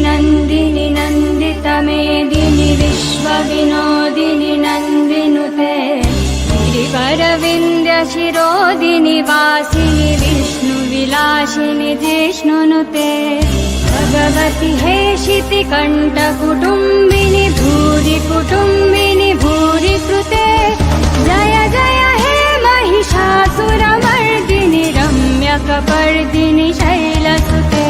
नन्दिनि नन्दितमेदिनि विश्वविनोदिनि नन्दिनुते गिरिवरविन्द्यशिरोदिनि वासिनि विष्णुविलासिनि जिष्णुनुते भगवति हेशिति कण्ठकुटुम्बिनि भूरि कुटुम्बिनि भूरि कृते जय जय हे महिषासुरमर्दिनि रम्यकपर्दिनि शैलसुते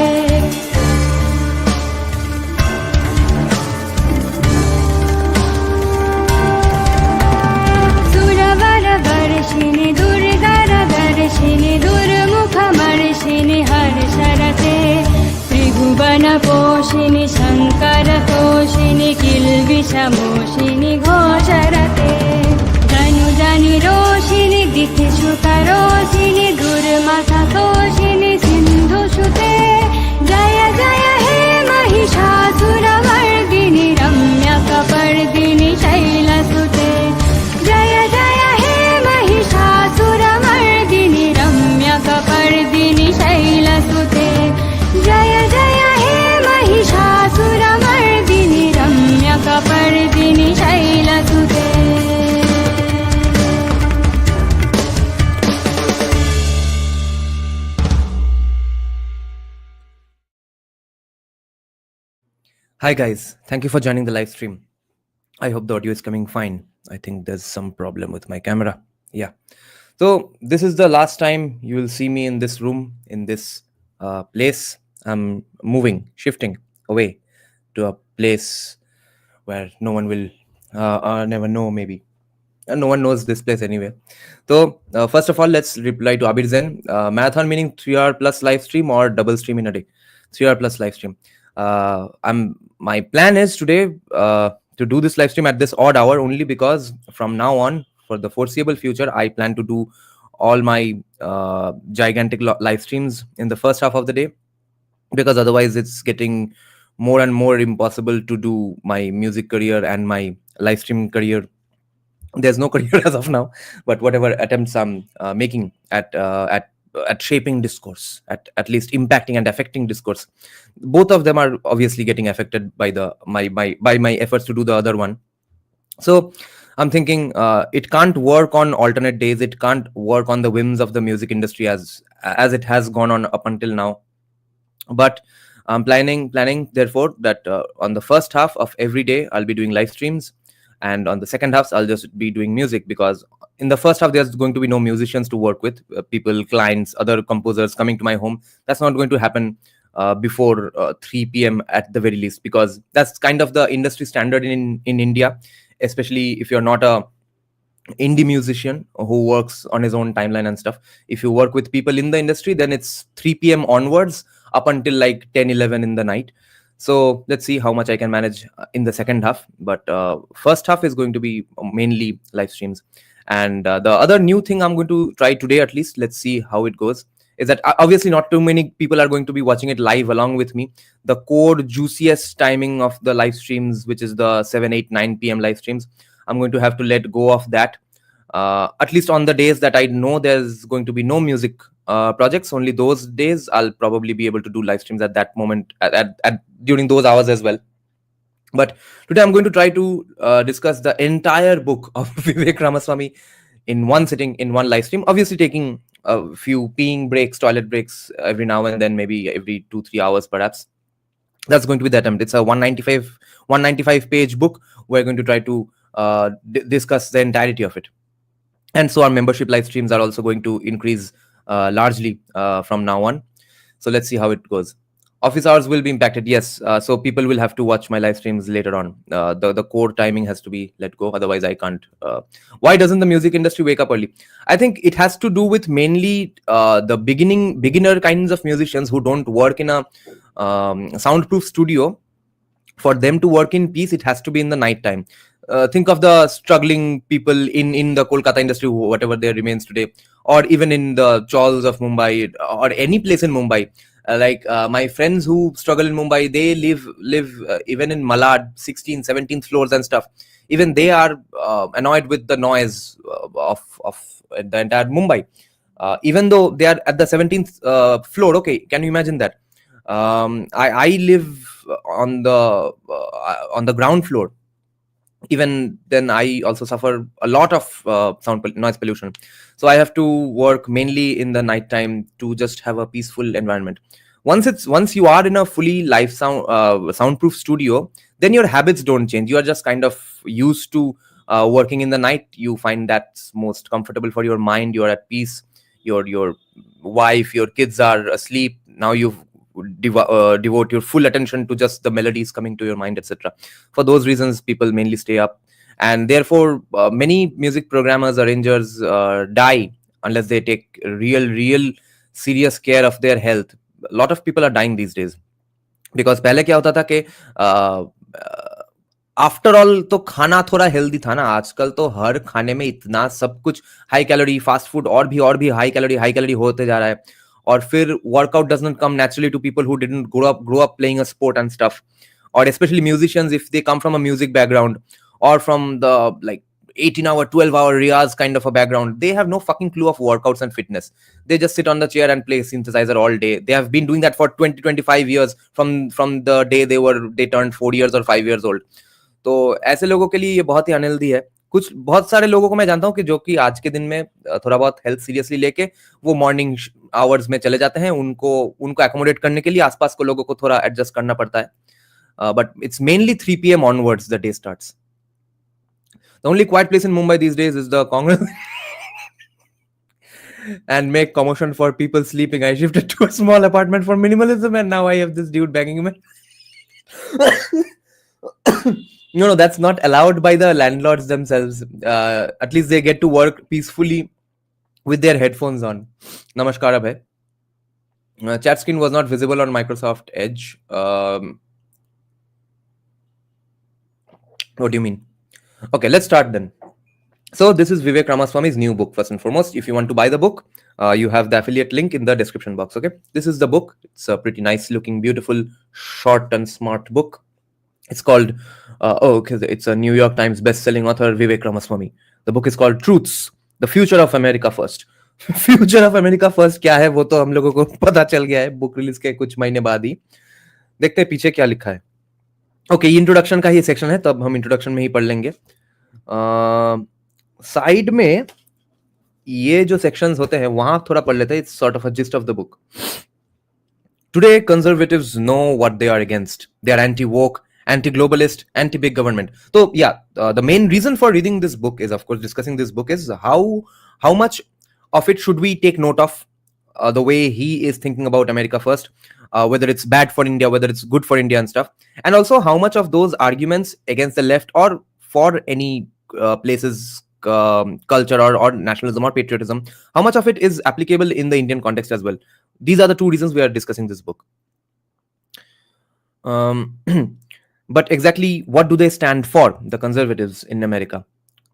सुरवरवर्षिणि दुर्धरदर्शिनि दुर्मुखमर्षिनि हर्षरते त्रिभुवनपोषिणि शङ्करतोषिणि किल्बिषमोषिनि घोषरते धनुजनि रोषिनि दितिश्रुतरोषिनि दुर्मथतोषिनि सिन्धुसुते जय जय हे महिषासुरमर्दिनि रम्यकपर्दिनि शैलसुते जय जय हे महिषासुरमर्दिनि रम्यकपर्दिनि शैलसुते जय जय हे Mahishasuramardini रम्यकपर्दिनि शैलसुते Hi guys, thank you for joining the live stream. I hope the audio is coming fine. I think there's some problem with my camera. Yeah. So this is the last time you will see me in this room, in this place. I'm shifting away to a place where no one will never know maybe. No one knows this place anyway. So first of all, let's reply to Abir Zen. Marathon meaning 3 hour plus live stream or double stream in a day? 3 hour plus live stream. My plan is today to do this live stream at this odd hour only because from now on, for the foreseeable future, I plan to do all my gigantic live streams in the first half of the day, because otherwise it's getting more and more impossible to do my music career and my live stream career. There's no career as of now, but whatever attempts I'm making at shaping discourse, at least impacting and affecting discourse, both of them are obviously getting affected by my efforts to do the other one. So I'm thinking it can't work on alternate days. It can't work on the whims of the music industry as it has gone on up until now. But I'm planning therefore that on the first half of every day I'll be doing live streams, and on the second half I'll just be doing music, because in the first half there's going to be no musicians to work with, people, clients, other composers coming to my home. That's not going to happen before 3 p.m. at the very least, because that's kind of the industry standard in India, especially if you're not a indie musician who works on his own timeline and stuff. If you work with people in the industry, then it's 3 p.m. onwards up until like 10-11 in the night. So let's see how much I can manage in the second half, but first half is going to be mainly live streams. And the other new thing I'm going to try today, at least, let's see how it goes, is that obviously not too many people are going to be watching it live along with me. The core juiciest timing of the live streams, which is the 7, 8, 9 p.m. live streams, I'm going to have to let go of that. At least on the days that I know there's going to be no music projects, only those days I'll probably be able to do live streams at that moment, during those hours as well. But today I'm going to try to discuss the entire book of Vivek Ramaswamy in one sitting, in one live stream, obviously taking a few peeing breaks, toilet breaks every now and then, maybe every 2-3 hours perhaps. That's going to be the attempt. It's a 195 page book. We're going to try to discuss the entirety of it. And so our membership live streams are also going to increase largely from now on. So let's see how it goes. Office hours will be impacted, yes. So people will have to watch my live streams later on. The core timing has to be let go, otherwise I can't. Why doesn't the music industry wake up early? I think it has to do with mainly the beginner kinds of musicians who don't work in a soundproof studio. For them to work in peace, it has to be in the night time. Think of the struggling people in the Kolkata industry, whatever there remains today, or even in the chawls of Mumbai, or any place in Mumbai. My friends who struggle in Mumbai, they live even in Malad, 16th, 17th floors and stuff. Even they are annoyed with the noise of the entire Mumbai. Even though they are at the 17th floor, okay, can you imagine that? I live on the ground floor, even then I also suffer a lot of noise pollution. So I have to work mainly in the night time to just have a peaceful environment. Once you are in a fully live soundproof studio, then your habits don't change. You are just kind of used to working in the night. You find that's most comfortable for your mind. You are at peace. Your wife, your kids are asleep. Now you devote your full attention to just the melodies coming to your mind, etc. For those reasons, people mainly stay up, and therefore many music programmers, arrangers die unless they take real serious care of their health. A lot of people are dying these days because पहले क्या होता था कि after all तो खाना थोड़ा healthy था ना. आजकल तो हर खाने में इतना सब कुछ हाई कैलोरी, फास्ट फूड और भी हाई कैलोरी होते जा रहा है. और फिर workout does not come naturally to people who didn't grow up playing a sport and stuff. Or especially musicians, if they come from a music background or from the like 18-hour 12-hour riyaz kind of a background, they have no fucking clue of workouts and fitness. They just sit on the chair and play synthesizer all day. They have been doing that for 20-25 years from the day they turned 4 years or 5 years old. तो ऐसे लोगों के लिए ये बहुत ही unhealthy है. बहुत सारे लोगों को मैं जानता हूँ कि जो कि आज के दिन में थोड़ा बहुत हेल्थ सीरियसली लेके वो मॉर्निंग आवर्स में चले जाते हैं. उनको एकोमोडेट करने के लिए आसपास को लोगों को थोड़ा एडजस्ट करना पड़ता है. But it's mainly 3 p.m. onwards the day starts. The only quiet place in Mumbai these days is the Congress. And make commotion for people sleeping. I shifted to a small apartment for minimalism, and now I have this dude banging me. No, that's not allowed by the landlords themselves. At least they get to work peacefully with their headphones on. Namaskar abhay. Chat screen was not visible on Microsoft Edge. What do you mean? Okay, let's start then. So this is Vivek Ramaswamy's new book. First and foremost, if you want to buy the book, you have the affiliate link in the description box. Okay, this is the book. It's a pretty nice looking, beautiful, short and smart book. It's called it's a New York Times best-selling author Vivek Ramaswamy. The book is called Truths: The Future of America First. Future of America First क्या है वो तो हम लोगों को पता चल गया है बुक रिलीज के कुछ महीने बाद ही. देखते हैं पीछे क्या लिखा है. ओके, ये इंट्रोडक्शन का ही सेक्शन है, तब हम इंट्रोडक्शन में ही पढ़ लेंगे. साइड में ये जो सेक्शंस होते हैं वहां थोड़ा पढ़ लेते हैं. It's sort of a gist of the book. Today conservatives know what they are against. They are anti woke, anti-globalist, anti-big government. So yeah, the main reason for reading this book is, of course, discussing this book is how much of it should we take note of, the way he is thinking about America first, whether it's bad for India, whether it's good for India and stuff, and also how much of those arguments against the left or for any places culture or nationalism or patriotism, how much of it is applicable in the Indian context as well. These are the two reasons we are discussing this book. But exactly what do they stand for, the conservatives in America?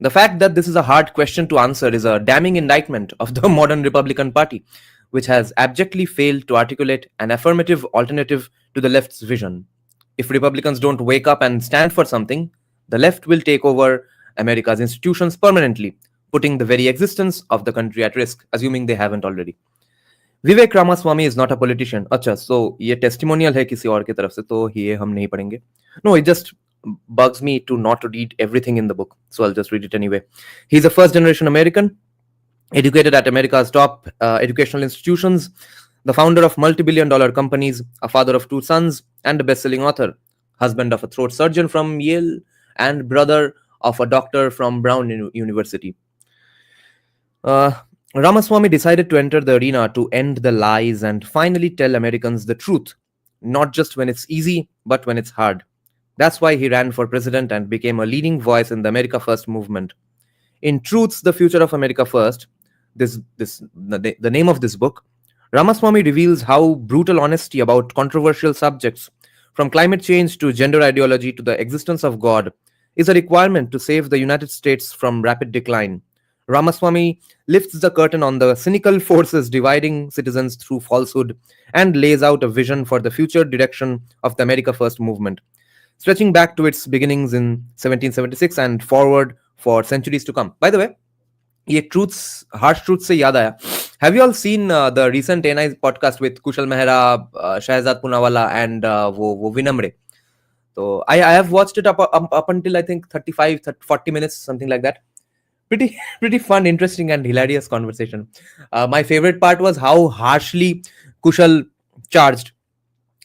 The fact that this is a hard question to answer is a damning indictment of the modern Republican Party, which has abjectly failed to articulate an affirmative alternative to the left's vision. If Republicans don't wake up and stand for something, the left will take over America's institutions permanently, putting the very existence of the country at risk, assuming they haven't already. Vivek Ramaswamy is not a politician. अच्छा, so ये testimonial है किसी और की तरफ से, तो ये हम नहीं पढ़ेंगे. No, it just bugs me to not read everything in the book, so I'll just read it anyway. He's a first-generation American, educated at America's top educational institutions, the founder of multi-billion-dollar companies, a father of 2 sons, and a best-selling author, husband of a throat surgeon from Yale, and brother of a doctor from Brown University. Ramaswamy decided to enter the arena to end the lies and finally tell Americans the truth, not just when it's easy, but when it's hard. That's why he ran for president and became a leading voice in the America First movement. In Truths: The Future of America First, the name of this book, Ramaswamy reveals how brutal honesty about controversial subjects, from climate change to gender ideology to the existence of God, is a requirement to save the United States from rapid decline. Ramaswamy lifts the curtain on the cynical forces dividing citizens through falsehood and lays out a vision for the future direction of the America First movement, stretching back to its beginnings in 1776 and forward for centuries to come. By the way, ये harsh truths से याद आया. Have you all seen the recent NI podcast with Kushal Mehra, Shahzad Poonawalla and वो Vinamre? So I have watched it up until I think 40 minutes, something like that. Pretty fun, interesting, and hilarious conversation. My favorite part was how harshly Kushal charged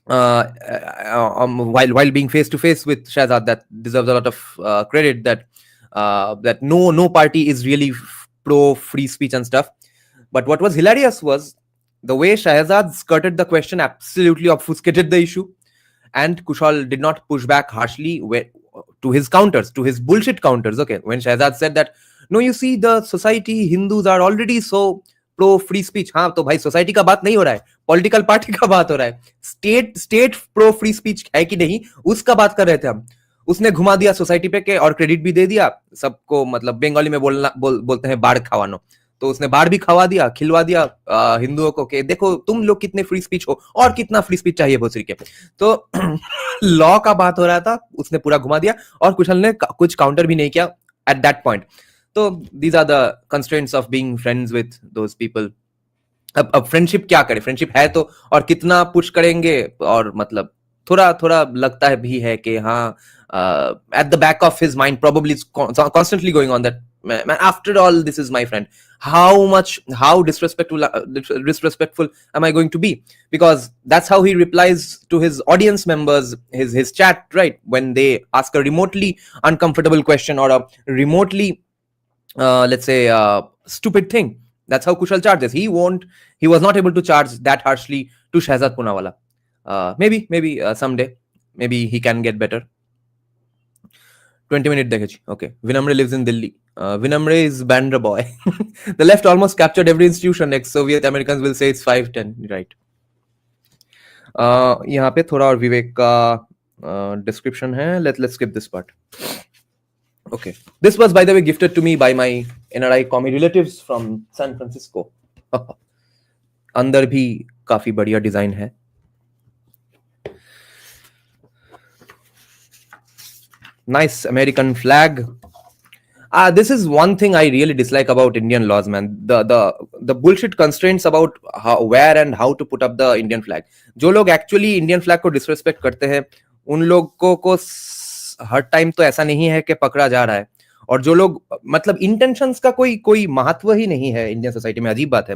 while being face to face with Shahzad. That deserves a lot of credit. That no party is really pro free speech and stuff. But what was hilarious was the way Shahzad skirted the question, absolutely obfuscated the issue, and Kushal did not push back harshly to his counters, to his bullshit counters. Okay, when Shahzad said that, no, you see, the society, Hindus are already so pro free speech. हाँ तो भाई society का बात नहीं हो रहा है, political party का बात हो रहा है. स्टेट प्रो फ्री स्पीच है कि नहीं, उसका बात कर रहे थे हम. उसने घुमा दिया सोसाइटी पे के, और क्रेडिट भी दे दिया सबको. मतलब बंगाली में बोलते हैं बाढ़ खावानो. तो उसने बाढ़ भी खवा दिया, खिलवा दिया हिंदुओं को कि देखो तुम लोग कितने फ्री स्पीच हो, और कितना फ्री स्पीच चाहिए भोसरी के. तो लॉ का बात हो रहा था, उसने पूरा घुमा दिया, और कुशल ने कुछ काउंटर भी नहीं किया एट दैट पॉइंट. तो these are the constraints of being friends with those people. अब फ्रेंडशिप क्या करे, फ्रेंडशिप है तो, और कितना पुश करेंगे. और मतलब थोड़ा थोड़ा लगता है भी है कि हाँ, at the back of his mind probably it's constantly going on that, man, after all this is my friend, how disrespectful am I going to be? Because that's how he replies to his audience members, his chat, right, when they ask a remotely uncomfortable question or a remotely let's say stupid thing. That's how Kushal charges. He was not able to charge that harshly to Shahzad Poonawala. Maybe someday maybe he can get better. 20 minutes dekhechi. Okay. Vinamre lives in Delhi. Vinamre is Bandra boy. The left almost captured every institution. Ex-Soviet Americans will say it's 510. Right. यहाँ पे थोड़ा और विवेक का description है. Let's skip this part. Okay. This was, by the way, gifted to me by my NRI commie relatives from San Francisco. अंदर भी काफी बढ़िया डिजाइन है. Nice American flag. This is one thing I really dislike about Indian laws, man. The bullshit constraints about where and how to put up the Indian flag. जो लोग actually Indian flag को disrespect करते हैं, उन लोगों को हर time तो ऐसा नहीं है कि पकड़ा जा रहा है. और जो लोग मतलब intentions का कोई महत्व ही नहीं है इंडियन सोसाइटी में. अजीब बात है.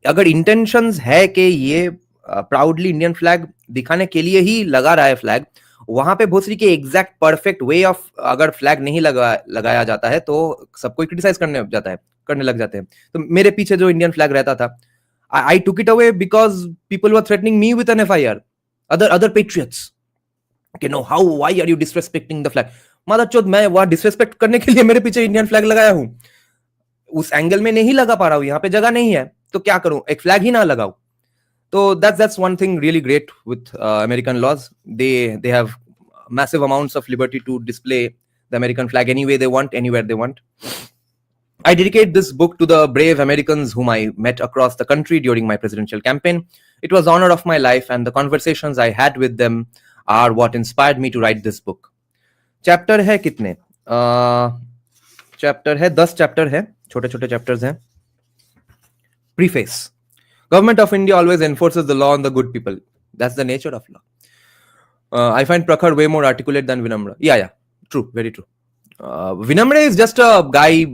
अगर intentions है कि ये प्राउडली इंडियन फ्लैग दिखाने के लिए ही लगा रहा है फ्लैग, वहां पे भोसरी के एग्जैक्ट परफेक्ट वे ऑफ अगर फ्लैग नहीं लगाया जाता है तो सबको क्रिटिसाइज करने लग जाते हैं. तो मेरे पीछे जो इंडियन फ्लैग रहता था, I took it away because people were threatening me with an FIR, other patriots, कि no how why are you disrespecting the flag. मादरचोद, मैं वहां डिसरेस्पेक्ट करने के लिए मेरे पीछे इंडियन फ्लैग लगाया हूं. उस एंगल में नहीं लगा पा रहा हूं, यहाँ पे जगह नहीं है, तो क्या करूं, एक फ्लैग ही ना लगाऊं. So that's one thing really great with American laws. They have massive amounts of liberty to display the American flag any way they want, anywhere they want. I dedicate this book to the brave Americans whom I met across the country during my presidential campaign. It was honor of my life, and the conversations I had with them are what inspired me to write this book. Chapter है कितने? Chapter है 10 chapter है, छोटे-छोटे chapters हैं. Preface. Government of India always enforces the law on the good people. That's the nature of law. I find Prakhar way more articulate than Vinamra. Yeah, true, very true. Vinamra is just a guy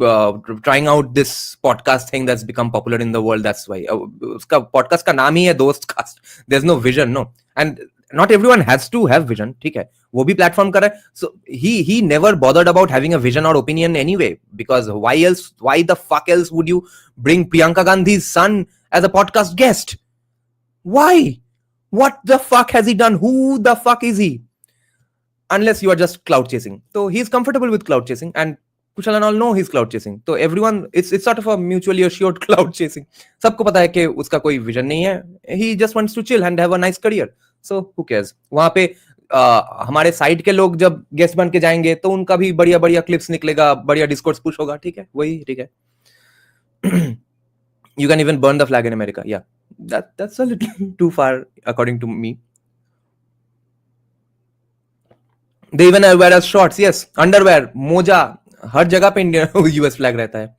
trying out this podcast thing that's become popular in the world. That's why. Uska podcast ka naam hi hai Dost Cast. There's no vision, no. And not everyone has to have vision. ठीक है, वो भी platform कर रहा है. So he never bothered about having a vision or opinion anyway. Because why the fuck else would you bring Priyanka Gandhi's son as a podcast guest? Why? What the fuck has he done? Who the fuck is he? Unless you are just cloud chasing. So he's comfortable with cloud chasing, and Kushal and all know he's cloud chasing. So everyone, it's sort of a mutually assured cloud chasing. सबको पता है कि उसका कोई vision नहीं है. He just wants to chill and have a nice career. So who cares? वहाँ पे हमारे साइड के लोग जब गेस्ट बन के जाएंगे तो उनका भी बढ़िया बढ़िया क्लिप्स निकलेगा, बढ़िया डिस्कोर्स पुश होगा. ठीक है, वही ठीक है. You can even burn the flag in America. Yeah, that's a little too far according to me. They even wear as shorts. Yes, underwear, मोजा, हर जगह पे इंडियन यूएस फ्लैग रहता है.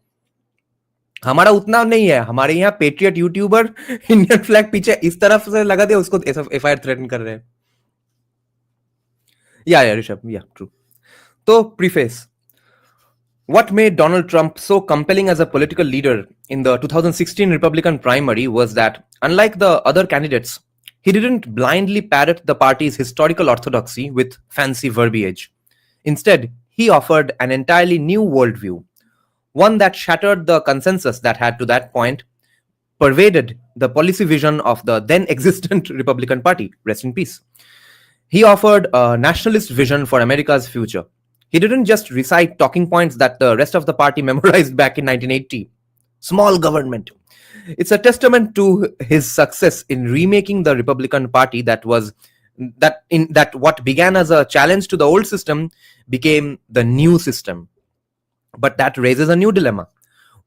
हमारा उतना नहीं है. हमारे यहाँ पेट्रियट यूट्यूबर इंडियन फ्लैग पीछे इस तरफ से लगा दिया, उसको एफआईआर थ्रेटन कर रहे हैं. Yeah, Rishabh. Yeah, true. So, preface. What made Donald Trump so compelling as a political leader in the 2016 Republican primary was that, unlike the other candidates, he didn't blindly parrot the party's historical orthodoxy with fancy verbiage. Instead, he offered an entirely new worldview, one that shattered the consensus that had to that point pervaded the policy vision of the then existent Republican Party. Rest in peace. He offered a nationalist vision for America's future. He didn't just recite talking points that the rest of the party memorized back in 1980. Small government. It's a testament to his success in remaking the Republican Party that what began as a challenge to the old system became the new system. But that raises a new dilemma.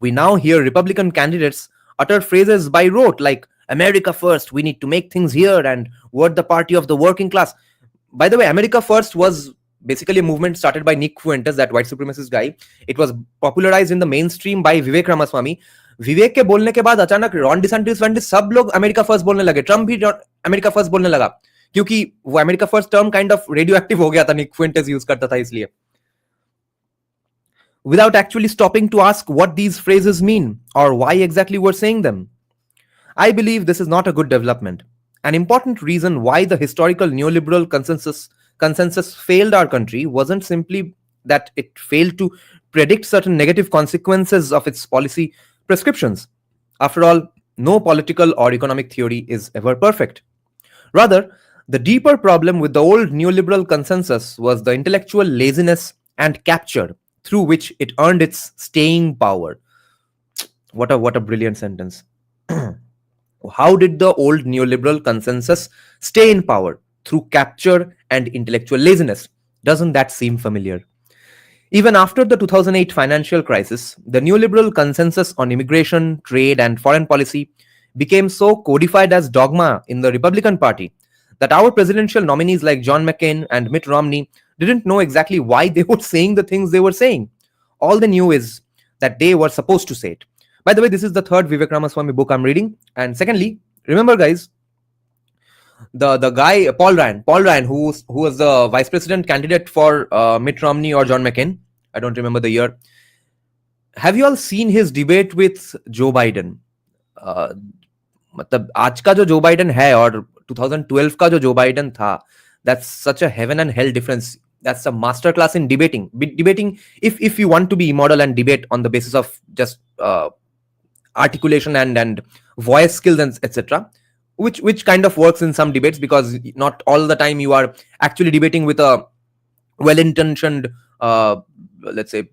We now hear Republican candidates utter phrases by rote like America first, we need to make things here, and we're the party of the working class. By the way, America First was basically a movement started by Nick Fuentes, that white supremacist guy. It was popularized in the mainstream by Vivek Ramaswamy. विवेक के बोलने के बाद अचानक Ron DeSantis वेंटिस सब लोग America first बोलने लगे. Trump भी अमेरिका फर्स्ट बोलने लगा क्योंकि वो America first term kind of radio active हो गया था, निक फुएंटेस यूज करता था इसलिए. Without actually stopping to ask what these phrases mean or why exactly we're saying them. I believe this is not a good development. An important reason why the historical neoliberal consensus failed our country wasn't simply that it failed to predict certain negative consequences of its policy prescriptions. After all, no political or economic theory is ever perfect. Rather, the deeper problem with the old neoliberal consensus was the intellectual laziness and capture through which it earned its staying power. What a brilliant sentence. How did the old neoliberal consensus stay in power? Through capture and intellectual laziness. Doesn't that seem familiar? Even after the 2008 financial crisis, the neoliberal consensus on immigration, trade, and foreign policy became so codified as dogma in the Republican Party that our presidential nominees like John McCain and Mitt Romney didn't know exactly why they were saying the things they were saying. All they knew is that they were supposed to say it. By the way, this is the third Vivek Ramaswamy book I'm reading. And secondly, remember guys, the guy Paul Ryan, who was the vice president candidate for Mitt Romney or John McCain, I don't remember the year. Have you all seen his debate with Joe Biden? मतलब आज का जो Joe Biden है और 2012 का जो Joe Biden था, that's such a heaven and hell difference. That's a masterclass in debating. Debating, if you want to be immortal and debate on the basis of just articulation and voice skills and etc., which kind of works in some debates because not all the time you are actually debating with a well-intentioned, let's say,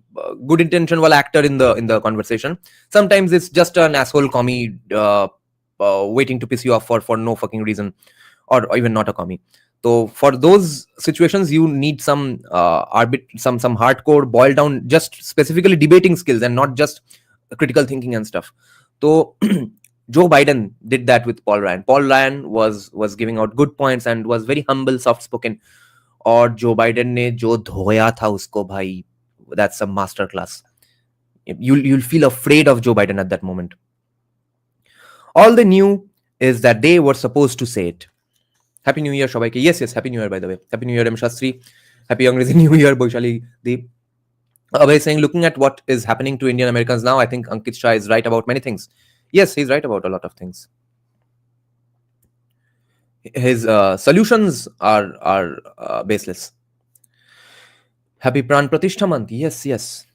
good-intentioned actor in the conversation. Sometimes it's just an asshole commie waiting to piss you off for no fucking reason, or even not a commie. So for those situations, you need some some hardcore boiled down, just specifically debating skills and not just critical thinking and stuff. So Joe Biden did that with Paul Ryan. Paul Ryan was giving out good points and was very humble, soft spoken. और Joe Biden ने जो धोया था उसको भाई, that's a masterclass. You'll feel afraid of Joe Biden at that moment. All they knew is that they were supposed to say it. Happy New Year, Shobai. Yes, Happy New Year, by the way. Happy New Year, M. Shastri. Happy Angrezi New Year, Boishali Deep. Abhay saying, looking at what is happening to Indian Americans now, I think Ankit Shah is right about many things. Yes, he's right about a lot of things. His solutions are baseless. Happy Pran Pratishtha month. Yes.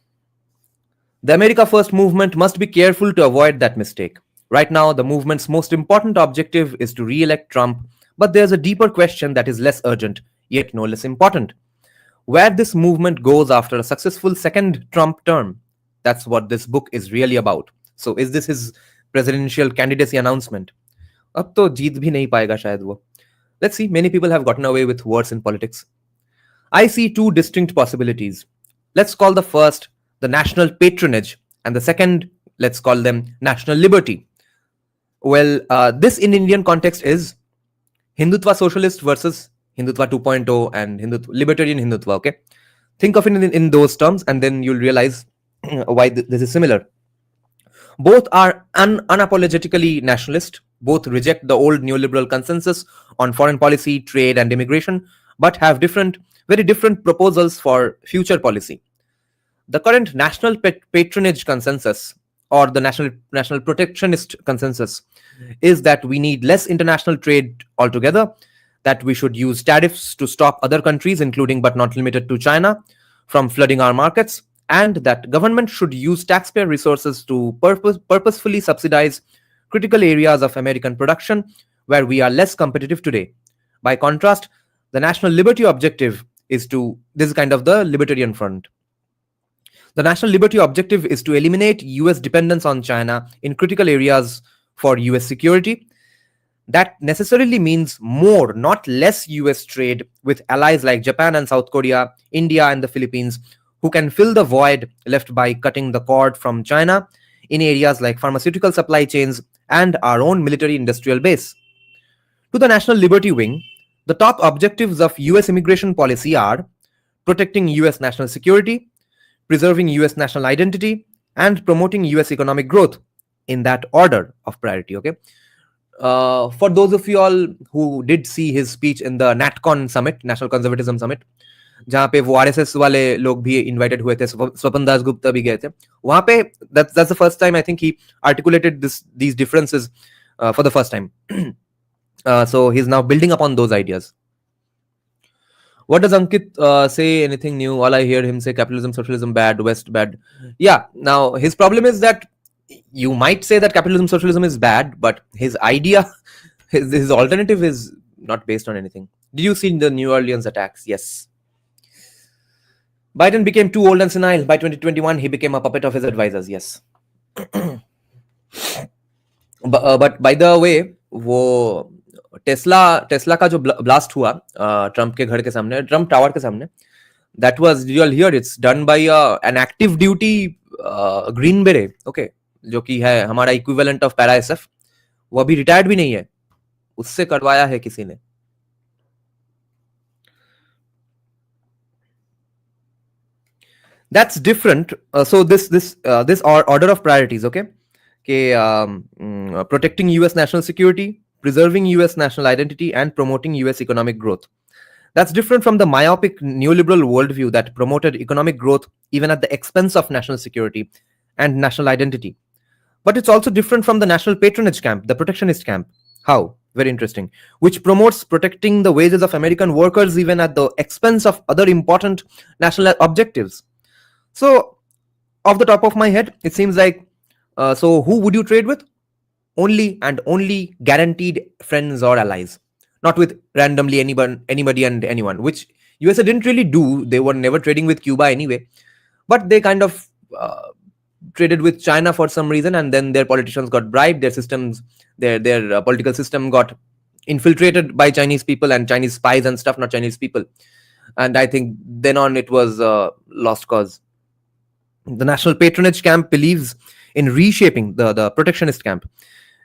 The America First movement must be careful to avoid that mistake. Right now, the movement's most important objective is to re-elect Trump, but there's a deeper question that is less urgent, yet no less important. Where this movement goes after a successful second Trump term, that's what this book is really about. So is this his presidential candidacy announcement? अब तो जीत भी नहीं पाएगा शायद वो. Let's see, many people have gotten away with worse in politics. I see two distinct possibilities. Let's call the first the national patronage and the second, let's call them national liberty. Well, this in Indian context is Hindutva socialist versus Hindutva 2.0 and libertarian Hindutva, okay? Think of it in those terms and then you'll realize why this is similar. Both are unapologetically nationalist. Both reject the old neoliberal consensus on foreign policy, trade, and immigration. but have very different proposals for future policy. The current national patronage consensus, or the national protectionist consensus, is that we need less international trade altogether, that we should use tariffs to stop other countries, including but not limited to China, from flooding our markets, and that government should use taxpayer resources to purposefully subsidize critical areas of American production where we are less competitive today. By contrast, the national liberty objective this is kind of the libertarian front. The national liberty objective is to eliminate US dependence on China in critical areas for US security. That necessarily means more, not less US trade with allies like Japan and South Korea, India and the Philippines, who can fill the void left by cutting the cord from China in areas like pharmaceutical supply chains and our own military industrial base. To the National Liberty Wing, the top objectives of US immigration policy are protecting US national security, preserving US national identity, and promoting US economic growth, in that order of priority. Okay. For those of you all who did see his speech in the NatCon summit, National Conservatism Summit, जहाँ पे वो RSS वाले लोग भी invited हुए थे, स्वपन दास गुप्ता भी गए थे वहां पे. That's the first time I think he articulated these differences for the first time. So he's now building upon those ideas. What does Ankit say? Anything new? All I hear him say capitalism, socialism bad, West bad. Yeah. Now his problem is that you might say that capitalism, socialism is bad, but his idea, his alternative is not based on anything. Did you see the New Orleans attacks? Yes. Biden became too old and senile. By 2021, he became a puppet of his advisors. Yes. But by the way, वो Tesla का जो blast हुआ Trump के घर के सामने, Trump tower के सामने, that was, you all hear, it's done by an active duty green beret, okay, जो कि है हमारा इक्विवेलेंट ऑफ पैरा एसएफ. वो अभी रिटायर्ड भी नहीं है, उससे करवाया है किसी ने. That's different. So this order of priorities, okay, protecting US national security, preserving US national identity, and promoting US economic growth. That's different from the myopic neoliberal worldview that promoted economic growth even at the expense of national security and national identity. But it's also different from the national patronage camp, the protectionist camp. How? Very interesting. Which promotes protecting the wages of American workers even at the expense of other important national objectives. So, off the top of my head, it seems like, so who would you trade with? Only and only guaranteed friends or allies, not with randomly anybody and anyone, which USA didn't really do. They were never trading with Cuba anyway, but they kind of traded with China for some reason, and then their politicians got bribed, their systems, their political system got infiltrated by Chinese people and Chinese spies and stuff, not Chinese people. And I think then on it was lost cause. The national patronage camp believes in reshaping, the protectionist camp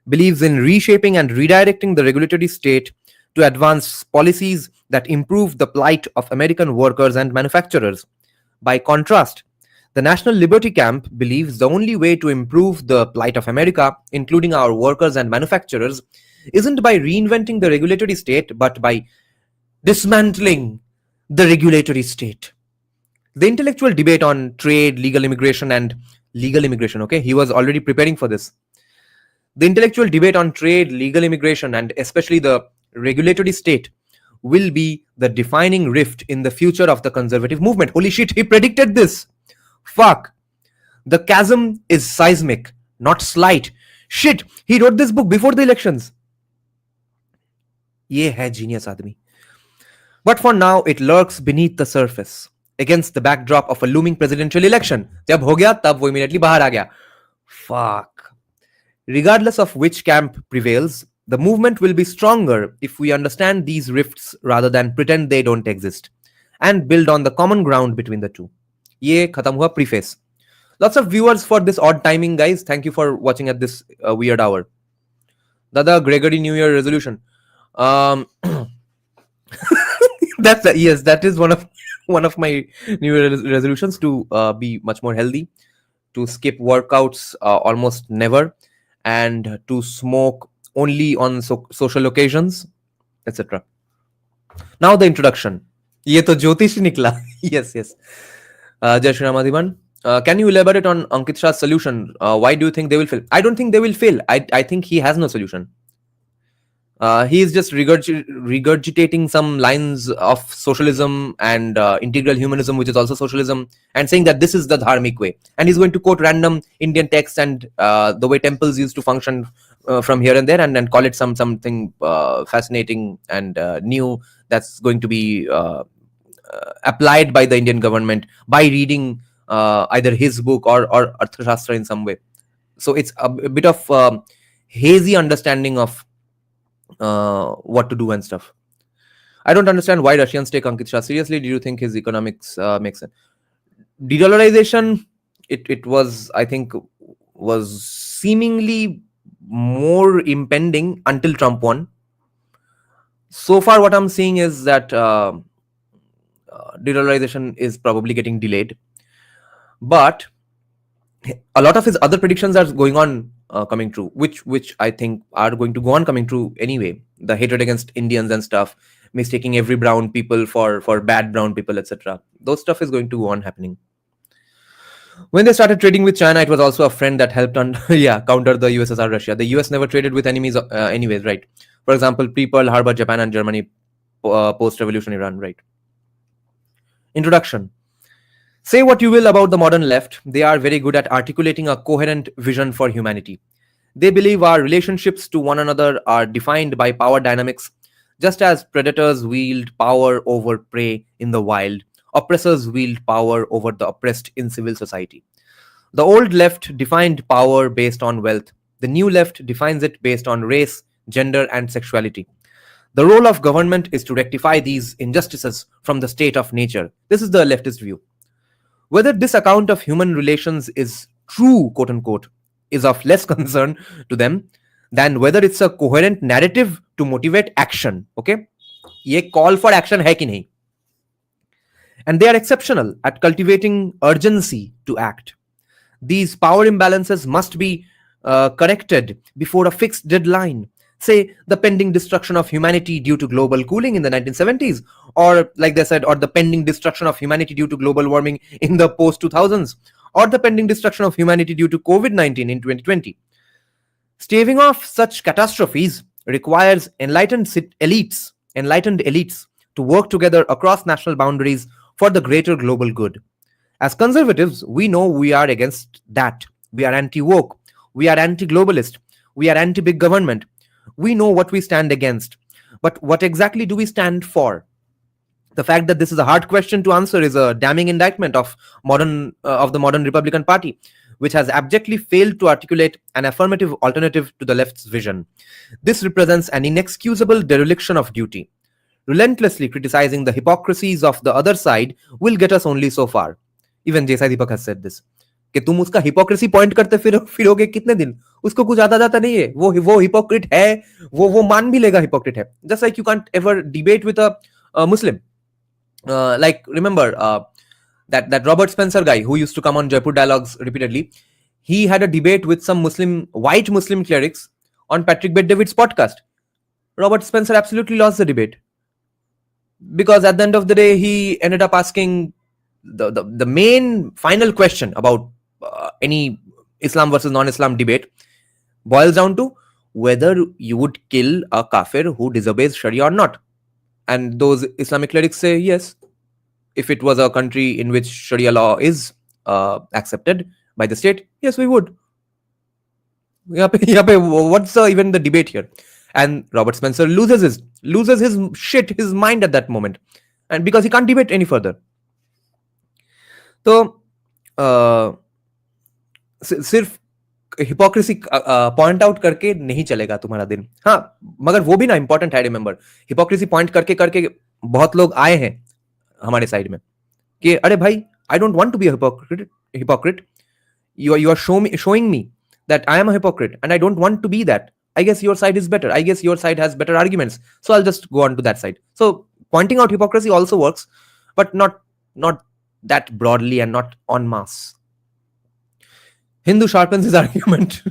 believes in reshaping and redirecting the regulatory state to advance policies that improve the plight of American workers and manufacturers. By contrast, the national liberty camp believes the only way to improve the plight of America, including our workers and manufacturers, isn't by reinventing the regulatory state, but by dismantling the regulatory state. The intellectual debate on trade, legal immigration, okay, he was already preparing for this. The intellectual debate on trade, legal immigration, and especially the regulatory state will be the defining rift in the future of the conservative movement. Holy shit, he predicted this. Fuck. The chasm is seismic, not slight. Shit, he wrote this book before the elections. Ye hai genius aadmi. But for now, it lurks beneath the surface, against the backdrop of a looming presidential election. जब हो गया तब वो immediately बाहर आ गया. Fuck. Regardless of which camp prevails, the movement will be stronger if we understand these rifts rather than pretend they don't exist, and build on the common ground between the two. ये खत्म हुआ preface. Lots of viewers for this odd timing, guys. Thank you for watching at this weird hour. Dada, Gregory New Year resolution. Yes, that is one of my New Year resolutions, to be much more healthy, to skip workouts almost never, and to smoke only on social occasions, etc. Now the introduction. ये तो ज्योतिष ही निकला. Yes, yes. Jai Shri Ram Adhiban. Can you elaborate on Ankit Shah's solution? Why do you think they will fail? I don't think they will fail. I think he has no solution. He is just regurgitating some lines of socialism and integral humanism, which is also socialism, and saying that this is the dharmic way. And he's going to quote random Indian texts and the way temples used to function from here and there, and then call it something fascinating and new that's going to be applied by the Indian government by reading either his book or Arthashastra in some way. So it's a bit of hazy understanding of what to do and stuff. I don't understand why Russians take Ankit Shah seriously. Do you think his economics makes sense? De-dollarization, it was, I think, was seemingly more impending until Trump won. So far, what I'm seeing is that de-dollarization is probably getting delayed. But a lot of his other predictions are going on coming true, which I think are going to go on coming true anyway. The hatred against Indians and stuff, mistaking every brown people for bad brown people, etc. Those stuff is going to go on happening. When they started trading with China, it was also a friend that helped on counter the USSR Russia. The US never traded with enemies anyways, right? For example, pre-Pearl Harbor, Japan and Germany, post-revolution Iran, right? Introduction. Say what you will about the modern left, they are very good at articulating a coherent vision for humanity. They believe our relationships to one another are defined by power dynamics, just as predators wield power over prey in the wild, oppressors wield power over the oppressed in civil society. The old left defined power based on wealth. The new left defines it based on race, gender, and sexuality. The role of government is to rectify these injustices from the state of nature. This is the leftist view. Whether this account of human relations is true, quote unquote, is of less concern to them than whether it's a coherent narrative to motivate action. Okay? Ye call for action hai ki nahi? And they are exceptional at cultivating urgency to act. These power imbalances must be corrected before a fixed deadline. Say the pending destruction of humanity due to global cooling in the 1970s, or like they said, or the pending destruction of humanity due to global warming in the post 2000s, or the pending destruction of humanity due to COVID-19 in 2020. Staving off such catastrophes requires enlightened elites to work together across national boundaries for the greater global good. As conservatives, we know we are against that. We are anti-woke. We are anti-globalist. We are anti-big government. We know what we stand against. But what exactly do we stand for? The fact that this is a hard question to answer is a damning indictment of the modern Republican Party, which has abjectly failed to articulate an affirmative alternative to the left's vision. This represents an inexcusable dereliction of duty. Relentlessly criticizing the hypocrisies of the other side will get us only so far. Even J.S. Deepak has said this. कि तुम उसका hypocrisy point करते फिरोगे कितने दिन, उसको कुछ आता जाता नहीं है, वो हिपोक्रेट है, वो मान भी लेगा हिपोक्रेट है. Just like you can't ever debate with a Muslim. Like remember that Robert Spencer guy who used to come on Jaipur Dialogues repeatedly. He had a debate with some white Muslim clerics on Patrick Bet-David's podcast. Robert Spencer absolutely lost the debate because at the end of the day he ended up asking the main final question about any Islam versus non-Islam debate boils down to whether you would kill a kafir who disobeys Sharia or not. And those Islamic clerics say yes. If it was a country in which Sharia law is accepted by the state, yes, we would. What's even the debate here? And Robert Spencer loses his mind at that moment, and because he can't debate any further. तो सिर्फ hypocrisy point out करके नहीं चलेगा तुम्हारा दिन. हाँ, मगर वो भी ना इंपॉर्टेंट है. रिमेंबर, हिपोक्रेसी पॉइंट करके करके बहुत लोग आए हैं हमारे साइड में कि अरे भाई, I don't want to be a hypocrite. You are showing me that I am a hypocrite and I don't want to be that. I guess your side is better. I guess your side has better arguments, so I'll just go on to that side. So pointing out hypocrisy also works, but not that broadly and not en masse. Hindu sharpens his argument.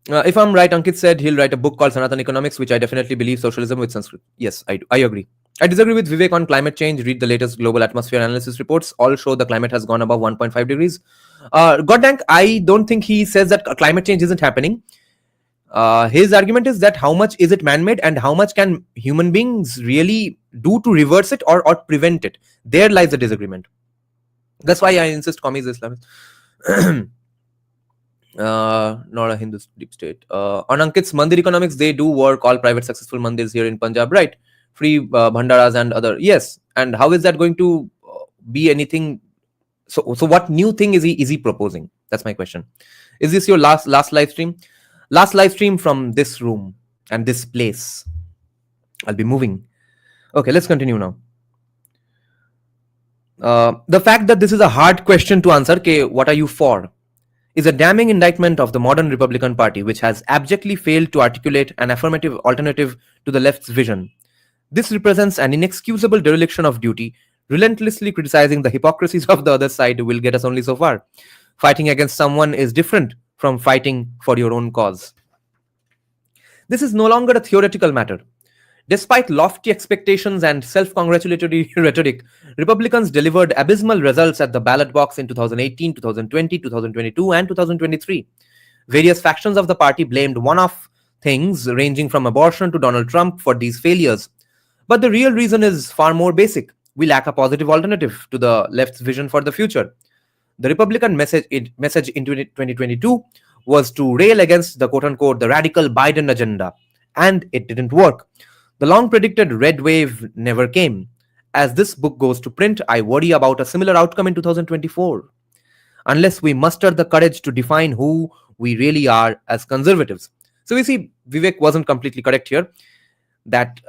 If I'm right, Ankit said he'll write a book called Sanatan Economics, which I definitely believe socialism with Sanskrit. Yes, I do. I agree. I disagree with Vivek on climate change. Read the latest global atmosphere analysis reports. All show the climate has gone above 1.5 degrees. Goddank, I don't think he says that climate change isn't happening. His argument is that how much is it man-made and how much can human beings really do to reverse it or prevent it. There lies the disagreement. That's why I insist Qawmi is Islamist. Not a Hindu deep state. On Ankit's Mandir economics, they do work, all private successful mandirs here in Punjab, right? Free bhandaras and other. Yes. And how is that going to be anything? So what new thing is he proposing? That's my question. Is this your last live stream? Last live stream from this room and this place. I'll be moving. Okay, let's continue now. The fact that this is a hard question to answer, okay, what are you for, is a damning indictment of the modern Republican Party, which has abjectly failed to articulate an affirmative alternative to the left's vision. This represents an inexcusable dereliction of duty. Relentlessly criticizing the hypocrisies of the other side will get us only so far. Fighting against someone is different from fighting for your own cause. This is no longer a theoretical matter. Despite lofty expectations and self-congratulatory rhetoric, Republicans delivered abysmal results at the ballot box in 2018, 2020, 2022, and 2023. Various factions of the party blamed one-off things ranging from abortion to Donald Trump for these failures. But the real reason is far more basic. We lack a positive alternative to the left's vision for the future. The Republican message in 2022 was to rail against the quote-unquote the radical Biden agenda, and it didn't work. The long-predicted red wave never came. As this book goes to print, I worry about a similar outcome in 2024, unless we muster the courage to define who we really are as conservatives. So we see Vivek wasn't completely correct here, that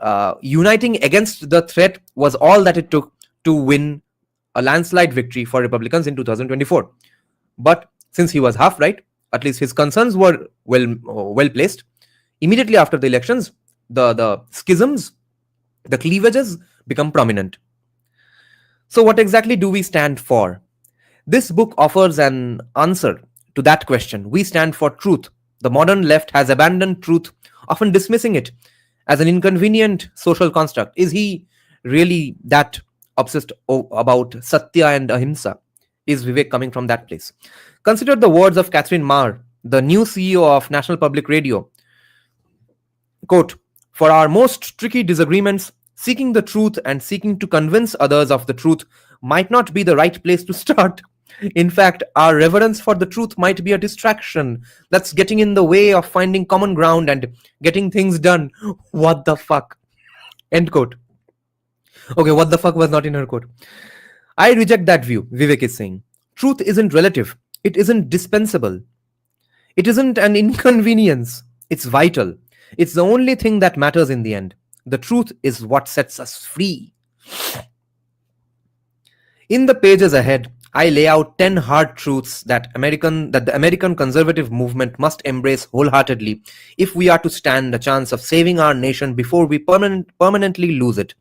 uniting against the threat was all that it took to win a landslide victory for Republicans in 2024. But since he was half right, at least his concerns were well placed. Immediately after the elections, the schisms, the cleavages become prominent. So what exactly do we stand for? This book offers an answer to that question. We stand for truth. The modern left has abandoned truth, often dismissing it as an inconvenient social construct. Is he really that obsessed about Satya and Ahimsa? Is Vivek coming from that place? Consider the words of Catherine Marr, the new CEO of National Public Radio. Quote, "For our most tricky disagreements, seeking the truth and seeking to convince others of the truth might not be the right place to start. In fact, our reverence for the truth might be a distraction that's getting in the way of finding common ground and getting things done." What the fuck? End quote. Okay, what the fuck was not in her quote. I reject that view, Vivek is saying. Truth isn't relative. It isn't dispensable. It isn't an inconvenience. It's vital. It's the only thing that matters in the end. The truth is what sets us free. In the pages ahead, I lay out 10 hard truths that the American conservative movement must embrace wholeheartedly if we are to stand a chance of saving our nation before we permanently lose it.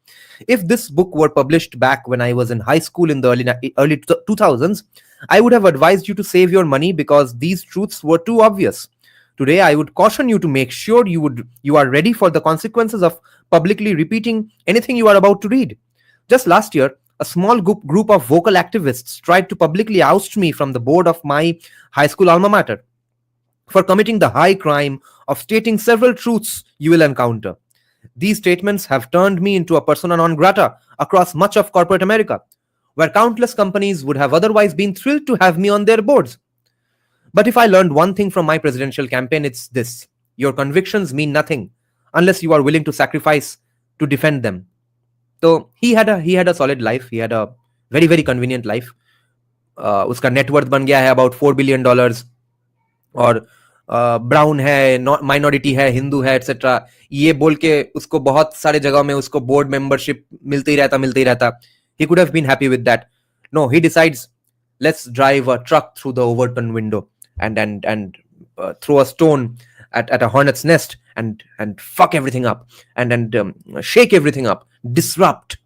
If this book were published back when I was in high school in the early 2000s, I would have advised you to save your money because these truths were too obvious. Today, I would caution you to make sure you are ready for the consequences of publicly repeating anything you are about to read. Just last year, a small group of vocal activists tried to publicly oust me from the board of my high school alma mater for committing the high crime of stating several truths you will encounter. These statements have turned me into a persona non grata across much of corporate America, where countless companies would have otherwise been thrilled to have me on their boards. But if I learned one thing from my presidential campaign, it's this: your convictions mean nothing unless you are willing to sacrifice to defend them. So he had a solid life. He had a very very convenient life. उसका net worth बन गया है about $4 billion और brown है, minority है, हिंदू है, etcetera. ये बोल के उसको बहुत सारे जगह में उसको बोर्ड मेंबरशिप मिलते ही रहता. He could have been happy with that. No, he decides, let's drive a truck through the Overton window and throw a stone at a hornet's nest and fuck everything up and shake everything up, disrupt.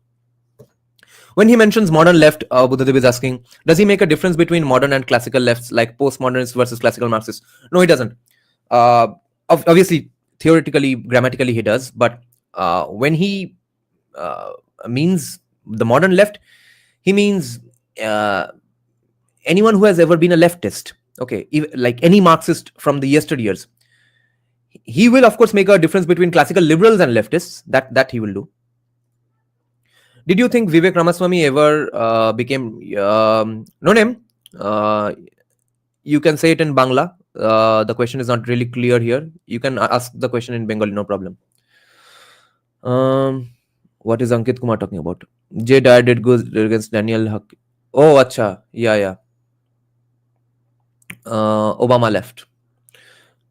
When he mentions modern left, Buddhadev is asking, does he make a difference between modern and classical lefts, like postmodernists versus classical Marxists? No, he doesn't. Uh, Obviously, theoretically, grammatically, he does, but when he uh, means the modern left, he means uh, anyone who has ever been a leftist. Okay, like any Marxist from the yesteryears. He will, of course, make a difference between classical liberals and leftists. That he will do. Did you think Vivek Ramaswamy ever became no name? Uh, you can say it in Bangla. The question is not really clear here. You can ask the question in Bengali, no problem. What is Ankit Kumar talking about? J. Dyer did go against Daniel Huck. Oh, acha. Yeah, yeah. Obama left.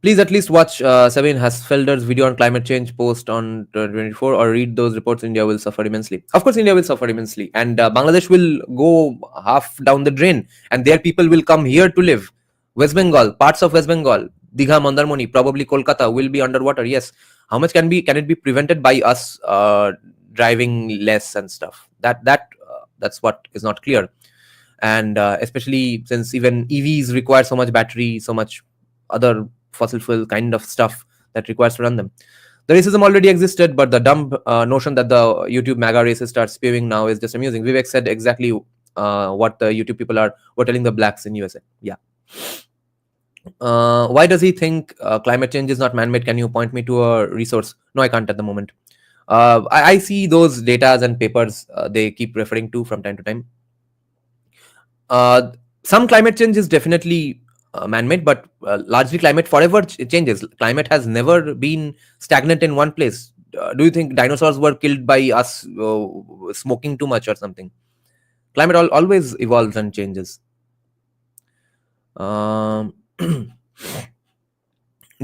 Please at least watch Sabine Hasfelder's video on climate change post on 24 or read those reports. India will suffer immensely. Of course, India will suffer immensely. And Bangladesh will go half down the drain. And their people will come here to live. West Bengal, parts of West Bengal, Digha, Mandarmoni, probably Kolkata will be underwater. Yes. How much can it be prevented by us driving less and stuff? That's what is not clear. And especially since even EVs require so much battery, so much other fossil fuel kind of stuff that requires to run them. The racism already existed, but the dumb notion that the YouTube MAGA racists start spewing now is just amusing. Vivek said exactly what the YouTube people were telling the blacks in USA. Yeah. Why does he think climate change is not man-made? Can you point me to a resource? No, I can't at the moment. I see those datas and papers they keep referring to from time to time. Some climate change is definitely man-made, but largely climate forever changes. Climate has never been stagnant in one place. Do you think dinosaurs were killed by us smoking too much or something? Climate always evolves and changes.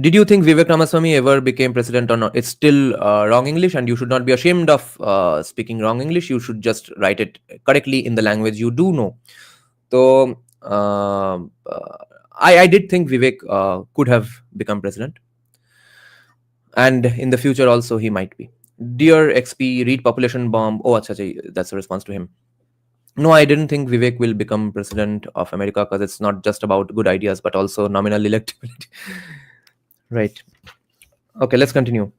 Did you think Vivek Ramaswamy ever became president or not? It's still wrong English, and you should not be ashamed of speaking wrong English. You should just write it correctly in the language you do know. So I did think Vivek could have become president, and in the future also he might be. Dear XP, read Population Bomb. Oh, that's a response to him. No, I didn't think Vivek will become president of America because it's not just about good ideas, but also nominal electability. Right. Okay, let's continue.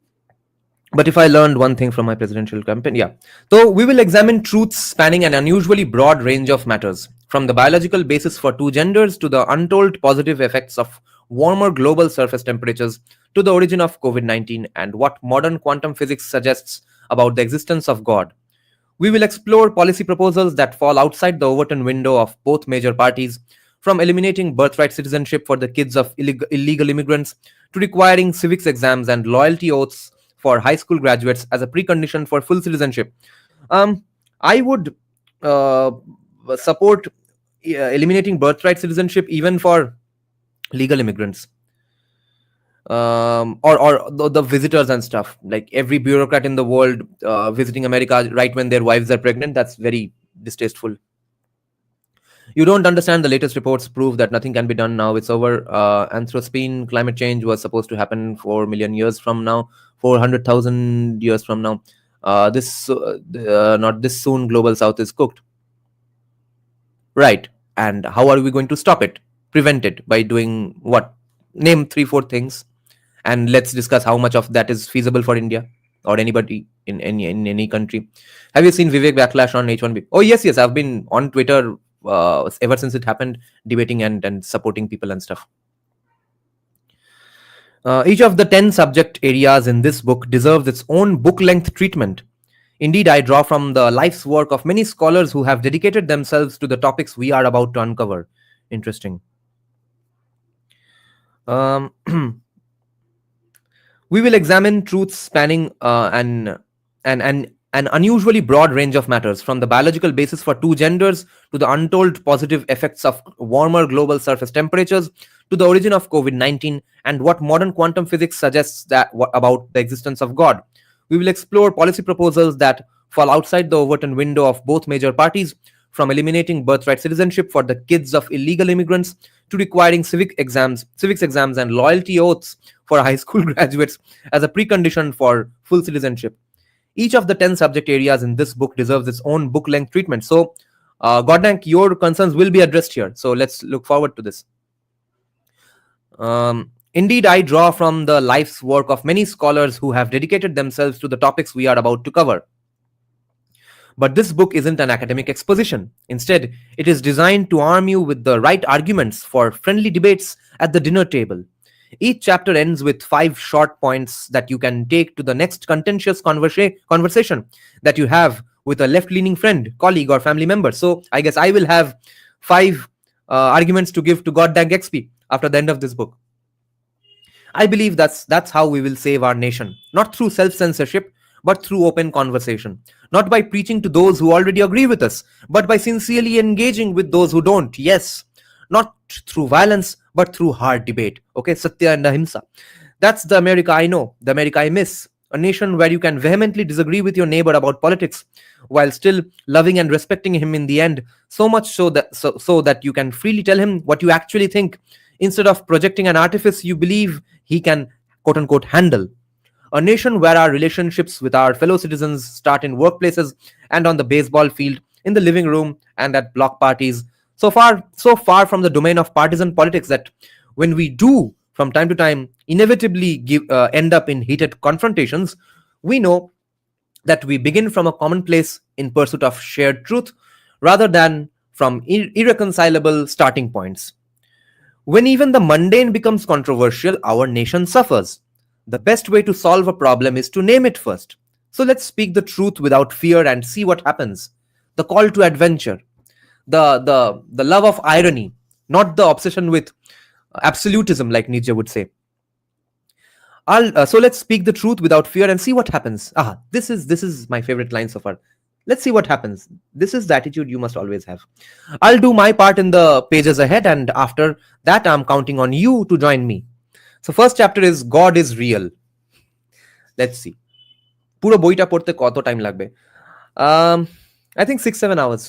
But if I learned one thing from my presidential campaign, yeah. So we will examine truths spanning an unusually broad range of matters, from the biological basis for two genders to the untold positive effects of warmer global surface temperatures to the origin of COVID-19 and what modern quantum physics suggests about the existence of God. We will explore policy proposals that fall outside the Overton window of both major parties, from eliminating birthright citizenship for the kids of illegal immigrants to requiring civics exams and loyalty oaths for high school graduates as a precondition for full citizenship. I would support eliminating birthright citizenship even for legal immigrants. Or the visitors and stuff, like every bureaucrat in the world visiting America right when their wives are pregnant. That's very distasteful. You don't understand. The latest reports prove that nothing can be done now. It's over. Anthropocene climate change was supposed to happen 4 million years from now, 400,000 years from now. Not this soon. Global South is cooked. Right. And how are we going to stop it? Prevent it by doing what? Name 3-4 things, and let's discuss how much of that is feasible for India or anybody in any country. Have you seen Vivek backlash on H1B? Oh yes, I've been on Twitter ever since it happened, debating and supporting people and stuff. Each of the 10 subject areas in this book deserves its own book-length treatment. Indeed, I draw from the life's work of many scholars who have dedicated themselves to the topics we are about to uncover. Interesting. We will examine truths spanning an unusually broad range of matters, from the biological basis for two genders to the untold positive effects of warmer global surface temperatures to the origin of COVID-19 and what modern quantum physics suggests about the existence of God. We will explore policy proposals that fall outside the Overton window of both major parties, from eliminating birthright citizenship for the kids of illegal immigrants to requiring civics exams and loyalty oaths for high school graduates as a precondition for full citizenship. Each of the 10 subject areas in this book deserves its own book-length treatment. So, Goddank, your concerns will be addressed here. So let's look forward to this. Indeed, I draw from the life's work of many scholars who have dedicated themselves to the topics we are about to cover. But this book isn't an academic exposition. Instead, it is designed to arm you with the right arguments for friendly debates at the dinner table. Each chapter ends with 5 short points that you can take to the next contentious conversation that you have with a left leaning friend, colleague, or family member. So, I guess I will have 5 arguments to give to God dang XP after the end of this book. I believe that's how we will save our nation, not through self-censorship, but through open conversation. Not by preaching to those who already agree with us, but by sincerely engaging with those who don't. Yes, not through violence, but through hard debate. Okay, Satya and Ahimsa. That's the America I know, the America I miss. A nation where you can vehemently disagree with your neighbor about politics while still loving and respecting him in the end, so much so that you can freely tell him what you actually think instead of projecting an artifice you believe he can quote unquote handle. A nation where our relationships with our fellow citizens start in workplaces and on the baseball field, in the living room and at block parties, so far from the domain of partisan politics that when we do from time to time inevitably end up in heated confrontations, we know that we begin from a common place in pursuit of shared truth rather than from irreconcilable starting points. When even the mundane becomes controversial, our nation suffers. The best way to solve a problem is to name it first. So let's speak the truth without fear and see what happens. The call to adventure, the love of irony, not the obsession with absolutism, like Nietzsche would say. So let's speak the truth without fear and see what happens. This is my favorite line so far. Let's see what happens. This is the attitude you must always have. I'll do my part in the pages ahead, and after that, I'm counting on you to join me. So first chapter is God is real. Let's see. পুরো বইটা পড়তে কত time লাগবে? I think 6-7 hours.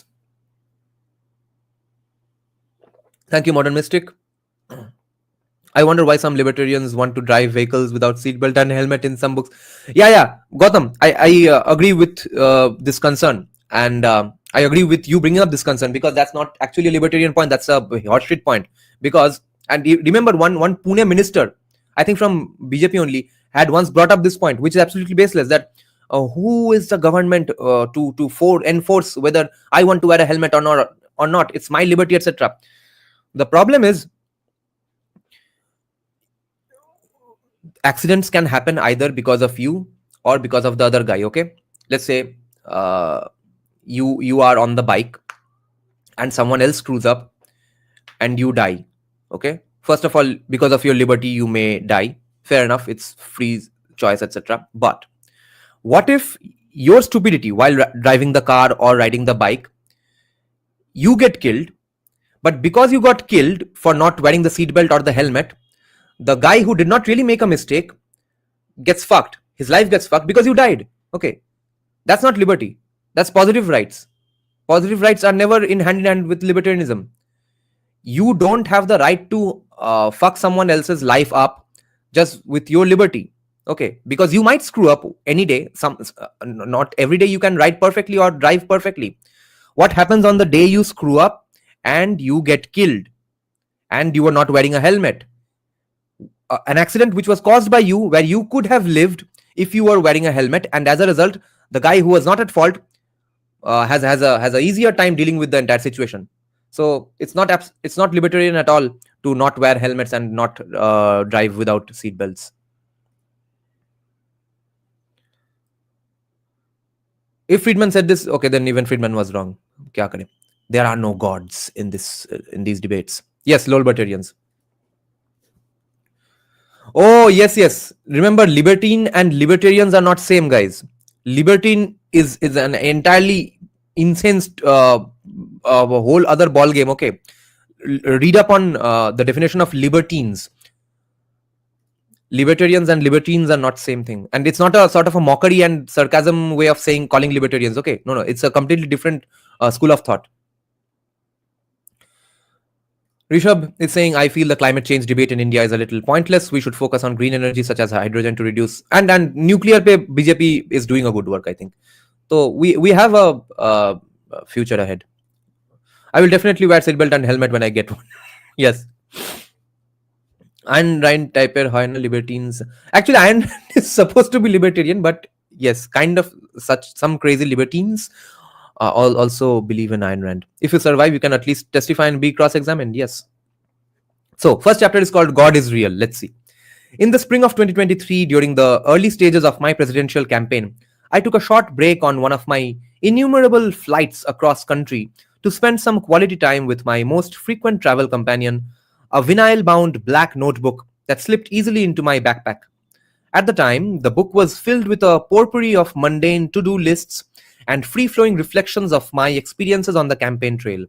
Thank you, Modern Mystic. I wonder why some libertarians want to drive vehicles without seatbelt and helmet in some books. Yeah, Gautam, I agree with this concern, and I agree with you bringing up this concern because that's not actually a libertarian point. That's a horseshit point. Because, and remember, one Pune minister, I think from BJP only, had once brought up this point, which is absolutely baseless. That who is the government to enforce whether I want to wear a helmet or not? It's my liberty, etc. The problem is, accidents can happen either because of you or because of the other guy. Okay, let's say you are on the bike and someone else screws up and you die. Okay, first of all, because of your liberty you may die. Fair enough, it's free choice, etc. But what if your stupidity while driving the car or riding the bike, you get killed, but because you got killed for not wearing the seatbelt or the helmet, the guy who did not really make a mistake gets fucked. His life gets fucked because you died. Okay, that's not liberty. That's positive rights. Positive rights are never in hand with libertarianism. You don't have the right to fuck someone else's life up just with your liberty. Okay, because you might screw up any day. Not every day you can ride perfectly or drive perfectly. What happens on the day you screw up and you get killed and you were not wearing a helmet? An accident which was caused by you, where you could have lived if you were wearing a helmet, and as a result, the guy who was not at fault has a easier time dealing with the entire situation. So it's not libertarian at all to not wear helmets and not drive without seatbelts. If Friedman said this, okay, then even Friedman was wrong. Kya kare? There are no gods in these debates. Yes, libertarians. Oh, yes. Remember, libertine and libertarians are not same, guys. Libertine is an entirely insane whole other ball game. Okay, read up on the definition of libertines. Libertarians and libertines are not same thing, and it's not a sort of a mockery and sarcasm way of calling libertarians. Okay, no, it's a completely different school of thought. Rishabh is saying, I feel the climate change debate in India is a little pointless. We should focus on green energy such as hydrogen to reduce and nuclear pe BJP is doing a good work, I think. So we have a future ahead. I will definitely wear seatbelt and helmet when I get one. Yes. Ayn Rand typer হয় না libertines. Actually, Ayn Rand is supposed to be libertarian, but yes, kind of such some crazy libertines also believe in Ayn Rand. If you survive, you can at least testify and be cross-examined. Yes. So, first chapter is called God is Real. Let's see. In the spring of 2023, during the early stages of my presidential campaign, I took a short break on one of my innumerable flights across country to spend some quality time with my most frequent travel companion, a vinyl bound black notebook that slipped easily into my backpack. At the time, the book was filled with a potpourri of mundane to do lists and free flowing reflections of my experiences on the campaign trail.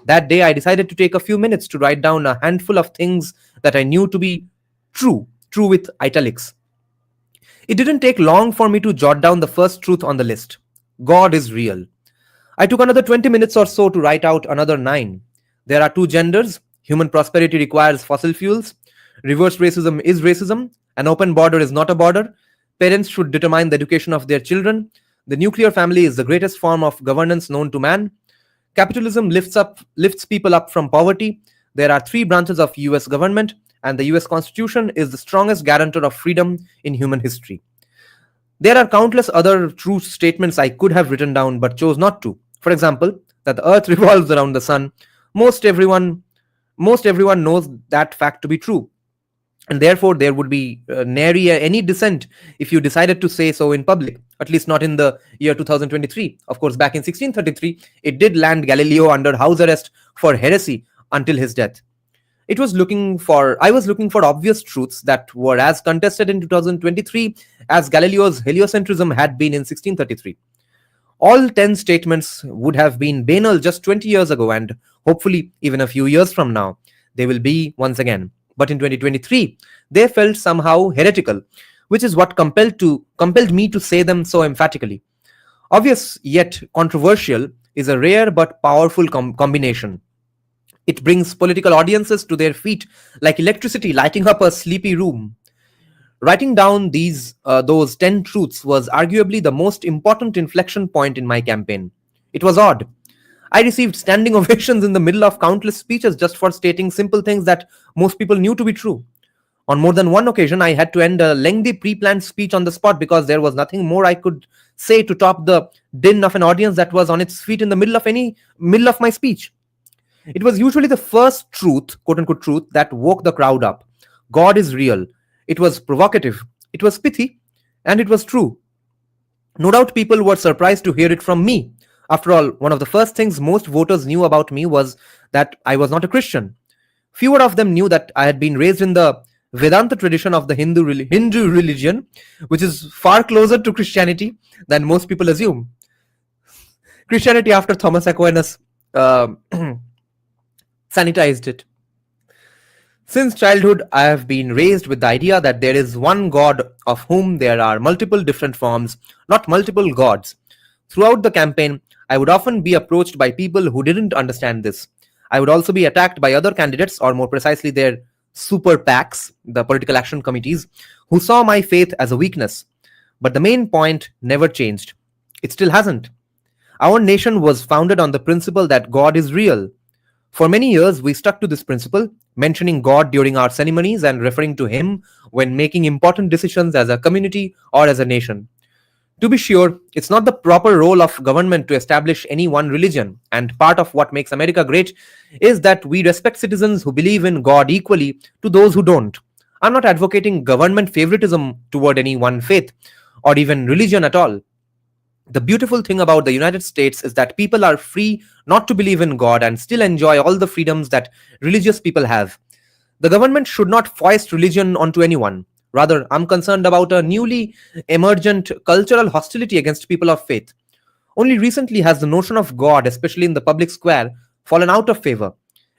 That day, I decided to take a few minutes to write down a handful of things that I knew to be true with italics. It didn't take long for me to jot down the first truth on the list: God is real. I took another 20 minutes or so to write out another 9. There are two genders. Human prosperity requires fossil fuels. Reverse racism is racism. An open border is not a border. Parents should determine the education of their children. The nuclear family is the greatest form of governance known to man. Capitalism lifts people up from poverty. There are three branches of US government, and the US Constitution is the strongest guarantor of freedom in human history. There are countless other true statements I could have written down but chose not to. For example, that the earth revolves around the sun. Most everyone most everyone knows that fact to be true, and therefore there would be nary any dissent if you decided to say so in public, at least not in the year 2023. Of course, back in 1633, it did land Galileo under house arrest for heresy until his death. I was looking for obvious truths that were as contested in 2023 as Galileo's heliocentrism had been in 1633. All 10 statements would have been banal just 20 years ago, and hopefully even a few years from now they will be once again. But in 2023, they felt somehow heretical, which is what compelled me to say them so emphatically. Obvious yet controversial is a rare but powerful combination. It brings political audiences to their feet like electricity lighting up a sleepy room. Writing down those 10 truths was arguably the most important inflection point in my campaign. It was odd. I received standing ovations in the middle of countless speeches just for stating simple things that most people knew to be true. On more than one occasion, I had to end a lengthy pre planned speech on the spot because there was nothing more I could say to top the din of an audience that was on its feet in the middle of my speech. It was usually the first truth, quote unquote truth, that woke the crowd up. God is real. It was provocative, it was pithy, and it was true. No doubt people were surprised to hear it from me. After all, one of the first things most voters knew about me was that I was not a Christian. Fewer of them knew that I had been raised in the Vedanta tradition of the Hindu religion, which is far closer to Christianity than most people assume. Christianity, after Thomas Aquinas sanitized it. Since childhood, I have been raised with the idea that there is one God of whom there are multiple different forms, not multiple gods. Throughout the campaign, I would often be approached by people who didn't understand this. I would also be attacked by other candidates, or more precisely, their super PACs, the political action committees, who saw my faith as a weakness. But the main point never changed. It still hasn't. Our nation was founded on the principle that God is real. For many years, we stuck to this principle, mentioning God during our ceremonies and referring to Him when making important decisions as a community or as a nation. To be sure, it's not the proper role of government to establish any one religion, and part of what makes America great is that we respect citizens who believe in God equally to those who don't. I'm not advocating government favoritism toward any one faith or even religion at all. The beautiful thing about the United States is that people are free not to believe in God and still enjoy all the freedoms that religious people have. The government should not foist religion onto anyone. Rather, I'm concerned about a newly emergent cultural hostility against people of faith. Only recently has the notion of God, especially in the public square, fallen out of favor,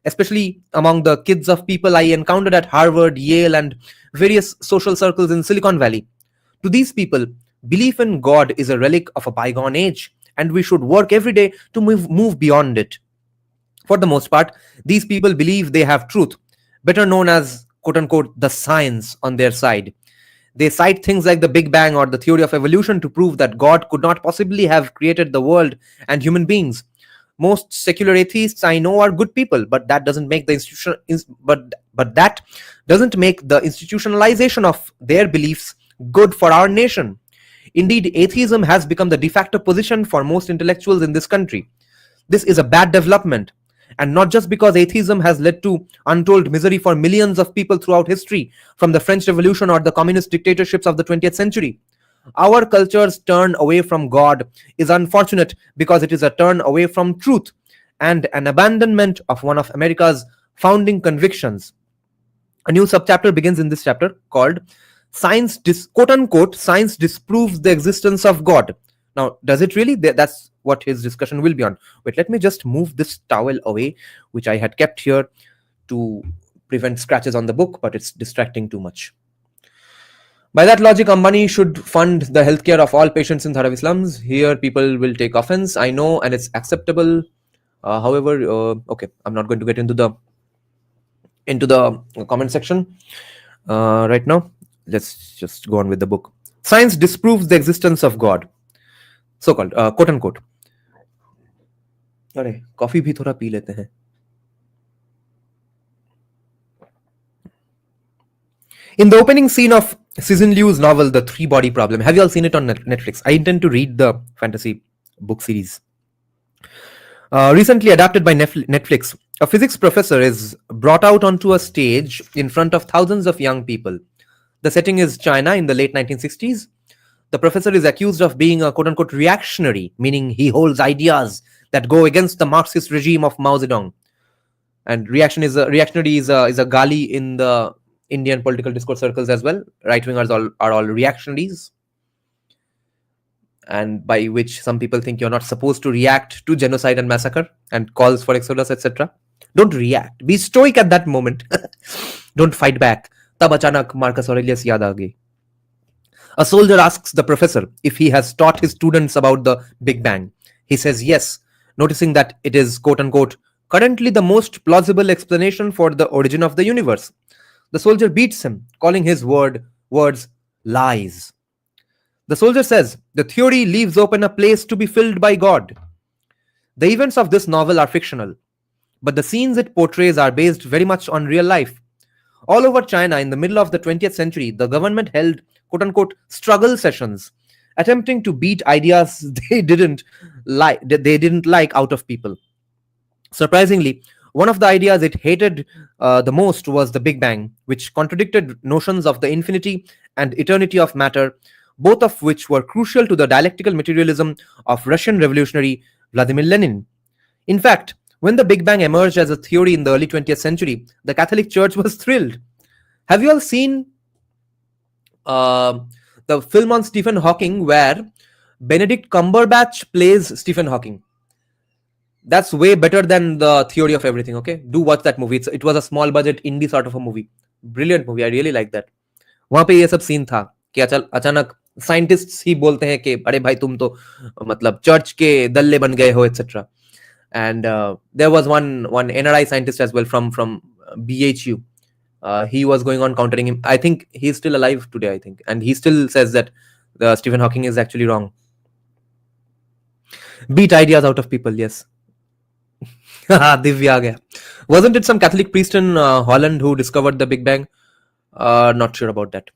especially among the kids of people I encountered at Harvard, Yale, and various social circles in Silicon Valley. To these people, belief in God is a relic of a bygone age, and we should work every day to move beyond it. For the most part, these people believe they have truth, better known as quote unquote the science, on their side. They cite things like the Big Bang or the theory of evolution to prove that God could not possibly have created the world and human beings. Most secular atheists I know are good people, but that doesn't make the but that doesn't make the institutionalization of their beliefs good for our nation. Indeed, atheism has become the de facto position for most intellectuals in this country. This is a bad development, and not just because atheism has led to untold misery for millions of people throughout history, from the French Revolution or the communist dictatorships of the 20th century. Our culture's turn away from God is unfortunate because it is a turn away from truth and an abandonment of one of America's founding convictions. A new subchapter begins in this chapter called quote unquote, science disproves the existence of God. Now, does it really? That's what his discussion will be on. Wait, let me just move this towel away, which I had kept here to prevent scratches on the book, but it's distracting too much. By that logic, Ambani should fund the healthcare of all patients in Dharavi slums. Here, people will take offense, I know, and it's acceptable. However, okay, I'm not going to get into the comment section right now. Let's just go on with the book. Science disproves the existence of God. So-called, quote unquote. अरे coffee भी थोड़ा P लेते हैं. In the opening scene of Cixin Liu's novel, The Three-Body Problem, have you all seen it on Netflix? I intend to read the fantasy book series. Recently adapted by Netflix, a physics professor is brought out onto a stage in front of thousands of young people. The setting is China in the late 1960s. The professor is accused of being a quote-unquote reactionary, meaning he holds ideas that go against the Marxist regime of Mao Zedong. And reactionary is a gali in the Indian political discourse circles as well. Right-wingers are all reactionaries, and by which some people think you're not supposed to react to genocide and massacre and calls for exodus, etc. Don't react. Be stoic at that moment. Don't fight back. Tab achanak Marcus Aurelius yaad aa gayi. A soldier asks the professor if he has taught his students about the Big Bang. He says yes, noticing that it is quote-unquote currently the most plausible explanation for the origin of the universe. The soldier beats him, calling his words lies. The soldier says the theory leaves open a place to be filled by God. The events of this novel are fictional, but the scenes it portrays are based very much on real life. All over China in the middle of the 20th century, the government held quote-unquote struggle sessions, attempting to beat ideas they didn't like out of people. Surprisingly, one of the ideas it hated the most was the Big Bang, which contradicted notions of the infinity and eternity of matter, both of which were crucial to the dialectical materialism of Russian revolutionary Vladimir Lenin. In fact, when the Big Bang emerged as a theory in the early 20th century, the Catholic Church was thrilled. Have you all seen the film on Stephen Hawking where Benedict Cumberbatch plays Stephen Hawking? That's way better than the Theory of Everything, okay? Do watch that movie. It was a small budget indie sort of a movie. Brilliant movie. I really like that. वहां पे ये सब scene था कि अचानक scientists ही बोलते हैं कि अरे भाई तुम तो मतलब चर्च के दल्ले बन गए हो etc. And there was one NRI scientist as well from BHU. He was going on countering him. I think he's still alive today, I think. And he still says that Stephen Hawking is actually wrong. Beat ideas out of people, yes. Divya aa gaya. Wasn't it some Catholic priest in Holland who discovered the Big Bang? Not sure about that.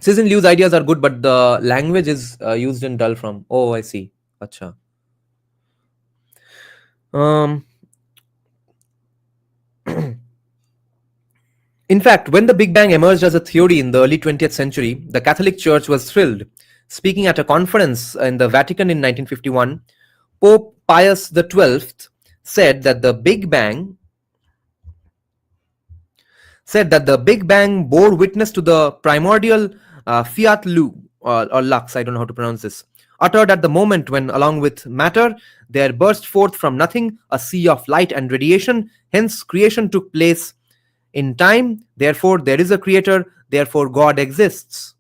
Cixin Liu's ideas are good, but the language is used in dull form. Oh, I see. Acha. In fact, when the Big Bang emerged as a theory in the early 20th century, the Catholic Church was thrilled. Speaking at a conference in the Vatican in 1951, Pope Pius XII said that the Big Bang bore witness to the primordial fiat lux, I don't know how to pronounce this, uttered at the moment when, along with matter, there burst forth from nothing a sea of light and radiation. Hence, creation took place in time. Therefore, there is a creator. Therefore, God exists.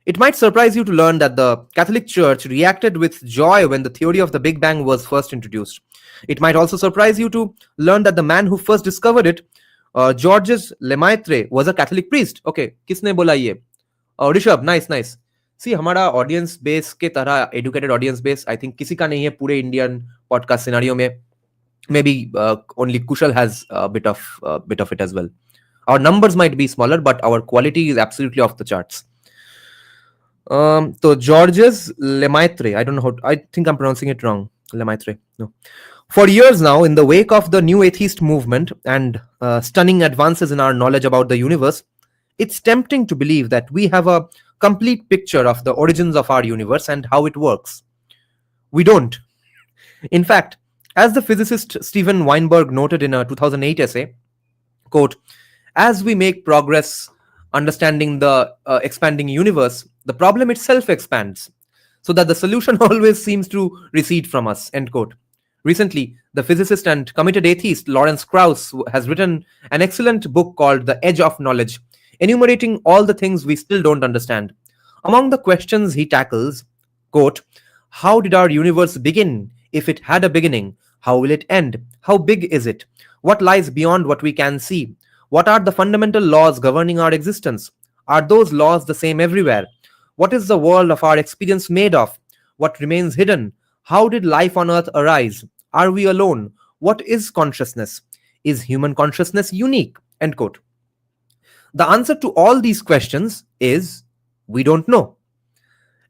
It might surprise you to learn that the Catholic Church reacted with joy when the theory of the Big Bang was first introduced. It might also surprise you to learn that the man who first discovered it, Georges Lemaitre, was a Catholic priest. Okay, किसने बोला ये? Rishabh, nice. सी हमारा audience base के तरह educated audience base I think किसी का नहीं है पूरे इंडियन पॉडकास्ट सिनेरियो में. Maybe only Kushal has a bit of it as well. Our numbers might be smaller, but our quality is absolutely off the charts. So Georges Lemaitre, I don't know how. I think I'm pronouncing it wrong. Lemaitre, no. For years now, in the wake of the new atheist movement and stunning advances in our knowledge about the universe, it's tempting to believe that we have a complete picture of the origins of our universe and how it works. We don't. In fact, as the physicist Steven Weinberg noted in a 2008 essay, quote, as we make progress understanding the expanding universe, the problem itself expands, so that the solution always seems to recede from us, end quote. Recently, the physicist and committed atheist Lawrence Krauss has written an excellent book called The Edge of Knowledge, enumerating all the things we still don't understand. Among the questions he tackles, quote, how did our universe begin? If it had a beginning, how will it end? How big is it? What lies beyond what we can see? What are the fundamental laws governing our existence? Are those laws the same everywhere? What is the world of our experience made of? What remains hidden? How did life on earth arise? Are we alone? What is consciousness? Is human consciousness unique? End quote. The answer to all these questions is we don't know.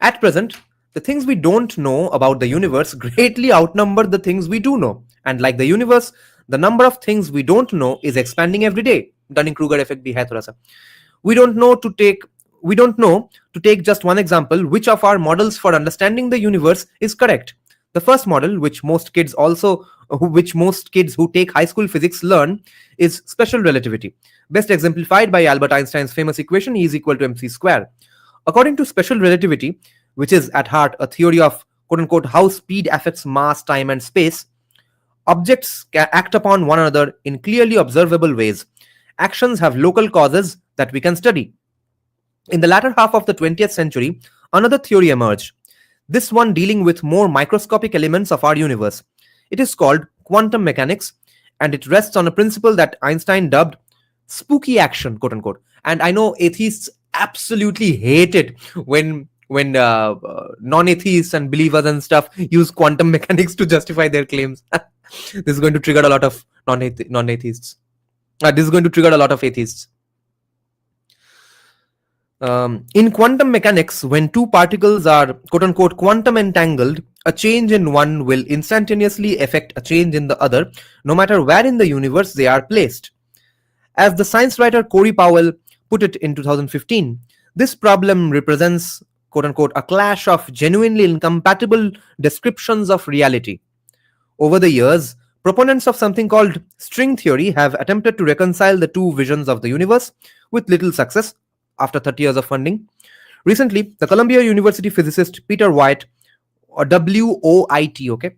At present, the things we don't know about the universe greatly outnumber the things we do know. And like the universe, the number of things we don't know is expanding every day. Dunning-Kruger effect bhi hai thoda sa. We don't know to take just one example which of our models for understanding the universe is correct. The first model, which most kids who take high school physics learn, is special relativity, best exemplified by Albert Einstein's famous equation E is equal to mc square. According to special relativity, which is at heart a theory of quote unquote how speed affects mass, time, and space, objects act upon one another in clearly observable ways. Actions have local causes that we can study. In the latter half of the 20th century, another theory emerged, this one dealing with more microscopic elements of our universe. It is called quantum mechanics, and it rests on a principle that Einstein dubbed spooky action, quote unquote. And I know atheists absolutely hate it when non-atheists and believers and stuff use quantum mechanics to justify their claims. This is going to trigger a lot of non-atheists. This is going to trigger a lot of atheists. In quantum mechanics, when two particles are quote unquote quantum entangled, a change in one will instantaneously affect a change in the other, no matter where in the universe they are placed. As the science writer Corey Powell put it in 2015, this problem represents quote unquote a clash of genuinely incompatible descriptions of reality. Over the years, proponents of something called string theory have attempted to reconcile the two visions of the universe with little success after 30 years of funding. Recently, the Columbia University physicist Peter White, or WOIT, okay?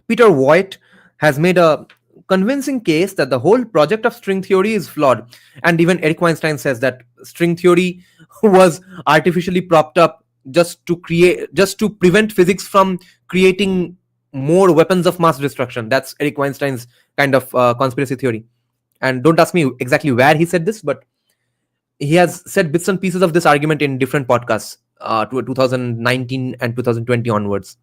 Peter White has made a convincing case that the whole project of string theory is flawed. And even Eric Weinstein says that string theory was artificially propped up just to prevent physics from creating more weapons of mass destruction. That's Eric Weinstein's kind of conspiracy theory. And don't ask me exactly where he said this, but he has said bits and pieces of this argument in different podcasts, 2019 and 2020 onwards.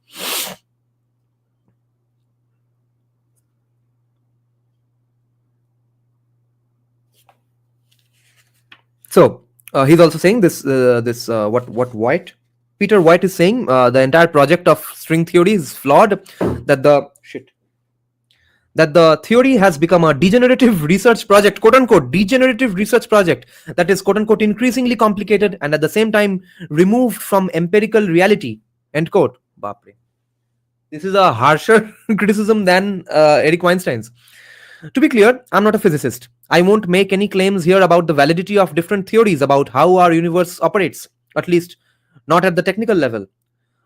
So he's also saying what White, Peter White is saying, the entire project of string theory is flawed. That the theory has become a degenerative research project, quote unquote, degenerative research project that is, quote unquote, increasingly complicated and at the same time removed from empirical reality, end quote. Bapre. This is a harsher criticism than Eric Weinstein's. To be clear, I'm not a physicist. I won't make any claims here about the validity of different theories about how our universe operates, at least not at the technical level.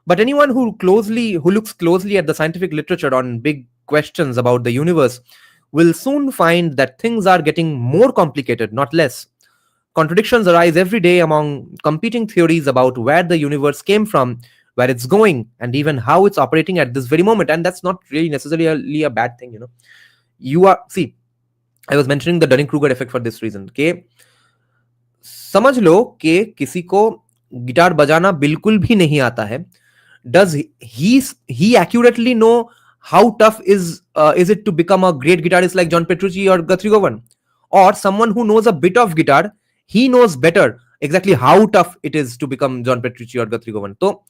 But anyone who looks closely at the scientific literature on big questions about the universe will soon find that things are getting more complicated, not less. Contradictions arise every day among competing theories about where the universe came from, where it's going, and even how it's operating at this very moment. And that's not really necessarily a bad thing, I was mentioning the Dunning-Kruger effect for this reason. समझ लो कि किसी को guitar बजाना बिल्कुल भी नहीं आता है, does he accurately know how tough is it to become a great guitarist like John Petrucci or Guthrie Govan? Or someone who knows a bit of guitar, he knows better exactly how tough it is to become John Petrucci or Guthrie Govan. So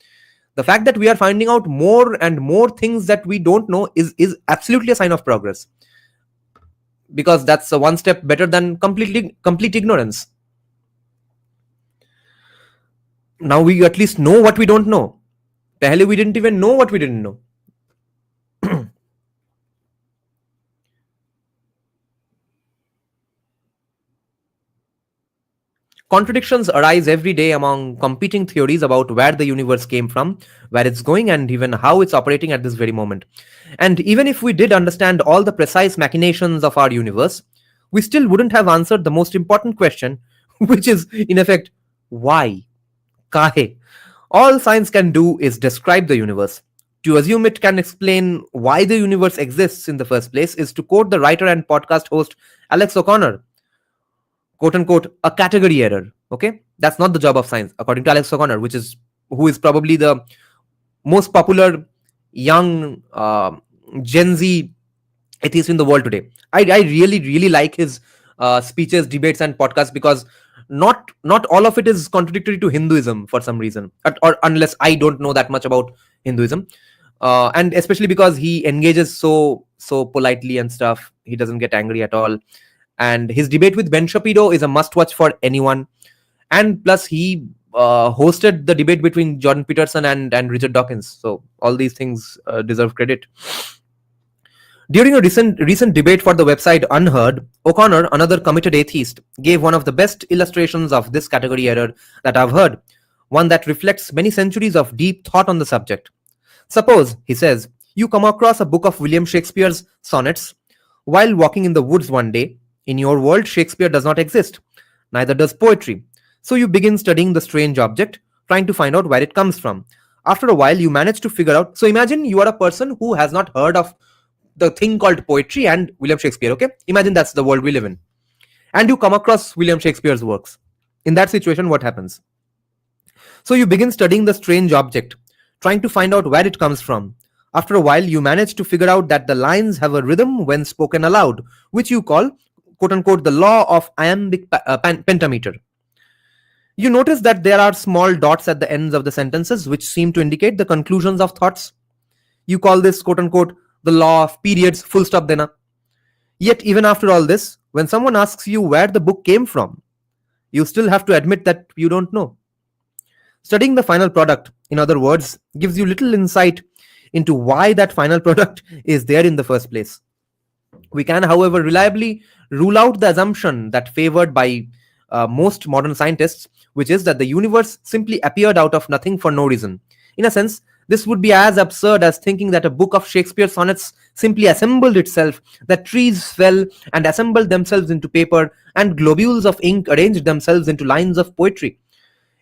the fact that we are finding out more and more things that we don't know is absolutely a sign of progress, because that's a one step better than complete ignorance. Now we at least know what we don't know. Pehle we didn't even know what we didn't know. Contradictions arise every day among competing theories about where the universe came from, where it's going, and even how it's operating at this very moment. And even if we did understand all the precise machinations of our universe, we still wouldn't have answered the most important question, which is, in effect, why? Kahe? All science can do is describe the universe. To assume it can explain why the universe exists in the first place is to quote the writer and podcast host Alex O'Connor, quote unquote, a category error. Okay, that's not the job of science, according to Alex O'Connor, who is probably the most popular young Gen Z atheist in the world today. I really like his speeches, debates, and podcasts, because not all of it is contradictory to Hinduism for some reason, or unless I don't know that much about Hinduism, and especially because he engages so politely and stuff. He doesn't get angry at all, and his debate with Ben Shapiro is a must-watch for anyone. And plus, he hosted the debate between Jordan Peterson and Richard Dawkins. So all these things deserve credit. During a recent debate for the website Unheard, O'Connor, another committed atheist, gave one of the best illustrations of this category error that I've heard, one that reflects many centuries of deep thought on the subject. Suppose, he says, you come across a book of William Shakespeare's sonnets while walking in the woods one day. In your world, Shakespeare does not exist. Neither does poetry. So you begin studying the strange object, trying to find out where it comes from. After a while, you manage to figure out. So imagine you are a person who has not heard of the thing called poetry and William Shakespeare, okay? Imagine that's the world we live in. And you come across William Shakespeare's works. In that situation, what happens? So you begin studying the strange object, trying to find out where it comes from. After a while, you manage to figure out that the lines have a rhythm when spoken aloud, which you call, quote unquote, the law of iambic pentameter. You notice that there are small dots at the ends of the sentences which seem to indicate the conclusions of thoughts. You call this, quote unquote, the law of periods, full stop dena. Yet even after all this, when someone asks you where the book came from, you still have to admit that you don't know. Studying the final product, in other words, gives you little insight into why that final product is there in the first place. We can, however, reliably rule out the assumption that favored by most modern scientists, which is that the universe simply appeared out of nothing for no reason. In a sense, this would be as absurd as thinking that a book of Shakespeare's sonnets simply assembled itself, that trees fell and assembled themselves into paper, and globules of ink arranged themselves into lines of poetry.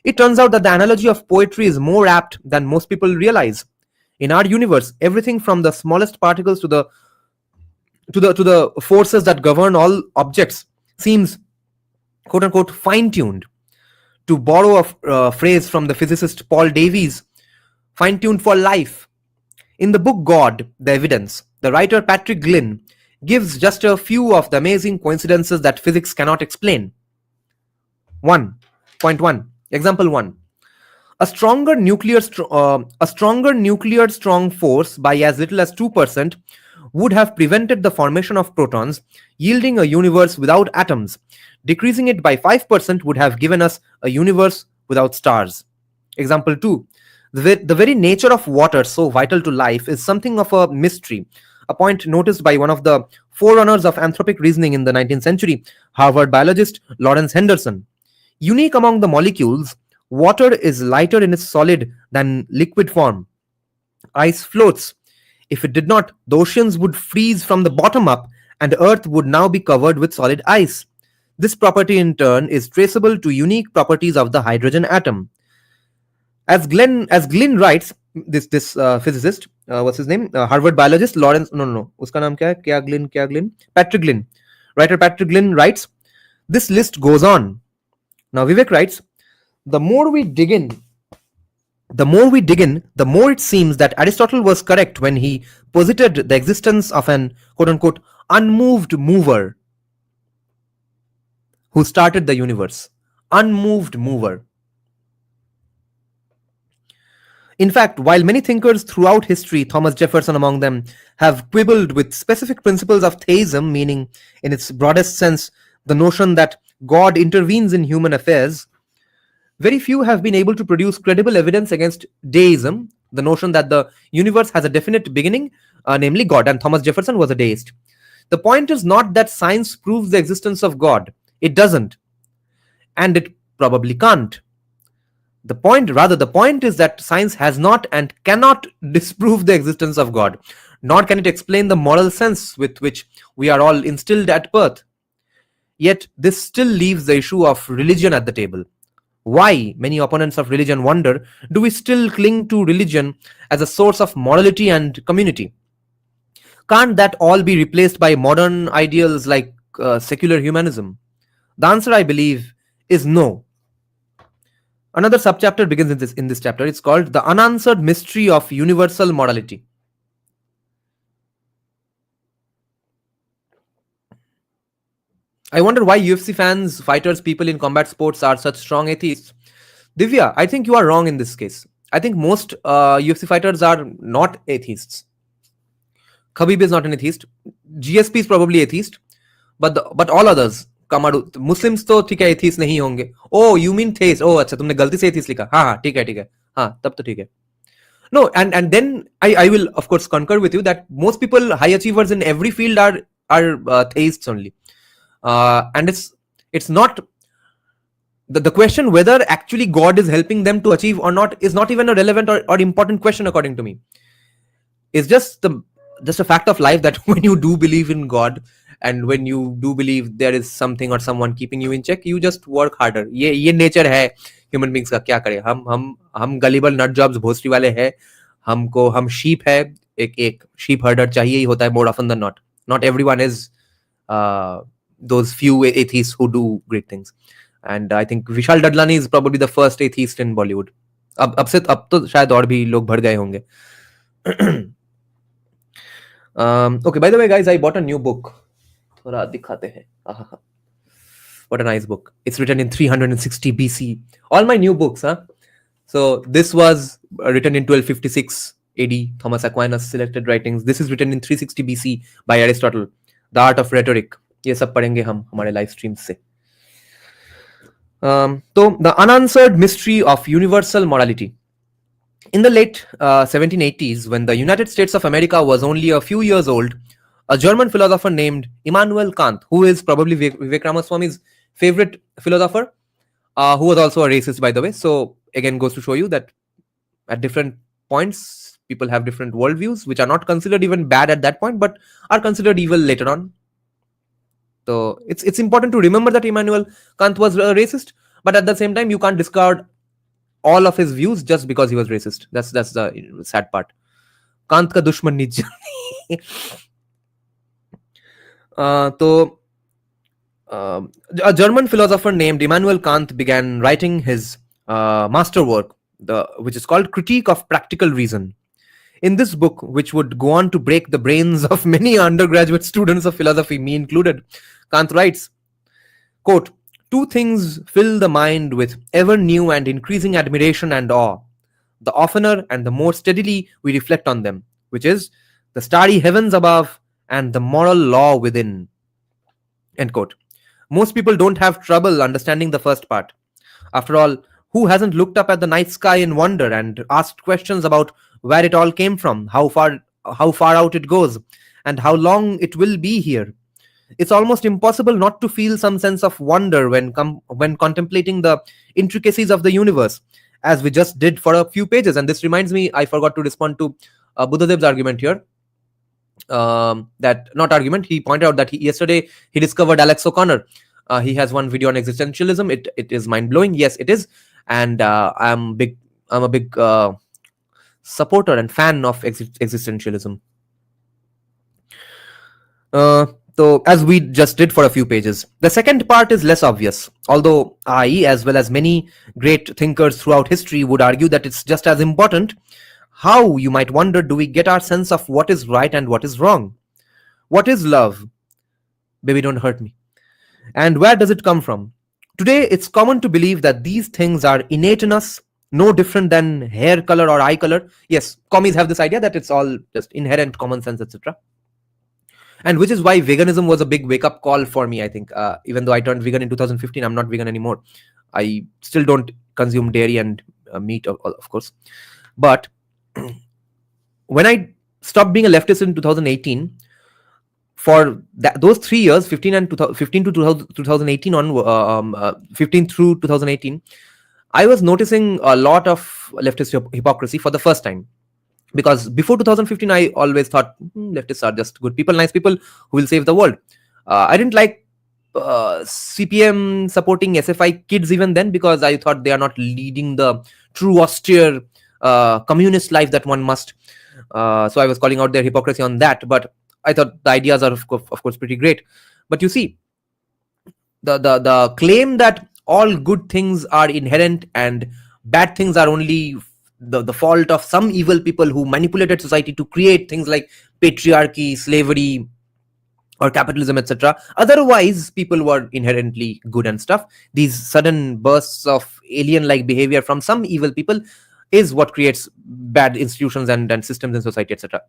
It turns out that the analogy of poetry is more apt than most people realize. In our universe, everything from the smallest particles to the forces that govern all objects seems, quote unquote, fine-tuned. To borrow a phrase from the physicist Paul Davies, fine-tuned for life. In the book God, The Evidence, the writer Patrick Glynn gives just a few of the amazing coincidences that physics cannot explain. 1.1. Example 1. A stronger nuclear strong force by as little as 2% would have prevented the formation of protons, yielding a universe without atoms. Decreasing it by 5% would have given us a universe without stars. Example 2. The very nature of water, so vital to life, is something of a mystery, a point noticed by one of the forerunners of anthropic reasoning in the 19th century, Harvard biologist Lawrence Henderson. Unique among the molecules, water is lighter in its solid than liquid form. Ice floats. If it did not, the oceans would freeze from the bottom up, and Earth would now be covered with solid ice. This property in turn is traceable to unique properties of the hydrogen atom. As Glynn writes, this physicist, what's his name? Harvard biologist Lawrence. No. Uska naam kya hai? Kya Glynn? Patrick Glynn. Writer Patrick Glynn writes, this list goes on. Now Vivek writes, The more we dig in, the more it seems that Aristotle was correct when he posited the existence of an quote unquote unmoved mover who started the universe. Unmoved mover. In fact, while many thinkers throughout history, Thomas Jefferson among them, have quibbled with specific principles of theism, meaning, in its broadest sense, the notion that God intervenes in human affairs, very few have been able to produce credible evidence against deism, the notion that the universe has a definite beginning, namely God, and Thomas Jefferson was a deist. The point is not that science proves the existence of God, it doesn't, and it probably can't. The point is that science has not and cannot disprove the existence of God, nor can it explain the moral sense with which we are all instilled at birth. Yet, this still leaves the issue of religion at the table. Why, many opponents of religion wonder, do we still cling to religion as a source of morality and community? Can't that all be replaced by modern ideals like secular humanism? The answer, I believe, is no. Another subchapter begins in this chapter. It's called The Unanswered Mystery of Universal Morality. I wonder why UFC fans, fighters, people in combat sports are such strong atheists. Divya, I think you are wrong in this case. I think most UFC fighters are not atheists. Khabib is not an atheist. GSP is probably atheist, but all others, Kamaru, Muslims तो ठीक है atheist नहीं होंगे. Oh, you mean theist? Oh, अच्छा तुमने गलती से atheist लिखा. हाँ हाँ ठीक है हाँ तब तो ठीक है. No, and then I will of course concur with you that most people, high achievers in every field, are theists only, and it's not the question whether actually God is helping them to achieve or not is not even a relevant or important question according to me. It's just a fact of life that when you do believe in God and when you do believe there is something or someone keeping you in check, you just work harder. ये nature है human beings का. क्या करें हम gullible nut jobs भोसड़ी वाले हैं. हम sheep है. एक sheep herder चाहिए ही होता है more often than not. Not everyone is those few atheists who do great things. And I think Vishal Dadlani is probably the first atheist in Bollywood. अब तो शायद और भी लोग भर गए होंगे. Okay, by the way, guys, I bought a new book. थोड़ा दिखाते हैं. What a nice book. It's written in 360 BC. All my new books, huh? So this was written in 1256 AD, Thomas Aquinas selected writings. This is written in 360 BC by Aristotle. The Art of Rhetoric. ये सब पढ़ेंगे हम हमारे live stream से. So the unanswered mystery of universal morality. In the late 1780s, when the United States of America was only a few years old, a German philosopher named Immanuel Kant, who is probably Vivek Ramaswamy's favorite philosopher, who was also a racist, by the way. So again, goes to show you that at different points, people have different worldviews, which are not considered even bad at that point, but are considered evil later on. So it's important to remember that Immanuel Kant was a racist, but at the same time, you can't discard all of his views just because he was racist. That's the sad part. Kant ka dushman niche. A German philosopher named Immanuel Kant began writing his masterwork, which is called Critique of Practical Reason. In this book, which would go on to break the brains of many undergraduate students of philosophy, me included, Kant writes, quote, "Two things fill the mind with ever new and increasing admiration and awe, the oftener and the more steadily we reflect on them, which is the starry heavens above and the moral law within." End quote. Most people don't have trouble understanding the first part. After all, who hasn't looked up at the night sky in wonder and asked questions about where it all came from, how far out it goes, and how long it will be here? It's almost impossible not to feel some sense of wonder when contemplating the intricacies of the universe, as we just did for a few pages. And this reminds me, I forgot to respond to Buddhadev's argument here. He pointed out that yesterday he discovered Alex O'Connor. He has one video on existentialism. It is mind blowing. Yes, it is, and I'm a big supporter and fan of existentialism. So, as we just did for a few pages, the second part is less obvious, although I, as well as many great thinkers throughout history, would argue that it's just as important. How, you might wonder, do we get our sense of what is right and what is wrong? What is love? Baby, don't hurt me. And where does it come from? Today, it's common to believe that these things are innate in us, no different than hair color or eye color. Yes, commies have this idea that it's all just inherent common sense, etc. And which is why veganism was a big wake-up call for me, I think. Even though I turned vegan in 2015, I'm not vegan anymore. I still don't consume dairy and meat, of course. But when I stopped being a leftist in 2018, for those 3 years, 15 to 2018 on 15 through 2018, I was noticing a lot of leftist hypocrisy for the first time. Because before 2015, I always thought leftists are just good people, nice people who will save the world. I didn't like CPM supporting SFI kids even then, because I thought they are not leading the true austere communist life that one must. So I was calling out their hypocrisy on that. But I thought the ideas are of course pretty great. But you see, the claim that all good things are inherent and bad things are only the fault of some evil people who manipulated society to create things like patriarchy, slavery, or capitalism, etc. Otherwise, people were inherently good and stuff. These sudden bursts of alien-like behavior from some evil people is what creates bad institutions and systems in society, etc.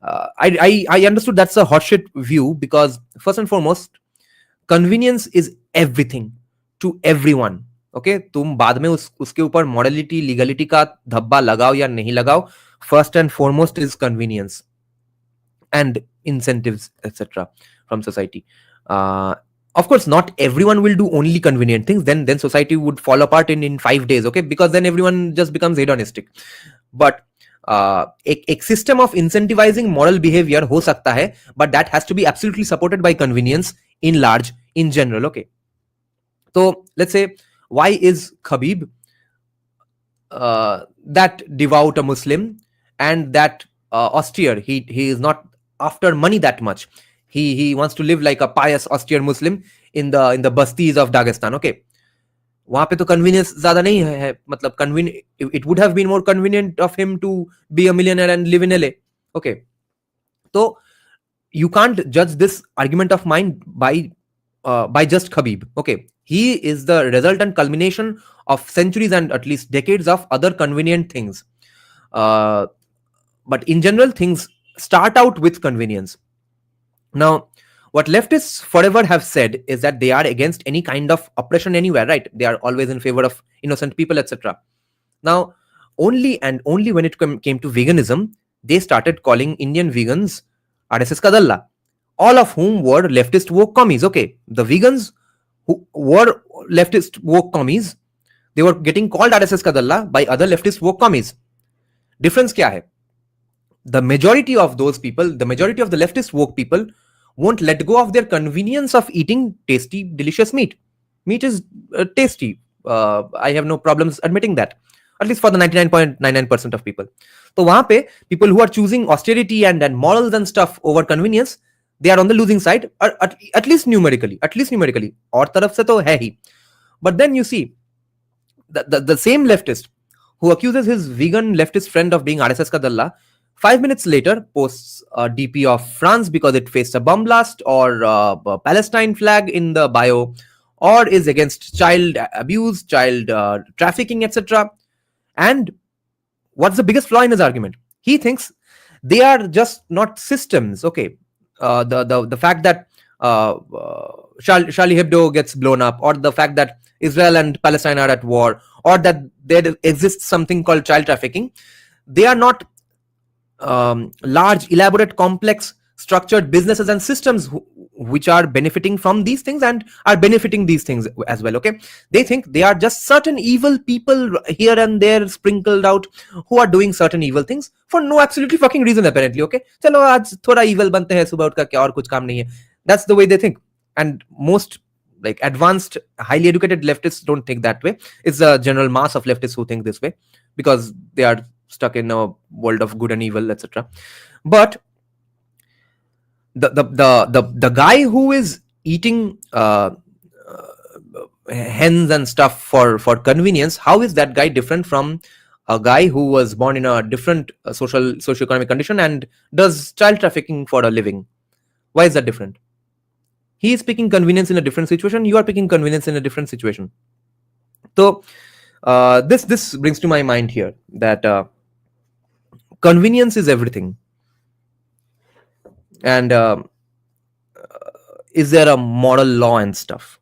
I understood that's a horseshit view, because first and foremost, convenience is everything to everyone. Okay तुम बाद में उसके ऊपर modality legality का धब्बा लगाओ या नहीं लगाओ, first and foremost is convenience and incentives, etc. from society. Of course, not everyone will do only convenient things. Then society would fall apart in 5 days, okay? Because then everyone just becomes hedonistic. But a system of incentivizing moral behavior ho sakta hai, but that has to be absolutely supported by convenience in large, in general, okay? So let's say, why is Khabib that devout a Muslim and that austere? He is not after money that much. He wants to live like a pious austere Muslim in the bastis of Dagestan, okay? वहां पे तो convenience ज्यादा नहीं है, मतलब it would have been more convenient of him to be a millionaire and live in LA, okay? So you can't judge this argument of mine by just Khabib, okay? He is the resultant culmination of centuries and at least decades of other convenient things. But in general, things start out with convenience. Now, what leftists forever have said is that they are against any kind of oppression anywhere, right? They are always in favor of innocent people, etc. Now, only when it came to veganism, they started calling Indian vegans RSS Kadalla, all of whom were leftist woke commies, okay? The vegans who were leftist woke commies, they were getting called RSS Kadalla by other leftist woke commies. Difference kya hai? The majority of those people, the majority of the leftist woke people, won't let go of their convenience of eating tasty, delicious meat. Meat is tasty. I have no problems admitting that, at least for the 99.99% of people. So wahan pe, people who are choosing austerity and morals and stuff over convenience, they are on the losing side, at least numerically. Aur taraf se to hai hi. But then you see, the same leftist who accuses his vegan leftist friend of being RSS Kadalla, 5 minutes later posts a DP of France because it faced a bomb blast, or a Palestine flag in the bio, or is against child abuse, child trafficking, etc. And what's the biggest flaw in his argument? He thinks they are just not systems, okay? The fact that Charlie Hebdo gets blown up, or the fact that Israel and Palestine are at war, or that there exists something called child trafficking, they are not large, elaborate, complex, structured businesses and systems which are benefiting from these things and are benefiting these things as well, okay? They think they are just certain evil people here and there sprinkled out who are doing certain evil things for no absolutely fucking reason, apparently, okay? Chalo aaj thoda evil bante hai, subah uth kya aur kuch kaam nahi hai. That's the way they think. And most like advanced, highly educated leftists don't think that way. It's a general mass of leftists who think this way because they are stuck in a world of good and evil, etc. But The guy who is eating hens and stuff for convenience, how is that guy different from a guy who was born in a different socioeconomic condition and does child trafficking for a living? Why is that different? He is picking convenience in a different situation. You are picking convenience in a different situation. So this brings to my mind here that convenience is everything. And is there a moral law and stuff?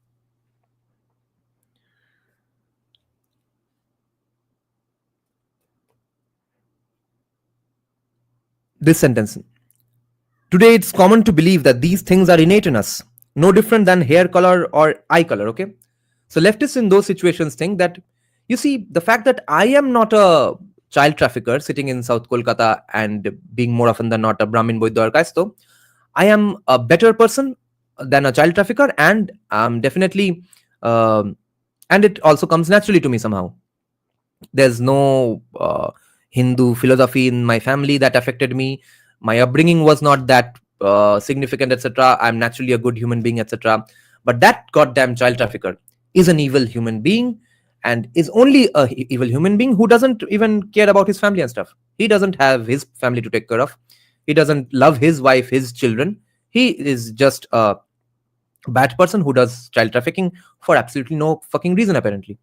This sentence. Today, it's common to believe that these things are innate in us, no different than hair color or eye color. Okay. So leftists in those situations think that, you see, the fact that I am not a child trafficker sitting in South Kolkata and being more often than not a Brahmin Boydha or Kaisto, I am a better person than a child trafficker, and I'm definitely, and it also comes naturally to me somehow. There's no Hindu philosophy in my family that affected me. My upbringing was not that significant, etc. I'm naturally a good human being, etc. But that goddamn child trafficker is an evil human being, and is only a evil human being who doesn't even care about his family and stuff. He doesn't have his family to take care of. He doesn't love his wife, his children. He is just a bad person who does child trafficking for absolutely no fucking reason, apparently.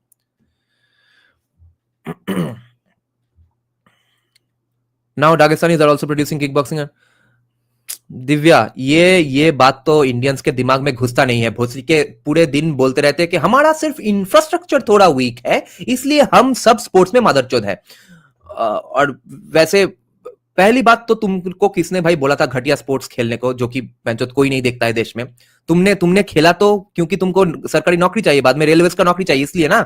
Now Dagestanis are also producing kickboxing. Divya, ये बात तो Indians के दिमाग में घुसता नहीं है. भोसड़ी के पूरे दिन बोलते रहते हैं कि हमारा सिर्फ इंफ्रास्ट्रक्चर थोड़ा वीक है, इसलिए हम सब स्पोर्ट्स में मदरचोद है. और वैसे पहली बात तो तुमको किसने भाई बोला था घटिया स्पोर्ट्स खेलने को, जो कि कोई नहीं देखता है देश में. तुमने खेला तो क्योंकि तुमको सरकारी नौकरी चाहिए, बाद में रेलवेज का नौकरी चाहिए, इसलिए ना.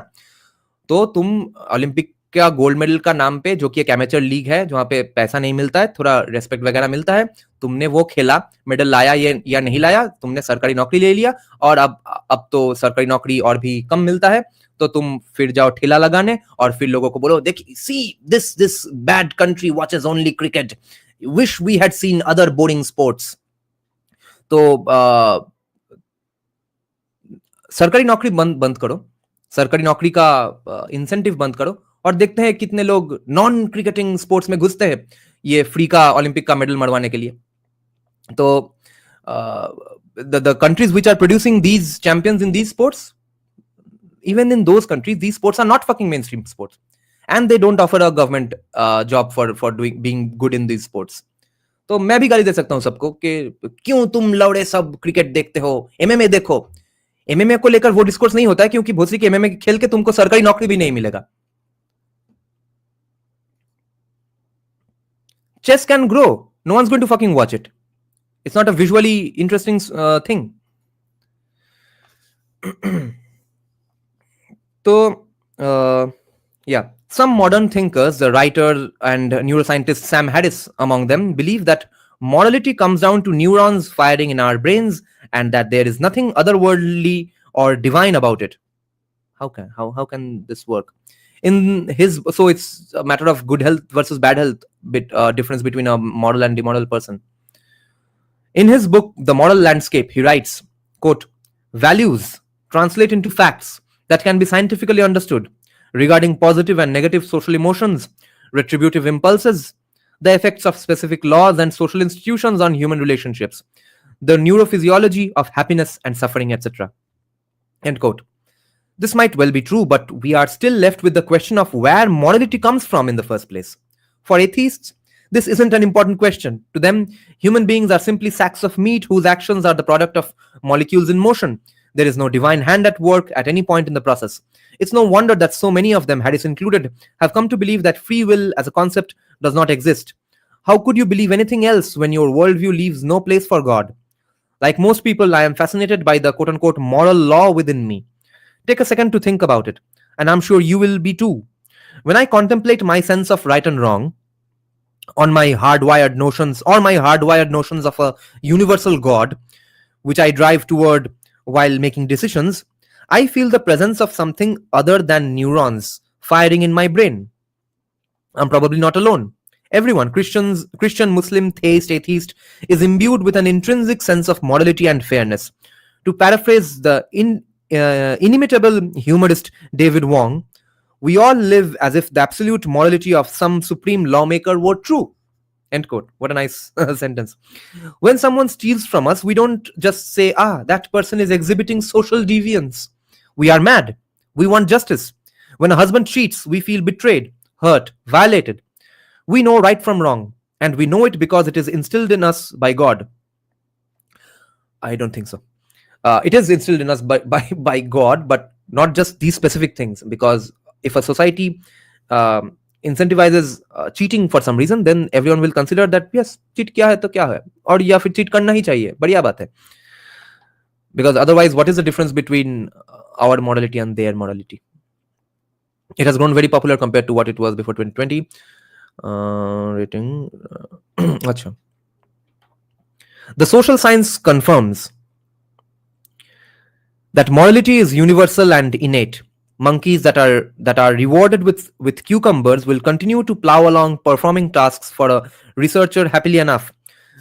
तो तुम ओलंपिक का गोल्ड मेडल का नाम पे, जो कि एक एमेचर लीग है जहां पे पैसा नहीं मिलता है, थोड़ा रेस्पेक्ट वगैरह मिलता है, तुमने वो खेला, मेडल लाया ये या नहीं लाया, तुमने सरकारी नौकरी ले लिया, और अब तो सरकारी नौकरी और भी कम मिलता है, तो तुम फिर जाओ ठेला लगाने और फिर लोगों को बोलो, देखिए, see this bad country watches only cricket, wish we had seen other boring sports. तो सरकारी नौकरी बंद करो, सरकारी नौकरी का इंसेंटिव बंद करो, और देखते हैं कितने लोग नॉन क्रिकेटिंग स्पोर्ट्स में घुसते हैं ये फ्री का ओलंपिक का मेडल मरवाने के लिए. तो the countries which are producing these champions in these sports, even in those countries, these sports are not fucking mainstream sports, and they don't offer a government job for being good in these sports. तो मैं भी गाली दे सकता हूं सबको कि क्यों तुम लौड़े सब क्रिकेट देखते हो, एमएमए देखो. एमएमए को लेकर वो डिस्कोर्स नहीं होता है, क्योंकि भोसरी के एमएमए खेल के तुमको सरकारी नौकरी भी नहीं मिलेगा. Chess can grow. No one's going to fucking watch it. It's not a visually interesting thing. So, yeah. Some modern thinkers, the writer and neuroscientist Sam Harris among them, believe that morality comes down to neurons firing in our brains, and that there is nothing otherworldly or divine about it. How can this work? So it's a matter of good health versus bad health, difference between a moral and immoral person. In his book, The Moral Landscape, he writes, quote, values translate into facts that can be scientifically understood regarding positive and negative social emotions, retributive impulses, the effects of specific laws and social institutions on human relationships, the neurophysiology of happiness and suffering, etc. End quote. This might well be true, but we are still left with the question of where morality comes from in the first place. For atheists, this isn't an important question. To them, human beings are simply sacks of meat whose actions are the product of molecules in motion. There is no divine hand at work at any point in the process. It's no wonder that so many of them, Harris included, have come to believe that free will as a concept does not exist. How could you believe anything else when your worldview leaves no place for God? Like most people, I am fascinated by the quote-unquote moral law within me. Take a second to think about it, and I'm sure you will be too. When I contemplate my sense of right and wrong, on my hardwired notions of a universal God, which I drive toward while making decisions, I feel the presence of something other than neurons firing in my brain. I'm probably not alone. Everyone, Christian, Muslim, theist, atheist, is imbued with an intrinsic sense of morality and fairness. To paraphrase the inimitable humorist David Wong, we all live as if the absolute morality of some supreme lawmaker were true. End quote. What a nice sentence. When someone steals from us, we don't just say, that person is exhibiting social deviance. We are mad. We want justice. When a husband cheats, we feel betrayed, hurt, violated. We know right from wrong, and we know it because it is instilled in us by God. I don't think so. It is instilled in us by God, but not just these specific things. Because if a society incentivizes cheating for some reason, then everyone will consider that yes, cheat किया है तो क्या है, और या फिर cheat करना ही चाहिए, बढ़िया बात है. Because otherwise, what is the difference between our morality and their morality? It has grown very popular compared to what it was before 2020. Rating. Achha. The social science confirms that morality is universal and innate. Monkeys that are rewarded with cucumbers will continue to plow along performing tasks for a researcher happily enough.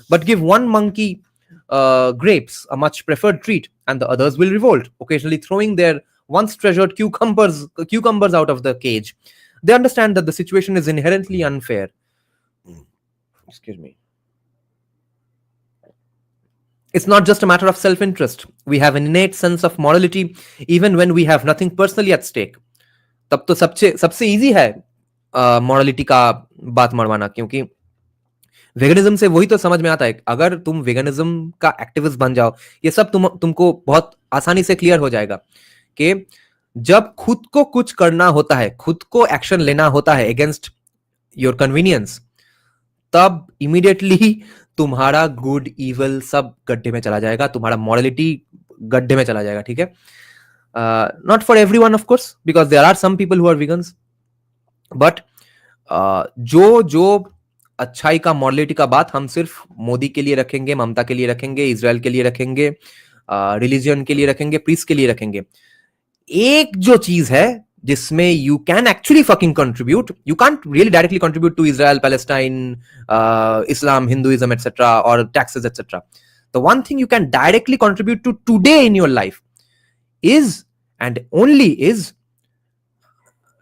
But give one monkey grapes, a much preferred treat, and the others will revolt, occasionally throwing their once treasured cucumbers out of the cage. They understand that the situation is inherently unfair. Excuse me. It's not just a matter of self-interest. We have an innate sense of morality even when we have nothing personally at stake. तब तो सबसे easy है morality का बात मरवाना, क्योंकि veganism से वही तो समझ में आता है. अगर तुम वेगनिज्म का एक्टिविस्ट बन जाओ, ये सब तुमको बहुत आसानी से क्लियर हो जाएगा कि जब खुद को कुछ करना होता है, खुद को एक्शन लेना होता है अगेंस्ट योर कन्वीनियंस, तब इमीडिएटली तुम्हारा गुड इवल सब गड्ढे में चला जाएगा, तुम्हारा मॉरलिटी गड्ढे में चला जाएगा. ठीक है, not for everyone of course, because there are some people who are vegans, but जो अच्छाई का मॉरलिटी का बात हम सिर्फ मोदी के लिए रखेंगे, ममता के लिए रखेंगे, इजराइल के लिए रखेंगे, रिलीजन के लिए रखेंगे, प्रीस्ट के लिए रखेंगे. एक जो चीज है जिसमें you can actually fucking contribute, you can't really directly contribute to Israel, Palestine, Islam, Hinduism, etc., or taxes, etc. The one thing you can directly contribute to today in your life is and only is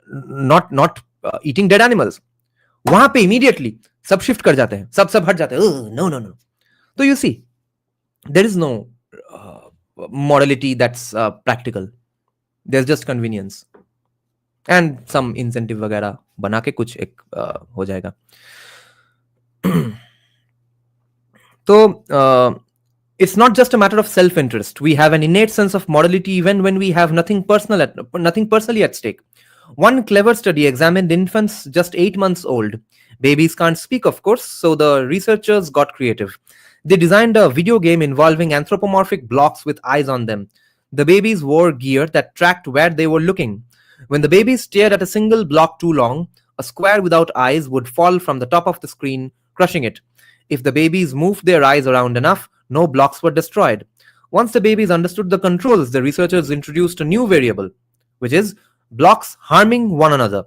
not eating dead animals. वहां पे immediately सब shift कर जाते हैं, सब हट जाते हैं. No. So you see, there is no morality that's practical. There's just convenience. And some incentive वगैरह बना के कुछ एक हो जाएगा. तो it's not just a matter of self-interest. We have an innate sense of morality even when we have nothing personally at stake. One clever study examined infants just 8 months old. Babies can't speak, of course, so the researchers got creative. They designed a video game involving anthropomorphic blocks with eyes on them. The babies wore gear that tracked where they were looking. When the babies stared at a single block too long, a square without eyes would fall from the top of the screen, crushing it. If the babies moved their eyes around enough, no blocks were destroyed. Once the babies understood the controls, the researchers introduced a new variable, which is blocks harming one another.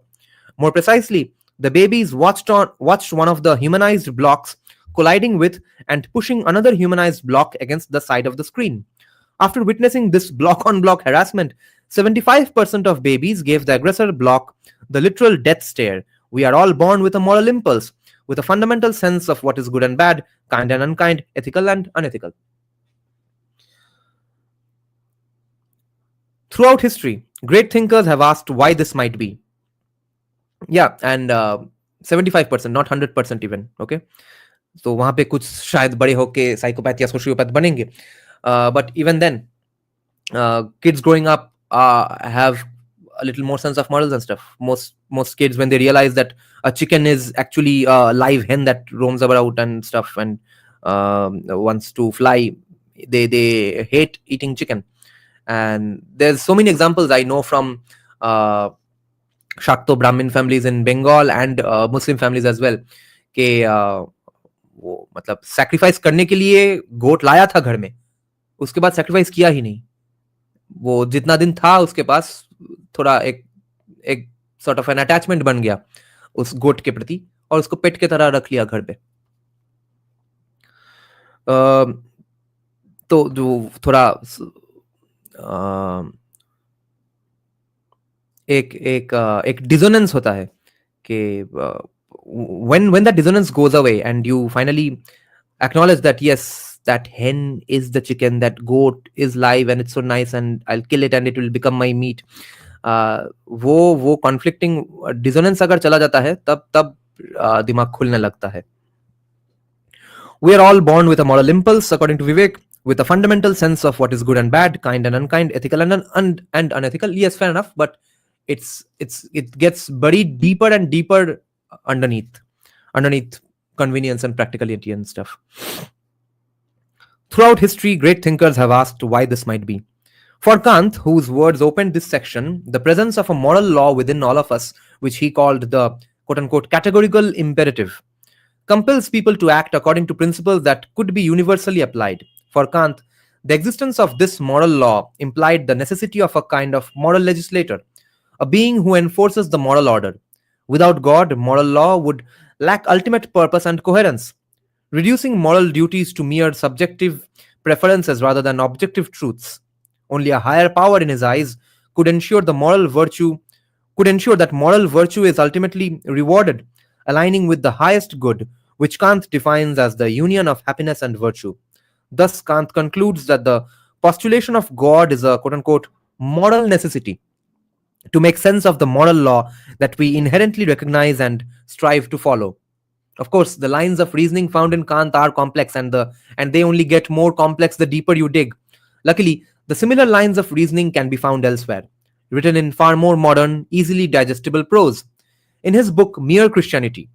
More precisely, the babies watched one of the humanized blocks colliding with and pushing another humanized block against the side of the screen. After witnessing this block-on-block harassment, 75% of babies gave the aggressor block the literal death stare. We are all born with a moral impulse, with a fundamental sense of what is good and bad, kind and unkind, ethical and unethical. Throughout history, great thinkers have asked why this might be. Yeah, and 75%, not 100% even, okay? So वहाँ पे कुछ शायद बड़े होके psychopath या sociopath बनेंगे. But even then, kids growing up have a little more sense of morals and stuff. Most kids, when they realize that a chicken is actually a live hen that roams about and stuff and wants to fly, they hate eating chicken. And there's so many examples I know from Shakto Brahmin families in Bengal and Muslim families as well, कि वो मतलब sacrifice करने के लिए गोट लाया था घर में, उसके बाद sacrifice किया ही नहीं. वो जितना दिन था उसके पास थोड़ा एक sort of an attachment बन गया उस गोट के प्रति, और उसको पेट के तरह रख लिया घर पे। तो जो थोड़ा एक डिसोनेंस होता है कि when that dissonance goes away and you finally acknowledge that yes, that hen is the chicken, that goat is live and it's so nice and I'll kill it and it will become my meat, वो conflicting dissonance अगर चला जाता है तब तब दिमाग खुलने लगता है. We are all born with a moral impulse, according to Vivek, with a fundamental sense of what is good and bad, kind and unkind, ethical and unethical. Yes, fair enough, but it gets buried deeper and deeper underneath convenience and practicality and stuff. Throughout history, great thinkers have asked why this might be. For Kant, whose words opened this section, the presence of a moral law within all of us, which he called the quote-unquote categorical imperative, compels people to act according to principles that could be universally applied. For Kant, the existence of this moral law implied the necessity of a kind of moral legislator, a being who enforces the moral order. Without God, moral law would lack ultimate purpose and coherence, reducing moral duties to mere subjective preferences rather than objective truths. Only a higher power in his eyes could ensure that moral virtue is ultimately rewarded, aligning with the highest good, which Kant defines as the union of happiness and virtue. Thus, Kant concludes that the postulation of God is a quote-unquote moral necessity to make sense of the moral law that we inherently recognize and strive to follow. Of course, the lines of reasoning found in Kant are complex, and they only get more complex the deeper you dig. Luckily, the similar lines of reasoning can be found elsewhere, written in far more modern, easily digestible prose. In his book Mere Christianity,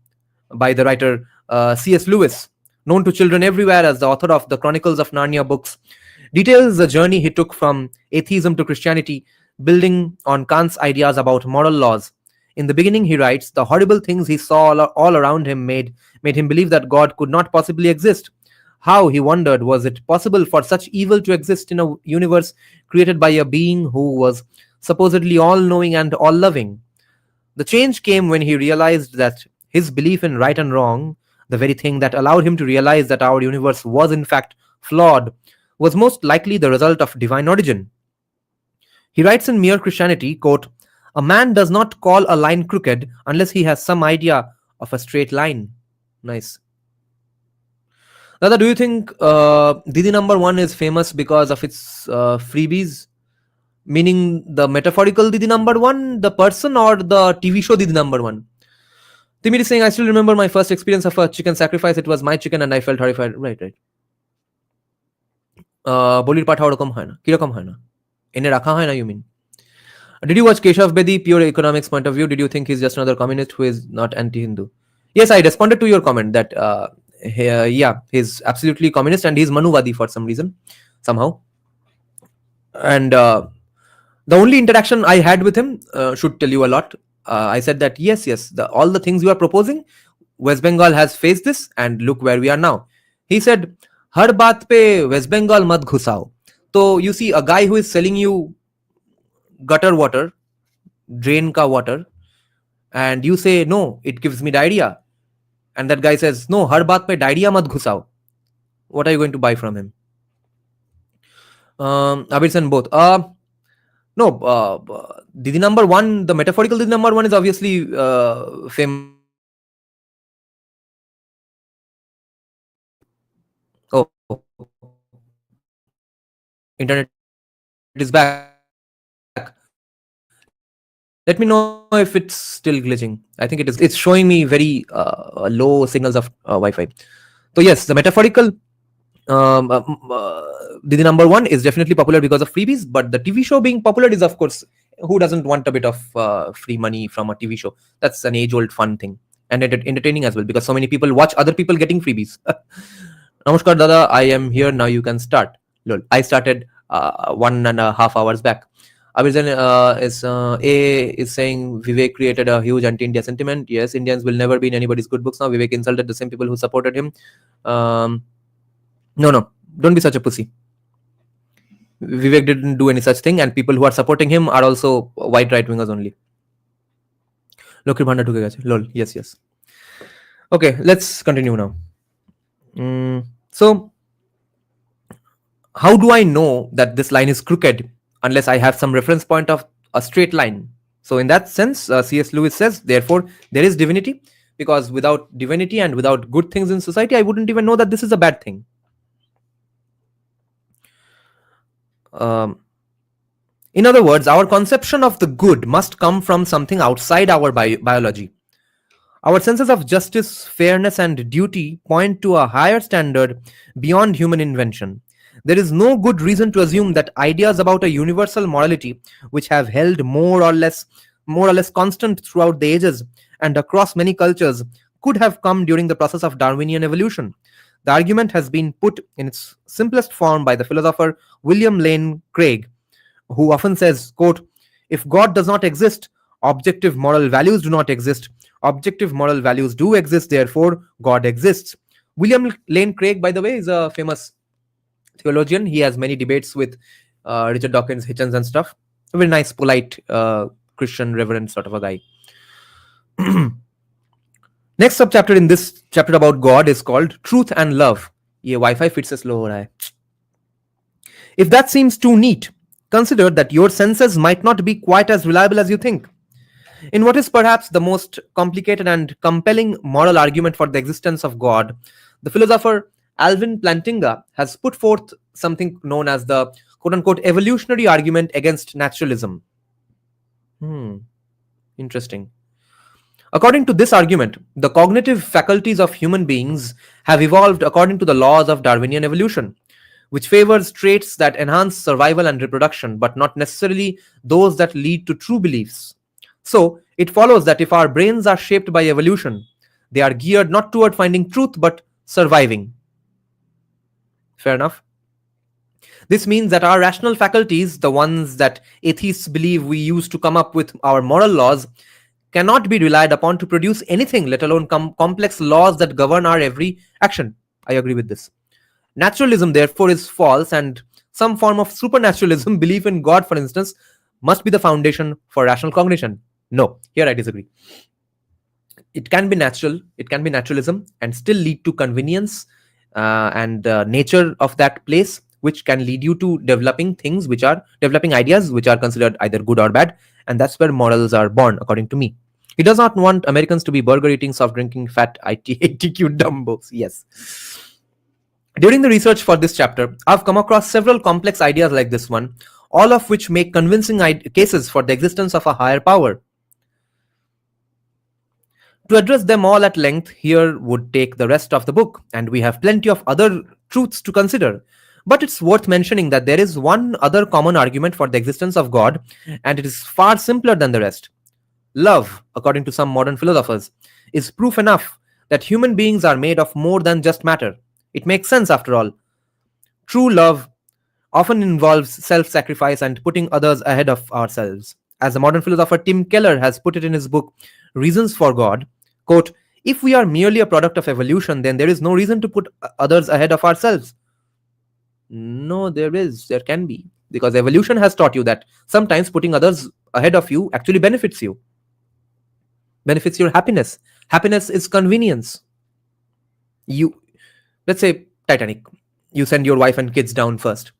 by the writer C.S. Lewis, known to children everywhere as the author of the Chronicles of Narnia books, details the journey he took from atheism to Christianity, building on Kant's ideas about moral laws. In the beginning, he writes, the horrible things he saw all around him made him believe that God could not possibly exist. How, he wondered, was it possible for such evil to exist in a universe created by a being who was supposedly all-knowing and all-loving? The change came when he realized that his belief in right and wrong, the very thing that allowed him to realize that our universe was in fact flawed, was most likely the result of divine origin. He writes in Mere Christianity, quote, a man does not call a line crooked unless he has some idea of a straight line. Nice. Dada, do you think Didi number 1 is famous because of its freebies? Meaning the metaphorical Didi number 1, the person, or the TV show Didi number 1? Timmy is saying, I still remember my first experience of a chicken sacrifice. It was my chicken and I felt horrified. Right. Bolir patha orakom hoy na. Kirokom hoy na? Ene rakha hoy na, you mean? Did you watch Keshav Bedi, pure economics point of view? Did you think he's just another communist who is not anti-Hindu? Yes, I responded to your comment that he's absolutely communist and he's Manuvadi for some reason, somehow. And the only interaction I had with him should tell you a lot. I said that yes, all the things you are proposing, West Bengal has faced this, and look where we are now. He said, "Har baat pe West Bengal mat ghusao." So you see, a guy who is selling you gutter water, drain ka water, and you say no, it gives me diarrhea, and that guy says no, har baat pe diarrhea mat ghusao. What are you going to buy from him? Abir Sen both. No, Didi number 1, the metaphorical Didi number 1 is obviously famous. Oh, internet is back. Let me know if it's still glitching. I think it is. It's showing me very low signals of Wi-Fi. So yes, the metaphorical Didi number 1 is definitely popular because of freebies, but the TV show being popular is, of course, who doesn't want a bit of free money from a TV show? That's an age-old fun thing, and entertaining as well, because so many people watch other people getting freebies. Namaskar Dada, I am here now, you can start. Lol, I started 1.5 hours back. Abhijan is saying Vivek created a huge anti-India sentiment. Yes, Indians will never be in anybody's good books now. Vivek insulted the same people who supported him. No, don't be such a pussy. Vivek didn't do any such thing, and people who are supporting him are also white right-wingers only. Lokri Bhanda ঢুকে গেছে. Lol, yes. Okay, let's continue now. So, how do I know that this line is crooked unless I have some reference point of a straight line? So, in that sense, C.S. Lewis says, therefore, there is divinity, because without divinity and without good things in society, I wouldn't even know that this is a bad thing. Um, in other words, our conception of the good must come from something outside our biology. Our senses of justice, fairness, and duty point to a higher standard beyond human invention. There is no good reason to assume that ideas about a universal morality, which have held more or less constant throughout the ages and across many cultures, could have come during the process of Darwinian evolution. The argument has been put in its simplest form by the philosopher William Lane Craig, who often says, quote, if God does not exist, objective moral values do not exist. Objective moral values do exist, therefore God exists. William Lane Craig, by the way, is a famous theologian. He has many debates with Richard Dawkins, Hitchens, and stuff. A very nice, polite Christian reverend sort of a guy. Next subchapter in this chapter about God is called Truth and Love. ये Wi-Fi फिर से slow हो रहा है. If that seems too neat, consider that your senses might not be quite as reliable as you think. In what is perhaps the most complicated and compelling moral argument for the existence of God, the philosopher Alvin Plantinga has put forth something known as the quote-unquote evolutionary argument against naturalism. Interesting. According to this argument, the cognitive faculties of human beings have evolved according to the laws of Darwinian evolution, which favors traits that enhance survival and reproduction, but not necessarily those that lead to true beliefs. So, it follows that if our brains are shaped by evolution, they are geared not toward finding truth but surviving. Fair enough. This means that our rational faculties, the ones that atheists believe we use to come up with our moral laws, cannot be relied upon to produce anything, let alone complex laws that govern our every action. I agree with this. Naturalism, therefore, is false, and some form of supernaturalism, belief in God, for instance, must be the foundation for rational cognition. No, here I disagree. It can be natural, it can be naturalism, and still lead to convenience and nature of that place, which can lead you to developing ideas which are considered either good or bad, and that's where morals are born, according to me. He does not want Americans to be burger eating, soft drinking, fat ITQ dumbos. Yes. During the research for this chapter, I've come across several complex ideas like this one, all of which make convincing cases for the existence of a higher power. To address them all at length here would take the rest of the book, and we have plenty of other truths to consider. But it's worth mentioning that there is one other common argument for the existence of God, and it is far simpler than the rest. Love, according to some modern philosophers, is proof enough that human beings are made of more than just matter. It makes sense, after all. True love often involves self-sacrifice and putting others ahead of ourselves. As the modern philosopher Tim Keller has put it in his book, Reasons for God, quote, if we are merely a product of evolution, then there is no reason to put others ahead of ourselves. No, there can be. Because evolution has taught you that sometimes putting others ahead of you actually benefits you. Benefits your happiness. Happiness is convenience. Let's say Titanic. You send your wife and kids down first.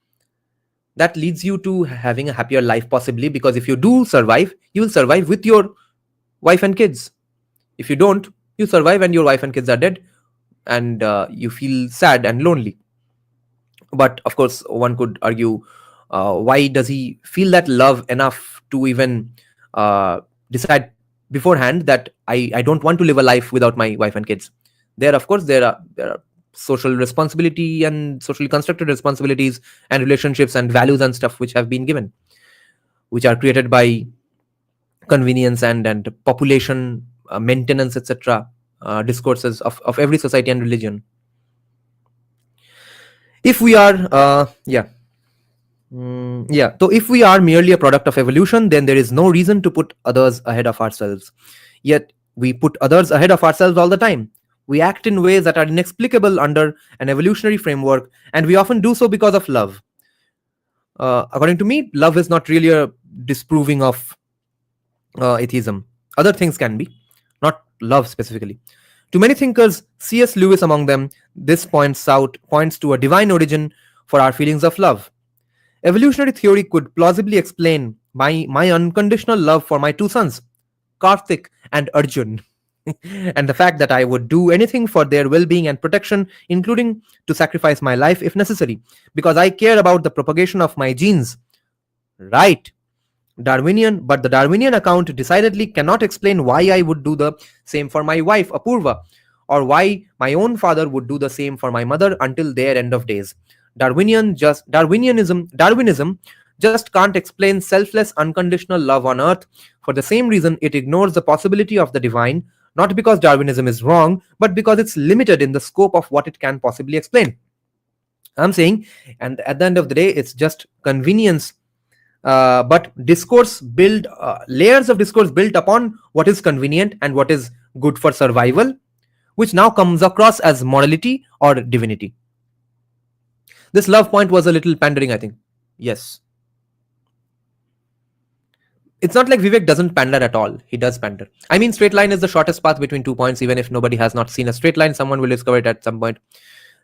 That leads you to having a happier life, possibly, because if you do survive, you will survive with your wife and kids. If you don't, you survive and your wife and kids are dead, and you feel sad and lonely. But of course, one could argue, why does he feel that love enough to even decide beforehand that I don't want to live a life without my wife and kids? There are social responsibility and socially constructed responsibilities and relationships and values and stuff which have been given, which are created by convenience and population maintenance, etc. Discourses of every society and religion. If we are so if we are merely a product of evolution, then there is no reason to put others ahead of ourselves. Yet we put others ahead of ourselves all the time. We act in ways that are inexplicable under an evolutionary framework, and we often do so because of love. According to me, love is not really a disproving of atheism. Other things can be, not love specifically. To many thinkers, C.S. Lewis among them, this points to a divine origin for our feelings of love. Evolutionary theory could plausibly explain my unconditional love for my two sons, Karthik and Arjun, and the fact that I would do anything for their well being and protection, including to sacrifice my life if necessary, because I care about the propagation of my genes. Right. But the Darwinian account decidedly cannot explain why I would do the same for my wife, Apurva, or why my own father would do the same for my mother until their end of days. Darwinism just can't explain selfless, unconditional love on earth. For the same reason, it ignores the possibility of the divine, not because Darwinism is wrong, but because it's limited in the scope of what it can possibly explain. I'm saying, and at the end of the day, it's just convenience, but layers of discourse built upon what is convenient and what is good for survival, which now comes across as morality or divinity. This love point was a little pandering, I think. Yes. It's not like Vivek doesn't pander at all. He does pander. I mean, straight line is the shortest path between 2 points. Even if nobody has not seen a straight line, someone will discover it at some point.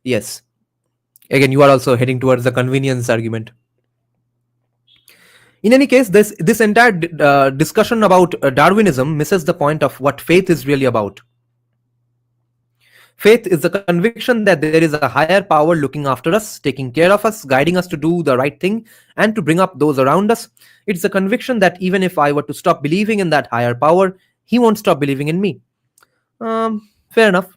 Yes. Again, you are also heading towards the convenience argument. In any case, this entire discussion about Darwinism misses the point of what faith is really about. Faith is the conviction that there is a higher power looking after us, taking care of us, guiding us to do the right thing, and to bring up those around us. It's the conviction that even if I were to stop believing in that higher power, he won't stop believing in me. Fair enough.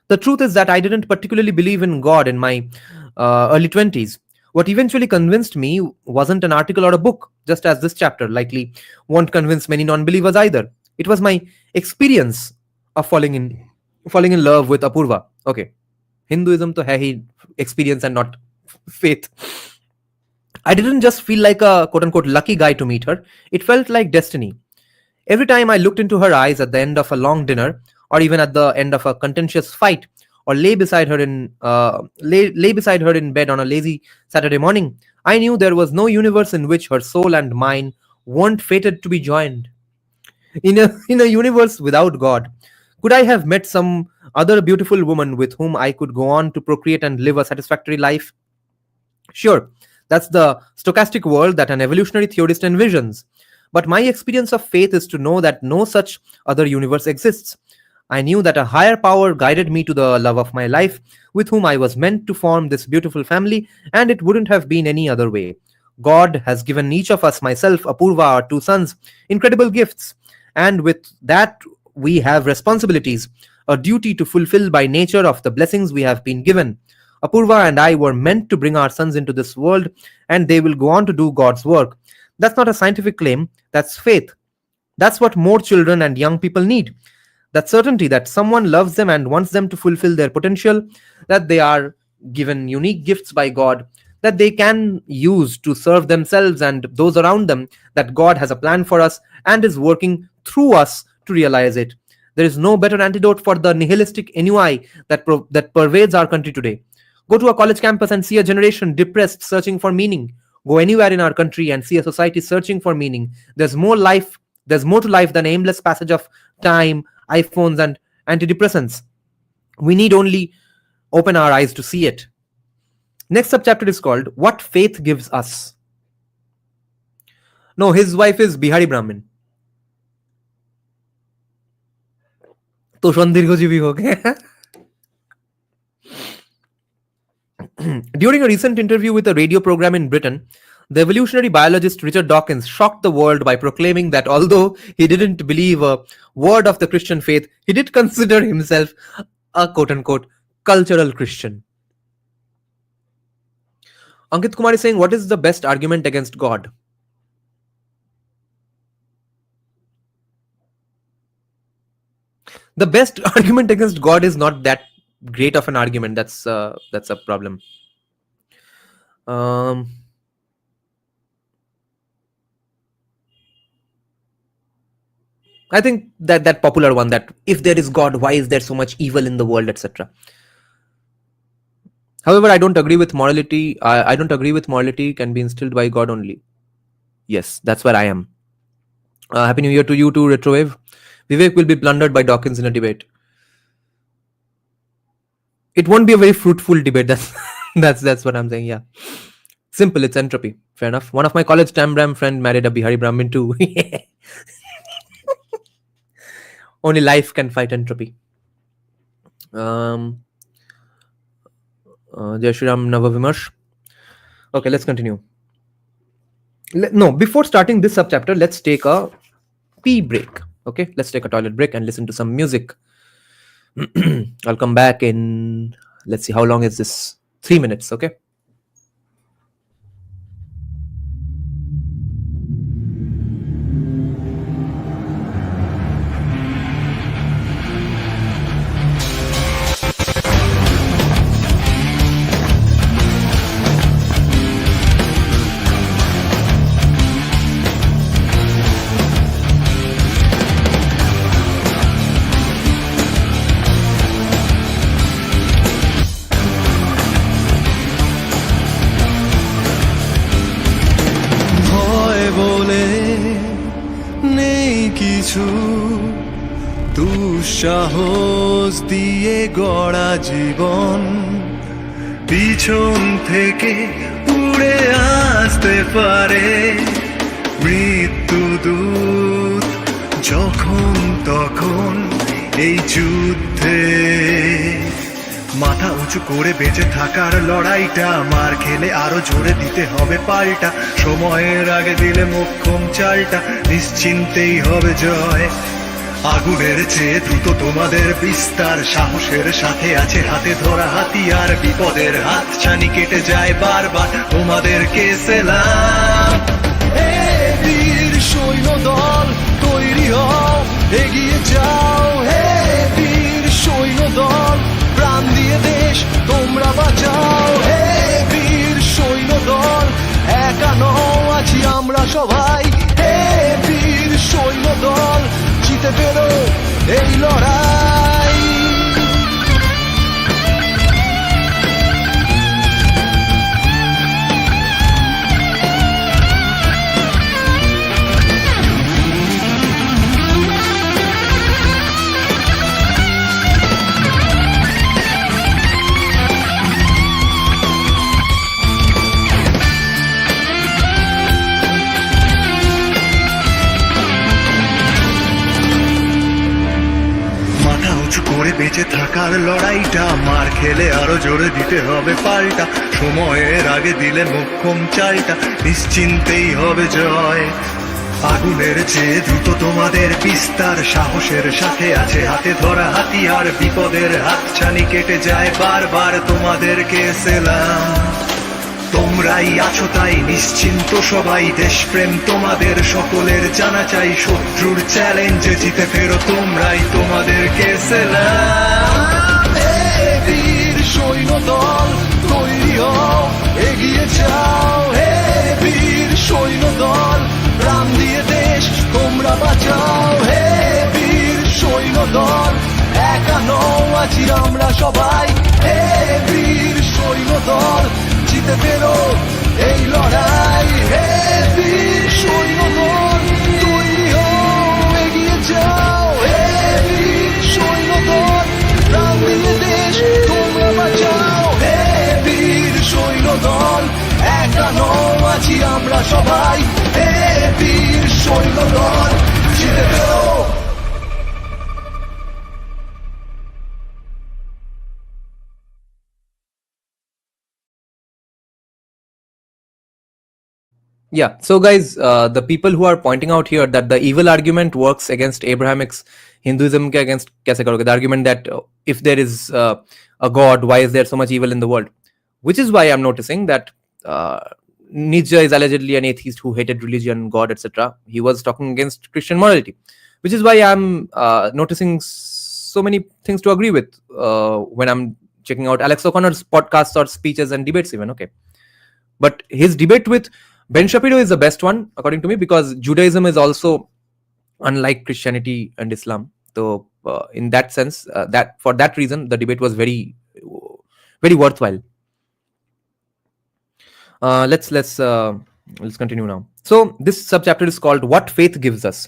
The truth is that I didn't particularly believe in God in my early 20s. What eventually convinced me wasn't an article or a book, just as this chapter likely won't convince many non-believers either. It was my experience of falling in love with Apurva. Okay, Hinduism to hai hi experience and not faith. I didn't just feel like a quote-unquote lucky guy to meet her. It felt like destiny. Every time I looked into her eyes at the end of a long dinner, or even at the end of a contentious fight, or lay beside her in bed on a lazy Saturday morning, I knew there was no universe in which her soul and mine weren't fated to be joined. In a universe without God, could I have met some other beautiful woman with whom I could go on to procreate and live a satisfactory life? Sure, that's the stochastic world that an evolutionary theorist envisions. But my experience of faith is to know that no such other universe exists. I knew that a higher power guided me to the love of my life, with whom I was meant to form this beautiful family, and it wouldn't have been any other way. God has given each of us, myself, Apurva, our two sons, incredible gifts, and with that we have responsibilities, a duty to fulfill by nature of the blessings we have been given. Apurva and I were meant to bring our sons into this world, and they will go on to do God's work. That's not a scientific claim, that's faith. That's what more children and young people need. That certainty that someone loves them and wants them to fulfill their potential, that they are given unique gifts by God, that they can use to serve themselves and those around them, that God has a plan for us and is working through us to realize it. There is no better antidote for the nihilistic ennui that pervades our country today. Go to a college campus and see a generation depressed, searching for meaning. Go anywhere in our country and see a society searching for meaning. There's more to life than aimless passage of time, iPhones, and antidepressants. We need only open our eyes to see it. Next subchapter is called What Faith Gives Us. No, his wife is Bihari Brahmin. तो दीर्घजीवी हो गए. During a recent interview with a radio program in Britain, the evolutionary biologist Richard Dawkins shocked the world by proclaiming that although he didn't believe a word of the Christian faith, he did consider himself a quote-unquote cultural Christian. Ankit Kumar is saying, what is the best argument against God? The best argument against God is not that great of an argument. That's a problem. I think that popular one, that if there is God, why is there so much evil in the world, etc. However, I don't agree with morality. I don't agree with morality can be instilled by God only. Yes, that's where I am. Happy New Year to you too, Retrowave. Vivek will be plundered by Dawkins in a debate. it won't be a very fruitful debate. That's what I'm saying. Yeah, simple. It's entropy. Fair enough. One of my college Tambram friend married a Bihari Brahmin too. Only life can fight entropy. Jai Shri Ram Navavimarsh. Okay, let's continue. No, before starting this subchapter, let's take a pee break. Okay, let's take a toilet break and listen to some music. I'll come back in, let's see, how long is this? 3 minutes, okay? ভয় বলে নেই কিছু, দুঃসাহস দিয়ে গড়া জীবন পিছন থেকে উড়ে আসতে পারে মৃত্যুদূত যখন তখন এই যুদ্ধে। মাথা উঁচু করে বেঁচে থাকার লড়াইটা, মার খেলে আরো জোরে দিতে হবে পাল্টা। সময়ের আগে দিলে মোক্ষম চালটা, নিশ্চিন্তেই হবে জয়। আগুনের চেয়ে দ্রুত তোমাদের বিস্তার, সাহসের সাথে আছে হাতে ধরা হাতিয়ার। বিপদের হাত ছানি কেটে যায় বারবার, তোমাদেরকে সেলাম। হে বীর সৈন্য দল, তৈরি হও, এগিয়ে যাও। হে বীর সৈন্য দল, প্রাণ দিয়ে দেশ তোমরা বাঁচাও। হে বীর সৈন্য দল, একা নও, আছি আমরা সবাই। হে বীর সৈন্য দল, জিতে পেরো এই লড়াই। করে বেঁচে থাকার লড়াইটা, মার খেলে আরো জোরে দিতে হবে পাল্টা। সময়ের আগে দিলে মোক্ষম চালটা, নিশ্চিন্তেই হবে জয়। আগুনের চেয়ে দ্রুত তোমাদের বিস্তার, সাহসের সাথে আছে হাতে ধরা হাতিয়ার। বিপদের হাত ছানি কেটে যায় বারবার, তোমাদেরকে সেলাম। তোমরাই আছো তাই নিশ্চিন্ত সবাই, দেশপ্রেম তোমাদের সকলের জানা চাই। শত্রুর চ্যালেঞ্জে জিতে ফেরো তোমরাই, তোমাদেরকে সেলাম। হে বীর সৈন্য দল, তৈরি হও, এগিয়ে যাও। হে বীর সৈন্য দল, প্রাণ দিয়ে দেশ তোমরা বাঁচাও। হে বীর সৈন্য দল, একা নও, আছি আমরা সবাই। হে বীর সৈন্য দল, জিতে পেরো এই লড়াই। হে বীর সৈন্য দল, তৈরি হও, এগিয়ে যাও। হে বীর সৈন্য দল, প্রাণ দিয়ে দেশ তোমরা বাঁচাও। হে বীর সৈন্য দল, একা নও, আছি আমরা সবাই। হে বীর সৈন্য দল, জিতে পেরো। Yeah, so guys, the people who are pointing out here that the evil argument works against Abrahamics, Hinduism ke against kaise karoge? The argument that if there is a god, why is there so much evil in the world? Which is why I'm noticing that Nietzsche is allegedly an atheist who hated religion, God, etc. He was talking against Christian morality, which is why I'm noticing so many things to agree with when I'm checking out Alex O'Connor's podcasts or speeches and debates even, okay? But his debate with Ben Shapiro is the best one, according to me, because Judaism is also unlike Christianity and Islam. So, in that sense, that for that reason, the debate was very, very worthwhile. Let's continue now. So, this subchapter is called "What Faith Gives Us."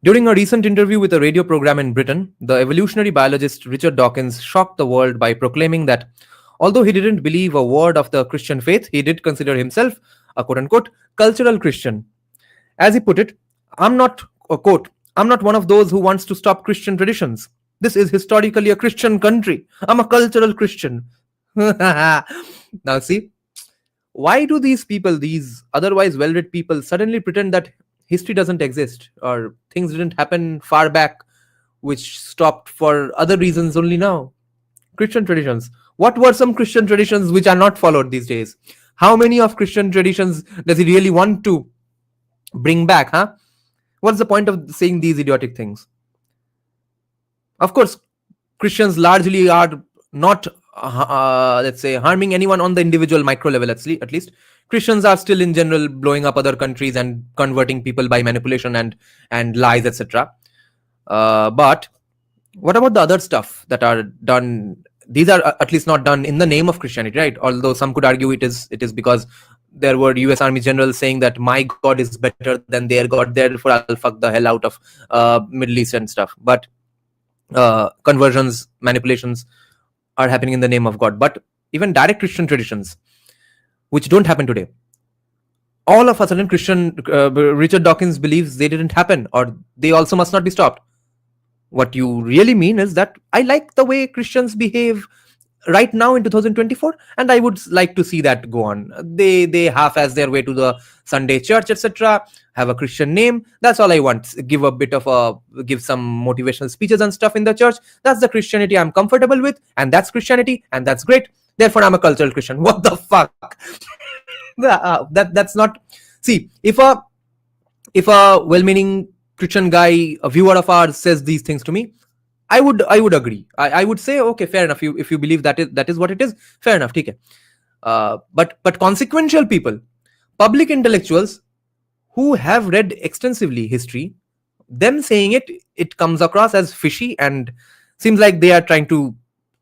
During a recent interview with a radio program in Britain, the evolutionary biologist Richard Dawkins shocked the world by proclaiming that although he didn't believe a word of the Christian faith, he did consider himself a quote unquote cultural Christian. As he put it, I'm not, a quote, I'm not one of those who wants to stop Christian traditions. This is historically a Christian country. I'm a cultural Christian. Now, see, why do these people, these otherwise well read people, suddenly pretend that history doesn't exist or things didn't happen far back, which stopped for other reasons only now? Christian traditions. What were some Christian traditions which are not followed these days? How many of Christian traditions does he really want to bring back, huh? What's the point of saying these idiotic things? Of course, Christians largely are not, let's say, harming anyone on the individual micro level, at least. Christians are still in general blowing up other countries and converting people by manipulation and lies, etc. But what about the other stuff that are done? These are at least not done in the name of Christianity, right? Although some could argue it is because there were US Army generals saying that my God is better than their God, therefore I'll fuck the hell out of Middle East and stuff. But conversions, manipulations are happening in the name of God. But even direct Christian traditions, which don't happen today, all of a sudden Richard Dawkins believes they didn't happen, or they also must not be stopped. What you really mean is that I like the way Christians behave right now in 2024, and I would like to see that go on. They half-ass their way to the Sunday church, etc. Have a Christian name. That's all I want. Give some motivational speeches and stuff in the church. That's the Christianity I'm comfortable with, and that's Christianity, and that's great. Therefore, I'm a cultural Christian. What the fuck? That's not. See, if a well-meaning Christian guy, a viewer of ours, says these things to me, I would agree. I would say, okay, fair enough. If you believe that is what it is, fair enough. Okay. But consequential people, public intellectuals who have read extensively history, them saying it comes across as fishy and seems like they are trying to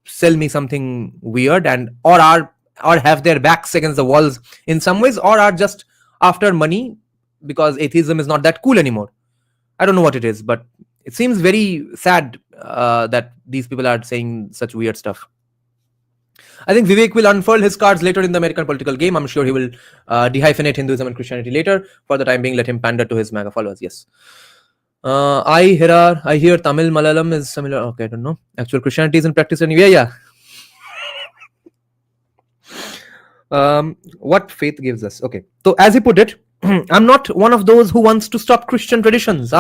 sell me something weird, and or have their backs against the walls in some ways, or are just after money because atheism is not that cool anymore. I don't know what it is, but it seems very sad that these people are saying such weird stuff. I think Vivek will unfurl his cards later in the American political game. I'm sure he will dehyphenate Hinduism and Christianity later. For the time being, let him pander to his MAGA followers. Yes. I hear Tamil Malayalam is similar. Okay, I don't know. Actual Christianity is in practice anyway. Yeah. What faith gives us. Okay. So as he put it, I'm not one of those who wants to stop Christian traditions.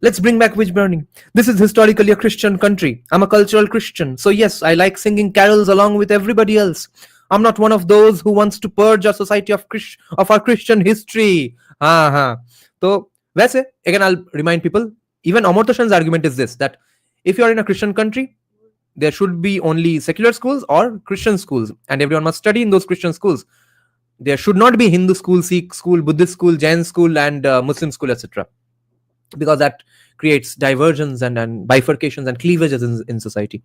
Let's bring back witch burning. This is historically a Christian country. I'm a cultural Christian. So yes, I like singing carols along with everybody else. I'm not one of those who wants to purge our society of our Christian history. So, वैसे, again, I'll remind people, even Amartya Sen's argument is this, that if you're in a Christian country, there should be only secular schools or Christian schools, and everyone must study in those Christian schools. There should not be Hindu school, Sikh school, Buddhist school, Jain school, and Muslim school, etc. Because that creates diversions and bifurcations and cleavages in society.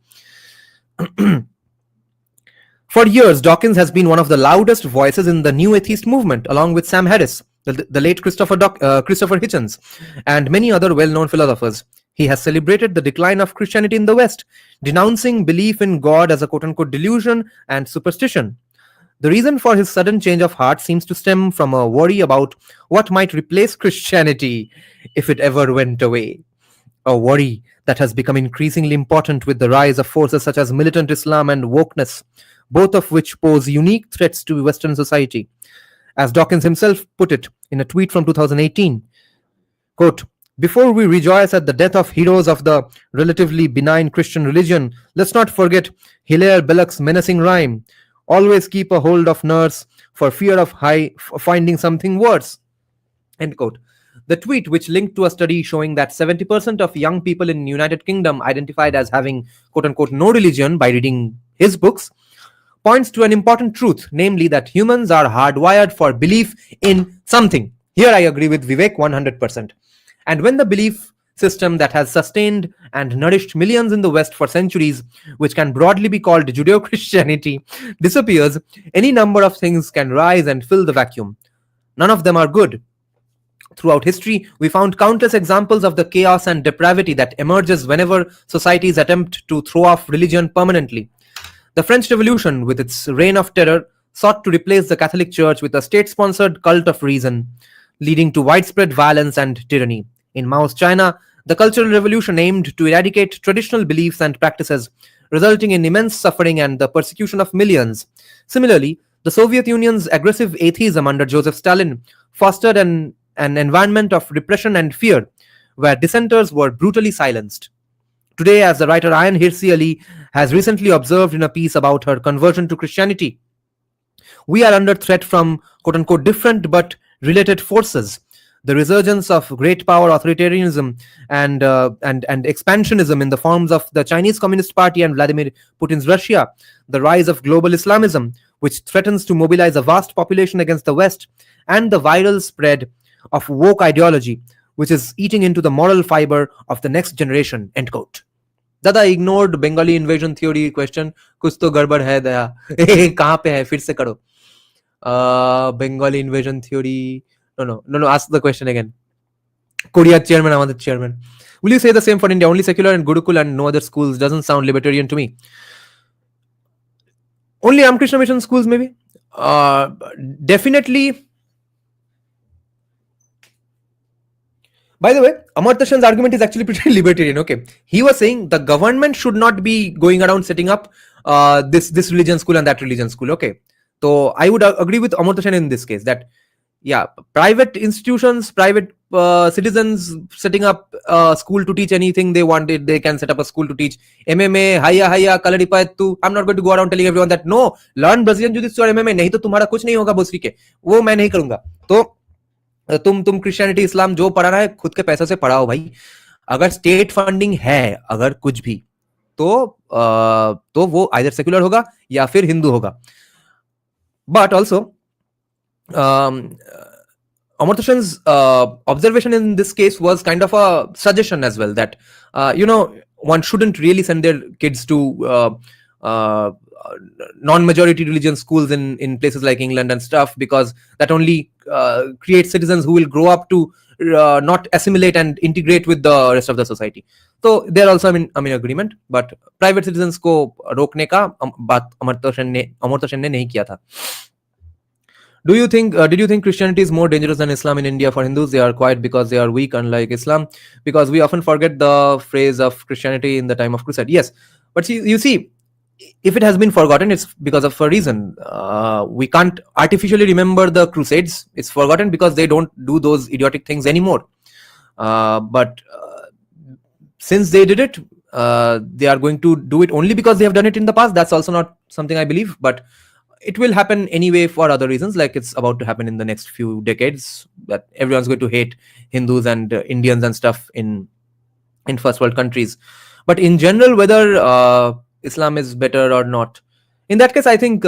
For years, Dawkins has been one of the loudest voices in the new atheist movement, along with Sam Harris, the late Christopher Hitchens, and many other well-known philosophers. He has celebrated the decline of Christianity in the West, denouncing belief in God as a quote-unquote delusion and superstition. The reason for his sudden change of heart seems to stem from a worry about what might replace Christianity if it ever went away. A worry that has become increasingly important with the rise of forces such as militant Islam and wokeness, both of which pose unique threats to Western society. As Dawkins himself put it in a tweet from 2018, quote, "Before we rejoice at the death of heroes of the relatively benign Christian religion, let's not forget Hilaire Belloc's menacing rhyme, always keep a hold of nurse for fear of finding something worse." End quote. The tweet, which linked to a study showing that 70% of young people in United Kingdom identified as having quote-unquote no religion by reading his books, points to an important truth, namely that humans are hardwired for belief in something. Here I agree with Vivek 100%. And when the belief system that has sustained and nourished millions in the West for centuries, which can broadly be called Judeo-Christianity, disappears, any number of things can rise and fill the vacuum. None of them are good. Throughout history, we found countless examples of the chaos and depravity that emerges whenever societies attempt to throw off religion permanently. The French Revolution, with its reign of terror, sought to replace the Catholic Church with a state-sponsored cult of reason, leading to widespread violence and tyranny. In Mao's China, the Cultural Revolution aimed to eradicate traditional beliefs and practices, resulting in immense suffering and the persecution of millions. Similarly, the Soviet Union's aggressive atheism under Joseph Stalin fostered an environment of repression and fear, where dissenters were brutally silenced. Today, as the writer Ayan Hirsi Ali has recently observed in a piece about her conversion to Christianity, we are under threat from quote-unquote different but related forces. The resurgence of great power authoritarianism and expansionism in the forms of the Chinese Communist Party and Vladimir Putin's Russia, the rise of global Islamism, which threatens to mobilize a vast population against the West, and the viral spread of woke ideology, which is eating into the moral fiber of the next generation, end quote. Dada ignored Bengali invasion theory question. कुछ तो गड़बड़ है दया. कहाँ पे है? फिर से करो. Bengali invasion theory. No. Ask the question again. Korea chairman, Amadet chairman. Will you say the same for India? Only secular and Gurukul and no other schools. Doesn't sound libertarian to me. Only Ramakrishna Mission schools, maybe. Definitely. By the way, Amartya Sen's argument is actually pretty libertarian. Okay, he was saying the government should not be going around setting up this religion school and that religion school. Okay, so I would agree with Amartya Sen in this case that private institutions, private citizens setting up a school to teach anything they wanted. They can set up a school to teach MMA, Haya, Kalaripayattu. I'm not going to go around telling everyone that no, learn Brazilian Jiu-Jitsu or MMA. नहीं तो तुम्हारा कुछ नहीं होगा भोसड़ी के. वो मैं नहीं करूंगा. तो तुम क्रिश्चियनिटी इस्लाम जो पढ़ा रहा है खुद के पैसों से पढ़ाओ भाई. अगर स्टेट फंडिंग है, अगर कुछ भी, तो वो आइदर सेक्युलर होगा या फिर हिंदू होगा. But also Amartya Sen's observation in this case was kind of a suggestion as well that one shouldn't really send their kids to non-majority religion schools in places like England and stuff, because that only creates citizens who will grow up to not assimilate and integrate with the rest of the society. So they're also in agreement, but private citizens को रोकने का बात अमर्त्य सेन ने नहीं किया था. Did you think Christianity is more dangerous than Islam in India? For Hindus, they are quiet because they are weak, unlike Islam, because we often forget the phrase of Christianity in the time of Crusade. Yes, but you see, if it has been forgotten, it's because of a reason. We can't artificially remember the Crusades. It's forgotten because they don't do those idiotic things anymore. But since they did it, they are going to do it only because they have done it in the past. That's also not something I believe, but it will happen anyway for other reasons, like it's about to happen in the next few decades, that everyone's going to hate Hindus and Indians and stuff in first world countries. But in general, whether Islam is better or not, in that case, I think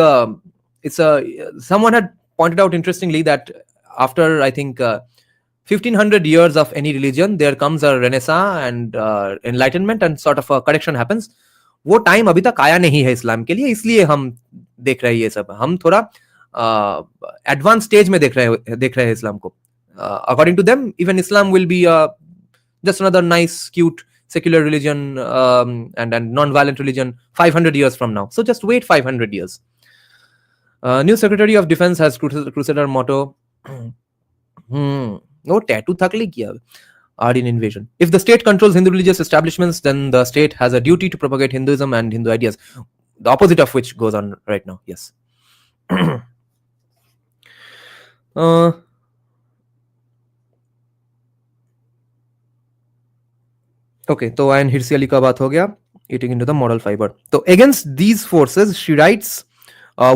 someone had pointed out interestingly that after, I think, 1500 years of any religion, there comes a renaissance and enlightenment, and sort of a correction happens. वो time अभी तक आया नहीं है इस्लाम के लिए, इसलिए हम देख रहे हैं ये सब. हम थोड़ा एडवांस स्टेज में देख रहे हैं इस्लाम को. According to them, even Islam will be just another nice, cute, secular religion and non-violent religion 500 years from now. So just wait 500 years. New Secretary of Defense has Crusader motto. No tattoo thakli kiya. Aryan invasion. If the state controls Hindu religious establishments, then the state has a duty to propagate Hinduism and Hindu ideas. The opposite of which goes on right now. Yes. Okay, so Ayan Hirsi Ali ka baat ho gaya, eating into the moral fiber. So against these forces, she writes,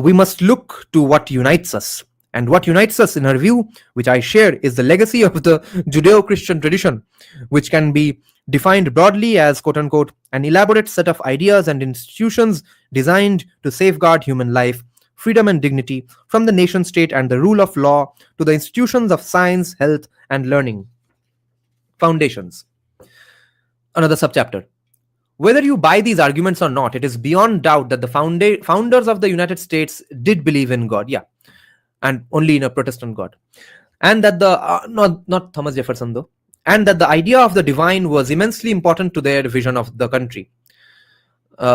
we must look to what unites us. And what unites us, in her view, which I share, is the legacy of the Judeo-Christian tradition, which can be defined broadly as, quote-unquote, an elaborate set of ideas and institutions designed to safeguard human life, freedom and dignity, from the nation-state and the rule of law to the institutions of science, health, and learning. Foundations. Another subchapter. Whether you buy these arguments or not, it is beyond doubt that the founders of the United States did believe in God. Yeah. And only in a Protestant God. and that the not Thomas Jefferson though, and that the idea of the divine was immensely important to their vision of the country.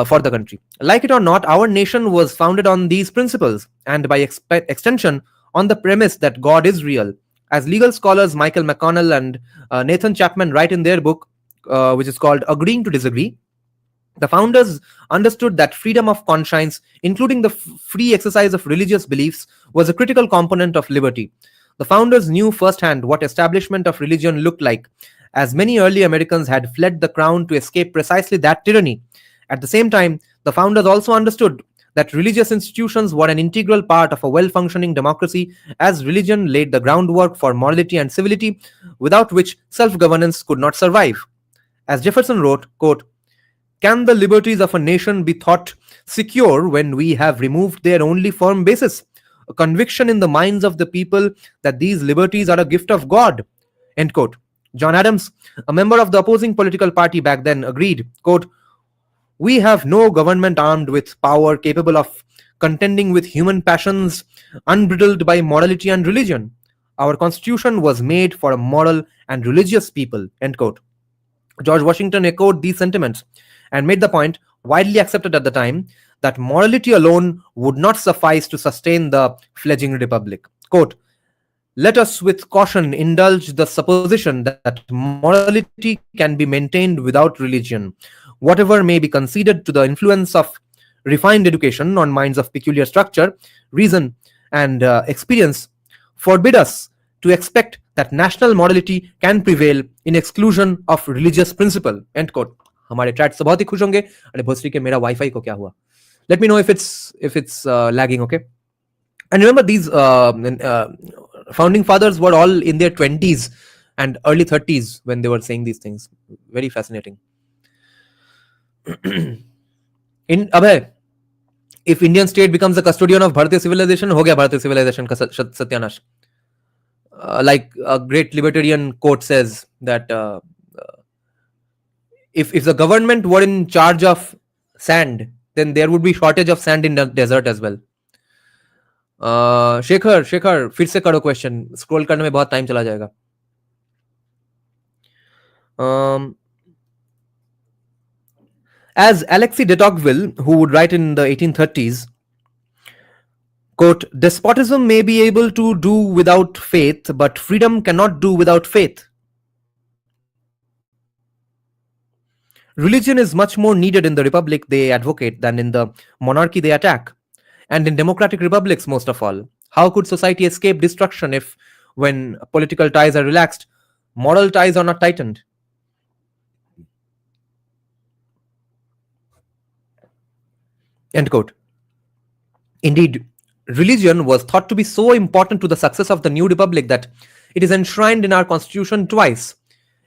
For the country. Like it or not, our nation was founded on these principles, and by extension, on the premise that God is real. As legal scholars Michael McConnell and Nathan Chapman write in their book, which is called Agreeing to Disagree, the founders understood that freedom of conscience, including the free exercise of religious beliefs, was a critical component of liberty. The founders knew firsthand what establishment of religion looked like, as many early Americans had fled the crown to escape precisely that tyranny. At the same time, the founders also understood that religious institutions were an integral part of a well-functioning democracy, as religion laid the groundwork for morality and civility, without which self-governance could not survive. As Jefferson wrote, quote, "Can the liberties of a nation be thought secure when we have removed their only firm basis, a conviction in the minds of the people that these liberties are a gift of God?" End quote. John Adams, a member of the opposing political party back then, agreed, quote, "We have no government armed with power capable of contending with human passions unbridled by morality and religion. Our constitution was made for a moral and religious people." End quote. George Washington echoed these sentiments and made the point, widely accepted at the time, that morality alone would not suffice to sustain the fledgling republic. Quote, "Let us with caution indulge the supposition that morality can be maintained without religion. Whatever may be conceded to the influence of refined education on minds of peculiar structure, reason, and experience, forbid us to expect that national morality can prevail in exclusion of religious principle." End quote. हमारे chat से बहुत ही खुश होंगे. अरे भोसरी के मेरा wifi को क्या हुआ? Let me know if it's lagging, okay? And remember, these founding fathers were all in their 20s and early 30s when they were saying these things. Very fascinating. In Abhay, if Indian state becomes the custodian of Bharatiya civilization, ho gaya Bharatiya civilization ka satyanash. Like a great libertarian quote says that if the government were in charge of sand, then there would be shortage of sand in the desert as well. Shekhar फिर से करो question, scroll करने में बहुत time चला जाएगा. As Alexis de Tocqueville, who would write in the 1830s, quote, "Despotism may be able to do without faith, but freedom cannot do without faith. Religion is much more needed in the republic they advocate than in the monarchy they attack, and in democratic republics most of all. How could society escape destruction if, when political ties are relaxed, moral ties are not tightened?" End quote. Indeed, religion was thought to be so important to the success of the new republic that it is enshrined in our constitution twice,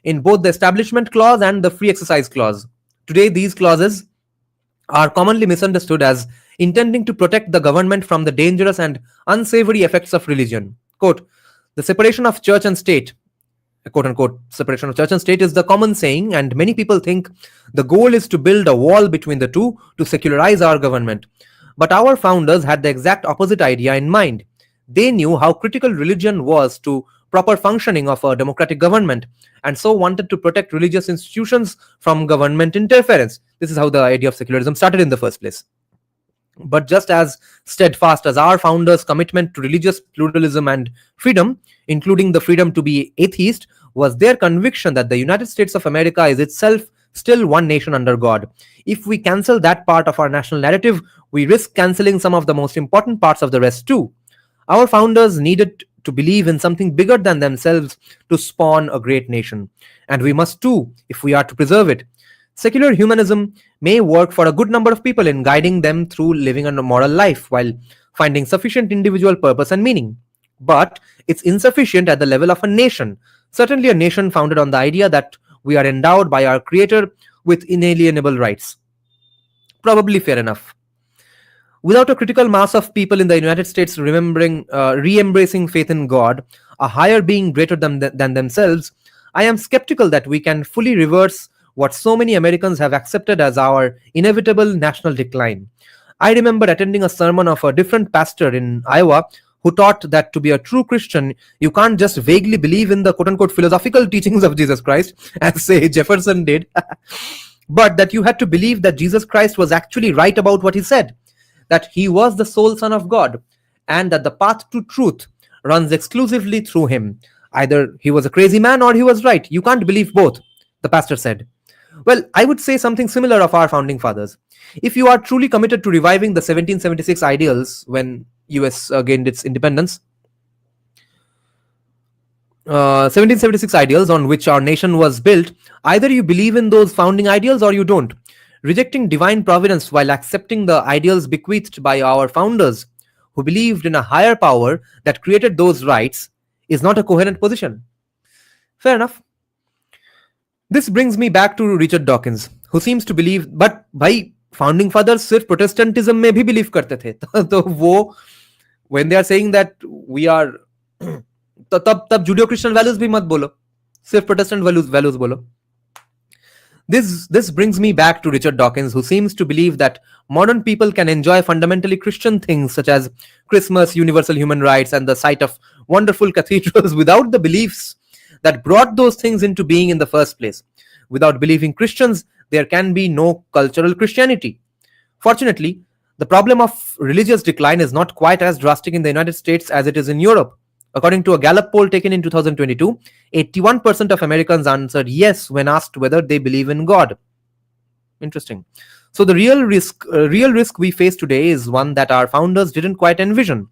in both the Establishment Clause and the Free Exercise Clause. Today, these clauses are commonly misunderstood as intending to protect the government from the dangerous and unsavory effects of religion. Quote, "The separation of church and state," quote unquote, separation of church and state is the common saying, and many people think the goal is to build a wall between the two to secularize our government. But our founders had the exact opposite idea in mind. They knew how critical religion was to proper functioning of a democratic government, and so wanted to protect religious institutions from government interference. This is how the idea of secularism started in the first place. But just as steadfast as our founders' commitment to religious pluralism and freedom, including the freedom to be atheist, was their conviction that the United States of America is itself still one nation under God. If we cancel that part of our national narrative, we risk cancelling some of the most important parts of the rest too. Our founders needed to believe in something bigger than themselves to spawn a great nation, and we must too if we are to preserve it. Secular humanism may work for a good number of people in guiding them through living a moral life while finding sufficient individual purpose and meaning. But it's insufficient at the level of a nation, certainly a nation founded on the idea that we are endowed by our Creator with inalienable rights. Probably fair enough. Without a critical mass of people in the United States re-embracing faith in God, a higher being greater than themselves, I am skeptical that we can fully reverse what so many Americans have accepted as our inevitable national decline. I remember attending a sermon of a different pastor in Iowa who taught that to be a true Christian, you can't just vaguely believe in the quote-unquote philosophical teachings of Jesus Christ, as say Jefferson did, but that you had to believe that Jesus Christ was actually right about what he said, that he was the sole Son of God, and that the path to truth runs exclusively through him. Either he was a crazy man or he was right. You can't believe both, the pastor said. Well, I would say something similar of our founding fathers. If you are truly committed to reviving the 1776 ideals when US gained its independence, 1776 ideals on which our nation was built, either you believe in those founding ideals or you don't. Rejecting divine providence while accepting the ideals bequeathed by our founders, who believed in a higher power that created those rights, is not a coherent position. Fair enough. This brings me back to Richard Dawkins, who seems to believe, but भाई founding fathers सिर्फ Protestantism में भी believe करते थे, तो वो when they are saying that we are तो तब Judeo-Christian values भी मत बोलो, सिर्फ Protestant values बोलो. This brings me back to Richard Dawkins, who seems to believe that modern people can enjoy fundamentally Christian things such as Christmas, universal human rights, and the sight of wonderful cathedrals without the beliefs that brought those things into being in the first place. Without believing Christians, there can be no cultural Christianity. Fortunately, the problem of religious decline is not quite as drastic in the United States as it is in Europe. According to a Gallup poll taken in 2022, 81% of Americans answered yes when asked whether they believe in God. Interesting. So the real risk we face today is one that our founders didn't quite envision.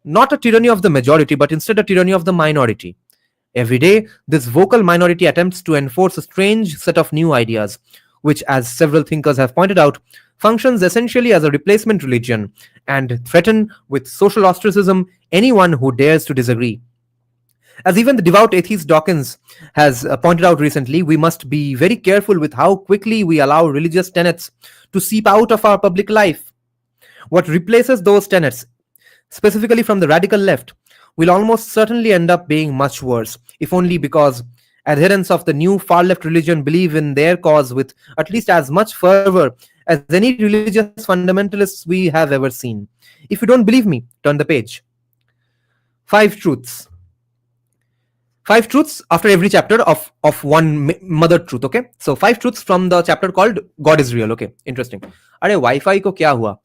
Not a tyranny of the majority, but instead a tyranny of the minority. Every day, this vocal minority attempts to enforce a strange set of new ideas, which, as several thinkers have pointed out, functions essentially as a replacement religion and threaten with social ostracism anyone who dares to disagree. As even the devout atheist Dawkins has pointed out recently, we must be very careful with how quickly we allow religious tenets to seep out of our public life. What replaces those tenets, specifically from the radical left, will almost certainly end up being much worse, if only because adherents of the new far-left religion believe in their cause with at least as much fervor as any religious fundamentalists we have ever seen. If you don't believe me, turn the page. 5 truths. 5 truths after every chapter of one mother truth, okay? So 5 truths from the chapter called God is Real, okay? Interesting. अरे Wi-Fi को क्या हुआ?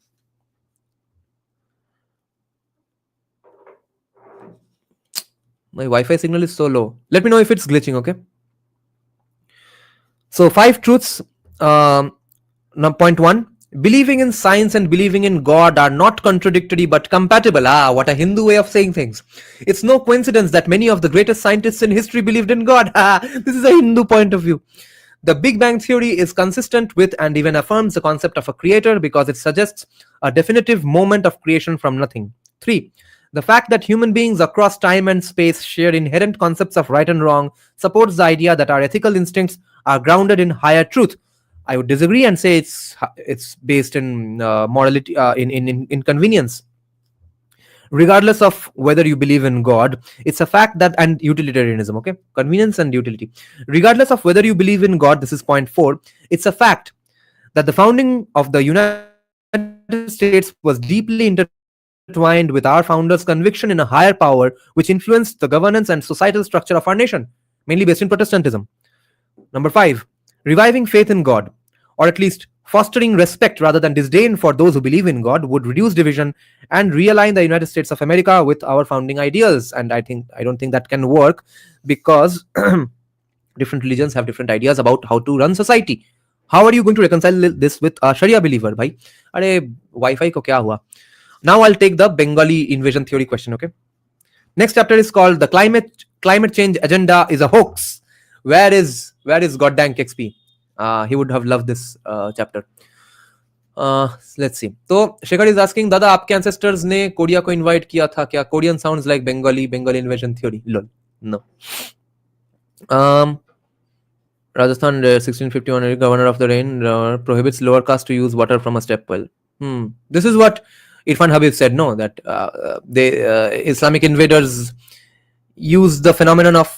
My Wi-Fi signal is so low. Let me know if it's glitching, okay? So 5 truths. Now, point 1. Believing in science and believing in God are not contradictory but compatible. What a Hindu way of saying things. It's no coincidence that many of the greatest scientists in history believed in God. This is a Hindu point of view. The Big Bang Theory is consistent with and even affirms the concept of a creator because it suggests a definitive moment of creation from nothing. 3. The fact that human beings across time and space share inherent concepts of right and wrong supports the idea that our ethical instincts are grounded in higher truth. I would disagree and say it's based in morality, in convenience. Regardless of whether you believe in God, it's a fact that, and utilitarianism, okay? Convenience and utility. Regardless of whether you believe in God, this is point 4, it's a fact that the founding of the United States was deeply intertwined with our founders' conviction in a higher power which influenced the governance and societal structure of our nation, mainly based in Protestantism. Number 5, reviving faith in God, or at least fostering respect rather than disdain for those who believe in God, would reduce division and realign the United States of America with our founding ideals. And I don't think that can work because different religions have different ideas about how to run society. How are you going to reconcile this with a Sharia believer, bhai? Are Wi-Fi ko kya hua? Now I'll take the Bengali invasion theory question, okay? Next chapter is called The Climate Change Agenda is a Hoax. Where is Goddamn XP? He would have loved this chapter. Let's see. So Shekhar is asking, Dada, आपके ancestors ने Korea को invite किया था क्या? Korean sounds like Bengali invasion theory. Lol. No. Rajasthan 1651 governor of the rain prohibits lower caste to use water from a step well. This is what Irfan Habib said, no, that Islamic invaders use the phenomenon of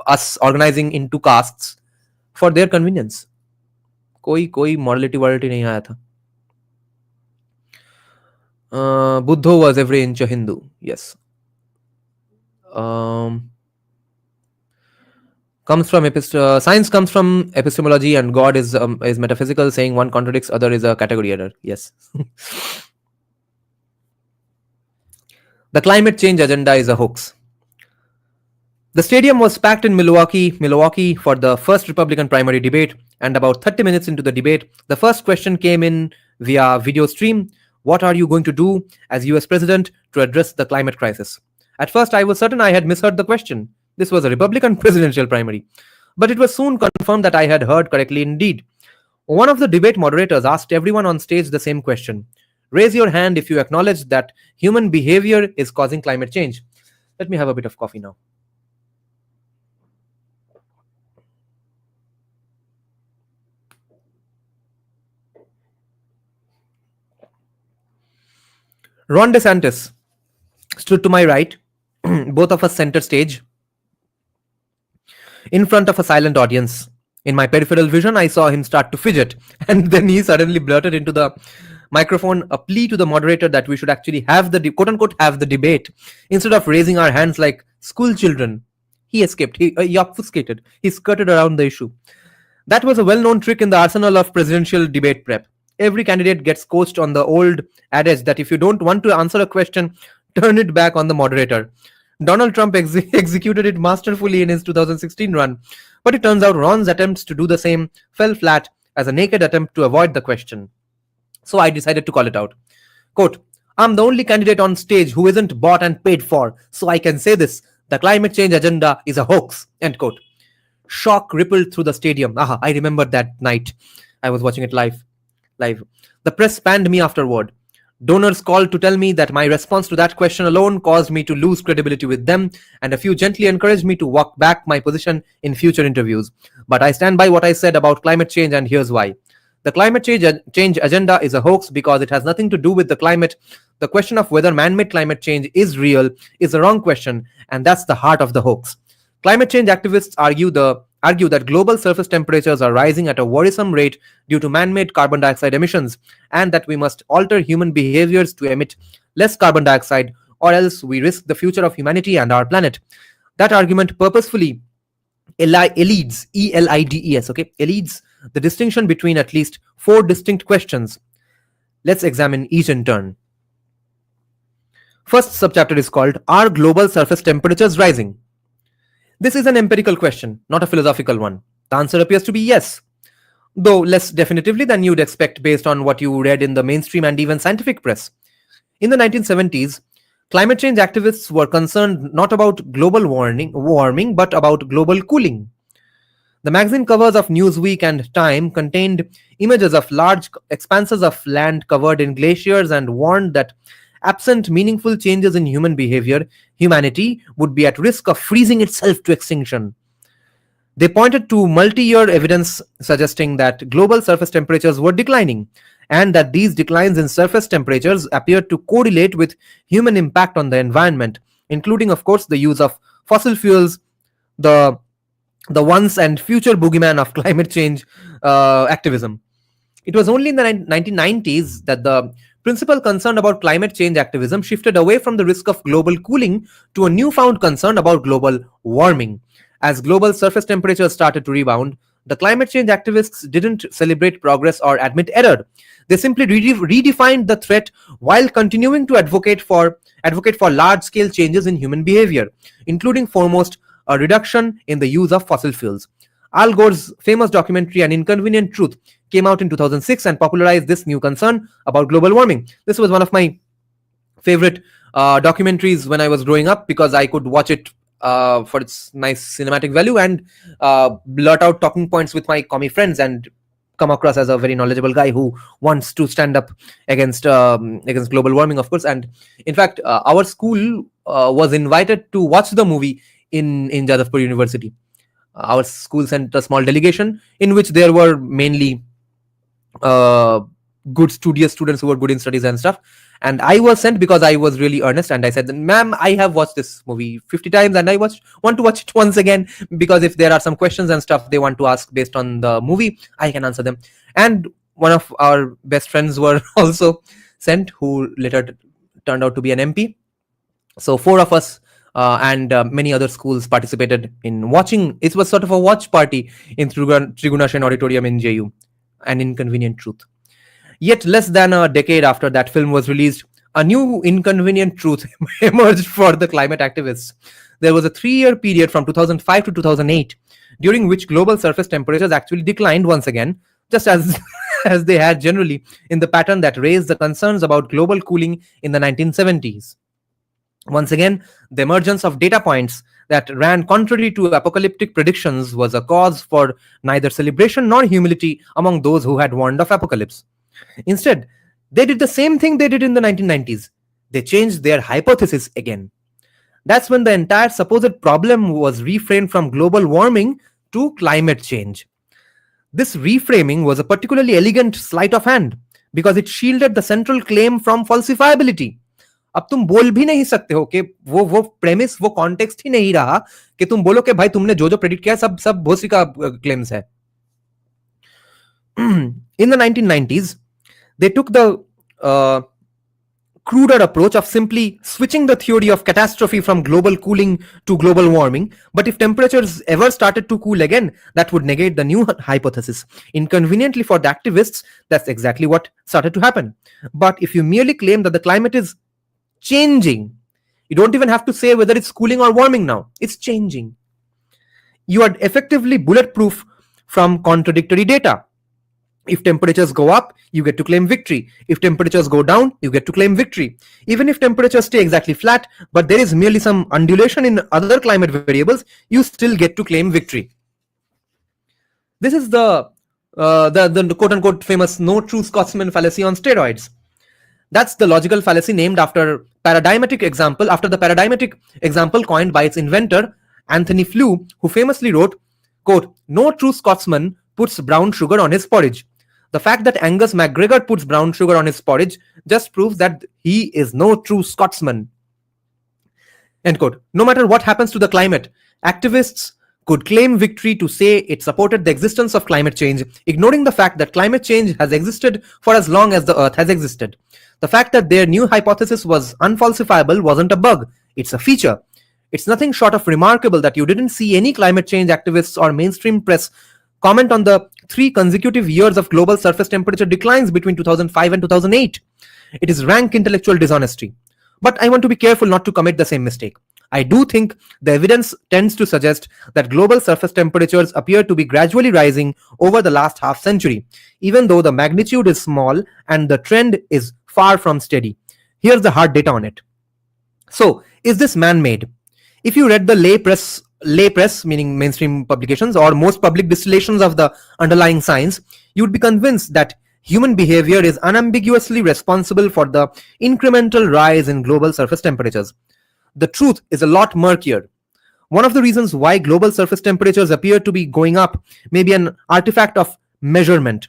us organizing into castes for their convenience. कोई morality नहीं आया था. Buddha was every inch a Hindu. Yes. Science comes from epistemology, and God is metaphysical. Saying one contradicts other is a category error. Yes. The climate change agenda is a hoax. The stadium was packed in Milwaukee for the first Republican primary debate, and about 30 minutes into the debate, the first question came in via video stream. What are you going to do as US president to address the climate crisis? At first, I was certain I had misheard the question. This was a Republican presidential primary. But it was soon confirmed that I had heard correctly indeed. One of the debate moderators asked everyone on stage the same question. Raise your hand if you acknowledge that human behavior is causing climate change. Let me have a bit of coffee now. Ron DeSantis stood to my right, both of us center stage, in front of a silent audience. In my peripheral vision, I saw him start to fidget, and then he suddenly blurted into the microphone a plea to the moderator that we should actually have the quote unquote have the debate instead of raising our hands like school children. He escaped. He obfuscated. He skirted around the issue. That was a well-known trick in the arsenal of presidential debate prep. Every candidate gets coached on the old adage that if you don't want to answer a question, turn it back on the moderator. Donald Trump executed it masterfully in his 2016 run, but it turns out Ron's attempts to do the same fell flat as a naked attempt to avoid the question. So I decided to call it out. Quote, I'm the only candidate on stage who isn't bought and paid for, so I can say this. The climate change agenda is a hoax. End quote. Shock rippled through the stadium. I remember that night. I was watching it live. The press panned me afterward. Donors called to tell me that my response to that question alone caused me to lose credibility with them, and a few gently encouraged me to walk back my position in future interviews. But I stand by what I said about climate change, and here's why. The climate change agenda is a hoax because it has nothing to do with the climate. The question of whether man-made climate change is real is the wrong question, and that's the heart of the hoax. Climate change activists argue that global surface temperatures are rising at a worrisome rate due to man-made carbon dioxide emissions, and that we must alter human behaviors to emit less carbon dioxide, or else we risk the future of humanity and our planet. That argument purposefully elides, E-L-I-D-E-S, okay, elides the distinction between at least 4 distinct questions. Let's examine each in turn. First subchapter is called, Are global surface temperatures rising? This is an empirical question, not a philosophical one. The answer appears to be yes, though less definitively than you'd expect based on what you read in the mainstream and even scientific press. In the 1970s, climate change activists were concerned not about global warming, but about global cooling. The magazine covers of Newsweek and Time contained images of large expanses of land covered in glaciers and warned that absent meaningful changes in human behavior, humanity would be at risk of freezing itself to extinction. They pointed to multi-year evidence suggesting that global surface temperatures were declining, and that these declines in surface temperatures appeared to correlate with human impact on the environment, including, of course, the use of fossil fuels, the once and future boogeyman of climate change activism. It was only in the 1990s that the principal concern about climate change activism shifted away from the risk of global cooling to a newfound concern about global warming. As global surface temperatures started to rebound, the climate change activists didn't celebrate progress or admit error. They simply redefined the threat while continuing to advocate for large-scale changes in human behavior, including foremost a reduction in the use of fossil fuels. Al Gore's famous documentary An Inconvenient Truth came out in 2006 and popularized this new concern about global warming. This was one of my favorite documentaries when I was growing up because I could watch it for its nice cinematic value and blurt out talking points with my commie friends and come across as a very knowledgeable guy who wants to stand up against global warming, of course. And in fact, our school was invited to watch the movie in Jadavpur University. Our school sent a small delegation in which there were mainly good studious students who were good in studies and stuff. And I was sent because I was really earnest, and I said, ma'am, I have watched this movie 50 times and I want to watch it once again, because if there are some questions and stuff they want to ask based on the movie, I can answer them. And one of our best friends were also sent, who later turned out to be an MP. So 4 of us and many other schools participated in watching. It was sort of a watch party in Trigunasen Auditorium in JU, An Inconvenient Truth. Yet less than a decade after that film was released, a new inconvenient truth emerged for the climate activists. There was a 3-year period from 2005 to 2008 during which global surface temperatures actually declined once again, just as as they had generally, in the pattern that raised the concerns about global cooling in the 1970s. Once again, the emergence of data points that ran contrary to apocalyptic predictions was a cause for neither celebration nor humility among those who had warned of apocalypse. Instead, they did the same thing they did in the 1990s. They changed their hypothesis again. That's when the entire supposed problem was reframed from global warming to climate change. This reframing was a particularly elegant sleight of hand because it shielded the central claim from falsifiability. अब तुम बोल भी नहीं सकते हो कि वो premise, वो कॉन्टेक्स्ट ही नहीं रहा कि तुम बोलो कि भाई तुमने जो प्रेडिक्ट किया सब भोसरी का क्लेम्स है. In the 1990s, they took the cruder approach of simply switching the theory of catastrophe from global cooling to global warming. But if temperatures ever started to cool again, that would negate the new hypothesis. Inconveniently for the activists, that's exactly what started to happen. But if you merely claim that the climate is changing, you don't even have to say whether it's cooling or warming now. It's changing. You are effectively bulletproof from contradictory data. If temperatures go up, you get to claim victory. If temperatures go down, you get to claim victory. Even if temperatures stay exactly flat, but there is merely some undulation in other climate variables, you still get to claim victory. This is the quote-unquote famous no true Scotsman fallacy on steroids. That's the logical fallacy named after the paradigmatic example coined by its inventor, Anthony Flew, who famously wrote, quote, "No true Scotsman puts brown sugar on his porridge. The fact that Angus MacGregor puts brown sugar on his porridge just proves that he is no true Scotsman." End quote. No matter what happens to the climate, activists could claim victory to say it supported the existence of climate change, ignoring the fact that climate change has existed for as long as the Earth has existed. The fact that their new hypothesis was unfalsifiable wasn't a bug, it's a feature. It's nothing short of remarkable that you didn't see any climate change activists or mainstream press comment on the 3 consecutive years of global surface temperature declines between 2005 and 2008. It is rank intellectual dishonesty. But I want to be careful not to commit the same mistake. I do think the evidence tends to suggest that global surface temperatures appear to be gradually rising over the last half century, even though the magnitude is small and the trend is far from steady. Here's the hard data on it. So, is this man-made? If you read the lay press, meaning mainstream publications, or most public distillations of the underlying science, you would be convinced that human behavior is unambiguously responsible for the incremental rise in global surface temperatures. The truth is a lot murkier. One of the reasons why global surface temperatures appear to be going up may be an artifact of measurement.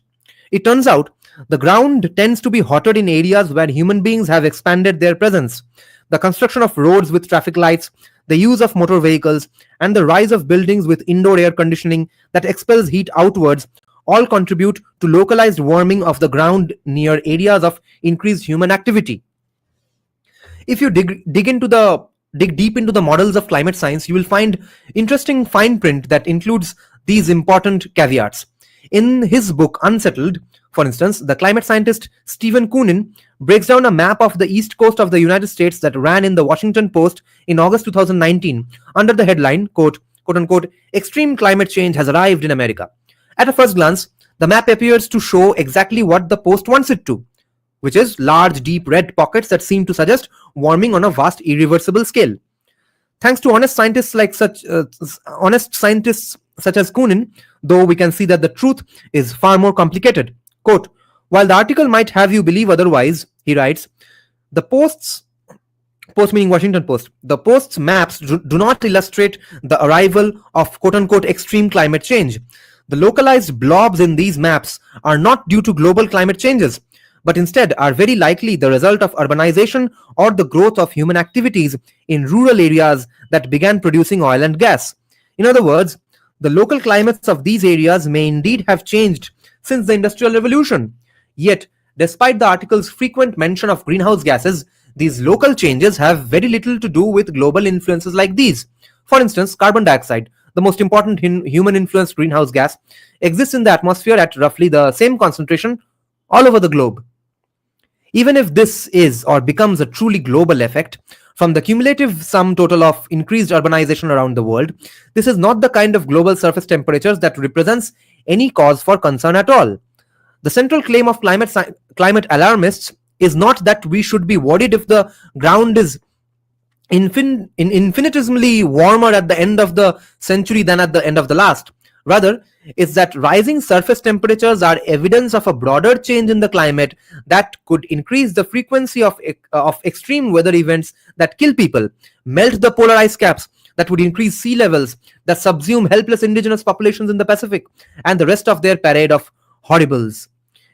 It turns out the ground tends to be hotter in areas where human beings have expanded their presence. The construction of roads with traffic lights, the use of motor vehicles, and the rise of buildings with indoor air conditioning that expels heat outwards all contribute to localized warming of the ground near areas of increased human activity. If you dig deep into the models of climate science, you will find interesting fine print that includes these important caveats. In his book Unsettled, for instance, the climate scientist Stephen Koonin breaks down a map of the east coast of the United States that ran in the Washington Post in August 2019 under the headline, quote unquote, "Extreme climate change has arrived in America." At a first glance, the map appears to show exactly what the Post wants it to, which is large, deep red pockets that seem to suggest warming on a vast, irreversible scale. Thanks to honest scientists such as Koonin, though, we can see that the truth is far more complicated. Quote, "While the article might have you believe otherwise," he writes, the Post meaning Washington Post, the Post's maps do not illustrate the arrival of quote-unquote extreme climate change. The localized blobs in these maps are not due to global climate changes, but instead are very likely the result of urbanization or the growth of human activities in rural areas that began producing oil and gas. In other words, the local climates of these areas may indeed have changed since the Industrial Revolution, yet Despite the article's frequent mention of greenhouse gases, these local changes have very little to do with global influences like these. For instance, carbon dioxide, the most important human-influenced greenhouse gas, exists in the atmosphere at roughly the same concentration all over the globe. Even if this is or becomes a truly global effect, from the cumulative sum total of increased urbanization around the world, this is not the kind of global surface temperatures that represents any cause for concern at all. The central claim of climate alarmists is not that we should be worried if the ground is infinitesimally warmer at the end of the century than at the end of the last. Rather, it's that rising surface temperatures are evidence of a broader change in the climate that could increase the frequency of extreme weather events that kill people, melt the polar ice caps, that would increase sea levels, that subsume helpless indigenous populations in the Pacific, and the rest of their parade of horribles.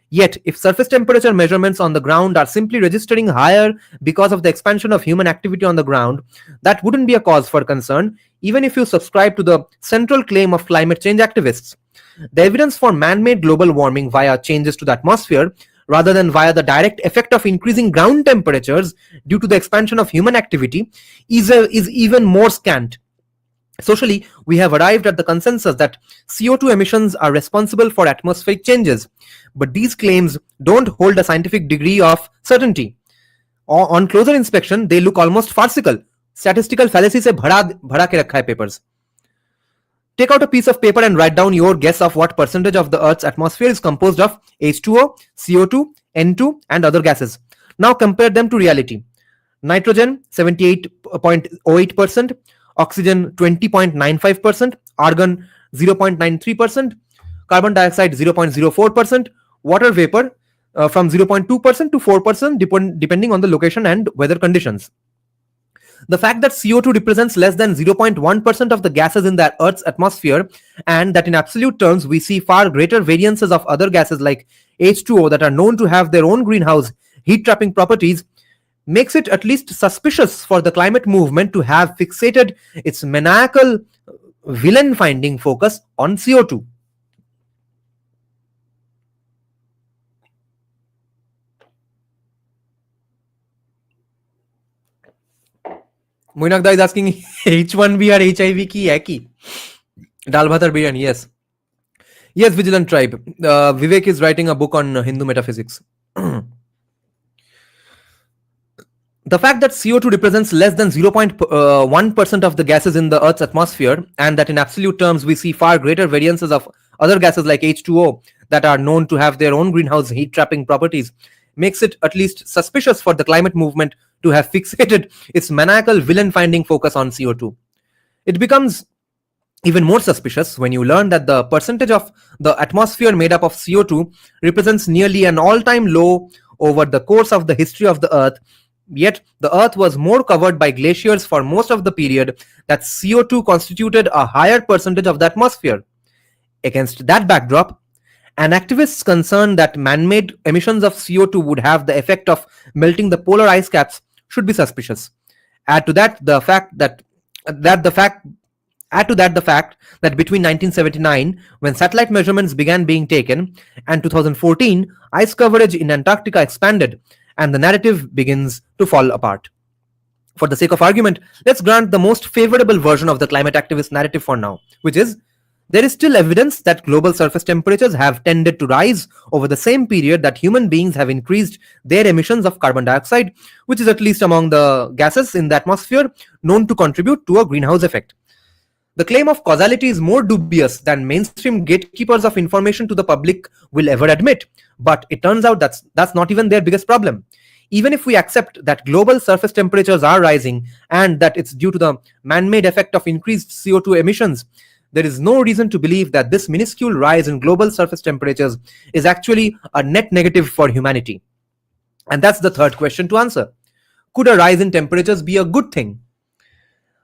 Yet, if surface temperature measurements on the ground are simply registering higher because of the expansion of human activity on the ground, that wouldn't be a cause for concern, even if you subscribe to the central claim of climate change activists. The evidence for man-made global warming via changes to the atmosphere, rather than via the direct effect of increasing ground temperatures due to the expansion of human activity, is even more scant. Socially, we have arrived at the consensus that CO2 emissions are responsible for atmospheric changes, but these claims don't hold a scientific degree of certainty. On closer inspection, they look almost farcical. Statistical fallacy se bhara ke rakha hai papers. Take out a piece of paper and write down your guess of what percentage of the Earth's atmosphere is composed of H2O, CO2, N2, and other gases. Now compare them to reality. Nitrogen 78.08%, oxygen 20.95%, argon 0.93%, carbon dioxide 0.04%, water vapor from 0.2% to 4% depending on the location and weather conditions. The fact that CO2 represents less than 0.1% of the gases in the Earth's atmosphere, and that in absolute terms we see far greater variances of other gases like H2O that are known to have their own greenhouse heat-trapping properties, makes it at least suspicious for the climate movement to have fixated its maniacal villain-finding focus on CO2. Moinakda is asking H1B or HIV ki hai ki? Dal bhat aur biryani, yes. Yes, Vigilant Tribe. Vivek is writing a book on Hindu metaphysics. The fact that CO2 represents less than 0.1% of the gases in the Earth's atmosphere, and that in absolute terms we see far greater variances of other gases like H2O that are known to have their own greenhouse heat-trapping properties, makes it at least suspicious for the climate movement to have fixated its maniacal villain-finding focus on CO2. It becomes even more suspicious when you learn that the percentage of the atmosphere made up of CO2 represents nearly an all-time low over the course of the history of the Earth. Yet, the Earth was more covered by glaciers for most of the period that CO2 constituted a higher percentage of the atmosphere. Against that backdrop, an activist's concern that man-made emissions of CO2 would have the effect of melting the polar ice caps should be suspicious. Add to that the fact that between 1979, when satellite measurements began being taken, and 2014, ice coverage in Antarctica expanded, and the narrative begins to fall apart. For the sake of argument, let's grant the most favorable version of the climate activist narrative for now, which is there is still evidence that global surface temperatures have tended to rise over the same period that human beings have increased their emissions of carbon dioxide, which is at least among the gases in the atmosphere known to contribute to a greenhouse effect. The claim of causality is more dubious than mainstream gatekeepers of information to the public will ever admit, but it turns out that's not even their biggest problem. Even if we accept that global surface temperatures are rising and that it's due to the man-made effect of increased CO2 emissions, there is no reason to believe that this minuscule rise in global surface temperatures is actually a net negative for humanity. And that's the third question to answer. Could a rise in temperatures be a good thing?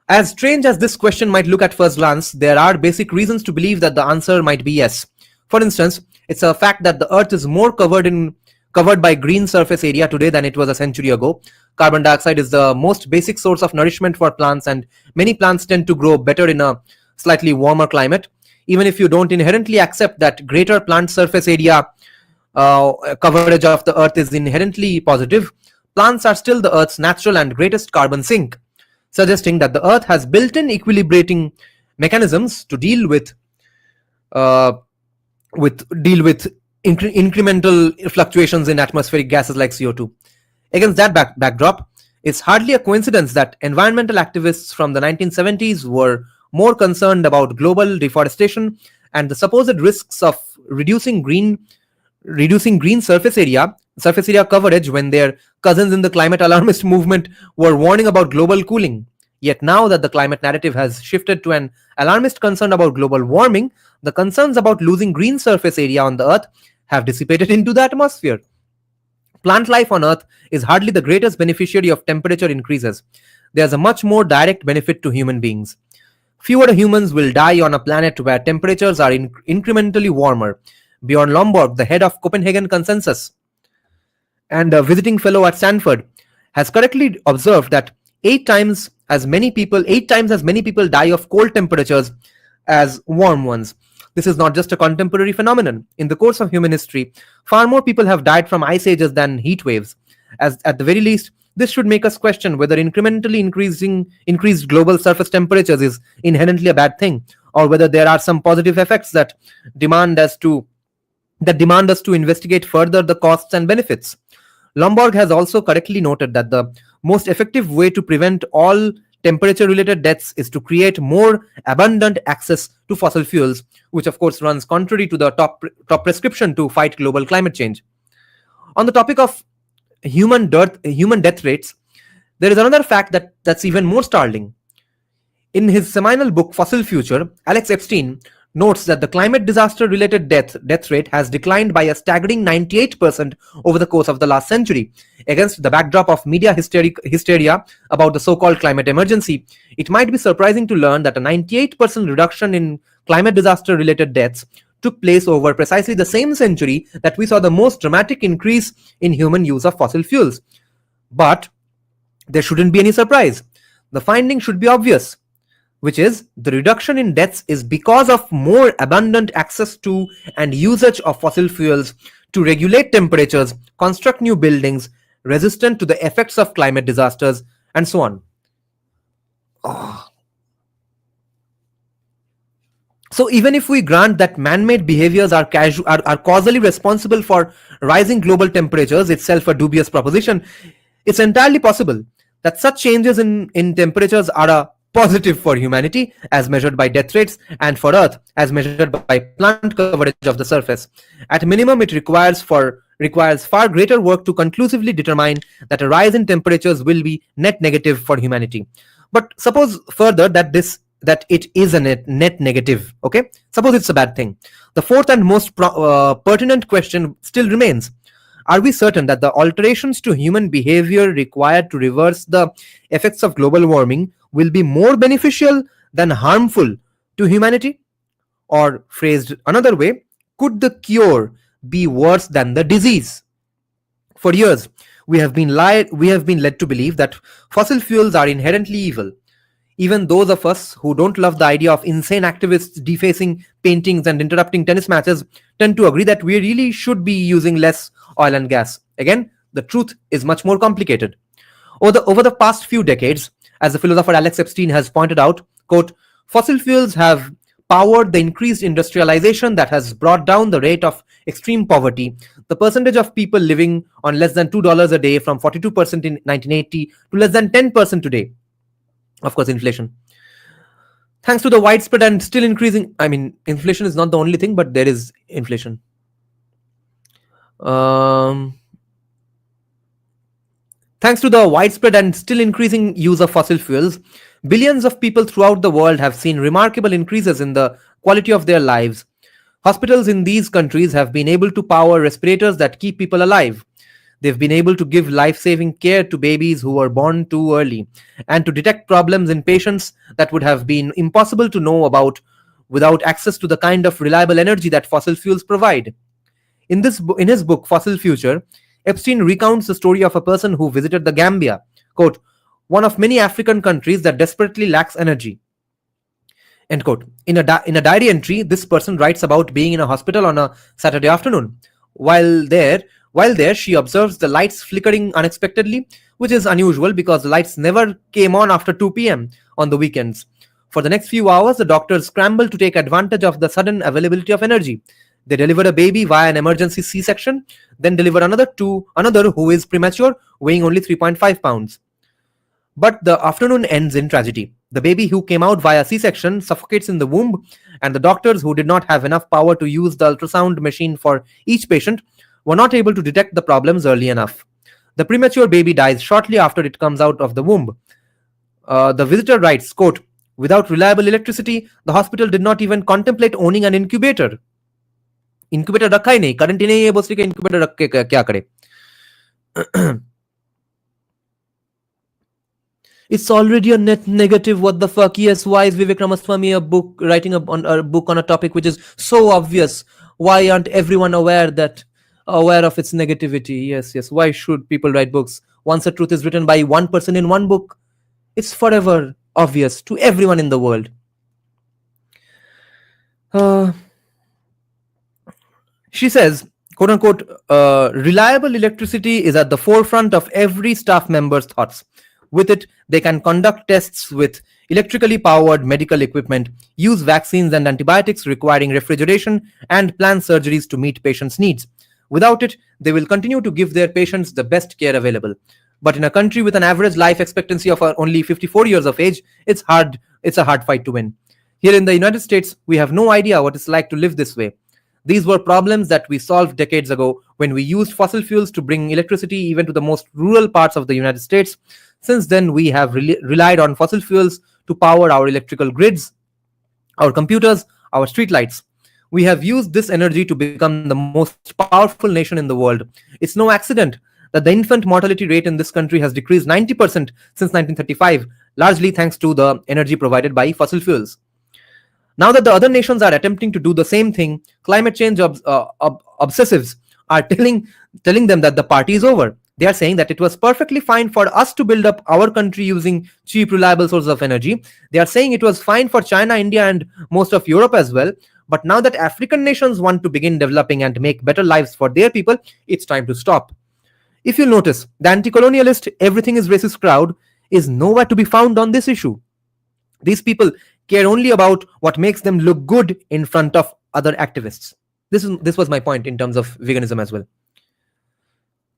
As strange as this question might look at first glance, there are basic reasons to believe that the answer might be yes. For instance, it's a fact that the Earth is more covered by green surface area today than it was a century ago. Carbon dioxide is the most basic source of nourishment for plants, and many plants tend to grow better in a slightly warmer climate. Even if you don't inherently accept that greater plant surface area coverage of the earth is inherently positive, plants are still the earth's natural and greatest carbon sink, suggesting that the earth has built-in equilibrating mechanisms to deal with incremental fluctuations in atmospheric gases like CO2. Against that backdrop, it's hardly a coincidence that environmental activists from the 1970s were more concerned about global deforestation and the supposed risks of reducing green surface area coverage when their cousins in the climate alarmist movement were warning about global cooling. Yet now that the climate narrative has shifted to an alarmist concern about global warming, the concerns about losing green surface area on the earth have dissipated into the atmosphere. Plant life on earth is hardly the greatest beneficiary of temperature increases. There's a much more direct benefit to human beings. Fewer humans will die on a planet where temperatures are incrementally warmer. Bjorn Lomborg, the head of Copenhagen Consensus and a visiting fellow at Stanford, has correctly observed that 8 times as many people die of cold temperatures as warm ones. This is not just a contemporary phenomenon. In the course of human history, far more people have died from ice ages than heat waves. As at the very least, this should make us question whether incrementally increased global surface temperatures is inherently a bad thing, or whether there are some positive effects that demand us to investigate further the costs and benefits. Lomborg has also correctly noted that the most effective way to prevent all temperature-related deaths is to create more abundant access to fossil fuels, which of course runs contrary to the top prescription to fight global climate change. On the topic of human death rates, there is another fact that's even more startling. In his seminal book Fossil Future, Alex Epstein notes that the climate disaster-related death rate has declined by a staggering 98% over the course of the last century. Against the backdrop of media hysteria about the so-called climate emergency, it might be surprising to learn that a 98% reduction in climate disaster-related deaths took place over precisely the same century that we saw the most dramatic increase in human use of fossil fuels. But there shouldn't be any surprise. The finding should be obvious, which is the reduction in deaths is because of more abundant access to and usage of fossil fuels to regulate temperatures, construct new buildings resistant to the effects of climate disasters, and so on. So even if we grant that man-made behaviors are causally responsible for rising global temperatures, itself a dubious proposition, it's entirely possible that such changes in temperatures are a positive for humanity as measured by death rates, and for Earth as measured by plant coverage of the surface. At minimum, it requires far greater work to conclusively determine that a rise in temperatures will be net negative for humanity. But suppose further that it is a net negative, okay? Suppose it's a bad thing. The fourth and most pertinent question still remains. Are we certain that the alterations to human behavior required to reverse the effects of global warming will be more beneficial than harmful to humanity? Or phrased another way, could the cure be worse than the disease? For years, we have been led to believe that fossil fuels are inherently evil. Even those of us who don't love the idea of insane activists defacing paintings and interrupting tennis matches tend to agree that we really should be using less oil and gas. Again, the truth is much more complicated. Over the past few decades, as the philosopher Alex Epstein has pointed out, quote, fossil fuels have powered the increased industrialization that has brought down the rate of extreme poverty, the percentage of people living on less than $2 a day from 42% in 1980 to less than 10% today. Of course, inflation. Thanks to the widespread and still increasing, inflation is not the only thing, but there is inflation. Thanks to the widespread and still increasing use of fossil fuels, billions of people throughout the world have seen remarkable increases in the quality of their lives. Hospitals in these countries have been able to power respirators that keep people alive. They've been able to give life-saving care to babies who were born too early, and to detect problems in patients that would have been impossible to know about without access to the kind of reliable energy that fossil fuels provide. In his book, Fossil Future, Epstein recounts the story of a person who visited the Gambia, quote, one of many African countries that desperately lacks energy. End quote. In a diary entry, this person writes about being in a hospital on a Saturday afternoon. While there, she observes the lights flickering unexpectedly, which is unusual because the lights never came on after 2 p.m. on the weekends. For the next few hours, the doctors scramble to take advantage of the sudden availability of energy. They deliver a baby via an emergency C-section, then deliver another who is premature, weighing only 3.5 pounds. But the afternoon ends in tragedy. The baby who came out via C-section suffocates in the womb, and the doctors, who did not have enough power to use the ultrasound machine for each patient, were not able to detect the problems early enough. The premature baby dies shortly after it comes out of the womb. The visitor writes, quote, "Without reliable electricity, the hospital did not even contemplate owning an incubator." Incubator रखा ही नहीं, current ही नहीं है, बोल के incubator रख के क्या करे? It's already a net negative. What the fuck? Yes, why is Vivek Ramaswamy writing a book on a topic which is so obvious? Why aren't everyone aware of its negativity? Yes. Why should people write books? Once a truth is written by one person in one book, it's forever obvious to everyone in the world. She says, quote unquote, reliable electricity is at the forefront of every staff member's thoughts. With it, they can conduct tests with electrically powered medical equipment, use vaccines and antibiotics requiring refrigeration, and plan surgeries to meet patients' needs. Without it, they will continue to give their patients the best care available. But in a country with an average life expectancy of only 54 years of age, it's a hard fight to win. Here in the United States, we have no idea what it's like to live this way. These were problems that we solved decades ago when we used fossil fuels to bring electricity even to the most rural parts of the United States. Since then, we have relied on fossil fuels to power our electrical grids, our computers, our streetlights. We have used this energy to become the most powerful nation in the world. It's no accident that the infant mortality rate in this country has decreased 90% since 1935, largely thanks to the energy provided by fossil fuels. Now that the other nations are attempting to do the same thing, climate change obsessives are telling them that the party is over. They are saying that it was perfectly fine for us to build up our country using cheap, reliable sources of energy. They are saying it was fine for China, India, and most of Europe as well. But now that African nations want to begin developing and make better lives for their people, it's time to stop. If you'll notice, the anti-colonialist, everything is racist crowd is nowhere to be found on this issue. These people care only about what makes them look good in front of other activists. This was my point in terms of veganism as well.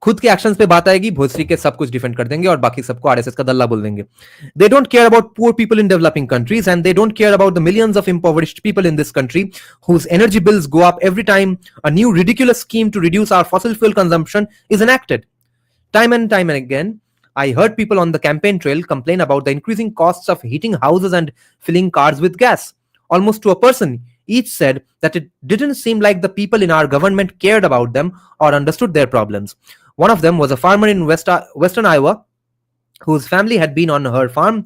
खुद के actions पे बात आएगी, भोसरी के सब कुछ defend कर देंगे और बाकी सबको आरएसएस का दल्ला बोल देंगे. They don't care about poor people in developing countries, and they don't care about the millions of impoverished people in this country whose energy bills go up every time a new ridiculous scheme to reduce our fossil fuel consumption is enacted. Time and again, I heard people on the campaign trail complain about the increasing costs of heating houses and filling cars with gas. Almost to a person, each said that it didn't seem like the people in our government cared about them or understood their problems. One of them was a farmer in western Iowa whose family had been on her farm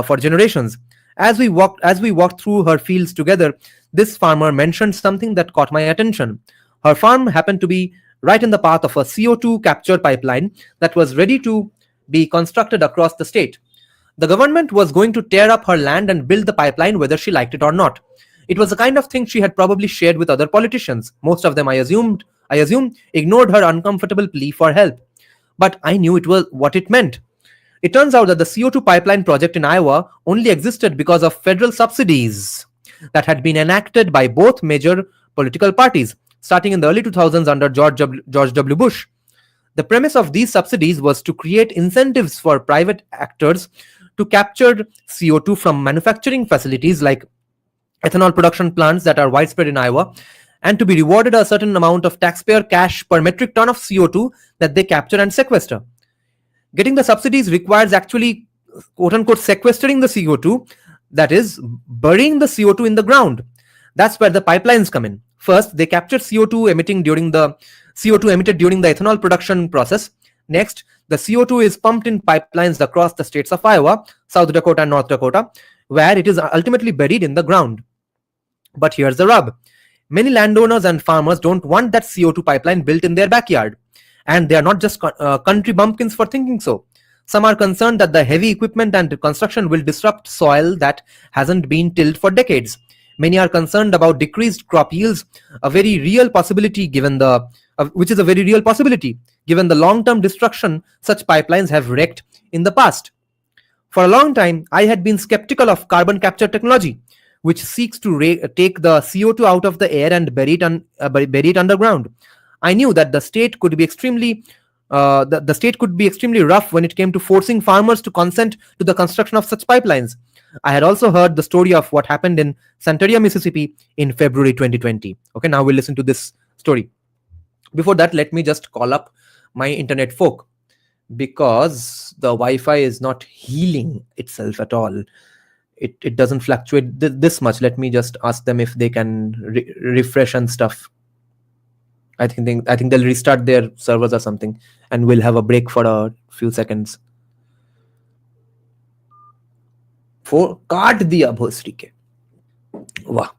for generations. As we walked through her fields together, this farmer mentioned something that caught my attention. Her farm happened to be right in the path of a CO2 capture pipeline that was ready to be constructed across the state. The government was going to tear up her land and build the pipeline whether she liked it or not. It was the kind of thing she had probably shared with other politicians. Most of them, I assume, ignored her uncomfortable plea for help. But I knew it was what it meant. It turns out that the CO2 pipeline project in Iowa only existed because of federal subsidies that had been enacted by both major political parties, starting in the early 2000s under George W. Bush. The premise of these subsidies was to create incentives for private actors to capture CO2 from manufacturing facilities like ethanol production plants that are widespread in Iowa, and to be rewarded a certain amount of taxpayer cash per metric ton of CO2 that they capture and sequester. Getting the subsidies requires actually, quote unquote, sequestering the CO2, that is, burying the CO2 in the ground. That's where the pipelines come in. First, they capture CO2 emitted during the ethanol production process. Next, the CO2 is pumped in pipelines across the states of Iowa, South Dakota, and North Dakota, where it is ultimately buried in the ground. But here's the rub. Many landowners and farmers don't want that CO2 pipeline built in their backyard. And they are not just country bumpkins for thinking so. Some are concerned that the heavy equipment and construction will disrupt soil that hasn't been tilled for decades. Many are concerned about decreased crop yields, a very real possibility given the which is a very real possibility, given the long-term destruction such pipelines have wreaked in the past. For a long time, I had been skeptical of carbon capture technology, which seeks to take the CO2 out of the air and bury it underground. I knew that the state could be extremely rough when it came to forcing farmers to consent to the construction of such pipelines. I had also heard the story of what happened in Santeria, Mississippi in February 2020. Okay, now we'll listen to this story. Before that, let me just call up my internet folk, because the Wi-Fi is not healing itself at all. It doesn't fluctuate this much. Let me just ask them if they can refresh and stuff. I think they'll restart their servers or something, and we'll have a break for a few seconds. For काट दिया भोसड़ी के वाह.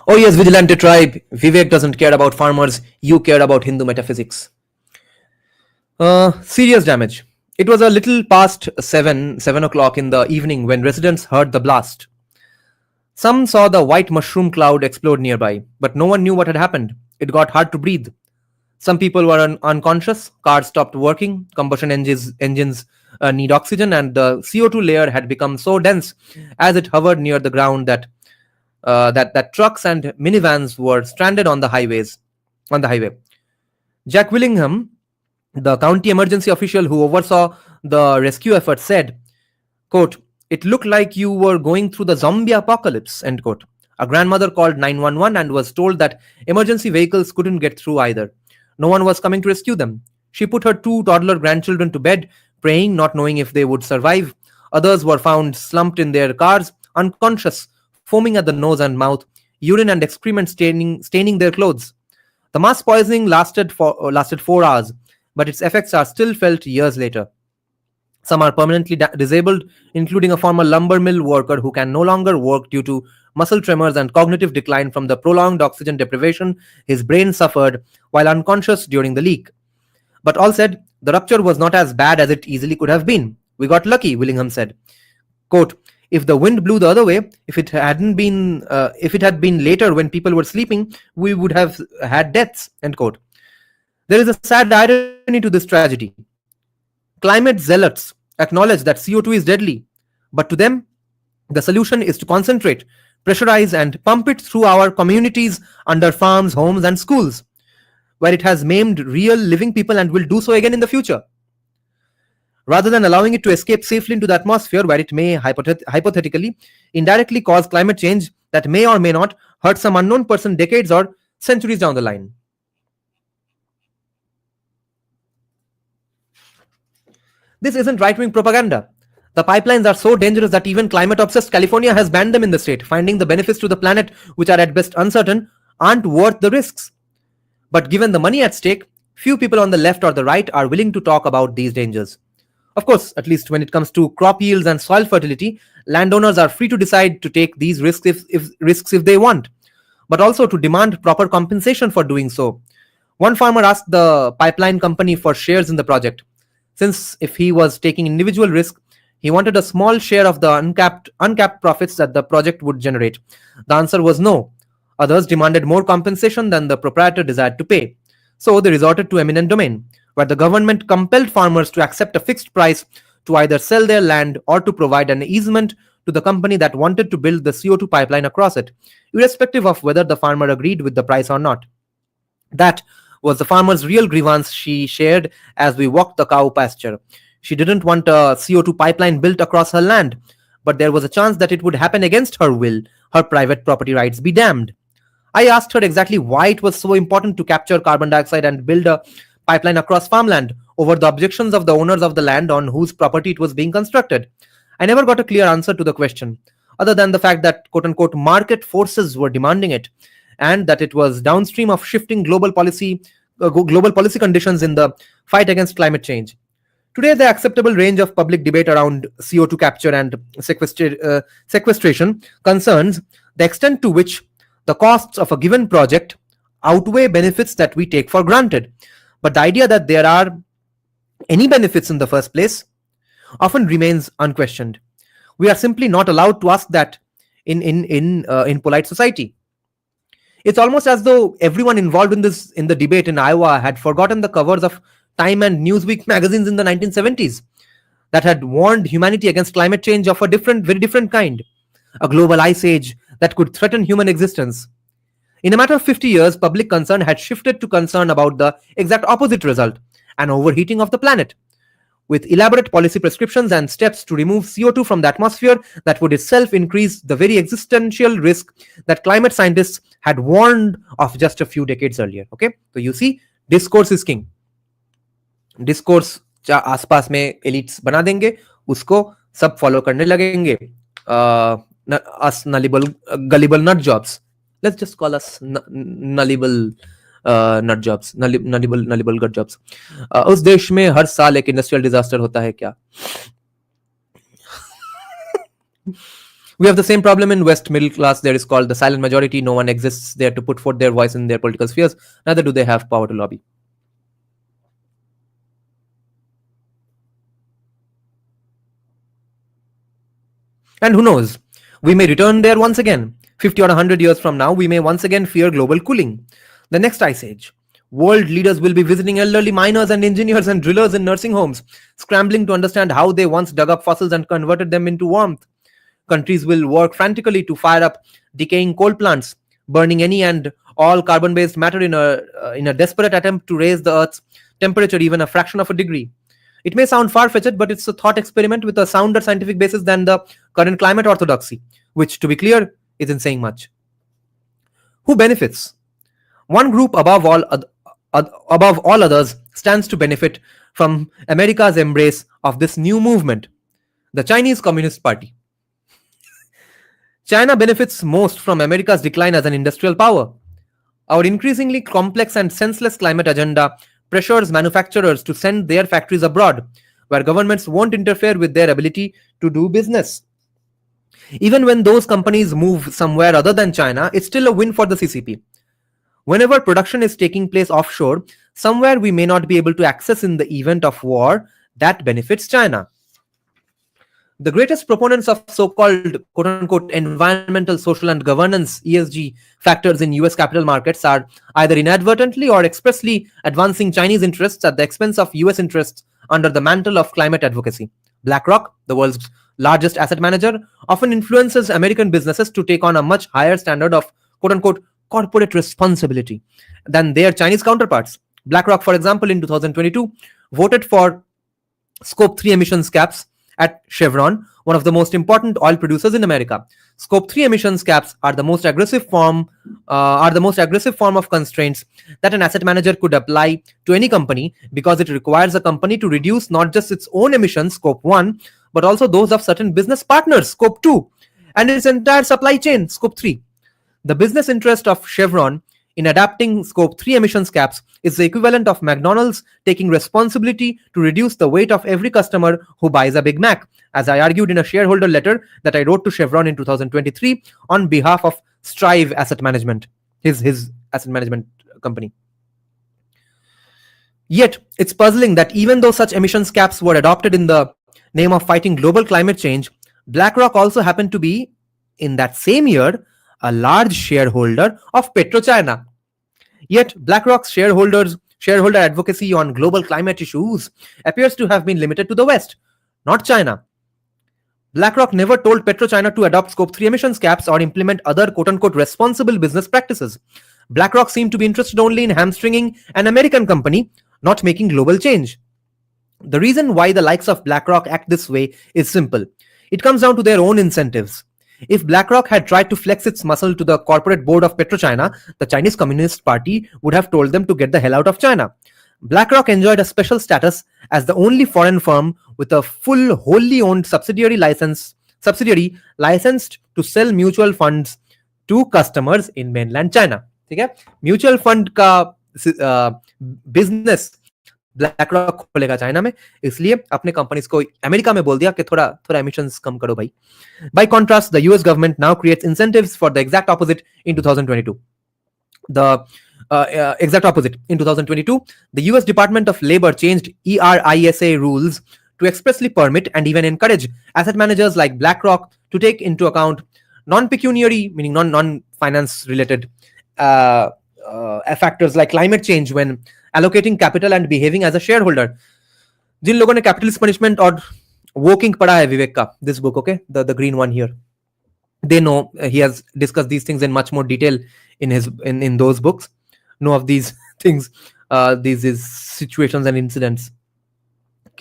Oh yes, vigilante tribe. Vivek doesn't care about farmers. You care about Hindu metaphysics. Serious damage. It was a little past 7 o'clock in the evening when residents heard the blast. Some saw the white mushroom cloud explode nearby, but no one knew what had happened. It got hard to breathe. Some people were unconscious, cars stopped working, combustion engines need oxygen, and the CO2 layer had become so dense as it hovered near the ground that trucks and minivans were stranded on the highway. Jack Willingham, the county emergency official who oversaw the rescue effort, said, quote, "It looked like you were going through the zombie apocalypse," end quote. A grandmother called 911 and was told that emergency vehicles couldn't get through either. No one was coming to rescue them. She put her 2 toddler grandchildren to bed, praying, not knowing if they would survive. Others were found slumped in their cars, unconscious, foaming at the nose and mouth, urine and excrement staining their clothes. The mass poisoning lasted 4 hours, but its effects are still felt years later. Some are permanently disabled, including a former lumber mill worker who can no longer work due to muscle tremors and cognitive decline from the prolonged oxygen deprivation his brain suffered while unconscious during the leak. But all said, the rupture was not as bad as it easily could have been. We got lucky, Willingham said. Quote, "If the wind blew the other way, if it had been later when people were sleeping, we would have had deaths," end quote. There is a sad irony to this tragedy. Climate zealots acknowledge that CO2 is deadly, but to them, the solution is to concentrate, pressurize, and pump it through our communities under farms, homes, and schools, where it has maimed real living people and will do so again in the future. Rather than allowing it to escape safely into the atmosphere, where it may hypothetically indirectly cause climate change that may or may not hurt some unknown person decades or centuries down the line. This isn't right-wing propaganda. The pipelines are so dangerous that even climate-obsessed California has banned them in the state, finding the benefits to the planet, which are at best uncertain, aren't worth the risks. But given the money at stake, few people on the left or the right are willing to talk about these dangers. Of course, at least when it comes to crop yields and soil fertility, landowners are free to decide to take these risks if they want, but also to demand proper compensation for doing so. One farmer asked the pipeline company for shares in the project, since if he was taking individual risk, he wanted a small share of the uncapped profits that the project would generate. The answer was no. Others demanded more compensation than the proprietor desired to pay. So they resorted to eminent domain, where the government compelled farmers to accept a fixed price to either sell their land or to provide an easement to the company that wanted to build the CO2 pipeline across it, irrespective of whether the farmer agreed with the price or not. That was the farmer's real grievance she shared as we walked the cow pasture. She didn't want a CO2 pipeline built across her land, but there was a chance that it would happen against her will, her private property rights be damned. I asked her exactly why it was so important to capture carbon dioxide and build a pipeline across farmland over the objections of the owners of the land on whose property it was being constructed. I never got a clear answer to the question, other than the fact that quote-unquote market forces were demanding it, and that it was downstream of shifting global policy conditions in the fight against climate change. Today, the acceptable range of public debate around CO2 capture and sequestration concerns the extent to which the costs of a given project outweigh benefits that we take for granted. But the idea that there are any benefits in the first place often remains unquestioned. We are simply not allowed to ask that in polite society. It's almost as though everyone involved in the debate in Iowa had forgotten the covers of Time and Newsweek magazines in the 1970s that had warned humanity against climate change of a very different kind, a global ice age that could threaten human existence. In a matter of 50 years, public concern had shifted to concern about the exact opposite result, an overheating of the planet, with elaborate policy prescriptions and steps to remove CO2 from the atmosphere that would itself increase the very existential risk that climate scientists had warned of just a few decades earlier. Okay, so you see, discourse is king. Discourse आसपास में elites बना देंगे, उसको सब follow करने लगेंगे. Us gullible nut jobs. Let's just call us nullible nut jobs, nullible gut jobs. उस देश में हर साल एक इंडस्ट्रियल डिजास्टर होता है क्या? We have the same problem in West middle class. There is called the silent majority. No one exists there to put forth their voice in their political spheres. Neither do they have power to lobby. And who knows? We may return there once again. 50 or 100 years from now, we may once again fear global cooling. The next ice age. World leaders will be visiting elderly miners and engineers and drillers in nursing homes, scrambling to understand how they once dug up fossils and converted them into warmth. Countries will work frantically to fire up decaying coal plants, burning any and all carbon-based matter in a desperate attempt to raise the Earth's temperature even a fraction of a degree. It may sound far-fetched, but it's a thought experiment with a sounder scientific basis than the current climate orthodoxy, which, to be clear, isn't saying much. Who benefits? One group above all others stands to benefit from America's embrace of this new movement, the Chinese Communist Party. China benefits most from America's decline as an industrial power. Our increasingly complex and senseless climate agenda pressures manufacturers to send their factories abroad, where governments won't interfere with their ability to do business. Even when those companies move somewhere other than China, it's still a win for the CCP. Whenever production is taking place offshore, somewhere we may not be able to access in the event of war, that benefits China. The greatest proponents of so-called quote-unquote environmental, social and governance ESG factors in US capital markets are either inadvertently or expressly advancing Chinese interests at the expense of US interests under the mantle of climate advocacy. BlackRock, the world's largest asset manager, often influences American businesses to take on a much higher standard of quote-unquote corporate responsibility than their Chinese counterparts. BlackRock, for example, in 2022, voted for Scope 3 emissions caps at Chevron, one of the most important oil producers in America. Scope 3 emissions caps are the most aggressive form of constraints that an asset manager could apply to any company, because it requires a company to reduce not just its own emissions, Scope 1, but also those of certain business partners, Scope 2, and its entire supply chain, Scope 3. The business interest of Chevron in adapting Scope 3 emissions caps is the equivalent of McDonald's taking responsibility to reduce the weight of every customer who buys a Big Mac, as I argued in a shareholder letter that I wrote to Chevron in 2023 on behalf of Strive Asset Management, his asset management company. Yet, it's puzzling that even though such emissions caps were adopted in the name of fighting global climate change, BlackRock also happened to be, in that same year, a large shareholder of PetroChina. Yet BlackRock's shareholder advocacy on global climate issues appears to have been limited to the West, not China. BlackRock never told PetroChina to adopt Scope 3 emissions caps or implement other quote-unquote responsible business practices. BlackRock seemed to be interested only in hamstringing an American company, not making global change. The reason why the likes of BlackRock act this way is simple. It comes down to their own incentives. If BlackRock had tried to flex its muscle to the corporate board of PetroChina, the Chinese Communist Party would have told them to get the hell out of China. BlackRock enjoyed a special status as the only foreign firm with a full, wholly owned subsidiary licensed to sell mutual funds to customers in mainland China. ठीक है? Mutual fund का business BlackRock खोलेगा China में, इसलिए अपने companies को America में बोल दिया कि थोड़ा emissions कम करो भाई. By contrast, the US government now creates incentives for the exact opposite in 2022. In 2022, the US Department of Labor changed ERISA rules to expressly permit and even encourage asset managers like BlackRock to take into account non-pecuniary, meaning non-finance related factors like climate change when allocating capital and behaving as a shareholder. जिन लोगों ने capitalist punishment और Woking पढ़ा है विवेक का, this book, okay, the green one here, they know he has discussed these things in much more detail in his in those books. Know of these things, these situations and incidents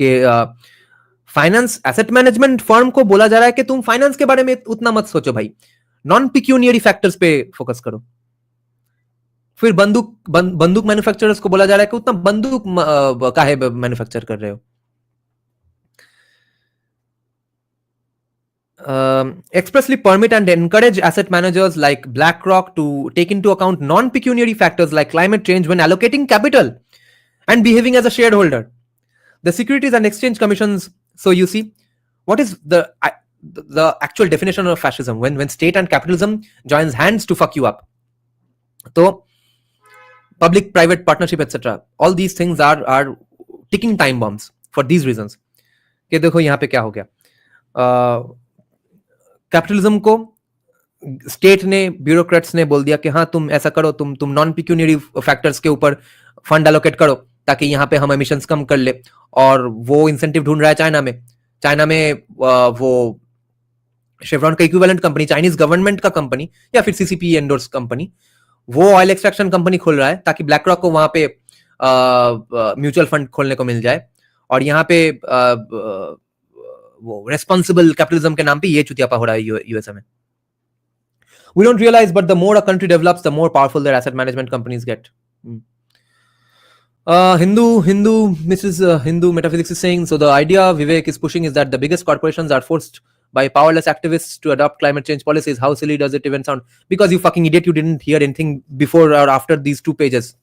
के finance asset management firm को बोला जा रहा है कि तुम finance के बारे में उतना मत सोचो भाई, नॉन पिक्यूनियरी फैक्टर्स पे फोकस करो. फिर बंदूक मैन्युफैक्चरर्स को बोला जा रहा है कि उतना बंदूक काहे मैन्युफैक्चर कर रहे हो. Expressly permit and encourage asset managers like BlackRock to take into account non-pecuniary factors like climate change when allocating capital and behaving as a shareholder. The Securities and Exchange Commissions. So you see, what is the actual definition of fascism? When state and capitalism joins hands to fuck you up. So public-private partnership, etc. All these things are ticking time bombs for these reasons. कि देखो यहाँ पे क्या हो गया. Capitalism को state ने, bureaucrats ने बोल दिया कि हाँ तुम ऐसा करो, तुम नॉन पिक्यूनियरी फैक्टर्स के ऊपर फंड एलोकेट करो ताकि यहाँ पे हम एमिशंस कम कर ले. और वो इंसेंटिव ढूंढ रहा है चाइना में वो शेवरॉन का इक्विवेलेंट कंपनी, चाइनीज गवर्नमेंट का कंपनी या फिर सीसीपी एंडोर्स कंपनी, वो ऑयल एक्सट्रैक्शन कंपनी खोल रहा है ताकि ब्लैक रॉक को वहां पे म्यूचुअल फंड खोलने को मिल जाए. और यहाँ पे वो रेस्पॉन्सिबल कैपिटलिज्म के नाम पे ये चुतियापा हो रहा है यूएसए में. We don't realize, but the more a country develops, the more powerful their asset management companies get. Hindu metaphysics is saying, so the idea Vivek is pushing is that the biggest corporations are forced by powerless activists to adopt climate change policies. How silly does it even sound? Because you fucking idiot, you didn't hear anything before or after these 2 pages.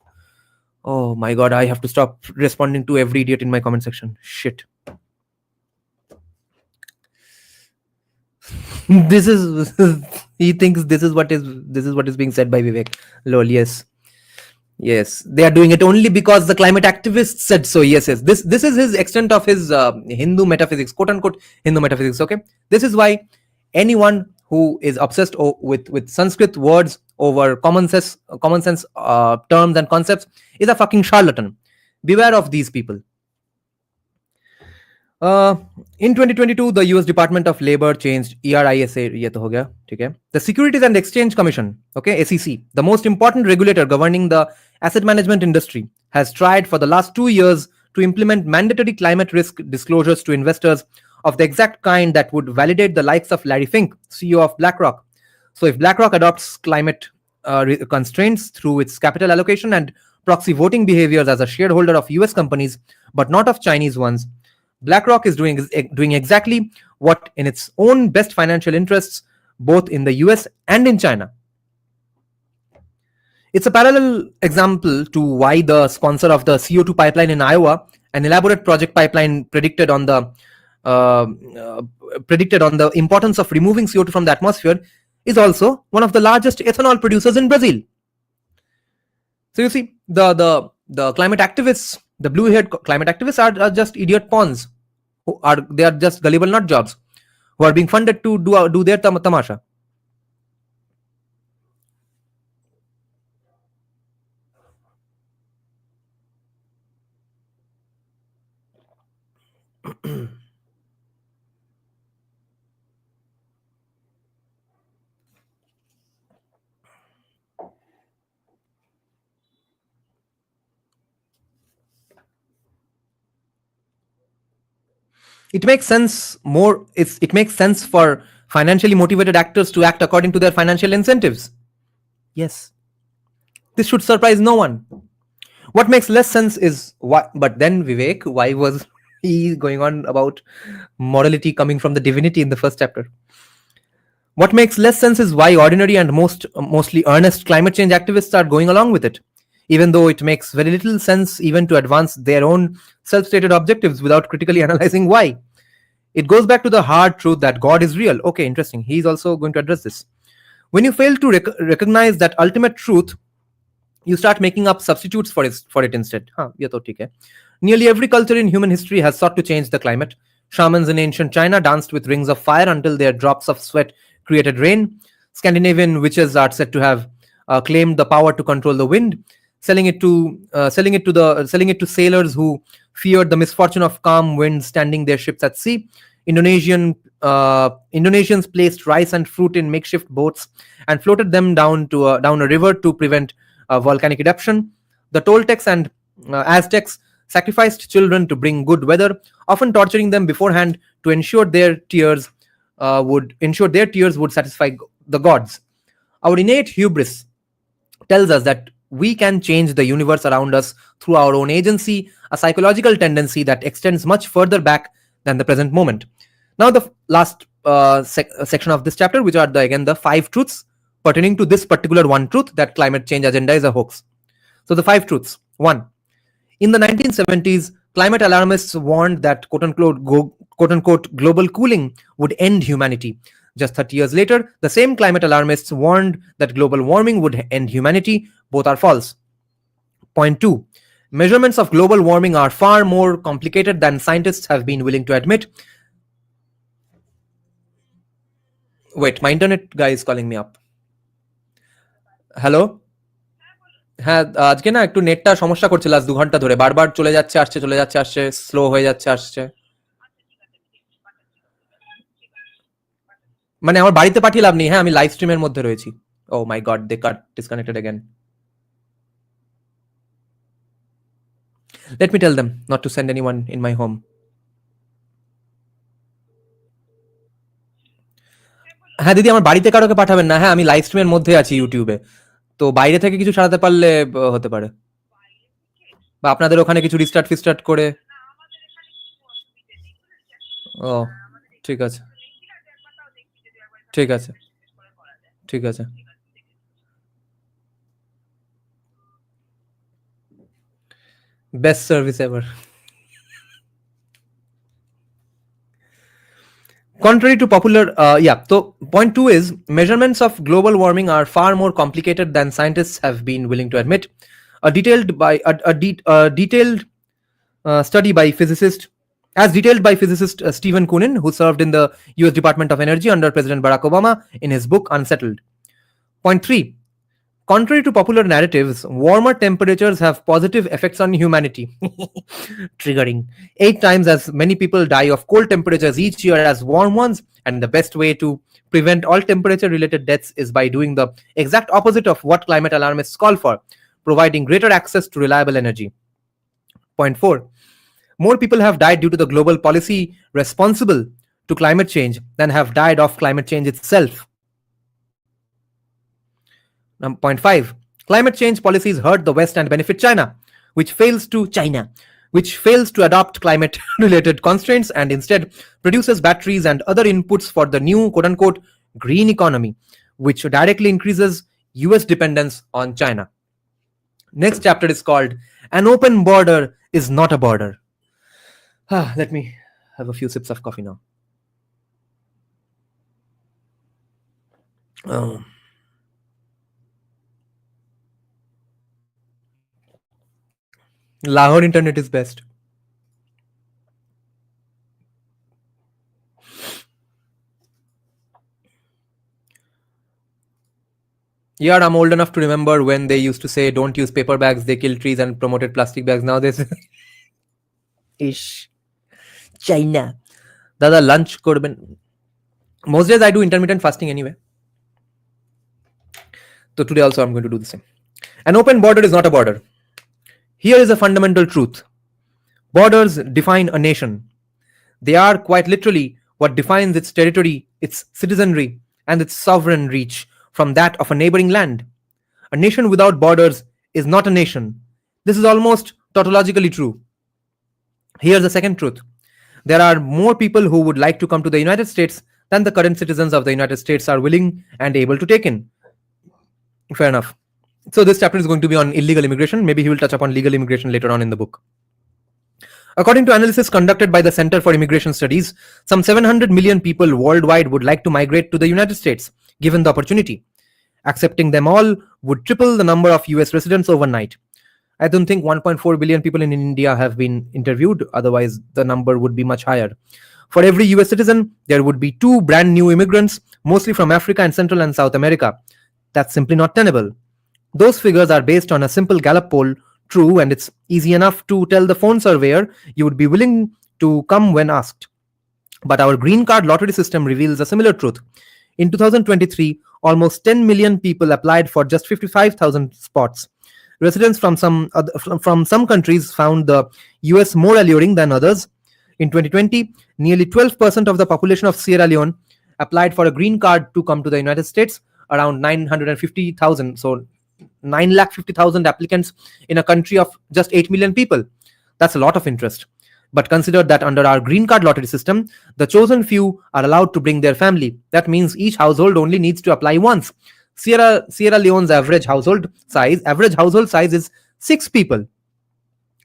Oh my god, I have to stop responding to every idiot in my comment section. Shit. He thinks this is what is being said by Vivek. Lol, yes, they are doing it only because the climate activists said so. Yes, this is his extent of his Hindu metaphysics, quote unquote Hindu metaphysics. Okay, this is why anyone who is obsessed with Sanskrit words over common sense terms and concepts is a fucking charlatan. Beware of these people. In 2022, the US Department of Labor changed ERISA, ये तो हो गया, ठीक है. The Securities and Exchange Commission, okay, SEC, the most important regulator governing the asset management industry, has tried for the last 2 years to implement mandatory climate risk disclosures to investors of the exact kind that would validate the likes of Larry Fink, CEO of BlackRock. So if BlackRock adopts climate constraints through its capital allocation and proxy voting behaviors as a shareholder of US companies, but not of Chinese ones, BlackRock is doing exactly what in its own best financial interests, both in the US and in China. It's a parallel example to why the sponsor of the CO2 pipeline in Iowa, an elaborate project pipeline predicted on the importance of removing CO2 from the atmosphere, is also one of the largest ethanol producers in Brazil. So you see, the climate activists, the blue-haired climate activists are just idiot pawns. They are just gullible nut jobs who are being funded to do their tamasha. It makes sense for financially motivated actors to act according to their financial incentives. Yes. This should surprise no one. What makes less sense is why, but then Vivek, why was he going on about morality coming from the divinity in the first chapter? What makes less sense is why ordinary and mostly earnest climate change activists are going along with it, even though it makes very little sense even to advance their own self-stated objectives without critically analyzing why. It goes back to the hard truth that God is real. Okay, interesting. He's also going to address this. When you fail to recognize that ultimate truth, you start making up substitutes for it instead. Ye to theek hai. Nearly every culture in human history has sought to change the climate. Shamans in ancient China danced with rings of fire until their drops of sweat created rain. Scandinavian witches are said to have claimed the power to control the wind, selling it to sailors who feared the misfortune of calm winds standing their ships at sea. Indonesians placed rice and fruit in makeshift boats and floated them down a river to prevent volcanic eruption. The Toltecs and Aztecs sacrificed children to bring good weather, often torturing them beforehand to ensure their tears would satisfy the gods. Our innate hubris tells us that we can change the universe around us through our own agency, a psychological tendency that extends much further back than the present moment. Now, the last section of this chapter, which are the 5 truths pertaining to this particular one truth, that climate change agenda is a hoax. So the 5 truths. 1. In the 1970s, climate alarmists warned that quote-unquote global cooling would end humanity. Just 30 years later, the same climate alarmists warned that global warming would end humanity. Both are false. Point 2. Measurements of global warming are far more complicated than scientists have been willing to admit. Wait, my internet guy is calling me up. Hello, হ্যাঁ, আজকে না একটু নেটটা সমস্যা করছিল আজ 2 ঘন্টা ধরে, বারবার চলে যাচ্ছে আসছে, স্লো হয়ে যাচ্ছে আসছে। মানে আমার বাড়িতে পাঠিয়ে লাভ নেই, হ্যাঁ আমি লাইভ স্ট্রিমের মধ্যে রয়েছি। Oh my God, they cut disconnected again. Let me tell them not to send anyone in my home. হ্যাঁ দিদি, আমার বাড়িতে কারোকে পাঠাবেন না, হ্যাঁ আমি লাইভ স্ট্রিমের মধ্যে আছি ইউটিউবে, তো বাইরে থেকে কিছু সারাতে পারলে হতে পারে, বা আপনাদের ওখানে কিছু রিস্টার্ট করে। ও ঠিক আছে, ঠিক আছে, ঠিক আছে। Best service ever. Contrary to popular, so point 2 is measurements of global warming are far more complicated than scientists have been willing to admit. A detailed study by physicist Stephen Koonin, who served in the US Department of Energy under President Barack Obama, in his book Unsettled. Point 3. Contrary to popular narratives, warmer temperatures have positive effects on humanity. Triggering. 8 times as many people die of cold temperatures each year as warm ones, and the best way to prevent all temperature-related deaths is by doing the exact opposite of what climate alarmists call for, providing greater access to reliable energy. Point 4. More people have died due to the global policy responsible to climate change than have died of climate change itself. Point 5. Climate change policies hurt the West and benefit China, which fails to adopt climate-related constraints and instead produces batteries and other inputs for the new quote-unquote green economy, which directly increases US dependence on China. Next chapter is called An Open Border is Not a Border. Let me have a few sips of coffee now. Lahore internet is best. Yeah, I'm old enough to remember when they used to say don't use paper bags, they kill trees, and promoted plastic bags. Now they say ish China dada lunch korben. Most days I do intermittent fasting anyway, so today also I'm going to do the same. An open border is not a border. Here is a fundamental truth. Borders define a nation. They are quite literally what defines its territory, its citizenry, and its sovereign reach from that of a neighboring land. A nation without borders is not a nation. This is almost tautologically true. Here's the second truth. There are more people who would like to come to the United States than the current citizens of the United States are willing and able to take in. Fair enough. So this chapter is going to be on illegal immigration. Maybe he will touch upon legal immigration later on in the book. According to analysis conducted by the Center for Immigration Studies, some 700 million people worldwide would like to migrate to the United States, given the opportunity. Accepting them all would triple the number of US residents overnight. I don't think 1.4 billion people in India have been interviewed, otherwise the number would be much higher. For every US citizen, there would be 2 brand new immigrants, mostly from Africa and Central and South America. That's simply not tenable. Those figures are based on a simple Gallup poll, true, and it's easy enough to tell the phone surveyor you would be willing to come when asked. But our green card lottery system reveals a similar truth. In 2023, almost 10 million people applied for just 55,000 spots. Residents from some countries found the US more alluring than others. In 2020, nearly 12% of the population of Sierra Leone applied for a green card to come to the United States, around 950,000. So 9,50,000 applicants in a country of just 8 million people. That's a lot of interest. But consider that under our green card lottery system, the chosen few are allowed to bring their family. That means each household only needs to apply once. Sierra Leone's average household size is 6 people.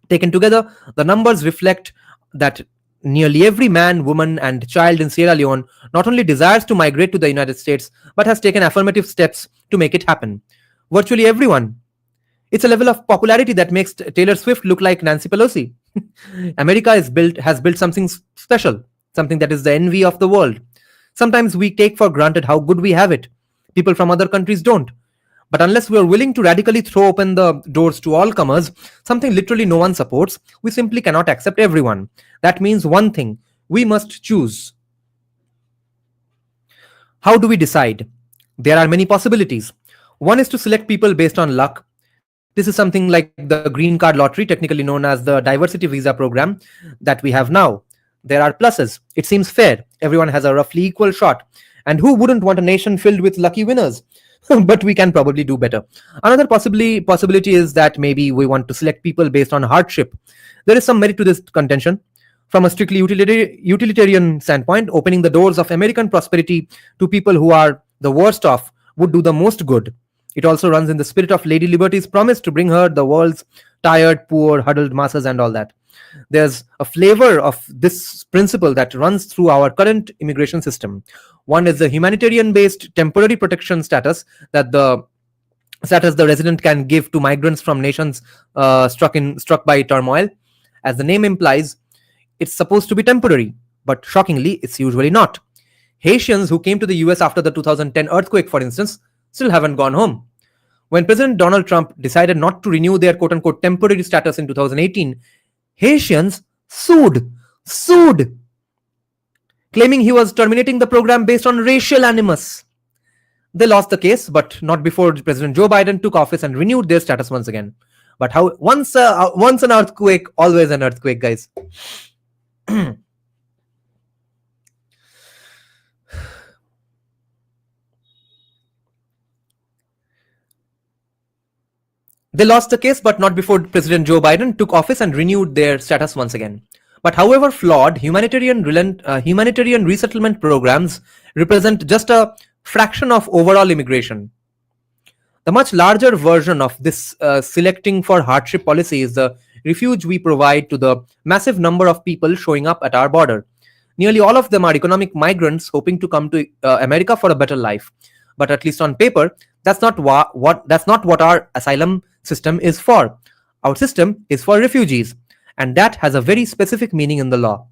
Taken together, the numbers reflect that nearly every man, woman, and child in Sierra Leone not only desires to migrate to the United States, but has taken affirmative steps to make it happen. Virtually everyone. It's a level of popularity that makes Taylor Swift look like Nancy Pelosi. America has built something special, something that is the envy of the world. Sometimes we take for granted how good we have it. People from other countries don't. But unless we are willing to radically throw open the doors to all comers, something literally no one supports, we simply cannot accept everyone. That means one thing: we must choose. How do we decide? There are many possibilities. One is to select people based on luck. This is something like the green card lottery, technically known as the diversity visa program that we have now. There are pluses. It seems fair. Everyone has a roughly equal shot. And who wouldn't want a nation filled with lucky winners? But we can probably do better. Another possibility is that maybe we want to select people based on hardship. There is some merit to this contention. From a strictly utilitarian standpoint, opening the doors of American prosperity to people who are the worst off would do the most good. It also runs in the spirit of Lady Liberty's promise to bring her the world's tired, poor, huddled masses and all that. There's a flavor of this principle that runs through our current immigration system. One is the humanitarian-based temporary protection status that the resident can give to migrants from nations struck by turmoil. As the name implies, it's supposed to be temporary, but shockingly, it's usually not. Haitians who came to the US after the 2010 earthquake, for instance, still haven't gone home. When President Donald Trump decided not to renew their quote-unquote temporary status in 2018, Haitians sued, claiming he was terminating the program based on racial animus. They lost the case, but not before President Joe Biden took office and renewed their status once again. But how once an earthquake, always an earthquake, guys. They lost the case, but not before President Joe Biden took office and renewed their status once again. But however flawed, humanitarian resettlement programs represent just a fraction of overall immigration. The much larger version of this selecting for hardship policy is the refuge we provide to the massive number of people showing up at our border. Nearly all of them are economic migrants hoping to come to America for a better life. But at least on paper, that's not what our asylum system is for. Our system is for refugees, and that has a very specific meaning in the law.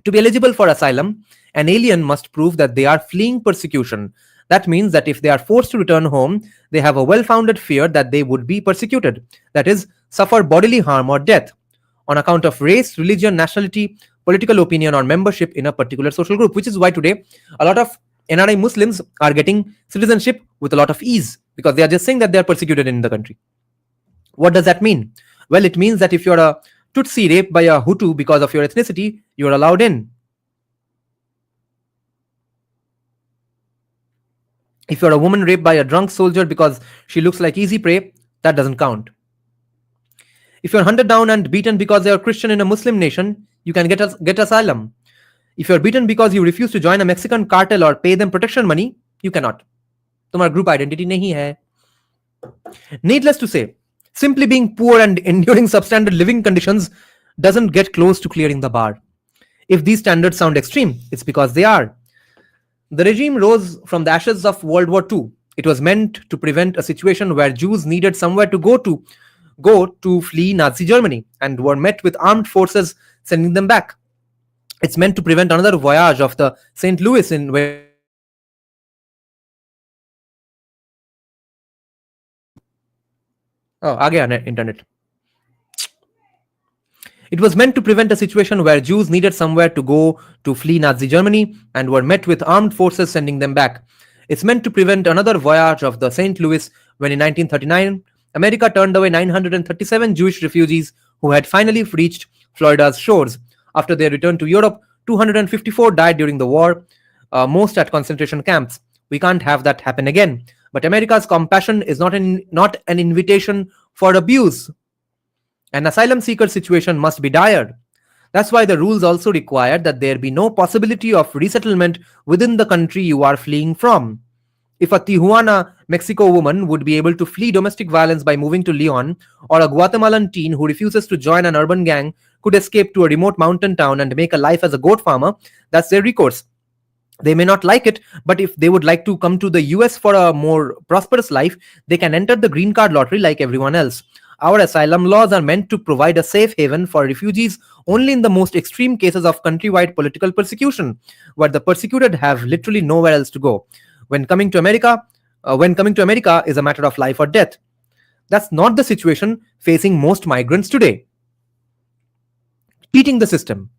To be eligible for asylum, an alien must prove that they are fleeing persecution. That means that if they are forced to return home, they have a well-founded fear that they would be persecuted, that is, suffer bodily harm or death, on account of race, religion, nationality, political opinion, or membership in a particular social group, which is why today a lot of NRI Muslims are getting citizenship with a lot of ease, because they are just saying that they are persecuted in the country. What does that mean? Well, it means that if you're a Tutsi raped by a Hutu because of your ethnicity, you're allowed in. If you're a woman raped by a drunk soldier because she looks like easy prey, that doesn't count. If you're hunted down and beaten because you're a Christian in a Muslim nation, you can get asylum. If you're beaten because you refuse to join a Mexican cartel or pay them protection money, you cannot. तुम्हारा group identity नहीं है. Needless to say, simply being poor and enduring substandard living conditions doesn't get close to clearing the bar. If these standards sound extreme, it's because they are. The regime rose from the ashes of World War II. It was meant to prevent a situation where Jews needed somewhere to go to flee Nazi Germany and were met with armed forces sending them back. It's meant to prevent another voyage of the St. Louis Oh, aa gaya internet. It was meant to prevent a situation where Jews needed somewhere to go to flee Nazi Germany and were met with armed forces sending them back. It's meant to prevent another voyage of the St. Louis when in 1939, America turned away 937 Jewish refugees who had finally reached Florida's shores. After their return to Europe, 254 died during the war, most at concentration camps. We can't have that happen again. But America's compassion is not an invitation for abuse. An asylum seeker situation must be dire. That's why the rules also require that there be no possibility of resettlement within the country you are fleeing from. If a Tijuana, Mexico woman would be able to flee domestic violence by moving to Leon, or a Guatemalan teen who refuses to join an urban gang could escape to a remote mountain town and make a life as a goat farmer, that's their recourse. They may not like it, but if they would like to come to the US for a more prosperous life, they can enter the green card lottery like everyone else. Our asylum laws are meant to provide a safe haven for refugees only in the most extreme cases of countrywide political persecution, where the persecuted have literally nowhere else to go. When coming to America is a matter of life or death. That's not the situation facing most migrants today. Cheating the system.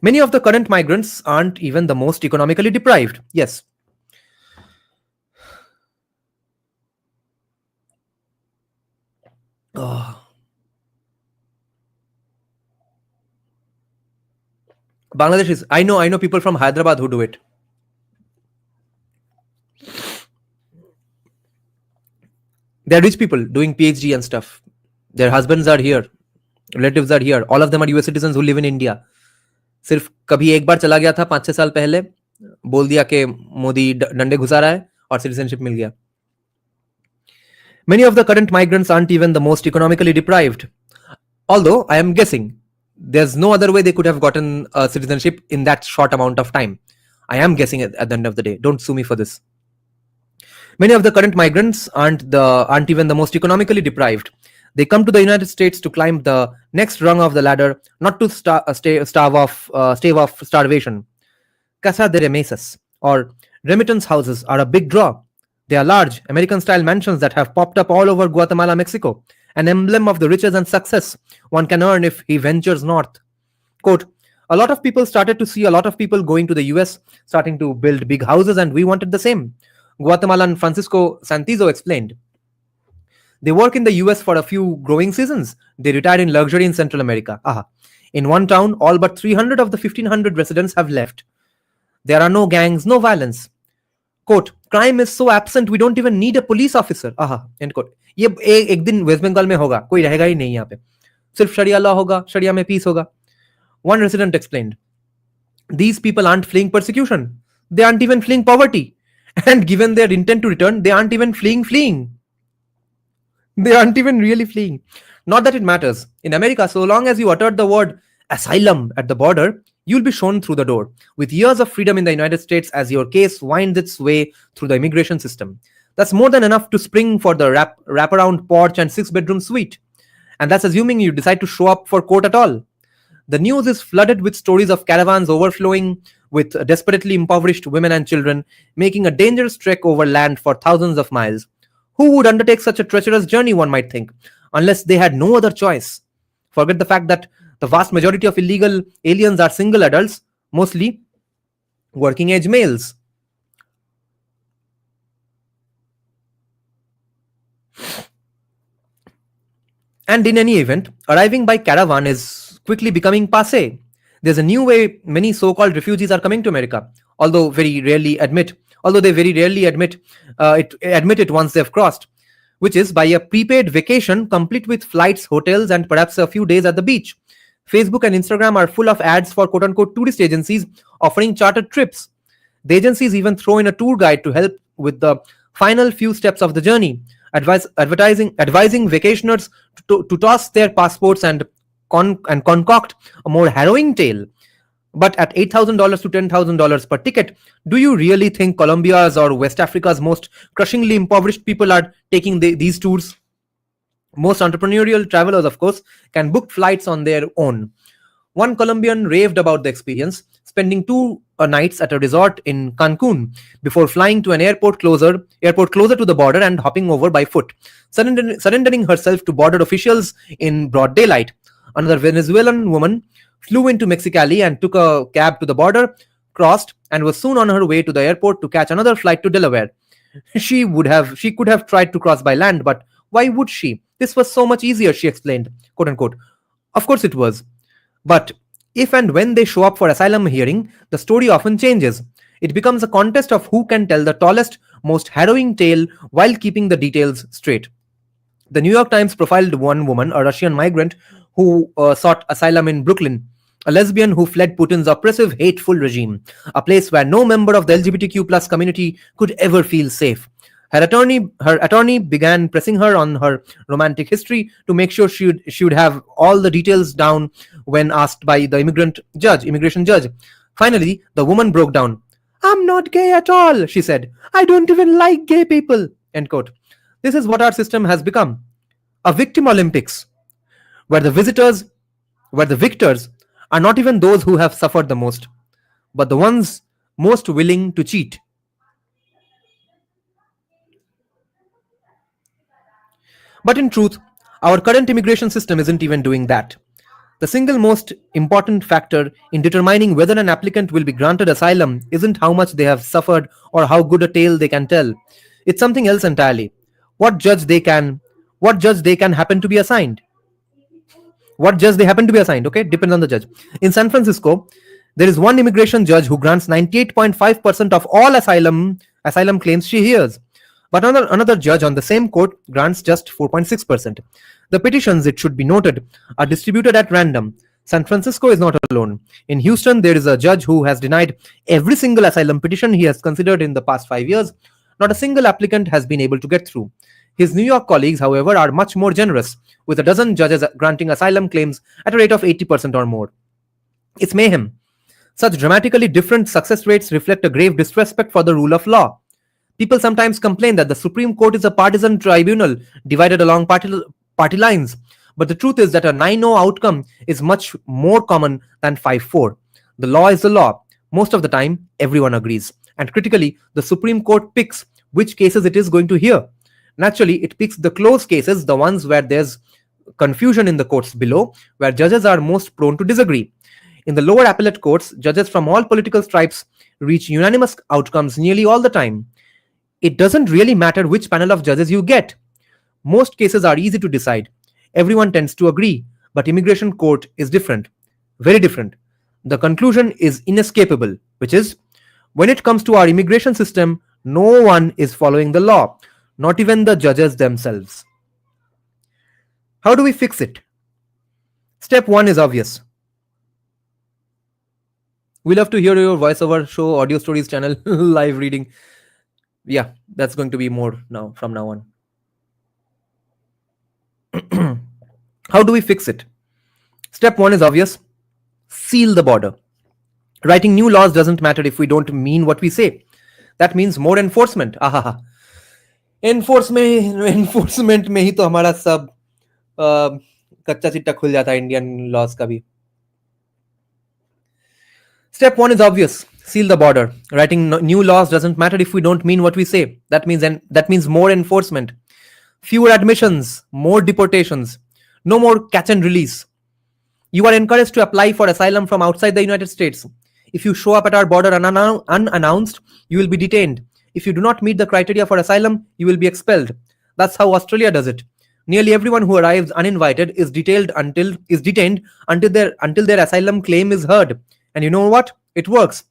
Many of the current migrants aren't even the most economically deprived. Yes. Bangladesh is, I know people from Hyderabad who do it. They're rich people doing PhD and stuff. Their husbands are here. Relatives are here. All of them are US citizens who live in India. सिर्फ कभी एक बार चला गया था 5-6 साल पहले, बोल दिया कि मोदी डंडे घुसा रहा है और सिटीजनशिप मिल गया. Many of the current migrants aren't even the most economically deprived. Although I am guessing there's no other way they could have gotten citizenship in that short amount of time. I am guessing at the end of the day. Don't sue me for this. Many of the current migrants aren't even the most economically deprived. They come to the United States to climb the next rung of the ladder, not to stave off starvation. Casa de Remesas or remittance houses are a big draw. They are large, American-style mansions that have popped up all over Guatemala, Mexico, an emblem of the riches and success one can earn if he ventures north. Quote, a lot of people started to see a lot of people going to the US, starting to build big houses, and we wanted the same. Guatemalan Francisco Santizo explained. They work in the US for a few growing seasons. They retire in luxury in Central America. In one town, all but 300 of the 1500 residents have left. There are no gangs, no violence. Quote, crime is so absent, we don't even need a police officer. End quote. ये एक दिन waste Bengal में होगा, कोई रहेगा ही नहीं यहाँ पे, सिर्फ शरिया लॉ होगा, शरिया में पीस होगा. One resident explained, these people aren't fleeing persecution. They aren't even fleeing poverty. And given their intent to return, they aren't even fleeing. They aren't even really fleeing. Not that it matters. In America, so long as you uttered the word asylum at the border, you'll be shown through the door, with years of freedom in the United States as your case winds its way through the immigration system. That's more than enough to spring for the wraparound porch and 6-bedroom suite. And that's assuming you decide to show up for court at all. The news is flooded with stories of caravans overflowing with desperately impoverished women and children, making a dangerous trek over land for thousands of miles. Who would undertake such a treacherous journey, one might think, unless they had no other choice? Forget the fact that the vast majority of illegal aliens are single adults, mostly working-age males. And in any event, arriving by caravan is quickly becoming passé. There's a new way many so-called refugees are coming to America, although they very rarely admit it once they've crossed, which is by a prepaid vacation complete with flights, hotels, and perhaps a few days at the beach. Facebook and Instagram are full of ads for quote-unquote tourist agencies offering chartered trips. The agencies even throw in a tour guide to help with the final few steps of the journey, advising vacationers to toss their passports and concoct a more harrowing tale. But at $8,000 to $10,000 per ticket, do you really think Colombia's or West Africa's most crushingly impoverished people are taking these tours? Most entrepreneurial travelers, of course, can book flights on their own. One Colombian raved about the experience, spending 2 nights at a resort in Cancun before flying to an airport closer to the border and hopping over by foot, surrendering herself to border officials in broad daylight. Another Venezuelan woman flew into Mexicali and took a cab to the border, crossed, and was soon on her way to the airport to catch another flight to Delaware. She could have tried to cross by land, but why would she? This was so much easier, she explained, quote unquote. Of course it was. But if and when they show up for asylum hearing, the story often changes. It becomes a contest of who can tell the tallest, most harrowing tale while keeping the details straight. The New York Times profiled one woman, a Russian migrant, who sought asylum in Brooklyn, a lesbian who fled Putin's oppressive, hateful regime, a place where no member of the LGBTQ plus community could ever feel safe. Her attorney began pressing her on her romantic history to make sure she would have all the details down when asked by the immigration judge. Finally, the woman broke down. "I'm not gay at all," she said. "I don't even like gay people." End quote. This is what our system has become. A victim Olympics, where the victors are not even those who have suffered the most, but the ones most willing to cheat. But in truth, our current immigration system isn't even doing that. The single most important factor in determining whether an applicant will be granted asylum isn't how much they have suffered or how good a tale they can tell. It's something else entirely. What judge they can happen to be assigned. Okay, depends on the judge. In San Francisco, there is one immigration judge who grants 98.5% of all asylum claims she hears. But another judge on the same court grants just 4.6%. The petitions, it should be noted, are distributed at random. San Francisco is not alone. In Houston, there is a judge who has denied every single asylum petition he has considered in the past 5 years. Not a single applicant has been able to get through. His New York colleagues, however, are much more generous, with a dozen judges granting asylum claims at a rate of 80% or more. It's mayhem. Such dramatically different success rates reflect a grave disrespect for the rule of law. People sometimes complain that the Supreme Court is a partisan tribunal divided along party lines. But the truth is that a 9-0 outcome is much more common than 5-4. The law is the law. Most of the time, everyone agrees. And critically, the Supreme Court picks which cases it is going to hear. Naturally, it picks the close cases, the ones where there's confusion in the courts below, where judges are most prone to disagree. In the lower appellate courts, judges from all political stripes reach unanimous outcomes nearly all the time. It doesn't really matter which panel of judges you get. Most cases are easy to decide. Everyone tends to agree, but immigration court is different. Very different. The conclusion is inescapable, which is, when it comes to our immigration system, no one is following the law, not even the judges themselves. How do we fix it? Step 1 is obvious. We love to hear your voiceover show, audio stories channel, live reading. Yeah, that's going to be more now from now on. How do we fix it? Step 1 is obvious. Seal the border. Writing new laws doesn't matter if we don't mean what we say. That means more enforcement. Enforcement में ही तो हमारा सब कच्चा चिट्टा खुल जाता है Indian laws का भी. Step 1 is obvious. Seal the border. Writing new laws doesn't matter if we don't mean what we say. That means more enforcement. Fewer admissions, more deportations, no more catch and release. You are encouraged to apply for asylum from outside the United States. If you show up at our border unannounced, you will be detained. If you do not meet the criteria for asylum, you will be expelled. That's how Australia does it. Nearly everyone who arrives uninvited is detained until their asylum claim is heard. And you know what? It works.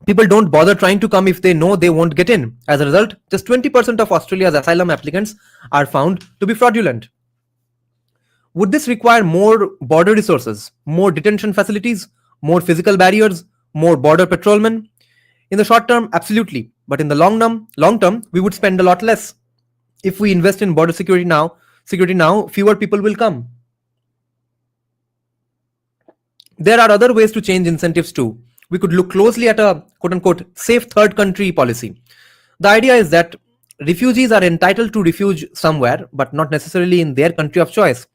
People don't bother trying to come if they know they won't get in. As a result, just 20% of Australia's asylum applicants are found to be fraudulent. Would this require more border resources, more detention facilities, more physical barriers, more border patrolmen? In the short term, absolutely. But in the long term, we would spend a lot less. If we invest in border security now, fewer people will come. There are other ways to change incentives too. We could look closely at a quote-unquote safe third country policy. The idea is that refugees are entitled to refuge somewhere, but not necessarily in their country of choice.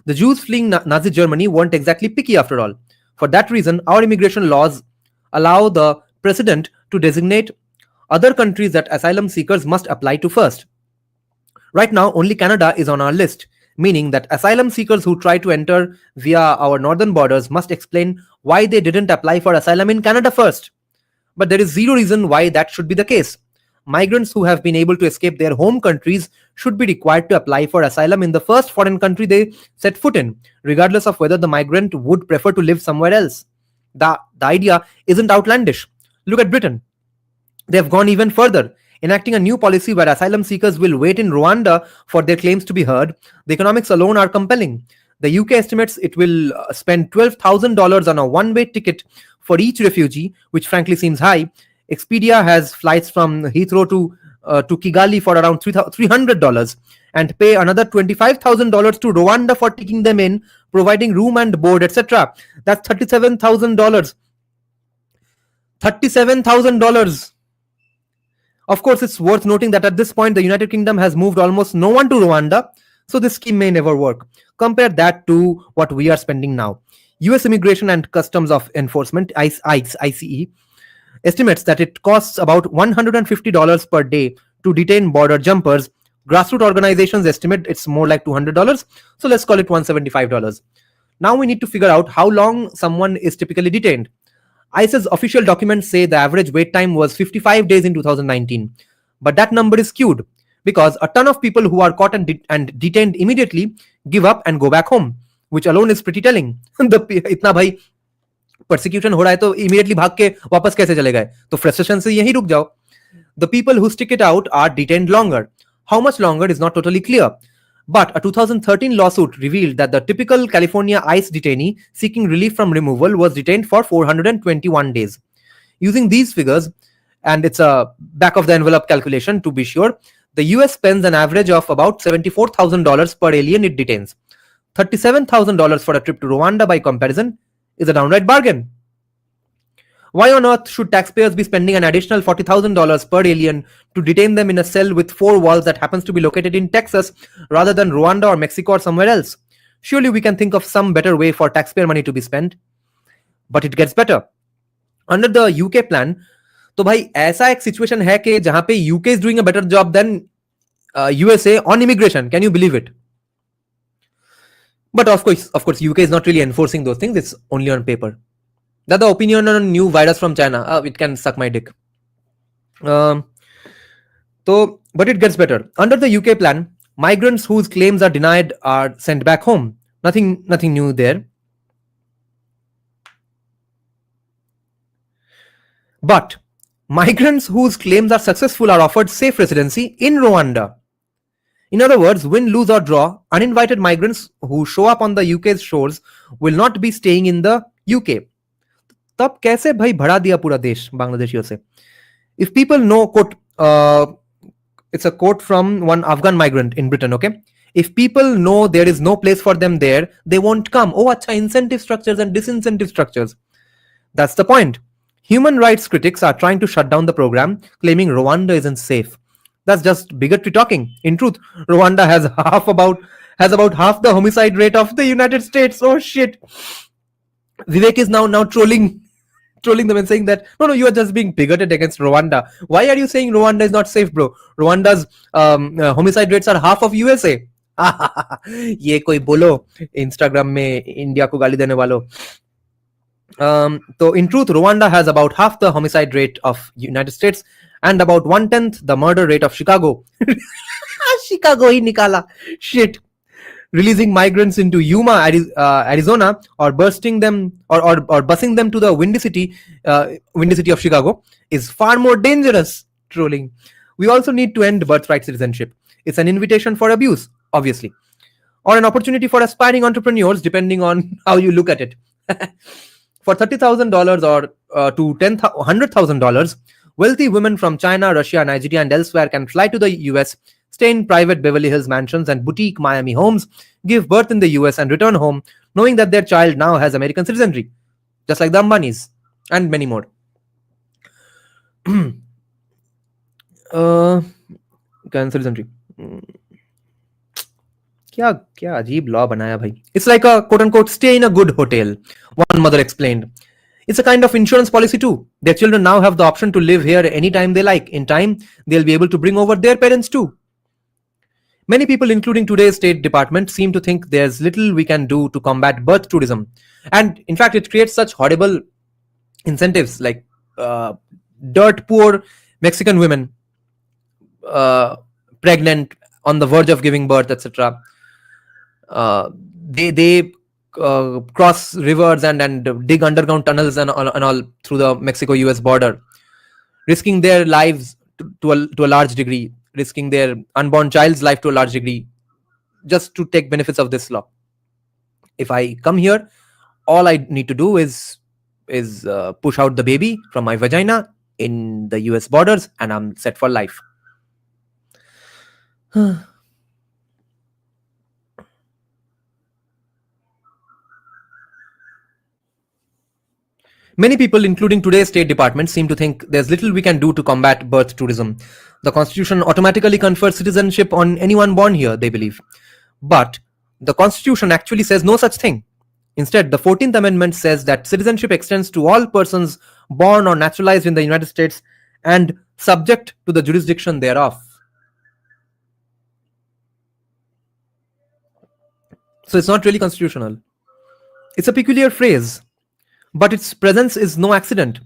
The Jews fleeing Nazi Germany weren't exactly picky after all. For that reason, our immigration laws allow the president to designate other countries that asylum seekers must apply to first. Right now, only Canada is on our list, meaning that asylum seekers who try to enter via our northern borders must explain why they didn't apply for asylum in Canada first. But there is zero reason why that should be the case. Migrants who have been able to escape their home countries should be required to apply for asylum in the first foreign country they set foot in, regardless of whether the migrant would prefer to live somewhere else. The idea isn't outlandish. Look at Britain. They have gone even further, enacting a new policy where asylum seekers will wait in Rwanda for their claims to be heard. The economics alone are compelling. The UK estimates it will spend $12,000 on a one-way ticket for each refugee, which frankly seems high. Expedia has flights from Heathrow to Kigali for around $300 and pay another $25,000 to Rwanda for taking them in, providing room and board, etc. That's $37,000. $37,000. Of course, it's worth noting that at this point, the United Kingdom has moved almost no one to Rwanda, so this scheme may never work. Compare that to what we are spending now. US Immigration and Customs of Enforcement, ICE, estimates that it costs about $150 per day to detain border jumpers. Grassroots organizations estimate it's more like $200, so let's call it $175. Now we need to figure out how long someone is typically detained. ICE's official documents say the average wait time was 55 days in 2019. But that number is skewed because a ton of people who are caught and detained immediately give up and go back home, which alone is pretty telling. इतना भाई persecution हो रहा है तो immediately भाग के वापस कैसे चले गए? तो frustration से यहीं रुक जाओ. The people who stick it out are detained longer. How much longer is not totally clear. But a 2013 lawsuit revealed that the typical California ICE detainee seeking relief from removal was detained for 421 days. Using these figures, and it's a back of the envelope calculation to be sure, the US spends an average of about $74,000 per alien it detains. $37,000 for a trip to Rwanda by comparison is a downright bargain. Why on earth should taxpayers be spending an additional $40,000 per alien to detain them in a cell with 4 walls that happens to be located in Texas rather than Rwanda or Mexico or somewhere else? Surely we can think of some better way for taxpayer money to be spent. But it gets better. Under the UK plan, तो भाई ऐसा एक situation है कि जहां पे UK is doing a better job than USA on immigration. Can you believe it? But of course, UK is not really enforcing those things. It's only on paper. That the opinion on a new virus from China, it can suck my dick. But it gets better. Under the UK plan, migrants whose claims are denied are sent back home. Nothing new there. But migrants whose claims are successful are offered safe residency in Rwanda. In other words, win, lose or draw, uninvited migrants who show up on the UK's shores will not be staying in the UK. तब कैसे भाई भरा दिया पूरा देश बांग्लादेशियों से? If people know, quote, it's a quote from one Afghan migrant in Britain, okay? If people know there is no place for them there, they won't come. Oh, acha, incentive structures and disincentive structures. That's the point. Human rights critics are trying to shut down the program, claiming Rwanda isn't safe. That's just bigotry talking. In truth, Rwanda has about half the homicide rate of the United States. Oh shit. Vivek is now trolling them and saying that no, you are just being bigoted against Rwanda. Why are you saying Rwanda is not safe, bro? Rwanda's homicide rates are half of USA. ये कोई बोलो Instagram में India को गाली देने वालों. So in truth, Rwanda has about half the homicide rate of United States and about 1/10 the murder rate of Chicago. Chicago ही निकाला. Shit. Releasing migrants into Yuma, Arizona, or busing them to the windy city of Chicago is far more dangerous. Trolling. We also need to end birthright citizenship. It's an invitation for abuse, obviously, or an opportunity for aspiring entrepreneurs, depending on how you look at it. For $30,000 or to $100,000, wealthy women from China, Russia, Nigeria, and elsewhere can fly to the US, stay in private Beverly Hills mansions and boutique Miami homes, give birth in the US and return home, knowing that their child now has American citizenry, just like the Ambanis, and many more. Citizenry. क्या अजीब law बनाया भाई. It's like a quote unquote stay in a good hotel, one mother explained. It's a kind of insurance policy too. Their children now have the option to live here anytime they like. In time, they'll be able to bring over their parents too. Many people, including today's State Department, seem to think there's little we can do to combat birth tourism. And in fact, it creates such horrible incentives like dirt poor Mexican women, pregnant, on the verge of giving birth, etc. They cross rivers and dig underground tunnels and all through the Mexico-US border, risking their lives to a large degree, risking their unborn child's life to a large degree, just to take benefits of this law. If I come here, all I need to do is push out the baby from my vagina in the US borders, and I'm set for life. Many people, including today's State Department, seem to think there's little we can do to combat birth tourism. The Constitution automatically confers citizenship on anyone born here, they believe. But the Constitution actually says no such thing. Instead, the 14th Amendment says that citizenship extends to all persons born or naturalized in the United States and subject to the jurisdiction thereof. So it's not really constitutional. It's a peculiar phrase, but its presence is no accident.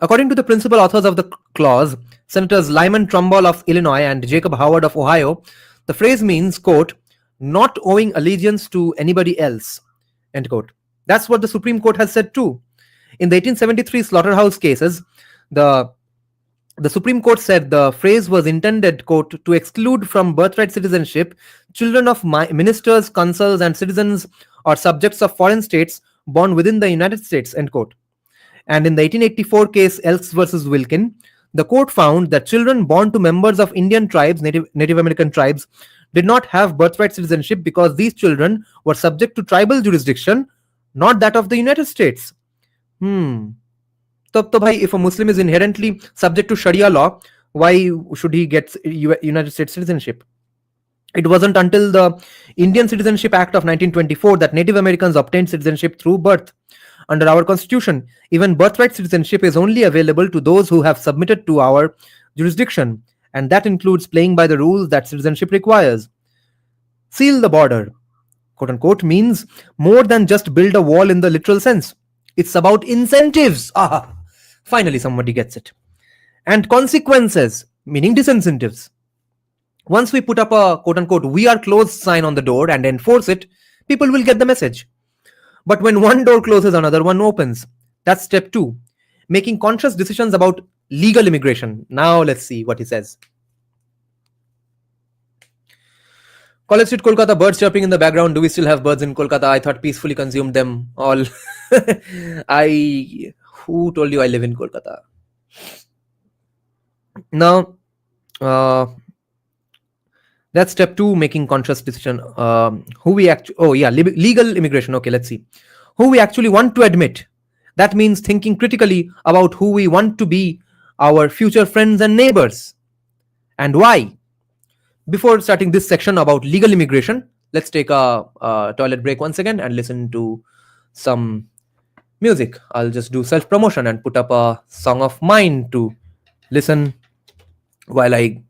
According to the principal authors of the clause, Senators Lyman Trumbull of Illinois and Jacob Howard of Ohio, the phrase means, quote, not owing allegiance to anybody else, end quote. That's what the Supreme Court has said too. In the 1873 slaughterhouse cases, the Supreme Court said the phrase was intended, quote, to exclude from birthright citizenship children of ministers, consuls, and citizens or subjects of foreign states born within the United States, end quote. And in the 1884 case Elks versus Wilkin, the court found that children born to members of Indian tribes, Native American tribes, did not have birthright citizenship because these children were subject to tribal jurisdiction, not that of the United States. So bhai, if a Muslim is inherently subject to Sharia law, why should he get United States citizenship? It wasn't until the Indian Citizenship Act of 1924 that Native Americans obtained citizenship through birth. Under our constitution, even birthright citizenship is only available to those who have submitted to our jurisdiction, and that includes playing by the rules that citizenship requires. Seal the border, quote unquote, means more than just build a wall in the literal sense. It's about incentives. Finally somebody gets it. And consequences, meaning disincentives. Once we put up a quote unquote "we are closed" sign on the door and enforce it, people will get the message. But when one door closes, another one opens. That's step 2, making conscious decisions about legal immigration. Now let's see what he says. College Street, Kolkata, birds chirping in the background. Do we still have birds in Kolkata? I thought peacefully consumed them all. Who told you I live in Kolkata? Now, that's step 2, making conscious decision. Legal immigration. Okay, let's see. Who we actually want to admit. That means thinking critically about who we want to be our future friends and neighbors. And why? Before starting this section about legal immigration, let's take a toilet break once again and listen to some music. I'll just do self-promotion and put up a song of mine to listen while I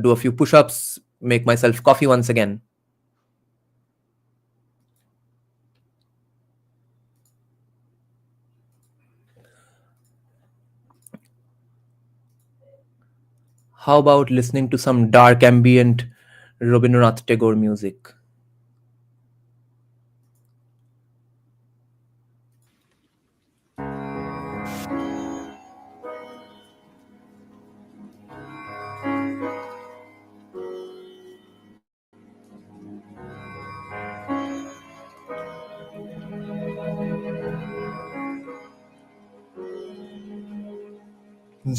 do a few push-ups, make myself coffee once again. How about listening to some dark ambient Rabindranath Tagore music?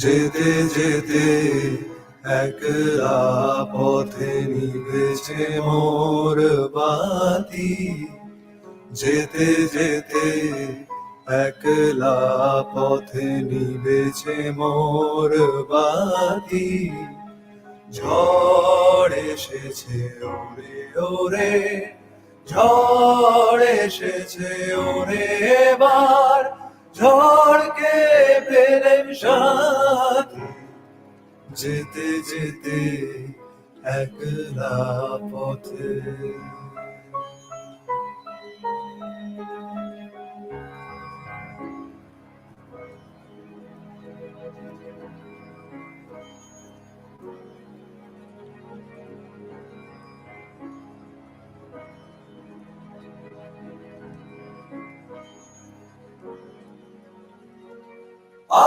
যেতে যেতে একলা পথে নিভেছে মোর বাতি, যেতে যেতে একলা পথে নিভেছে মোর বাতি, ঝড় এসেছে ওরে ওরে, ঝড় এসেছে ওরে এবার, ঝড়কে পেলেম সাথে, যেতে যেতে একলা পথে।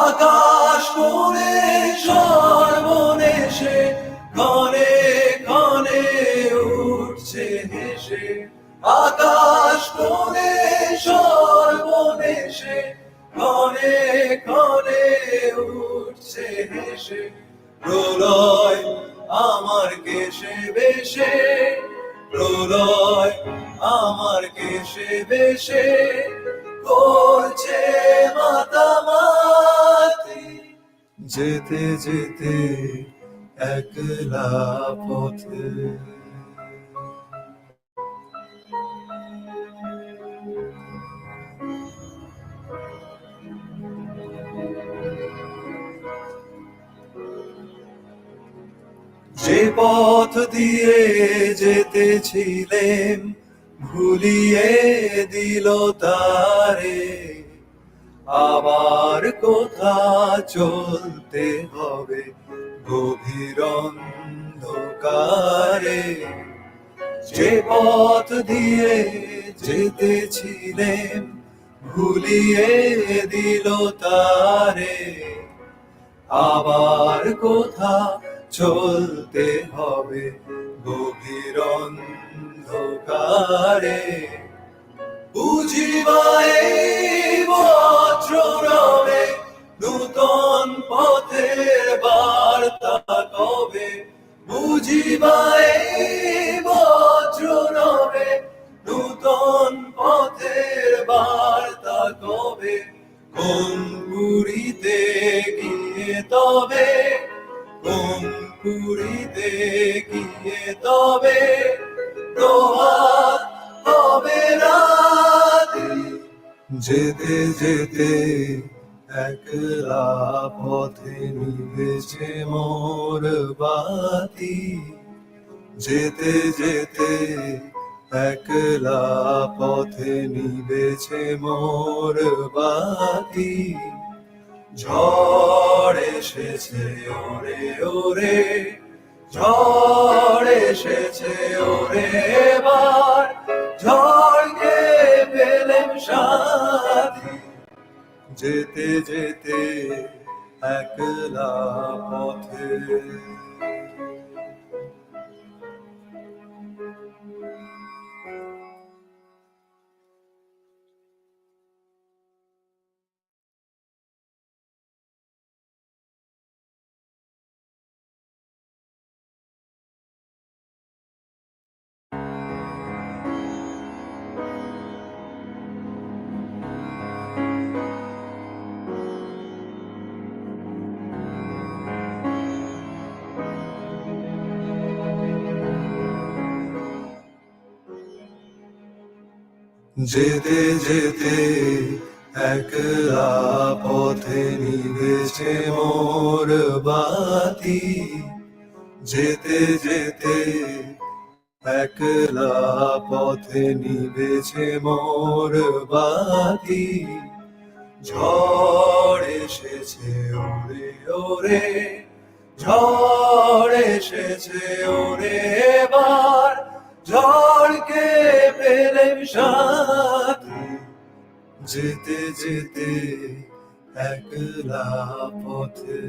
আকাশ কোণে সর্বনেশে ক্ষণে ক্ষণে উঠছে হেসে, আকাশ কোণে সর্বনেশে ক্ষণে ক্ষণে উঠছে হেসে, প্রলয় আমার কেশে বেশে, প্রলয় আমার কেশে বেশে করছে মাতামাতি, যেতে যেতে একলা পথে। যে পথ দিয়ে যেতেছিলেম ভুলিয়ে দিল তারে, আবার কোথা চলতে হবে গভীর অন্ধকারে। যে পথ দিয়ে যেতেছিলেম ভুলিয়ে দিল তারে, আবার কোথা চলতে হবে গভীর অন্ধকারে। বুঝিবাই বজ্ররবে নূতন পথের বার্তা কবে, বুঝিবাই বজ্ররবে নূতন পথের বার্তা কবে, কোন পুরীতে গিয়ে তবে, কোন পুরীতে গিয়ে তবে প্রভাত হবে রাতে, যেতে যেতে একলা পথে নিভেছে মোর বাতি, যেতে যেতে একলা পথে নিভেছে মোর বাতি। ঝড় এসেছে ওরে ওরে, ঝড় এসেছে ওরে এবার, ঝড়কে পেলেম সাথী, যেতে যেতে একলা পথে। যেতে যেতে একলা পথে নিভেছে মোর বাতি, যেতে যেতে একলা পথে নিভেছে মোর বাতি। ঝড় এসেছে ওরে ওরে, ঝড় এসেছে ওরে এবার, ঝড়কে পেলেম সাথী, যেতে যেতে একলা পথে।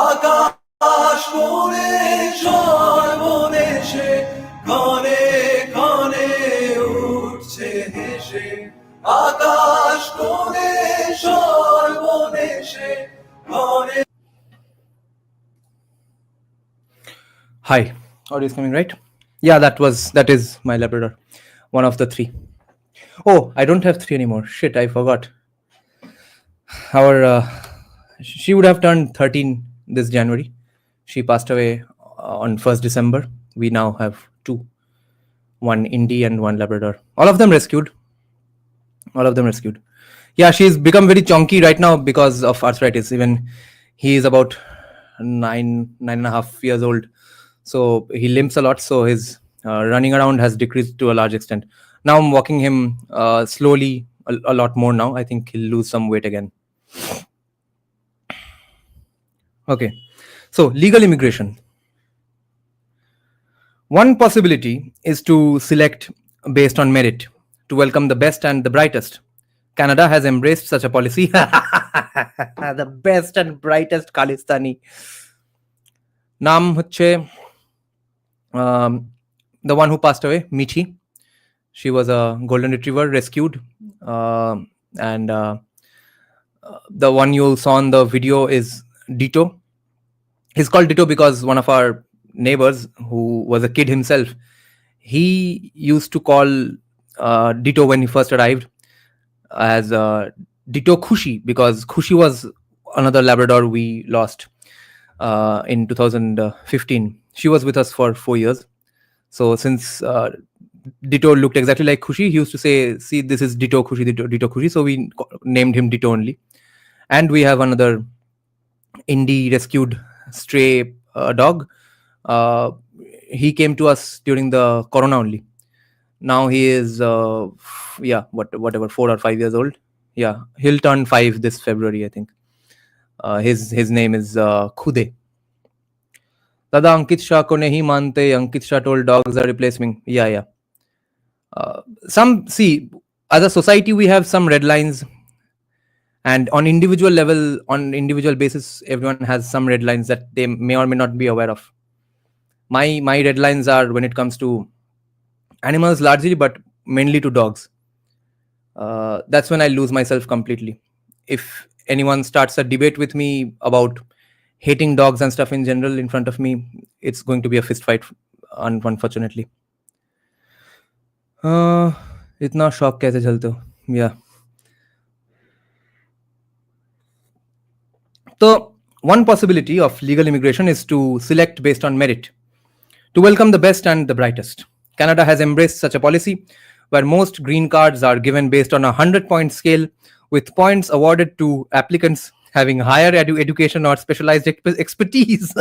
আকাশ কোণে সর্বনেশে ক্ষণে ক্ষণে উঠছে হেসে, আকাশ Hi, audio is coming, right? Yeah, that is my Labrador, one of the three. Oh, I don't have three anymore. Shit, I forgot. Our she would have turned 13 this January. She passed away on 1st December. We now have two, one Indie and one Labrador. All of them rescued. Yeah, she's become very chonky right now because of arthritis. Even he is about 9.5 years old, so he limps a lot. So his running around has decreased to a large extent. Now I'm walking him slowly a lot more now. I think he'll lose some weight again. Okay, so legal immigration. One possibility is to select based on merit, to welcome the best and the brightest. Canada has embraced such a policy. The best and brightest Khalistani. Naam hocche the one who passed away, Michi. She was a golden retriever rescued, and the one you saw on the video is Ditto. He's called Ditto because one of our neighbors, who was a kid himself, he used to call Ditto when he first arrived as Ditto Khushi, because Khushi was another Labrador we lost in 2015. She was with us for 4 years. So since Ditto looked exactly like Khushi, he used to say, "See, this is Ditto Khushi, Ditto Khushi." So we named him Ditto only. And we have another Indie rescued stray dog. He came to us during the Corona only. Now he is, whatever, 4 or 5 years old. Yeah, he'll turn 5 this February, I think. His name is Khude. Dada, Ankit Shah ko nahi mante. Ankit Shah told dogs are replacing. Yeah. As a society, we have some red lines. And on individual level, on individual basis, everyone has some red lines that they may or may not be aware of. My red lines are when it comes to animals largely, but mainly to dogs. That's when I lose myself completely. If anyone starts a debate with me about hating dogs and stuff in general in front of me, it's going to be a fist fight, unfortunately. इतना शौक कैसे चलते हो? Yeah. So one possibility of legal immigration is to select based on merit, to welcome the best and the brightest. Canada has embraced such a policy where most green cards are given based on a 100-point scale, with points awarded to applicants having higher education or specialized expertise.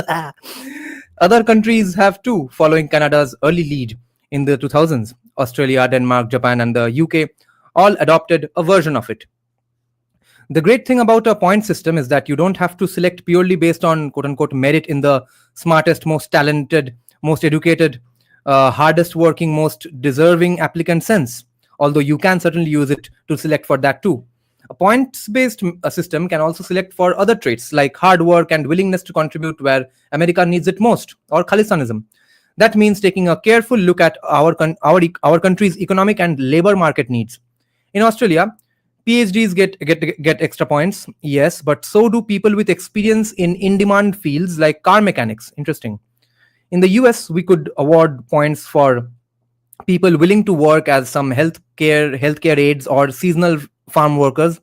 Other countries have too, following Canada's early lead in the 2000s. Australia, Denmark, Japan, and the UK all adopted a version of it. The great thing about a point system is that you don't have to select purely based on quote-unquote merit in the smartest, most talented, most educated, hardest working, most deserving applicant sense, although you can certainly use it to select for that too. A points-based system can also select for other traits like hard work and willingness to contribute where America needs it most, or Khalistanism. That means taking a careful look at our country's economic and labor market needs. In Australia, PhDs get extra points, yes, but so do people with experience in in-demand fields like car mechanics. Interesting. In the US, we could award points for people willing to work as some healthcare aides or seasonal farm workers,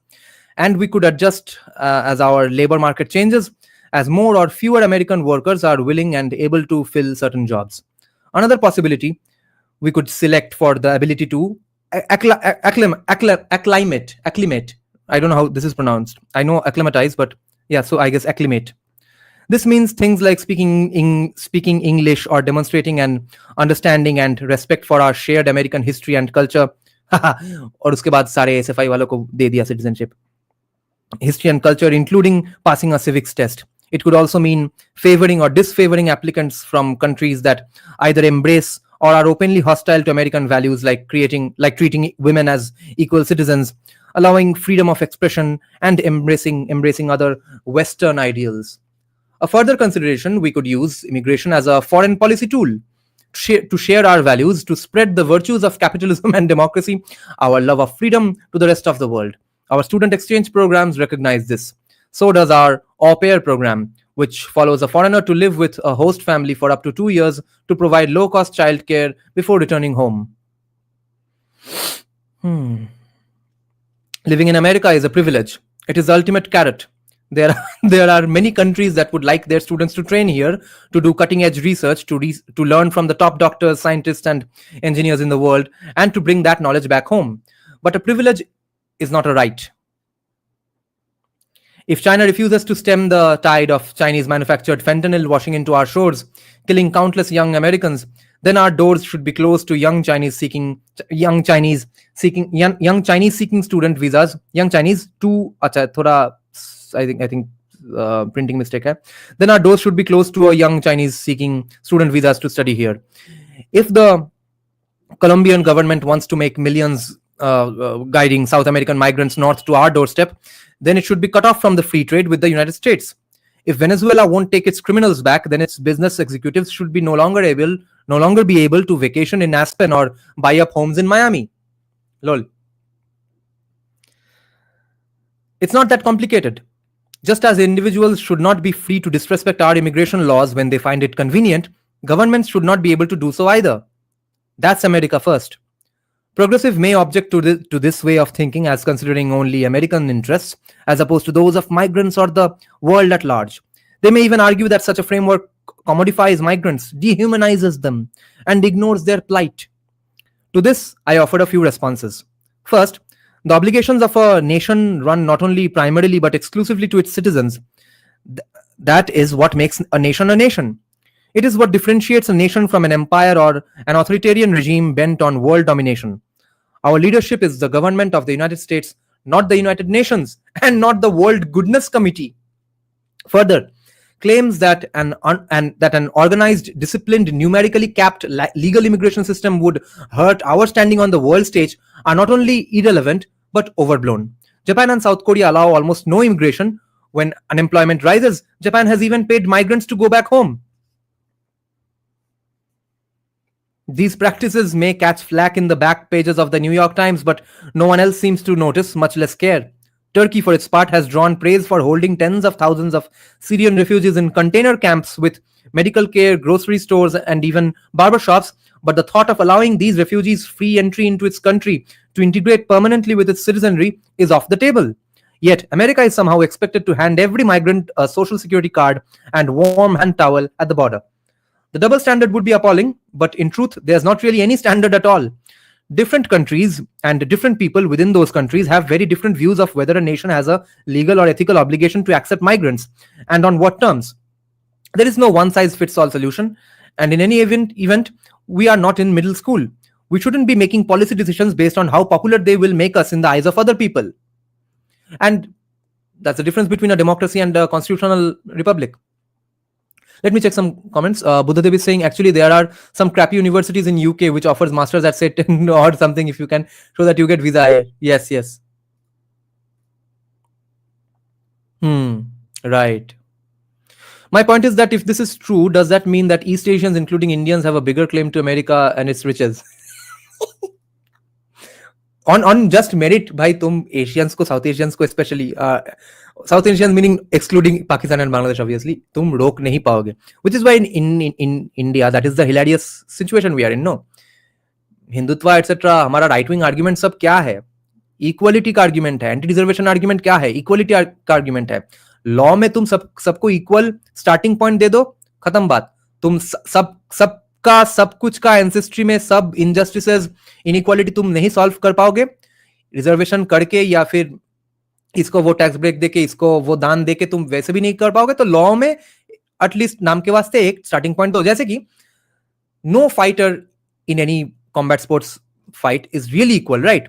and we could adjust as our labor market changes, as more or fewer American workers are willing and able to fill certain jobs. Another possibility, we could select for the ability to acclimate. I don't know how this is pronounced. I know acclimatize, but yeah, so I guess acclimate. This means things like speaking English or demonstrating an understanding and respect for our shared American history and culture. और उसके बाद सारे SFI वालों को दे दिया citizenship. History and culture, including passing a civics test. It could also mean favoring or disfavoring applicants from countries that either embrace or are openly hostile to American values, like treating women as equal citizens, allowing freedom of expression, and embracing other Western ideals. A further consideration, we could use immigration as a foreign policy tool to share our values, to spread the virtues of capitalism and democracy, our love of freedom to the rest of the world. Our student exchange programs recognize this. So does our au pair program, which follows a foreigner to live with a host family for up to 2 years to provide low-cost childcare before returning home. Living in America is a privilege. It is the ultimate carrot. There are many countries that would like their students to train here, to do cutting-edge research, to learn from the top doctors, scientists, and engineers in the world, and to bring that knowledge back home. But a privilege is not a right. If China refuses to stem the tide of Chinese-manufactured fentanyl washing into our shores, killing countless young Americans, then our doors should be closed to young Chinese seeking student visas. Young Chinese to acha thoda I think printing mistake hai. Then our doors should be closed to a young Chinese seeking student visas to study here. If the Colombian government wants to make millions guiding South American migrants north to our doorstep, then it should be cut off from the free trade with the United States. If Venezuela won't take its criminals back, then its business executives should be no longer be able to vacation in Aspen or buy up homes in Miami. Lol. It's not that complicated. Just as individuals should not be free to disrespect our immigration laws when they find it convenient, governments should not be able to do so either. That's America first. Progressive may object to this way of thinking as considering only American interests as opposed to those of migrants or the world at large. They may even argue that such a framework commodifies migrants, dehumanizes them, and ignores their plight. To this, I offered a few responses. First, the obligations of a nation run not only primarily but exclusively to its citizens. That is what makes a nation a nation. It is what differentiates a nation from an empire or an authoritarian regime bent on world domination. Our leadership is the government of the United States, not the United Nations, and not the World Goodness Committee. Further, claims that an organized, disciplined, numerically capped legal immigration system would hurt our standing on the world stage are not only irrelevant but overblown. Japan and South Korea allow almost no immigration. When unemployment rises, Japan has even paid migrants to go back home. These practices may catch flack in the back pages of the New York Times, but no one else seems to notice, much less care. Turkey, for its part, has drawn praise for holding tens of thousands of Syrian refugees in container camps with medical care, grocery stores, and even barbershops. But the thought of allowing these refugees free entry into its country to integrate permanently with its citizenry is off the table. Yet, America is somehow expected to hand every migrant a social security card and warm hand towel at the border. The double standard would be appalling, but in truth, there's not really any standard at all. Different countries and different people within those countries have very different views of whether a nation has a legal or ethical obligation to accept migrants, and on what terms. There is no one-size-fits-all solution, and in any event, we are not in middle school. We shouldn't be making policy decisions based on how popular they will make us in the eyes of other people. And that's the difference between a democracy and a constitutional republic. Let me check some comments. Buddhadev is saying, actually, there are some crappy universities in UK which offers masters at say 10 or something if you can show that you get visa. Yes. Right. My point is that if this is true, does that mean that East Asians, including Indians, have a bigger claim to America and its riches? On just merit, bhai, tum Asians ko, South Asians ko especially, South Asians meaning excluding Pakistan and Bangladesh, obviously, tum rok nahi paoge. Which is why in India, that is the hilarious situation we are in, no? Hindutva, etc. हमारा right wing argument सब क्या है? Equality का argument है, anti-reservation argument क्या है? Equality का argument है. Law में तुम सबको equal starting point दे दो, खत्म बात. तुम सबका सब कुछ का ancestry में सब injustices, inequality तुम नहीं solve कर पाओगे. Reservation करके या फिर इसको वो टैक्स ब्रेक देके इसको वो दान देके तुम वैसे भी नहीं कर पाओगे. तो लॉ में एटलीस्ट नाम के वास्ते एक स्टार्टिंग पॉइंट दो. जैसे कि no fighter in any combat sports fight is really equal, right?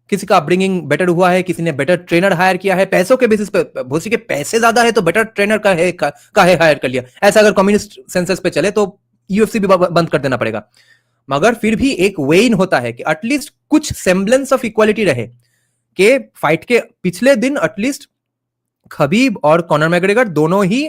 किसी का अपब्रिंगिंग बेटर हुआ है, किसी ने बेटर ट्रेनर हायर किया है, पैसों के बेसिस पे, किसी के पैसे ज्यादा है तो बेटर ट्रेनर का है हायर कर लिया. ऐसा अगर कम्युनिस्ट सेंसस पे चले तो यूएफसी भी बंद कर देना पड़ेगा. मगर फिर भी एक वे इन होता है कि एटलीस्ट कुछ सेम्बलेंस ऑफ इक्वालिटी रहे, के फाइट के पिछले दिन एटलीस्ट खबीब और कॉनर मैग्रेगर दोनों ही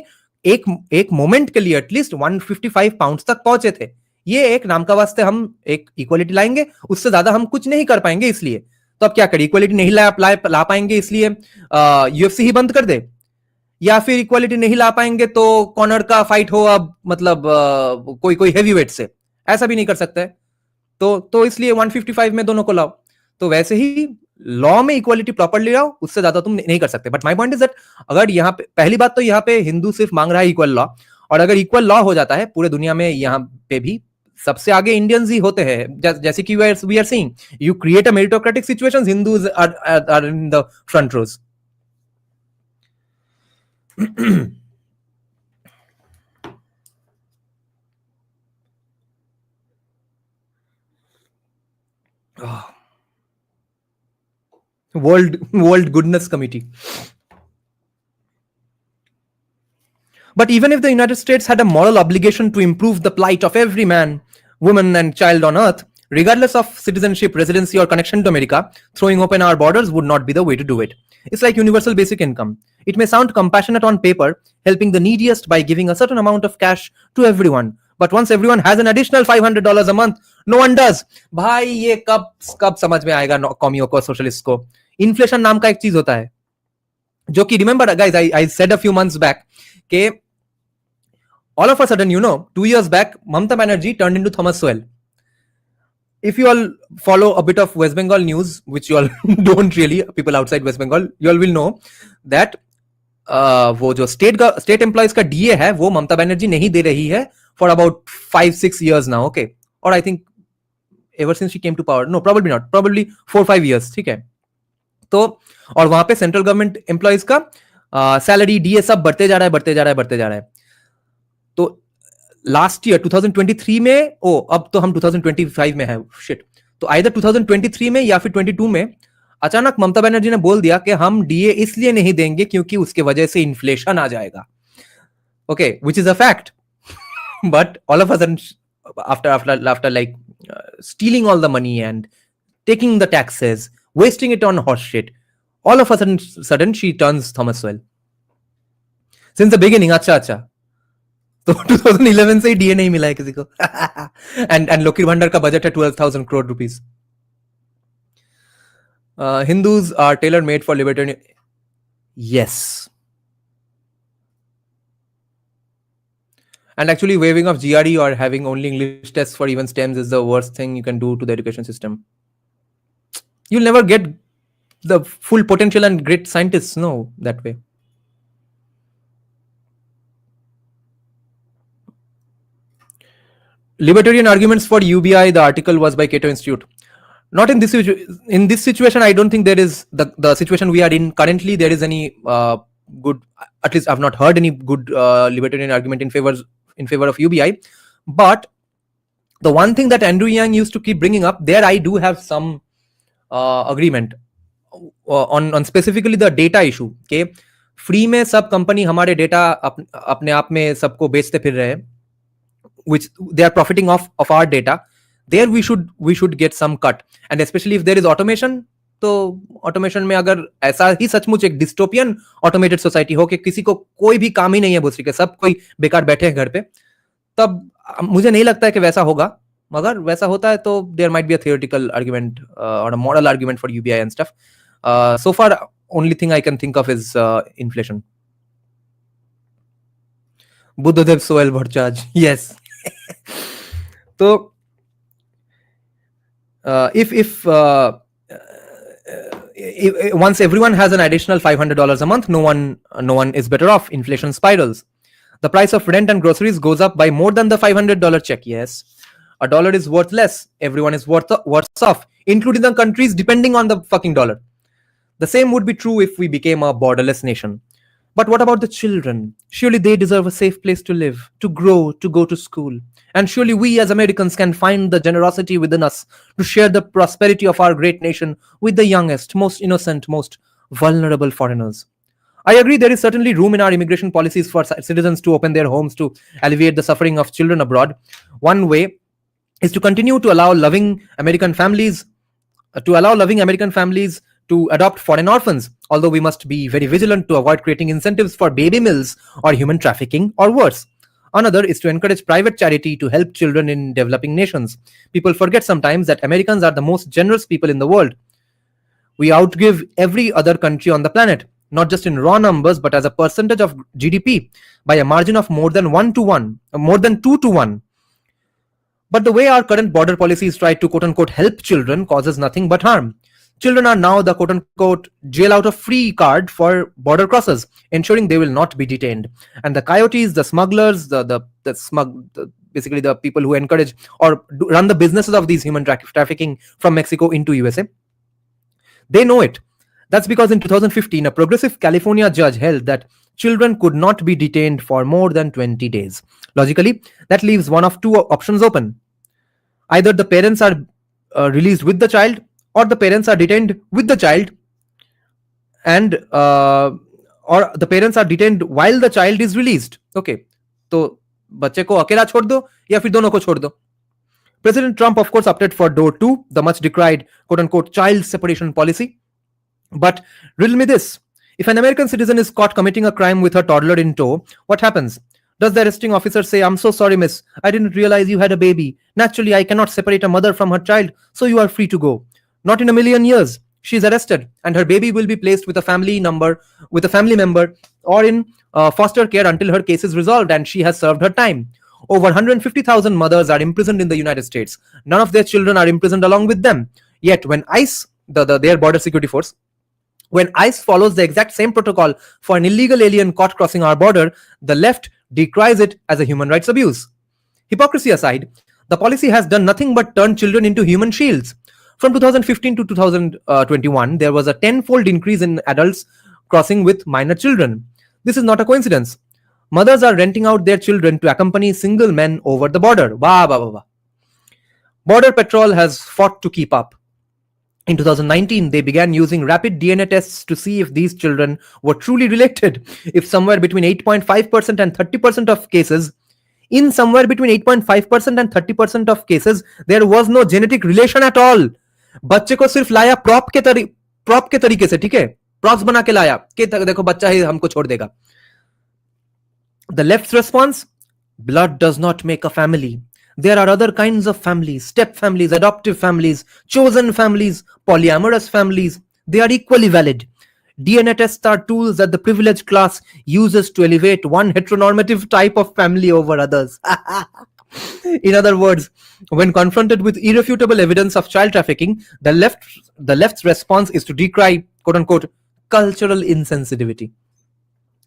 एक मोमेंट के लिए एटलीस्ट 155 पाउंड तक पहुंचे थे. ये एक नाम का वास्ते हम एक इक्वालिटी लाएंगे, उससे ज्यादा हम कुछ नहीं कर पाएंगे. इसलिए तो अब क्या करें, इक्वालिटी नहीं ला पाएंगे इसलिए यूएफसी ही बंद कर दे, या फिर इक्वालिटी नहीं ला पाएंगे तो कॉर्नर का फाइट हो अब, मतलब कोई हैवी वेट से, ऐसा भी नहीं कर सकता है। तो इसलिए 155 में दोनों को लाओ। तो वैसे ही लॉ में इक्वालिटी प्रॉपरली लाओ, उससे ज्यादा तुम नहीं कर सकते। But my point is that अगर यहाँ पे पहली बात तो यहाँ पे हिंदू सिर्फ मांग रहा है इक्वल लॉ, और अगर इक्वल लॉ हो जाता है पूरे दुनिया में, यहाँ पे भी सबसे आगे इंडियंस ही होते हैं। जैसे कि we are seeing, you create a meritocratic situations, Hindus are in the front rows. World Goodness Committee. But even if the United States had a moral obligation to improve the plight of every man, woman, and child on earth, regardless of citizenship, residency, or connection to America, throwing open our borders would not be the way to do it. It's like universal basic income. It may sound compassionate on paper, helping the neediest by giving a certain amount of cash to everyone. But once everyone has an additional $500 a month, no one does. भाई ये कब समझ में आएगा कॉमियों को, socialist को? Inflation नाम का एक चीज होता है, जो कि remember guys, I said a few months back के all of a sudden, 2 years back, Mamata Banerjee turned into Thomas Sowell. If you all follow a bit of West Bengal news, which you all don't really, people outside West Bengal, you all will know that वो जो state employees का DA है वो ममता बनर्जी नहीं दे रही है for about 5-6 years now, okay? और I think ever since she came to power, no probably not, probably 4-5 years, ठीक है? तो और वहां पे सेंट्रल गवर्नमेंट एम्प्लॉयज का सैलरी डीए सब बढ़ते जा रहा है। तो लास्ट ईयर 2023 में, अब तो हम 2025 में है, शिट, तो आइदर 2023 में या फिर 22 में अचानक ममता बनर्जी ने बोल दिया कि हम डीए इसलिए नहीं देंगे क्योंकि उसके वजह से इन्फ्लेशन आ जाएगा, okay, which is a fact. But all of a sudden after like stealing all the money and taking the taxes, wasting it on horse shit, all of a sudden she turns Thomas Sowell. Since the beginning, अच्छा तो 2011 से ही DA नहीं मिला है किसी को। And लकीर भंडार का बजट है 12,000 crore rupees. Hindus are tailor made for libertarian. Yes. And actually waiving of GRE or having only English tests for even STEMs is the worst thing you can do to the education system. You'll never get the full potential and great scientists, no, that way. Libertarian arguments for UBI, the article was by Cato Institute. Not in this situation, I don't think there is the situation we are in currently, there is any good, at least I've not heard any good libertarian argument in favor of UBI. But the one thing that Andrew Yang used to keep bringing up, there I do have some agreement on specifically the data issue. Okay, free में सब company हमारे data अपने आप में सबको बेचते फिर रहे हैं, which they are profiting off of our data. There we should get some cut, and especially if there is automation. तो ऑटोमेशन में अगर ऐसा ही सचमुच एक डिस्टोपियन ऑटोमेटेड सोसाइटी हो कि किसी को कोई भी काम ही नहीं है भूसरी के, सब कोई बेकार बैठे हैं घर पे, तब मुझे नहीं लगता है कि वैसा होगा। मगर वैसा होता है तो there might be a theoretical argument और a moral argument for UBI and stuff. So far only thing I can think of is inflation. Buddhadev Sohel Bhattacharya, yes. तो if once everyone has an additional $500 a month, no one is better off. Inflation spirals. The price of rent and groceries goes up by more than the $500 check. Yes, a dollar is worth less. Everyone is worse off, including the countries depending on the fucking dollar. The same would be true if we became a borderless nation. But what about the children? Surely they deserve a safe place to live, to grow, to go to school. And surely we as Americans can find the generosity within us to share the prosperity of our great nation with the youngest, most innocent, most vulnerable foreigners. I agree there is certainly room in our immigration policies for citizens to open their homes to alleviate the suffering of children abroad. One way is to continue to allow loving American families to adopt foreign orphans, although we must be very vigilant to avoid creating incentives for baby mills or human trafficking or worse. Another is to encourage private charity to help children in developing nations. People forget sometimes that Americans are the most generous people in the world. We outgive every other country on the planet, not just in raw numbers, but as a percentage of GDP by a margin of more than 2 to 1. But the way our current border policies try to quote unquote help children causes nothing but harm. Children are now the quote unquote jail out of free card for border crossers, ensuring they will not be detained. And the coyotes, the smugglers, basically the people who encourage or run the businesses of these human trafficking from Mexico into USA, they know it. That's because in 2015, a progressive California judge held that children could not be detained for more than 20 days. Logically, that leaves one of two options open. Either the parents are released with the child, or the parents are detained with the child, and or the parents are detained while the child is released. Okay, तो बच्चे को अकेला छोड़ दो या फिर दोनों को छोड़ दो. President Trump, of course, opted for door 2, the much decried quote-unquote child separation policy. But riddle me this. If an American citizen is caught committing a crime with her toddler in tow, what happens? Does the arresting officer say, "I'm so sorry, miss. I didn't realize you had a baby. Naturally, I cannot separate a mother from her child, so you are free to go"? Not in a million years. She is arrested, and her baby will be placed with a family member, or in foster care until her case is resolved and she has served her time. Over 150,000 mothers are imprisoned in the United States. None of their children are imprisoned along with them. Yet, when ICE, their border security force, when ICE follows the exact same protocol for an illegal alien caught crossing our border, the left decries it as a human rights abuse. Hypocrisy aside, the policy has done nothing but turn children into human shields. From 2015 to 2021, there was a tenfold increase in adults crossing with minor children. This is not a coincidence. Mothers are renting out their children to accompany single men over the border. Border Patrol has fought to keep up. In 2019, they began using rapid DNA tests to see if these children were truly related. If somewhere between 8.5% and 30% of cases, there was no genetic relation at all. बच्चे को सिर्फ लाया prop के तरीके से, ठीक है, props बना के लाया कि देखो बच्चा ही हमको छोड़ देगा. The left's response: blood does not make a family. There are other kinds of families: step families, adoptive families, chosen families, polyamorous families. They are equally valid. DNA tests are tools that the privileged class uses to elevate one heteronormative type of family over others. In other words, when confronted with irrefutable evidence of child trafficking, the left's response is to decry quote-unquote cultural insensitivity.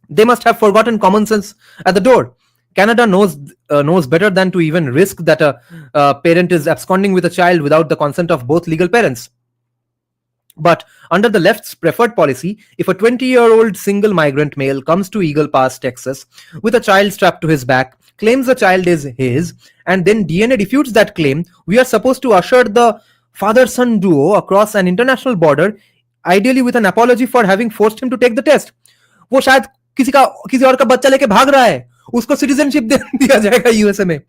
They must have forgotten common sense at the door. Canada knows better than to even risk that a parent is absconding with a child without the consent of both legal parents. But under the left's preferred policy, if a 20-year-old single migrant male comes to Eagle Pass, Texas, with a child strapped to his back, claims the child is his, and then DNA refutes that claim, we are supposed to usher the father-son duo across an international border, ideally with an apology for having forced him to take the test. वो शायद किसी और का बच्चा लेके भाग रहा है, उसको citizenship दिया जाएगा यूएसए में.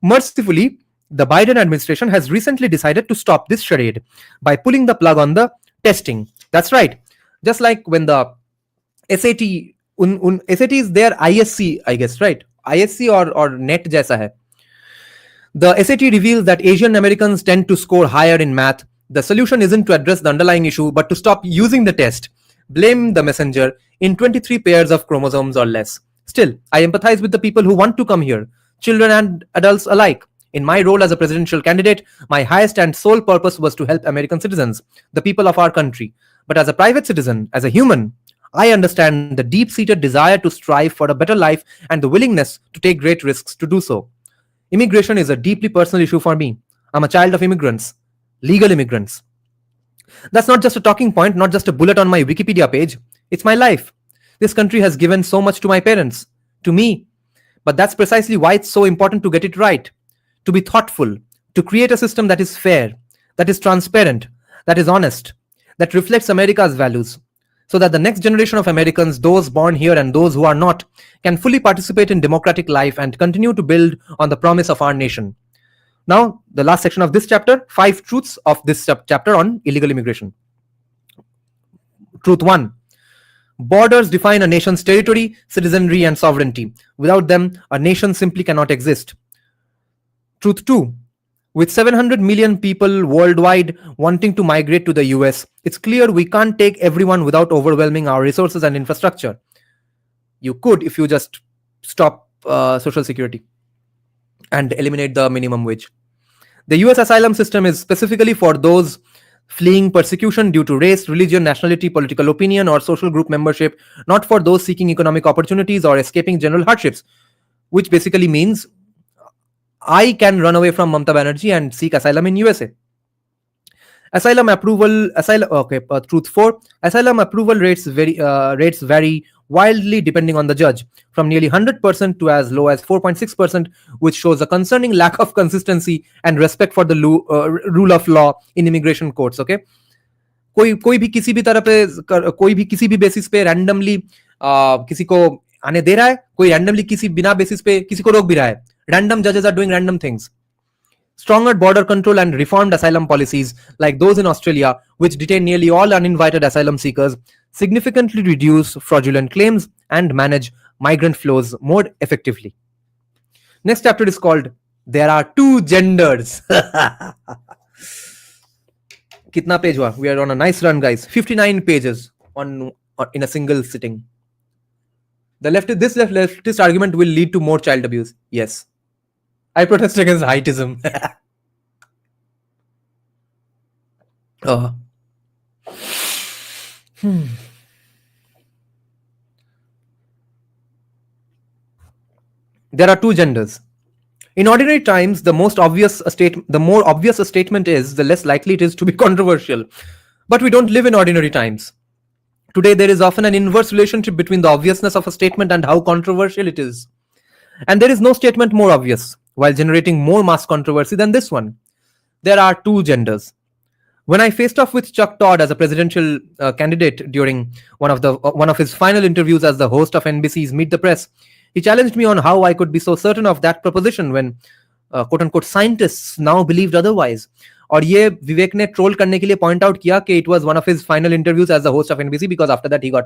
Mercifully, the Biden administration has recently decided to stop this charade by pulling the plug on the testing. That's right. Just like when the SAT, SAT is their ISC, I guess, right? ISC or NET jaisa hai. The SAT reveals that Asian Americans tend to score higher in math. The solution isn't to address the underlying issue, but to stop using the test. Blame the messenger in 23 pairs of chromosomes or less. Still, I empathize with the people who want to come here, children and adults alike. In my role as a presidential candidate, my highest and sole purpose was to help American citizens, the people of our country. But as a private citizen, as a human, I understand the deep-seated desire to strive for a better life and the willingness to take great risks to do so. Immigration is a deeply personal issue for me. I'm a child of immigrants, legal immigrants. That's not just a talking point, not just a bullet on my Wikipedia page. It's my life. This country has given so much to my parents, to me. But that's precisely why it's so important to get it right. To be thoughtful, to create a system that is fair, that is transparent, that is honest, that reflects America's values, so that the next generation of Americans, those born here and those who are not, can fully participate in democratic life and continue to build on the promise of our nation. Now, the last section of this chapter, 5 truths of this chapter on illegal immigration. Truth 1. Borders define a nation's territory, citizenry, and sovereignty. Without them, a nation simply cannot exist. Truth 2. With 700 million people worldwide wanting to migrate to the US, it's clear we can't take everyone without overwhelming our resources and infrastructure. You could if you just stop social security and eliminate the minimum wage. The US asylum system is specifically for those fleeing persecution due to race, religion, nationality, political opinion, or social group membership, not for those seeking economic opportunities or escaping general hardships, which basically means I can run away from Mamata Banerjee and seek asylum in USA. Truth 4. Asylum approval rates vary wildly depending on the judge, from nearly 100% to as low as 4.6%, which shows a concerning lack of consistency and respect for the rule of law in immigration courts. Okay, कोई भी किसी भी तरह पे कोई भी किसी भी बेसिस पे रैंडमली किसी को आने दे रहा है, कोई रैंडमली किसी बिना बेसिस पे किसी को रोक भी रहा है. Random judges are doing random things. Stronger border control and reformed asylum policies, like those in Australia, which detain nearly all uninvited asylum seekers, significantly reduce fraudulent claims and manage migrant flows more effectively. Next chapter is called There Are Two Genders. Kitna page hua? We are on a nice run, guys. 59 pages in a single sitting. This leftist argument will lead to more child abuse. Yes. I protest against heightism. There are two genders. In ordinary times, the more obvious a statement is, the less likely it is to be controversial. But we don't live in ordinary times. Today, there is often an inverse relationship between the obviousness of a statement and how controversial it is. And there is no statement more obvious, while generating more mass controversy than this one. There are two genders. When I faced off with Chuck Todd as a presidential candidate during one of his final interviews as the host of NBC's Meet the Press, he challenged me on how I could be so certain of that proposition when quote-unquote scientists now believed otherwise. और ये विवेक ने troll करने के लिए point out किया कि it was one of his final interviews as the host of NBC, because after that he got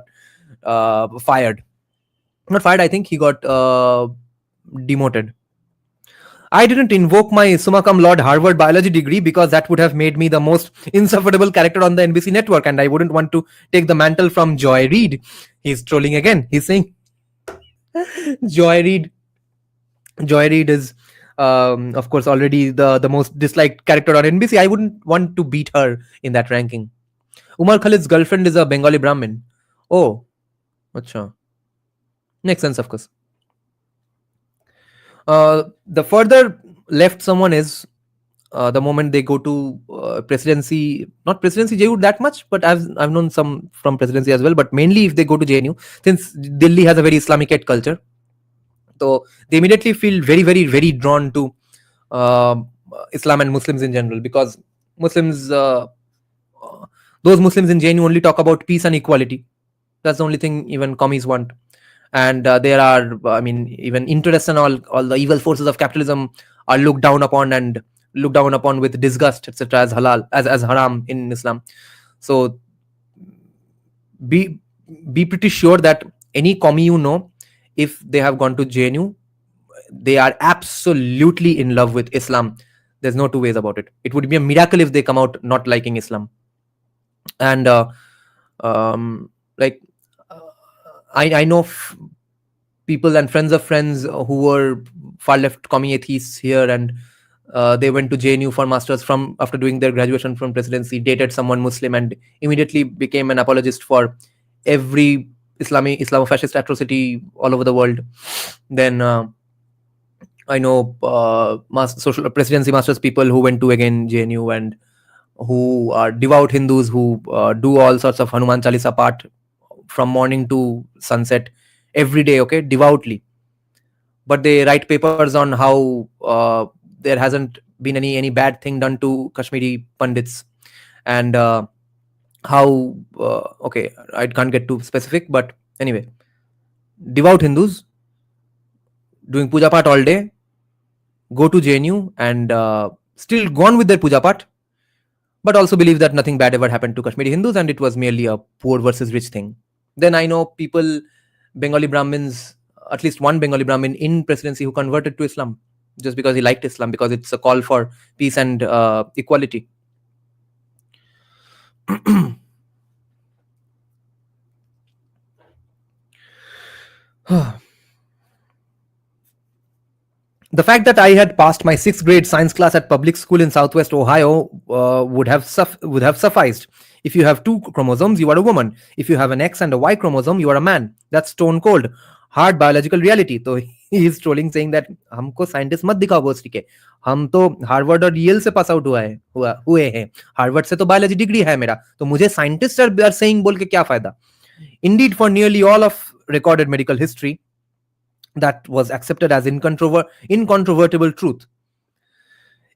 fired. Not fired, I think he got demoted. I didn't invoke my summa cum laude Harvard biology degree because that would have made me the most insufferable character on the NBC network, and I wouldn't want to take the mantle from Joy Reid. He's trolling again. He's saying Joy Reid is of course already the most disliked character on NBC. I wouldn't want to beat her in that ranking. Umar Khalid's girlfriend is a Bengali Brahmin. Oh, acha. Makes sense, of course. The further left someone is, the moment they go to presidency, not presidency JNU that much, but I've known some from presidency as well, but mainly if they go to JNU, since Delhi has a very Islamicate culture, so they immediately feel very, very, very drawn to Islam and Muslims in general, because Muslims, those Muslims in JNU only talk about peace and equality. That's the only thing even commies want. And there are, even interests and all the evil forces of capitalism are looked down upon with disgust, etc., as halal, as haram in Islam. So be pretty sure that any commie you know, if they have gone to JNU, they are absolutely in love with Islam. There's no two ways about it. It would be a miracle if they come out not liking Islam. And I know people and friends of friends who were far left commie atheists here, and they went to JNU for masters after doing their graduation from presidency, dated someone Muslim, and immediately became an apologist for every Islamofascist atrocity all over the world. Then I know social presidency masters people who went to again JNU and who are devout Hindus who do all sorts of Hanuman Chalisa part from morning to sunset every day, okay, devoutly. But they write papers on how there hasn't been any bad thing done to Kashmiri Pandits, and how okay, I can't get too specific, but anyway, devout Hindus doing puja pat all day, go to JNU and still go on with their puja pat, but also believe that nothing bad ever happened to Kashmiri Hindus and it was merely a poor versus rich thing. Then I know people, Bengali Brahmins, at least one Bengali Brahmin in presidency who converted to Islam just because he liked Islam, because it's a call for peace and equality. The fact that I had passed my 6th grade science class at public school in Southwest Ohio would have sufficed. If you have 2 chromosomes, you are a woman. If you have an X and a Y chromosome, you are a man. That's stone cold, hard biological reality. So he is trolling, saying that हमको scientist मत दिखाओ भोसड़ी के, हम तो Harvard और यल से pass out हुए हैं, हार्वर्ड से तो बायोलॉजी डिग्री है मेरा, तो मुझे साइंटिस्ट आर सेइंग बोल के क्या फायदा. Indeed, for nearly all of recorded medical history, that was accepted as incontrovertible truth.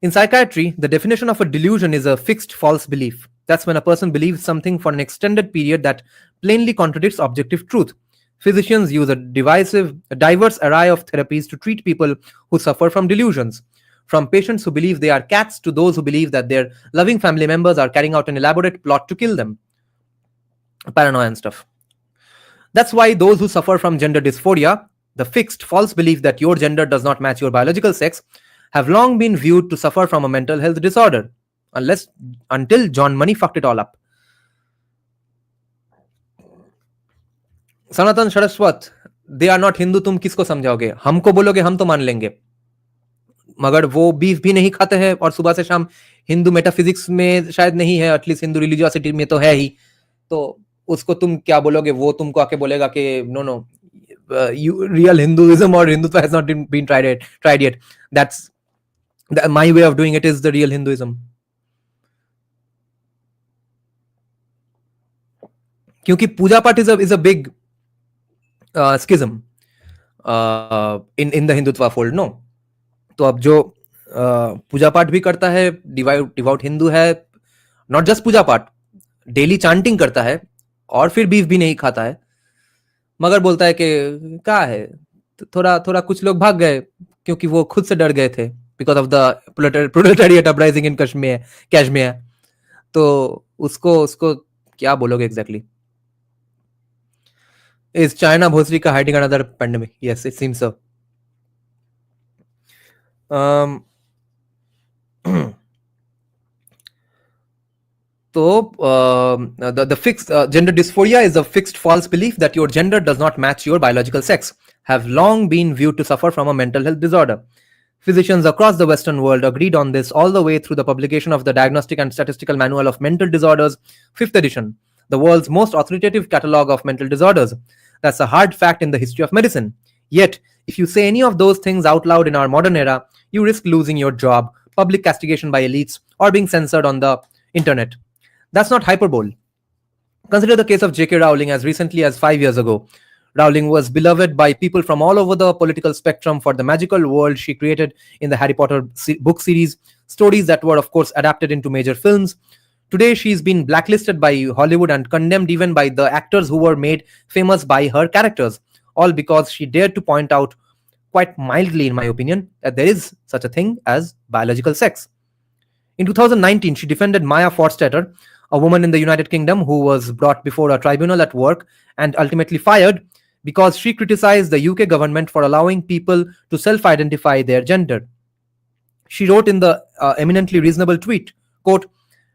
In psychiatry, the definition of a delusion is a fixed false belief. That's when a person believes something for an extended period that plainly contradicts objective truth. Physicians use a diverse array of therapies to treat people who suffer from delusions, from patients who believe they are cats to those who believe that their loving family members are carrying out an elaborate plot to kill them. Paranoia and stuff. That's why those who suffer from gender dysphoria, the fixed false belief that your gender does not match your biological sex, have long been viewed to suffer from a mental health disorder, until John Money fucked it all up. Sanatan Saraswat, they are not Hindu, तुम किसको समझाओगे? हमको बोलोगे हम तो मान लेंगे, मगर वो बीफ भी नहीं खाते हैं और सुबह से शाम हिंदू मेटाफिजिक्स में शायद नहीं है, एटलीस्ट हिंदू रिलीजियोसिटी में तो है ही, तो उसको तुम क्या बोलोगे? वो तुमको आके बोलेगा कि no real Hinduism or Hindutva has not been tried yet. That's my way of doing it is the real Hinduism. क्योंकि पूजा पाठ is a big schism in the Hindutva fold, no? तो अब जो पूजा पाठ भी करता है, डिवाउट हिंदू है, नॉट जस्ट पूजा पाठ, डेली चांटिंग करता है और फिर बीफ भी नहीं खाता है, मगर बोलता है कि क्या है, तो थोड़ा कुछ लोग भाग गए क्योंकि वो खुद से डर गए थे because of the proletariat uprising in Kashmir. तो उसको क्या बोलोगे एग्जैक्टली? इज चाइना भोसड़ी का hiding another pandemic? Yes, it seems so. So, the fixed gender dysphoria is a fixed false belief that your gender does not match your biological sex, have long been viewed to suffer from a mental health disorder. Physicians across the Western world agreed on this all the way through the publication of the Diagnostic and Statistical Manual of Mental Disorders, 5th edition, the world's most authoritative catalog of mental disorders. That's a hard fact in the history of medicine. Yet, if you say any of those things out loud in our modern era, you risk losing your job, public castigation by elites, or being censored on the internet. That's not hyperbole. Consider the case of J.K. Rowling. As recently as 5 years ago, Rowling was beloved by people from all over the political spectrum for the magical world she created in the Harry Potter book series, stories that were, of course, adapted into major films. Today, she's been blacklisted by Hollywood and condemned even by the actors who were made famous by her characters, all because she dared to point out, quite mildly in my opinion, that there is such a thing as biological sex. In 2019, she defended Maya Forstater, a woman in the United Kingdom who was brought before a tribunal at work and ultimately fired because she criticized the UK government for allowing people to self-identify their gender. She wrote in the eminently reasonable tweet, quote,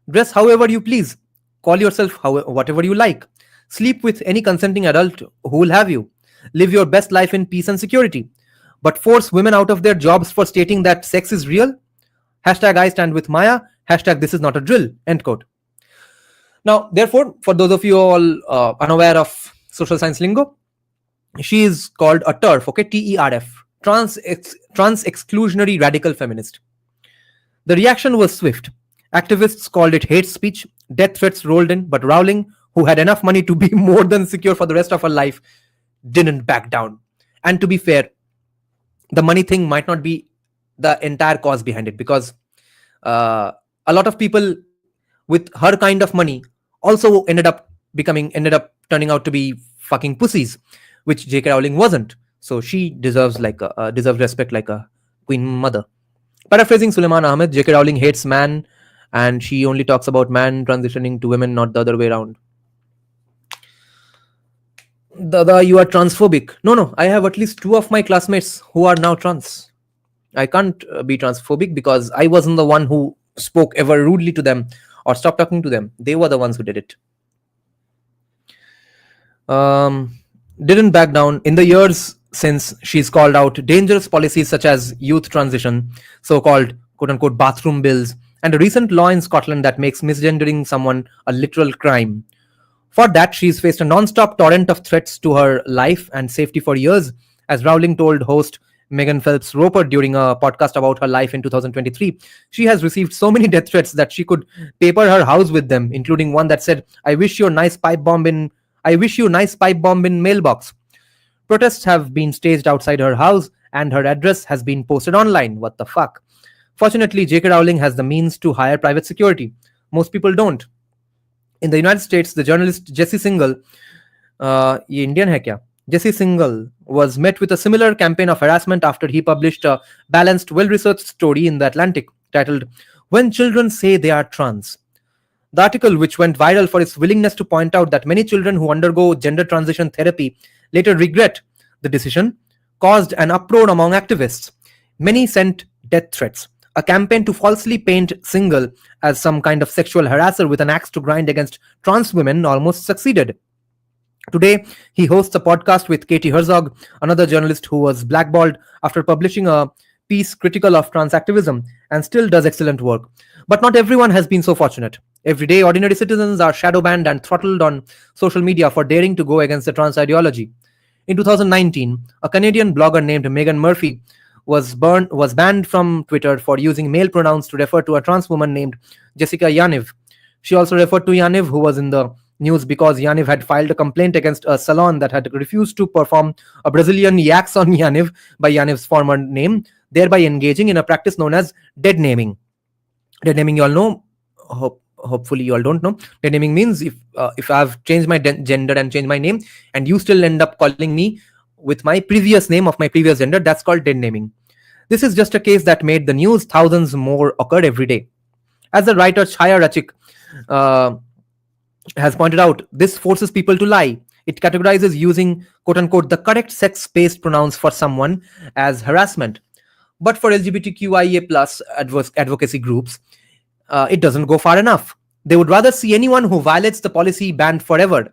"Dress however you please, call yourself whatever you like, sleep with any consenting adult who will have you, live your best life in peace and security, but force women out of their jobs for stating that sex is real? Hashtag I stand with Maya, hashtag this is not a drill," end quote. Now, therefore, for those of you all unaware of social science lingo, she is called a TERF, okay, TERF, trans-exclusionary radical feminist. The reaction was swift. Activists called it hate speech, death threats rolled in, but Rowling, who had enough money to be more than secure for the rest of her life, didn't back down. And to be fair, the money thing might not be the entire cause behind it, because a lot of people with her kind of money also ended up turning out to be fucking pussies, which J.K. Rowling wasn't. So she deserves respect like a queen mother. Paraphrasing Suleiman Ahmed, J.K. Rowling hates man, and she only talks about man transitioning to women, not the other way around. Dada, you are transphobic. No, I have at least 2 of my classmates who are now trans. I can't be transphobic because I wasn't the one who spoke ever rudely to them or stopped talking to them. They were the ones who did it. Didn't back down. In the years since, she's called out dangerous policies such as youth transition, so called quote unquote bathroom bills, and a recent law in Scotland that makes misgendering someone a literal crime. For that, she's faced a non-stop torrent of threats to her life and safety for years, as Rowling told host Megan Phelps Roper during a podcast about her life in 2023. She has received so many death threats that she could paper her house with them, including one that said, I wish you a nice pipe bomb in mailbox." Protests have been staged outside her house, and her address has been posted online. What the fuck? Fortunately, J.K. Rowling has the means to hire private security. Most people don't. In the United States, the journalist Jesse Singal, ये Indian है क्या? Jesse Singal was met with a similar campaign of harassment after he published a balanced, well-researched story in The Atlantic titled "When Children Say They Are Trans." The article, which went viral for its willingness to point out that many children who undergo gender transition therapy later regret the decision, caused an uproar among activists. Many sent death threats. A campaign to falsely paint Singal as some kind of sexual harasser with an axe to grind against trans women almost succeeded. Today, he hosts a podcast with Katie Herzog, another journalist who was blackballed after publishing a piece critical of trans activism, and still does excellent work. But not everyone has been so fortunate. Every day, ordinary citizens are shadow banned and throttled on social media for daring to go against the trans ideology. In 2019, a Canadian blogger named Megan Murphy was banned from Twitter for using male pronouns to refer to a trans woman named Jessica Yaniv. She also referred to Yaniv, who was in the news because Yaniv had filed a complaint against a salon that had refused to perform a Brazilian yaks on Yaniv by Yaniv's former name, thereby engaging in a practice known as dead naming. Dead naming, you all know. Hopefully, you all don't know. Dead naming means if I've changed my gender and changed my name, and you still end up calling me with my previous name of my previous gender, that's called dead naming. This is just a case that made the news. Thousands more occurred every day. As the writer Chaya Rachik has pointed out, this forces people to lie. It categorizes using quote unquote the correct sex-based pronouns for someone as harassment. But for LGBTQIA plus advocacy groups, it doesn't go far enough. They would rather see anyone who violates the policy banned forever.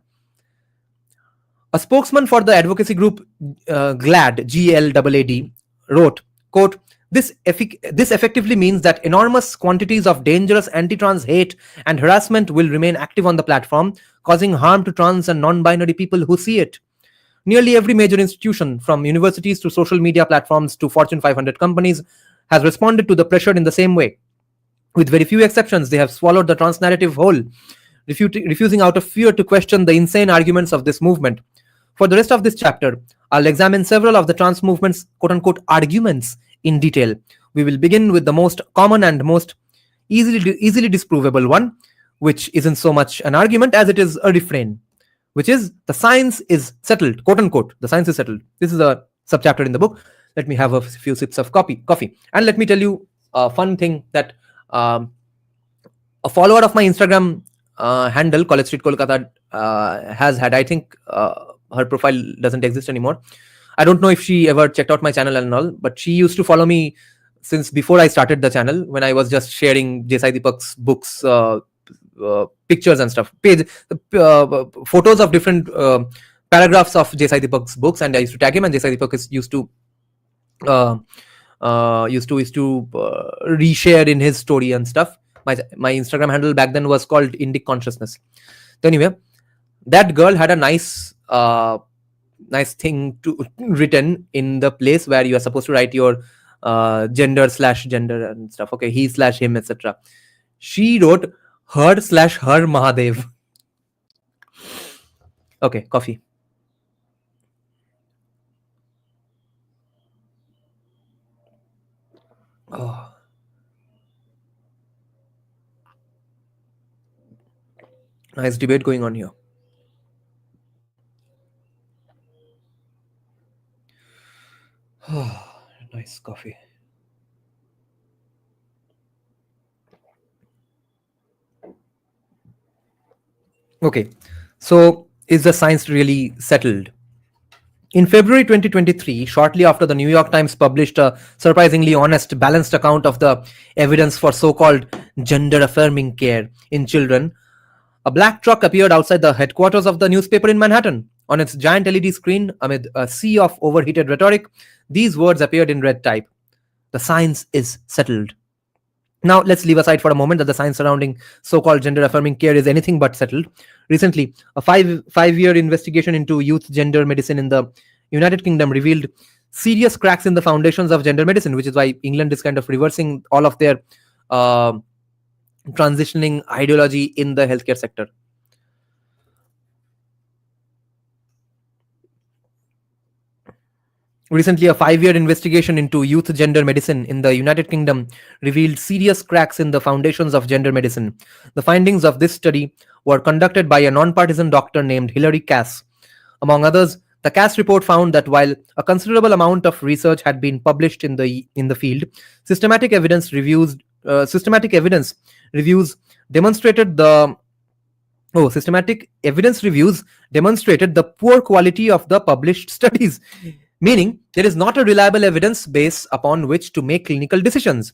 A spokesman for the advocacy group GLAAD, G-L-A-A-D, wrote, quote, this effectively means that enormous quantities of dangerous anti-trans hate and harassment will remain active on the platform, causing harm to trans and non-binary people who see it. Nearly every major institution, from universities to social media platforms to Fortune 500 companies, has responded to the pressure in the same way. With very few exceptions, they have swallowed the trans narrative whole, refusing out of fear to question the insane arguments of this movement. For the rest of this chapter, I'll examine several of the trans movement's quote-unquote arguments in detail. We will begin with the most common and most easily disprovable one, which isn't so much an argument as it is a refrain, which is the science is settled, quote-unquote, the science is settled. This is a subchapter in the book. Let me have a few sips of coffee. And let me tell you a fun thing that a follower of my Instagram handle, College Street Kolkata, has had. I think her profile doesn't exist anymore. I don't know if she ever checked out my channel and all, but she used to follow me since before I started the channel, when I was just sharing J. Sai Deepak's books, pictures and stuff, photos of different paragraphs of J. Sai Deepak's books, and I used to tag him, and J. Sai Deepak used to reshare in his story and stuff. My Instagram handle back then was called Indic Consciousness. So anyway, that girl had a nice thing to written in the place where you are supposed to write your gender and stuff. Okay, he/him, etc. She wrote her/her Mahadev. Okay, coffee. Oh. Nice debate going on here. Nice coffee. Okay, so is the science really settled? In February 2023, shortly after the New York Times published a surprisingly honest, balanced account of the evidence for so-called gender-affirming care in children, a black truck appeared outside the headquarters of the newspaper in Manhattan. On its giant LED screen, amid a sea of overheated rhetoric, these words appeared in red type. The science is settled. Now, let's leave aside for a moment that the science surrounding so-called gender-affirming care is anything but settled. Recently, a five-year investigation into youth gender medicine in the United Kingdom revealed serious cracks in the foundations of gender medicine, which is why England is kind of reversing all of their transitioning ideology in the healthcare sector. Recently, a 5-year investigation into youth gender medicine in the United Kingdom revealed serious cracks in the foundations of gender medicine. The findings of this study were conducted by a non-partisan doctor named Hilary Cass. Among others, the Cass report found that while a considerable amount of research had been published in the field, systematic evidence reviews demonstrated the poor quality of the published studies, meaning there is not a reliable evidence base upon which to make clinical decisions.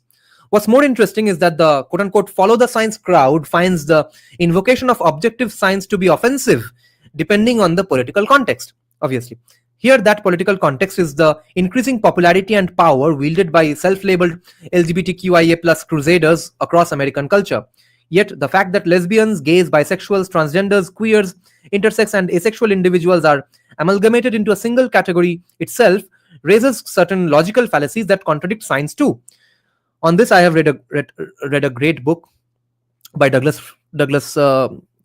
What's more interesting is that the quote-unquote follow the science crowd finds the invocation of objective science to be offensive, depending on the political context, obviously. Here, that political context is the increasing popularity and power wielded by self-labeled LGBTQIA+ crusaders across American culture. Yet, the fact that lesbians, gays, bisexuals, transgenders, queers, intersex, and asexual individuals are amalgamated into a single category itself raises certain logical fallacies that contradict science too. On this, I have read a great book by Douglas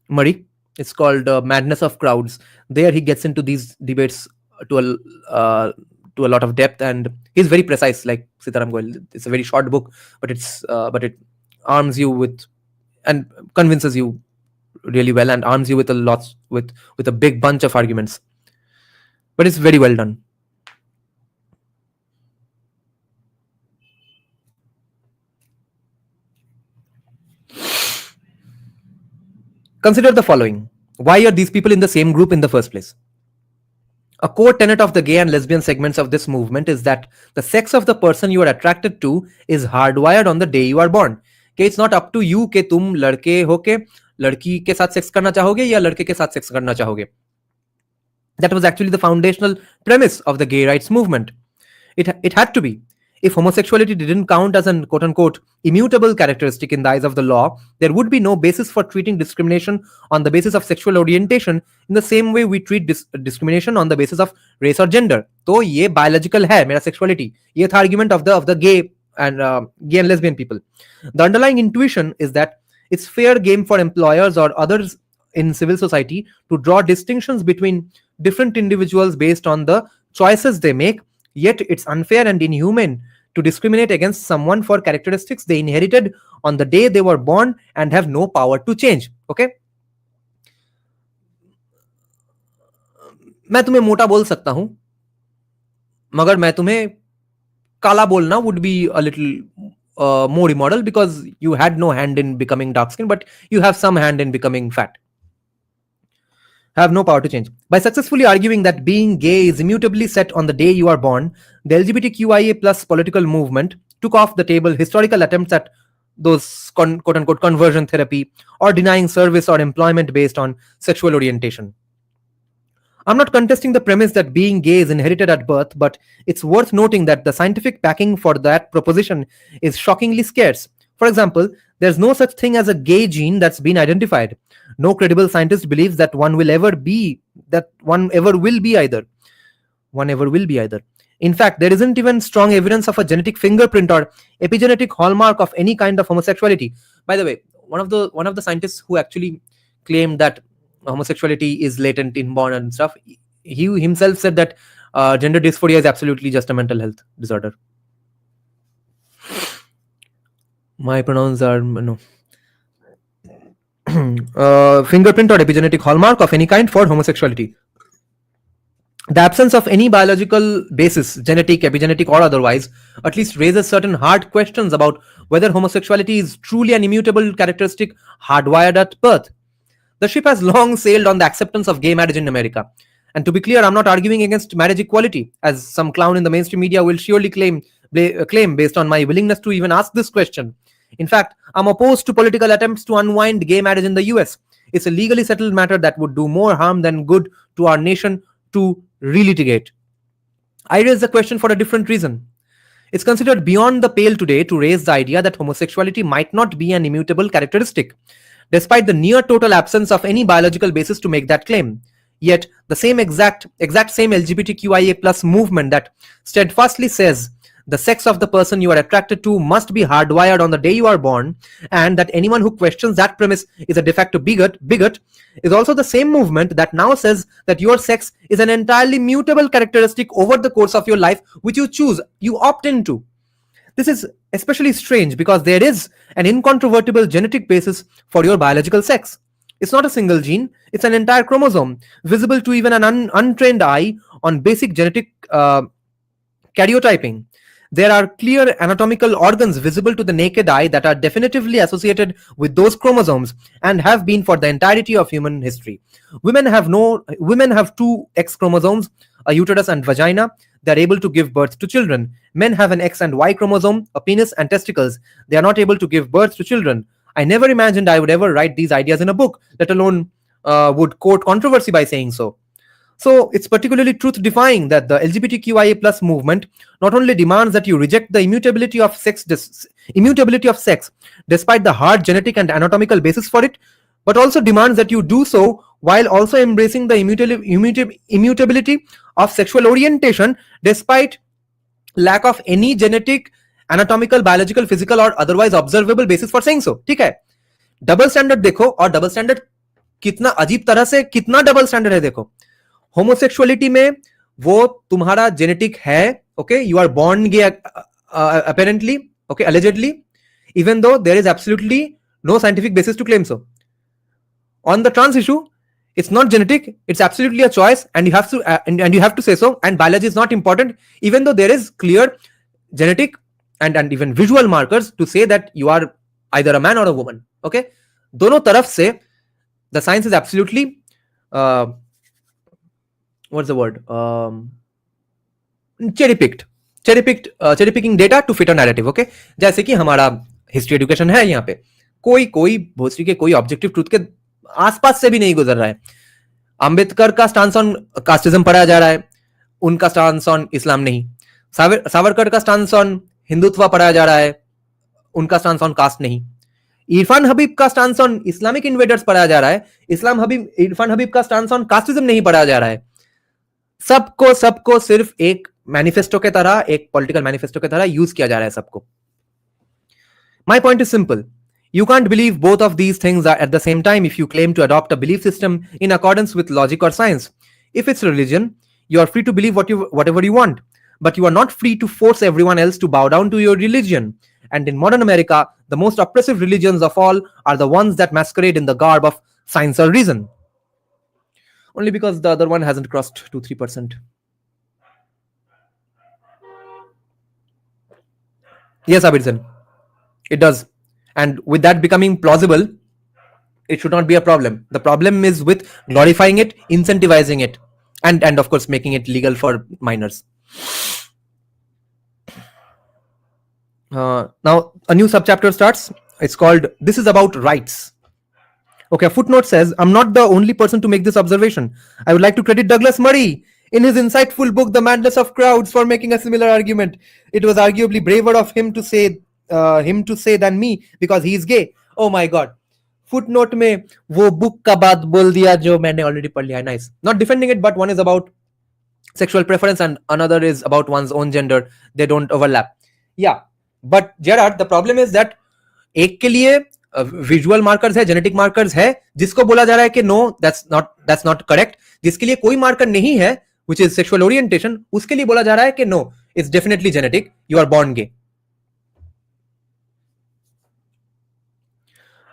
Murray. It's called Madness of Crowds. There, he gets into these debates to a lot of depth, and he's very precise. Like Sitaram Goel, it's a very short book, but it arms you with and convinces you really well, and arms you with a big bunch of arguments. But it's very well done. Consider the following. Why are these people in the same group in the first place? A core tenet of the gay and lesbian segments of this movement is that the sex of the person you are attracted to is hardwired on the day you are born. Okay, it's not up to you कि तुम लड़के होके लड़की के साथ sex करना चाहोगे या लड़के के साथ सेक्स करना चाहोगे. That was actually the foundational premise of the gay rights movement. It had to be. If homosexuality didn't count as an quote-unquote immutable characteristic in the eyes of the law, there would be no basis for treating discrimination on the basis of sexual orientation in the same way we treat discrimination on the basis of race or gender. तो ये biological है मेरा sexuality. ये था argument of the gay and lesbian people. The underlying intuition is that it's fair game for employers or others in civil society to draw distinctions between different individuals based on the choices they make. Yet it's unfair and inhumane to discriminate against someone for characteristics they inherited on the day they were born and have no power to change. Okay? मैं तुम्हें मोटा बोल सकता हूं, मगर मैं तुम्हें काला बोलना would be a little more immoral because you had no hand in becoming dark skin, but you have some hand in becoming fat. Have no power to change. By successfully arguing that being gay is immutably set on the day you are born, the LGBTQIA+ political movement took off the table historical attempts at those quote-unquote conversion therapy or denying service or employment based on sexual orientation. I'm not contesting the premise that being gay is inherited at birth, but it's worth noting that the scientific backing for that proposition is shockingly scarce. For example, there's no such thing as a gay gene that's been identified. No credible scientist believes that one ever will be either. In fact, there isn't even strong evidence of a genetic fingerprint or epigenetic hallmark of any kind of homosexuality. By the way, one of the scientists who actually claimed that homosexuality is latent inborn and stuff, he himself said that gender dysphoria is absolutely just a mental health disorder. My pronouns are no. Fingerprint or epigenetic hallmark of any kind for homosexuality. The absence of any biological basis, genetic, epigenetic, or otherwise, at least raises certain hard questions about whether homosexuality is truly an immutable characteristic hardwired at birth. The ship has long sailed on the acceptance of gay marriage in America, And to be clear, I'm not arguing against marriage equality, as some clown in the mainstream media will surely claim based on my willingness to even ask this question. In fact, I'm opposed to political attempts to unwind gay marriage in the US. It's a legally settled matter that would do more harm than good to our nation to relitigate. I raise the question for a different reason. It's considered beyond the pale today to raise the idea that homosexuality might not be an immutable characteristic, despite the near total absence of any biological basis to make that claim. Yet, the same exact same LGBTQIA plus movement that steadfastly says the sex of the person you are attracted to must be hardwired on the day you are born, and that anyone who questions that premise is a de facto bigot, is also the same movement that now says that your sex is an entirely mutable characteristic over the course of your life, which you choose, you opt into. This is especially strange because there is an incontrovertible genetic basis for your biological sex. It's not a single gene, it's an entire chromosome, visible to even an untrained eye on basic genetic karyotyping. There are clear anatomical organs visible to the naked eye that are definitively associated with those chromosomes and have been for the entirety of human history. Women have two X chromosomes, a uterus and vagina. They are able to give birth to children. Men have an X and Y chromosome, a penis and testicles. They are not able to give birth to children. I never imagined I would ever write these ideas in a book, let alone would court controversy by saying so. So it's particularly truth-defying that the LGBTQIA plus movement not only demands that you reject the immutability of sex despite the hard genetic and anatomical basis for it, but also demands that you do so while also embracing the immutability of sexual orientation despite lack of any genetic, anatomical, biological, physical or otherwise observable basis for saying so. ठीक है, double standard देखो, और double standard कितना अजीब तरह से कितना double standard है देखो. होमोसेक्सुअलिटी में वो तुम्हारा जेनेटिक है, okay, you are born gay apparently, okay, allegedly, even though there is absolutely no scientific basis to claim so. On the trans issue, it's not genetic, it's absolutely a choice, and you have to and you have to say so, and biology is not important, even though there is clear genetic and even visual markers to say that you are either a man or a woman. Okay, दोनों तरफ से the science is absolutely what's the word, cherry picking data to fit a narrative. Okay, जैसे कि हमारा history education है, यहाँ पे कोई भोसड़ी के कोई ऑब्जेक्टिव ट्रूथ के आसपास से भी नहीं गुजर रहा है. अंबेडकर का स्टांस ऑन कास्टिज्म पढ़ाया जा रहा है, उनका स्टांस ऑन इस्लाम नहीं. सावरकर का स्टांस ऑन हिंदुत्व पढ़ाया जा रहा है, उनका स्टांस ऑन कास्ट नहीं. इरफान हबीब का स्टांस ऑन इस्लामिक इन्वेडर्स पढ़ाया जा रहा है, इरफान हबीब का स्टांस ऑन कास्टिज्म नहीं पढ़ाया जा रहा है. सबको सिर्फ एक मैनिफेस्टो के तरह, एक पॉलिटिकल मैनिफेस्टो के तरह यूज किया जा रहा है सबको. My point is simple. You can't believe both of these things at the same time if you claim to adopt a belief system in accordance with logic or science. If it's religion, you are free to believe whatever you want, but you are not free to force everyone else to bow down to your religion. And in modern America, the most oppressive religions of all are the ones that masquerade in the garb of science or reason. Only because the other one hasn't crossed 2-3%. Yes, Abidjan, it does. And with that becoming plausible, it should not be a problem. The problem is with glorifying it, incentivizing it, and of course making it legal for minors. Now a new subchapter starts. It's called "This is about rights." Okay, a footnote says, I'm not the only person to make this observation. I would like to credit Douglas Murray in his insightful book The Madness of Crowds for making a similar argument. It was arguably braver of him to say than me because he is gay. Oh my god. Footnote में वो book का बात बोल दिया जो मैंने already पढ़ लिया. Nice. Not defending it, but one is about sexual preference and another is about one's own gender. They don't overlap. Yeah. But Gerard, the problem is that एक के लिए विजुअल मार्कर्स है, जेनेटिक मार्कर्स है, जिसको बोला जा रहा है कि नो दैट्स नॉट करेक्ट. जिसके लिए कोई मार्कर नहीं है, व्हिच इज सेक्सुअल ओरिएंटेशन, उसके लिए बोला जा रहा है कि no, it's definitely genetic, you are born gay.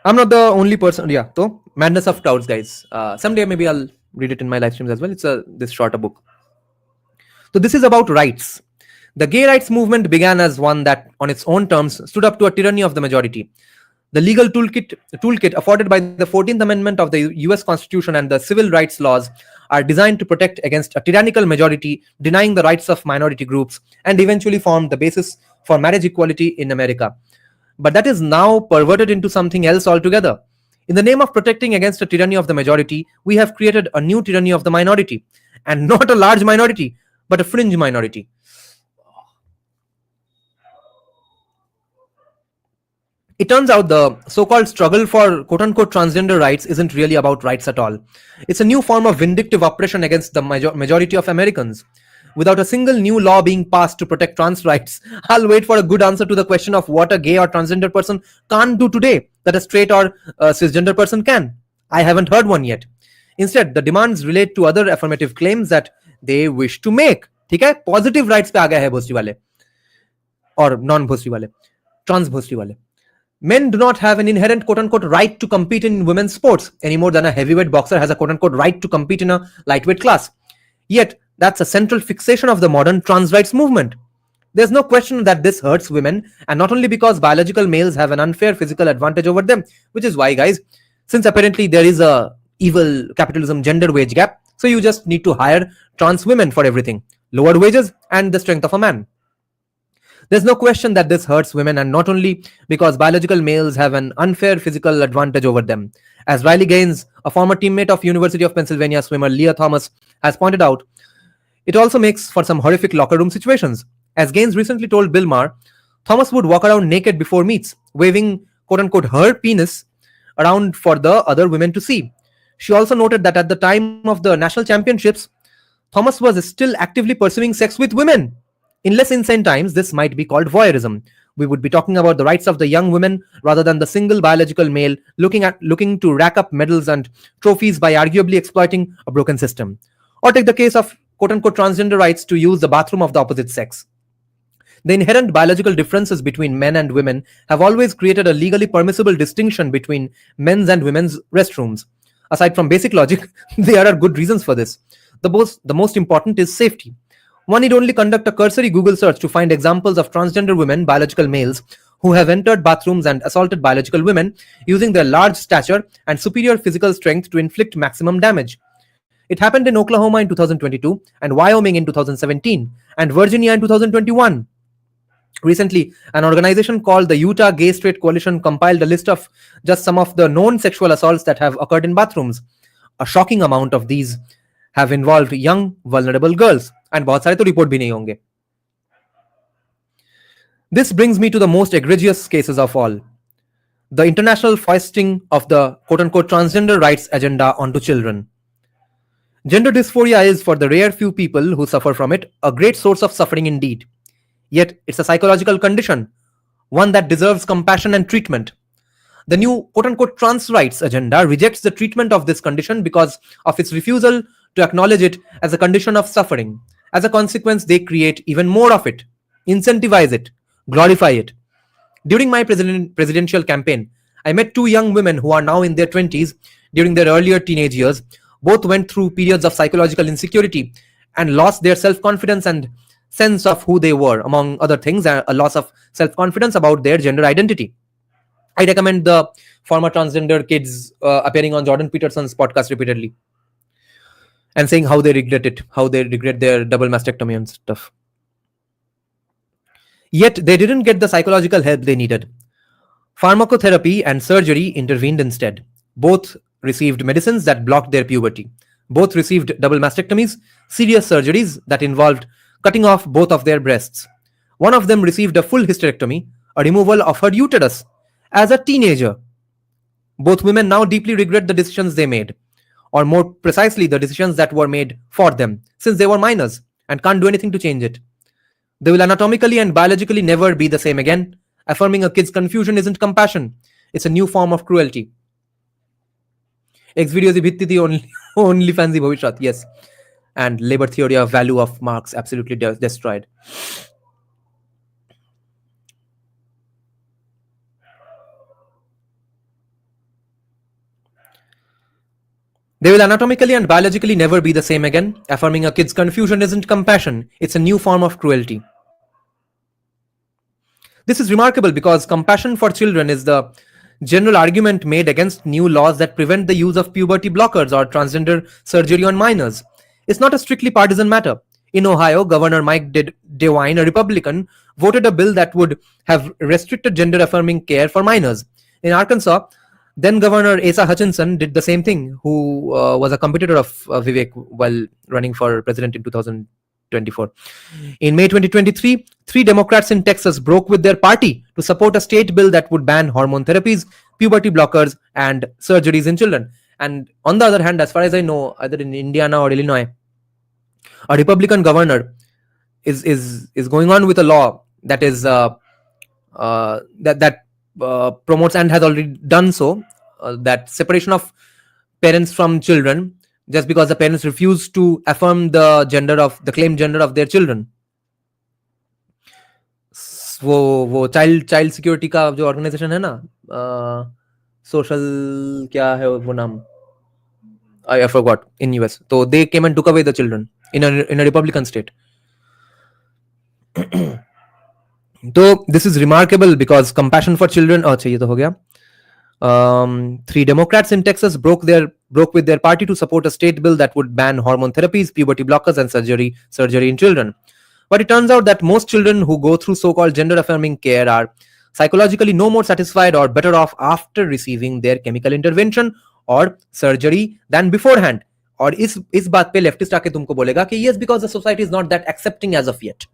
I'm not the only person. Yeah, so Madness of Crowds, guys. Someday maybe I'll read it in my live streams as well. It's this shorter book. So this is about rights. The gay rights movement began as one that, on its own terms, stood up to a tyranny of the majority. The legal toolkit afforded by the 14th Amendment of the US Constitution and the civil rights laws are designed to protect against a tyrannical majority denying the rights of minority groups and eventually formed the basis for marriage equality in America. But that is now perverted into something else altogether. In the name of protecting against a tyranny of the majority, we have created a new tyranny of the minority, and not a large minority, but a fringe minority. It turns out the so-called struggle for quote-unquote transgender rights isn't really about rights at all. It's a new form of vindictive oppression against the majority of Americans. Without a single new law being passed to protect trans rights, I'll wait for a good answer to the question of what a gay or transgender person can't do today that a straight or cisgender person can. I haven't heard one yet. Instead, the demands relate to other affirmative claims that they wish to make. ठीक है? Positive rights पे आ गए हैं भोसडी वाले और non भोसडी वाले, trans भोसडी वाले. Men do not have an inherent quote-unquote right to compete in women's sports any more than a heavyweight boxer has a quote-unquote right to compete in a lightweight class. Yet, that's a central fixation of the modern trans rights movement. There's no question that this hurts women, and not only because biological males have an unfair physical advantage over them, which is why, guys, since apparently there is a evil capitalism gender wage gap, so you just need to hire trans women for everything, lower wages and the strength of a man. There's no question that this hurts women, and not only because biological males have an unfair physical advantage over them. As Riley Gaines, a former teammate of University of Pennsylvania swimmer Leah Thomas, has pointed out, it also makes for some horrific locker room situations. As Gaines recently told Bill Maher, Thomas would walk around naked before meets, waving quote-unquote her penis around for the other women to see. She also noted that at the time of the national championships, Thomas was still actively pursuing sex with women. In less insane times, this might be called voyeurism. We would be talking about the rights of the young women rather than the single biological male looking to rack up medals and trophies by arguably exploiting a broken system. Or take the case of quote-unquote transgender rights to use the bathroom of the opposite sex. The inherent biological differences between men and women have always created a legally permissible distinction between men's and women's restrooms. Aside from basic logic, there are good reasons for this. The most important is safety. One need only conduct a cursory Google search to find examples of transgender women, biological males, who have entered bathrooms and assaulted biological women using their large stature and superior physical strength to inflict maximum damage. It happened in Oklahoma in 2022, and Wyoming in 2017, and Virginia in 2021. Recently, an organization called the Utah Gay Straight Coalition compiled a list of just some of the known sexual assaults that have occurred in bathrooms. A shocking amount of these have involved young, vulnerable girls. And बहुत सारे तो report भी नहीं होंगे. This brings me to the most egregious cases of all. The international foisting of the quote-unquote transgender rights agenda onto children. Gender dysphoria is, for the rare few people who suffer from it, a great source of suffering indeed. Yet, it's a psychological condition, one that deserves compassion and treatment. The new quote-unquote trans rights agenda rejects the treatment of this condition because of its refusal to acknowledge it as a condition of suffering. As a consequence, they create even more of it, incentivize it, glorify it. During my presidential campaign, I met two young women who are now in their 20s during their earlier teenage years. Both went through periods of psychological insecurity and lost their self-confidence and sense of who they were, among other things, a loss of self-confidence about their gender identity. I recommend the former transgender kids appearing on Jordan Peterson's podcast repeatedly and saying how they regret it, how they regret their double mastectomy and stuff. Yet they didn't get the psychological help they needed. Pharmacotherapy and surgery intervened instead. Both received medicines that blocked their puberty. Both received double mastectomies, serious surgeries that involved cutting off both of their breasts. One of them received a full hysterectomy, a removal of her uterus, as a teenager. Both women now deeply regret the decisions they made, or more precisely, the decisions that were made for them, since they were minors and can't do anything to change it. They will anatomically and biologically never be the same again. Affirming a kid's confusion isn't compassion. It's a new form of cruelty. X videos bhitti thi only fancy bhavishyat, yes. And labor theory of value of Marx absolutely destroyed. They will anatomically and biologically never be the same again. Affirming a kid's confusion isn't compassion. It's a new form of cruelty. This is remarkable because compassion for children is the general argument made against new laws that prevent the use of puberty blockers or transgender surgery on minors. It's not a strictly partisan matter. In Ohio, Governor Mike DeWine, a Republican, voted a bill that would have restricted gender affirming care for minors. In Arkansas, then Governor Asa Hutchinson did the same thing, who was a competitor of Vivek while running for president in 2024. In May 2023, three Democrats in Texas broke with their party to support a state bill that would ban hormone therapies, puberty blockers, and surgeries in children. And on the other hand, as far as I know, either in Indiana or Illinois, a Republican governor is going on with a law that is that promotes and has already done so, that separation of parents from children just because the parents refuse to affirm the claimed gender of their children. वो child security का जो organisation है ना, social क्या है वो नाम, I forgot, in US. So they came and took away the children in a Republican state. So this is remarkable because compassion for children. अच्छा ये तो हो गया. Three Democrats in Texas broke with their party to support a state bill that would ban hormone therapies, puberty blockers, and surgery in children. But it turns out that most children who go through so-called gender-affirming care are psychologically no more satisfied or better off after receiving their chemical intervention or surgery than beforehand. और इस बात पे leftist आके तुमको बोलेगा कि yes, because the society is not that accepting as of yet.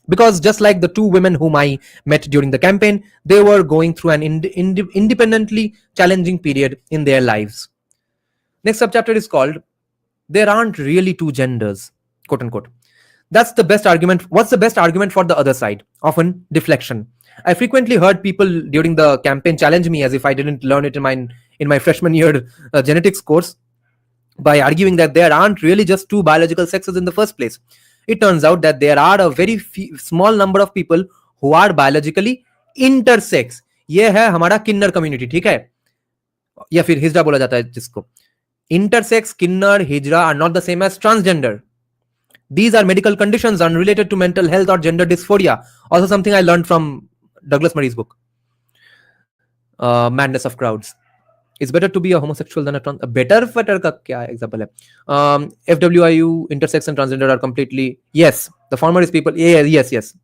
Because just like the two women whom I met during the campaign, they were going through an independently challenging period in their lives. Next subchapter is called "There Aren't Really Two Genders," quote unquote. That's the best argument. What's the best argument for the other side? Often deflection. I frequently heard people during the campaign challenge me as if I didn't learn it in my freshman year genetics course by arguing that there aren't really just two biological sexes in the first place. It turns out that there are a very small number of people who are biologically intersex. ये है हमारा किन्नर community, ठीक है, या फिर हिजड़ा बोला जाता है जिसको. Intersex, Kinnar, हिजड़ा are not the same as transgender. These are medical conditions unrelated to mental health or gender dysphoria. Also something I learned from Douglas Murray's book, Madness of Crowds. It's better to be a homosexual than a trans. Better का क्या example है? FWIU, intersex and transgender are completely, yes. The former is people. Yeah, yes.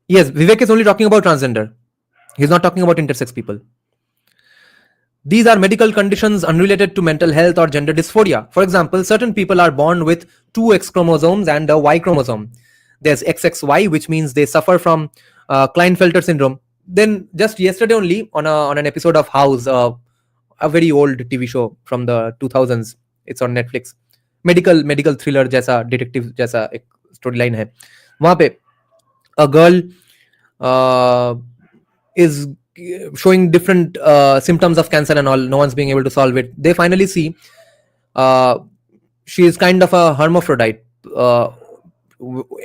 Yes, Vivek is only talking about transgender. He's not talking about intersex people. These are medical conditions unrelated to mental health or gender dysphoria. For example, certain people are born with two X chromosomes and a Y chromosome. There's XXY, which means they suffer from Klinefelter syndrome. Then just yesterday only on an episode of House, a very old TV show from the 2000s, it's on Netflix. Medical thriller जैसा detective जैसा एक storyline है. वहाँ पे a girl is showing different symptoms of cancer and all. No one's being able to solve it. They finally see she is kind of a hermaphrodite.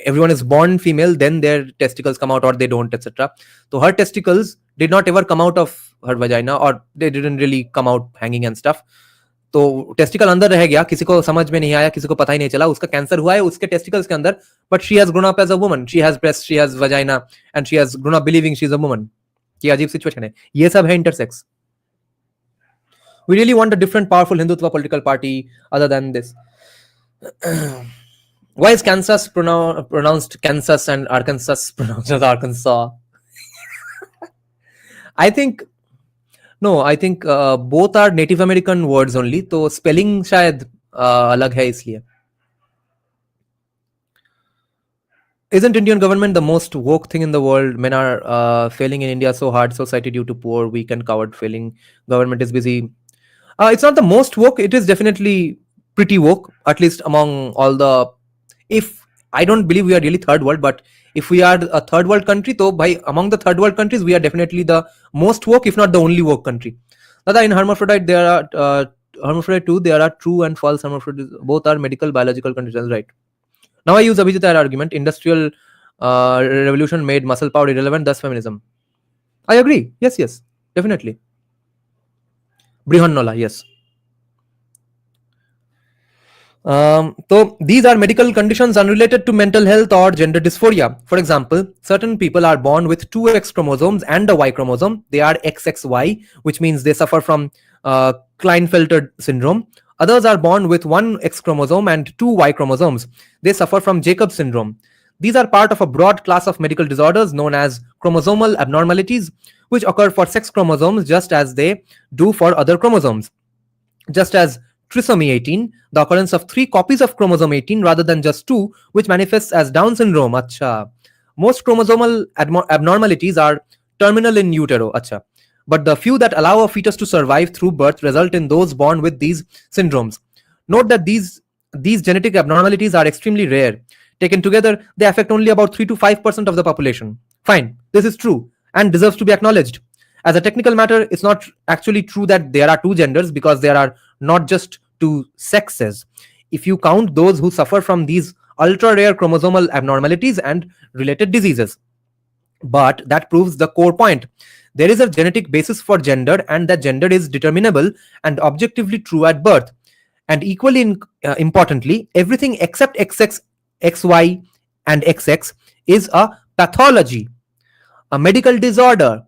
Everyone is born female, then their testicles come out or they don't, etc. So her testicles did not ever come out of her vagina, or they didn't really come out hanging and stuff. तो testicle अंदर रह गया, किसी को समझ में नहीं आया, किसी को पता ही नहीं चला, उसका कैंसर हुआ है उसके टेस्टिकल्स के अंदर, but she has grown up as a woman, she has breast, she has vagina and she has grown up believing she is a woman. ये अजीब सिचुएशन है. ये सब है intersex. We really want a different powerful Hindutva political party other than this. Why is Kansas pronounced Kansas and Arkansas pronounced as Arkansas? I think both are Native American words only. तो spelling शायद अलग है इसलिए. Isn't Indian government the most woke thing in the world? Men are failing in India so hard. Society due to poor, weak and coward failing. Government is busy. It's not the most woke. It is definitely pretty woke, at least among all the. If I don't believe we are really third world, but if we are a third world country, so among the third world countries, we are definitely the most woke, if not the only woke country. Nada, in hermaphrodite, there are hermaphrodite too. There are true and false hermaphrodites. Both are medical, biological conditions, right? Now I use Abhijit's argument. Industrial revolution made muscle power irrelevant, thus feminism. I agree. Yes, definitely. Brihannola, yes. So these are medical conditions unrelated to mental health or gender dysphoria. For example, certain people are born with two X chromosomes and a Y chromosome. They are XXY, which means they suffer from Klinefelter syndrome. Others are born with one X chromosome and two Y chromosomes. They suffer from Jacob syndrome. These are part of a broad class of medical disorders known as chromosomal abnormalities, which occur for sex chromosomes just as they do for other chromosomes. Just as trisomy 18, the occurrence of 3 copies of chromosome 18 rather than just 2, which manifests as Down syndrome. Acha. Most chromosomal abnormalities are terminal in utero. Acha. But the few that allow a fetus to survive through birth result in those born with these syndromes. Note that these genetic abnormalities are extremely rare. Taken together, they affect only about 3 to 5% of the population. Fine, this is true and deserves to be acknowledged. As a technical matter, it's not actually true that there are two genders, because there are not just two sexes. If you count those who suffer from these ultra rare chromosomal abnormalities and related diseases. But that proves the core point. There is a genetic basis for gender, and that gender is determinable and objectively true at birth. And equally importantly, everything except XX, XY, and XX is a pathology, a medical disorder.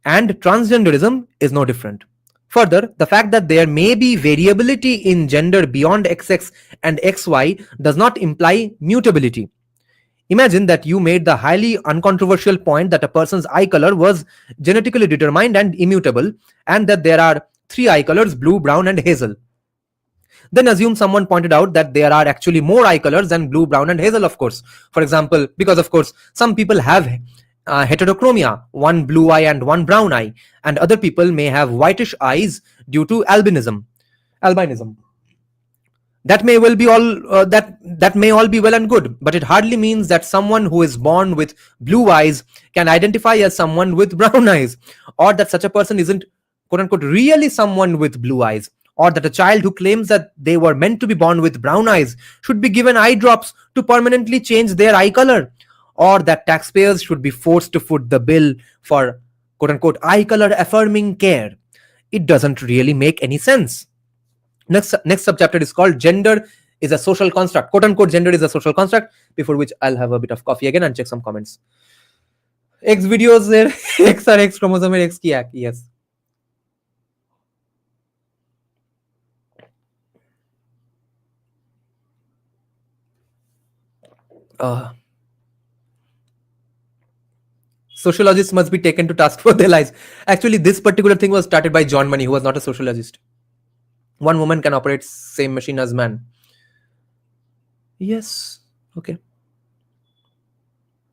And transgenderism is no different. Further, the fact that there may be variability in gender beyond XX and XY does not imply mutability. Imagine that you made the highly uncontroversial point that a person's eye color was genetically determined and immutable, and that there are 3 eye colors, blue, brown, and hazel. Then assume someone pointed out that there are actually more eye colors than blue, brown, and hazel, of course. For example, because of course some people have heterochromia, one blue eye and one brown eye, and other people may have whitish eyes due to albinism. That may well be all that may all be well and good, but it hardly means that someone who is born with blue eyes can identify as someone with brown eyes, or that such a person isn't quote unquote really someone with blue eyes, or that a child who claims that they were meant to be born with brown eyes should be given eye drops to permanently change their eye color, or that taxpayers should be forced to foot the bill for quote unquote eye color affirming care. It doesn't really make any sense. Next subchapter is called Gender is a Social Construct. Quote unquote gender is a social construct, before which I'll have a bit of coffee again and check some comments. X videos there, X or X chromosome X ki ek, yes. Sociologists must be taken to task for their lies. Actually, this particular thing was started by John Money, who was not a sociologist. One woman can operate same machine as man. Yes. Okay.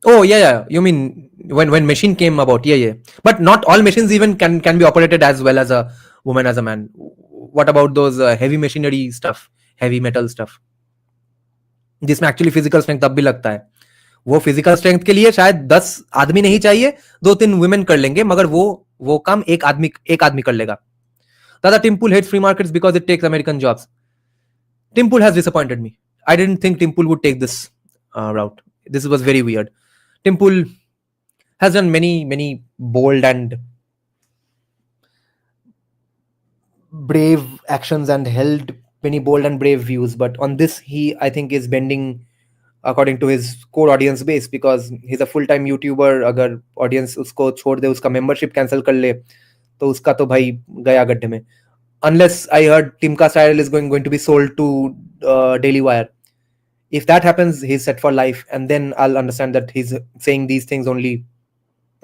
Oh yeah. You mean when machine came about? Yeah. But not all machines even can be operated as well as a woman as a man. What about those heavy machinery stuff, heavy metal stuff, जिसमें actually physical strength तब भी लगता है? वो physical strength के लिए शायद 10 आदमी नहीं चाहिए, 2-3 वुमेन कर लेंगे, मगर वो काम एक आदमी कर लेगा. Tata Tim Pool hates free markets because it takes American jobs. Tim Pool has disappointed me. I didn't think Tim Pool would take this route. This was very weird. Tim Pool has done many bold and brave actions and held many bold and brave views, but on this he, I think, is bending according to his core audience base, because he's a full-time YouTuber. अगर audience उसको छोड़ दे, उसका membership cancel कर ले, तो उसका तो भाई गया गड्ढे में. Unless I heard Timka Style is going to be sold to Daily Wire. If that happens, he's set for life, and then I'll understand that he's saying these things only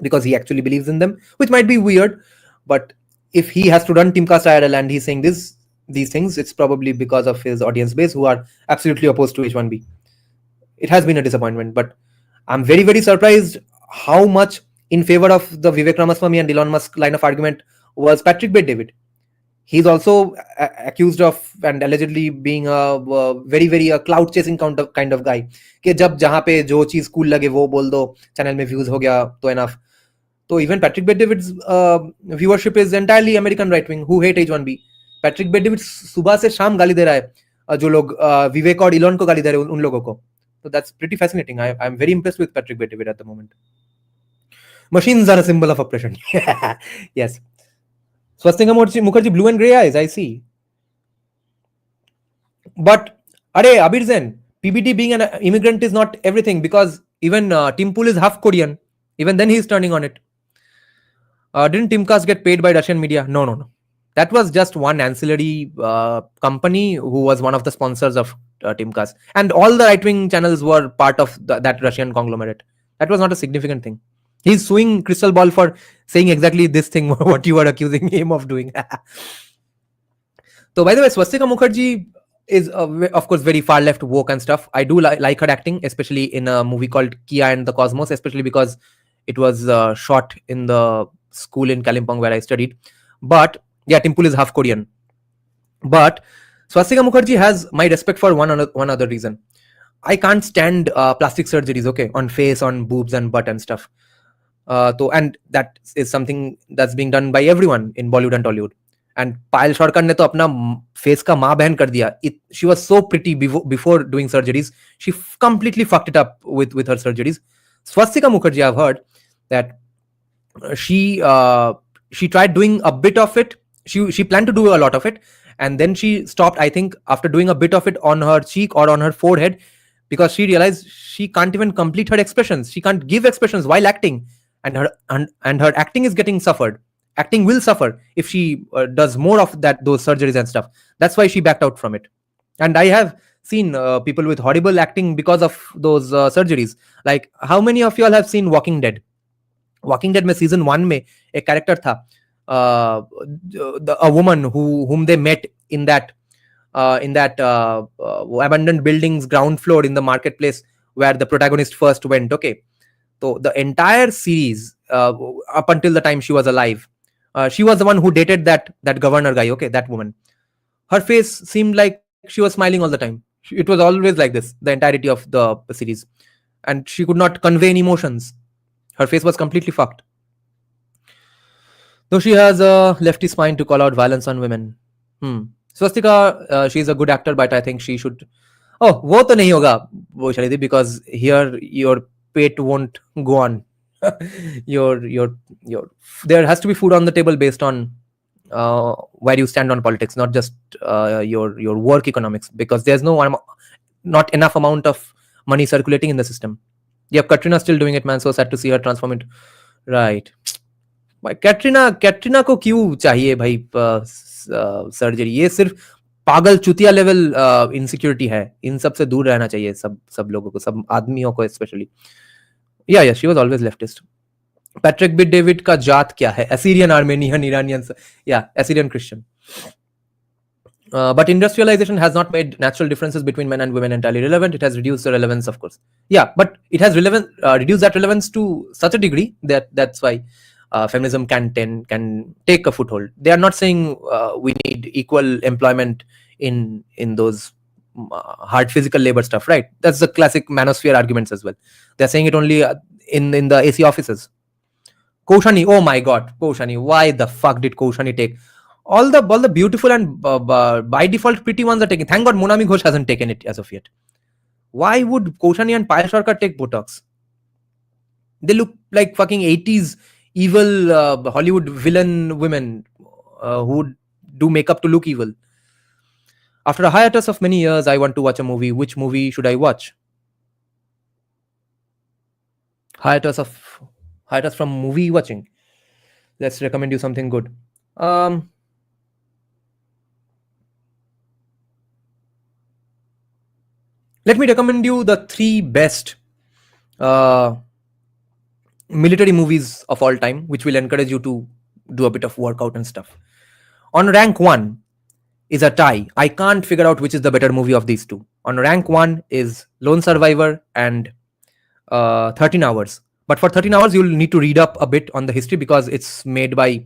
because he actually believes in them, which might be weird. But if he has to run Timka Style and he's saying these things, it's probably because of his audience base, who are absolutely opposed to H1B. It has been a disappointment, but I'm very, very surprised how much in favor of the Vivek Ramaswamy and Elon Musk line of argument was Patrick Bet-David. He's also accused of and allegedly being a very, very cloud chasing kind of guy. कि जब जहाँ पे जो चीज cool लगे वो बोल दो, channel में views हो गया तो enough. So even Patrick Bet-David's viewership is entirely American right wing who hate H1B. Patrick Bet-David सुबह से शाम गाली दे रहा है जो लोग विवेक और इलॉन को गाली दे रहे हैं उन लोगों को. So that's pretty fascinating. I'm very impressed with Patrick Bet-David at the moment. Machines are a symbol of oppression. Yes. Swastika Mukherjee, blue and grey eyes, I see. But Are Abir Zen, PBT being an immigrant is not everything, because even Tim Pool is half Korean. Even then, he's turning on it. Didn't Timcast get paid by Russian media? No, no, no. That was just one ancillary company who was one of the sponsors of Timcast. And all the right-wing channels were part of that Russian conglomerate. That was not a significant thing. He's suing Crystal Ball for saying exactly this thing, what you are accusing him of doing. So, by the way, Swastika Mukherjee is, of course, very far left, woke and stuff. I do like her acting, especially in a movie called Kia and the Cosmos, especially because it was shot in the school in Kalimpong where I studied. But yeah, Timpul is half Korean. But Swastika Mukherjee has my respect for one other reason. I can't stand plastic surgeries, okay, on face, on boobs and butt and stuff. And that is something that's being done by everyone in Bollywood and Tollywood. And Payal Sarkar ne to apna face ka maa behan kar diya. She was so pretty before doing surgeries. She completely fucked it up with her surgeries. Swastika Mukherjee, I've heard that she tried doing a bit of it. She planned to do a lot of it, and then she stopped, I think, after doing a bit of it on her cheek or on her forehead, because she realized she can't even complete her expressions. She can't give expressions while acting, and her acting is getting suffered. Acting will suffer if she does more of those surgeries and stuff. That's why she backed out from it. And I have seen people with horrible acting because of those surgeries. Like, how many of you all have seen Walking Dead? Walking Dead में season 1 में एक character था, a woman whom they met in that abandoned buildings ground floor in the marketplace where the protagonist first went. Okay, so the entire series up until the time she was alive, she was the one who dated that governor guy. Okay, that woman, her face seemed like she was smiling all the time. It was always like this the entirety of the series, and she could not convey any emotions. Her face was completely fucked. Though she has a lefty spine to call out violence on women. Swastika, she's a good actor, but I think she should. Oh, wo to nahi hoga, wo Shalidi, because here your pet won't go on. your there has to be food on the table based on where you stand on politics, not just your work economics, because there's not enough amount of money circulating in the system. Yeah, Katrina still doing it, man. So sad to see her transform into. Right. Katrina को क्यों चाहिए भाई surgery? ये सिर्फ पागल चुतिया level insecurity है. इन सब से दूर रहना चाहिए सब लोगों को, सब आदमियों को स्पेशली. या she was always leftist. Patrick bit David का जात क्या है? असीरियन, आर्मेनियन, इरानियन, या Assyrian Christian. But industrialization has not made natural differences between men and women entirely relevant. It has reduced the relevance, of course. Yeah, but it has reduced that relevance to such a degree that's why feminism can take a foothold. They are not saying we need equal employment in those hard physical labor stuff, right? That's the classic manosphere arguments as well. They're saying it only in the AC offices. Koshani, oh my god, Koshani, why the fuck did Koshani take? All the beautiful and by default pretty ones are taken. Thank God Monami Ghosh hasn't taken it as of yet. Why would Koshani and Payal Sarkar take Botox? They look like fucking 80s evil Hollywood villain women who do makeup to look evil. After a hiatus of many years, I want to watch a movie. Which movie should I watch? Hiatus from movie watching. Let's recommend you something good. Let me recommend you the 3 best military movies of all time, which will encourage you to do a bit of workout and stuff. On rank 1 is a tie. I can't figure out which is the better movie of these two. On rank 1 is Lone Survivor and 13 Hours. But for 13 Hours, you'll need to read up a bit on the history because it's made by...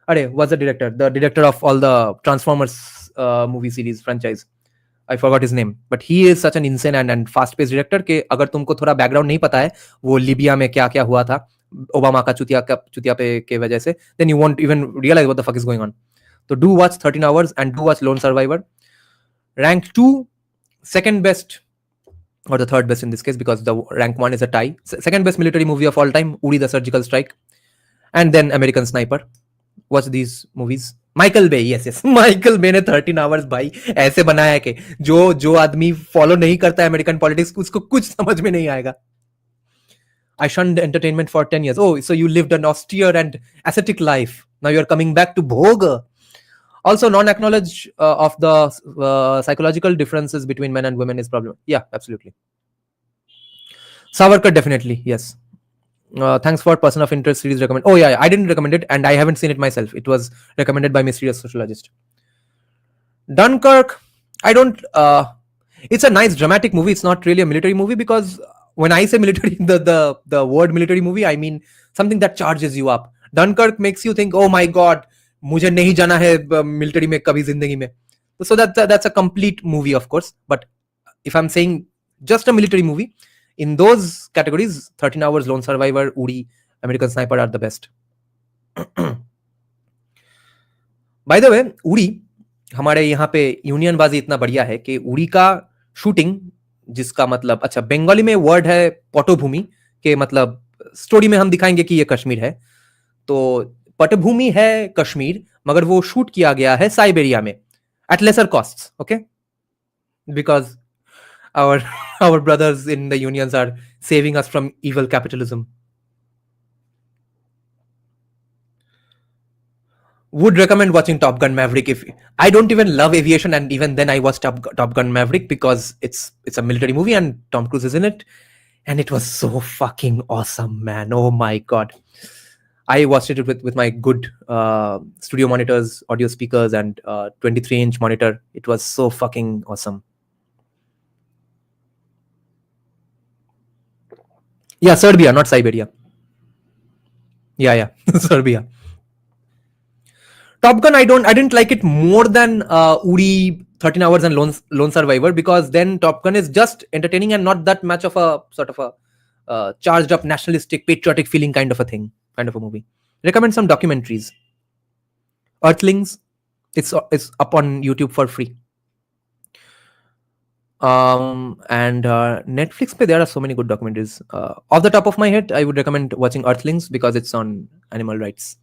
what's the director? The director of all the Transformers movie series franchise. I forgot his name, but he is such an insane and fast-paced director कि अगर तुमको थोड़ा background नहीं पता है वो लिबिया में क्या हुआ था ओबामा का चुतिया पे के वजह से, then you won't even realize what the fuck is going on. So do watch 13 Hours and do watch Lone Survivor. Rank 2, second best, or the third best in this case because the rank 1 is a tie. Second best military movie of all time, Uri the Surgical Strike, and then American Sniper. Watch these movies. Michael Bay, yes Michael Bay ने 13 hours भाई ऐसे बनाया है कि जो आदमी follow नहीं करता है अमेरिकन पॉलिटिक्स उसको कुछ समझ में नहीं आएगा. I shunned entertainment for 10 years. Oh, so you lived an austere and ascetic life. Now you're coming back to Bhoga. Also, non-acknowledge of the psychological differences between men and women is problem. Yeah, absolutely. Savarkar, definitely, yes. Thanks for person of interest series recommend. Oh yeah, I didn't recommend it and I haven't seen it myself. It was recommended by Mysterious Sociologist. Dunkirk, I don't. It's a nice dramatic movie. It's not really a military movie because when I say military, the word military movie, I mean something that charges you up. Dunkirk makes you think, oh my god, मुझे नहीं जाना है military में कभी जिंदगी में. So that's a complete movie, of course. But if I'm saying just a military movie, in those categories, 13 Hours, Lone Survivor, Uri, American Sniper are the best. By the way, Uri, हमारे यहाँ पे यूनियनबाजी इतना बढ़िया है कि उड़ी का shooting, जिसका मतलब, अच्छा बंगाली में वर्ड है पटभूमि, के मतलब स्टोरी में हम दिखाएंगे कि ये कश्मीर है, तो पटभूमि है कश्मीर, मगर वो शूट किया गया है साइबेरिया में at lesser costs, okay, because our brothers in the unions are saving us from evil capitalism. Would recommend watching Top Gun Maverick. If I don't even love aviation, and even then I watched Top Gun Maverick because it's a military movie and Tom Cruise is in it, and it was so fucking awesome, man. Oh my god, I watched it with my good studio monitors, audio speakers, and 23-inch monitor. It was so fucking awesome. Yeah, Serbia, not Siberia. Yeah, Serbia. Top Gun, I didn't like it more than Uri, 13 Hours, and Lone Survivor, because then Top Gun is just entertaining and not that much of a sort of a charged up nationalistic, patriotic feeling kind of a thing, kind of a movie. Recommend some documentaries. Earthlings, it's up on YouTube for free. And Netflix pe there are so many good documentaries. Off the top of my head, I would recommend watching Earthlings because it's on animal rights.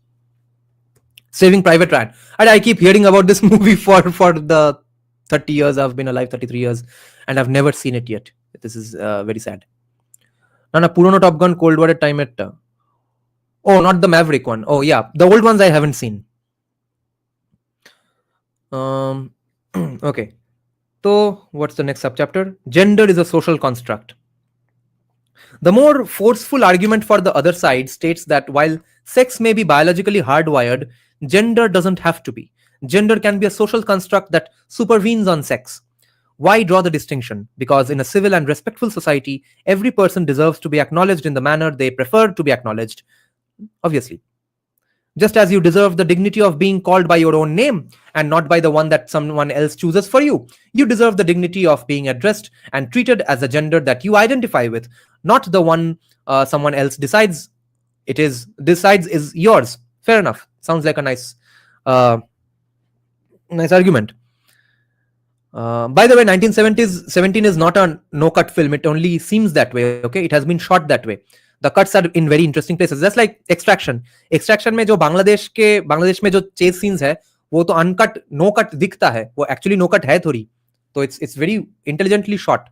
Saving Private Ryan, and I keep hearing about this movie for the 30 years I've been alive, 33 years, and I've never seen it yet. This is very sad. Na Purono Top Gun Cold War time at oh, not the Maverick one. Oh yeah, the old ones I haven't seen. Okay. So, what's the next subchapter? Gender is a social construct. The more forceful argument for the other side states that while sex may be biologically hardwired, gender doesn't have to be. Gender can be a social construct that supervenes on sex. Why draw the distinction? Because in a civil and respectful society, every person deserves to be acknowledged in the manner they prefer to be acknowledged. Obviously. Just as you deserve the dignity of being called by your own name and not by the one that someone else chooses for you. You deserve the dignity of being addressed and treated as a gender that you identify with, not the one someone else decides is yours. Fair enough. Sounds like a nice argument. By the way, 1917 is not a no-cut film. It only seems that way. Okay, it has been shot that way. The cuts are in very interesting places. Just like Extraction. Extraction में जो बांग्लादेश में जो chase scenes है, वो तो uncut, no cut दिखता है. वो actually no cut है थोड़ी. So it's very intelligently shot.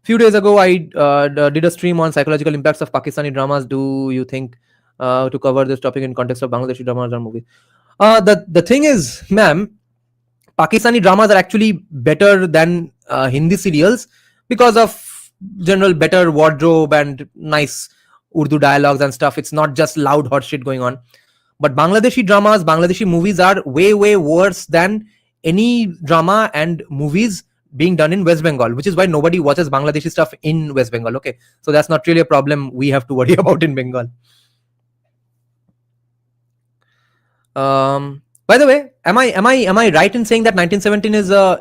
Few days ago, I did a stream on psychological impacts of Pakistani dramas. Do you think to cover this topic in context of Bangladeshi dramas or movies? The thing is, ma'am, Pakistani dramas are actually better than Hindi serials because of general better wardrobe and nice Urdu dialogues and stuff. It's not just loud hot shit going on. But Bangladeshi dramas, Bangladeshi movies are way worse than any drama and movies being done in West Bengal, which is why nobody watches Bangladeshi stuff in West Bengal. Okay, so that's not really a problem we have to worry about in Bengal. By the way, am I right in saying that 1917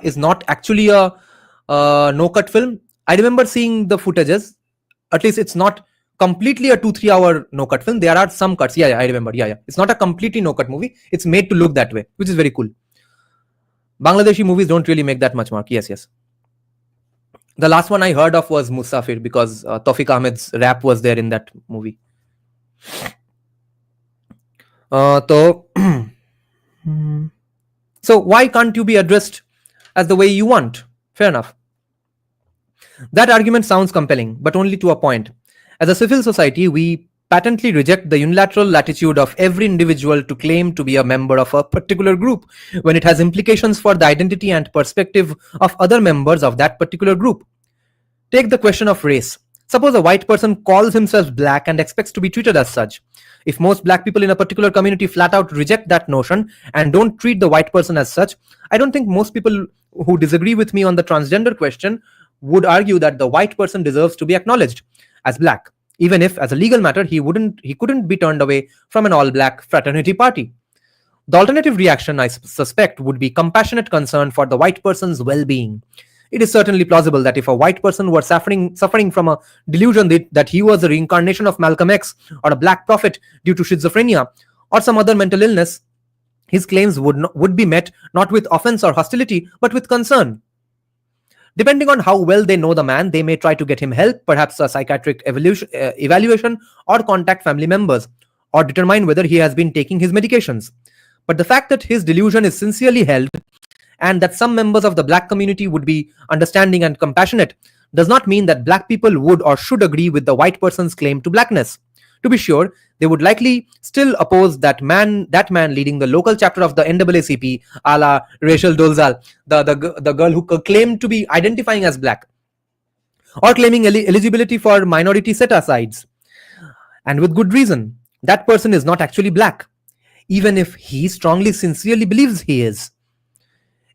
is not actually a no cut film? I remember seeing the footages. At least it's not completely a 2-3 hour no cut film. There are some cuts. Yeah, I remember. Yeah. It's not a completely no cut movie. It's made to look that way, which is very cool. Bangladeshi movies don't really make that much mark. Yes. The last one I heard of was Musafir because Tawfiq Ahmed's rap was there in that movie. So So why can't you be addressed as the way you want? Fair enough. That argument sounds compelling, but only to a point. As a civil society, we patently reject the unilateral latitude of every individual to claim to be a member of a particular group when it has implications for the identity and perspective of other members of that particular group. Take the question of race. Suppose a white person calls himself black and expects to be treated as such. If most black people in a particular community flat out reject that notion and don't treat the white person as such, I don't think most people who disagree with me on the transgender question would argue that the white person deserves to be acknowledged as black, even if as a legal matter he couldn't be turned away from an all black fraternity party. The alternative reaction, I suspect, would be compassionate concern for the white person's well-being. It is certainly plausible that if a white person were suffering from a delusion that he was a reincarnation of Malcolm X or a black prophet due to schizophrenia or some other mental illness, his claims would be met not with offense or hostility, but with concern. Depending on how well they know the man, they may try to get him help, perhaps a psychiatric evaluation, or contact family members, or determine whether he has been taking his medications. But the fact that his delusion is sincerely held and that some members of the black community would be understanding and compassionate does not mean that black people would or should agree with the white person's claim to blackness. To be sure, they would likely still oppose that man leading the local chapter of the NAACP, a la Rachel Dolezal, the girl who claimed to be identifying as black, or claiming eligibility for minority set-asides. And with good reason. That person is not actually black, even if he strongly, sincerely believes he is.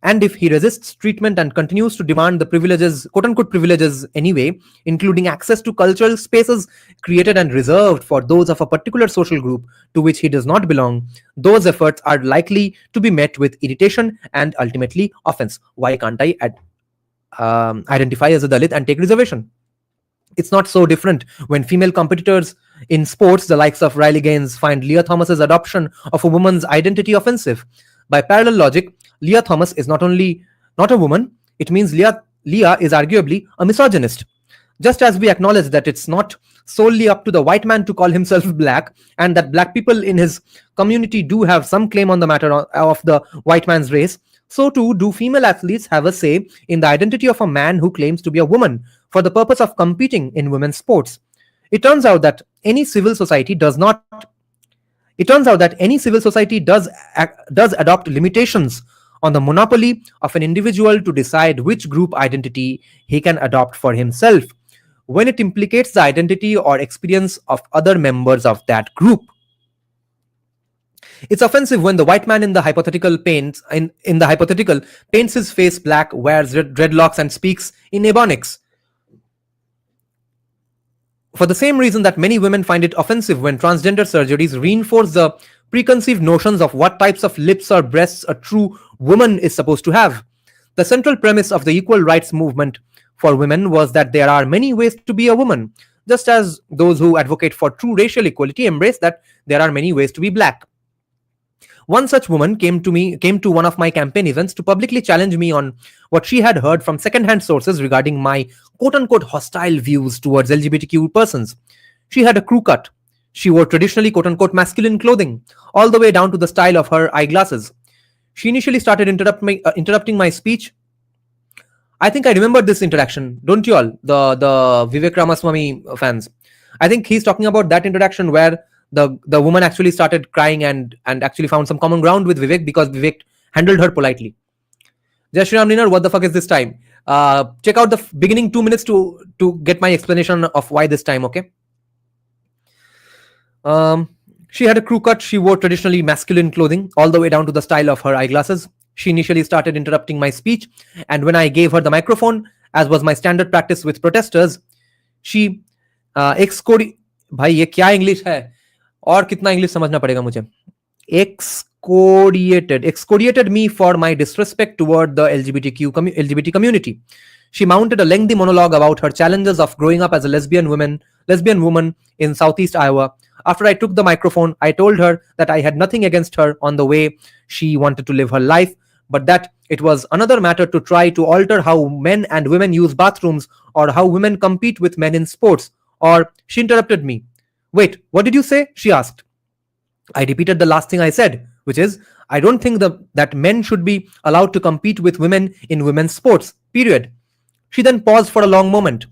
And if he resists treatment and continues to demand the privileges, quote-unquote privileges anyway, including access to cultural spaces created and reserved for those of a particular social group to which he does not belong, those efforts are likely to be met with irritation and ultimately offense. Why can't I identify as a Dalit and take reservation? It's not so different when female competitors in sports, the likes of Riley Gaines, find Leah Thomas's adoption of a woman's identity offensive. By parallel logic, Leah Thomas is not only not a woman, it means Leah is arguably a misogynist. Just as we acknowledge that it's not solely up to the white man to call himself black, and that black people in his community do have some claim on the matter of the white man's race, so too do female athletes have a say in the identity of a man who claims to be a woman for the purpose of competing in women's sports. It turns out that any civil society does adopt limitations on the monopoly of an individual to decide which group identity he can adopt for himself when it implicates the identity or experience of other members of that group. It's offensive when the white man in the hypothetical paints his face black, wears dreadlocks, and speaks in Ebonics. For the same reason that many women find it offensive when transgender surgeries reinforce the preconceived notions of what types of lips or breasts a true woman is supposed to have. The central premise of the equal rights movement for women was that there are many ways to be a woman, just as those who advocate for true racial equality embrace that there are many ways to be black. One such woman came to one of my campaign events to publicly challenge me on what she had heard from second-hand sources regarding my quote-unquote hostile views towards LGBTQ persons. She had a crew cut. She wore traditionally quote-unquote masculine clothing, all the way down to the style of her eyeglasses. She initially started interrupting my speech. I think I remember this interaction, don't you all? The Vivek Ramaswamy fans. I think he's talking about that interaction where the woman actually started crying and actually found some common ground with Vivek because Vivek handled her politely. Jai Shri Ram Ninar, what the fuck is this time? Check out the beginning 2 minutes to get my explanation of why this time, okay? She had a crew cut. She wore traditionally masculine clothing, all the way down to the style of her eyeglasses. She initially started interrupting my speech, and when I gave her the microphone, as was my standard practice with protesters, she भाई ये क्या English है और कितना English समझना पड़ेगा मुझे excoriated me for my disrespect toward the LGBT community. She mounted a lengthy monologue about her challenges of growing up as a lesbian woman in Southeast Iowa. After I took the microphone, I told her that I had nothing against her on the way she wanted to live her life, but that it was another matter to try to alter how men and women use bathrooms or how women compete with men in sports. Or she interrupted me. Wait, what did you say? She asked. I repeated the last thing I said. which is, I don't think that men should be allowed to compete with women in women's sports, period. She then paused for a long moment.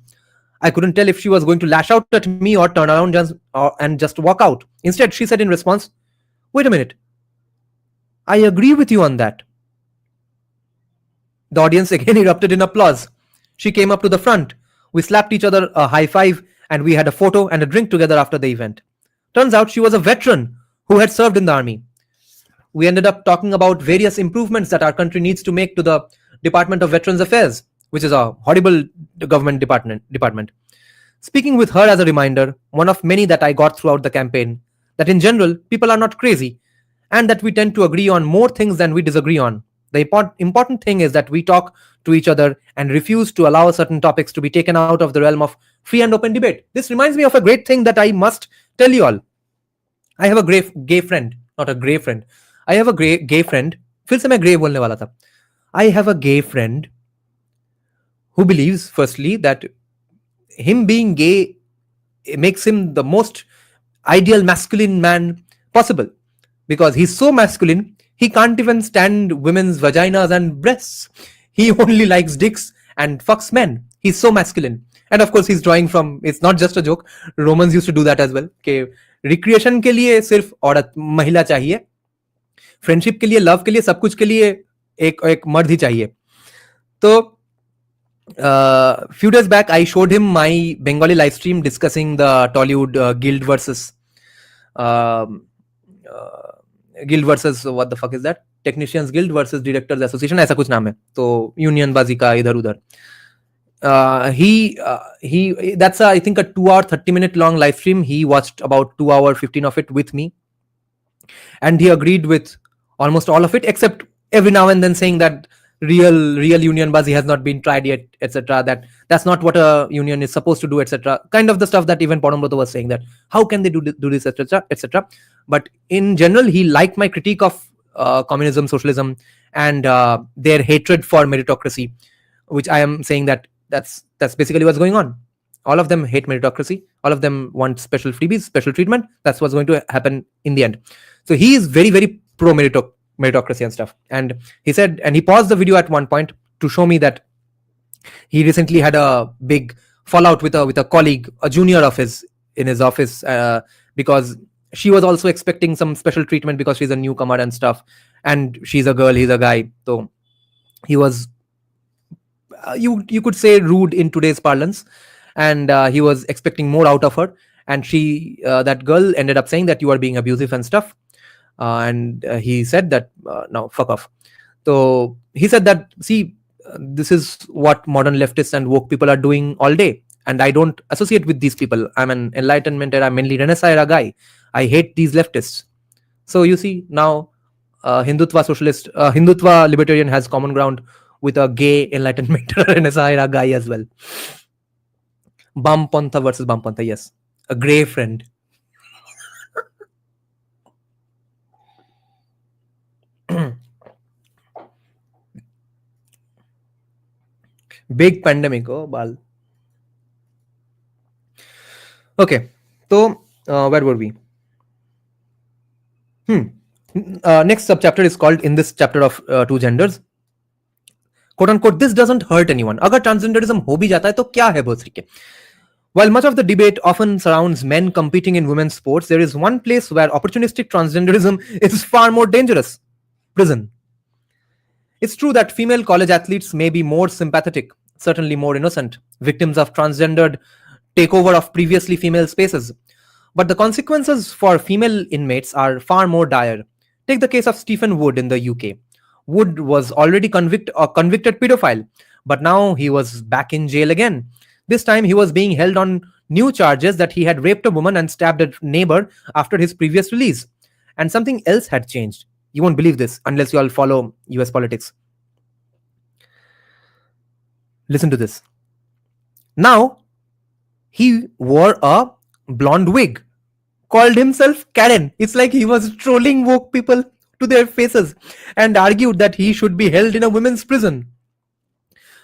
I couldn't tell if she was going to lash out at me or turn around and just walk out. Instead, she said in response, wait a minute, I agree with you on that. The audience again erupted in applause. She came up to the front. We slapped each other a high five and we had a photo and a drink together after the event. Turns out she was a veteran who had served in the army. We ended up talking about various improvements that our country needs to make to the Department of Veterans Affairs, which is a horrible government department. Speaking with her as a reminder, one of many that I got throughout the campaign, that in general, people are not crazy, and that we tend to agree on more things than we disagree on. The important thing is that we talk to each other and refuse to allow certain topics to be taken out of the realm of free and open debate. This reminds me of a great thing that I must tell you all. I have a gay friend, not a grey friend. I have a gay friend. फिर से मैं grey बोलने वाला था. I have a gay friend who believes, firstly, that him being gay makes him the most ideal masculine man possible, because he's so masculine, he can't even stand women's vaginas and breasts. He only likes dicks and fucks men. He's so masculine. And of course, he's drawing from, it's not just a joke, Romans used to do that as well. कि recreation के लिए सिर्फ औरत महिला चाहिए, friendship के लिए, love के लिए, सब कुछ के लिए एक मर्द ही चाहिए. तो few days back I showed him my Bengali live stream discussing the Tollywood guild versus what the fuck is that, Technicians Guild versus Directors Association, ऐसा कुछ नाम है. तो यूनियन बाजी का इधर उधर. That's I think a 2 hour 30-minute long live stream. He watched about 2 hour 15 of it with me, and he agreed with almost all of it, except every now and then saying that real union bazi has not been tried yet, etc. That's not what a union is supposed to do, etc. Kind of the stuff that even Podombrata was saying, that how can they do this, etc. But in general, he liked my critique of communism, socialism, and their hatred for meritocracy, which I am saying that's basically what's going on. All of them hate meritocracy. All of them want special freebies, special treatment. That's what's going to happen in the end. So he is very, very pro meritocracy and stuff. And he said, and he paused the video at one point to show me that he recently had a big fallout with a colleague, a junior of his, in his office, because she was also expecting some special treatment because she's a newcomer and stuff, and she's a girl, he's a guy. So he was, you could say, rude in today's parlance, and he was expecting more out of her, and she, that girl ended up saying that you are being abusive and stuff. And he said that, no, fuck off. So he said that, see, this is what modern leftists and woke people are doing all day, and I don't associate with these people. I'm an Enlightenment era, mainly Renaissance era guy. I hate these leftists. So you see, now Hindutva socialist, Hindutva libertarian has common ground with a gay Enlightenment era, Renaissance era guy as well. Bampantha versus Bampantha, yes. A grey friend. Big pandemic, oh bal. Okay, so where were we? Next subchapter is called, in this chapter of two genders, quote unquote, this doesn't hurt anyone. अगर transgenderism हो भी जाता है तो क्या है बोल के? While much of the debate often surrounds men competing in women's sports, there is one place where opportunistic transgenderism is far more dangerous: prison. It's true that female college athletes may be more sympathetic, certainly more innocent, victims of transgendered takeover of previously female spaces. But the consequences for female inmates are far more dire. Take the case of Stephen Wood in the UK. Wood was already convicted pedophile, but now he was back in jail again. This time he was being held on new charges that he had raped a woman and stabbed a neighbor after his previous release. And something else had changed. You won't believe this unless you all follow US politics. Listen to this. Now, he wore a blonde wig, called himself Karen. It's like he was trolling woke people to their faces, and argued that he should be held in a women's prison.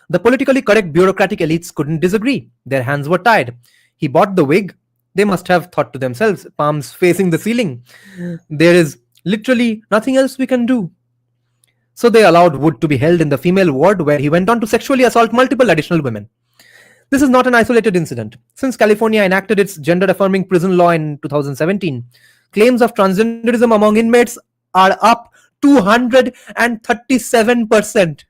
The politically correct bureaucratic elites couldn't disagree. Their hands were tied. He bought the wig. They must have thought to themselves, palms facing the ceiling, there is Literally nothing else we can do. So they allowed Wood to be held in the female ward, where he went on to sexually assault multiple additional women. This is not an isolated incident. Since California enacted its gender affirming prison law in 2017, claims of transgenderism among inmates are up 237%.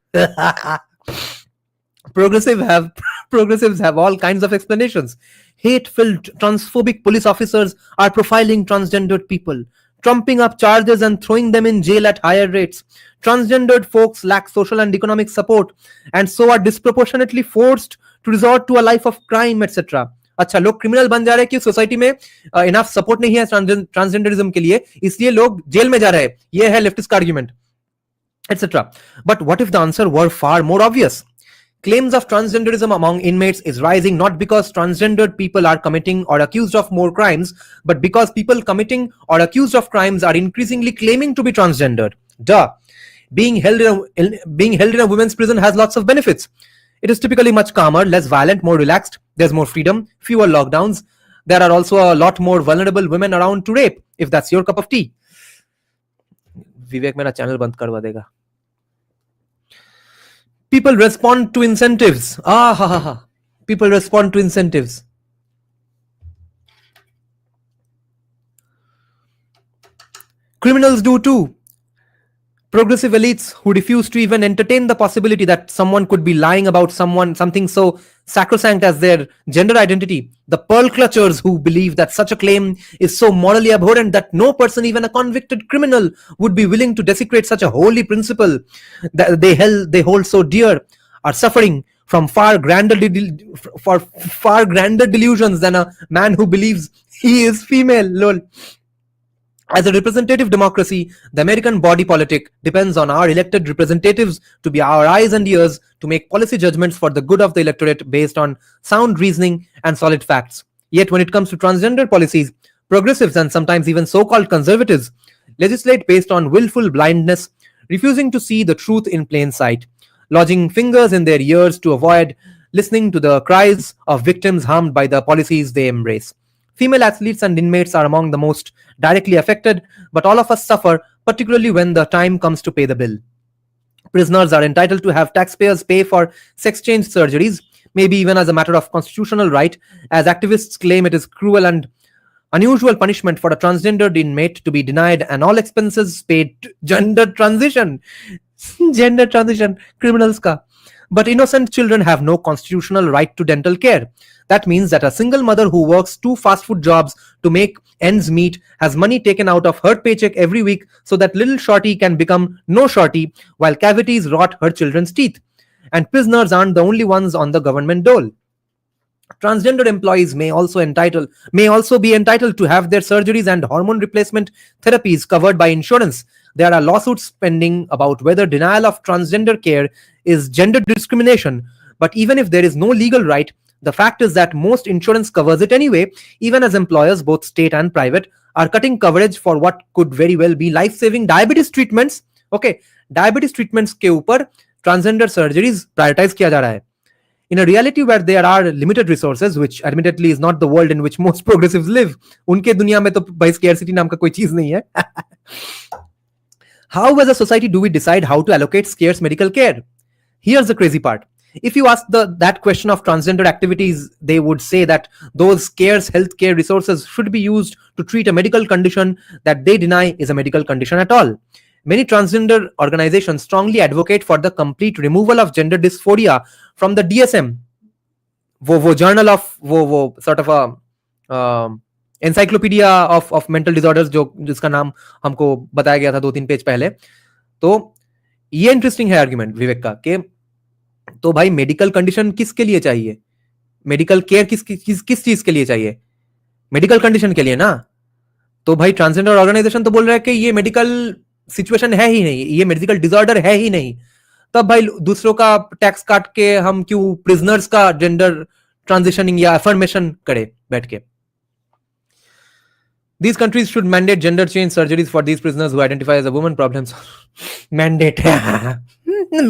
Progressives have all kinds of explanations. Hate-filled transphobic police officers are profiling transgendered people, trumping up charges and throwing them in jail at higher rates. Transgendered folks lack social and economic support and so are disproportionately forced to resort to a life of crime, etc. अच्छा, लोग criminal बन जा रहे हैं कि society में enough support नहीं है ट्रांसजेंडरिज्म के लिए, इसलिए लोग जेल में जा रहे हैं. ये है लेफ्टिस्ट का argument, etc. But what if the answer were far more obvious? Claims of transgenderism among inmates is rising not because transgendered people are committing or accused of more crimes, but because people committing or accused of crimes are increasingly claiming to be transgendered. Duh. Being held in a women's prison has lots of benefits. It is typically much calmer, less violent, more relaxed. There's more freedom, fewer lockdowns. There are also a lot more vulnerable women around to rape, if that's your cup of tea. Vivek मेरा channel बंद करवा देगा. People respond to incentives. People respond to incentives. Criminals do too. Progressive elites who refuse to even entertain the possibility that someone could be lying about something so sacrosanct as their gender identity. The pearl clutchers who believe that such a claim is so morally abhorrent that no person, even a convicted criminal, would be willing to desecrate such a holy principle that they hold so dear, are suffering from far grander delusions than a man who believes he is female. Lol. As a representative democracy, the American body politic depends on our elected representatives to be our eyes and ears to make policy judgments for the good of the electorate based on sound reasoning and solid facts. Yet when it comes to transgender policies, progressives and sometimes even so-called conservatives legislate based on willful blindness, refusing to see the truth in plain sight, lodging fingers in their ears to avoid listening to the cries of victims harmed by the policies they embrace. Female athletes and inmates are among the most directly affected, but all of us suffer, particularly when the time comes to pay the bill. Prisoners are entitled to have taxpayers pay for sex change surgeries, maybe even as a matter of constitutional right, as activists claim it is cruel and unusual punishment for a transgendered inmate to be denied an all expenses paid gender transition. Gender transition, criminals ka. But innocent children have no constitutional right to dental care. That means that a single mother who works 2 fast food jobs to make ends meet has money taken out of her paycheck every week so that little shorty can become no shorty while cavities rot her children's teeth. And prisoners aren't the only ones on the government dole. Transgender employees may also be entitled to have their surgeries and hormone replacement therapies covered by insurance. There are lawsuits pending about whether denial of transgender care is gender discrimination. But even if there is no legal right, the fact is that most insurance covers it anyway, even as employers, both state and private, are cutting coverage for what could very well be life-saving diabetes treatments. Okay, diabetes treatments के ऊपर transgender surgeries prioritize किया जा रहा है. In a reality where there are limited resources, which admittedly is not the world in which most progressives live, उनके दुनिया में तो भाई scarcity नाम का कोई चीज नहीं है. How as a society do we decide how to allocate scarce medical care? Here's the crazy part. If you ask that question of transgender activities, they would say that those scarce healthcare resources should be used to treat a medical condition that they deny is a medical condition at all. Many transgender organizations strongly advocate for the complete removal of gender dysphoria from the DSM, वो journal of वो sort of a encyclopedia of mental disorders जिसका नाम हमको बताया गया था 2-3 page पहले. तो ये इंटरेस्टिंग है आर्गुमेंट विवेक का कि तो भाई मेडिकल कंडीशन किसके लिए चाहिए, मेडिकल केयर किस चीज के लिए चाहिए, मेडिकल कंडीशन के लिए ना. तो भाई ट्रांसजेंडर ऑर्गेनाइजेशन तो बोल रहा है कि ये मेडिकल सिचुएशन है ही नहीं, ये मेडिकल डिसऑर्डर है ही नहीं. तब भाई दूसरों का टैक्स काट के हम क्यों प्रिजनर्स का जेंडर ट्रांजिशनिंग या अफर्मेशन करे बैठ के. These countries should mandate gender change surgeries for these prisoners who identify as a woman. Problems. Mandate.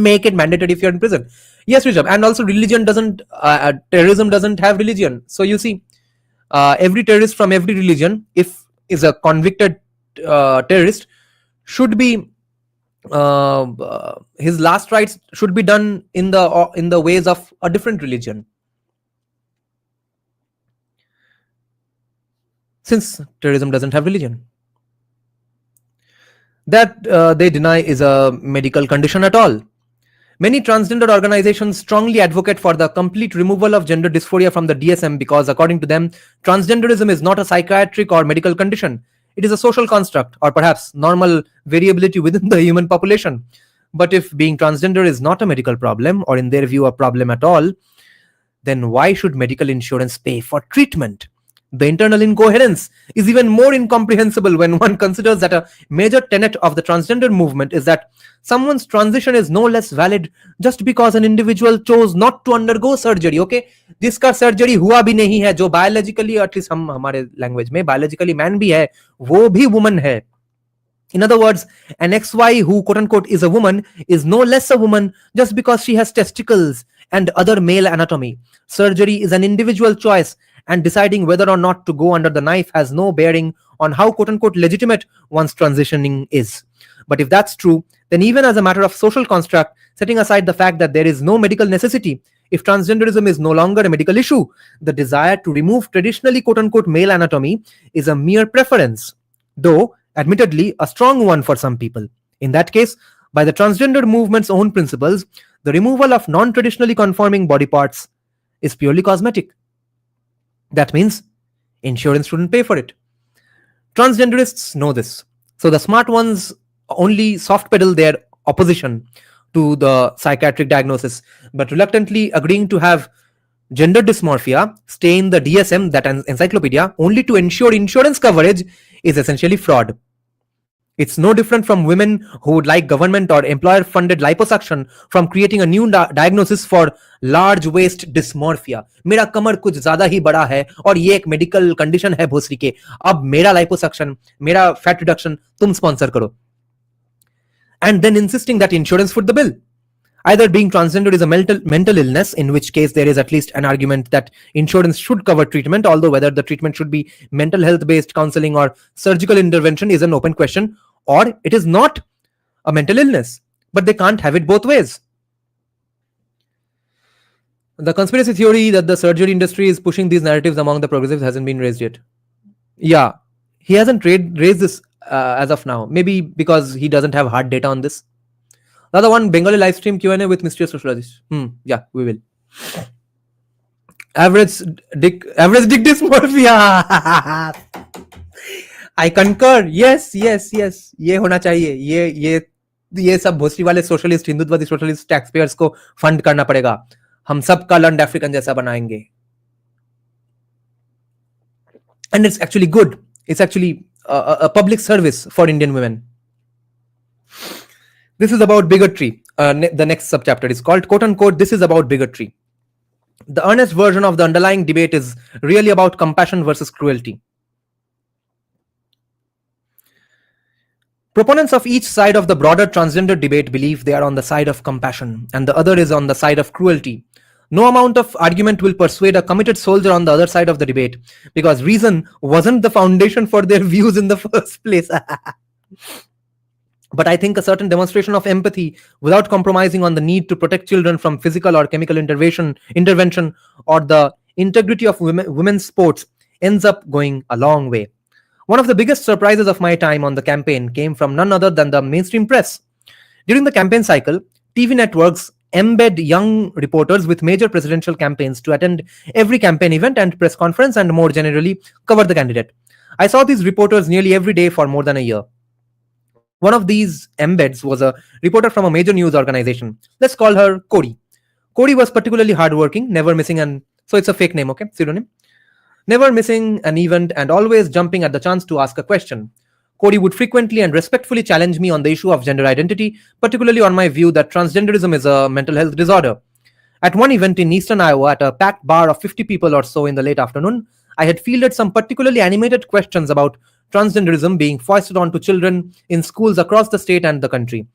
Make it mandatory if you're in prison. Yes, Rishabh. And also religion terrorism doesn't have religion. So you see, every terrorist from every religion, if is a convicted terrorist, should be his last rites should be done in the ways of a different religion, since terrorism doesn't have religion. That they deny is a medical condition at all. Many transgender organizations strongly advocate for the complete removal of gender dysphoria from the DSM because, according to them, transgenderism is not a psychiatric or medical condition. It is a social construct, or perhaps normal variability within the human population. But if being transgender is not a medical problem, or in their view a problem at all, then why should medical insurance pay for treatment? The internal incoherence is even more incomprehensible when one considers that a major tenet of the transgender movement is that someone's transition is no less valid just because an individual chose not to undergo surgery. Okay, जिसका surgery हुआ भी नहीं है, जो biologically at least हम हमारे language में biologically man भी है, वो भी वुमन है. In other words, an XY who quote unquote is a woman is no less a woman just because she has testicles and other male anatomy. Surgery is an individual choice, and deciding whether or not to go under the knife has no bearing on how quote unquote legitimate one's transitioning is. But if that's true, then even as a matter of social construct, setting aside the fact that there is no medical necessity, if transgenderism is no longer a medical issue, the desire to remove traditionally quote unquote male anatomy is a mere preference, though admittedly a strong one for some people. In that case, by the transgender movement's own principles, the removal of non-traditionally conforming body parts is purely cosmetic. That means insurance shouldn't pay for it. Transgenderists know this. So the smart ones only soft pedal their opposition to the psychiatric diagnosis, but reluctantly agreeing to have gender dysmorphia stay in the DSM, that encyclopedia, only to ensure insurance coverage is essentially fraud. It's no different from women who would like government or employer funded liposuction from creating a new diagnosis for large waist dysmorphia. मेरा कमर कुछ ज्यादा ही बड़ा है और ये एक medical condition है भोसरी के, अब मेरा liposuction, मेरा fat reduction तुम sponsor करो. And then insisting that insurance foot the bill. Either being transgender is a mental illness, in which case there is at least an argument that insurance should cover treatment, although whether the treatment should be mental health based counseling or surgical intervention is an open question, or it is not a mental illness, but they can't have it both ways. The conspiracy theory that the surgery industry is pushing these narratives among the progressives hasn't been raised yet. Yeah, he hasn't raised this as of now, maybe because he doesn't have hard data on this. The other one, Bengali live stream Q&A with mysterious sociologist. Yeah, we will. Average dick dysmorphia. I concur. Yes. ये होना चाहिए. ये सब भोसरी वाले socialist, हिंदुत्ववादी socialist taxpayers को fund करना पड़ेगा. हम सब का लंड अफ्रीकन जैसा बनाएंगे. And it's actually good. It's actually a public service for Indian women. This is about bigotry. The next subchapter is called, quote unquote, this is about bigotry. The earnest version of the underlying debate is really about compassion versus cruelty. Proponents of each side of the broader transgender debate believe they are on the side of compassion, and the other is on the side of cruelty. No amount of argument will persuade a committed soldier on the other side of the debate, because reason wasn't the foundation for their views in the first place. But I think a certain demonstration of empathy without compromising on the need to protect children from physical or chemical intervention or the integrity of women's sports ends up going a long way. One of the biggest surprises of my time on the campaign came from none other than the mainstream press. During the campaign cycle, TV networks embed young reporters with major presidential campaigns to attend every campaign event and press conference and more generally cover the candidate. I saw these reporters nearly every day for more than a year. One of these embeds was a reporter from a major news organization. Let's call her Cody. Cody was particularly hardworking, never missing so it's a fake name, okay, pseudonym. Never missing an event and always jumping at the chance to ask a question. Cody would frequently and respectfully challenge me on the issue of gender identity, particularly on my view that transgenderism is a mental health disorder. At one event in Eastern Iowa, at a packed bar of 50 people or so in the late afternoon, I had fielded some particularly animated questions about transgenderism being foisted onto children in schools across the state and the country.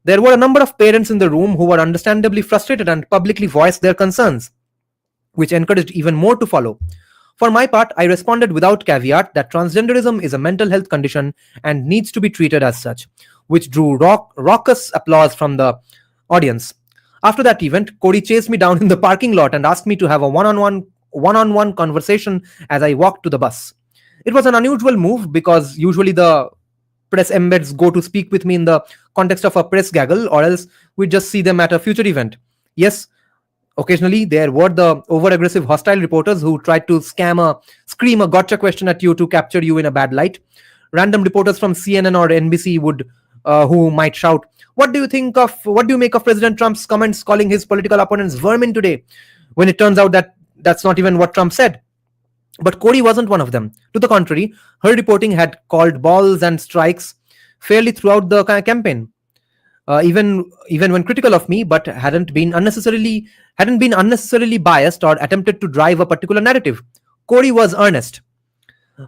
There were a number of parents in the room who were understandably frustrated and publicly voiced their concerns, which encouraged even more to follow. For my part, I responded without caveat that transgenderism is a mental health condition and needs to be treated as such, which drew raucous applause from the audience. After that event, Cody chased me down in the parking lot and asked me to have a one-on-one conversation as I walked to the bus. It was an unusual move because usually the press embeds go to speak with me in the context of a press gaggle, or else we just see them at a future event. Yes, occasionally there were the over-aggressive hostile reporters who tried to scream a gotcha question at you to capture you in a bad light. Random reporters from CNN or NBC would who might shout, what do you make of President Trump's comments calling his political opponents vermin today? When it turns out that that's not even what Trump said. But Cody wasn't one of them. To the contrary, her reporting had called balls and strikes fairly throughout the campaign, even when critical of me, but hadn't been unnecessarily biased or attempted to drive a particular narrative. Cody was earnest.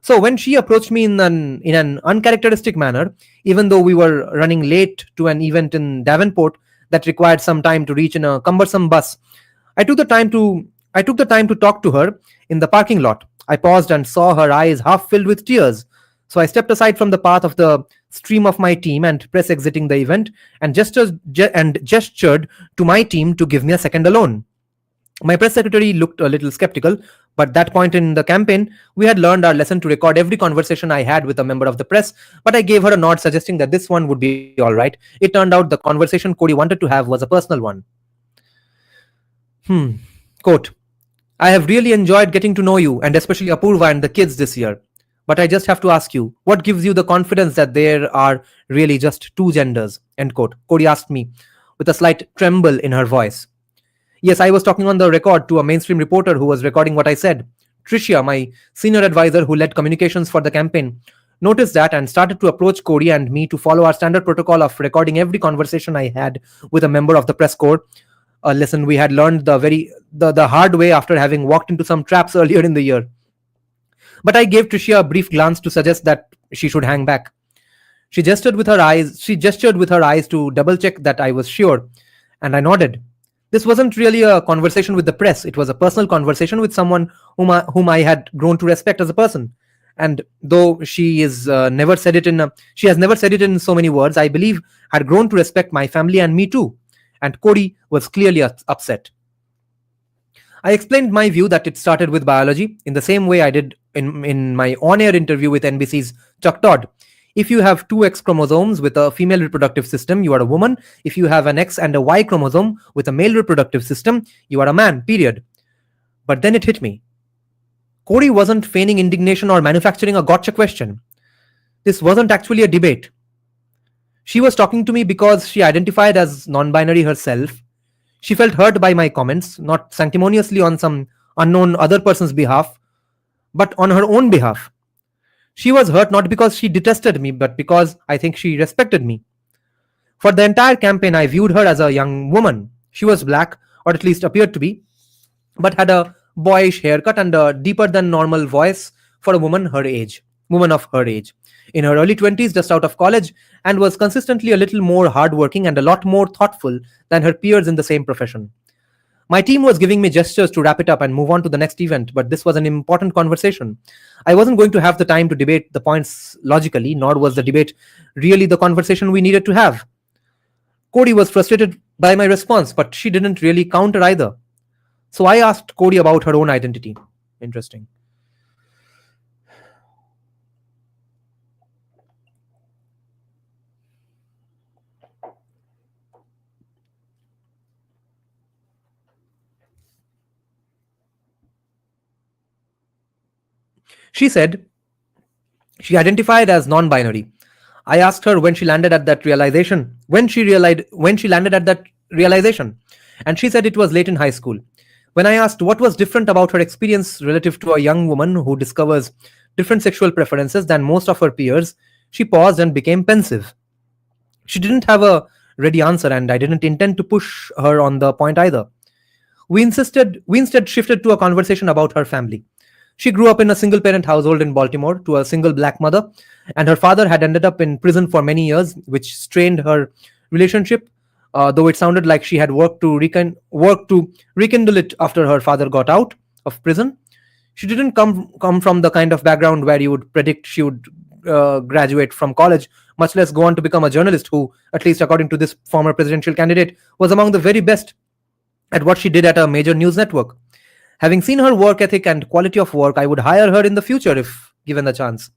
So when she approached me in an uncharacteristic manner, even though we were running late to an event in Davenport that required some time to reach in a cumbersome bus, I took the time to talk to her in the parking lot. I paused and saw her eyes half filled with tears. So I stepped aside from the path of the stream of my team and press exiting the event and gestured to my team to give me a second alone. My press secretary looked a little skeptical, but at that point in the campaign, we had learned our lesson to record every conversation I had with a member of the press, but I gave her a nod suggesting that this one would be all right. It turned out the conversation Cody wanted to have was a personal one. Quote, I have really enjoyed getting to know you and especially Apurva and the kids this year. But I just have to ask you, what gives you the confidence that there are really just two genders? End quote. Cody asked me with a slight tremble in her voice. Yes, I was talking on the record to a mainstream reporter who was recording what I said. Tricia, my senior advisor who led communications for the campaign, noticed that and started to approach Cody and me to follow our standard protocol of recording every conversation I had with a member of the press corps. A lesson we had learned the hard way after having walked into some traps earlier in the year. But I gave Tricia a brief glance to suggest that she should hang back. She gestured with her eyes to double check that I was sure, and I nodded. This wasn't really a conversation with the press. It was a personal conversation with someone whom I had grown to respect as a person. And though she has never said it in so many words, I believe had grown to respect my family and me too. And Cody was clearly upset. I explained my view that it started with biology in the same way I did in my on-air interview with NBC's Chuck Todd. If you have two X chromosomes with a female reproductive system, you are a woman. If you have an X and a Y chromosome with a male reproductive system, you are a man, period. But then it hit me. Cody wasn't feigning indignation or manufacturing a gotcha question. This wasn't actually a debate. She was talking to me because she identified as non-binary herself. She felt hurt by my comments, not sanctimoniously on some unknown other person's behalf, but on her own behalf. She was hurt not because she detested me, but because I think she respected me. For the entire campaign, I viewed her as a young woman. She was black, or at least appeared to be, but had a boyish haircut and a deeper than normal voice for a woman of her age. In her early 20s, just out of college, and was consistently a little more hardworking and a lot more thoughtful than her peers in the same profession. My team was giving me gestures to wrap it up and move on to the next event, but this was an important conversation. I wasn't going to have the time to debate the points logically, nor was the debate really the conversation we needed to have. Cody was frustrated by my response, but she didn't really counter either. So I asked Cody about her own identity. Interesting. She said she identified as non-binary. I asked her when she landed at that realization, and she said it was late in high school. When I asked what was different about her experience relative to a young woman who discovers different sexual preferences than most of her peers, she paused and became pensive. She didn't have a ready answer, and I didn't intend to push her on the point either. We instead shifted to a conversation about her family. She grew up in a single-parent household in Baltimore to a single black mother, and her father had ended up in prison for many years, which strained her relationship, though it sounded like she had worked to rekindle it after her father got out of prison. She didn't come from the kind of background where you would predict she would graduate from college, much less go on to become a journalist who, at least according to this former presidential candidate, was among the very best at what she did at a major news network. Having seen her work ethic and quality of work, I would hire her in the future if given the chance.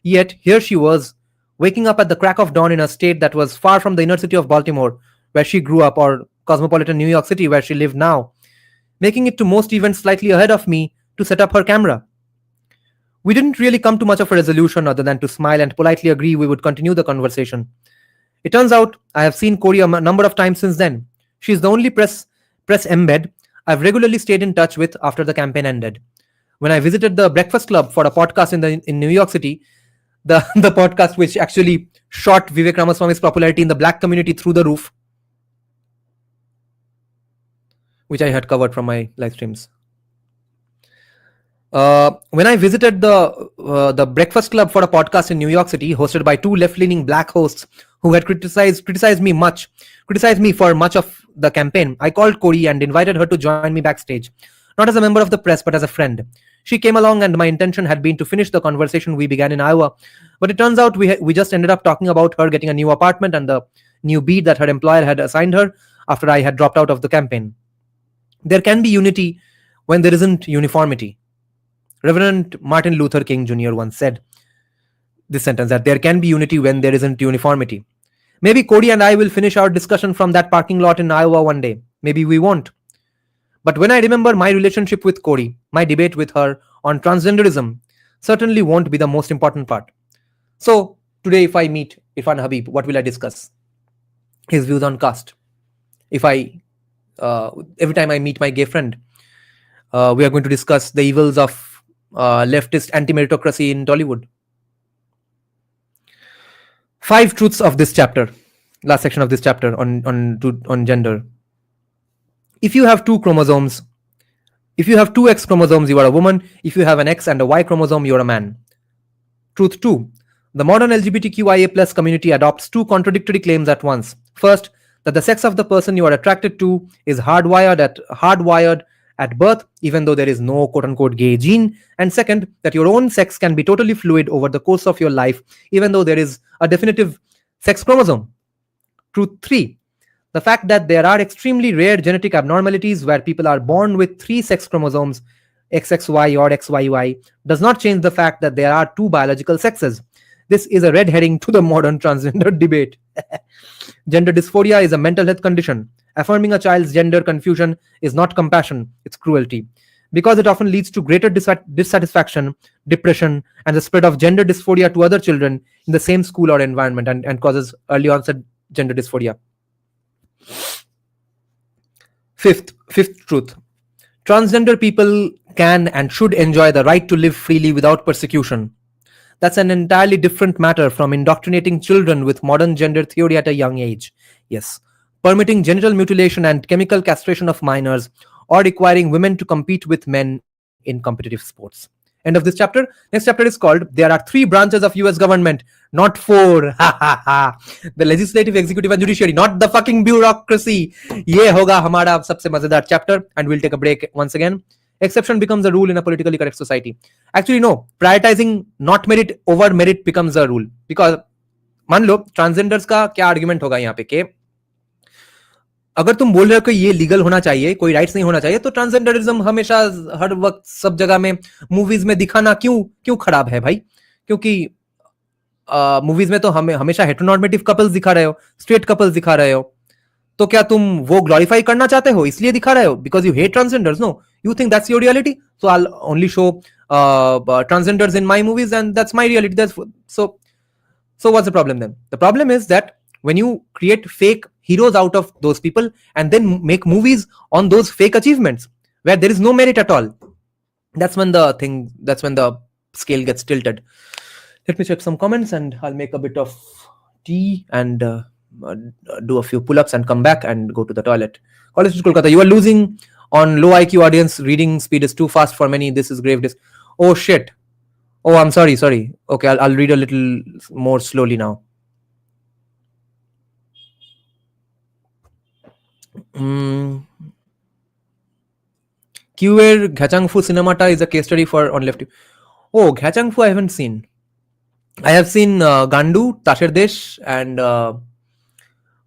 Yet, here she was, waking up at the crack of dawn in a state that was far from the inner city of Baltimore, where she grew up, or cosmopolitan New York City, where she lived now, making it to most events slightly ahead of me to set up her camera. We didn't really come to much of a resolution other than to smile and politely agree we would continue the conversation. It turns out I have seen Corey a number of times since then. She is the only press embed I've regularly stayed in touch with after the campaign ended. When I visited the Breakfast Club for a podcast in New York City, the podcast which actually shot Vivek Ramaswamy's popularity in the black community through the roof, which I had covered from my live streams. When I visited the Breakfast Club for a podcast in New York City, hosted by two left-leaning black hosts who had criticized me for much of the campaign, I called Corey and invited her to join me backstage, not as a member of the press but as a friend. She came along, and my intention had been to finish the conversation we began in Iowa, but it turns out we just ended up talking about her getting a new apartment and the new beat that her employer had assigned her after I had dropped out of the campaign. There can be unity when there isn't uniformity. Reverend Martin Luther King Jr. once said this sentence, that there can be unity when there isn't uniformity. Maybe Cody and I will finish our discussion from that parking lot in Iowa one day. Maybe we won't. But when I remember my relationship with Cody, my debate with her on transgenderism certainly won't be the most important part. So today, if I meet Irfan Habib, what will I discuss? His views on caste. Every time I meet my gay friend, we are going to discuss the evils of leftist anti-meritocracy in Tollywood. 5 truths of this chapter, last section of this chapter on gender. If you have two X chromosomes, you are a woman. If you have an X and a Y chromosome, you are a man. Truth 2. The modern LGBTQIA+ community adopts two contradictory claims at once. First, that the sex of the person you are attracted to is hardwired at birth, even though there is no quote-unquote gay gene. And second, that your own sex can be totally fluid over the course of your life, even though there is a definitive sex chromosome. Truth 3. The fact that there are extremely rare genetic abnormalities where people are born with 3 sex chromosomes, XXY or XYY, does not change the fact that there are 2 biological sexes. This is a red herring to the modern transgender debate. Gender dysphoria is a mental health condition. Affirming a child's gender confusion is not compassion, it's cruelty. Because it often leads to greater dissatisfaction, depression, and the spread of gender dysphoria to other children in the same school or environment, and causes early onset gender dysphoria. Fifth truth. Transgender people can and should enjoy the right to live freely without persecution. That's an entirely different matter from indoctrinating children with modern gender theory at a young age. Yes, permitting genital mutilation and chemical castration of minors, or requiring women to compete with men in competitive sports. End of this chapter. Next chapter is called There Are 3 Branches of US Government, Not 4. The legislative, executive and judiciary, not the fucking bureaucracy. Ye hoga hamara sabse mazedar chapter, and we'll take a break once again. Exception becomes a rule in a politically correct society. Actually, no. Prioritizing not merit over merit becomes a rule. Because, मान लो, transgenders का क्या argument होगा यहाँ पे कि अगर तुम बोल रहे हो कि ये लीगल होना चाहिए, कोई राइट्स नहीं होना चाहिए, तो ट्रांसजेंडरिज्म हमेशा हर वक्त सब जगह में मूवीज में दिखाना क्यों खराब है भाई? क्योंकि मूवीज में तो हमेशा हेटेरोनॉर्मेटिव कपल्स दिखा रहे हो, स्ट्रेट कपल्स दिखा रहे हो, तो क्या तुम वो ग्लोरीफाई करना चाहते हो इसलिए दिखा रहे हो? Because you hate transgenders? No, you think that's your reality, so I will only show transgenders in my movies and that's my reality. That's so what's the problem then? The problem is that when you create fake heroes out of those people and then make movies on those fake achievements where there is no merit at all, that's when the scale gets tilted. Let me check some comments and I'll make a bit of tea and do a few pull-ups and come back and go to the toilet. College to Kolkata, you are losing on low IQ audience. Reading speed is too fast for many. This is grave. Oh shit. Oh, I'm sorry. Okay, I'll read a little more slowly now. Q er Ghachangfu cinemata is a case study for on left. Oh, Ghachangfu I haven't seen. I have seen Gandu, Tasher Desh, and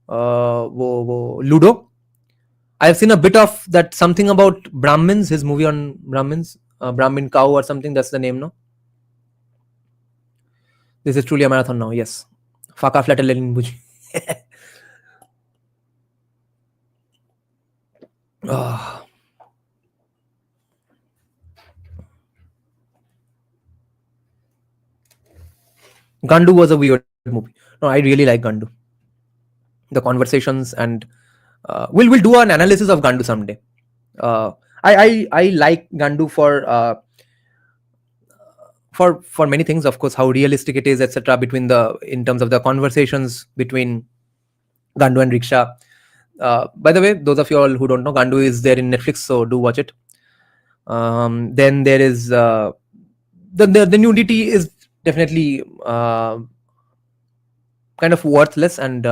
Ludo. I have seen a bit of that something about Brahmins, his movie on Brahmins, Brahmin cow or something. That's the name, no? This is truly a marathon now. Yes, Faka Flatter Lenin Buji. Gandu was a weird movie. No, I really like Gandu. The conversations and we'll do an analysis of Gandu someday. I like Gandu for many things, of course, how realistic it is, etc. Between in terms of the conversations between Gandu and Riksha. By the way, those of you all who don't know, Gandu is there in Netflix, so do watch it. Then there is the nudity is definitely kind of worthless and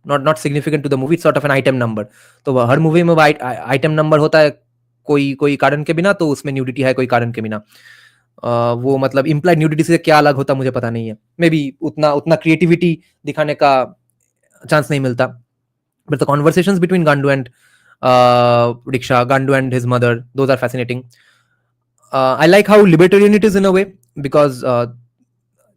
not significant to the movie. It's sort of an item number. तो हर movie में item number होता है कोई कारण के बिना, तो उसमें न्यूडिटी है कोई कारण के बिना. वो मतलब implied न्यूडिटी से क्या अलग होता मुझे पता नहीं है. मे बी उतना क्रिएटिविटी दिखाने का चांस नहीं मिलता. But the conversations between Gandu and Riksha, Gandu and his mother, those are fascinating. I like how libertarian it is in a way, because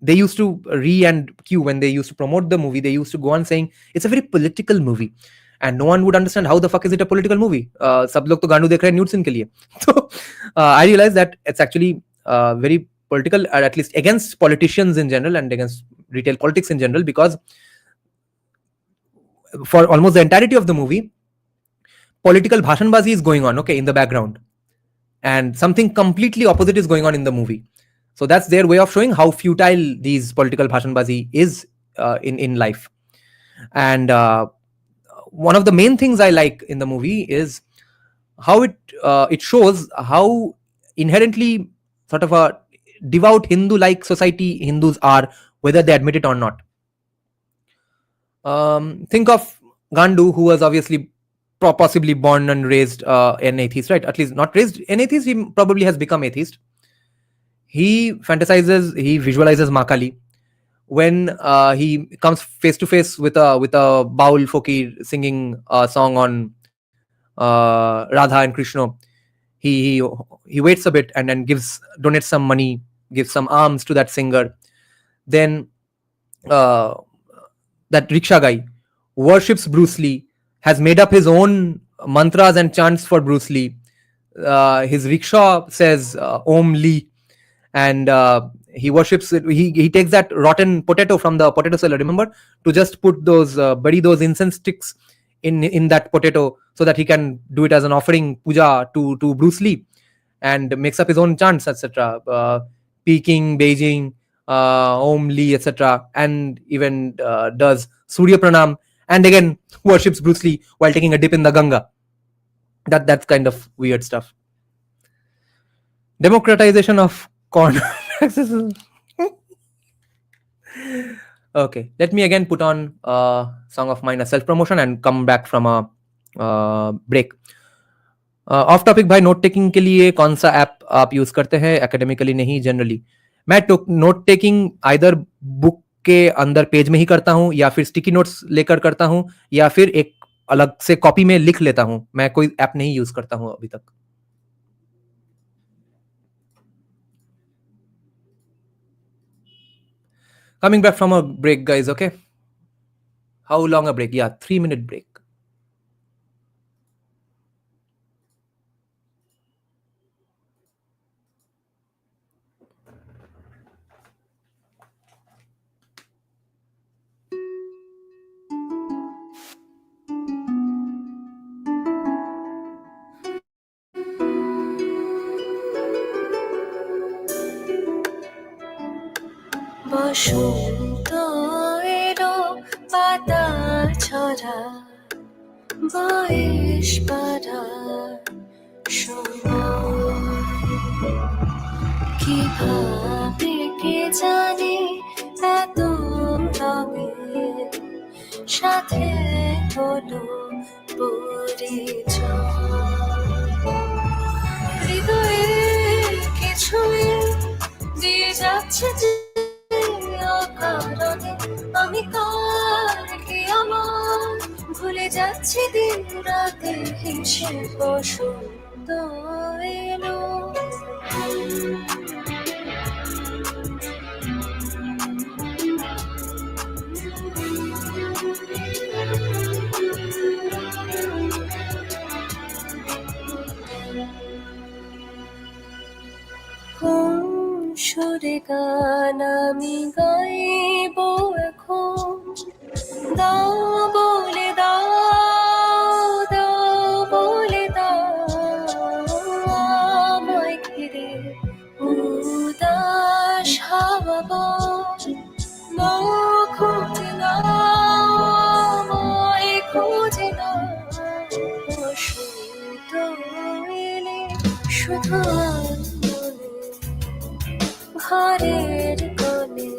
they used to and Q, when they used to promote the movie, they used to go on saying it's a very political movie, and no one would understand how the fuck is it a political movie. सब लोग तो गांडू देख रहे हैं nude scene के लिए. So I realized that it's actually very political, or at least against politicians in general and against retail politics in general, because for almost the entirety of the movie, political bhashanbazi is going on, okay, in the background, and something completely opposite is going on in the movie. So that's their way of showing how futile these political bhashanbazi is in life. And one of the main things I like in the movie is how it shows how inherently sort of a devout Hindu-like society Hindus are, whether they admit it or not. Think of Gandu, who was obviously possibly born and raised an atheist, right? At least not raised an atheist, he probably has become atheist. He fantasizes, he visualizes Ma Kali. When he comes face to face with a Baul Fakir singing a song on Radha and Krishna, he waits a bit and then donates some money, gives some alms to that singer. Then that rickshaw guy worships Bruce Lee, has made up his own mantras and chants for Bruce Lee. His rickshaw says Om Lee, and he worships it. He takes that rotten potato from the potato seller, remember, to just put bury those incense sticks in that potato so that he can do it as an offering puja to Bruce Lee, and makes up his own chants, etc. Peking, Beijing, Om Lee, etc. And even does Surya Pranam, and again worships Bruce Lee while taking a dip in the Ganga. That's kind of weird stuff. Democratization of corn. Okay, let me again put on a song of mine, a self-promotion, and come back from a break. Of topic भाई, note taking के लिए कौन सा app आप use करते हैं? Academically नहीं, generally. मैं नोट टेकिंग आइदर बुक के अंदर पेज में ही करता हूं, या फिर स्टिकी नोट्स लेकर करता हूं, या फिर एक अलग से कॉपी में लिख लेता हूं. मैं कोई ऐप नहीं यूज करता हूं अभी तक. Coming back from a break, guys, okay? How long a break? Yeah, 3-minute break. বসন্ত এলো পাতা ছড়া বয়স বাড়ার সময়, কিভাবে কে জানে এত রঙের সাথে হলো পরিচয়. যাচ্ছে যে অকারণে, আমি কার কে আমার, ভুলে যাচ্ছি দিন রাতে হিসেব বসন্ত এলো। কোন সুরে গান আমি গাইব এখন, দাও বলে দাও, দাও বলে দাও আমায় ঘিরে উদাস হাওয়া বয়, নাও খুঁজে নাও আমায় খুঁজে নাও, বসন্ত এলে শুধু আনমনে ঘরের কোণে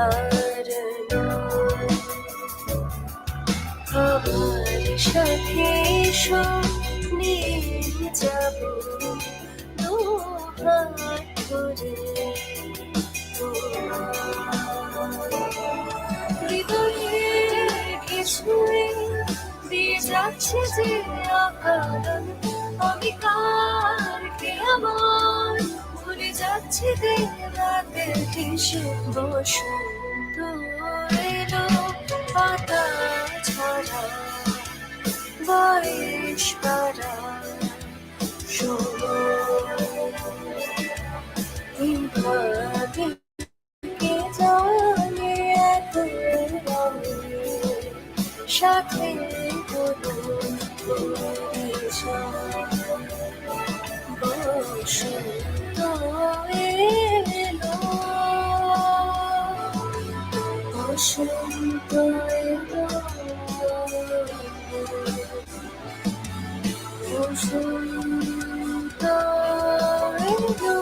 আর নয়, আমার সাথে এসো নিয়ে যাব দুহাত ধরে, হৃদয়ের কিছুই দিয়ে যাচ্ছে যে অকারণ, আমি কার কে আমার, ভুলে যাচ্ছি দিন রাতের হিসেব বসন্ত এলো, পাতা ঝরা বয়স পারা সময় কে জানে এত রঙে, সাথে কোনো বসন্ত এলো, বসন্ত এলো, বসন্ত এলো।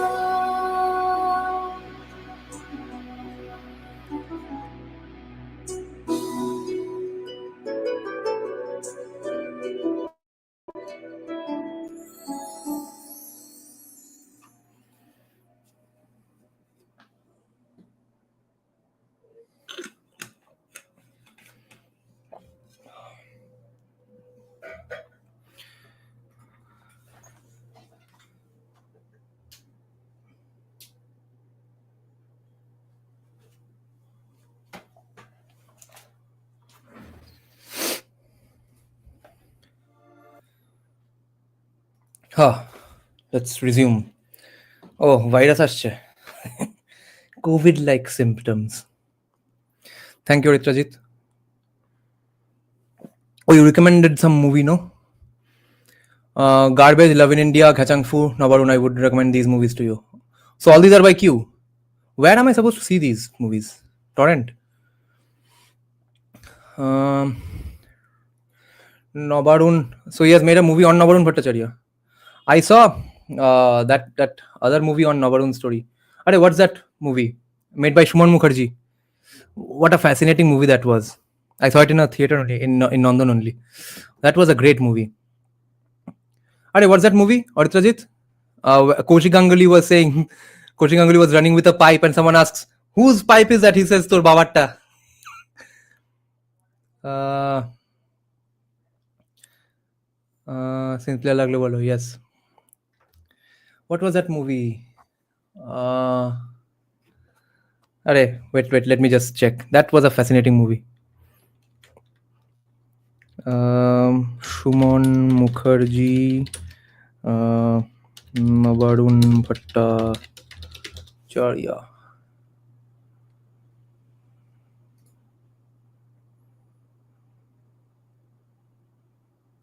Let's resume. Oh, virus আসছে. COVID-like symptoms. Thank you, Ritrajit. Oh, you recommended some movie, no? Garbage, Love in India, Khachang Fu, Nabarun. I would recommend these movies to you. So all these are by Q. Where am I supposed to see these movies? Torrent. Nabarun. So he has made a movie on Nabarun Bhattacharya. I saw that other movie on Nabarun story. Arey, what's that movie? Made by Shuman Mukherjee. What a fascinating movie that was. I saw it in a theater only, in London only. That was a great movie. Arey, what's that movie? Aritrajit? Koshi Ganguly was saying, Koshi Ganguly was running with a pipe and someone asks, whose pipe is that? He says, Tor Babatta. Simply Alaglo Bolo, yes. What was that movie? Arey, wait, let me just check. That was a fascinating movie. Shuman Mukherjee, Nabarun Bhattacharya.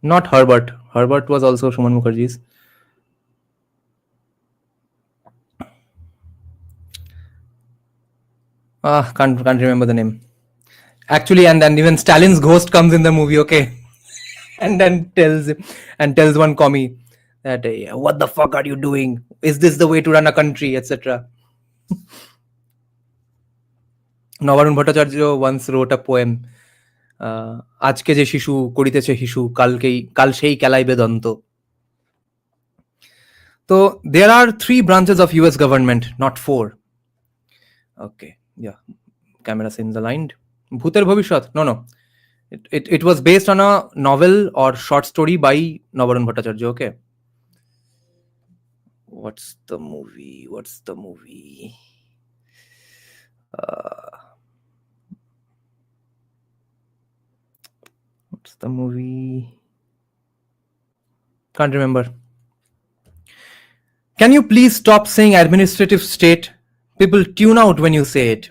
Not Herbert. Herbert was also Shuman Mukherjee's. Can't remember the name. Actually, and then even Stalin's ghost comes in the movie, okay? And then tells one commie that, what the fuck are you doing? Is this the way to run a country, etc. Nabarun Bhattacharya once wrote a poem, আজকে যে শিশু করিতেছে হিসু কাল সেই কেলাইবে দন্ত. So there are 3 branches of US government, not 4. Okay, yeah, camera seems aligned. Bhuter Bhavishwat. No. It was based on a novel or short story by Navarun Bhattacharya. Okay. What's the movie? What's the movie? Can't remember. Can you please stop saying administrative state? People tune out when you say it.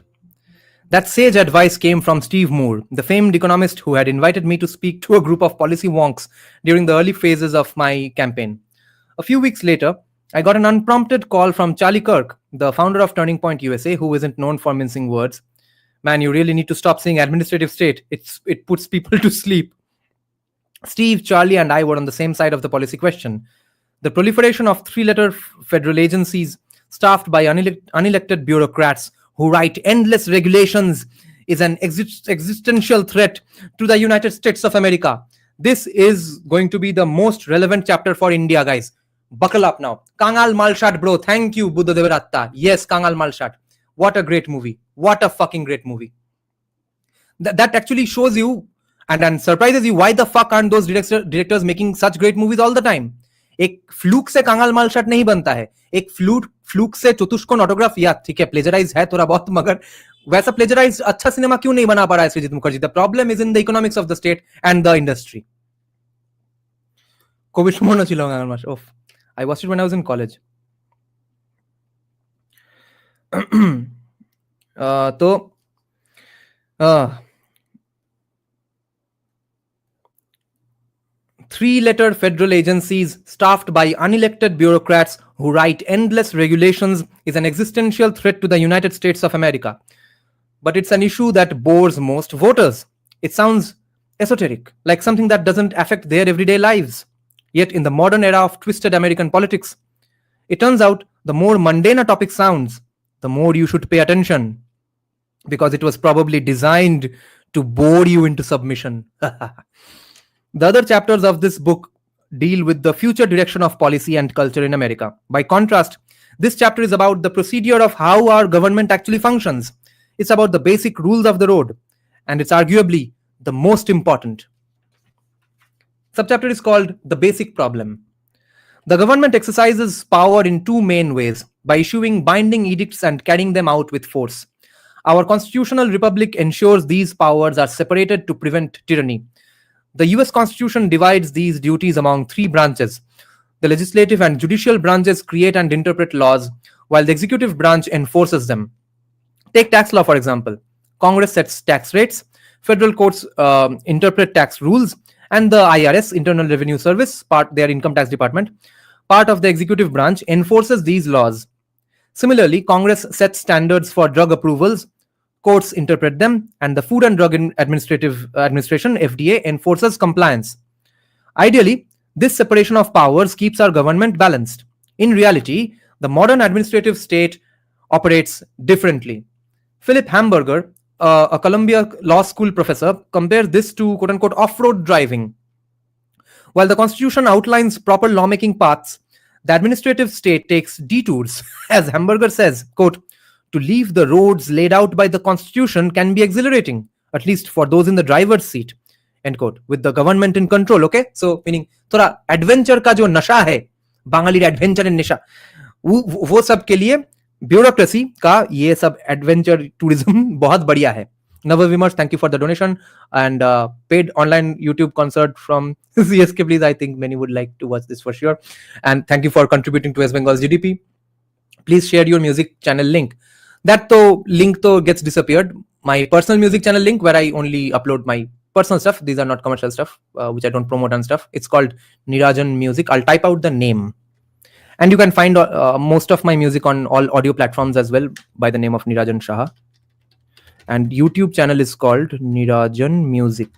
That sage advice came from Steve Moore, the famed economist who had invited me to speak to a group of policy wonks during the early phases of my campaign. A few weeks later, I got an unprompted call from Charlie Kirk, the founder of Turning Point USA, who isn't known for mincing words. Man, you really need to stop saying administrative state. It puts people to sleep. Steve, Charlie, and I were on the same side of the policy question. The proliferation of three-letter federal agencies staffed by unelected bureaucrats who write endless regulations is an existential threat to the United States of America. This is going to be the most relevant chapter for India, guys. Buckle up now. Kangal Malshat, bro. Thank you, Buddha Devaratta. Yes, Kangal Malshat. What a great movie. What a fucking great movie. That actually shows you and surprises you why the fuck aren't those directors making such great movies all the time. एक fluke से कांगाल मालशट नहीं बनता है, एक fluke से चतुष्कोण autograph या ठीक है प्लेजराइज है थोड़ा बहुत, मगर वैसा प्लेजराइज अच्छा सिनेमा क्यों नहीं बना पा रहा है सृजित Mukherjee? The problem is in the economics of the state and the industry. Covid সময় ছিল কাঙ্গাল মালশট. ওফ, I watched it when I was in college. তো three-letter federal agencies staffed by unelected bureaucrats who write endless regulations is an existential threat to the United States of America. But it's an issue that bores most voters. It sounds esoteric, like something that doesn't affect their everyday lives. Yet in the modern era of twisted American politics, it turns out the more mundane a topic sounds, the more you should pay attention, because it was probably designed to bore you into submission. The other chapters of this book deal with the future direction of policy and culture in America. By contrast, this chapter is about the procedure of how our government actually functions. It's about the basic rules of the road, and it's arguably the most important. Subchapter is called The Basic Problem. The government exercises power in two main ways, by issuing binding edicts and carrying them out with force. Our constitutional republic ensures these powers are separated to prevent tyranny. The US Constitution divides these duties among three branches. The legislative and judicial branches create and interpret laws, while the executive branch enforces them. Take tax law, for example. Congress sets tax rates, federal courts interpret tax rules, and the IRS, Internal Revenue Service, their income tax department, part of the executive branch, enforces these laws. Similarly, Congress sets standards for drug approvals, courts interpret them, and the Food and Drug Administration, FDA, enforces compliance. Ideally, this separation of powers keeps our government balanced. In reality, the modern administrative state operates differently. Philip Hamburger, a Columbia Law School professor, compares this to quote-unquote off-road driving. While the Constitution outlines proper lawmaking paths, the administrative state takes detours. As Hamburger says, quote, to leave the roads laid out by the Constitution can be exhilarating, at least for those in the driver's seat, end quote, with the government in control, okay? So, meaning, थोड़ा adventure का जो नशा है, Bangali adventure and नशा, वो सब के लिए bureaucracy का ये सब adventure tourism बहुत बढ़िया है. Navavimarsh, thank you for the donation and paid online YouTube concert from CSK, please. I think many would like to watch this for sure. And thank you for contributing to West Bengal's GDP. Please share your music channel link. That link gets disappeared. My personal music channel link, where I only upload my personal stuff. These are not commercial stuff, which I don't promote and stuff. It's called Nirajan Music. I'll type out the name. And you can find most of my music on all audio platforms as well by the name of Nirajan Shah. And YouTube channel is called Nirajan Music.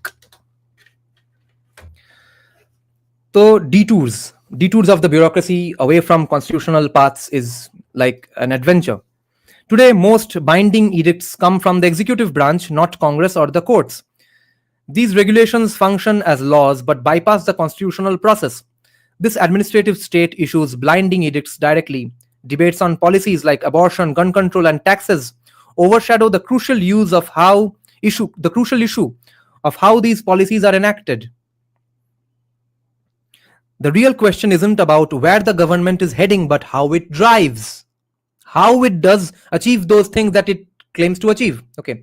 So detours of the bureaucracy away from constitutional paths is like an adventure. Today, most binding edicts come from the executive branch, not Congress or the courts. These regulations function as laws but bypass the constitutional process. This administrative state issues blinding edicts directly. Debates on policies like abortion, gun control, and taxes overshadow the crucial issue of how these policies are enacted. The real question isn't about where the government is heading, but how it drives, how it does achieve those things that it claims to achieve. Okay,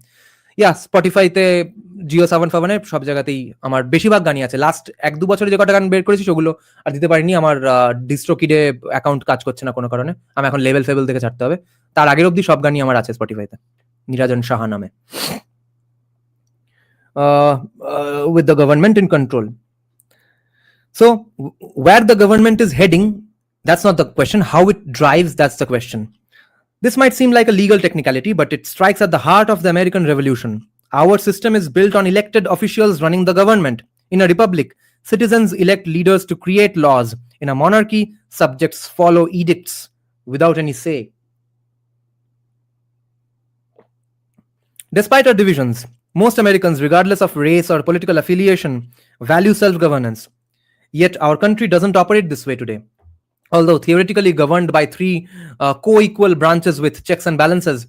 yeah, স্পটিফাইতে Jio সাবন ফাবনের সব জায়গাতেই আমার বেশিরভাগ গানই আছে। Last 1-2 বছরে যে কটা গান বের করেছি সেগুলো আর দিতে পারিনি, আমার ডিস্ট্রোকিডে অ্যাকাউন্ট কাজ করছে না কোনো কারণে, আমি এখন লেভেল ফেভেল থেকে ছাড়তে হবে। তার আগের অবধি সব গানই আমার আছে স্পটিফাইতে, নিরাজন সাহা নামে। With the government in control. So where the government is heading, that's not the question. How it drives, that's the question. This might seem like a legal technicality, but it strikes at the heart of the American Revolution. Our system is built on elected officials running the government. In a republic, citizens elect leaders to create laws. In a monarchy, subjects follow edicts without any say. Despite our divisions, most Americans, regardless of race or political affiliation, value self-governance. Yet our country doesn't operate this way today. Although theoretically governed by three co-equal branches with checks and balances,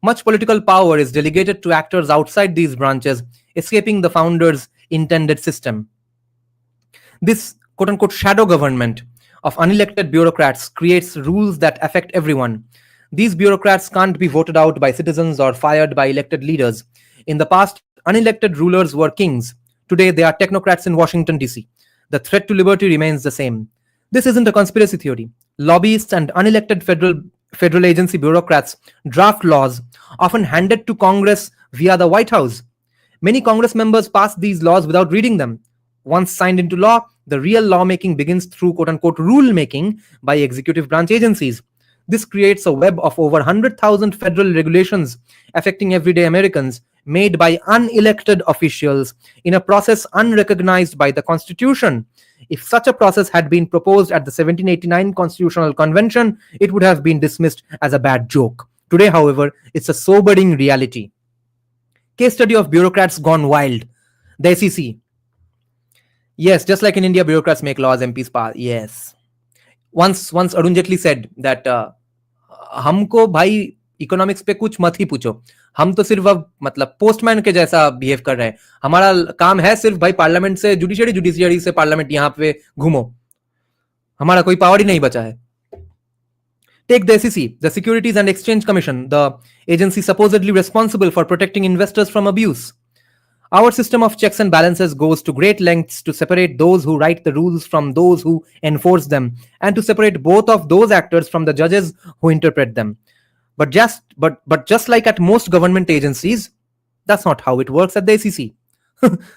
much political power is delegated to actors outside these branches, escaping the founders' intended system. This quote-unquote shadow government of unelected bureaucrats creates rules that affect everyone. These bureaucrats can't be voted out by citizens or fired by elected leaders. In the past, unelected rulers were kings. Today, they are technocrats in Washington, D.C. The threat to liberty remains the same. This isn't a conspiracy theory. Lobbyists and unelected federal agency bureaucrats draft laws, often handed to Congress via the White House. Many Congress members pass these laws without reading them. Once signed into law, the real lawmaking begins through quote-unquote rule-making by executive branch agencies. This creates a web of over 100,000 federal regulations affecting everyday Americans, made by unelected officials in a process unrecognized by the Constitution. If such a process had been proposed at the 1789 Constitutional Convention, it would have been dismissed as a bad joke. Today, however, it's a sobering reality. Case study of bureaucrats gone wild. The SEC. Yes, just like in India, bureaucrats make laws, MPs pass. Yes. Once Arun Jaitley said that हमको भाई economics पे कुछ मत ही पूछो, हम तो सिर्फ अब मतलब पोस्टमैन के जैसा बिहेव कर रहे हैं, हमारा काम है सिर्फ भाई पार्लियामेंट से जुडिशियरी से पार्लियामेंट यहाँ पे घूमो, हमारा कोई पावर ही नहीं बचा है. Take the SEC, the Securities and Exchange Commission, the agency supposedly responsible for protecting investors from abuse. Our system of checks and balances goes to great lengths to separate those who write the rules from those who enforce them, and to separate both of those actors from the judges who interpret them. But just like at most government agencies, that's not how it works at the SEC.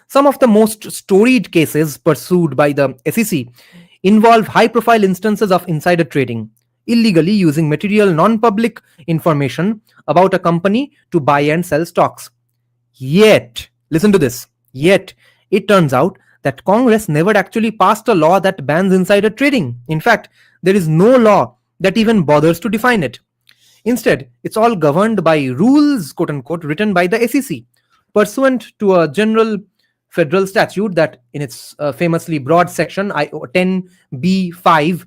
Some of the most storied cases pursued by the SEC involve high-profile instances of insider trading, illegally using material non-public information about a company to buy and sell stocks. Yet, listen to this, yet it turns out that Congress never actually passed a law that bans insider trading. In fact, there is no law that even bothers to define it. Instead, it's all governed by rules, quote unquote, written by the SEC, pursuant to a general federal statute that, in its famously broad section 10b5,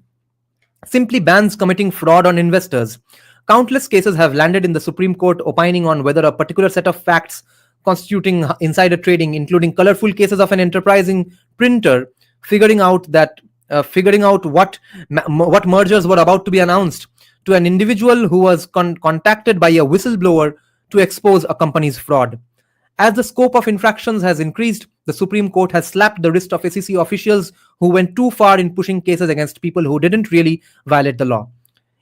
simply bans committing fraud on investors. Countless cases have landed in the Supreme Court opining on whether a particular set of facts constituting insider trading, including colorful cases of an enterprising printer figuring out what mergers were about to be announced to an individual who was contacted by a whistleblower to expose a company's fraud. As the scope of infractions has increased, the Supreme Court has slapped the wrist of SEC officials who went too far in pushing cases against people who didn't really violate the law.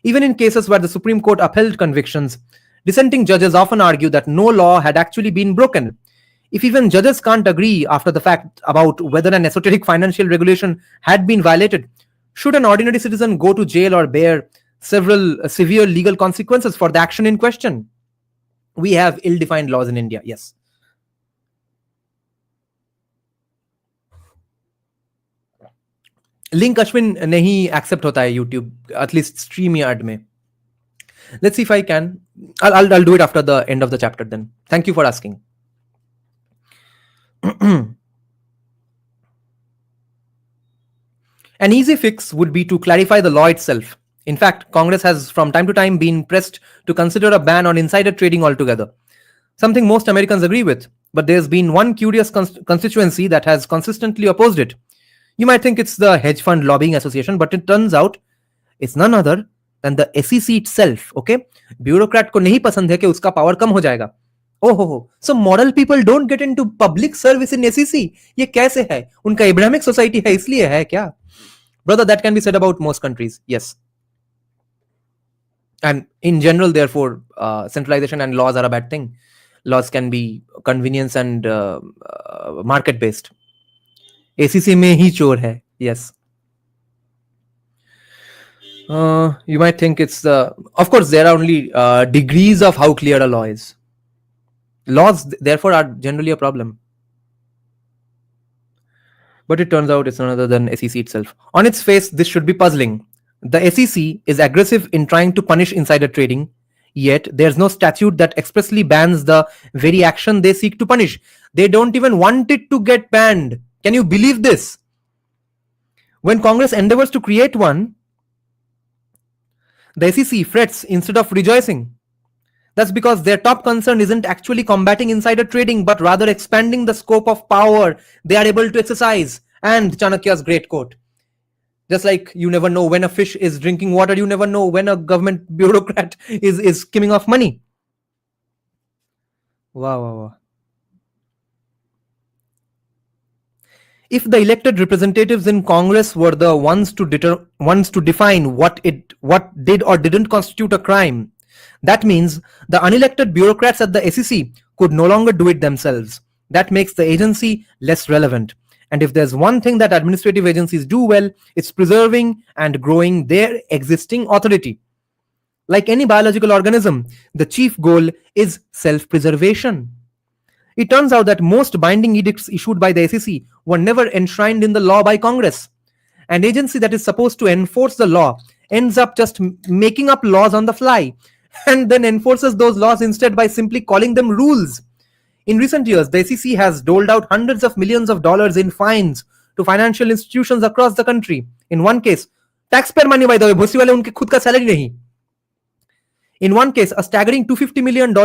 Even in cases where the Supreme Court upheld convictions, dissenting judges often argue that no law had actually been broken. If even judges can't agree after the fact about whether an esoteric financial regulation had been violated, should an ordinary citizen go to jail or bear several severe legal consequences for the action in question? We have ill-defined laws in India, yes. Link Ashwin नहीं accept होता है YouTube, at least stream yard में. Let's see if I can. I'll do it after the end of the chapter then. Thank you for asking. An easy fix would be to clarify the law itself. In fact, Congress has from time to time been pressed to consider a ban on insider trading altogether, something most Americans agree with. But there's been one curious constituency that has consistently opposed it. You might think it's the Hedge Fund Lobbying Association, but it turns out it's none other than the SEC itself. Okay, bureaucrat को नहीं पसंद है कि उसका power कम हो जाएगा. Oh, so moral people don't get into public service in SEC. ये कैसे है? उनका Abrahamic society है इसलिए है क्या? Brother, that can be said about most countries. Yes. And in general, therefore, centralization and laws are a bad thing. Laws can be convenience and market based. ACC में ही चोर है. Yes. You might think it's of course there are only degrees of how clear a law is. Laws therefore are generally a problem. But it turns out it's none other than SEC itself. On its face, this should be puzzling. The SEC is aggressive in trying to punish insider trading, yet there's no statute that expressly bans the very action they seek to punish. They don't even want it to get banned. Can you believe this? When Congress endeavors to create one, the SEC frets instead of rejoicing. That's because their top concern isn't actually combating insider trading, but rather expanding the scope of power they are able to exercise. And Chanakya's great quote. Just like you never know when a fish is drinking water, you never know when a government bureaucrat is skimming off money. Wow. If the elected representatives in Congress were the ones to define what did or didn't constitute a crime, that means the unelected bureaucrats at the SEC could no longer do it themselves. That makes the agency less relevant. And if there's one thing that administrative agencies do well, it's preserving and growing their existing authority. Like any biological organism, the chief goal is self-preservation. It turns out that most binding edicts issued by the SEC were never enshrined in the law by Congress. An agency that is supposed to enforce the law ends up just making up laws on the fly and then enforces those laws instead by simply calling them rules. In recent years, the SEC has doled out hundreds of millions of dollars in fines to financial institutions across the country. In one case, taxpayer money by the way, भूसी वाले उनके खुद का salary नहीं. In one case, a staggering $250 million to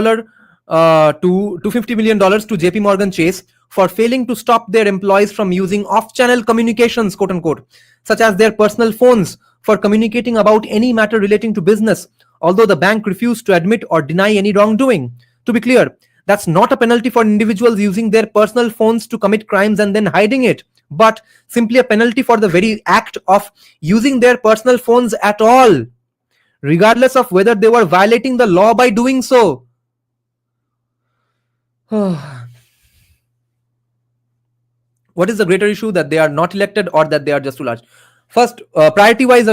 JP Morgan Chase for failing to stop their employees from using off-channel communications, quote unquote, such as their personal phones for communicating about any matter relating to business, although the bank refused to admit or deny any wrongdoing. To be clear, that's not a penalty for individuals using their personal phones to commit crimes and then hiding it, but simply a penalty for the very act of using their personal phones at all, regardless of whether they were violating the law by doing so. What is the greater issue, that they are not elected or that they are just too large? First, priority wise,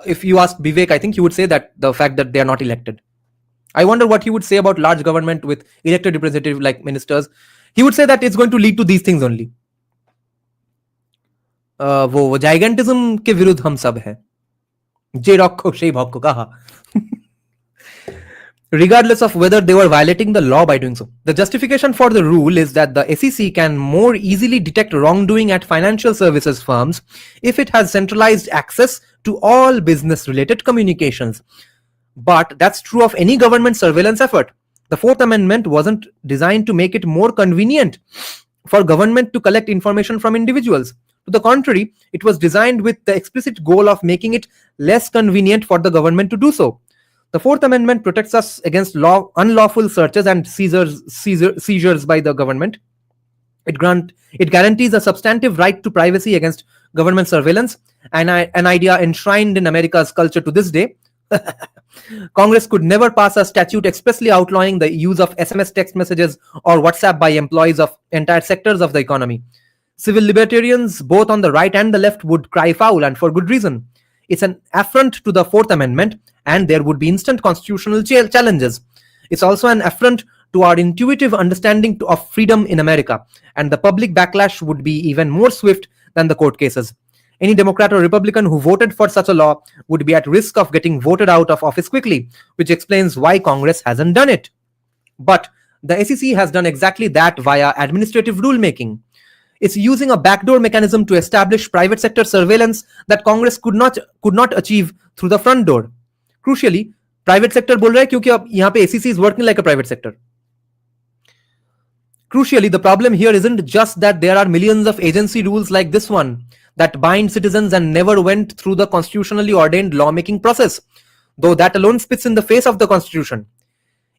if you ask Vivek, I think he would say that the fact that they are not elected. I wonder what he would say about large government with elected representatives like ministers. He would say that it's going to lead to these things only. वो gigantism के विरुद्ध हम सब हैं. जे rock को Shai भॉक को कहा. Regardless of whether they were violating the law by doing so. The justification for the rule is that the SEC can more easily detect wrongdoing at financial services firms if it has centralized access to all business-related communications. But that's true of any government surveillance effort. The Fourth Amendment wasn't designed to make it more convenient for government to collect information from individuals. To the contrary, it was designed with the explicit goal of making it less convenient for the government to do so. The Fourth Amendment protects us against unlawful searches and seizures by the government. It guarantees a substantive right to privacy against government surveillance, an idea enshrined in America's culture to this day. Congress could never pass a statute expressly outlawing the use of SMS text messages or WhatsApp by employees of entire sectors of the economy. Civil libertarians, both on the right and the left, would cry foul, and for good reason. It's an affront to the Fourth Amendment, and there would be instant constitutional challenges. It's also an affront to our intuitive understanding of freedom in America, and the public backlash would be even more swift than the court cases. Any Democrat or Republican who voted for such a law would be at risk of getting voted out of office quickly, which explains why Congress hasn't done it. But the SEC has done exactly that via administrative rulemaking. It's using a backdoor mechanism to establish private sector surveillance that Congress could not achieve through the front door. Crucially, private sector बोल रहा है क्योंकि अब यहाँ पे ACC is working like a private sector. Crucially, the problem here isn't just that there are millions of agency rules like this one that bind citizens and never went through the constitutionally ordained lawmaking process, though that alone spits in the face of the Constitution.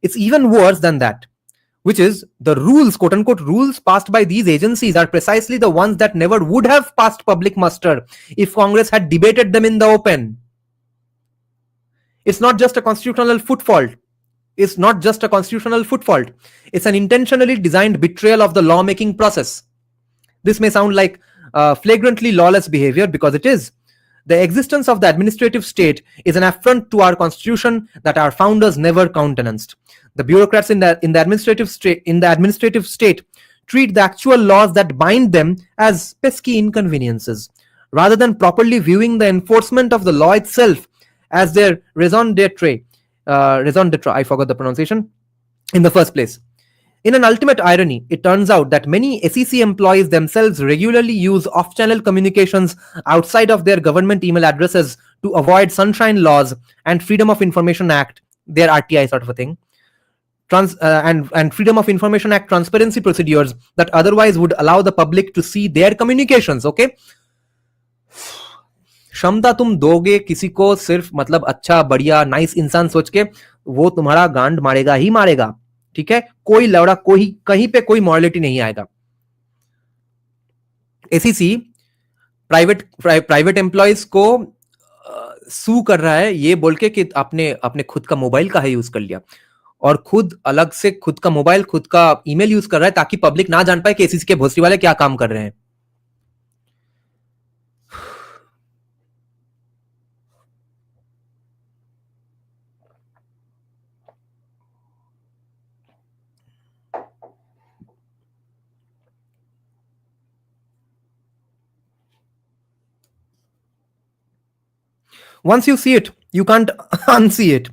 It's even worse than that, which is the rules, quote unquote, rules passed by these agencies are precisely the ones that never would have passed public muster if Congress had debated them in the open. It's not just a constitutional foot fault. It's not just a constitutional foot fault. It's an intentionally designed betrayal of the lawmaking process. This may sound like flagrantly lawless behavior because it is. The existence of the administrative state is an affront to our constitution that our founders never countenanced. The bureaucrats in the administrative state treat the actual laws that bind them as pesky inconveniences, rather than properly viewing the enforcement of the law itself as their raison d'etre. I forgot the pronunciation in the first place. In an ultimate irony, it turns out that many SEC employees themselves regularly use off-channel communications outside of their government email addresses to avoid Sunshine Laws and Freedom of Information Act, their RTI sort of a thing, and Freedom of Information Act transparency procedures that otherwise would allow the public to see their communications. Okay, क्षमता तुम दोगे किसी को सिर्फ मतलब अच्छा बढ़िया nice इंसान सोच के, वो तुम्हारा गांड मारेगा ही मारेगा. ठीक है, कोई लौड़ा कोई कहीं पे कोई मॉरलिटी नहीं आएगा. एसीसी प्राइवेट एम्प्लॉयज को सू कर रहा है ये बोल के कि आपने खुद का मोबाइल का यूज कर लिया और खुद अलग से खुद का मोबाइल खुद का ईमेल यूज कर रहा है ताकि पब्लिक ना जान पाए कि एसीसी के भोसड़ी वाले क्या काम कर रहे हैं. Once you see it, you can't unsee it.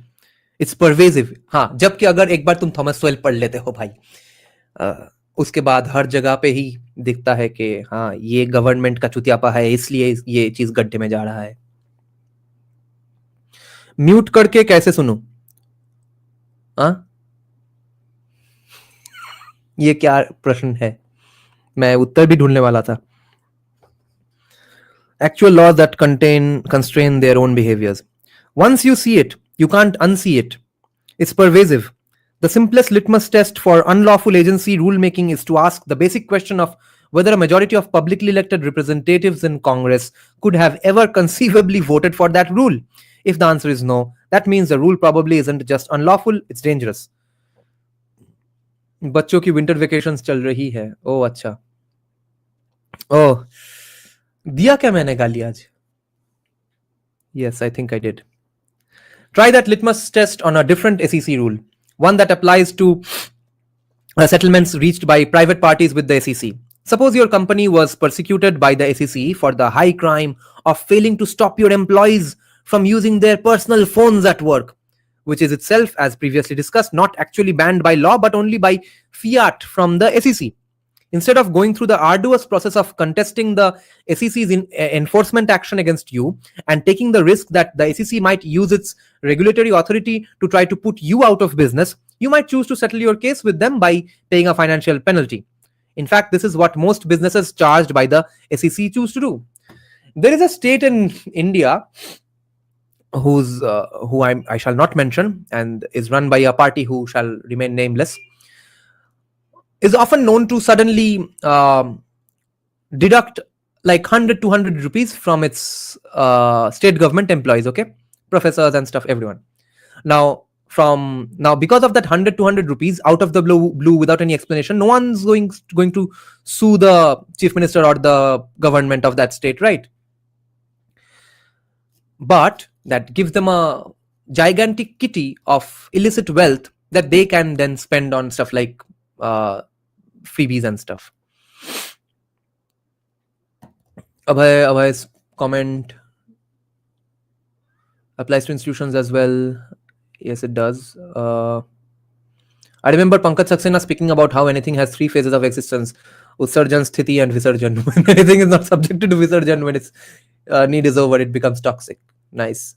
It's pervasive. हाँ, जबकि अगर एक बार तुम थॉमस सोइल पढ़ लेते हो भाई, उसके बाद हर जगह पे ही दिखता है कि हाँ ये गवर्नमेंट का चुतियापा है इसलिए ये चीज गड्ढे में जा रहा है. म्यूट करके कैसे सुनूं? हाँ, ये क्या प्रश्न है? मैं उत्तर भी ढूंढने वाला था. Actual laws that constrain their own behaviors. Once you see it, you can't unsee it. It's pervasive. The simplest litmus test for unlawful agency rulemaking is to ask the basic question of whether a majority of publicly elected representatives in Congress could have ever conceivably voted for that rule. If the answer is no, that means the rule probably isn't just unlawful, it's dangerous. बच्चों की winter vacations चल रही है. ओह अच्छा. ओह, दिया क्या मैंने गाली आज? Yes, I think I did. Try that litmus test on a different SEC rule, one that applies to settlements reached by private parties with the SEC. Suppose your company was persecuted by the SEC for the high crime of failing to stop your employees from using their personal phones at work, which is itself, as previously discussed, not actually banned by law but only by fiat from the SEC. Instead of going through the arduous process of contesting the SEC's enforcement action against you and taking the risk that the SEC might use its regulatory authority to try to put you out of business, you might choose to settle your case with them by paying a financial penalty. In fact, this is what most businesses charged by the SEC choose to do. There is a state in India who I shall not mention and is run by a party who shall remain nameless, is often known to suddenly deduct like 100-200 rupees from its state government employees, okay, professors and stuff, everyone. Now because of that 100-200 rupees out of the blue without any explanation, no one's going to sue the chief minister or the government of that state, right? But that gives them a gigantic kitty of illicit wealth that they can then spend on stuff like freebies and stuff. Abhay's comment applies to institutions as well. Yes, it does. I remember Pankaj Saxena speaking about how anything has three phases of existence. Utsarjan, Sthiti, and Visarjan. When anything is not subjected to Visarjan, when its need is over, it becomes toxic. Nice.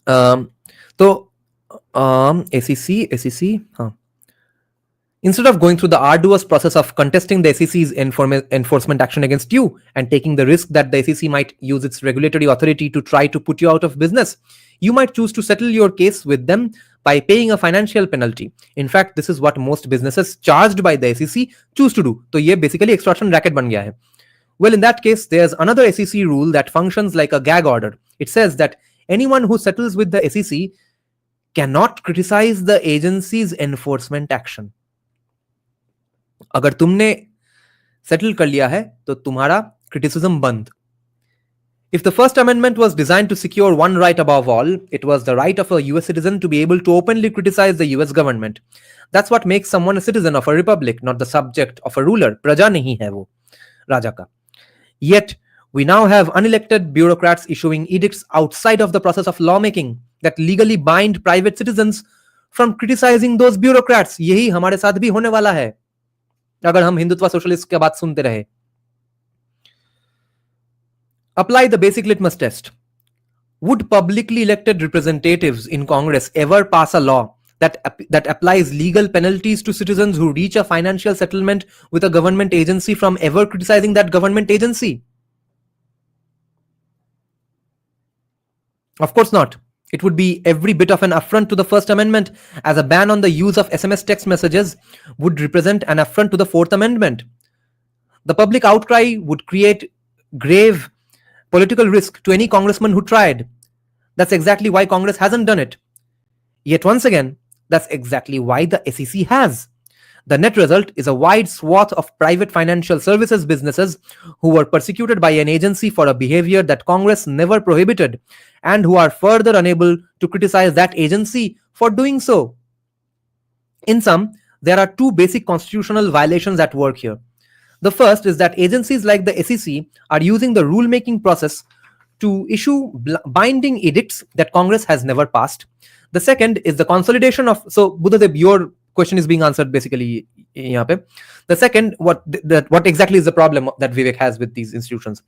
So, SEC. Instead of going through the arduous process of contesting the SEC's enforcement action against you and taking the risk that the SEC might use its regulatory authority to try to put you out of business, you might choose to settle your case with them by paying a financial penalty. In fact, this is what most businesses charged by the SEC choose to do. So, ये basically extortion racket ban gaya hai. Well, in that case, there's another SEC rule that functions like a gag order. It says that anyone who settles with the SEC cannot criticize the agency's enforcement action. अगर तुमने settle कर लिया है तो तुम्हारा criticism बंद. If the First Amendment was designed to secure one right above all, it was the right of a US citizen to be able to openly criticize the US government. That's what makes someone a citizen of a republic, not the subject of a ruler. प्रजा नहीं है वो राजा का. Yet, we now have unelected bureaucrats issuing edicts outside of the process of lawmaking that legally bind private citizens from criticizing those bureaucrats. यही हमारे साथ भी होने वाला है अगर हम हिंदुत्व सोशलिस्ट के बात सुनते रहे. Apply the basic litmus test. Would publicly elected representatives in Congress ever pass a law that applies legal penalties to citizens who reach a financial settlement with a government agency from ever criticizing that government agency? Of course not. It would be every bit of an affront to the First Amendment, as a ban on the use of SMS text messages would represent an affront to the Fourth Amendment. The public outcry would create grave political risk to any congressman who tried. That's exactly why Congress hasn't done it. Yet once again, that's exactly why the SEC has. The net result is a wide swath of private financial services businesses who were persecuted by an agency for a behavior that Congress never prohibited, and who are further unable to criticize that agency for doing so. In sum, there are two basic constitutional violations at work here. The first is that agencies like the SEC are using the rulemaking process to issue binding edicts that Congress has never passed. The second is the consolidation of... So, Buddhadev, your question is being answered basically. The second, what exactly is the problem that Vivek has with these institutions?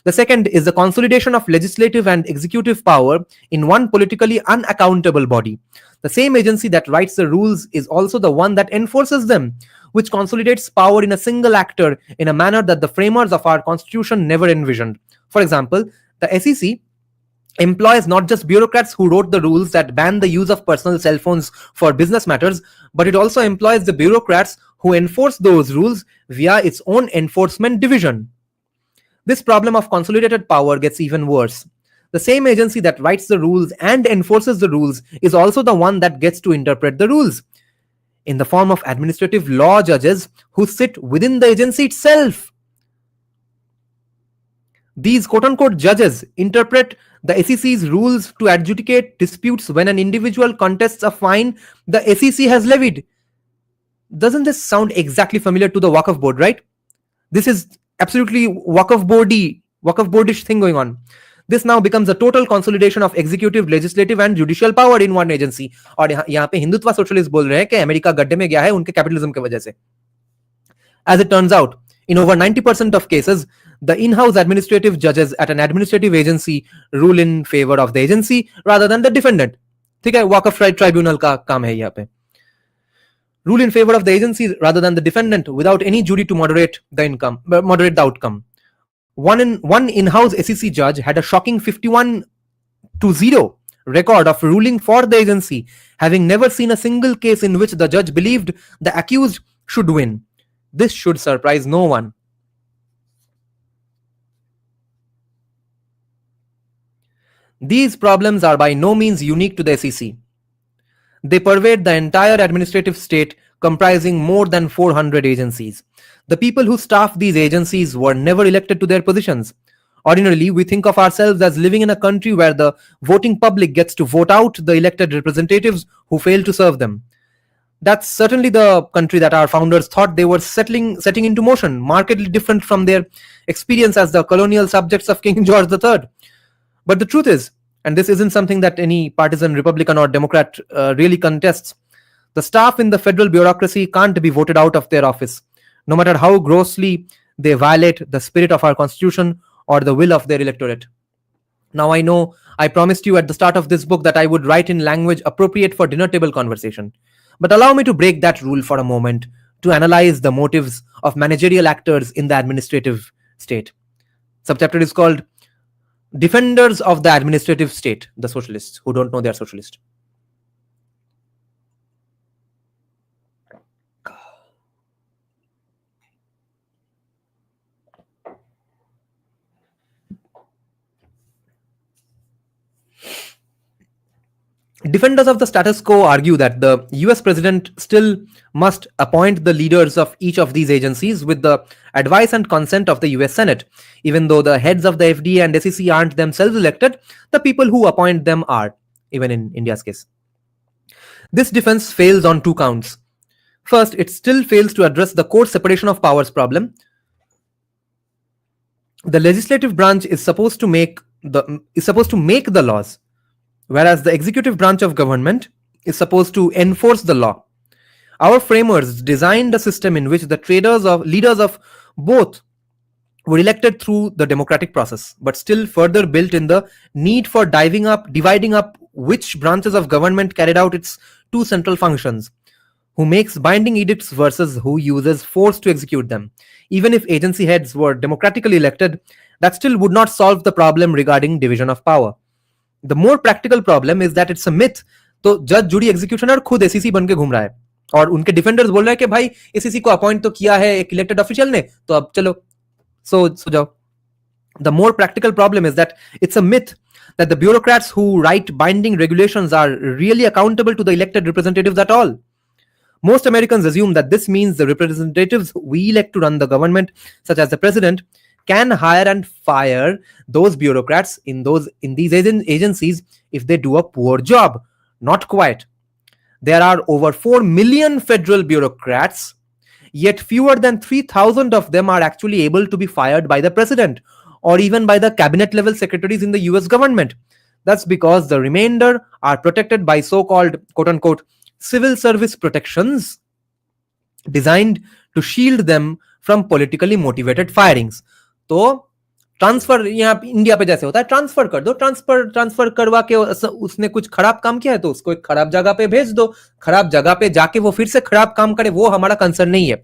The second is the consolidation of legislative and executive power in one politically unaccountable body. The same agency that writes the rules is also the one that enforces them, which consolidates power in a single actor in a manner that the framers of our constitution never envisioned. For example, the SEC employs not just bureaucrats who wrote the rules that ban the use of personal cell phones for business matters, but it also employs the bureaucrats who enforce those rules via its own enforcement division. This problem of consolidated power gets even worse. The same agency that writes the rules and enforces the rules is also the one that gets to interpret the rules, in the form of administrative law judges who sit within the agency itself. These quote-unquote judges interpret the SEC's rules to adjudicate disputes when an individual contests a fine the SEC has levied. Doesn't this sound exactly familiar to the Waqf board, right? This is absolutely Waqf boardish thing going on. This now becomes a total consolidation of executive, legislative and judicial power in one agency. और यहाँ पे Hindutva socialist बोल रहे हैं कि America गड्ढे में गया है उनके कैपिटलिज्म की वजह से. As it turns out, in over 90% of cases, the in-house administrative judges at an administrative agency rule in favor of the agency rather than the defendant. ठीक है, Waqf tribunal का काम है यहाँ पे. Rule in favor of the agency rather than the defendant without any jury to moderate the outcome. One in-house SEC judge had a shocking 51-0 record of ruling for the agency, having never seen a single case in which the judge believed the accused should win. This should surprise no one. These problems are by no means unique to the SEC. They pervade the entire administrative state, comprising more than 400 agencies. The people who staff these agencies were never elected to their positions. Ordinarily, we think of ourselves as living in a country where the voting public gets to vote out the elected representatives who fail to serve them. That's certainly the country that our founders thought they were setting into motion, markedly different from their experience as the colonial subjects of King George III. But the truth is, and this isn't something that any partisan Republican or Democrat really contests, The staff in the federal bureaucracy can't be voted out of their office, no matter how grossly they violate the spirit of our constitution or the will of their electorate. Now, I know I promised you at the start of this book that I would write in language appropriate for dinner table conversation. But allow me to break that rule for a moment to analyze the motives of managerial actors in the administrative state. Subchapter is called Defenders of the Administrative State, the socialists who don't know they are socialist. Defenders of the status quo argue that the US president still must appoint the leaders of each of these agencies with the advice and consent of the US Senate. Even though the heads of the FDA and SEC aren't themselves elected, the people who appoint them are, even in India's case. This defense fails on two counts. First, it still fails to address the core separation of powers problem. The legislative branch is supposed to make the laws, whereas the executive branch of government is supposed to enforce the law. Our framers designed a system in which the leaders of both were elected through the democratic process, but still further built in the need for dividing up which branches of government carried out its two central functions, who makes binding edicts versus who uses force to execute them. Even if agency heads were democratically elected, that still would not solve the problem regarding division of power. The more practical problem is that it's a myth. तो जज जुरी executioner खुद ACC बन के घूम रहा है और उनके डिफेंडर्स बोल रहे हैं कि भाई एसीसी को अपॉइंट तो किया है एक इलेक्टेड ऑफिशियल ने, तो अब चलो सो जाओ. The more practical problem is that it's a myth that the bureaucrats who write binding regulations are really accountable to the elected representatives at all. Most Americans assume that this means the representatives we elect to run the government, such as the president, can hire and fire those bureaucrats in these agencies if they do a poor job. Not quite. There are over 4 million federal bureaucrats, yet fewer than 3,000 of them are actually able to be fired by the president or even by the cabinet level secretaries in the US government. That's because the remainder are protected by so-called quote-unquote civil service protections designed to shield them from politically motivated firings. तो transfer यहाँ India पे जैसे होता है, transfer कर दो, transfer करवा के उसने कुछ खराब काम किया है तो उसको एक खराब जगह पे भेज दो, खराब जगह पे जाके वो फिर से खराब काम करे, वो हमारा कंसर्न नहीं है.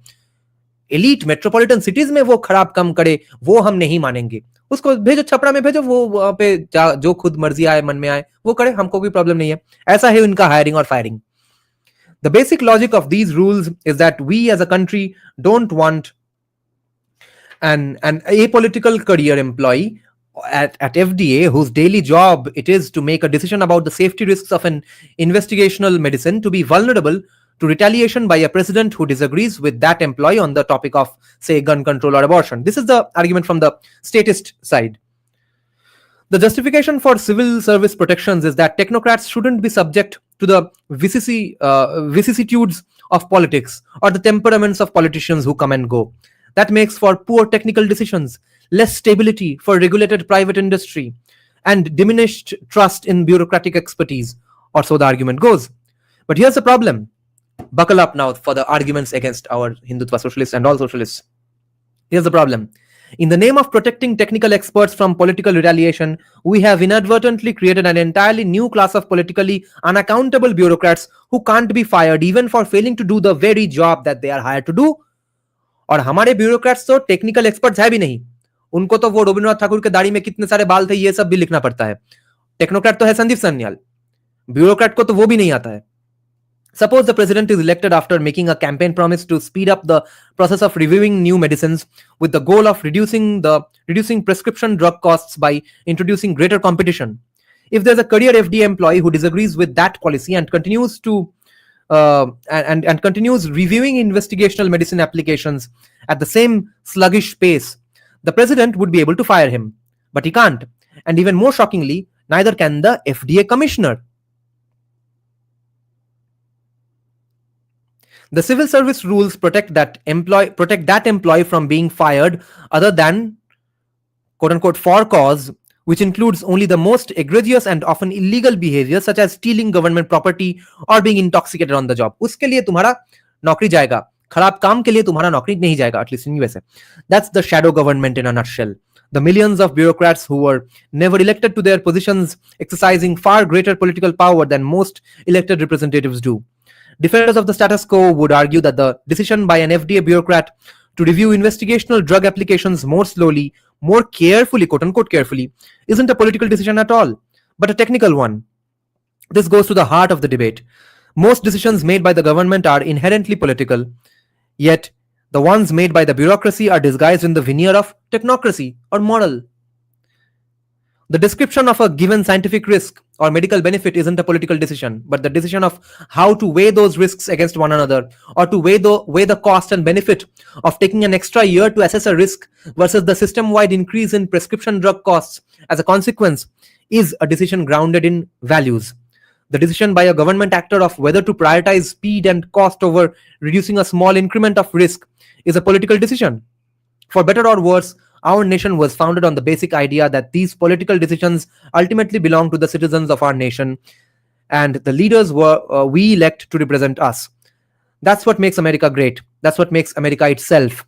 एलीट मेट्रोपॉलिटन सिटीज में वो खराब काम करे वो हम नहीं मानेंगे, उसको भेजो छपरा में भेजो, वो वहां पे जो खुद मर्जी आए मन में आए वो करे, हमको कोई प्रॉब्लम नहीं है. ऐसा है उनका हायरिंग और firing. The basic logic of these rules is that we as a country don't want an apolitical career employee at FDA whose daily job it is to make a decision about the safety risks of an investigational medicine to be vulnerable to retaliation by a president who disagrees with that employee on the topic of, say, gun control or abortion. This is the argument from the statist side. The justification for civil service protections is that technocrats shouldn't be subject to the vicissitudes of politics or the temperaments of politicians who come and go. That makes for poor technical decisions, less stability for regulated private industry, and diminished trust in bureaucratic expertise, or so the argument goes. But here's the problem. Buckle up now for the arguments against our Hindutva socialists and all socialists. Here's the problem. In the name of protecting technical experts from political retaliation, we have inadvertently created an entirely new class of politically unaccountable bureaucrats who can't be fired even for failing to do the very job that they are hired to do. और हमारे bureaucrats तो technical experts है भी नहीं, उनको तो वो रविन्द्रनाथ ठाकुर के दाढ़ी में कितने सारे बाल थे ये सब भी लिखना पड़ता है. टेक्नोक्रेट तो है संदीप सान्याल, ब्यूरोक्रेट को तो वो भी नहीं आता है. Suppose the president is elected after making a campaign promise to speed up the process of reviewing new medicines with the goal of reducing prescription drug costs by introducing greater competition. If there's a career FDA employee who disagrees with that policy and continues continues reviewing investigational medicine applications at the same sluggish pace, the president would be able to fire him. But he can't. And even more shockingly, neither can the FDA commissioner. The civil service rules protect that employee from being fired other than quote unquote for cause which includes only the most egregious and often illegal behavior such as stealing government property or being intoxicated on the job. उसके लिए तुम्हारा नौकरी जाएगा, खराब काम के लिए तुम्हारा नौकरी नहीं जाएगा, at least in USA. That's the shadow government in a nutshell. The millions of bureaucrats who were never elected to their positions exercising far greater political power than most elected representatives do. Defenders of the status quo would argue that the decision by an FDA bureaucrat to review investigational drug applications more slowly, more carefully, quote unquote carefully, isn't a political decision at all, but a technical one. This goes to the heart of the debate. Most decisions made by the government are inherently political, yet the ones made by the bureaucracy are disguised in the veneer of technocracy or moral. The description of a given scientific risk or medical benefit isn't a political decision, but the decision of how to weigh those risks against one another, or to weigh the cost and benefit of taking an extra year to assess a risk versus the system-wide increase in prescription drug costs as a consequence, is a decision grounded in values. The decision by a government actor of whether to prioritize speed and cost over reducing a small increment of risk is a political decision. For better or worse, our nation was founded on the basic idea that these political decisions ultimately belong to the citizens of our nation, and the leaders we elect to represent us. That's what makes America great. That's what makes America itself.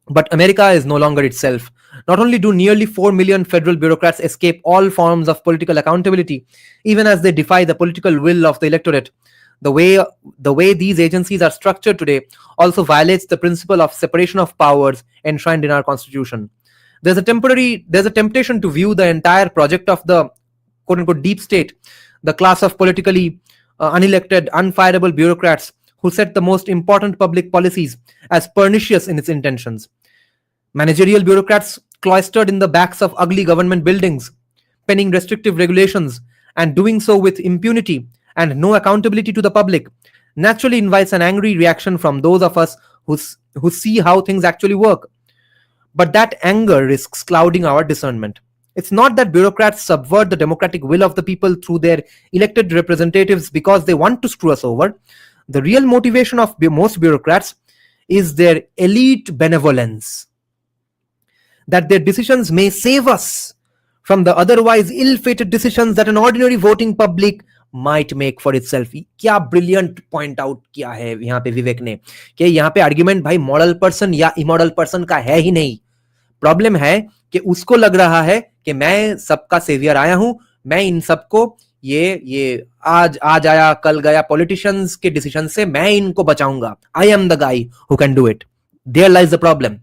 But America is no longer itself. Not only do nearly 4 million federal bureaucrats escape all forms of political accountability, even as they defy the political will of the electorate, the way these agencies are structured today also violates the principle of separation of powers enshrined in our Constitution. There's a temptation to view the entire project of the quote-unquote deep state, the class of politically unelected, unfireable bureaucrats who set the most important public policies, as pernicious in its intentions. Managerial bureaucrats cloistered in the backs of ugly government buildings, penning restrictive regulations, and doing so with impunity and no accountability to the public, naturally invites an angry reaction from those of us who see how things actually work. But that anger risks clouding our discernment. It's not that bureaucrats subvert the democratic will of the people through their elected representatives because they want to screw us over. The real motivation of most bureaucrats is their elite benevolence, that their decisions may save us from the otherwise ill-fated decisions that an ordinary voting public might make for itself. क्या brilliant point out किया है यहाँ पे विवेक ने कि यहाँ पे argument भाई moral person या immoral person का है ही नहीं. प्रॉब्लम है कि उसको लग रहा है कि मैं सबका सेवियर आया हूं, मैं इन सबको ये आज आया कल गया पॉलिटिशियंस के डिसीजन से मैं इनको बचाऊंगा. I am the guy who can do it. There lies the problem.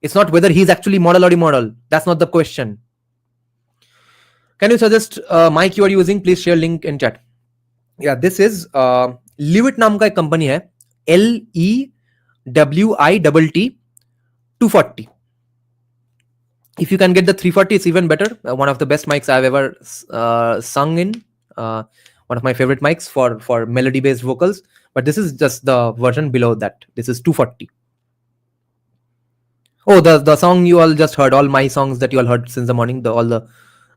It's not whether he's actually moral or immoral. That's not the question. Can you suggest mic you are using? Please share link in chat. Yeah, this is Lewitt नाम का एक company है, LEWITT 240. If you can get the 340, it's even better. One of the best mics I've ever sung in. One of my favorite mics for melody-based vocals. But this is just the version below that. This is 240. Oh, the song you all just heard, all my songs that you all heard since the morning, the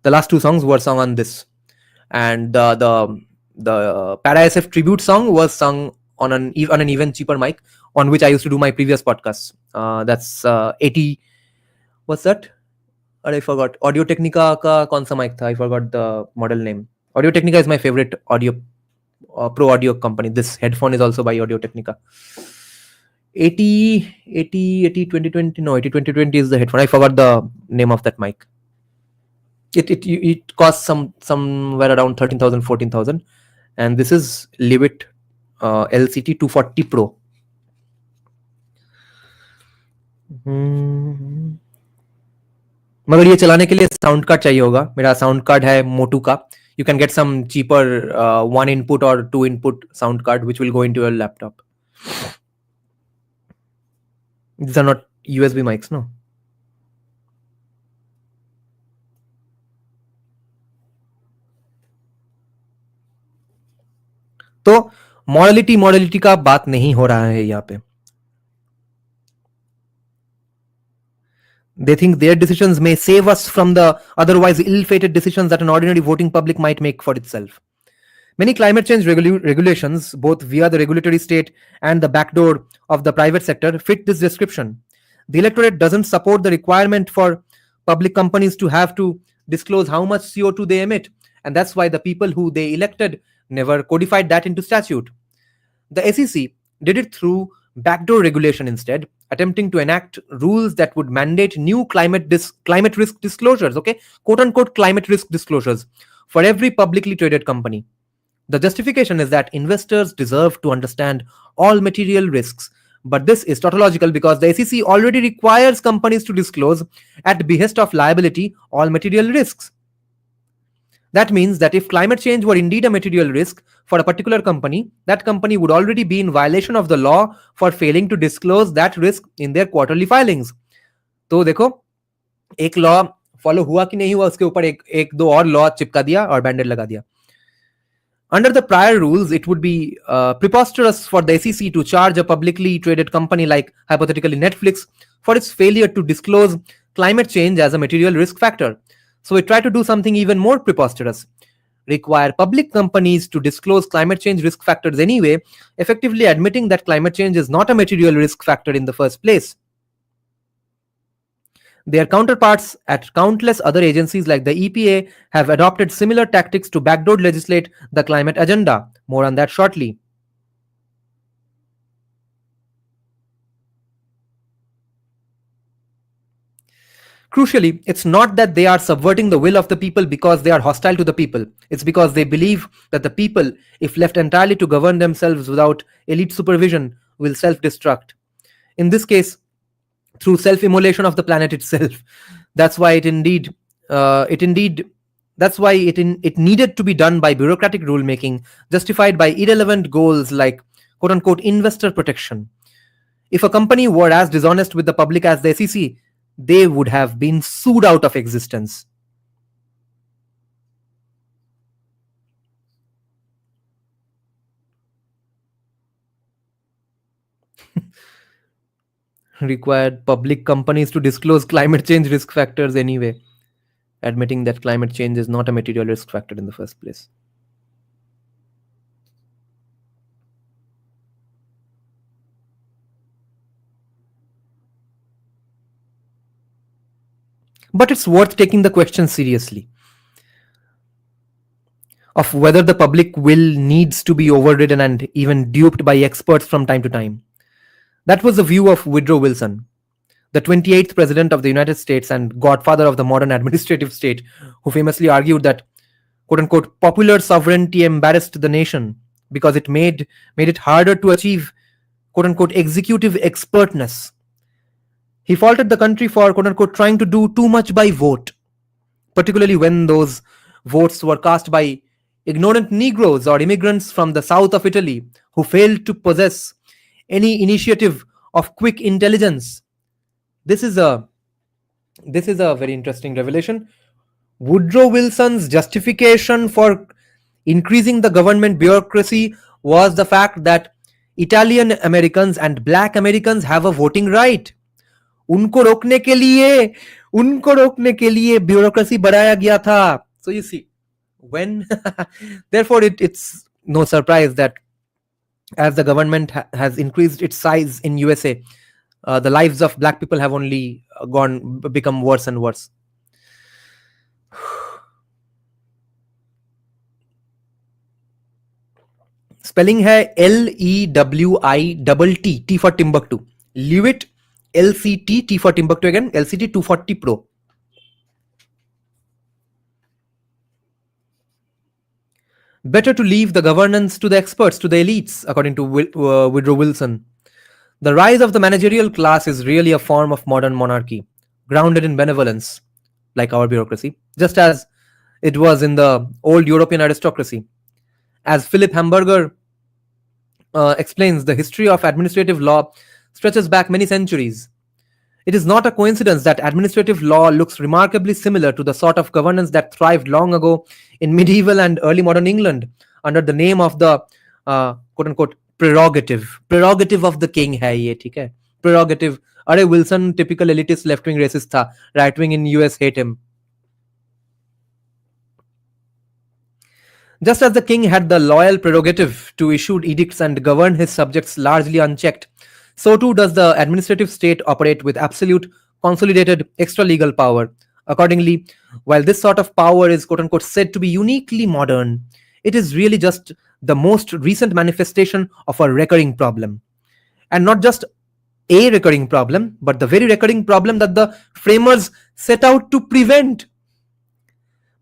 last two songs were sung on this. And the Para SF tribute song was sung on an even cheaper mic on which I used to do my previous podcasts. That's 80. What's that? I forgot. Audio Technica का कौन सा mic था? I forgot the model name. Audio Technica is my favorite audio pro audio company. This headphone is also by Audio Technica. 80 2020. No, 80 2020 is the headphone. I forgot the name of that mic. It costs somewhere around 13,000, 14,000, and this is Lewitt LCT 240 Pro. मगर ये चलाने के लिए sound card चाहिए होगा. मेरा sound card है मोटू का. You can get some cheaper 1 input or 2 input sound card which will go into your laptop. These are not USB mics, no? तो मॉडलिटी का बात नहीं हो रहा है यहाँ पे. They think their decisions may save us from the otherwise ill-fated decisions that an ordinary voting public might make for itself. Many climate change regulations, both via the regulatory state and the backdoor of the private sector, fit this description. The electorate doesn't support the requirement for public companies to have to disclose how much CO2 they emit. And that's why the people who they elected never codified that into statute. The SEC did it through backdoor regulation instead, attempting to enact rules that would mandate new climate risk disclosures, okay, quote unquote climate risk disclosures for every publicly traded company. The justification is that investors deserve to understand all material risks. But this is tautological because the SEC already requires companies to disclose, at behest of liability, all material risks. That means that if climate change were indeed a material risk for a particular company, that company would already be in violation of the law for failing to disclose that risk in their quarterly filings. तो देखो एक law follow हुआ कि नहीं हुआ, उसके ऊपर एक दो और लॉ चिपका दिया और बैंडेड लगा दिया. Under the prior rules, it would be preposterous for the SEC to charge a publicly traded company like hypothetically Netflix for its failure to disclose climate change as a material risk factor. So we try to do something even more preposterous. Require public companies to disclose climate change risk factors anyway, effectively admitting that climate change is not a material risk factor in the first place. Their counterparts at countless other agencies like the EPA have adopted similar tactics to backdoor legislate the climate agenda. More on that shortly. Crucially, it's not that they are subverting the will of the people because they are hostile to the people. It's because they believe that the people, if left entirely to govern themselves without elite supervision, will self-destruct. In this case, through self-immolation of the planet itself. That's why it needed to be done by bureaucratic rulemaking, justified by irrelevant goals like quote-unquote investor protection. If a company were as dishonest with the public as the SEC, they would have been sued out of existence. Required public companies to disclose climate change risk factors anyway, admitting that climate change is not a material risk factor in the first place. But it's worth taking the question seriously of whether the public will needs to be overridden and even duped by experts from time to time. That was the view of Woodrow Wilson, the 28th President of the United States and godfather of the modern administrative state, who famously argued that, quote-unquote, popular sovereignty embarrassed the nation because it made it harder to achieve, quote-unquote, executive expertness. He faulted the country for, quote-unquote, trying to do too much by vote, particularly when those votes were cast by ignorant Negroes or immigrants from the south of Italy who failed to possess any initiative of quick intelligence. This is a very interesting revelation. Woodrow Wilson's justification for increasing the government bureaucracy was the fact that Italian Americans and Black Americans have a voting right. उनको रोकने के लिए bureaucracy बढ़ाया गया था. So you see, when therefore it's no surprise that as the government has increased its size in USA, the lives of black people have only become worse and worse. Spelling hai LEWITT, T for Timbuktu. Lewitt, LCT, T for Timbuktu again, LCT 240 Pro. Better to leave the governance to the experts, to the elites, according to Woodrow Wilson. The rise of the managerial class is really a form of modern monarchy, grounded in benevolence, like our bureaucracy, just as it was in the old European aristocracy. As Philip Hamburger explains, the history of administrative law stretches back many centuries. It is not a coincidence that administrative law looks remarkably similar to the sort of governance that thrived long ago in medieval and early modern England under the name of the quote-unquote prerogative of the king hai ye, theek hai? Prerogative. Are Wilson typical elitist left-wing racist tha. Right-wing in US hate him. Just as the king had the loyal prerogative to issue edicts and govern his subjects largely unchecked, so too does the administrative state operate with absolute, consolidated, extra-legal power, Accordingly, while this sort of power is quote unquote said to be uniquely modern, it is really just the most recent manifestation of a recurring problem. And not just a recurring problem, but the very recurring problem that the framers set out to prevent.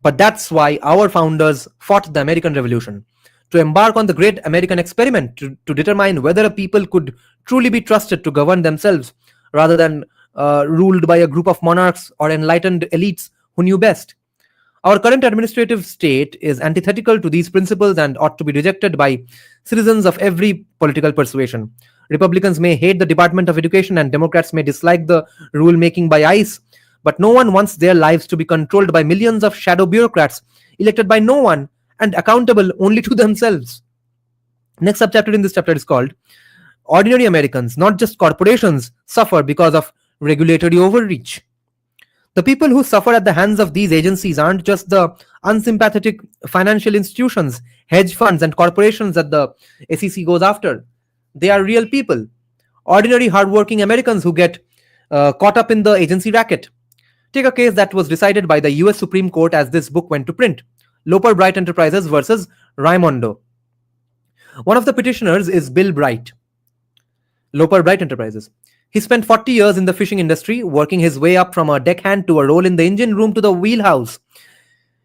But that's why our founders fought the American Revolution, to embark on the great American experiment, to determine whether a people could truly be trusted to govern themselves rather than ruled by a group of monarchs or enlightened elites who knew best. Our current administrative state is antithetical to these principles and ought to be rejected by citizens of every political persuasion. Republicans may hate the Department of Education and Democrats may dislike the rule making by ICE, but no one wants their lives to be controlled by millions of shadow bureaucrats elected by no one and accountable only to themselves. Next subchapter in this chapter is called Ordinary Americans, not just corporations, suffer because of regulatory overreach. The people who suffer at the hands of these agencies aren't just the unsympathetic financial institutions, hedge funds, and corporations that the SEC goes after. They are real people, ordinary hardworking Americans who get caught up in the agency racket. Take a case that was decided by the US Supreme Court as this book went to print. Loper Bright Enterprises versus Raimondo. One of the petitioners is Bill Bright. Loper Bright Enterprises. He spent 40 years in the fishing industry, working his way up from a deckhand to a role in the engine room to the wheelhouse.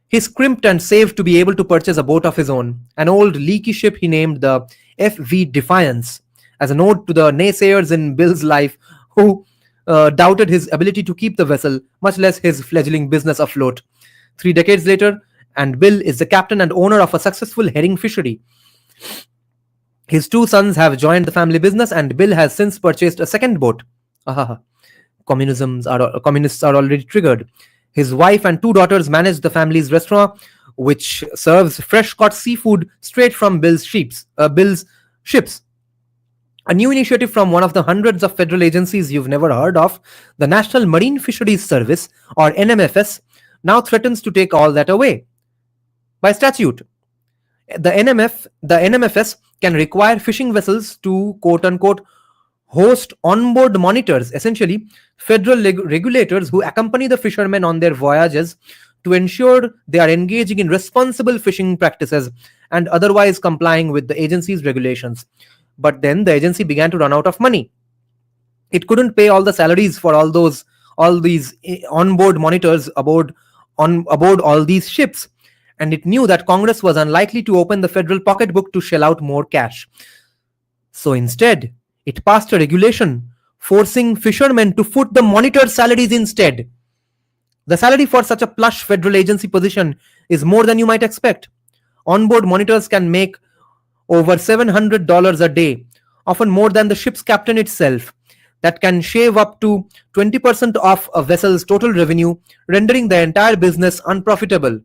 He scrimped and saved to be able to purchase a boat of his own, an old leaky ship he named the F.V. Defiance, as a note to the naysayers in Bill's life who doubted his ability to keep the vessel, much less his fledgling business afloat. 3 decades later, and Bill is the captain and owner of a successful herring fishery. His 2 sons have joined the family business, and Bill has since purchased a second boat. Communists are already triggered. His wife and 2 daughters manage the family's restaurant, which serves fresh-caught seafood straight from Bill's ships. A new initiative from one of the hundreds of federal agencies you've never heard of, the National Marine Fisheries Service, or NMFS, now threatens to take all that away. By statute, the NMFS can require fishing vessels to quote-unquote host onboard monitors, essentially federal regulators who accompany the fishermen on their voyages to ensure they are engaging in responsible fishing practices and otherwise complying with the agency's regulations. But then the agency began to run out of money. It couldn't pay all the salaries for all these onboard monitors aboard all these ships. And it knew that Congress was unlikely to open the federal pocketbook to shell out more cash. So instead, it passed a regulation forcing fishermen to foot the monitor's salaries instead. The salary for such a plush federal agency position is more than you might expect. Onboard monitors can make over $700 a day, often more than the ship's captain itself. That can shave up to 20% off a vessel's total revenue, rendering the entire business unprofitable.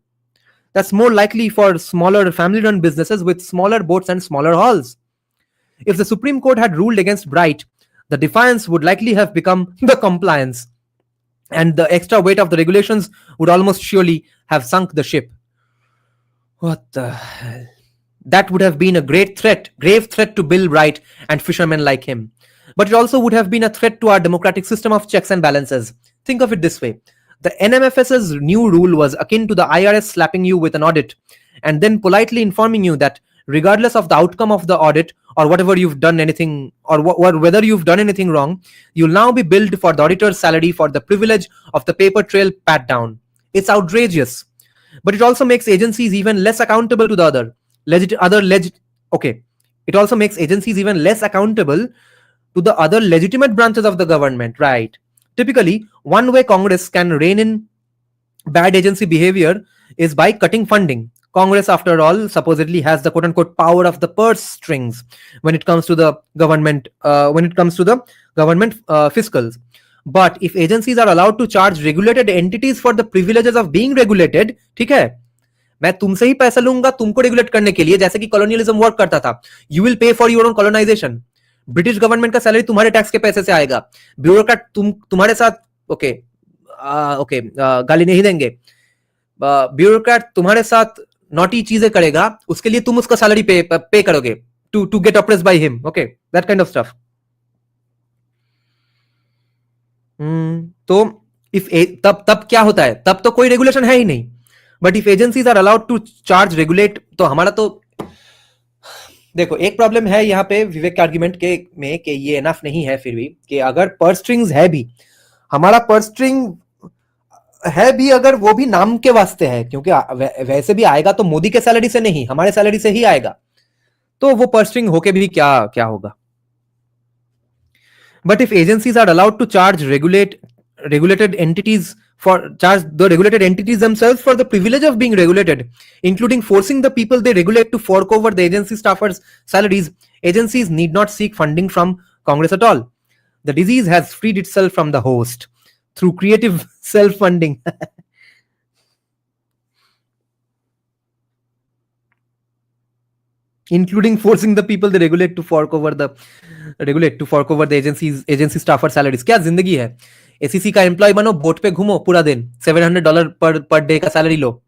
That's more likely for smaller family-run businesses with smaller boats and smaller hulls. If the Supreme Court had ruled against Bright, the Defiance would likely have become the Compliance, and the extra weight of the regulations would almost surely have sunk the ship. What the hell? That would have been a grave threat to Bill Bright and fishermen like him. But it also would have been a threat to our democratic system of checks and balances. Think of it this way. The NMFS's new rule was akin to the IRS slapping you with an audit and then politely informing you that regardless of the outcome of the audit or whatever you've done anything or whether you've done anything wrong, you'll now be billed for the auditor's salary for the privilege of the paper trail pat down. It's outrageous. But it also makes agencies even less accountable to the It also makes agencies even less accountable to the other legitimate branches of the government, right? Typically, one way Congress can rein in bad agency behavior is by cutting funding. Congress, after all, supposedly has the quote-unquote power of the purse strings when it comes to the government. Fiscals. But if agencies are allowed to charge regulated entities for the privileges of being regulated, ठीक है, मैं तुमसे ही पैसा लूंगा तुमको regulate करने के लिए, जैसे कि कॉलोनियलिज्म वर्क करता था. You will pay for your own colonisation. British government का सैलरी तुम्हारे टैक्स के पैसे से आएगा. ब्यूरोक्रेट तुम्हारे साथ गाली नहीं देंगे. ब्यूरोक्रेट तुम्हारे साथ नॉटी चीजें करेगा, उसके लिए तुम उसका सैलरी पे करोगे to get oppressed by him. Okay, that kind of stuff. तो तब क्या होता है, तब तो कोई रेगुलेशन है ही नहीं. But if agencies are allowed to charge regulate, तो हमारा तो देखो एक प्रॉब्लम है यहाँ पे विवेक के आर्ग्यूमेंट के में कि ये एनफ नहीं है फिर भी, कि अगर पर्स स्ट्रिंग्स है भी, हमारा पर्स स्ट्रिंग है भी अगर, वो भी नाम के वास्ते है, क्योंकि वैसे भी आएगा तो मोदी के सैलरी से नहीं, हमारे सैलरी से ही आएगा, तो वो पर्स स्ट्रिंग होके भी क्या क्या होगा. But if agencies are allowed to charge regulated entities charge the regulated entities themselves for the privilege of being regulated, including forcing the people they regulate to fork over the agency staffers' salaries, agencies need not seek funding from Congress at all. The disease has freed itself from the host through creative self-funding. Including forcing the people they regulate to fork over the agency staffer salaries. क्या जिंदगी है. ACC का employ बनो, boat पे घूमो पूरा दिन, $700 per day का salary low.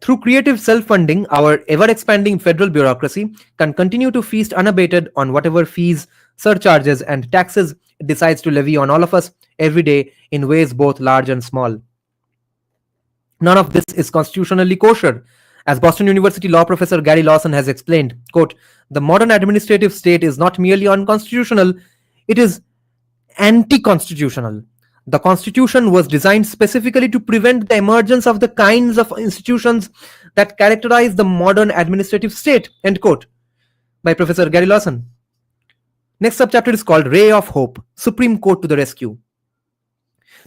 Through creative self-funding, our ever-expanding federal bureaucracy can continue to feast unabated on whatever fees, surcharges, and taxes it decides to levy on all of us every day in ways both large and small. None of this is constitutionally kosher. As Boston University law professor Gary Lawson has explained, quote, the modern administrative state is not merely unconstitutional, it is anti-constitutional. The Constitution was designed specifically to prevent the emergence of the kinds of institutions that characterize the modern administrative state, end quote, by Professor Gary Lawson. Next subchapter is called Ray of Hope, Supreme Court to the Rescue.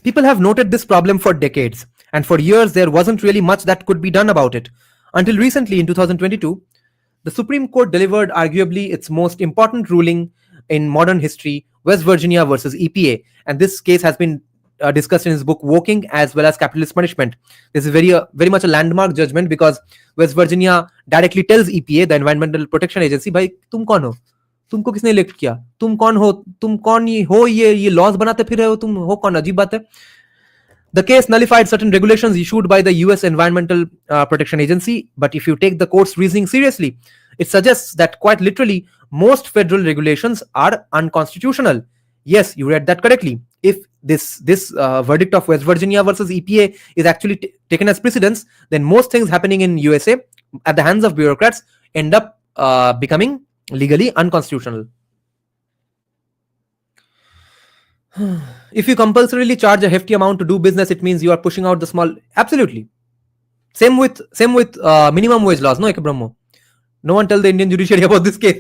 People have noted this problem for decades, and for years there wasn't really much that could be done about it. Until recently, in 2022, the Supreme Court delivered arguably its most important ruling in modern history, West Virginia versus EPA, and this case has been discussed in his book Woking as well as Capitalist Punishment. This is very much a landmark judgment because West Virginia directly tells EPA, the Environmental Protection Agency, भाई तुम कौन हो, तुमको किसने elect किया, तुम कौन हो ये लॉज बनाते फिर रहे हो, तुम हो कौन, अजीब बात है. The case nullified certain regulations issued by the US Environmental Protection Agency, but if you take the court's reasoning seriously, it suggests that quite literally most federal regulations are unconstitutional. Yes, you read that correctly. If this verdict of West Virginia versus EPA is actually taken as precedence, then most things happening in USA at the hands of bureaucrats end up becoming legally unconstitutional. If you compulsorily charge a hefty amount to do business, it means you are pushing out the small. Absolutely. Same with minimum wage laws. No, Brahmo. No one tell the Indian judiciary about this case.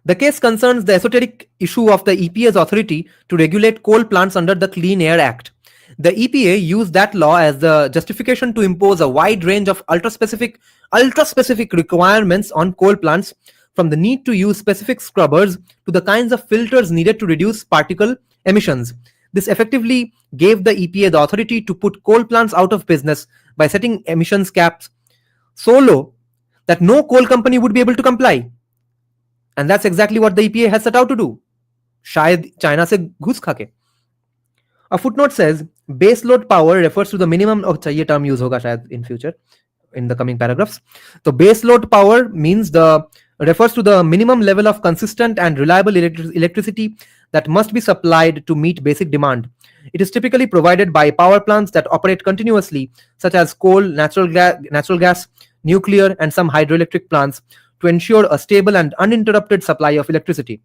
The case concerns the esoteric issue of the EPA's authority to regulate coal plants under the Clean Air Act. The EPA used that law as the justification to impose a wide range of ultra-specific requirements on coal plants, from the need to use specific scrubbers to the kinds of filters needed to reduce particle emissions. This effectively gave the EPA the authority to put coal plants out of business by setting emissions caps so low that no coal company would be able to comply. And that's exactly what the EPA has set out to do. शायद China से घुस खा के. A footnote says baseload power refers to the minimum. अच्छा ये term use होगा शायद in future in the coming paragraphs. So baseload power refers to the minimum level of consistent and reliable electricity that must be supplied to meet basic demand. It is typically provided by power plants that operate continuously, such as coal, natural gas, nuclear, and some hydroelectric plants, to ensure a stable and uninterrupted supply of electricity.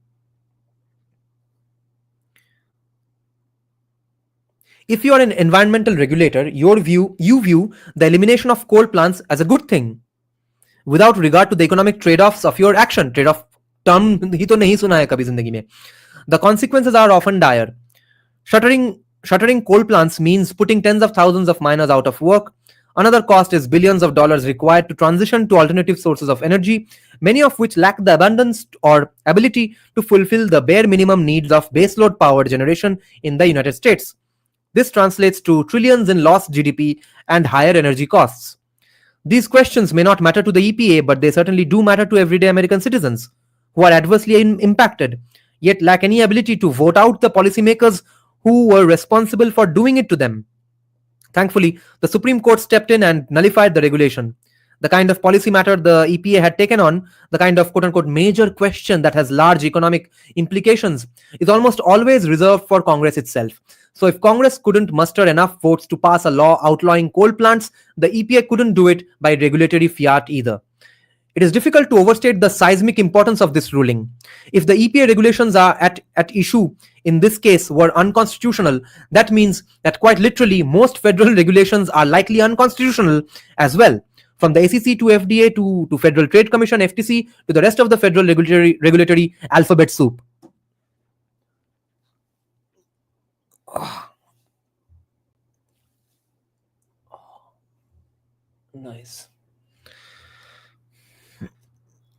If you are an environmental regulator, you view the elimination of coal plants as a good thing, without regard to the economic trade-offs of your action. Trade-off term ही तो नहीं सुना है कभी जिंदगी में. The consequences are often dire. Shuttering coal plants means putting tens of thousands of miners out of work. Another cost is billions of dollars required to transition to alternative sources of energy, many of which lack the abundance or ability to fulfill the bare minimum needs of baseload power generation in the United States. This translates to trillions in lost GDP and higher energy costs. These questions may not matter to the EPA, but they certainly do matter to everyday American citizens who are adversely impacted, yet lack any ability to vote out the policymakers who were responsible for doing it to them. Thankfully, the Supreme Court stepped in and nullified the regulation. the kind of policy matter the EPA had taken on, the kind of quote unquote major question that has large economic implications, is almost always reserved for Congress itself. So if Congress couldn't muster enough votes to pass a law outlawing coal plants, the EPA couldn't do it by regulatory fiat either. It is difficult to overstate the seismic importance of this ruling. If the EPA regulations are at issue in this case were unconstitutional, that means that quite literally most federal regulations are likely unconstitutional as well. From the SEC to FDA to Federal Trade Commission, FTC, to the rest of the federal regulatory alphabet soup. Nice.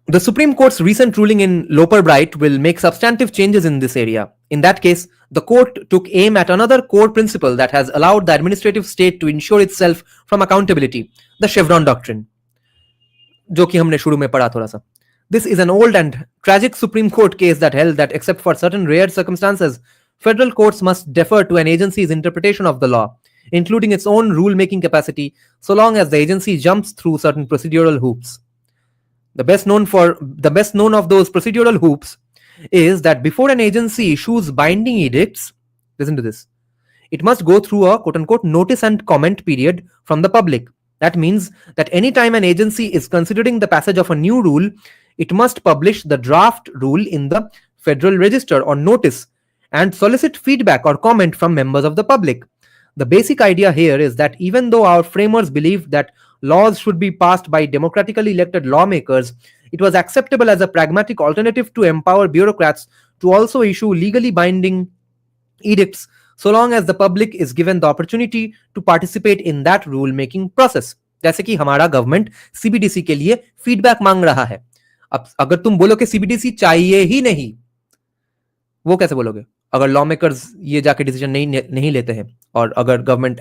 The Supreme Court's recent ruling in Loper-Bright will make substantive changes in this area. In that case, the court took aim at another core principle that has allowed the administrative state to insure itself from accountability, the Chevron doctrine. जो कि हमने शुरू में पढ़ा थोड़ा सा. This is an old and tragic Supreme Court case that held that except for certain rare circumstances, federal courts must defer to an agency's interpretation of the law, including its own rule-making capacity, so long as the agency jumps through certain procedural hoops. The best known of those procedural hoops is that before an agency issues binding edicts, listen to this, it must go through a quote-unquote notice and comment period from the public. That means that anytime an agency is considering the passage of a new rule, it must publish the draft rule in the Federal Register or notice and solicit feedback or comment from members of the public. The basic idea here is that even though our framers believed that laws should be passed by democratically elected lawmakers, it was acceptable as a pragmatic alternative to empower bureaucrats to also issue legally binding edicts so long as the public is given the opportunity to participate in that rule making process. जैसे कि हमारा government CBDC के लिए feedback मांग रहा है. अब अगर तुम बोलो कि सीबीडीसी चाहिए ही नहीं, वो कैसे बोलोगे अगर लॉ मेकर्स ये जाके डिसीजन नहीं लेते हैं और अगर गवर्नमेंट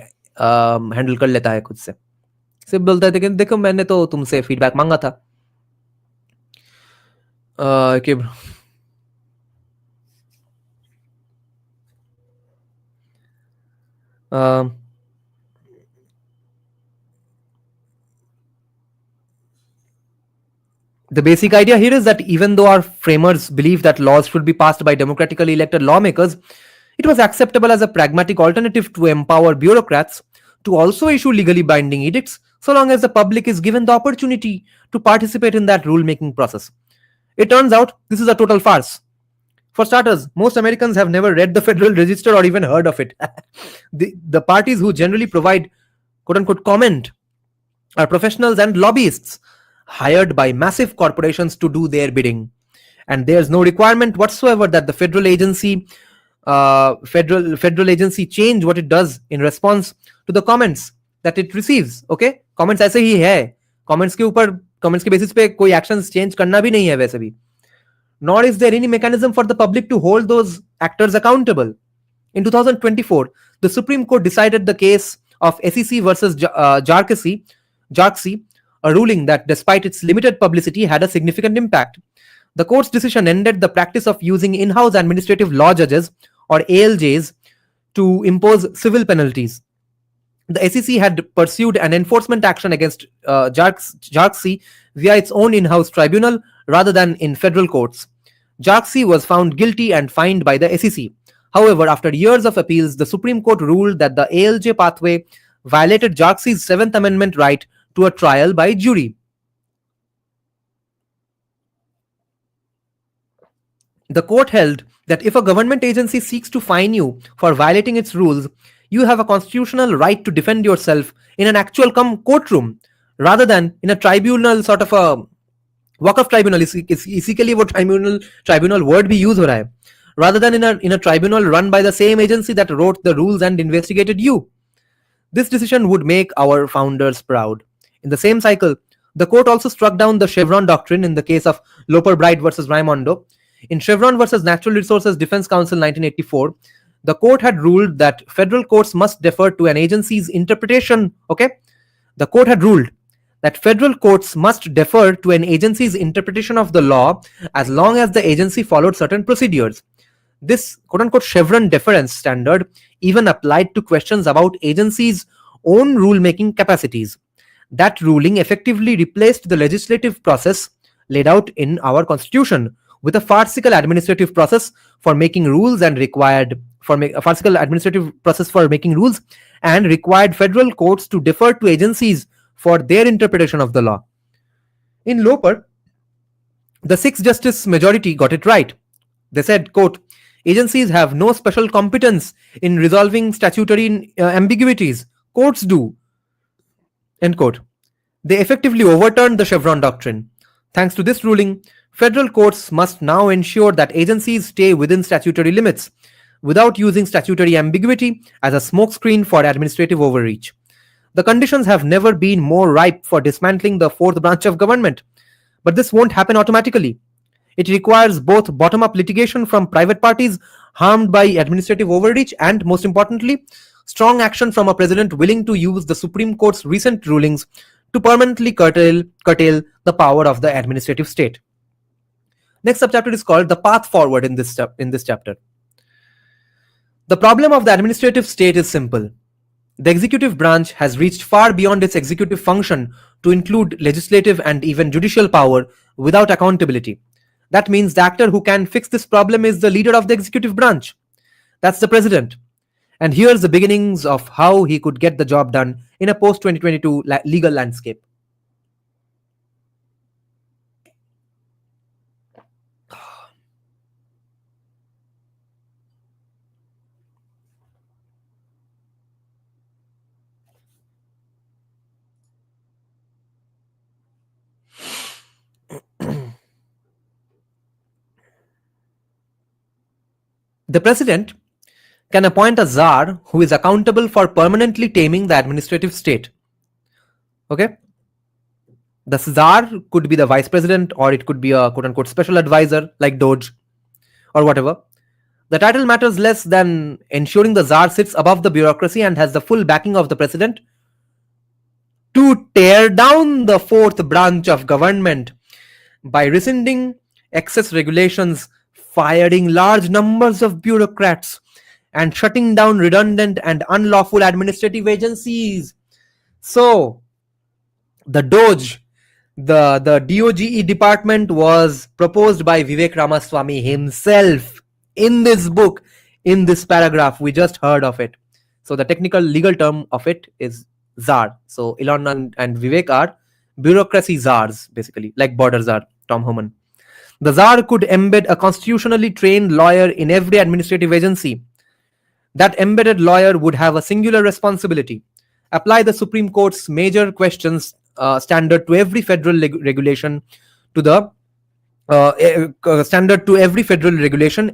हैंडल कर लेता है खुद से. सिर्फ बोलता है कि देखो मैंने तो तुमसे फीडबैक मांगा था. कि the basic idea here is that even though our framers believe that laws should be passed by democratically elected lawmakers, it was acceptable as a pragmatic alternative to empower bureaucrats to also issue legally binding edicts so long as the public is given the opportunity to participate in that rule-making process. It turns out this is a total farce. For starters, most Americans have never read the Federal Register or even heard of it. The parties who generally provide quote-unquote comment are professionals and lobbyists hired by massive corporations to do their bidding. And there's no requirement whatsoever that the federal agency change what it does in response to the comments that it receives. Okay? Comments ऐसे ही है. Comments के basis पे कोई actions change करना भी नहीं है वैसे भी. Nor is there any mechanism for the public to hold those actors accountable. In 2024, the Supreme Court decided the case of SEC versus Jarksi, a ruling that, despite its limited publicity, had a significant impact. The court's decision ended the practice of using in-house administrative law judges, or ALJs, to impose civil penalties. The SEC had pursued an enforcement action against Jarksi via its own in-house tribunal rather than in federal courts. Jarksi was found guilty and fined by the SEC. However, after years of appeals, the Supreme Court ruled that the ALJ pathway violated Jarksi's Seventh Amendment right to a trial by jury. The court held that if a government agency seeks to fine you for violating its rules, you have a constitutional right to defend yourself in an actual courtroom rather than in a tribunal, sort of a Waqf tribunal. इसी के लिए वो tribunal word भी use हो रहा है, rather than in a tribunal run by the same agency that wrote the rules and investigated you. This decision would make our founders proud. In the same cycle, the court also struck down the Chevron doctrine in the case of Loper-Bright versus Raimondo. In Chevron versus Natural Resources Defense Council 1984, the court had ruled that federal courts must defer to an agency's interpretation. Okay, the court had ruled that federal courts must defer to an agency's interpretation of the law as long as the agency followed certain procedures. This quote-unquote Chevron deference standard even applied to questions about agencies' own rule-making capacities. That ruling effectively replaced the legislative process laid out in our constitution with a farcical administrative process for making rules and required for a farcical administrative process for making rules and required federal courts to defer to agencies for their interpretation of the law. In Loper, the 6 justice majority got it right. They said, quote, agencies have no special competence in resolving statutory ambiguities. Courts do. End quote. They effectively overturned the Chevron doctrine. Thanks to this ruling, federal courts must now ensure that agencies stay within statutory limits without using statutory ambiguity as a smokescreen for administrative overreach. The conditions have never been more ripe for dismantling the fourth branch of government. But this won't happen automatically. It requires both bottom-up litigation from private parties harmed by administrative overreach and, most importantly, strong action from a president willing to use the Supreme Court's recent rulings to permanently curtail the power of the administrative state. Next subchapter is called The Path Forward in this chapter. The problem of the administrative state is simple. The executive branch has reached far beyond its executive function to include legislative and even judicial power without accountability. That means the actor who can fix this problem is the leader of the executive branch. That's the president. And here's the beginnings of how he could get the job done in a post-2022 legal landscape. The president can appoint a czar who is accountable for permanently taming the administrative state. Okay? The czar could be the vice president, or it could be a quote-unquote special advisor like Doge or whatever. The title matters less than ensuring the czar sits above the bureaucracy and has the full backing of the president to tear down the fourth branch of government by rescinding excess regulations, firing large numbers of bureaucrats, and shutting down redundant and unlawful administrative agencies. So, the Doge, the DOGE department was proposed by Vivek Ramaswamy himself in this book, in this paragraph. We just heard of it. So, the technical legal term of it is czar. So, Elon and Vivek are bureaucracy czars, basically, like border czar, Tom Homan. The czar could embed a constitutionally trained lawyer in every administrative agency. That embedded lawyer would have a singular responsibility: apply the Supreme Court's major questions standard to every federal regulation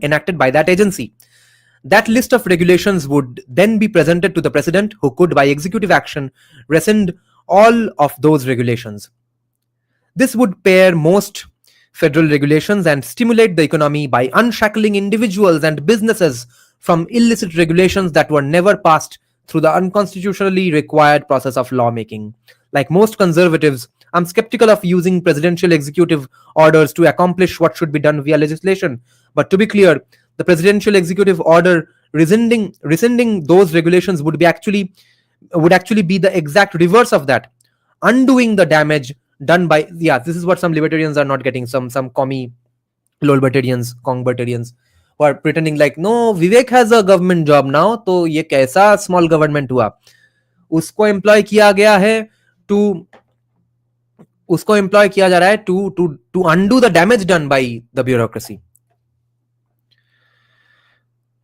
enacted by that agency. That list of regulations would then be presented to the president, who could, by executive action, rescind all of those regulations. This would pair most federal regulations and stimulate the economy by unshackling individuals and businesses from illicit regulations that were never passed through the unconstitutionally required process of lawmaking. Like most conservatives, I'm skeptical of using presidential executive orders to accomplish what should be done via legislation. But to be clear, the presidential executive order rescinding those regulations would actually be the exact reverse of that, undoing the damage done by, this is what some libertarians are not getting, some commie lolbertarians, congbert who are pretending like, no, Vivek has a government job now, तो ये कैसा small government हुआ? उसको employ किया गया है to undo the damage done by the bureaucracy.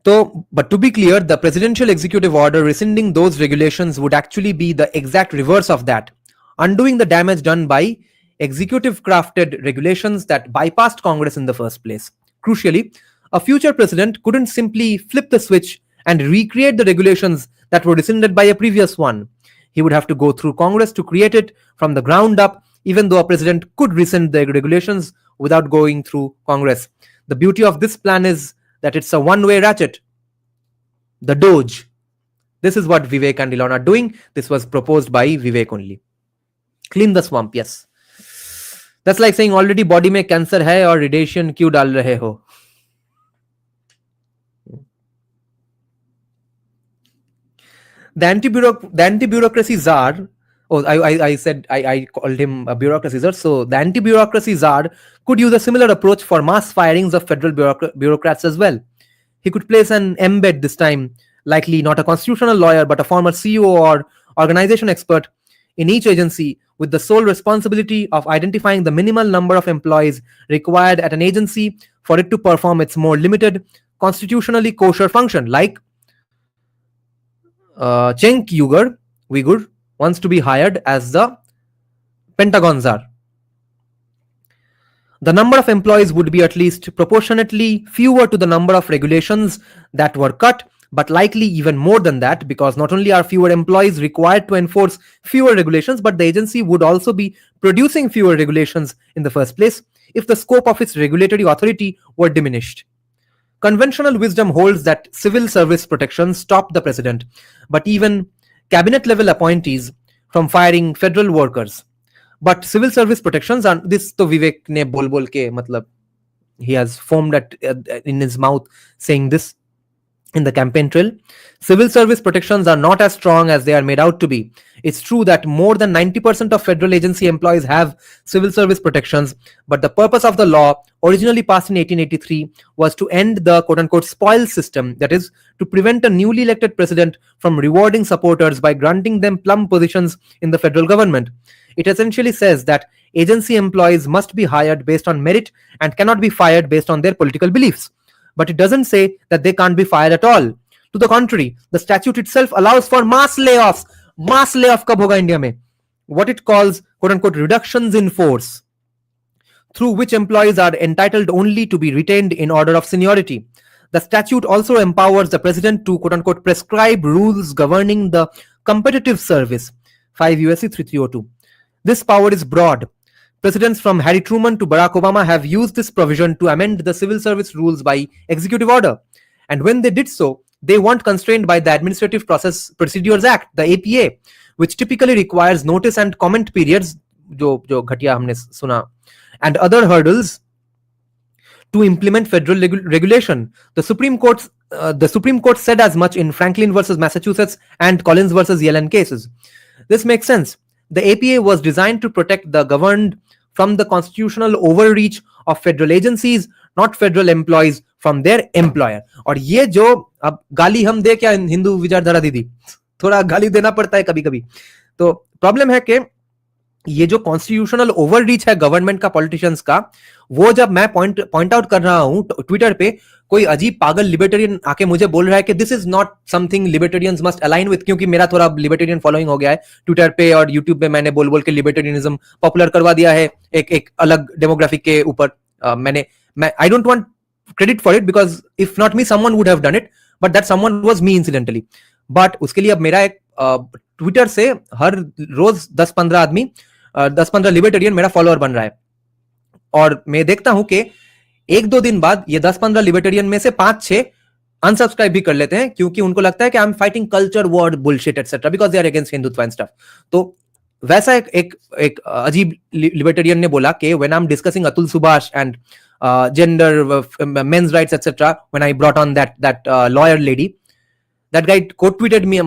But to be clear, the presidential executive order rescinding those regulations would actually be the exact reverse of that, undoing the damage done by executive crafted regulations that bypassed Congress in the first place. Crucially, a future president couldn't simply flip the switch and recreate the regulations that were rescinded by a previous one. He would have to go through Congress to create it from the ground up, even though a president could rescind the regulations without going through Congress. The beauty of this plan is that it's a one-way ratchet. The Doge. This is what Vivek and Elon are doing. This was proposed by Vivek only. Clean the swamp, yes. That's like saying already body में cancer है और radiation क्यों डाल रहे हो? The anti-bureaucracy czar Oh, I said I called him a bureaucracy czar. So the anti-bureaucracy czar could use a similar approach for mass firings of federal bureaucrats as well. He could place an embed this time, likely not a constitutional lawyer but a former CEO or organization expert in each agency, with the sole responsibility of identifying the minimal number of employees required at an agency for it to perform its more limited, constitutionally kosher function, like Cenk Uyghur wants to be hired as the Pentagon czar. The number of employees would be at least proportionately fewer to the number of regulations that were cut, but likely even more than that, because not only are fewer employees required to enforce fewer regulations, but the agency would also be producing fewer regulations in the first place if the scope of its regulatory authority were diminished. Conventional wisdom holds that civil service protections stop the president, but even cabinet level appointees from firing federal workers. But civil service protections are this to Vivek ne bol ke matlab he has foamed in his mouth saying this in the campaign trail. Civil service protections are not as strong as they are made out to be. It's true that more than 90% of federal agency employees have civil service protections, but the purpose of the law, originally passed in 1883, was to end the quote-unquote spoil system, that is, to prevent a newly elected president from rewarding supporters by granting them plum positions in the federal government. It essentially says that agency employees must be hired based on merit and cannot be fired based on their political beliefs. But it doesn't say that they can't be fired at all. To the contrary, the statute itself allows for mass layoffs. Mass layoff kab hoga India mein? What it calls quote-unquote reductions in force, through which employees are entitled only to be retained in order of seniority. The statute also empowers the president to quote-unquote prescribe rules governing the competitive service, 5 USC 3302. This power is broad. Presidents from Harry Truman to Barack Obama have used this provision to amend the civil service rules by executive order. And when they did so, they weren't constrained by the Administrative Procedures Act, the APA, which typically requires notice and comment periods, jo ghatiya humne suna, and other hurdles to implement federal regulation. The Supreme Court said as much in Franklin versus Massachusetts and Collins versus Yellen cases. This makes sense. The APA was designed to protect the governed from the constitutional overreach of federal agencies, not federal employees from their employer. और ये जो अब गाली हम दे क्या हिंदू विचारधारा दीदी, थोड़ा गाली देना पड़ता है कभी कभी. तो प्रॉब्लम है कि ये जो कॉन्स्टिट्यूशनल ओवररीच है गवर्नमेंट का, पॉलिटिशियंस का, वो जब मैं पॉइंट आउट कर रहा हूं ट्विटर पे, कोई अजीब पागल लिबर्टेरियन आके मुझे बोल रहा है कि this is not something libertarians must align with, क्योंकि मेरा थोड़ा लिबर्टेरियन फॉलोइंग हो गया है ट्विटर पे और यूट्यूब पे, मैंने बोल के लिबर्टेरियनिज्म पॉपुलर करवा दिया है एक अलग डेमोग्राफिक के ऊपर. आई don't want credit for it because if not me someone would have done it, but that someone was me incidentally. But उसके लिए अब मेरा एक ट्विटर से हर रोज 10-15 आदमी, 10-15 लिबर्टेरियन मेरा फॉलोअर बन रहा है. और मैं देखता हूं कि 1-2 दिन बाद ये 10-15 लिबर्टेरियन में से 5-6 अनसब्सक्राइब भी कर लेते हैं, क्योंकि उनको लगता है कि I am fighting culture war bullshit etcetera because they are against Hindutva and stuff. तो वैसा एक अजीब लिबर्टेरियन ने बोला कि when I am discussing Atul Subhash and gender, men's rights etcetera, when I brought on that lawyer lady, that guy quote tweeted me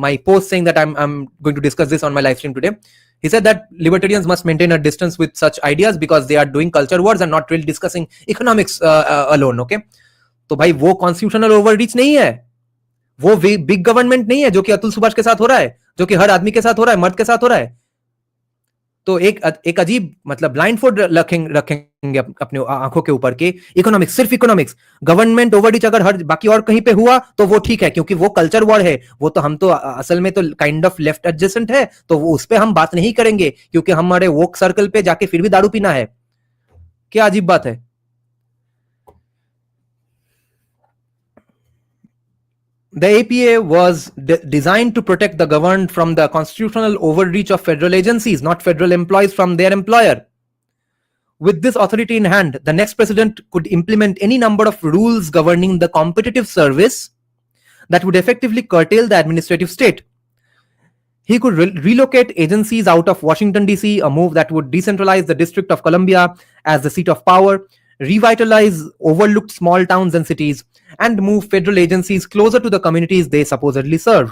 my post saying that I'm going to discuss this on my live stream today. He said that libertarians must maintain a distance with such ideas because they are doing culture wars and not really discussing economics alone. Okay, तो भाई वो constitutional overreach नहीं है, वो big government नहीं है जो कि अतुल सुभाष के साथ हो रहा है, जो कि हर आदमी के साथ हो रहा है, मर्द के साथ हो रहा है. तो एक अजीब मतलब ब्लाइंड फोल्ड रखेंगे अपने आंखों के ऊपर के इकोनॉमिक्स, सिर्फ इकोनॉमिक्स, गवर्नमेंट ओवररीच अगर हर बाकी और कहीं पे हुआ तो वो ठीक है, क्योंकि वो कल्चर वॉर है. वो तो हम तो असल में तो काइंड ऑफ लेफ्ट एडजेसेंट है, तो वो उस पे हम बात नहीं करेंगे, क्योंकि हमारे वोक सर्कल पे जाके फिर भी दारू पीना है. क्या अजीब बात है. The APA was designed to protect the governed from the constitutional overreach of federal agencies, not federal employees from their employer. With this authority in hand, the next president could implement any number of rules governing the competitive service that would effectively curtail the administrative state. He could relocate agencies out of Washington, D.C., a move that would decentralize the District of Columbia as the seat of power, revitalize overlooked small towns and cities, and move federal agencies closer to the communities they supposedly serve.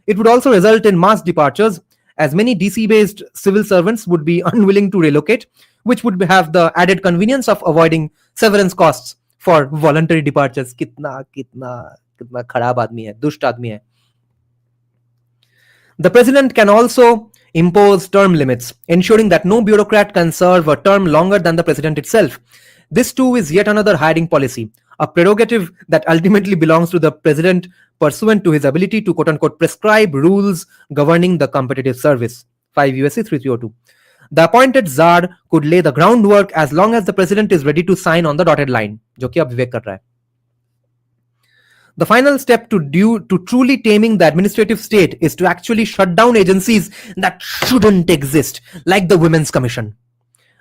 It would also result in mass departures, as many DC-based civil servants would be unwilling to relocate, which would have the added convenience of avoiding severance costs for voluntary departures. कितना कितना कितना खराब आदमी है, दुष्ट आदमी है. The president can also impose term limits, ensuring that no bureaucrat can serve a term longer than the president itself. This too is yet another hiring policy, a prerogative that ultimately belongs to the president pursuant to his ability to quote-unquote prescribe rules governing the competitive service. 5 USC 3302. The appointed czar could lay the groundwork as long as the president is ready to sign on the dotted line, जो कि अब विवेक कर रहा है. The final step to truly taming the administrative state is to actually shut down agencies that shouldn't exist, like the Women's Commission.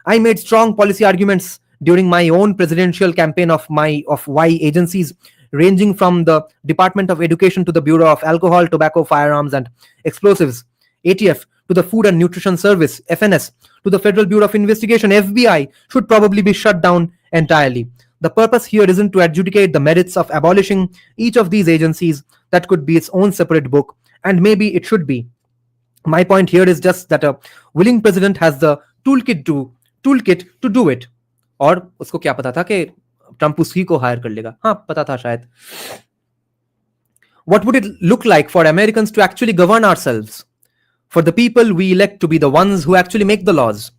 I made strong policy arguments during my own presidential campaign of why agencies ranging from the Department of Education to the Bureau of Alcohol, Tobacco, Firearms and Explosives, ATF, to the Food and Nutrition Service, FNS, to the Federal Bureau of Investigation, FBI, should probably be shut down entirely. The purpose here isn't to adjudicate the merits of abolishing each of these agencies. That could be its own separate book, and maybe it should be. My point here is just that a willing president has the toolkit to do it. और उसको क्या पता था कि Trump उसी को higher कर लेगा? हाँ, पता था शायद. What would it look like for Americans to actually govern ourselves? For the people we elect to be the ones who actually make the laws.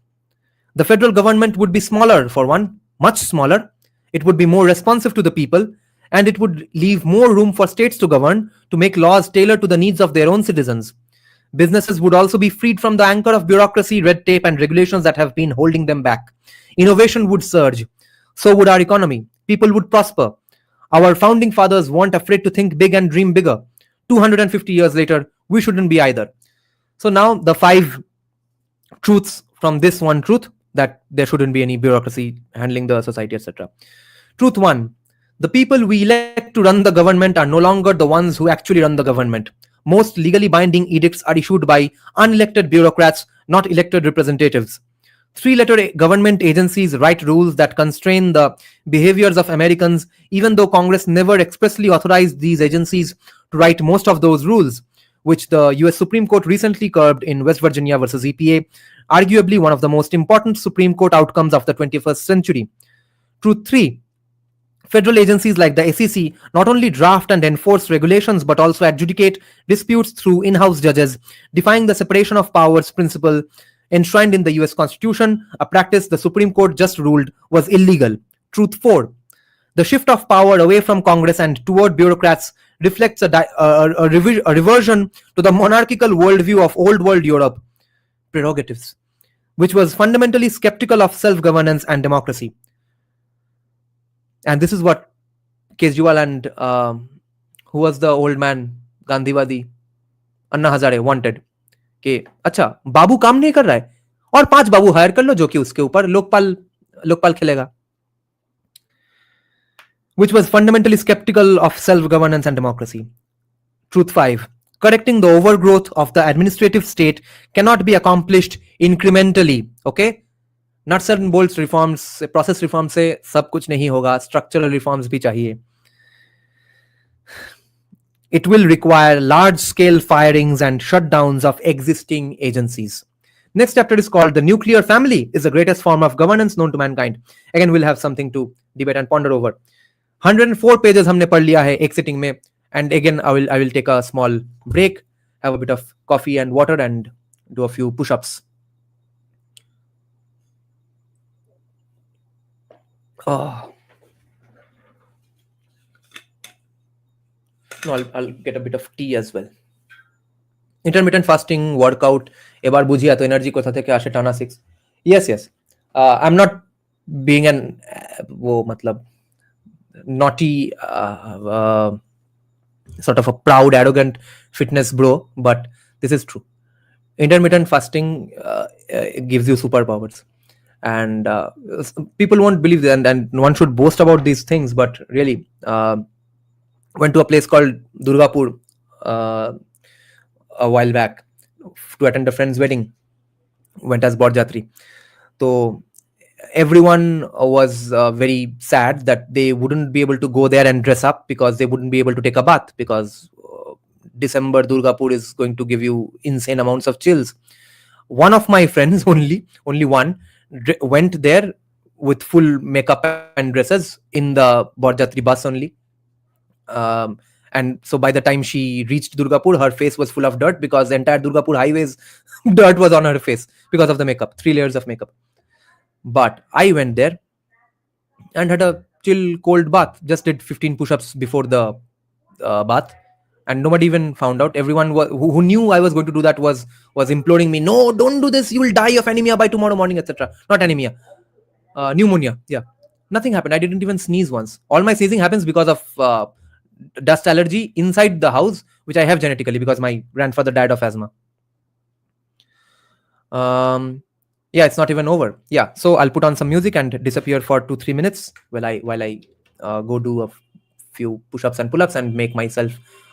The federal government would be smaller, for one, much smaller. It would be more responsive to the people, and it would leave more room for states to govern, to make laws tailored to the needs of their own citizens. Businesses would also be freed from the anchor of bureaucracy, red tape, and regulations that have been holding them back. Innovation would surge. So would our economy. People would prosper. Our founding fathers weren't afraid to think big and dream bigger. 250 years later, we shouldn't be either. So now the 5 truths from this one truth, that there shouldn't be any bureaucracy handling the society, etc. Truth 1. The people we elect to run the government are no longer the ones who actually run the government. Most legally binding edicts are issued by unelected bureaucrats, not elected representatives. 3-letter government agencies write rules that constrain the behaviors of Americans, even though Congress never expressly authorized these agencies to write most of those rules, which the US Supreme Court recently curbed in West Virginia versus EPA, arguably one of the most important Supreme Court outcomes of the 21st century. Truth 3. Federal agencies like the SEC not only draft and enforce regulations but also adjudicate disputes through in-house judges, defying the separation of powers principle enshrined in the US Constitution, a practice the Supreme Court just ruled was illegal. Truth 4. The shift of power away from Congress and toward bureaucrats reflects a reversion to the monarchical worldview of old world Europe, prerogatives, which was fundamentally skeptical of self-governance and democracy. And this is what Kejriwal and who was the old man, Gandhiwadi, Anna Hazare wanted. कि अच्छा बाबू काम नहीं कर रहा है और 5 बाबू higher कर लो जो कि उसके ऊपर लोकपाल खेलेगा. Which was fundamentally skeptical of self-governance and democracy. Truth 5. Correcting the overgrowth of the administrative state cannot be accomplished incrementally. Okay? Nuts and bolts reforms, process reforms से सब कुछ नहीं होगा, structural reforms भी चाहिए. It will require large-scale firings and shutdowns of existing agencies. Next chapter is called The Nuclear Family is the greatest form of governance known to mankind. Again, we'll have something to debate and ponder over. 104 pages हमने पढ़ लिया है एक sitting में. And again, I will take a small break, have a bit of coffee and water, and do a few push-ups. Oh. No, I'll get a bit of tea as well. Intermittent fasting, workout. এবার বুঝি এত energy কোথা থেকে আসে টানা 6. Yes. I'm not being an वो मतलब naughty sort of a proud, arrogant fitness bro, but this is true. Intermittent fasting gives you superpowers, and people won't believe that, and one should boast about these things, but really went to a place called Durgapur a while back to attend a friend's wedding. Went as Borjatri. So everyone was very sad that they wouldn't be able to go there and dress up because they wouldn't be able to take a bath because December Durgapur is going to give you insane amounts of chills. One of my friends, only one, went there with full makeup and dresses in the Borjatri bus only. And so by the time she reached Durgapur, her face was full of dirt because the entire Durgapur highways dirt was on her face because of the makeup, 3 layers of makeup. But I went there and had a chill cold bath, just did 15 push-ups before the bath, and nobody even found out. Everyone who knew I was going to do that was imploring me, no, don't do this, you will die of anemia by tomorrow morning, etc. Not anemia, pneumonia. Yeah, nothing happened. I didn't even sneeze once. All my sneezing happens because of dust allergy inside the house, which I have genetically because my grandfather died of asthma. Yeah, it's not even over. Yeah, so I'll put on some music and disappear for 2-3 minutes while I go do a few push-ups and pull-ups and make myself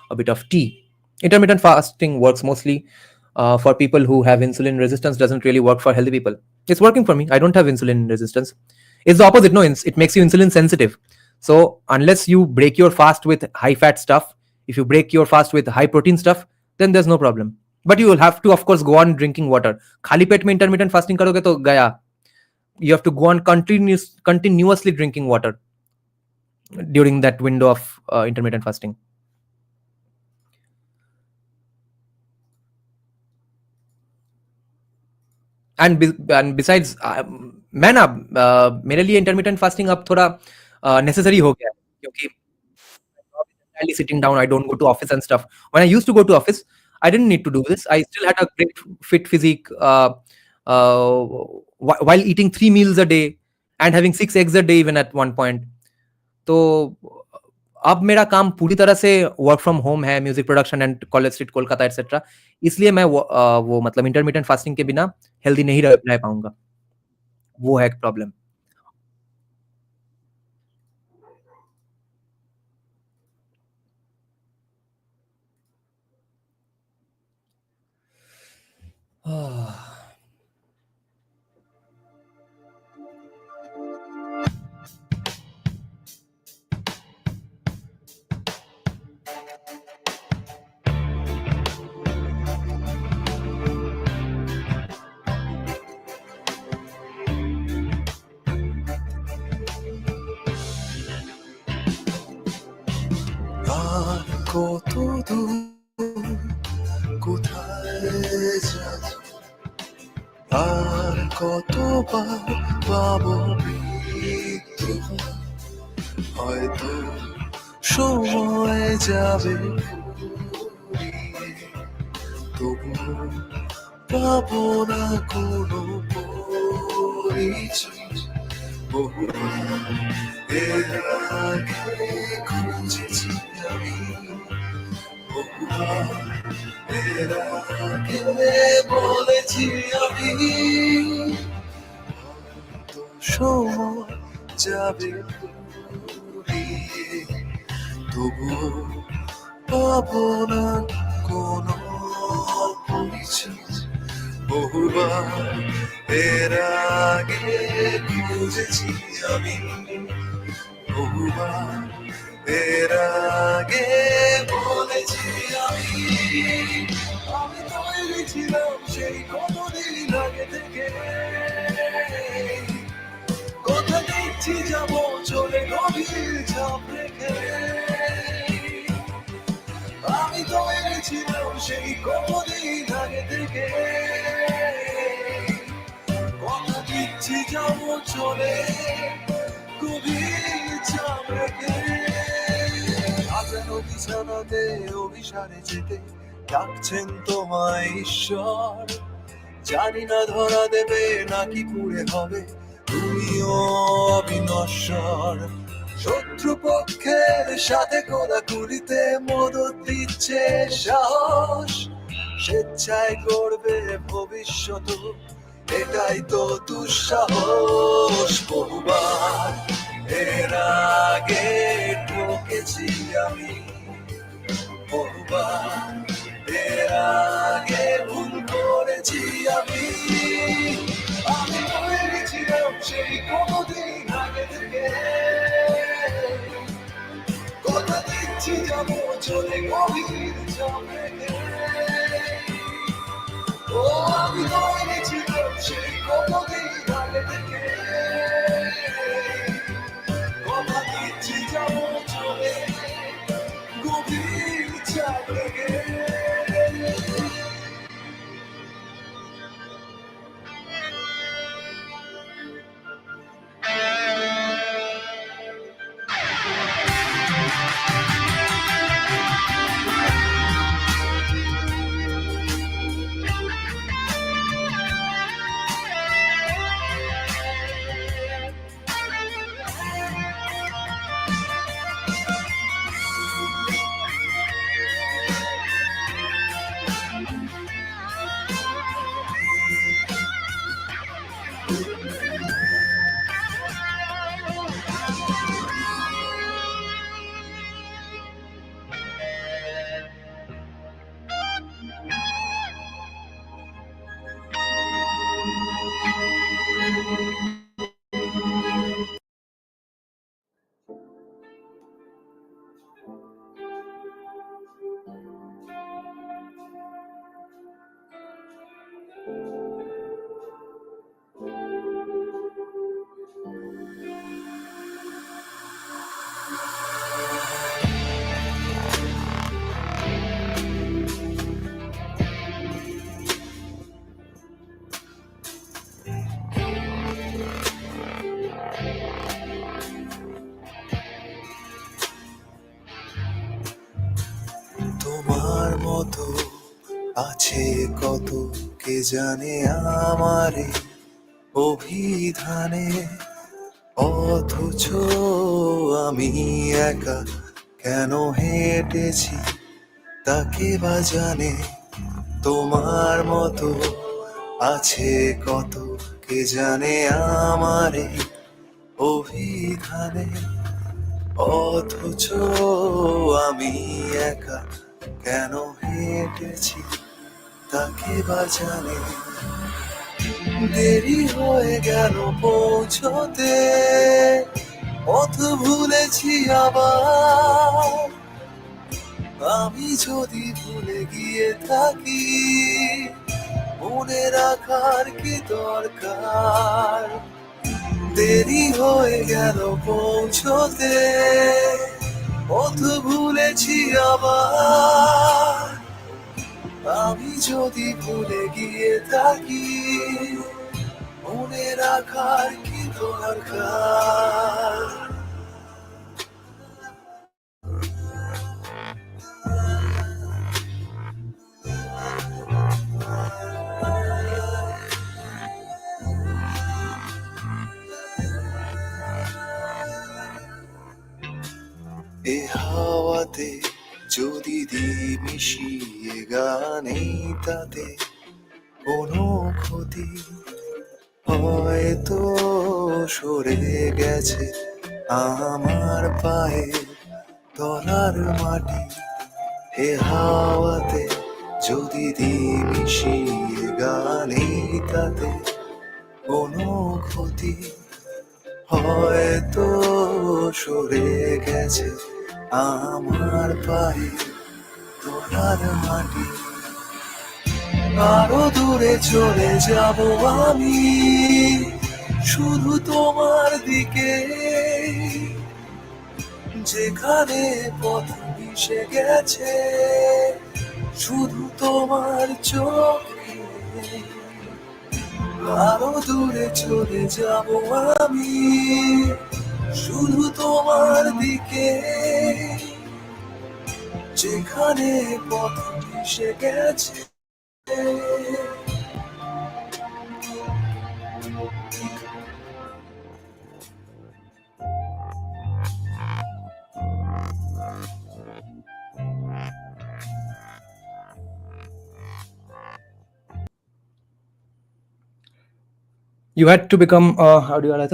a bit of tea. Intermittent fasting works mostly for people who have insulin resistance. Doesn't really work for healthy people. It's working for me. I don't have insulin resistance. It's the opposite. No, it makes you insulin sensitive. So unless you break your fast with high fat stuff, if you break your fast with high protein stuff, then there's no problem. But you will have to, of course, go on drinking water. Khali pet mein intermittent fasting karoge to gaya. You have to go on continuously drinking water during that window of intermittent fasting. And besides, मैं ना मेरे लिए intermittent fasting अब थोड़ा necessary हो गया है, क्योंकि entirely sitting down. I don't go to office and stuff. When I used to go to office, I didn't need to do this. I still had a great fit physique while eating 3 meals a day and having 6 eggs a day even at one point. तो अब मेरा काम पूरी तरह से work from home है, music production and college street Kolkata etcetera, इसलिए मैं वो मतलब इंटरमिटेंट फास्टिंग के बिना हेल्दी नहीं रह पाऊंगा. वो है एक प्रॉब्लम. আর কত দূর কোথায় যাব, আর কতবার পাবো মৃত্যু, হয়তো সময় যাবে তবু পাবো না কোনো পরিচয়. বহুবার এর আগে খুঁজেছি আমি, বহুবার এর আগে বলেছি আমি, হয়তো সময় যাবে ফুরিয়ে তবুও পাবো না কোনো পরিচয়. বহুবার এর আগে খুঁজেছি আমি, বহুবার এর আগে বলেছি আমি, আমি তৈরি ছিলাম সেই কতদিন আগে থেকে, কথা দিচ্ছি যাবো চলে গভীর ছাপ রেখে, আমি তৈরি ছিলাম সেই কতদিন আগে থেকে, কথা দিচ্ছি যাবো চলে গভীর ছাপ রেখে. সাজানো বিছানাতে অভিসারে যেতে ডাকছেন তোমায় ঈশ্বর, জানি না ধরা দেবে নাকি পুড়ে হবে তুমিও অবিনশ্বর. শত্রুপক্ষের সাথে কোলাকুলিতে মদত দিচ্ছে সাহস, স্বেচ্ছায় গড়বে ভবিষ্যৎ এটাই তো দুঃসাহস. বহুবার এর আগে ঠকেছি আমি, বহুবার এর আগে ভুল করেছি আমি, আমি তৈরি ছিলাম সেই কতদিন আগে থেকে, কথা দিচ্ছি ভাবছি যাবো চলে গভীর চাপ রেখে। ও আমি তৈরি ছিলাম সেই কতদিন আগে থেকে, কথা দিচ্ছি যাবো চলে গভীর চাপ রেখে। তোমার মতো আছে কত কে জানে আমারে অভিধানে, অথচ আমি একা কেন হেঁটেছি তাকে বা জানে। তোমার মতো আছে কত কে জানে আমারে অভিধানে, অথচ আমি একা কেন হেঁটেছি তাকে বা জানে। দেরি হয়ে গেল পৌঁছতে, পথ ভুলেছি আবার। আমি যদি ভুলে গিয়ে থাকি মনে রাখার কি দরকার। দেরি হয়ে গেল পৌঁছতে, পথ ভুলেছি আবার। আমি যদি ভুলে গিয়ে থাকি মনে রাখার কি দরকার। এ হাওয়াতে যদি দিই মিশিয়ে গানে, তাতে কোনো ক্ষতি হয়তো সরে গেছে আমার পায়ে তলার মাটি। এ হাওয়াতে যদি দিই মিশিয়ে গানে, তাতে কোনো ক্ষতি হয়তো সরে গেছে আমার পায়ে তলার মাটি। আরো দূরে চলে যাব আমি শুধু তোমার দিকে, যেখানে পথ মিশে গেছে শুধু তোমার চোখে। আরো দূরে চলে যাব আমি শুধু তোমার দিকে, যেখানে পথ মিশে গেছে। You had to become how do you call it?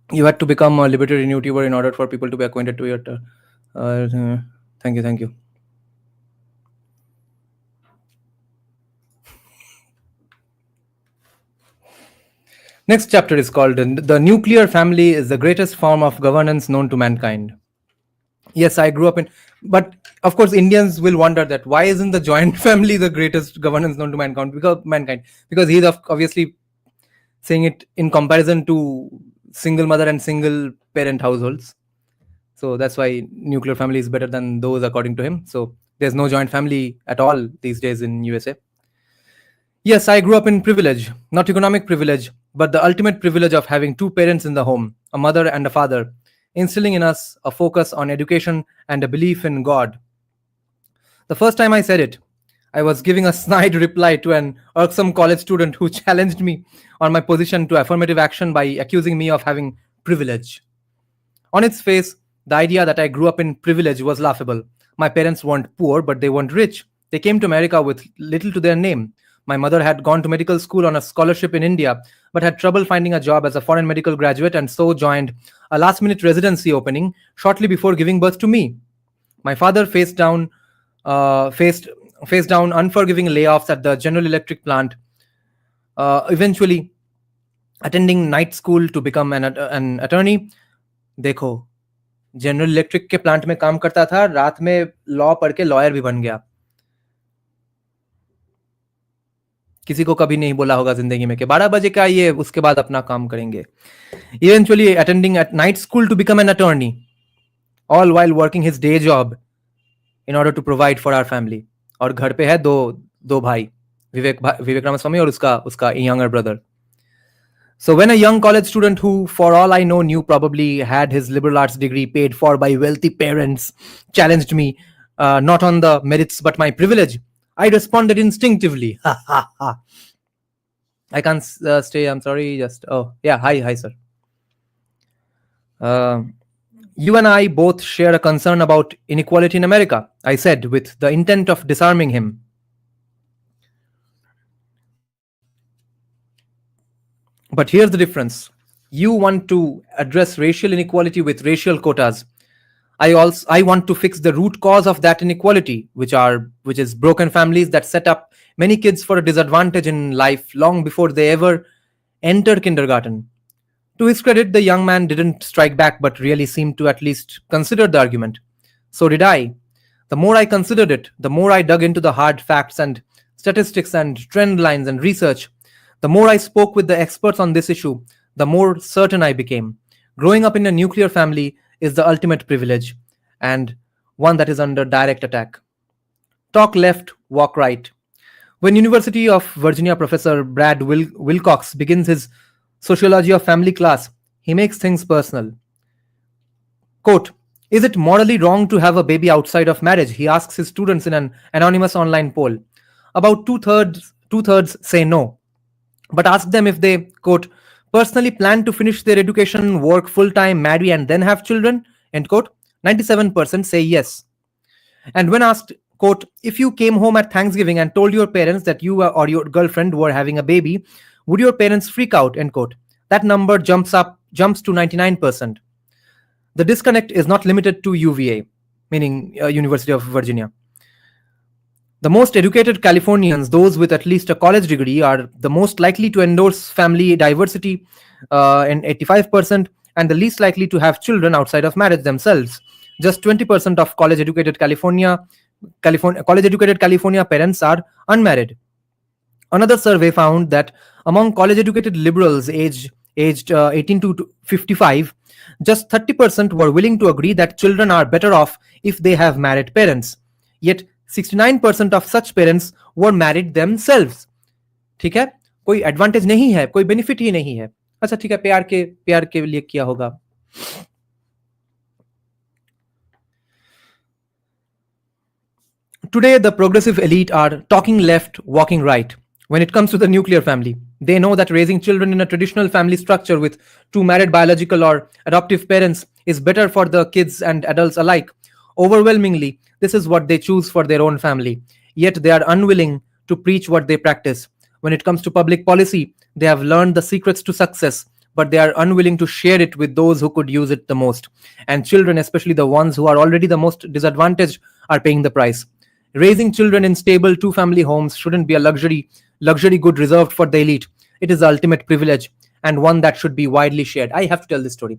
You had to become a libertarian YouTuber in order for people to be acquainted to your thank you. Next chapter is called The Nuclear Family is the Greatest Form of Governance Known to Mankind. Yes, I grew up in, but of course, Indians will wonder that why isn't the joint family the greatest governance known to mankind? Because he's obviously saying it in comparison to single mother and single parent households. So that's why nuclear family is better than those according to him. So there's no joint family at all these days in USA. Yes, I grew up in privilege, not economic privilege, but the ultimate privilege of having two parents in the home, a mother and a father, instilling in us a focus on education and a belief in God. The first time I said it, I was giving a snide reply to an irksome college student who challenged me on my position to affirmative action by accusing me of having privilege. On its face, the idea that I grew up in privilege was laughable. My parents weren't poor, but they weren't rich. They came to America with little to their name. My mother had gone to medical school on a scholarship in India, but had trouble finding a job as a foreign medical graduate and so joined a last minute residency opening shortly before giving birth to me. My father faced down unforgiving layoffs at the General Electric plant, eventually attending night school to become an attorney. देखो, general electric के plant में काम करता था, रात में law पढ़ के लॉयर भी बन गया. किसी को कभी नहीं बोला होगा जिंदगी में कि 12 बजे का ये उसके बाद अपना काम करेंगे. Eventually attending at night school to become an attorney, all while working his day job in order to provide for our family. और घर पे है दो भाई, विवेक रामास्वामी और उसका younger brother. So when a young college student who, for all I know, knew probably had his liberal arts degree paid for by wealthy parents, challenged me, not on the merits but my privilege, I responded instinctively. Ha ha ha. I can't stay. I'm sorry. Hi, sir. You and I both share a concern about inequality in America, I said, with the intent of disarming him. But here's the difference. You want to address racial inequality with racial quotas. I want to fix the root cause of that inequality, which is broken families that set up many kids for a disadvantage in life long before they ever enter kindergarten. To his credit, the young man didn't strike back, but really seemed to at least consider the argument. So did I. The more I considered it, the more I dug into the hard facts and statistics and trend lines and research. The more I spoke with the experts on this issue, the more certain I became. Growing up in a nuclear family is the ultimate privilege, and one that is under direct attack. Talk left, walk right. When University of Virginia professor Brad Wilcox begins his sociology of family class, he makes things personal. Quote, is it morally wrong to have a baby outside of marriage? He asks his students in an anonymous online poll. About two-thirds say no. But ask them if they, quote, personally plan to finish their education, work full-time, marry, and then have children, end quote, 97% say yes. And when asked, quote, if you came home at Thanksgiving and told your parents that you or your girlfriend were having a baby, would your parents freak out, end quote? That number jumps to 99%. The disconnect is not limited to UVA, meaning University of Virginia. The most educated Californians, those with at least a college degree, are the most likely to endorse family diversity, in 85%, and the least likely to have children outside of marriage themselves. Just 20% of college-educated California parents are unmarried. Another survey found that among college-educated liberals aged 18 to 55, just 30% were willing to agree that children are better off if they have married parents. Yet 69% of such parents were married themselves. ठीक है, कोई advantage नहीं है, कोई benefit ही नहीं है. अच्छा ठीक है, प्यार के लिए किया होगा. Today, the progressive elite are talking left, walking right. When it comes to the nuclear family, they know that raising children in a traditional family structure with two married biological or adoptive parents is better for the kids and adults alike. Overwhelmingly, this is what they choose for their own family. Yet they are unwilling to preach what they practice. When it comes to public policy, they have learned the secrets to success, but they are unwilling to share it with those who could use it the most. And children, especially the ones who are already the most disadvantaged, are paying the price. Raising children in stable two-family homes shouldn't be a luxury good reserved for the elite. It is the ultimate privilege, and one that should be widely shared. I have to tell this story.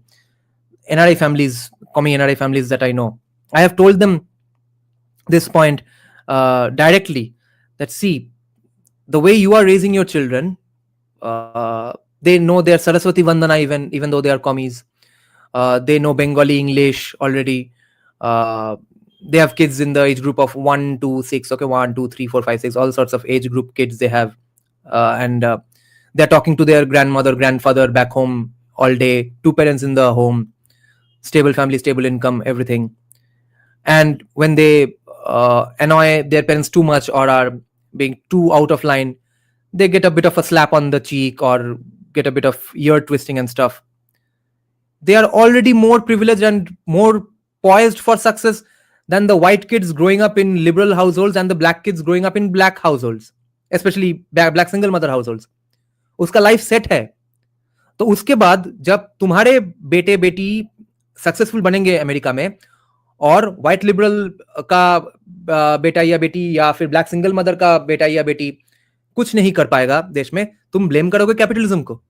NRI families, common NRI families that I know, I have told them this point directly, that see, the way you are raising your children, they know their Saraswati Vandana, even though they are commies. They know Bengali English already. They have kids in the age group of 1 to 6. Okay, 1 2 3 4 5 6, all sorts of age group kids they have. And they're talking to their grandmother, grandfather back home all day. Two parents in the home, stable family, stable income, everything. And when they annoy their parents too much or are being too out of line, they get a bit of a slap on the cheek or get a bit of ear twisting and stuff. They are already more privileged and more poised for success than the white kids growing up in liberal households and the black kids growing up in black households, especially black single mother households. उसका life set है. तो उसके बाद जब तुम्हारे बेटे बेटी successful बनेंगे अमेरिका में, और व्हाइट लिबरल का बेटा या बेटी या फिर ब्लैक सिंगल मदर का बेटा या बेटी कुछ नहीं कर पाएगा देश में, तुम ब्लेम करोगे कैपिटलिज्म को.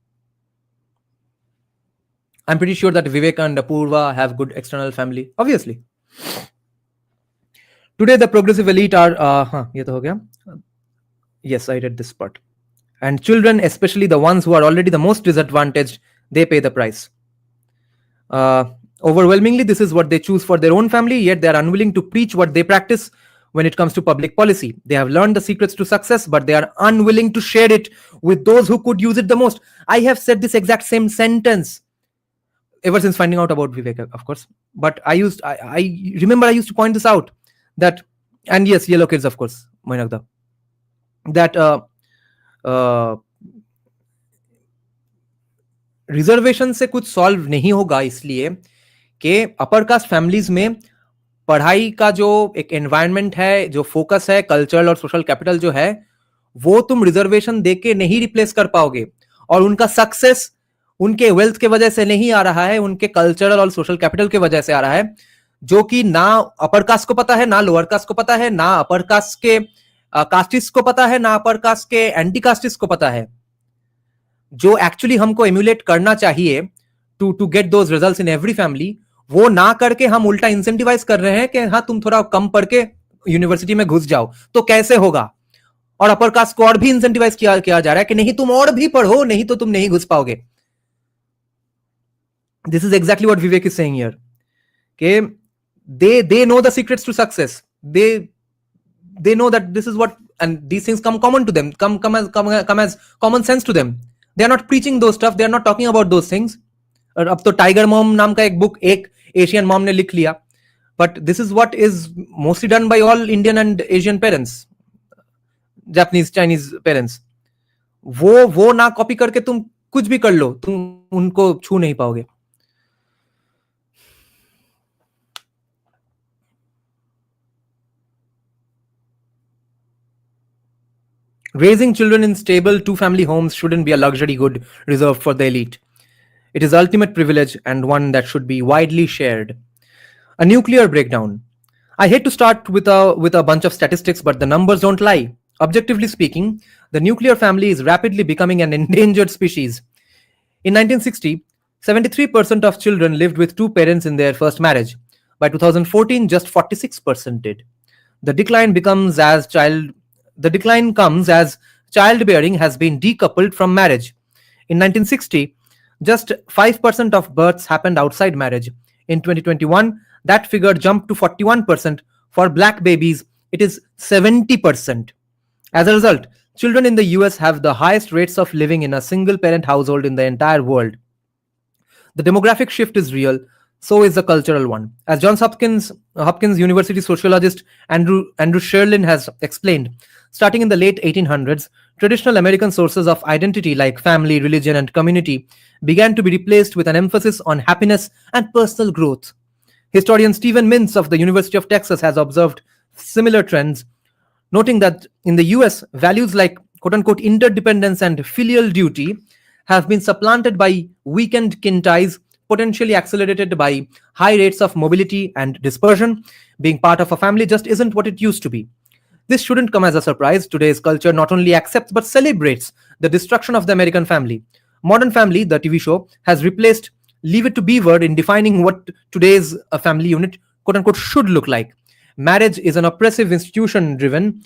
I'm pretty sure that Vivek and Apurva have good external family, obviously. Today the progressive elite are ये तो हो गया. Yes, I read this part. And children, especially the ones who are already the most disadvantaged, they pay the price. Overwhelmingly, this is what they choose for their own family, yet they are unwilling to preach what they practice when it comes to public policy. They have learned the secrets to success, but they are unwilling to share it with those who could use it the most. I have said this exact same sentence ever since finding out about Vivek, of course. But I remember I used to point this out, that, and yes, yellow kids, of course, Moinagda, that reservation से कुछ solve नहीं होगा, इसलिए कि upper caste families में पढ़ाई का जो एक एनवायरनमेंट है, जो फोकस है, कल्चरल और सोशल कैपिटल जो है, वो तुम रिजर्वेशन देके नहीं रिप्लेस कर पाओगे. और उनका सक्सेस उनके वेल्थ के वजह से नहीं आ रहा है, उनके कल्चरल और सोशल कैपिटल के वजह से आ रहा है, जो कि ना अपर कास्ट को पता है, ना लोअर कास्ट को पता है, ना अपर कास्ट के कास्टिस्ट को पता है, ना अपर कास्ट के एंटी कास्टिस्ट को पता है. जो एक्चुअली हमको एम्यूलेट करना चाहिए to get those results in every family, वो ना करके हम उल्टा इंसेंटिवाइज कर रहे हैं कि हाँ तुम थोड़ा कम पढ़ के यूनिवर्सिटी में घुस जाओ. तो कैसे होगा? और अपर कास्ट को और भी इंसेंटिवाइज किया जा रहा है कि नहीं तुम और भी पढ़ो, नहीं तो तुम नहीं घुस पाओगे. This is exactly what Vivek is saying here, कि they know the secrets to success. They know that this is what, and these things come common to them, come as common sense to them. They are not preaching those stuff, they are not talking about those things. और अब तो tiger mom नाम का एक book एक Asian mom ने लिख लिया. But this is what is mostly done by all Indian and Asian parents, Japanese, Chinese parents. वो ना कॉपी करके तुम कुछ भी कर लो, तुम उनको छू नहीं पाओगे. Raising children in stable two-family homes shouldn't be a luxury good reserved for the elite. It is ultimate privilege and one that should be widely shared. A nuclear breakdown. I hate to start with a bunch of statistics, but the numbers don't lie. Objectively speaking, the nuclear family is rapidly becoming an endangered species. In 1960, 73% of children lived with two parents in their first marriage. By 2014, just 46% did. The decline comes as childbearing has been decoupled from marriage. In 1960, just 5% of births happened outside marriage. In 2021, that figure jumped to 41%. For black babies, it is 70%. As a result, children in the US have the highest rates of living in a single-parent household in the entire world. The demographic shift is real, so is the cultural one. As Johns Hopkins University sociologist Andrew Sherlin has explained, starting in the late 1800s, traditional American sources of identity like family, religion, and community began to be replaced with an emphasis on happiness and personal growth. Historian Stephen Mintz of the University of Texas has observed similar trends, noting that in the US, values like quote-unquote interdependence and filial duty have been supplanted by weakened kin ties, potentially accelerated by high rates of mobility and dispersion. Being part of a family just isn't what it used to be. This shouldn't come as a surprise. Today's culture not only accepts but celebrates the destruction of the American family. Modern Family, the TV show, has replaced Leave It to Beaver in defining what today's family unit quote unquote should look like. Marriage is an oppressive institution driven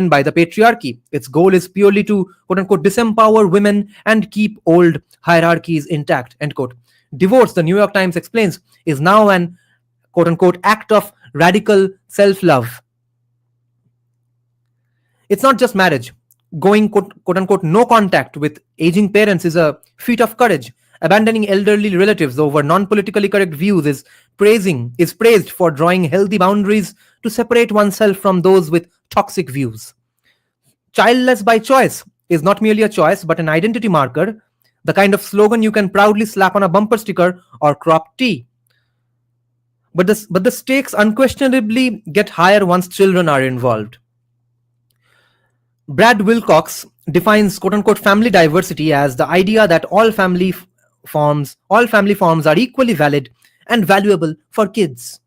by the patriarchy. Its goal is purely to quote unquote disempower women and keep old hierarchies intact. End quote. Divorce, the New York Times explains, is now an quote unquote act of radical self-love. It's not just marriage. Going quote unquote no contact with aging parents is a feat of courage. Abandoning elderly relatives over non-politically correct views is praised for drawing healthy boundaries to separate oneself from those with toxic views. Childless by choice is not merely a choice but an identity marker, the kind of slogan you can proudly slap on a bumper sticker or crop tee. But the stakes unquestionably get higher once children are involved. Brad Wilcox defines quote unquote family diversity as the idea that all family forms are equally valid and valuable for kids.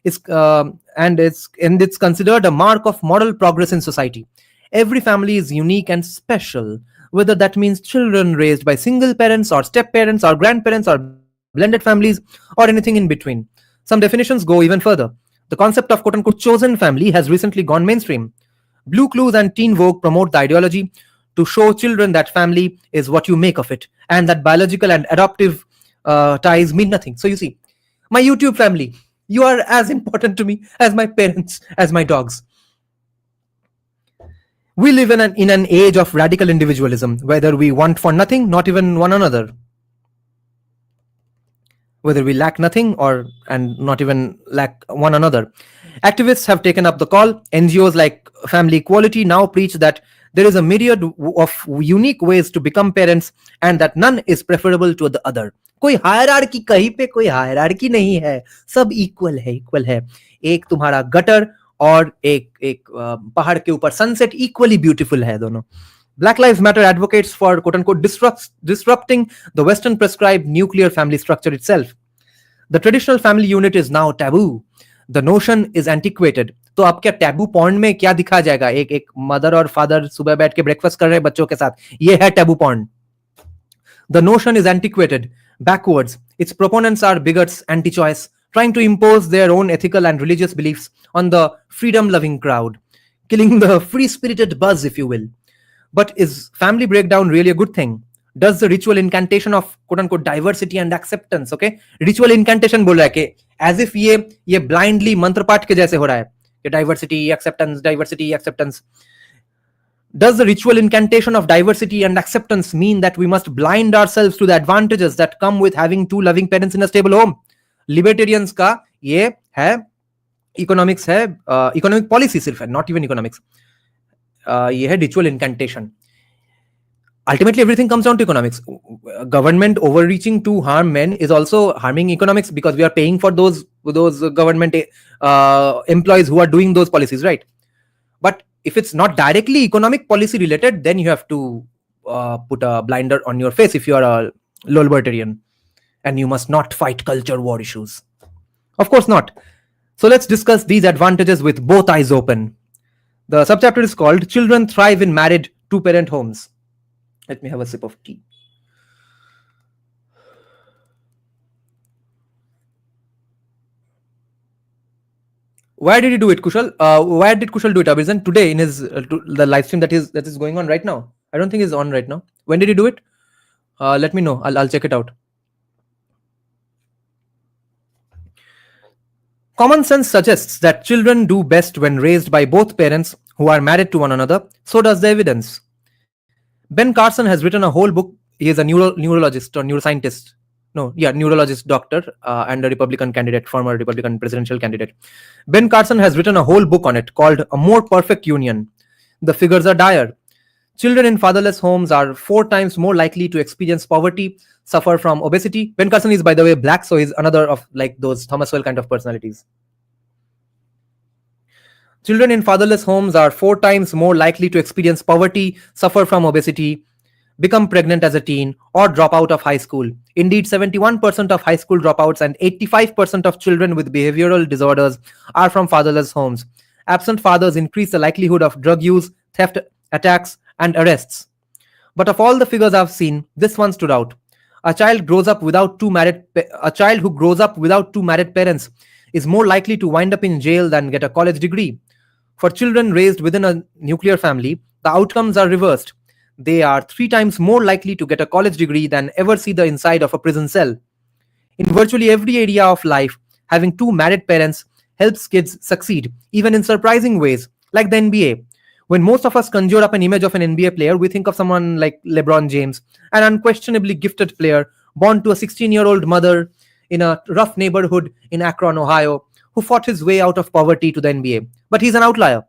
It's considered a mark of moral progress in society. Every family is unique and special, whether that means children raised by single parents or step parents or grandparents or blended families or anything in between. Some definitions go even further. The concept of quote unquote chosen family has recently gone mainstream. Blue Clues and Teen Vogue promote the ideology to show children that family is what you make of it and that biological and adoptive ties mean nothing. So you see, my YouTube family, you are as important to me as my parents, as my dogs. We live in an age of radical individualism, whether we want for nothing, not even one another. Whether we lack nothing and not even lack one another. Activists have taken up the call. NGOs like Family Equality now preach that there is a myriad of unique ways to become parents and that none is preferable to the other. कोई hierarchy कहीं पे कोई hierarchy नहीं है, सब equal है. एक तुम्हारा गटर और एक पहाड़ के ऊपर सनसेट इक्वली ब्यूटीफुल है दोनों. Black Lives Matter advocates for quote unquote disrupting the Western prescribed nuclear family structure itself. The traditional family unit is now taboo. The notion is antiquated. तो अब क्या टैबू पॉर्न में क्या दिखा जाएगा? एक मदर और फादर सुबह बैठ के ब्रेकफास्ट कर रहे हैं बच्चों के साथ, ये है taboo porn. The notion is antiquated, backwards. Its proponents are bigots, anti-choice, trying to impose their own ethical and religious beliefs on the freedom-loving crowd, killing the free-spirited buzz, if you will. But is family breakdown really a good thing? Does the ritual incantation of quote-unquote diversity and acceptance, okay? Ritual incantation बोल रहा है कि as if ये blindly मंत्र पाठ के जैसे हो रहा है कि diversity, acceptance. Does the ritual incantation of diversity and acceptance mean that we must blind ourselves to the advantages that come with having two loving parents in a stable home? Libertarians का ये है economics है, economic policy सिर्फ है, not even economics. ये है ritual incantation. Ultimately, everything comes down to economics. Government overreaching to harm men is also harming economics because we are paying for those government employees who are doing those policies, right? But if it's not directly economic policy related, then you have to put a blinder on your face if you are a libertarian, and you must not fight culture war issues. Of course not. So let's discuss these advantages with both eyes open. The subchapter is called Children Thrive in Married Two-Parent Homes. Let me have a sip of tea. Where did he do it, Kushal? Where did Kushal do it? Abhisan today in his the live stream that is going on right now. I don't think it's on right now. When did he do it? Let me know. I'll check it out. Common sense suggests that children do best when raised by both parents who are married to one another. So does the evidence. Ben Carson has written a whole book. He is a neurologist or neuroscientist. Neurologist doctor and a Republican candidate, former Republican presidential candidate. Ben Carson has written a whole book on it called A More Perfect Union. The figures are dire. Children in fatherless homes are 4 times more likely to experience poverty, suffer from obesity. Ben Carson is, by the way, black, so he's another of like those Thomas Sowell kind of personalities. Children in fatherless homes are 4 times more likely to experience poverty, suffer from obesity, become pregnant as a teen, or drop out of high school. Indeed, 71% of high school dropouts and 85% of children with behavioral disorders are from fatherless homes. Absent fathers increase the likelihood of drug use, theft, attacks, and arrests. But of all the figures I've seen, this one stood out. A child a child who grows up without two married parents is more likely to wind up in jail than get a college degree. For children raised within a nuclear family, the outcomes are reversed. They are 3 times more likely to get a college degree than ever see the inside of a prison cell. In virtually every area of life, having two married parents helps kids succeed, even in surprising ways, like the NBA. When most of us conjure up an image of an NBA player, we think of someone like LeBron James, an unquestionably gifted player born to a 16-year-old mother in a rough neighborhood in Akron, Ohio, who fought his way out of poverty to the NBA. But he's an outlier.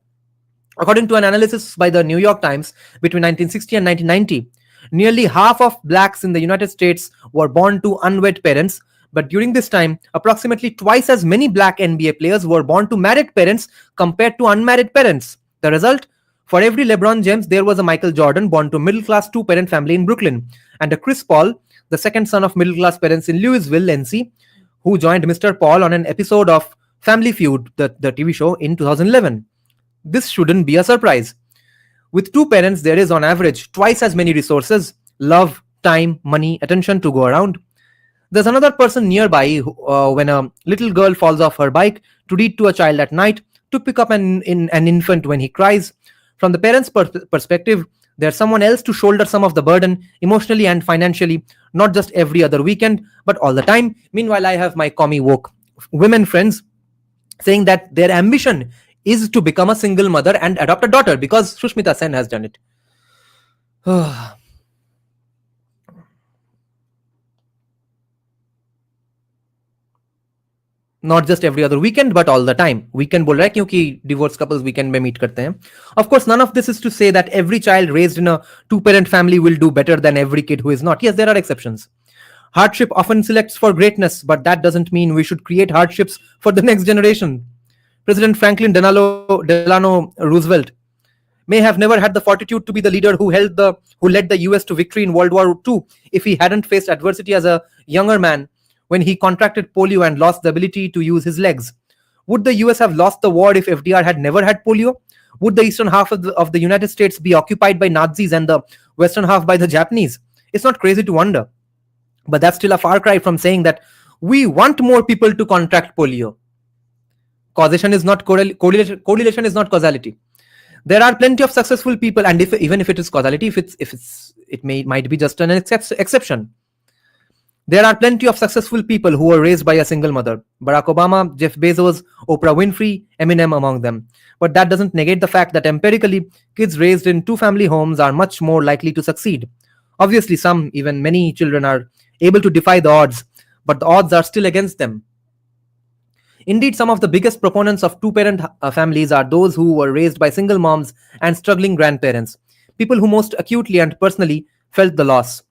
According to an analysis by the New York Times, between 1960 and 1990, nearly half of blacks in the United States were born to unwed parents. But during this time, approximately twice as many black NBA players were born to married parents compared to unmarried parents. The result? For every LeBron James, there was a Michael Jordan born to a middle-class two-parent family in Brooklyn, and a Chris Paul, the second son of middle-class parents in Louisville, NC, who joined Mr. Paul on an episode of Family Feud, the TV show, in 2011. This shouldn't be a surprise. With two parents, there is on average twice as many resources, love, time, money, attention to go around. There's another person nearby when a little girl falls off her bike to read to a child at night, to pick up an infant when he cries. From the parents' perspective, there's someone else to shoulder some of the burden emotionally and financially, not just every other weekend, but all the time. Meanwhile, I have my commie woke women friends saying that their ambition is to become a single mother and adopt a daughter because Sushmita Sen has done it. Not just every other weekend, but all the time. Weekend बोल रहा है क्योंकि divorced couples weekend में meet करते हैं. Of course, none of this is to say that every child raised in a two-parent family will do better than every kid who is not. Yes, there are exceptions. Hardship often selects for greatness, but that doesn't mean we should create hardships for the next generation. President Franklin Delano Roosevelt may have never had the fortitude to be the leader who led the US to victory in World War II if he hadn't faced adversity as a younger man when he contracted polio and lost the ability to use his legs. Would the US have lost the war if FDR had never had polio? Would the eastern half of the United States be occupied by Nazis and the western half by the Japanese? It's not crazy to wonder. But that's still a far cry from saying that we want more people to contract polio. Causation is not correlation is not causality. There are plenty of successful people, and even if it is causality, might be just an exception. There are plenty of successful people who were raised by a single mother. Barack Obama, Jeff Bezos, Oprah Winfrey, Eminem among them. But that doesn't negate the fact that empirically, kids raised in two-family homes are much more likely to succeed. Obviously, even many children are able to defy the odds, but the odds are still against them. Indeed, some of the biggest proponents of two-parent families are those who were raised by single moms and struggling grandparents, people who most acutely and personally felt the loss.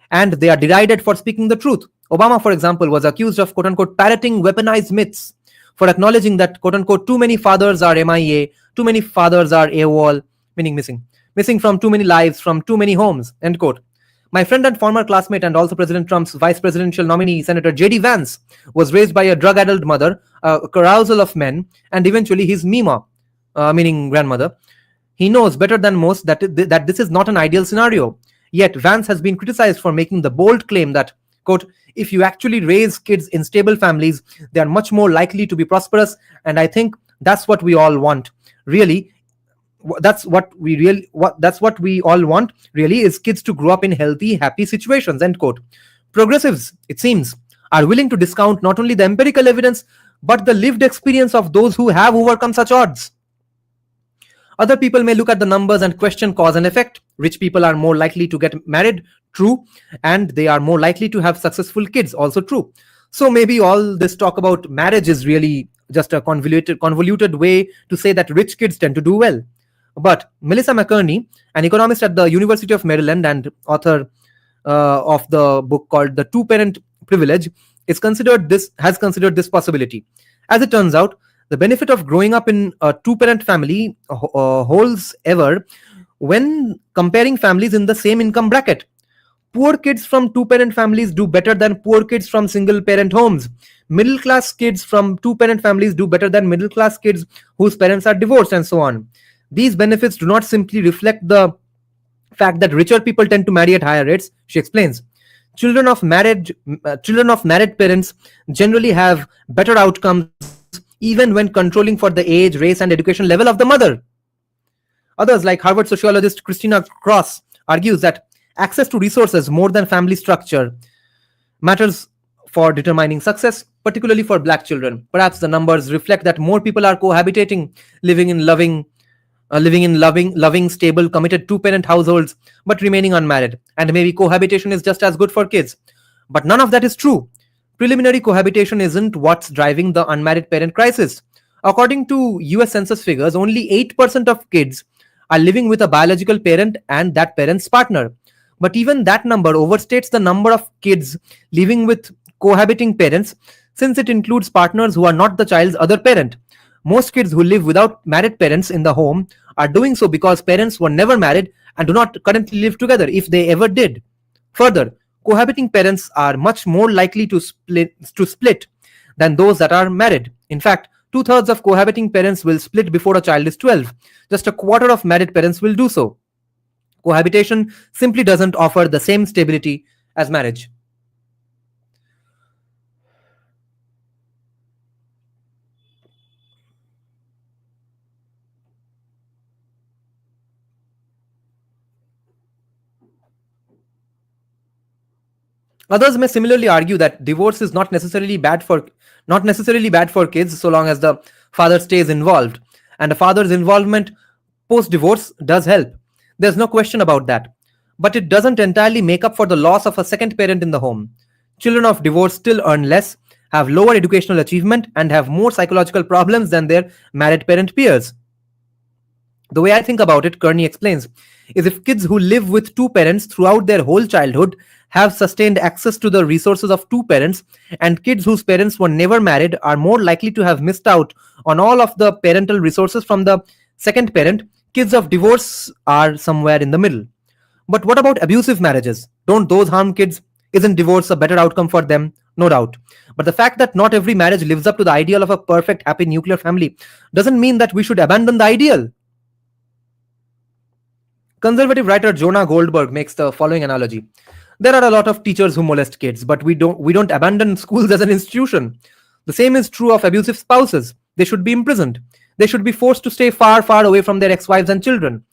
And they are derided for speaking the truth. Obama, for example, was accused of quote-unquote parroting weaponized myths, for acknowledging that quote-unquote too many fathers are MIA, too many fathers are AWOL, meaning missing from too many lives, from too many homes, end quote. My friend and former classmate and also President Trump's vice presidential nominee, Senator J.D. Vance, was raised by a drug-addled mother, a carousal of men, and eventually his Mima, meaning grandmother. He knows better than most that this is not an ideal scenario. Yet Vance has been criticized for making the bold claim that, quote, if you actually raise kids in stable families, they are much more likely to be prosperous, and I think that's what we all want. Really, that's what we all want, really, is kids to grow up in healthy, happy situations, end quote. Progressives, it seems, are willing to discount not only the empirical evidence, but the lived experience of those who have overcome such odds. Other people may look at the numbers and question cause and effect. Rich people are more likely to get married, true, and they are more likely to have successful kids, also true. So maybe all this talk about marriage is really just a convoluted way to say that rich kids tend to do well. But Melissa McCurney, an economist at the University of Maryland and author of the book called The Two-Parent Privilege, has considered this possibility. As it turns out, the benefit of growing up in a two-parent family holds ever when comparing families in the same income bracket. Poor kids from two-parent families do better than poor kids from single-parent homes. Middle-class kids from two-parent families do better than middle-class kids whose parents are divorced, and so on. These benefits do not simply reflect the fact that richer people tend to marry at higher rates, she explains. Children of married parents generally have better outcomes even when controlling for the age, race, and education level of the mother. Others, like Harvard sociologist Christina Cross, argues that access to resources more than family structure matters for determining success, particularly for black children. Perhaps the numbers reflect that more people are cohabitating, living in loving, stable, committed two-parent households, but remaining unmarried. And maybe cohabitation is just as good for kids. But none of that is true. Preliminary cohabitation isn't what's driving the unmarried parent crisis. According to US Census figures, only 8% of kids are living with a biological parent and that parent's partner. But even that number overstates the number of kids living with cohabiting parents, since it includes partners who are not the child's other parent. Most kids who live without married parents in the home are doing so because parents were never married and do not currently live together, if they ever did. Further, cohabiting parents are much more likely to split than those that are married. In fact, two-thirds of cohabiting parents will split before a child is 12. Just a quarter of married parents will do so. Cohabitation simply doesn't offer the same stability as marriage. Others may similarly argue that divorce is not necessarily bad for kids so long as the father stays involved, and a father's involvement post divorce does help. There's no question about that. But it doesn't entirely make up for the loss of a second parent in the home. Children of divorce still earn less, have lower educational achievement, and have more psychological problems than their married parent peers. The way I think about it, Kearney explains, is if kids who live with two parents throughout their whole childhood have sustained access to the resources of two parents, and kids whose parents were never married are more likely to have missed out on all of the parental resources from the second parent, kids of divorce are somewhere in the middle. But what about abusive marriages? Don't those harm kids? Isn't divorce a better outcome for them? No doubt. But the fact that not every marriage lives up to the ideal of a perfect, happy nuclear family doesn't mean that we should abandon the ideal. Conservative writer Jonah Goldberg makes the following analogy. There are a lot of teachers who molest kids, but we don't abandon schools as an institution. The same is true of abusive spouses. They should be imprisoned. They should be forced to stay far, far away from their ex-wives and children.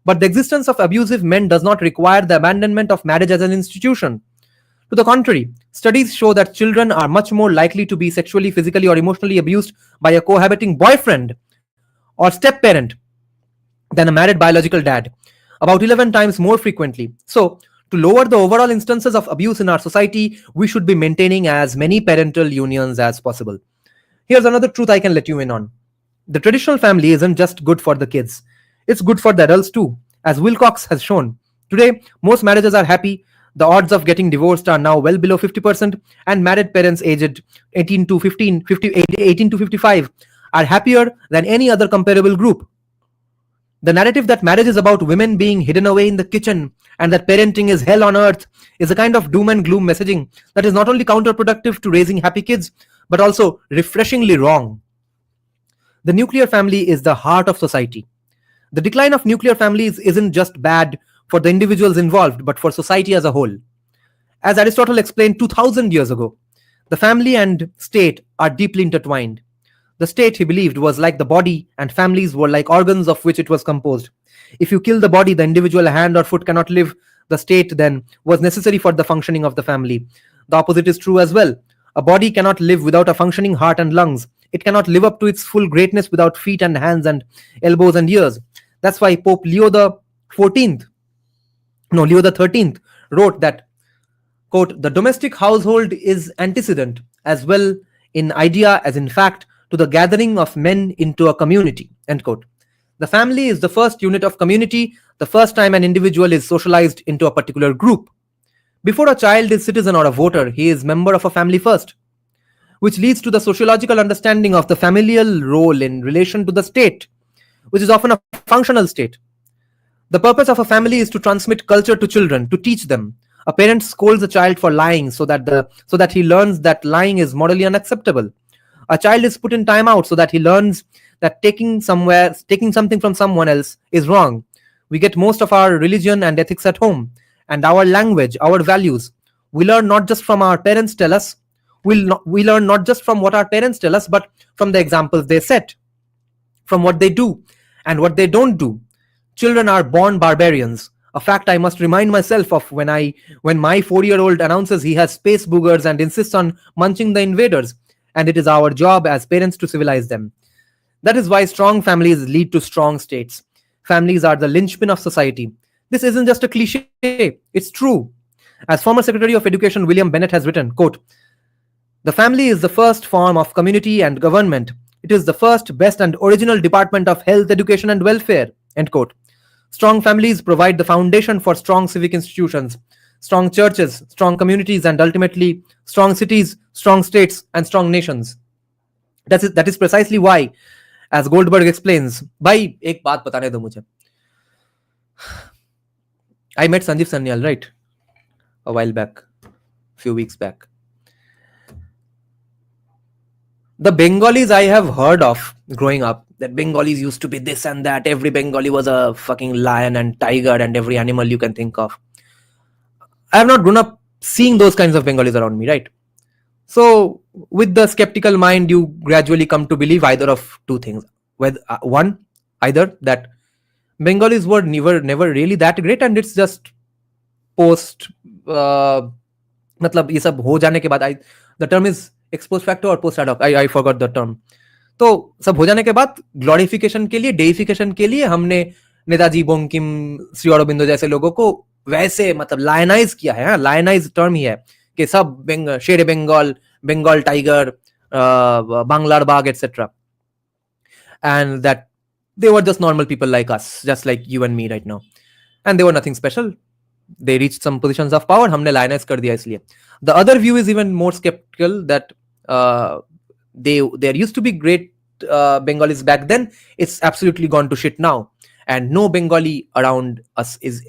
But the existence of abusive men does not require the abandonment of marriage as an institution. To the contrary, studies show that children are much more likely to be sexually, physically, or emotionally abused by a cohabiting boyfriend or step-parent than a married biological dad, about 11 times more frequently. So, to lower the overall instances of abuse in our society, we should be maintaining as many parental unions as possible. Here's another truth I can let you in on. The traditional family isn't just good for the kids. It's good for the adults too. As Wilcox has shown, today most marriages are happy. The odds of getting divorced are now well below 50%, and married parents aged 18 to 55 are happier than any other comparable group. The narrative that marriage is about women being hidden away in the kitchen and that parenting is hell on earth is a kind of doom and gloom messaging that is not only counterproductive to raising happy kids, but also refreshingly wrong. The nuclear family is the heart of society. The decline of nuclear families isn't just bad for the individuals involved, but for society as a whole. As Aristotle explained 2000 years ago, the family and state are deeply intertwined. The state, he believed, was like the body, and families were like organs of which it was composed. If you kill the body, the individual hand or foot cannot live. The state, then, was necessary for the functioning of the family. The opposite is true as well. A body cannot live without a functioning heart and lungs. It cannot live up to its full greatness without feet and hands and elbows and ears. That's why Pope Leo the 13th wrote that, quote, the domestic household is antecedent as well in idea as in fact to the gathering of men into a community, end quote. The family is the first unit of community, the first time an individual is socialized into a particular group. Before a child is citizen or a voter, he is member of a family first, which leads to the sociological understanding of the familial role in relation to the state, which is often a functional state. The purpose of a family is to transmit culture to children, to teach them. A parent scolds a child for lying so that he learns that lying is morally unacceptable. A child is put in timeout so that he learns that taking something from someone else is wrong. We get most of our religion and ethics at home, and our language, our values. we learn not just from our parents tell us, we learn not just from what our parents tell us, but from the examples they set, from what they do and what they don't do. Children are born barbarians, a fact I must remind myself of when my 4-year-old announces he has space boogers and insists on munching the invaders, and it is our job as parents to civilize them. That is why strong families lead to strong states. Families are the linchpin of society. This isn't just a cliche, it's true. As former Secretary of Education William Bennett has written, quote, "The family is the first form of community and government. It is the first, best, and original department of health, education, and welfare." End quote. Strong families provide the foundation for strong civic institutions, strong churches, strong communities, and ultimately strong cities, strong states, and strong nations. That is precisely why, as Goldberg explains, भाई एक बात बताने दो मुझे. I met Sanjeev Sanyal, right? A while back, few weeks back. The Bengalis I have heard of growing up, that Bengalis used to be this and that. Every Bengali was a fucking lion and tiger and every animal you can think of. I have not grown up seeing those kinds of Bengalis around me, right? So, with the skeptical mind, you gradually come to believe either of two things. One, either that Bengalis were never really that great and it's just post मतलब ये सब हो जाने के बाद, the term is ex post facto or post hoc, I forgot the term. तो सब हो जाने के बाद ग्लोरिफिकेशन के लिए, डेइफिकेशन के लिए हमने नेताजी, बंकिम, श्री अरबिंदो जैसे लोगों को वैसे मतलब लायनाइज किया है. लायनाइज टर्म ही है कि सब शेर बंगाल, बंगाल टाइगर, बांग्लार बाग etcetera, and that they were just normal people like us, just like you and me right now, and they were nothing special. They reached some positions of power, हमने लाइनाइज कर दिया इसलिए. The other view is even more skeptical, that there used to be great Bengalis back then. It's absolutely gone to shit now, and no Bengali around us is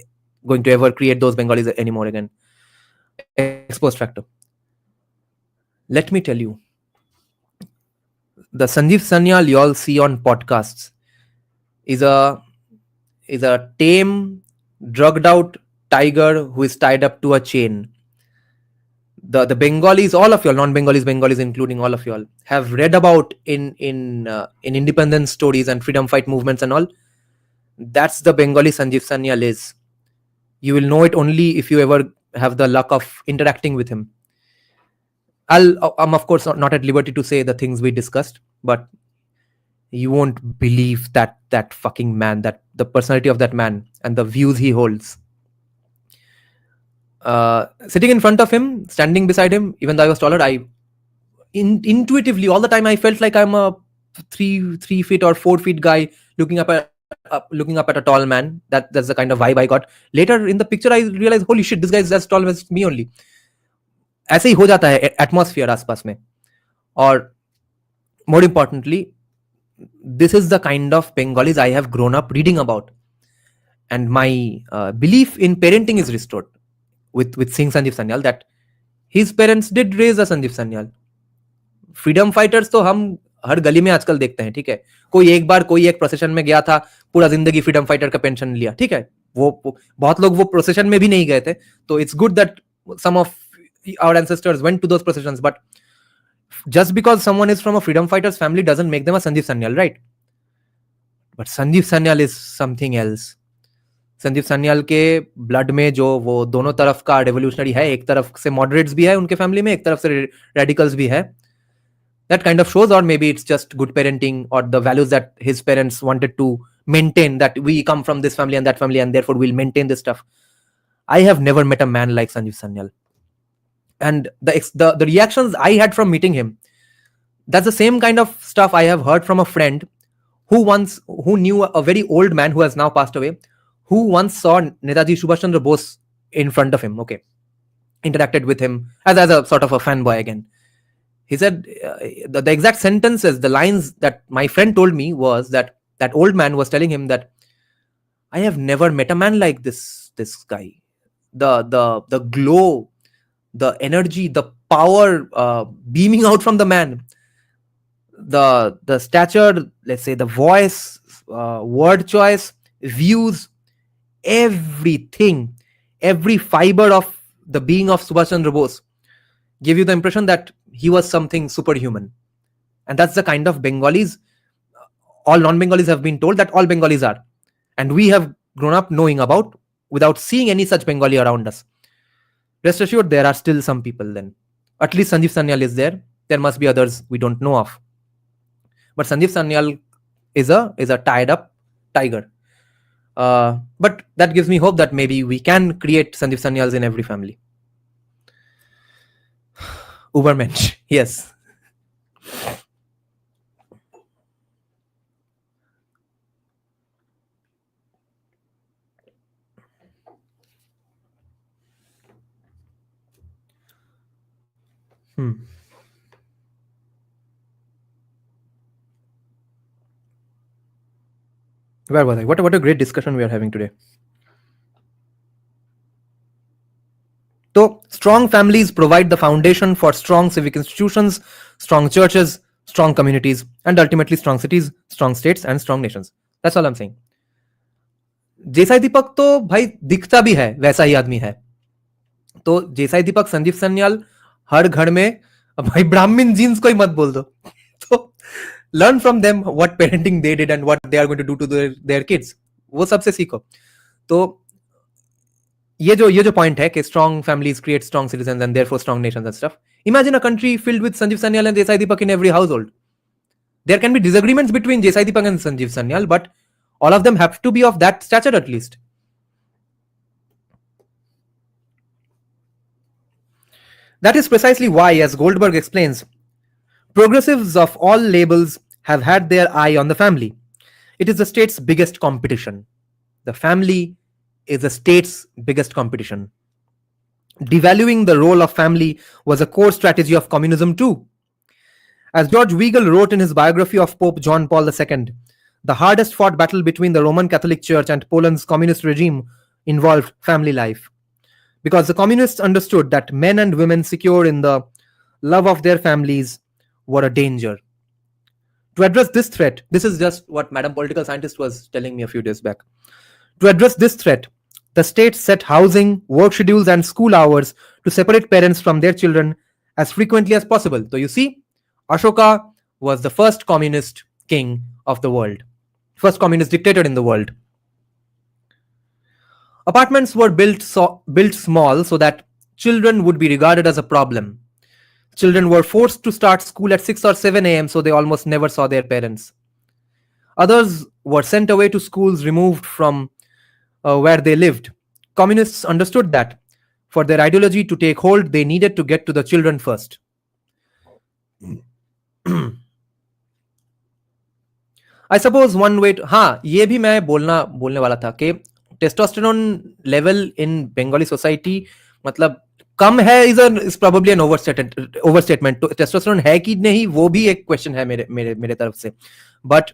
going to ever create those Bengalis anymore again. Ex post facto. Let me tell you, the Sanjeev Sanyal you all see on podcasts is a tame, drugged out tiger who is tied up to a chain. The Bengalis, all of y'all, non-Bengalis, Bengalis including all of y'all, have read about in independence stories and freedom fight movements and all. That's the Bengali Sanjeev Sanyal is. You will know it only if you ever have the luck of interacting with him. I'm of course not at liberty to say the things we discussed, but you won't believe that fucking man, that the personality of that man and the views he holds. Sitting in front of him, standing beside him, even though I was taller, I intuitively all the time I felt like I'm a 3 feet or 4 feet guy looking up at a tall man. That's the kind of vibe I got. Later in the picture I realized, holy shit, this guy is as tall as me only. ऐसे ही हो जाता है atmosphere आसपास में. और more importantly, this is the kind of Bengalis I have grown up reading about, and my belief in parenting is restored with seeing Sanjeev Sanyal, that his parents did raise a Sanjeev Sanyal. Freedom fighters तो हम हर गली में आजकल देखते हैं, ठीक है. कोई एक प्रोसेशन में गया था, पूरा जिंदगी फ्रीडम फाइटर का पेंशन लिया, ठीक है. वो बहुत लोग वो प्रोसेशन में भी नहीं गए थे, तो it's good that some of our ancestors went to those processions, but just because someone is from a freedom fighters family doesn't make them a Sanjeev Sanyal, right? But Sanjeev Sanyal is something else. Sanjeev Sanyal के blood में जो वो दोनों तरफ का revolutionary है, एक तरफ से मॉडरेट्स भी है उनके फैमिली में, एक तरफ से रेडिकल्स भी है. That kind of shows, or maybe it's just good parenting or the values that his parents wanted to maintain, that we come from this family and that family and therefore we'll maintain this stuff. I have never met a man like Sanjeev Sanyal. And the reactions I had from meeting him, that's the same kind of stuff I have heard from a friend who knew a very old man who has now passed away, who once saw Netaji Subhash Chandra Bose in front of him, okay, interacted with him as a sort of a fanboy again. He said, the exact sentences, the lines that my friend told me was that old man was telling him that I have never met a man like this guy. The glow, the energy, the power beaming out from the man, the stature, let's say the voice, word choice, views, everything, every fiber of the being of Subhash Chandra Bose gave you the impression that he was something superhuman. And that's the kind of Bengalis, all non-Bengalis have been told that all Bengalis are. And we have grown up knowing about without seeing any such Bengali around us. Rest assured, there are still some people then. At least Sanjeev Sanyal is there. There must be others we don't know of. But Sanjeev Sanyal is a tied up tiger. But that gives me hope that maybe we can create Sanjeev Sanyals in every family. Ubermensch, yes. Where was I? What a great discussion we are having today. So, strong families provide the foundation for strong civic institutions, strong churches, strong communities, and ultimately strong cities, strong states, and strong nations. That's all I'm saying. जैसा दीपक तो भाई दिखता भी है वैसा ही आदमी है. तो जैसा दीपक संजीव सन्याल हर घर में भाई ब्राह्मण जीन्स को ही मत बोल दो. तो learn from them what parenting they did and what they are going to do to their kids. वो सबसे सीखो. तो ये जो point है कि strong families create strong citizens and therefore strong nations and stuff. Imagine a country filled with Sanjeev Sanyal and Desai Deepak in every household. There can be disagreements between Desai Deepak and Sanjeev Sanyal, but all of them have to be of that stature at least. That is precisely why, as Goldberg explains, progressives of all labels have had their eye on the family. It is the state's biggest competition. The family is the state's biggest competition. Devaluing the role of family was a core strategy of communism too. As George Weigel wrote in his biography of Pope John Paul II, the hardest fought battle between the Roman Catholic Church and Poland's communist regime involved family life. Because the communists understood that men and women secure in the love of their families were a danger. To address this threat, this is just what Madam Political Scientist was telling me a few days back. To address this threat, the state set housing, work schedules, and school hours to separate parents from their children as frequently as possible. So you see, Ashoka was the first communist king of the world, first communist dictator in the world. Apartments were built small so that children would be regarded as a problem. Children were forced to start school at 6 or 7 a.m. so they almost never saw their parents. Others were sent away to schools removed from where they lived. Communists understood that for their ideology to take hold, they needed to get to the children first. I suppose one way to, हाँ ये भी मैं बोलने वाला था कि testosterone level in Bengali society मतलब कम है is probably an overstatement. तो टेस्टोस्टेरोन है कि नहीं वो भी एक क्वेश्चन है मेरे तरफ से. But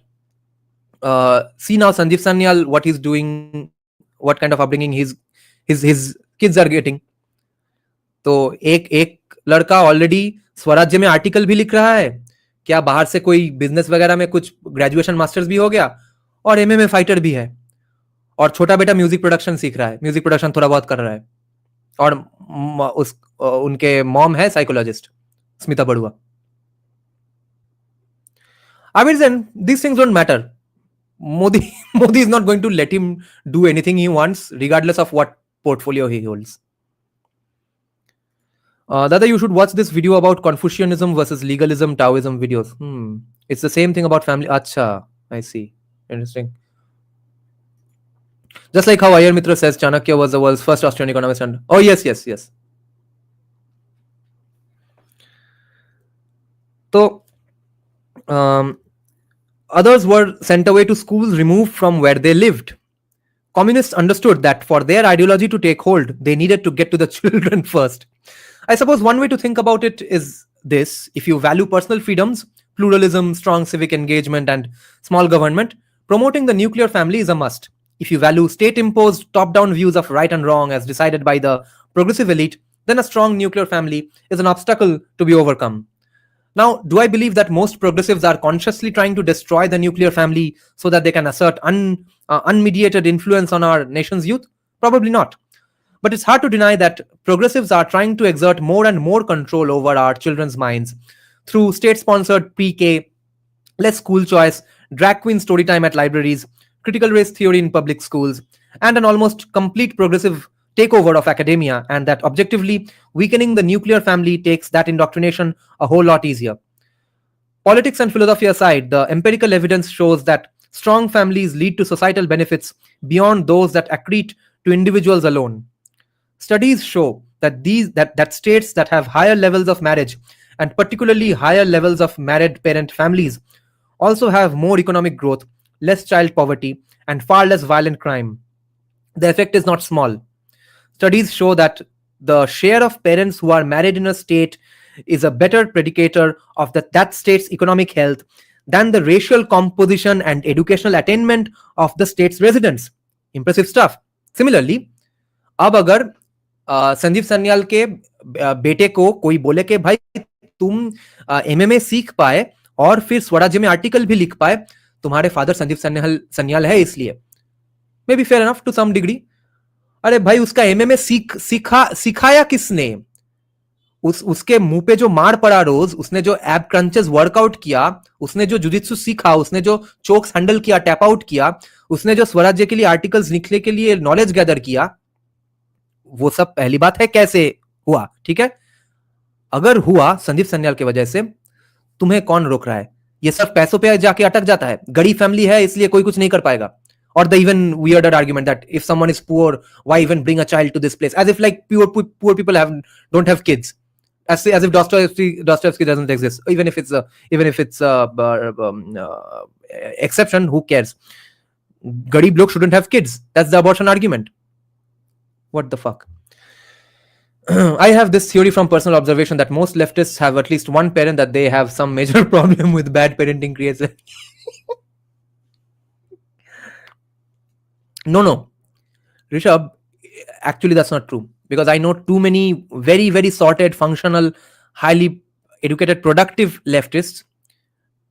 see now Sanjeev Sanyal, what he's doing, what kind of upbringing his kids are getting. तो एक लड़का ऑलरेडी स्वराज्य में आर्टिकल भी लिख रहा है, क्या बाहर से कोई बिजनेस वगैरह में कुछ ग्रेजुएशन मास्टर्स भी हो गया और एमएमए फाइटर भी है, और छोटा बेटा म्यूजिक प्रोडक्शन सीख रहा है, म्यूजिक प्रोडक्शन थोड़ा बहुत कर रहा है, और उनके मॉम है psychologist Smita Barua. I mean, then these things don't matter. Modi is not going to let him do anything he wants, regardless of what portfolio he holds. Dada, you should watch this video about Confucianism versus legalism, Taoism videos. It's the same thing about family. Acha, I see. Interesting. Just like how Ayar Mitra says Chanakya was the world's first Austrian economist. And oh, yes. So, others were sent away to schools removed from where they lived. Communists understood that for their ideology to take hold, they needed to get to the children first. I suppose one way to think about it is this: if you value personal freedoms, pluralism, strong civic engagement, and small government, promoting the nuclear family is a must. If you value state-imposed, top-down views of right and wrong as decided by the progressive elite, then a strong nuclear family is an obstacle to be overcome. Now, do I believe that most progressives are consciously trying to destroy the nuclear family so that they can assert unmediated influence on our nation's youth? Probably not. But it's hard to deny that progressives are trying to exert more and more control over our children's minds through state-sponsored pre-K, less school choice, drag queen story time at libraries, critical race theory in public schools, and an almost complete progressive takeover of academia, and that objectively weakening the nuclear family takes that indoctrination a whole lot easier. Politics and philosophy aside, the empirical evidence shows that strong families lead to societal benefits beyond those that accrete to individuals alone. Studies show that that states that have higher levels of marriage, and particularly higher levels of married parent families, also have more economic growth, less child poverty, and far less violent crime. The effect is not small. Studies show that the share of parents who are married in a state is a better predicator of that state's economic health than the racial composition and educational attainment of the state's residents. Impressive stuff. Similarly, अब अगर संजीव सन्याल के बेटे को कोई बोले कि भाई तुम एमएमए सीख पाए और फिर स्वराज्य में आर्टिकल भी लिख पाए, तुम्हारे फादर संजीव सन्याल है इसलिए, maybe fair enough to some degree. अरे भाई उसका एमएमए सिखाया किसने? उसके मुंह पे जो मार पड़ा रोज, उसने जो एब क्रंचेस वर्कआउट किया, उसने जो जुजित्सु सीखा, उसने जो चोक्स हैंडल किया, टैप आउट किया, उसने जो स्वराज्य के लिए आर्टिकल्स लिखने के लिए नॉलेज गैदर किया, वो सब पहली बात है कैसे हुआ. ठीक है, अगर हुआ संदीप सन्याल की वजह से, तुम्हें कौन रोक रहा है? ये सब पैसों पे जाके अटक जाता है. गरीब फैमिली है इसलिए कोई कुछ नहीं कर पाएगा. Or the even weirder argument that if someone is poor, why even bring a child to this place? As if like poor people don't have kids. As if Dostoevsky doesn't exist. Even if it's exception, who cares? Garib log shouldn't have kids. That's the abortion argument. What the fuck? I have this theory from personal observation that most leftists have at least one parent that they have some major problem with. Bad parenting creates a No, Rishabh, actually that's not true, because I know too many very, very sorted, functional, highly educated, productive leftists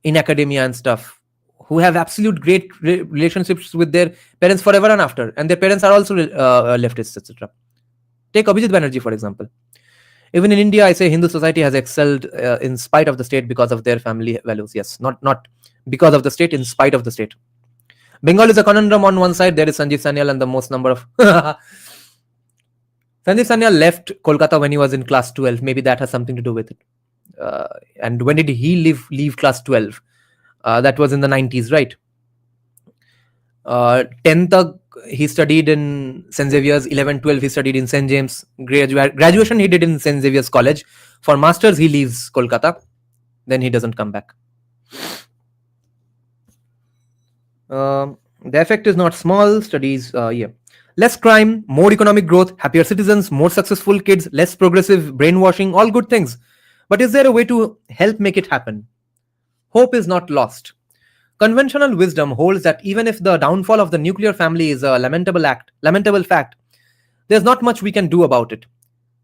in academia and stuff who have absolute great relationships with their parents forever and after, and their parents are also leftists, etc. Take Abhijit Banerjee, for example. Even in India, I say Hindu society has excelled in spite of the state because of their family values. Yes, not because of the state, in spite of the state. Bengal is a conundrum. On one side, there is Sanjeev Sanyal and the most number of... Sanjeev Sanyal left Kolkata when he was in class 12. Maybe that has something to do with it. And when did he leave class 12? That was in the 90s, right? 10th, he studied in St. Xavier's. 11, 12, he studied in St. James. Graduation, he did in St. Xavier's College. For masters, he leaves Kolkata. Then he doesn't come back. The effect is not small. Studies, less crime, more economic growth, happier citizens, more successful kids, less progressive brainwashing, all good things. But is there a way to help make it happen? Hope is not lost. Conventional wisdom holds that even if the downfall of the nuclear family is a lamentable fact, there's not much we can do about it.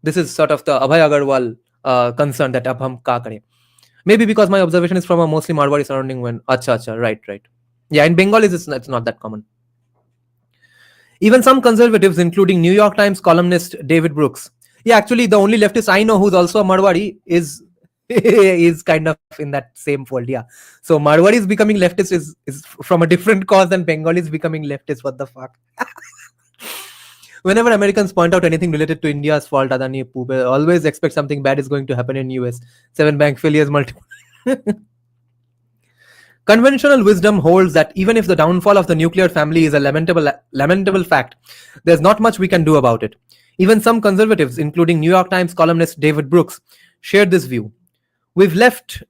This is sort of the Abhay Agarwal concern that ab hum ka kare. Maybe because my observation is from a mostly Marwari surrounding when acha, right. Yeah, in Bengal it's not that common. Even some conservatives, including New York Times columnist David Brooks. Yeah, actually the only leftist I know who's also a Marwari is kind of in that same fold. Yeah. So Marwaris becoming leftist is from a different cause than Bengalis becoming leftist. What the fuck? Whenever Americans point out anything related to India's fault, Adani poop, always expect something bad is going to happen in US. 7 bank failures, multiple. Conventional wisdom holds that even if the downfall of the nuclear family is a lamentable fact, there's not much we can do about it. Even some conservatives, including New York Times columnist David Brooks, shared this view. We've left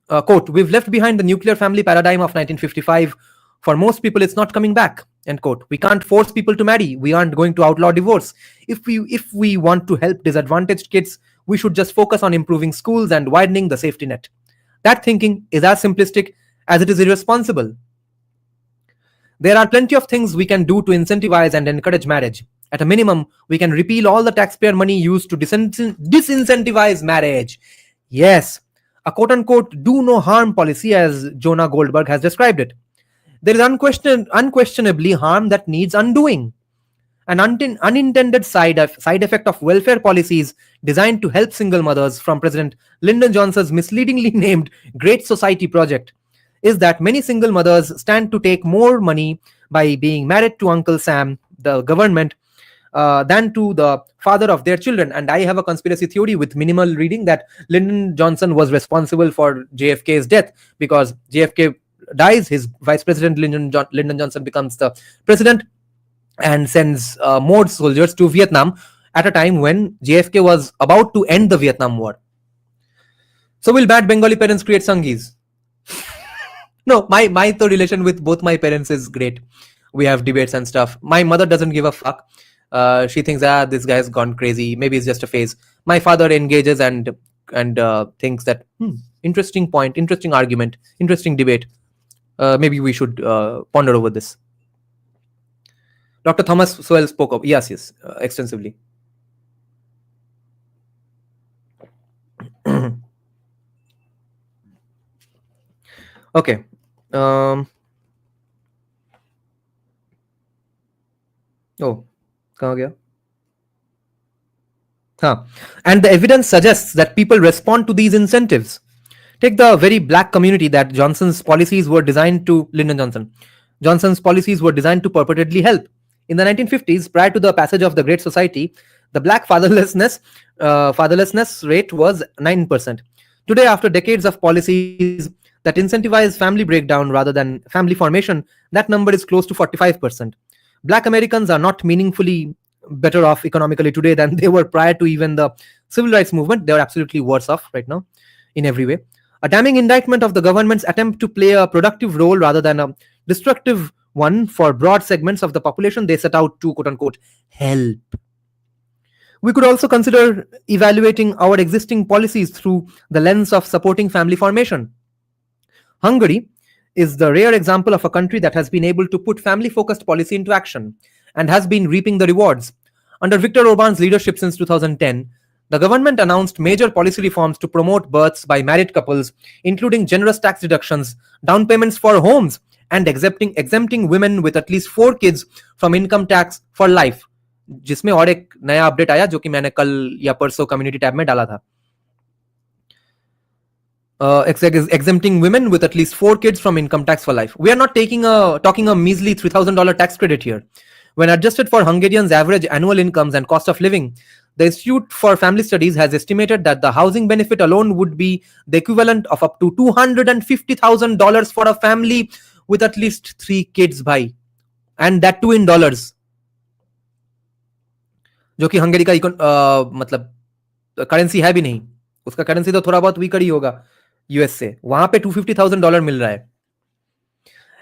behind the nuclear family paradigm of 1955. For most people, it's not coming back, end quote. We can't force people to marry. We aren't going to outlaw divorce. If we want to help disadvantaged kids, we should just focus on improving schools and widening the safety net. That thinking is as simplistic as it is irresponsible. There are plenty of things we can do to incentivize and encourage marriage. At a minimum, we can repeal all the taxpayer money used to disincentivize marriage. Yes, a quote-unquote do no harm policy, as Jonah Goldberg has described it. There is unquestionably harm that needs undoing. An unintended side effect of welfare policies designed to help single mothers from President Lyndon Johnson's misleadingly named Great Society project is that many single mothers stand to take more money by being married to Uncle Sam, the government, than to the father of their children. And I have a conspiracy theory with minimal reading that Lyndon Johnson was responsible for JFK's death, because JFK dies, his vice president Lyndon Johnson becomes the president and sends more soldiers to Vietnam at a time when JFK was about to end the Vietnam War. So will bad Bengali parents create Sanghis? No, my relation with both my parents is great. We have debates and stuff. My mother doesn't give a fuck. She thinks, this guy's gone crazy. Maybe it's just a phase. My father engages and thinks that interesting point, interesting argument, interesting debate. Maybe we should ponder over this. Dr. Thomas Sowell spoke of yes, extensively. Okay. Oh, कहाँ गया? And the evidence suggests that people respond to these incentives. Take the very black community that Johnson's policies were designed to, Lyndon Johnson. Johnson's policies were designed to purportedly help. In the 1950s, prior to the passage of the Great Society, the black fatherlessness rate was 9%. Today, after decades of policies that incentivize family breakdown rather than family formation, that number is close to 45%. Black Americans are not meaningfully better off economically today than they were prior to even the civil rights movement. They are absolutely worse off right now in every way. A damning indictment of the government's attempt to play a productive role rather than a destructive one for broad segments of the population they set out to, quote unquote, help. We could also consider evaluating our existing policies through the lens of supporting family formation. Hungary is the rare example of a country that has been able to put family-focused policy into action and has been reaping the rewards. Under Viktor Orban's leadership since 2010, the government announced major policy reforms to promote births by married couples, including generous tax deductions, down payments for homes, and exempting women with at least 4 kids from income tax for life. जिसमें और एक नया update आया जो कि मैंने कल या परसों कम्युनिटी टैब में डाला था. Exempting women with at least 4 kids from income tax for life. We are not talking a measly $3,000 tax credit here. When adjusted for Hungarians' average annual incomes and cost of living, the Institute for Family Studies has estimated that the housing benefit alone would be the equivalent of up to $250,000 for a family with at least 3 kids, bhai. And that too in dollars. जो कि Hungary का मतलब currency है भी नहीं, उसका currency तो थोड़ा बहुत वीकर ही होगा यूएस से, वहां पे $250,000 मिल रहा है.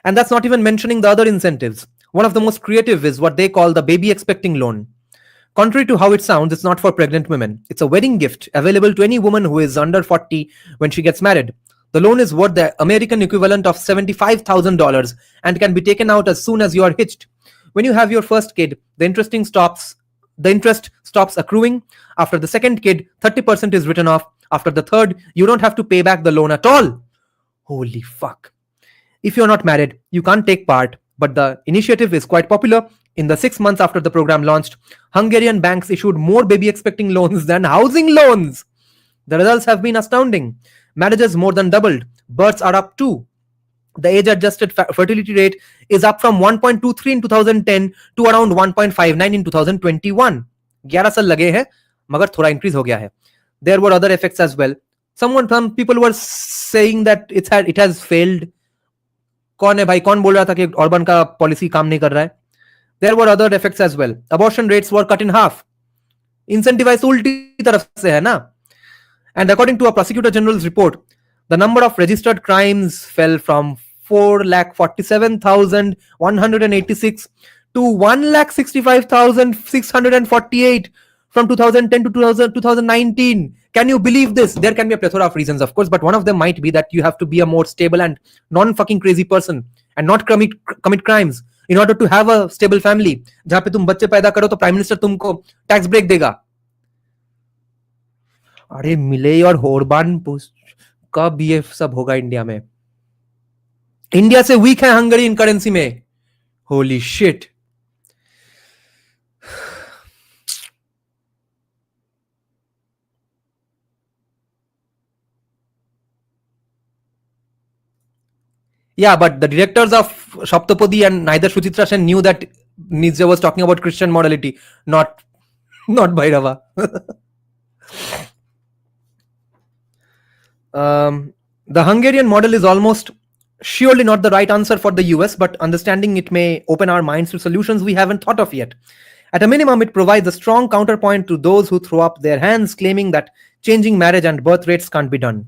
And that's not even mentioning the other incentives. One of the most creative is what they call the baby expecting loan. Contrary to how it sounds, it's not for pregnant women. It's a wedding gift available to any woman who is under 40 when she gets married. The loan is worth the American equivalent of $75,000 and can be taken out as soon as you are hitched. When you have your first kid, the interest stops accruing. After the second kid, 30% is written off. After the third, you don't have to pay back the loan at all. Holy fuck. If you're not married, you can't take part, but the initiative is quite popular. In the 6 months after the program launched, Hungarian banks issued more baby expecting loans than housing loans. The results have been astounding. Marriages more than doubled. Births are up too. The age-adjusted fertility rate is up from 1.23 in 2010 to around 1.59 in 2021. 11 साल लगे हैं, मगर थोड़ा increase हो गया है. There were other effects as well. Some people were saying that it has failed. कौन है भाई, कौन बोल रहा था कि ऑर्बन का पॉलिसी काम नहीं कर रहा है? There were other effects as well. Abortion rates were cut in half. Incentivize उल्टी तरफ से है ना. And according to a prosecutor general's report, the number of registered crimes fell from 4,47,186 to 1,65,648 from 2010 to 2019. Can you believe this? There can be a plethora of reasons, of course, but one of them might be that you have to be a more stable and non-fucking crazy person and not commit crimes in order to have a stable family. जहां पे तुम बच्चे पैदा करो तो prime minister तुमको tax break देगा. अरे मिले और होरबान कब ये सब होगा इंडिया में? इंडिया से वीक है हंगरी इन करेंसी में. Holy shit. Yeah, but the directors of Shaptapadi and neither Suchitra Sen knew that Nietzsche was talking about Christian morality, not Bhairava. The Hungarian model is almost surely not the right answer for the US, but understanding it may open our minds to solutions we haven't thought of yet. At a minimum, it provides a strong counterpoint to those who throw up their hands claiming that changing marriage and birth rates can't be done.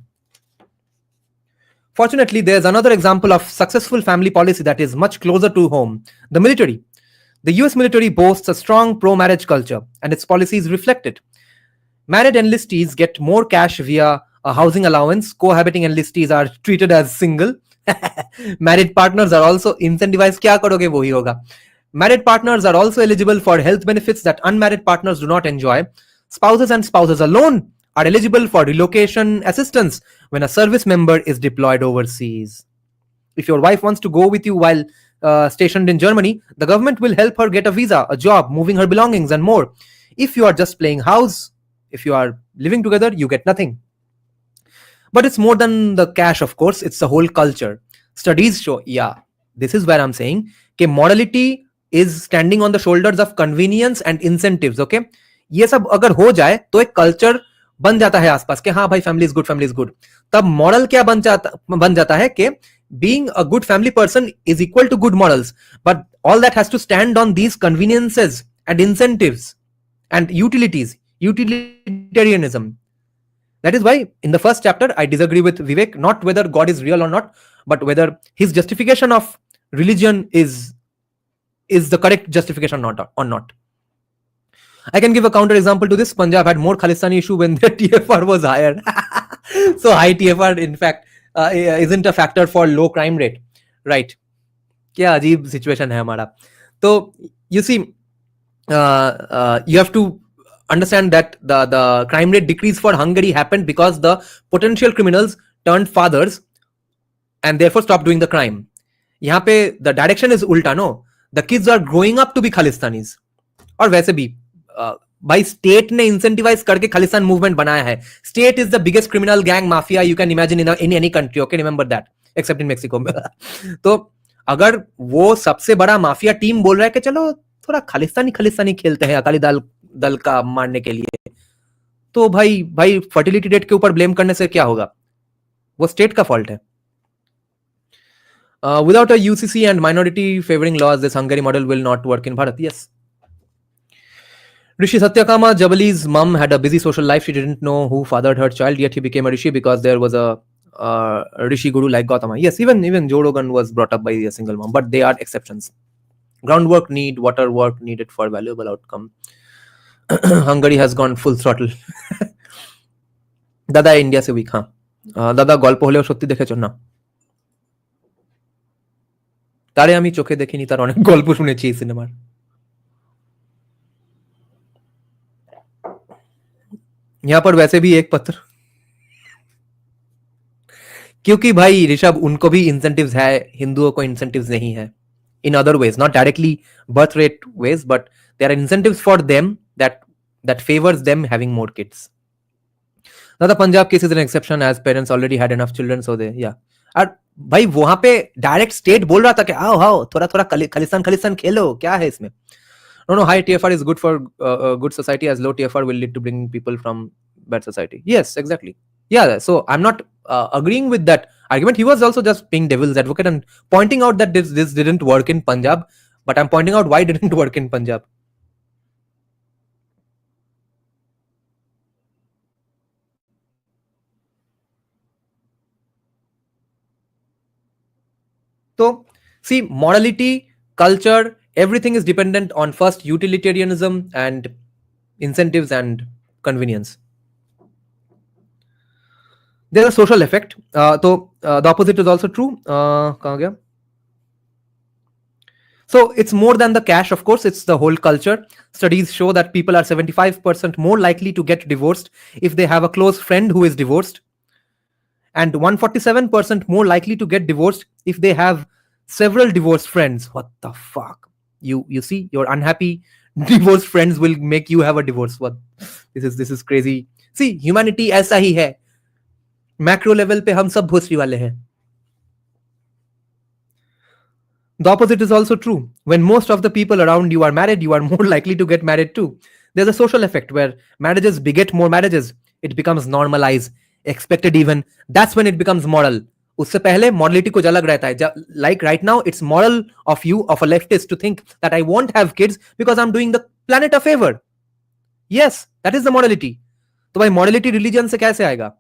Fortunately, there's another example of successful family policy that is much closer to home: the military. The US military boasts a strong pro marriage culture, and its policies reflect it. Married enlistees get more cash via a housing allowance. Cohabiting enlistees are treated as single. Married partners are also incentivized. Kya karoge wohi hoga. Married partners are also eligible for health benefits that unmarried partners do not enjoy. Spouses and spouses alone are eligible for relocation assistance when a service member is deployed overseas. If your wife wants to go with you while stationed in Germany, the government will help her get a visa, a job, moving her belongings, and more. If you are just playing house, if you are living together, you get nothing. But it's more than the cash, of course. It's the whole culture. Studies show, yeah, this is where I'm saying, कि morality is standing on the shoulders of convenience and incentives. Okay, ये सब अगर हो जाए तो एक culture बन जाता है आसपास कि हाँ भाई फैमिली इज गुड. तब मॉडल क्या बन जाता है कि being a good family person is equal to good morals, but all that has to stand on these conveniences and incentives and utilitarianism. That is why in the first chapter I disagree with Vivek, not whether God is real or not, but whether his justification of religion is the correct justification or not. I can give a counter example to this. Punjab had more Khalistani issue when their TFR was higher. So high TFR in fact isn't a factor for low crime rate, right? क्या अजीब situation है हमारा. So you see, you have to understand that the crime rate decrease for Hungary happened because the potential criminals turned fathers and therefore stopped doing the crime. यहाँ पे the direction is उल्टा, no? The kids are growing up to be Khalistanis. और वैसे भी भाई state ने incentivise करके Khalistan movement बनाया है. State is the biggest criminal gang mafia you can imagine in any country. Okay, remember that, accept in Mexico. तो अगर वो सबसे बड़ा माफिया टीम बोल रहा है कि चलो थोड़ा खालिस्तानी खेलते हैं अकाली दल का मारने के लिए, तो भाई फर्टिलिटी रेट के ऊपर ब्लेम करने से क्या होगा? वो स्टेट का फॉल्ट है. Without a UCC and minority favoring laws, this Hungary model will not work in Bharat. Yes. Rishi Satyakama Jabali's mom had a busy social life. She didn't know who fathered her child, yet he became a Rishi because there was a Rishi guru like Gautama. Yes, even Joe Rogan was brought up by a single mom, but they are exceptions. Groundwork water work needed for valuable outcome. Hungary has gone full throttle. Dada India se weak, Dada গল্প হলেও সত্যি দেখেছো না? তারে আমি চোখে দেখিনি, তার অনেক গল্প শুনেছি এই সিনেমার. यहाँ पर वैसे भी एक पत्र, क्योंकि भाई ऋषभ उनको भी इंसेंटिव्स है, हिंदुओं को इंसेंटिव्स नहीं है. In other ways, not directly birth rate ways, but there are incentives for them that favors them having more kids. Now the Punjab case is an exception as parents already had enough children, so they और भाई वहां पे direct state बोल रहा था कि आओ थोड़ा खालिस्तान खेलो, क्या है इसमें? No, high TFR is good for good society, as low TFR will lead to bring people from bad society. Yes, exactly. Yeah, so I'm not agreeing with that argument. He was also just being devil's advocate and pointing out that this didn't work in Punjab, but I'm pointing out why it didn't work in Punjab. So, see, morality, culture, everything is dependent on first utilitarianism and incentives and convenience. There's a social effect. So the opposite is also true. So it's more than the cash, of course, it's the whole culture. Studies show that people are 75% more likely to get divorced if they have a close friend who is divorced, and 147% more likely to get divorced if they have several divorced friends. What the fuck? You see, your unhappy divorced friends will make you have a divorce. What? This is crazy. See, humanity ऐसा ही है. Macro level पे हम सब भोसड़ी वाले हैं. The opposite is also true. When most of the people around you are married, you are more likely to get married too. There's a social effect where marriages beget more marriages. It becomes normalized, expected even. That's when it becomes moral. उससे पहले morality कुछ अलग रहता है. Like right now, it's moral of you, of a leftist, to think that I won't have kids because I'm doing the planet a favor. Yes, that is the morality. तो भाई morality religion से कैसे आएगा?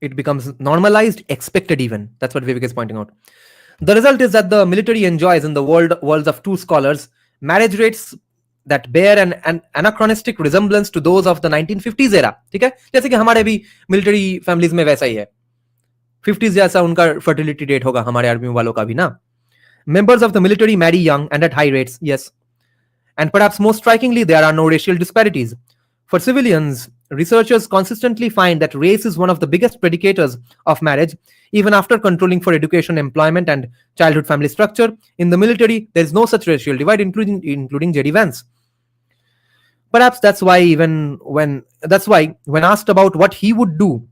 It becomes normalized, expected even. That's what Vivek is pointing out. The result is that the military enjoys in the worlds of two scholars marriage rates that bear an anachronistic resemblance to those of the 1950s era. ठीक है, जैसे कि हमारे भी military families में वैसा ही है. 50s जैसा उनका फर्टिलिटी रेट होगा, हमारे आर्मी वालों का भी ना. Members of the military marry young and at high rates, yes. And perhaps most strikingly, there are no racial disparities. For civilians, researchers consistently find that race is one of the biggest predicators of marriage, even after controlling for education, employment, and childhood family structure. In the military, there is no such racial divide, including J.D. Vance. Perhaps that's why when asked about what he would do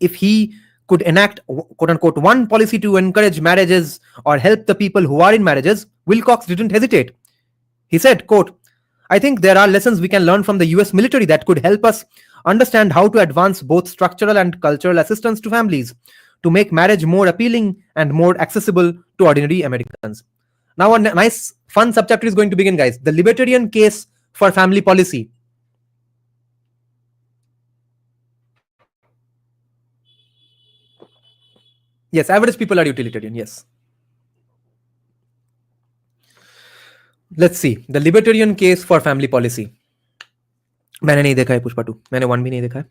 if he could enact quote unquote one policy to encourage marriages or help the people who are in marriages, Wilcox didn't hesitate. He said, quote, I think there are lessons we can learn from the US military that could help us understand how to advance both structural and cultural assistance to families to make marriage more appealing and more accessible to ordinary Americans. Now a nice fun subchapter is going to begin, guys. The libertarian case for family policy. Yes, average people are utilitarian, yes. Let's see. The libertarian case for family policy. मैंने नहीं देखा है पुष्पा 2. मैंने 1 भी नहीं देखा है.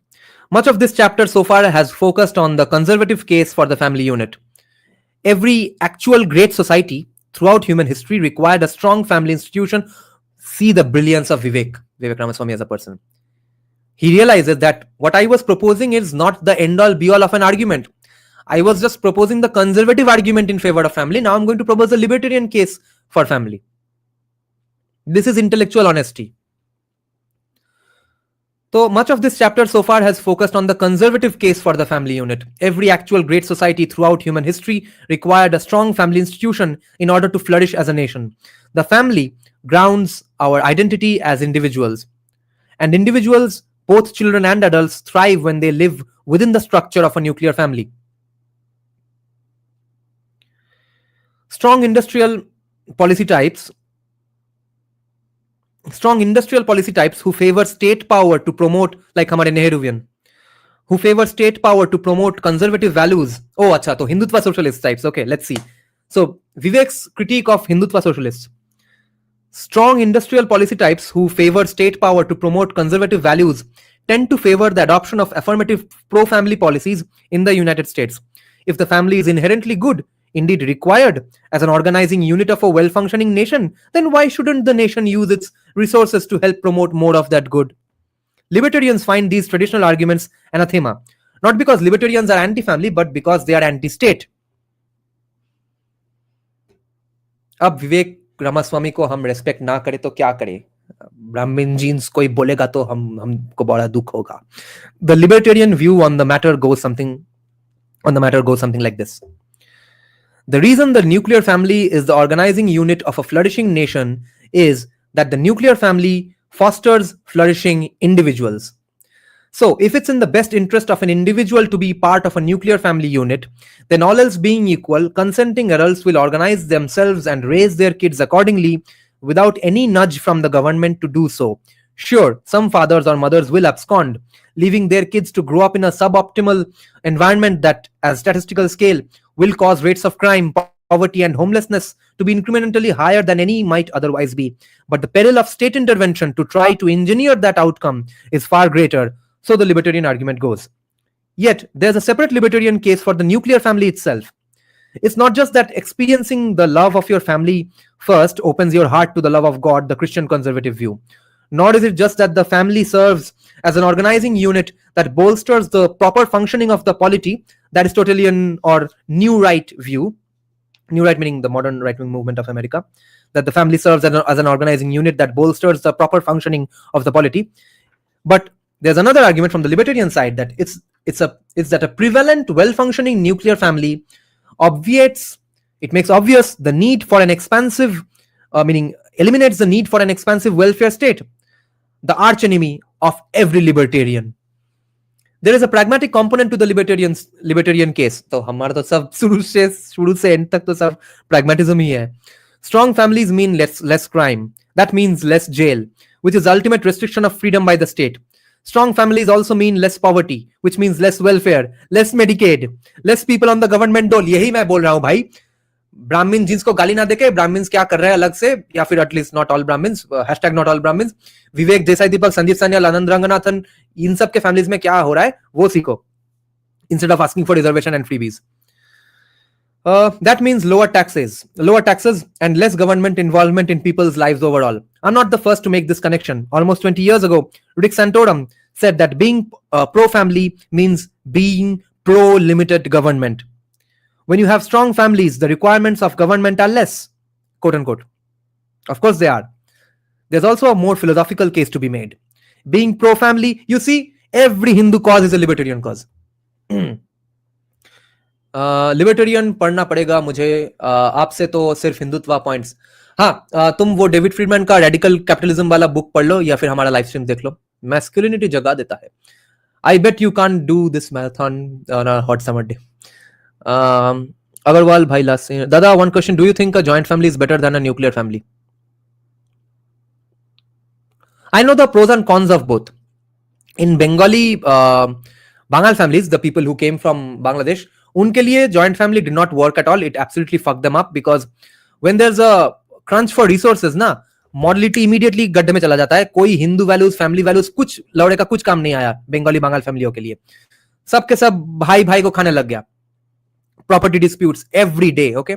Much of this chapter so far has focused on the conservative case for the family unit. Every actual great society throughout human history required a strong family institution. See the brilliance of Vivek Ramaswamy as a person. He realizes that what I was proposing is not the end-all be-all of an argument. I was just proposing the conservative argument in favor of family. Now I'm going to propose a libertarian case for family. This is intellectual honesty. So much of this chapter so far has focused on the conservative case for the family unit. Every actual great society throughout human history required a strong family institution in order to flourish as a nation. The family grounds our identity as individuals. And individuals, both children and adults, thrive when they live within the structure of a nuclear family. Strong industrial policy types who favor state power to promote, like हमारे Nehruvian, who favor state power to promote conservative values. Oh, अच्छा, तो Hindutva socialist types. Okay, let's see. So Vivek's critique of Hindutva socialists. Strong industrial policy types who favor state power to promote conservative values tend to favor the adoption of affirmative pro-family policies in the United States. If the family is inherently good, indeed required as an organizing unit of a well-functioning nation, then why shouldn't the nation use its resources to help promote more of that good? Libertarians find these traditional arguments anathema, not because libertarians are anti-family, but because they are anti-state. अब विवेक रामास्वामी को हम respect ना करें तो क्या करें? ब्राह्मण jeans कोई बोलेगा तो हमको बड़ा दुख होगा. The libertarian view on the matter goes something like this. The reason the nuclear family is the organizing unit of a flourishing nation is that the nuclear family fosters flourishing individuals. So, if it's in the best interest of an individual to be part of a nuclear family unit, then all else being equal, consenting adults will organize themselves and raise their kids accordingly without any nudge from the government to do so. Sure, some fathers or mothers will abscond, leaving their kids to grow up in a suboptimal environment that, as statistical scale, will cause rates of crime, poverty, and homelessness to be incrementally higher than any might otherwise be. But the peril of state intervention to try to engineer that outcome is far greater, so the libertarian argument goes. Yet, there's a separate libertarian case for the nuclear family itself. It's not just that experiencing the love of your family first opens your heart to the love of God, the Christian conservative view. Nor is it just that the family serves as an organizing unit that bolsters the proper functioning of the polity, that Aristotelian or New Right view. New Right meaning the modern right-wing movement of America. That the family serves as an organizing unit that bolsters the proper functioning of the polity. But There's another argument from the libertarian side that it's that a prevalent, well-functioning nuclear family makes obvious the need for an expansive, eliminates the need for an expansive welfare state, the archenemy of every libertarian. There is a pragmatic component to the libertarian case. तो हमारा तो सब शुरू से end तक तो सब pragmatism ही है. Strong families mean less crime. That means less jail, which is the ultimate restriction of freedom by the state. Strong families also mean less poverty, which means less welfare, less Medicaid, less people on the government dole. यही मैं बोल रहा हूँ भाई. ब्राह्मण jeans को गाली ना देके ब्राह्मण्स क्या कर रहे हैं अलग से, या फिर at least not all Brahmins, hashtag not all Brahmins, Vivek Desai Deepak Sandeep Sanyal Anand Ranganathan, इन सब के फैमिलीज में क्या हो रहा है वो सीखो, instead of asking for reservation and freebies. That means lower taxes and less government involvement in people's lives overall. I'm not the first to make this connection. Almost 20 years ago, Rick Santorum said that being pro-family means being pro-limited government. When you have strong families, the requirements of government are less, quote unquote. Of course they are. There's also a more philosophical case to be made. Being pro-family, you see, every Hindu cause is a libertarian cause. Libertarian पढ़ना पड़ेगा मुझे आपसे तो सिर्फ Hindutva points. हाँ, तुम वो David Friedman का रेडिकल कैपिटलिज्म वाला बुक पढ़ लो या फिर हमारा लाइव स्ट्रीम देख लो. मैस्कुलिनिटी जगा देता है. I bet you can't do this marathon on a hot summer day. Agarwal भाई लास्ट दादा, one question, do you think a joint family is better than a nuclear family? I know the pros and cons of both. In Bengali Bengal families, the people who came from Bangladesh, unke liye joint family did not work at all. It absolutely fucked them up because when there's a crunch for resources ना, modality immediately गड्ढे में चला जाता है. कोई Hindu values, family values, कुछ लौड़े का कुछ काम नहीं आया बंगाली बंगाल फैमिलियों के लिए. सबके सब भाई भाई को खाने लग गया. Property disputes every day. Okay,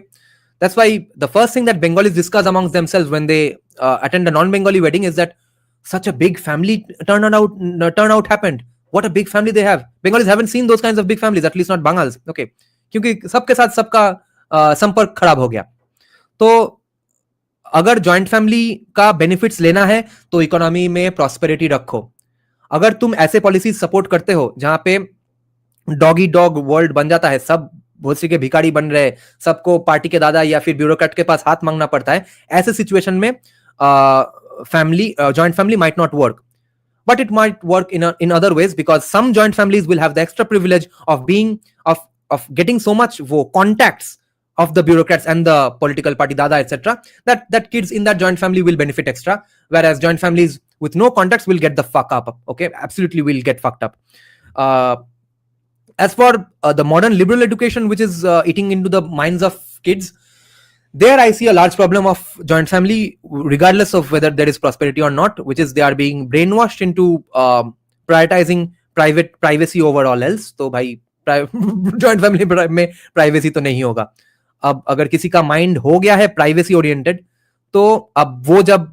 that's why the first thing that Bengalis discuss amongst themselves when they attend a non-Bengali wedding is that such a big family turnout happened. What a big family they have. Bengalis haven't seen those kinds of big families, at least not Bangals. Okay, क्योंकि सबके साथ सबका संपर्क खराब हो गया. तो अगर जॉइंट फैमिली का बेनिफिट्स लेना है तो इकोनॉमी में प्रॉस्पेरिटी रखो. अगर तुम ऐसे पॉलिसीज सपोर्ट करते हो जहां पे डॉगी डॉग वर्ल्ड बन जाता है, सब भोसड़ी के भिखारी बन रहे, सबको पार्टी के दादा या फिर ब्यूरोक्रेट के पास हाथ मांगना पड़ता है, ऐसे सिचुएशन में joint family might not work, but it might work in other ways because some joint families will have the extra privilege of being of getting so much contacts of the bureaucrats and the political party dada etc. that kids in that joint family will benefit extra, whereas joint families with no contacts will get the fuck up. Okay, absolutely will get fucked up. As for the modern liberal education which is eating into the minds of kids, there I see a large problem of joint family regardless of whether there is prosperity or not, which is they are being brainwashed into prioritizing privacy over all else. तो भाई joint family में privacy तो नहीं होगा. अब अगर किसी का माइंड हो गया है प्राइवेसी ओरिएंटेड, तो अब वो जब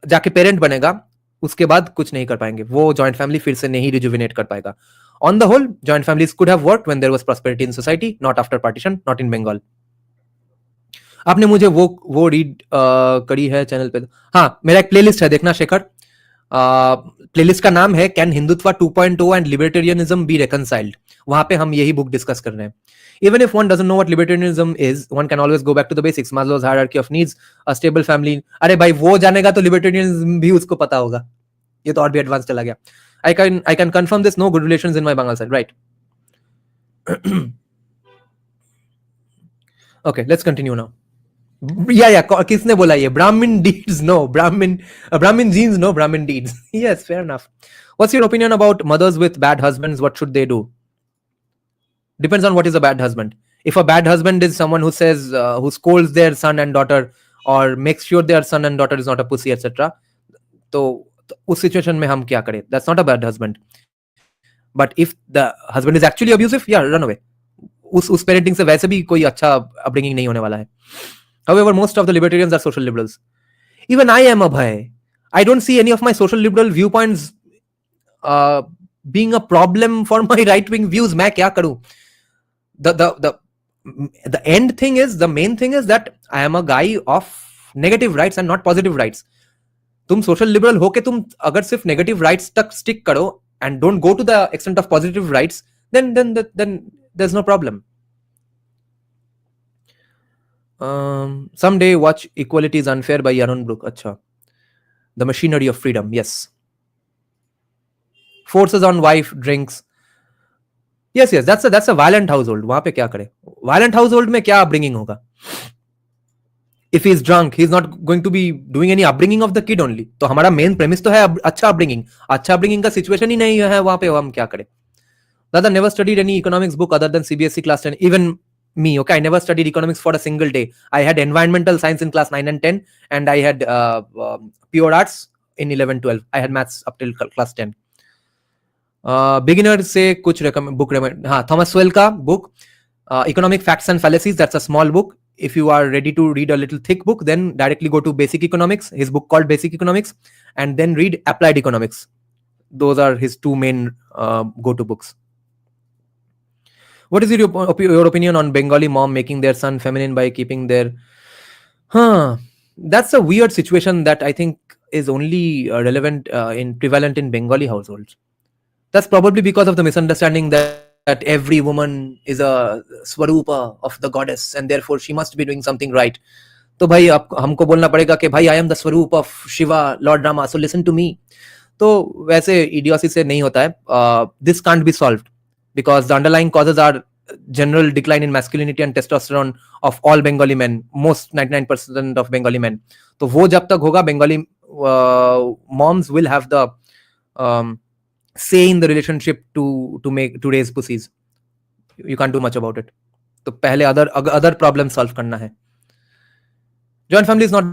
जाके पेरेंट बनेगा उसके बाद कुछ नहीं कर पाएंगे, वो जॉइंट फैमिली फिर से नहीं रिजुविनेट कर पाएगा. On the whole joint families could have worked when there was prosperity in society, not after partition, not in Bengal. आपने मुझे वो रीड करी है चैनल पे. हाँ, मेरा एक प्लेलिस्ट है, देखना शेखर. प्लेलिस्ट का नाम है can Hindutva 2.0 and libertarianism be reconciled. वहां पे हम यही बुक डिस्कस कर रहे हैं. Even if one doesn't know what libertarianism is, one can always go back to the basics. Maslow's hierarchy of needs, a stable family. अरे भाई वो जानेगा तो libertarianism भी उसको पता होगा. ये तो और भी एडवांस चला गया. I can confirm this. No good relations in my Bengal side, right? Okay, let's continue now. Yeah. किसने बोला ये? Brahmin deeds, no. Brahmin genes, no. Brahmin deeds. Yes, fair enough. What's your opinion about mothers with bad husbands? What should they do? Depends on what is a bad husband. If a bad husband is someone who says, who scolds their son and daughter, or makes sure their son and daughter is not a pussy, etc., तो उस situation में हम क्या करें? That's not a bad husband. But if the husband is actually abusive, yeah, run away. उस parenting से वैसे भी कोई अच्छा upbringing नहीं होने वाला है. However, most of the libertarians are social liberals. Even I am a bhai. I don't see any of my social liberal viewpoints being a problem for my right-wing views. मैं क्या करूं? The end thing is, the main thing is that I am a guy of negative rights and not positive rights. तुम social liberal हो के तुम अगर सिर्फ negative rights तक स्टिक करो and don't go to the extent of positive rights, then there's no problem. Someday watch Equality is Unfair by Yaron Brook. Acha. The Machinery of Freedom. Yes. Forces on wife, drinks. Yes, that's a violent household. वहां पे क्या करे? Violent household में क्या upbringing होगा? If he is drunk, he is not going to be doing any upbringing of the kid only. तो हमारा main premise तो है अच्छा upbringing. अच्छा upbringing का situation ही नहीं है वहां पे, हम क्या करें? Dada never studied any economics book other than CBSE class 10. Even me, okay, I never studied economics for a single day. I had environmental science in class 9 and 10, and I had pure arts in 11, 12. I had maths up till class 10. Beginner से कुछ book recommend. हाँ, Thomas Sowell का book, Economic Facts and Fallacies. That's a small book. If you are ready to read a little thick book, then directly go to Basic Economics. His book called Basic Economics, and then read Applied Economics. Those are his two main go-to books. What is your opinion on Bengali mom making their son feminine by keeping their... That's a weird situation that I think is only prevalent in Bengali households. That's probably because of the misunderstanding that every woman is a swarupa of the goddess and therefore she must be doing something right. तो भाई हमको बोलना पड़ेगा कि भाई I am the swarup of Shiva, Lord Rama, so listen to me. तो वैसे idiocy से नहीं होता है. This can't be solved because the underlying causes are general decline in masculinity and testosterone of all Bengali men, most 99% of Bengali men. तो वो जब तक होगा, Bengali moms will have the say in the relationship to raise pussies. You can't do much about it. तो पहले other problem solve करना है. Joint family is not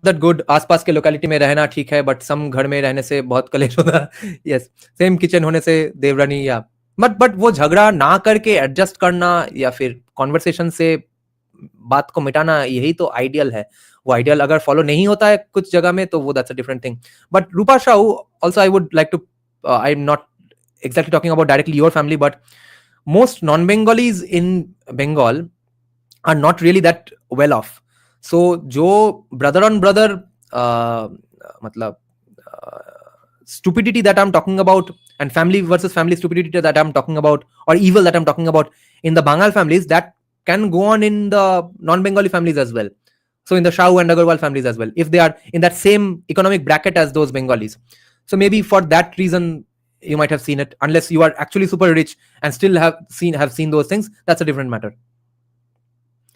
that good. आसपास के लोकेलिटी में रहना ठीक है, but some घर में रहने से बहुत कलेश होता है. Yes, same kitchen होने से देवरानी या बट वो झगड़ा ना करके एडजस्ट करना या फिर कॉन्वर्सेशन से बात को मिटाना, यही तो आइडियल है. वो आइडियल अगर फॉलो नहीं होता है कुछ जगह में तो वो that's a different thing. But Rupa Shahu also I would like to, I am not exactly talking about directly your family, but most non-Bengalis in Bengal are not really that well off. So जो brother on brother मतलब stupidity that I'm talking about and family versus family stupidity that I'm talking about, or evil that I'm talking about in the Bangal families, that can go on in the non-Bengali families as well. So in the Shahu and Agarwal families as well, if they are in that same economic bracket as those Bengalis. So maybe for that reason you might have seen it, unless you are actually super rich and still have seen those things. That's a different matter.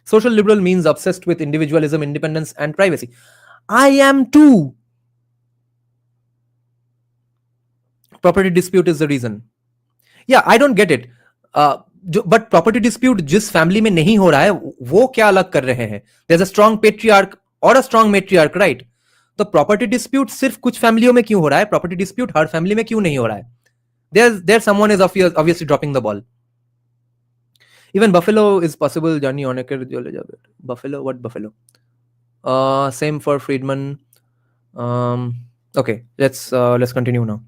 Social liberal means obsessed with individualism, independence and privacy. I am too. Property dispute is the reason. Yeah, I don't get it. But property dispute जिस family में नहीं हो रहा है वो क्या अलग कर रहे हैं? There's a strong patriarch or a strong matriarch, right? तो property dispute सिर्फ कुछ फैमिलियों में क्यों हो रहा है? Property dispute हर फैमिली में क्यों नहीं हो रहा है? There's someone is obviously dropping the ball. Even Buffalo is possible. Johnny Honecker Buffalo, what Buffalo? Same for Friedman. Okay, let's continue now.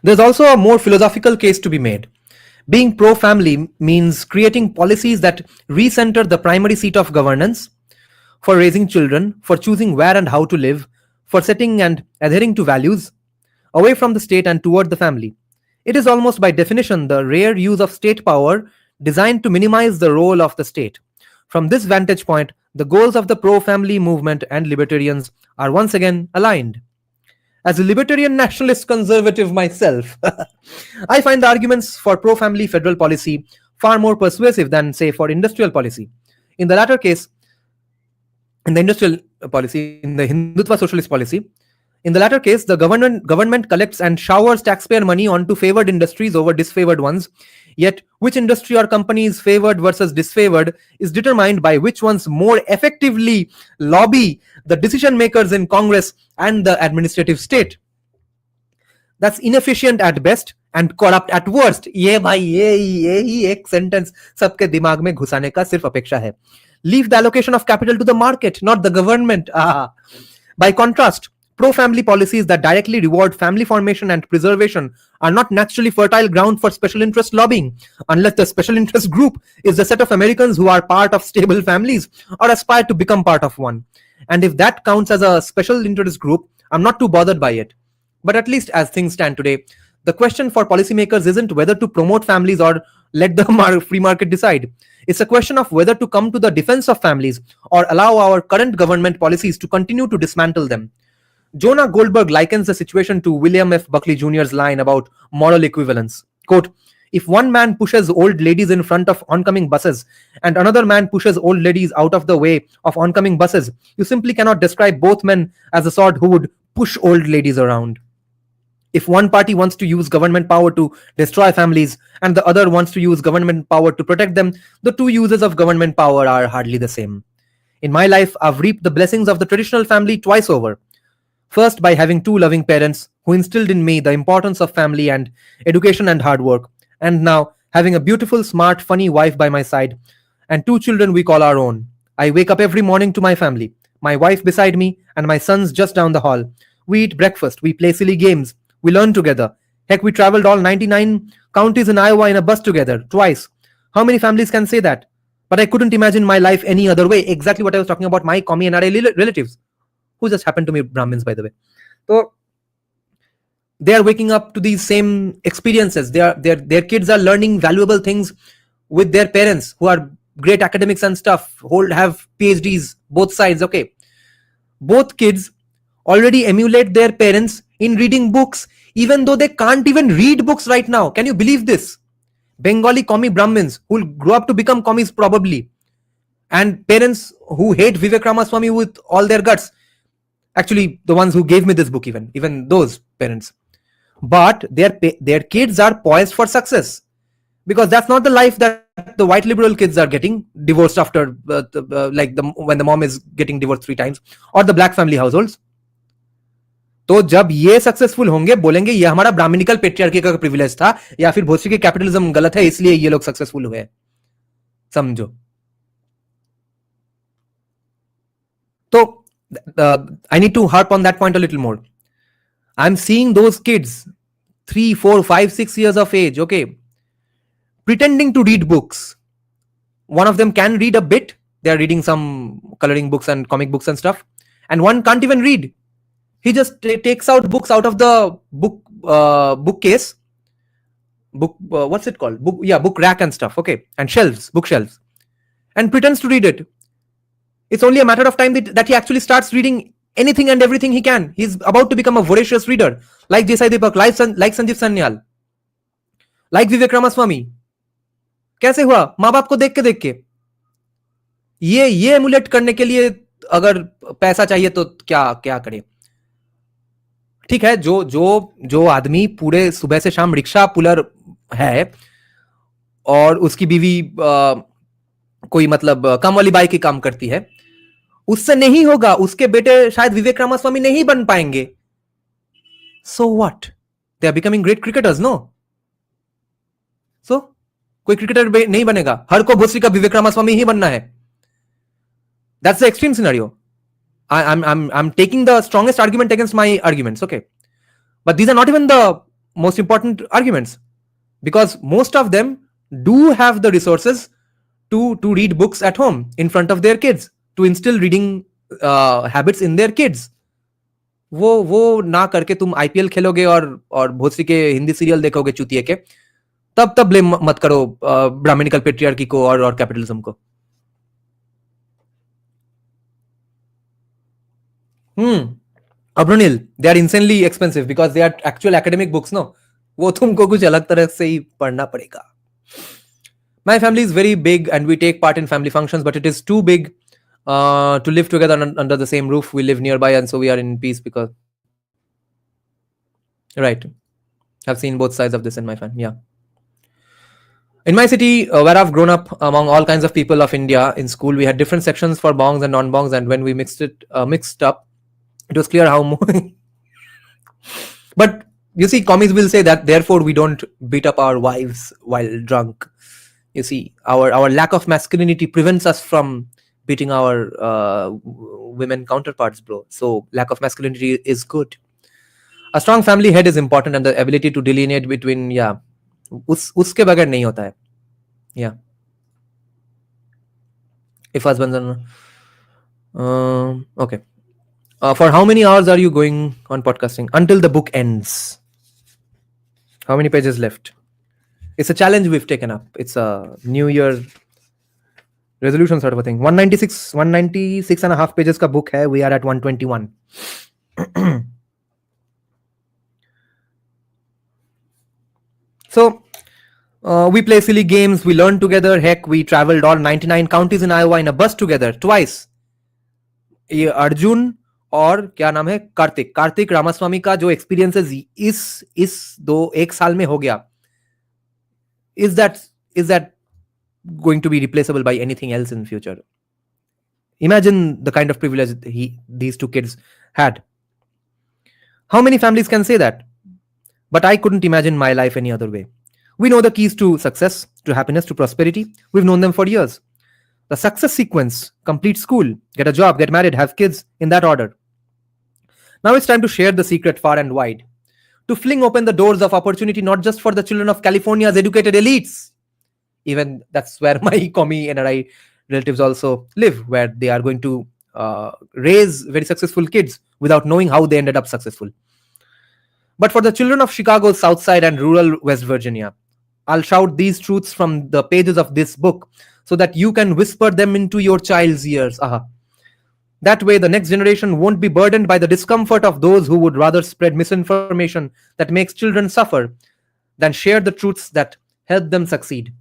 There's also a more philosophical case to be made. Being pro-family means creating policies that recenter the primary seat of governance for raising children, for choosing where and how to live, for setting and adhering to values away from the state and toward the family. It is almost by definition the rare use of state power designed to minimize the role of the state. From this vantage point, the goals of the pro-family movement and libertarians are once again aligned. As a libertarian nationalist conservative myself, I find the arguments for pro-family federal policy far more persuasive than, say, for industrial policy. In the latter case, in the industrial policy, in the Hindutva socialist policy, in the latter case, the government collects and showers taxpayer money onto favored industries over disfavored ones. Yet, which industry or company is favored versus disfavored is determined by which ones more effectively lobby the decision makers in Congress and the administrative state. That's inefficient at best and corrupt at worst. ये भाई ये ही एक sentence सबके दिमाग में घुसाने का सिर्फ अपेक्षा है. Leave the allocation of capital to the market, not the government. By contrast, pro-family policies that directly reward family formation and preservation are not naturally fertile ground for special interest lobbying, unless the special interest group is the set of Americans who are part of stable families or aspire to become part of one. And if that counts as a special interest group, I'm not too bothered by it. But at least as things stand today, the question for policymakers isn't whether to promote families or let the free market decide. It's a question of whether to come to the defense of families or allow our current government policies to continue to dismantle them. Jonah Goldberg likens the situation to William F. Buckley Jr.'s line about moral equivalence. Quote, if one man pushes old ladies in front of oncoming buses and another man pushes old ladies out of the way of oncoming buses, you simply cannot describe both men as the sort who would push old ladies around. If one party wants to use government power to destroy families and the other wants to use government power to protect them, the two uses of government power are hardly the same. In my life, I've reaped the blessings of the traditional family twice over. First, by having two loving parents who instilled in me the importance of family and education and hard work. And now, having a beautiful, smart, funny wife by my side and two children we call our own. I wake up every morning to my family, my wife beside me and my sons just down the hall. We eat breakfast, we play silly games, we learn together. Heck, we traveled all 99 counties in Iowa in a bus together, twice. How many families can say that? But I couldn't imagine my life any other way. Exactly what I was talking about my commie NRI relatives, who just happened to be Brahmins, by the way. So they are waking up to these same experiences. Their kids are learning valuable things with their parents who are great academics and stuff, have PhDs, both sides. Okay. Both kids already emulate their parents in reading books, even though they can't even read books right now. Can you believe this? Bengali commie Brahmins who will grow up to become commies probably. And parents who hate Vivek Ramaswamy with all their guts. Actually, the ones who gave me this book, even those parents. But their kids are poised for success, because that's not the life that the white liberal kids are getting divorced after, when the mom is getting divorced 3 times, or the black family households. तो जब ये successful होंगे बोलेंगे ये हमारा Brahminical patriarchy का privilege था, या फिर भोसरी के कैपिटलिज्म गलत है इसलिए ये लोग सक्सेसफुल हुए. समझो. तो I need to harp on that point a little more. I'm seeing those kids 3, 4, 5, 6 years of age, okay, pretending to read books. One of them can read a bit. They are reading some coloring books and comic books and stuff, and one can't even read. He just takes out books out of the bookcase, what's it called? Book rack and stuff, okay, and bookshelves, and pretends to read it. It's only a matter of time that he actually starts reading anything and everything he can. He's about to become a voracious reader, like Desai Deepak, like Sanjeev Sanyal, like Vivek Ramaswamy. कैसे हुआ? माँ बाप को देख के ये emulate करने के लिए अगर पैसा चाहिए तो क्या करे. ठीक है, जो आदमी पूरे सुबह से शाम रिक्शा पुलर है और उसकी बीवी कोई मतलब कम वाली बाइक की काम करती है, उससे नहीं होगा. उसके बेटे शायद विवेक रामास्वामी नहीं बन पाएंगे. So what? They are becoming great cricketers, no? So कोई क्रिकेटर नहीं बनेगा. हर को भोसरी का विवेक रामास्वामी ही बनना है. That's the extreme scenario. I'm taking the strongest argument against my arguments, okay? But these are not even the most important arguments, because most of them do have the resources to read books at home in front of their kids, to instill reading habits in their kids. वो ना करके तुम IPL खेलोगे और भोसरी के Hindi serial देखोगे चूतिए के, तब ब्लेम मत करो ब्राह्मणिकल पेट्रियार्की को और कैपिटलिज्म को. Abronil, they are insanely expensive because they are actual academic books, no? वो तुमको कुछ अलग तरह से ही पढ़ना पड़ेगा. My family is very big and we take part in family functions, but it is too big to live together under the same roof. We live nearby and so we are in peace because... Right. I've seen both sides of this in my family, yeah. In my city, where I've grown up among all kinds of people of India, in school we had different sections for bongs and non-bongs, and when we mixed up, it was clear how more... But you see, commies will say that therefore we don't beat up our wives while drunk. You see, our lack of masculinity prevents us from beating our women counterparts, bro. So lack of masculinity is good. A strong family head is important, and the ability to delineate between, yeah, उसके बगैर नहीं होता है. Yeah. If husbands are okay. For how many hours are you going on podcasting until the book ends? How many pages left? It's a challenge we've taken up. It's a New Year resolution sort of a thing. 196 and a half pages ka book hai. We are at 121. So we play silly games. We learn together. Heck, we traveled all 99 counties in Iowa in a bus together twice. ये अर्जुन और क्या नाम है, कार्तिक रामास्वामी का जो experiences इस एक साल में हो गया, is that going to be replaceable by anything else in future? Imagine the kind of privilege these two kids had. How many families can say that? But I couldn't imagine my life any other way. We know the keys to success, to happiness, to prosperity. We've known them for years. The success sequence: complete school, get a job, get married, have kids, in that order. Now it's time to share the secret far and wide, to fling open the doors of opportunity, not just for the children of California's educated elites. Even that's where my commie NRI relatives also live, where they are going to raise very successful kids without knowing how they ended up successful. But for the children of Chicago's South Side and rural West Virginia, I'll shout these truths from the pages of this book so that you can whisper them into your child's ears. That way, the next generation won't be burdened by the discomfort of those who would rather spread misinformation that makes children suffer than share the truths that help them succeed.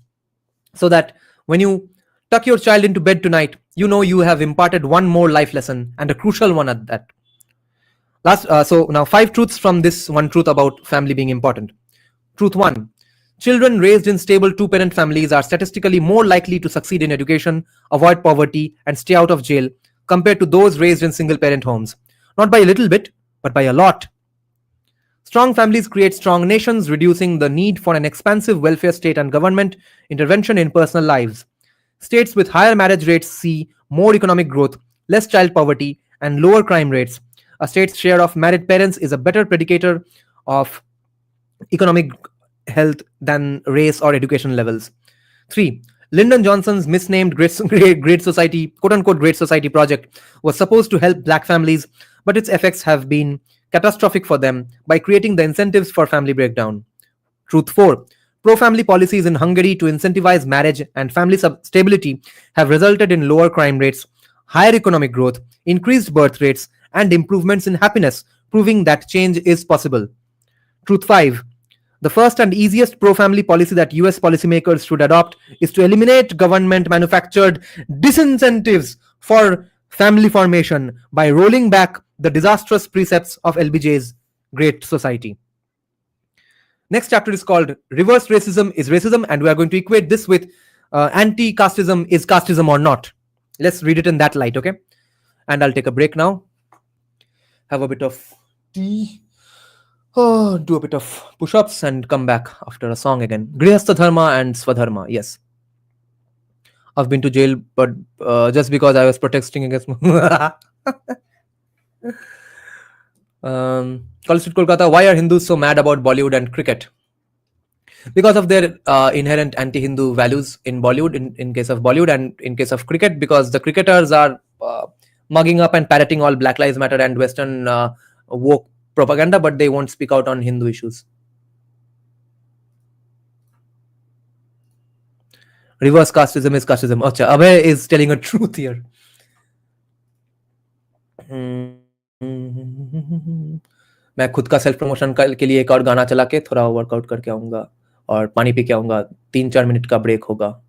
So that when you tuck your child into bed tonight, you know you have imparted one more life lesson, and a crucial one at that. So now 5 truths from this one truth about family being important. Truth 1. Children raised in stable 2-parent families are statistically more likely to succeed in education, avoid poverty, and stay out of jail compared to those raised in single-parent homes. Not by a little bit, but by a lot. Strong families create strong nations, reducing the need for an expansive welfare state and government intervention in personal lives. States with higher marriage rates see more economic growth, less child poverty, and lower crime rates. A state's share of married parents is a better predicator of economic health than race or education levels. 3. Lyndon Johnson's misnamed Great Society, quote-unquote Great Society project was supposed to help black families, but its effects have been catastrophic for them by creating the incentives for family breakdown. Truth 4. Pro-family policies in Hungary to incentivize marriage and family stability have resulted in lower crime rates, higher economic growth, increased birth rates, and improvements in happiness, proving that change is possible. Truth 5. The first and easiest pro-family policy that US policymakers should adopt is to eliminate government-manufactured disincentives for family formation by rolling back the disastrous precepts of LBJ's Great Society. Next chapter is called Reverse Racism is Racism, and we are going to equate this with anti-casteism is casteism or not. Let's read it in that light, okay? And I'll take a break now. Have a bit of tea. Do a bit of push-ups and come back after a song again. Grihastha Dharma and Swadharma, yes. I've been to jail, but just because I was protesting against... Kolkata, why are Hindus so mad about Bollywood and cricket? Because of their inherent anti-Hindu values in Bollywood, in case of Bollywood, and in case of cricket, because the cricketers are mugging up and parroting all Black Lives Matter and Western woke propaganda, but they won't speak out on Hindu issues. Reverse casteism is casteism. Acha, Abhay is telling a truth here. मैं खुद का self promotion के लिए एक और गाना चला के थोड़ा वर्कआउट करके आऊंगा और पानी पी के आऊंगा. 3-4 मिनट का ब्रेक होगा.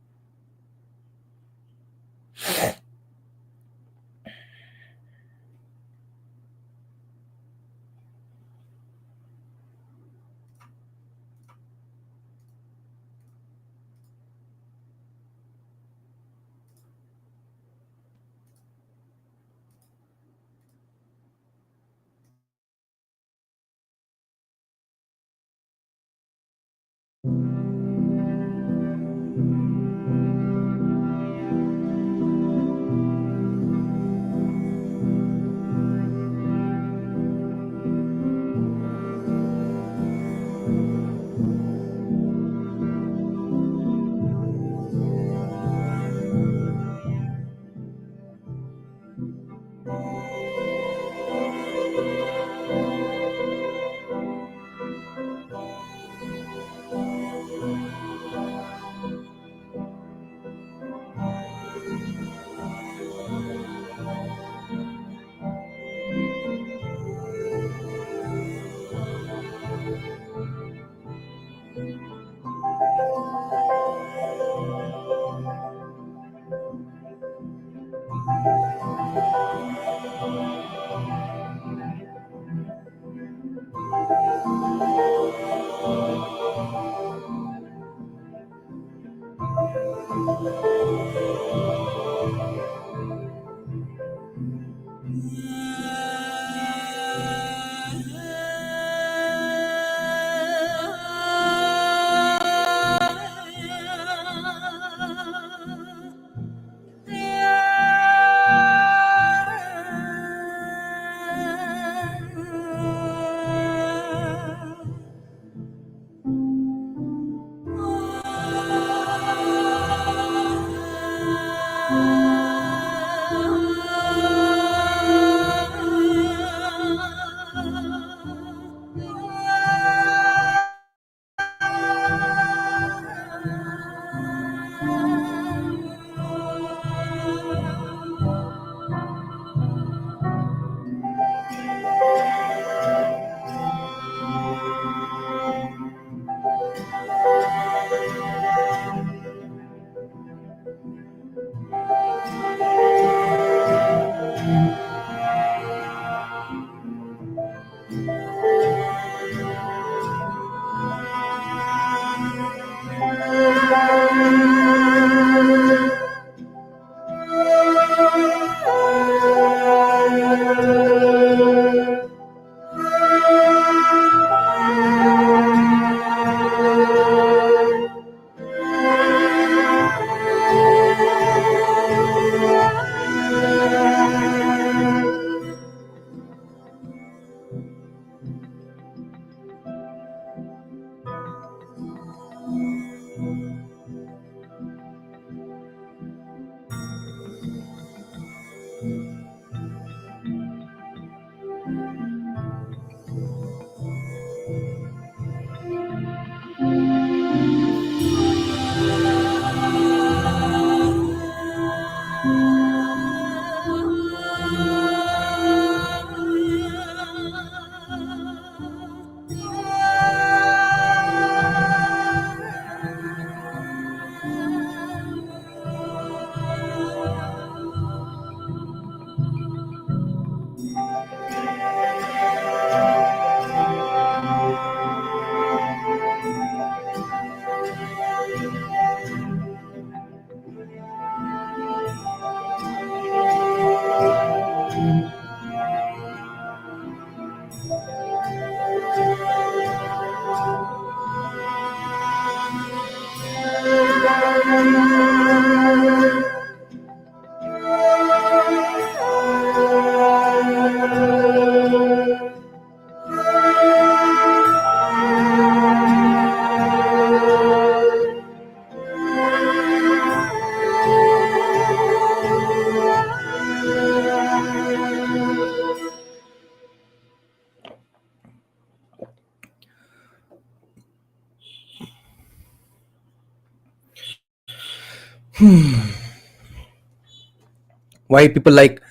Why people like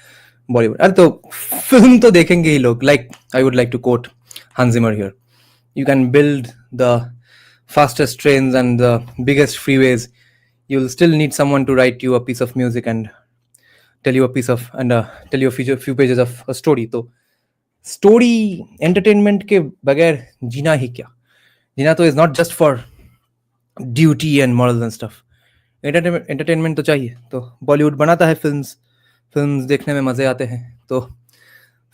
Bollywood? अरे तो फिल्म तो देखेंगे ही लोग. Like I would like to quote Hans Zimmer here. You can build the fastest trains and the biggest freeways. You'll still need someone to write you a piece of music and tell you a piece of tell you a few pages of a story. तो story entertainment के बगैर जीना ही क्या? जीना तो is not just for duty and morals and stuff. Entertainment तो चाहिए. तो बॉलीवुड बनाता है फिल्म्स देखने में मजे आते हैं. तो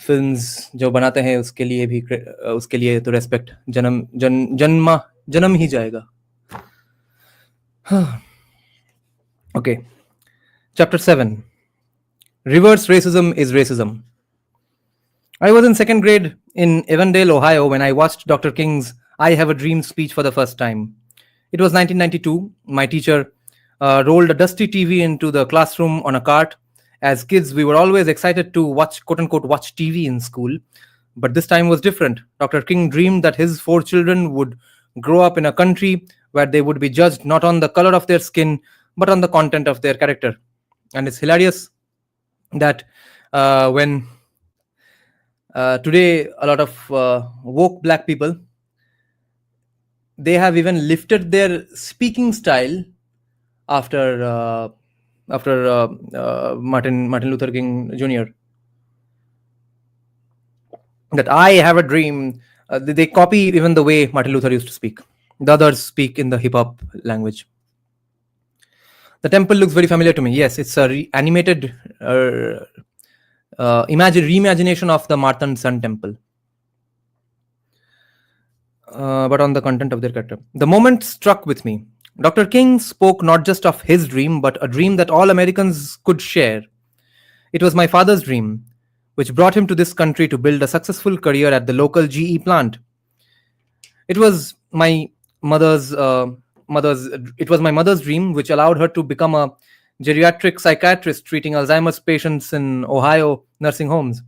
फिल्म्स जो बनाते हैं उसके लिए तो रेस्पेक्ट जन्म ही जाएगा. Okay. Chapter 7. Reverse racism is racism. I was in second grade in Avondale, Ohio when I watched Dr. King's I Have a Dream speech for the first time. It was 1992. My teacher rolled a dusty TV into the classroom on a cart. As kids, we were always excited to watch, quote unquote, watch TV in school. But this time was different. Dr. King dreamed that his 4 children would grow up in a country where they would be judged not on the color of their skin, but on the content of their character. And it's hilarious that when today a lot of woke black people, they have even lifted their speaking style after Martin Luther King Jr. That I have a dream. They copy even the way Martin Luther used to speak. The others speak in the hip hop language. The temple looks very familiar to me. Yes, it's a animated reimagination of the Martha and Sun Temple. But on the content of their character. The moment struck with me. Dr. King spoke not just of his dream, but a dream that all Americans could share. It was my father's dream, which brought him to this country to build a successful career at the local GE plant. It was my mother's dream, which allowed her to become a geriatric psychiatrist treating Alzheimer's patients in Ohio nursing homes.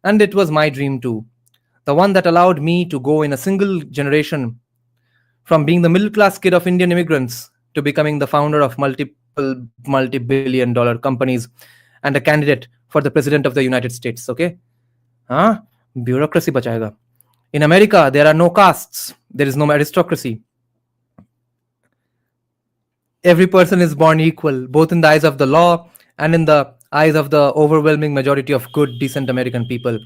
And it was my dream too, the one that allowed me to go in a single generation from being the middle class kid of Indian immigrants to becoming the founder of multiple multi-billion dollar companies and a candidate for the president of the United States. Okay? Huh? Bureaucracy bachayega. In America, there are no castes. There is no aristocracy. Every person is born equal, both in the eyes of the law and in the eyes of the overwhelming majority of good, decent American people.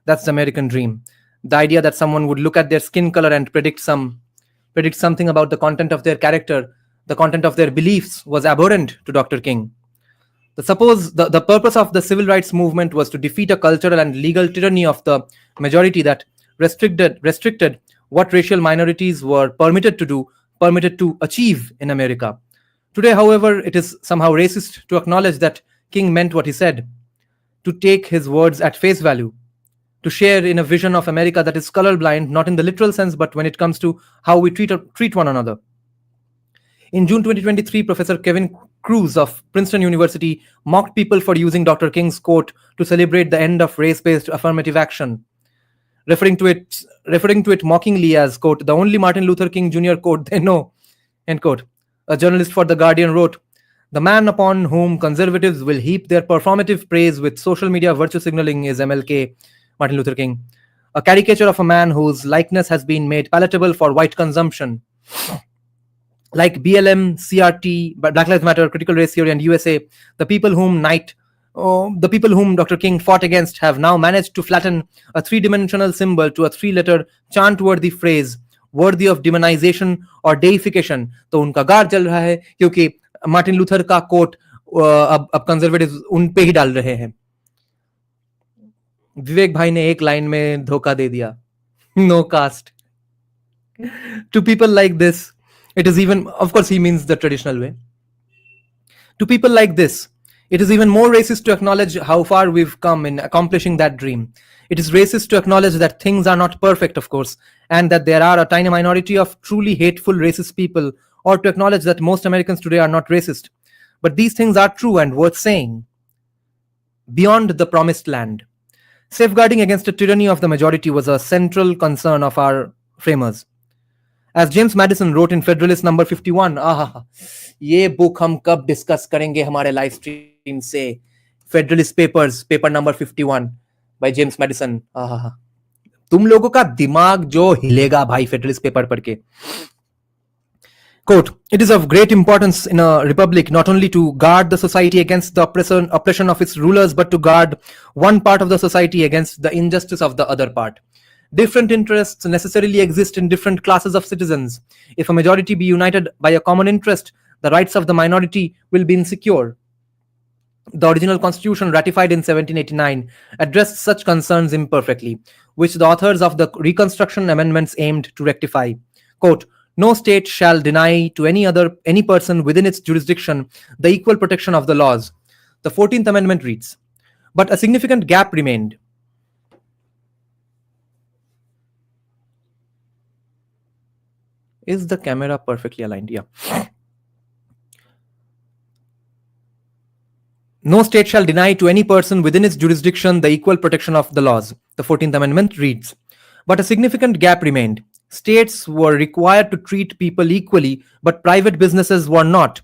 That's the American dream. The idea that someone would look at their skin color and predict something about the content of their character, the content of their beliefs, was abhorrent to Dr. King. The purpose of the civil rights movement was to defeat a cultural and legal tyranny of the majority that restricted what racial minorities were permitted to achieve in America. Today, however, it is somehow racist to acknowledge that King meant what he said, to take his words at face value, to share in a vision of America that is colorblind, not in the literal sense, but when it comes to how we treat one another. In June 2023, Professor Kevin Cruz of Princeton University mocked people for using Dr. King's quote to celebrate the end of race-based affirmative action, referring to it mockingly as, quote, the only Martin Luther King Jr. quote they know, end quote. A journalist for The Guardian wrote, the man upon whom conservatives will heap their performative praise with social media virtue signaling is MLK, Martin Luther King, a caricature of a man whose likeness has been made palatable for white consumption. Like BLM, CRT, Black Lives Matter, critical race theory, and USA, the people whom Dr. King fought against have now managed to flatten a three-dimensional symbol to a three-letter chant-worthy phrase worthy of demonization or deification. तो उनका गार चल रहा है क्योंकि Martin Luther का coat अब conservative उन पे ही डाल रहे हैं. विवेक भाई ने एक लाइन में धोखा दे दिया. No caste. To people like this, it is even, of course he means the traditional way. To people like this, it is even more racist to acknowledge how far we've come in accomplishing that dream. It is racist to acknowledge that things are not perfect, of course, and that there are a tiny minority of truly hateful racist people, or to acknowledge that most Americans today are not racist. But these things are true and worth saying. Beyond the promised land, safeguarding against a tyranny of the majority was a central concern of our framers. As James Madison wrote in Federalist number 51, ये book हम कब discuss करेंगे हमारे live stream से. Federalist papers, paper number 51 by James Madison. तुम लोगों का दिमाग जो हिलेगा भाई फेडरलिस्ट पेपर पढ़ के. Quote, it is of great importance in a republic not only to guard the society against the oppression of its rulers, but to guard one part of the society against the injustice of the other part. Different interests necessarily exist in different classes of citizens. If a majority be united by a common interest, the rights of the minority will be insecure. The original constitution ratified in 1789 addressed such concerns imperfectly, which the authors of the Reconstruction Amendments aimed to rectify. Quote, no state shall deny to any person within its jurisdiction the equal protection of the laws. The 14th Amendment reads, but a significant gap remained. Is the camera perfectly aligned? Yeah. No state shall deny to any person within its jurisdiction the equal protection of the laws. The 14th Amendment reads, but a significant gap remained. States were required to treat people equally, but private businesses were not.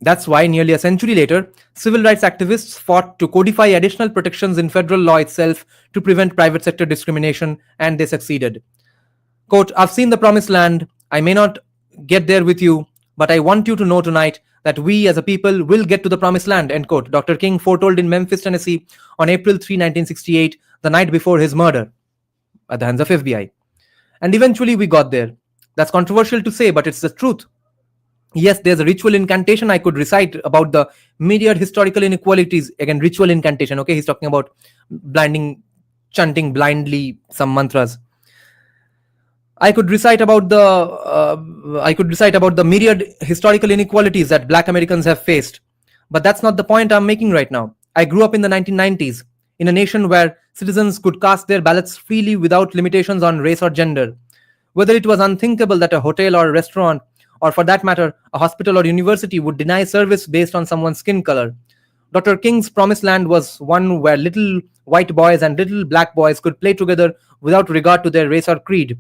That's why nearly a century later, civil rights activists fought to codify additional protections in federal law itself to prevent private sector discrimination, and they succeeded. Quote, I've seen the promised land. I may not get there with you, but I want you to know tonight that we as a people will get to the promised land, end quote. Dr. King foretold in Memphis, Tennessee on April 3, 1968, the night before his murder at the hands of FBI. And eventually we got there. That's controversial to say, but it's the truth. Yes, there's a ritual incantation I could recite about the myriad historical inequalities. Again, ritual incantation. Okay, he's talking about chanting blindly some mantras. I could recite about the myriad historical inequalities that Black Americans have faced. But that's not the point I'm making right now. I grew up in the 1990s in a nation where citizens could cast their ballots freely without limitations on race or gender. Whether it was unthinkable that a hotel or a restaurant, or for that matter, a hospital or university would deny service based on someone's skin color. Dr. King's promised land was one where little white boys and little black boys could play together without regard to their race or creed.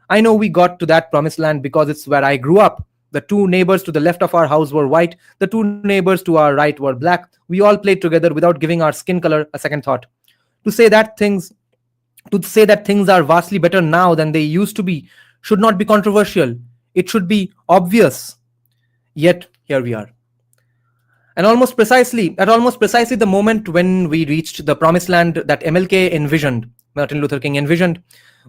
I know we got to that promised land because it's where I grew up. The two neighbors to the left of our house were white, the two neighbors to our right were black. We all played together without giving our skin color a second thought. To say that things are vastly better now than they used to be should not be controversial. It should be obvious. Yet here we are. At almost precisely the moment when we reached the promised land that Martin Luther King envisioned,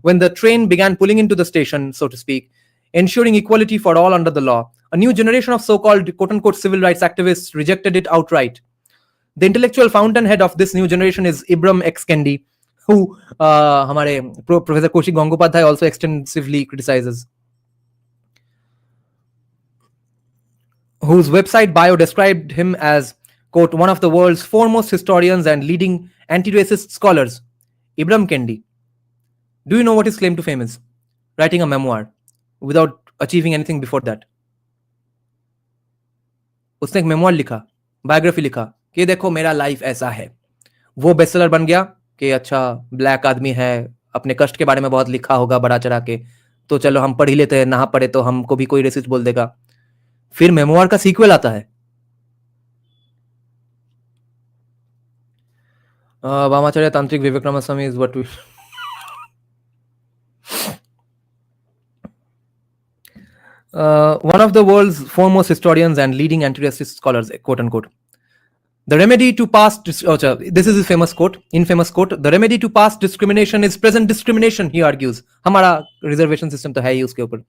when the train began pulling into the station, so to speak, ensuring equality for all under the law, a new generation of so-called quote-unquote civil rights activists rejected it outright. The intellectual fountainhead of this new generation is Ibram X. Kendi, who Professor Kaushik Gangopadhyay also extensively criticizes, whose website bio described him as, quote, one of the world's foremost historians and leading anti-racist scholars. Ibram Kendi. Do you know what his claim to fame is? Writing a memoir without achieving anything before that. उसने एक memoir लिखा, biography लिखा कि देखो मेरा life ऐसा है. वो बेस्टसेलर बन गया कि अच्छा ब्लैक आदमी है, अपने कष्ट के बारे में बहुत लिखा होगा बड़ा चढ़ा के, तो चलो हम पढ़ ही लेते हैं, ना पढ़े तो हमको भी कोई रेसिस्ट बोल देगा. फिर मेमोर का सीक्वल आता है. वामाचार्य तांत्रिक Vivek Ramaswamy is what we one of the world's foremost historians and leading anti-racist scholars, quote unquote. The remedy to past this is his infamous quote. The remedy to past discrimination is present discrimination, he argues. हमारा reservation system तो है ही उसके ऊपर.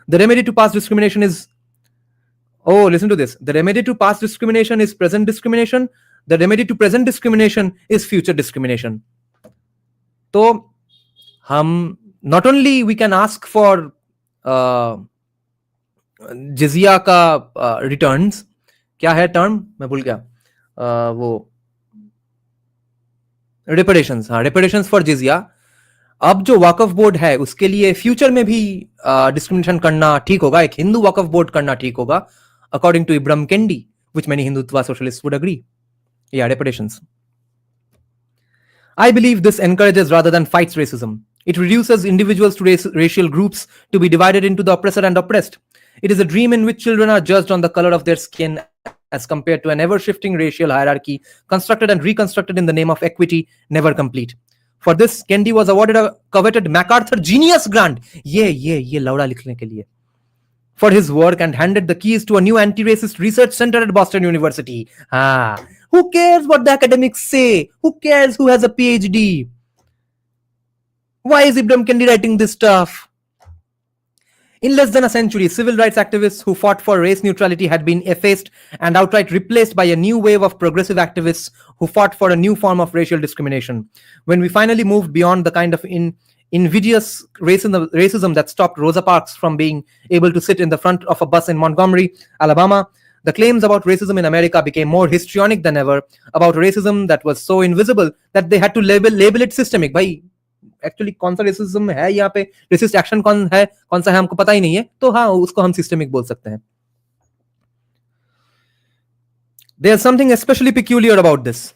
The remedy to past discrimination is, oh, listen to this. The remedy to past discrimination is present discrimination. The remedy to present discrimination is future discrimination. So, not only we can ask for जिजिया का returns, क्या है term मैं भूल गया, वो reparations, reparations for जिजिया. अब जो वक्फ board है उसके लिए फ्यूचर में भी डिस्क्रिमिनेशन करना ठीक होगा, एक हिंदू वक्फ बोर्ड करना ठीक होगा, according to Ibrahim Kendi, which many Hindutva socialists would agree. या reparations. I believe this encourages rather than fights racism. It reduces individuals to racial groups to be divided into the oppressor and oppressed. It is a dream in which children are judged on the color of their skin as compared to an ever-shifting racial hierarchy constructed and reconstructed in the name of equity, never complete. For this, Kendi was awarded a coveted MacArthur Genius Grant. ये लौड़ा लिखने के लिए. For his work and handed the keys to a new anti-racist research center at Boston University. Who cares what the academics say? Who cares who has a PhD? Why is Ibram Kendi writing this stuff? In less than a century, civil rights activists who fought for race neutrality had been effaced and outright replaced by a new wave of progressive activists who fought for a new form of racial discrimination. When we finally moved beyond the kind of invidious racism that stopped Rosa Parks from being able to sit in the front of a bus in Montgomery, Alabama, the claims about racism in America became more histrionic than ever, about racism that was so invisible that they had to label it systemic. भाई actually कौन सा racism है यहाँ पे, resist action कौन सा है हमको पता ही नहीं है, तो हाँ उसको हम सिस्टेमिक बोल सकते हैं. There's something especially peculiar about this.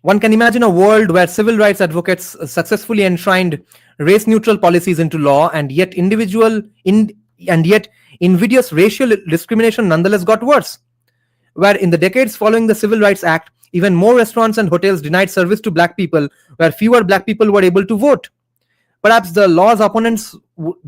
One can imagine a world where civil rights advocates successfully enshrined race-neutral policies into law, and yet invidious racial discrimination nonetheless got worse. Where in the decades following the Civil Rights Act, even more restaurants and hotels denied service to black people, where fewer black people were able to vote. Perhaps the law's opponents would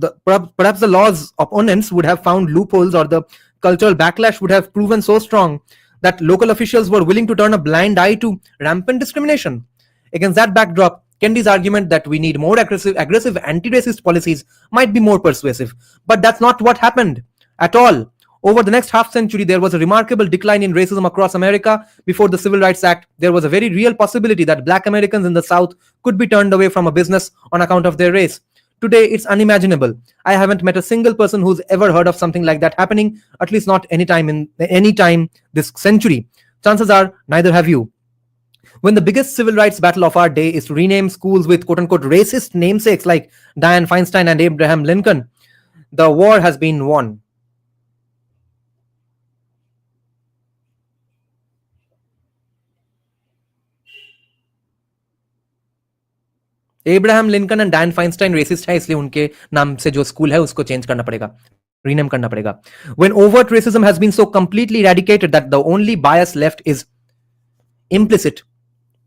have found loopholes, or the cultural backlash would have proven so strong that local officials were willing to turn a blind eye to rampant discrimination. Against that backdrop, Kendi's argument that we need more aggressive anti-racist policies might be more persuasive. But that's not what happened at all. Over the next half century, there was a remarkable decline in racism across America. Before the Civil Rights Act, there was a very real possibility that black Americans in the South could be turned away from a business on account of their race. Today, it's unimaginable. I haven't met a single person who's ever heard of something like that happening, at least not any time this century. Chances are neither have you. When the biggest civil rights battle of our day is to rename schools with quote-unquote racist namesakes like Dianne Feinstein and Abraham Lincoln, the war has been won. Abraham Lincoln and डायन फाइनस्टाइन resist है, इसलिए उनके नाम से जो school है उसको change करना पड़ेगा, रीनेम करना पड़ेगा. When overt racism has been so completely eradicated that the only bias left is implicit,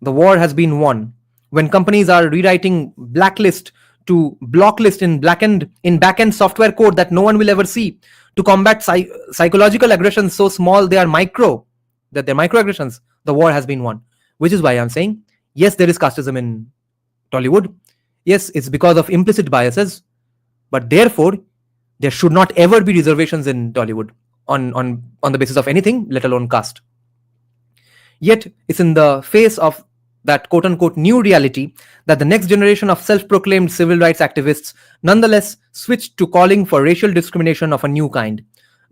the war has been won. When companies are rewriting blacklist to blocklist in backend software code that no one will ever see, to combat psychological aggressions so small they are microaggressions, the war has been won. Which is why I'm saying, yes, there is casteism in Tollywood. Yes, it's because of implicit biases, but therefore there should not ever be reservations in Tollywood on the basis of anything, let alone caste. Yet it's in the face of that quote-unquote new reality that the next generation of self-proclaimed civil rights activists nonetheless switched to calling for racial discrimination of a new kind.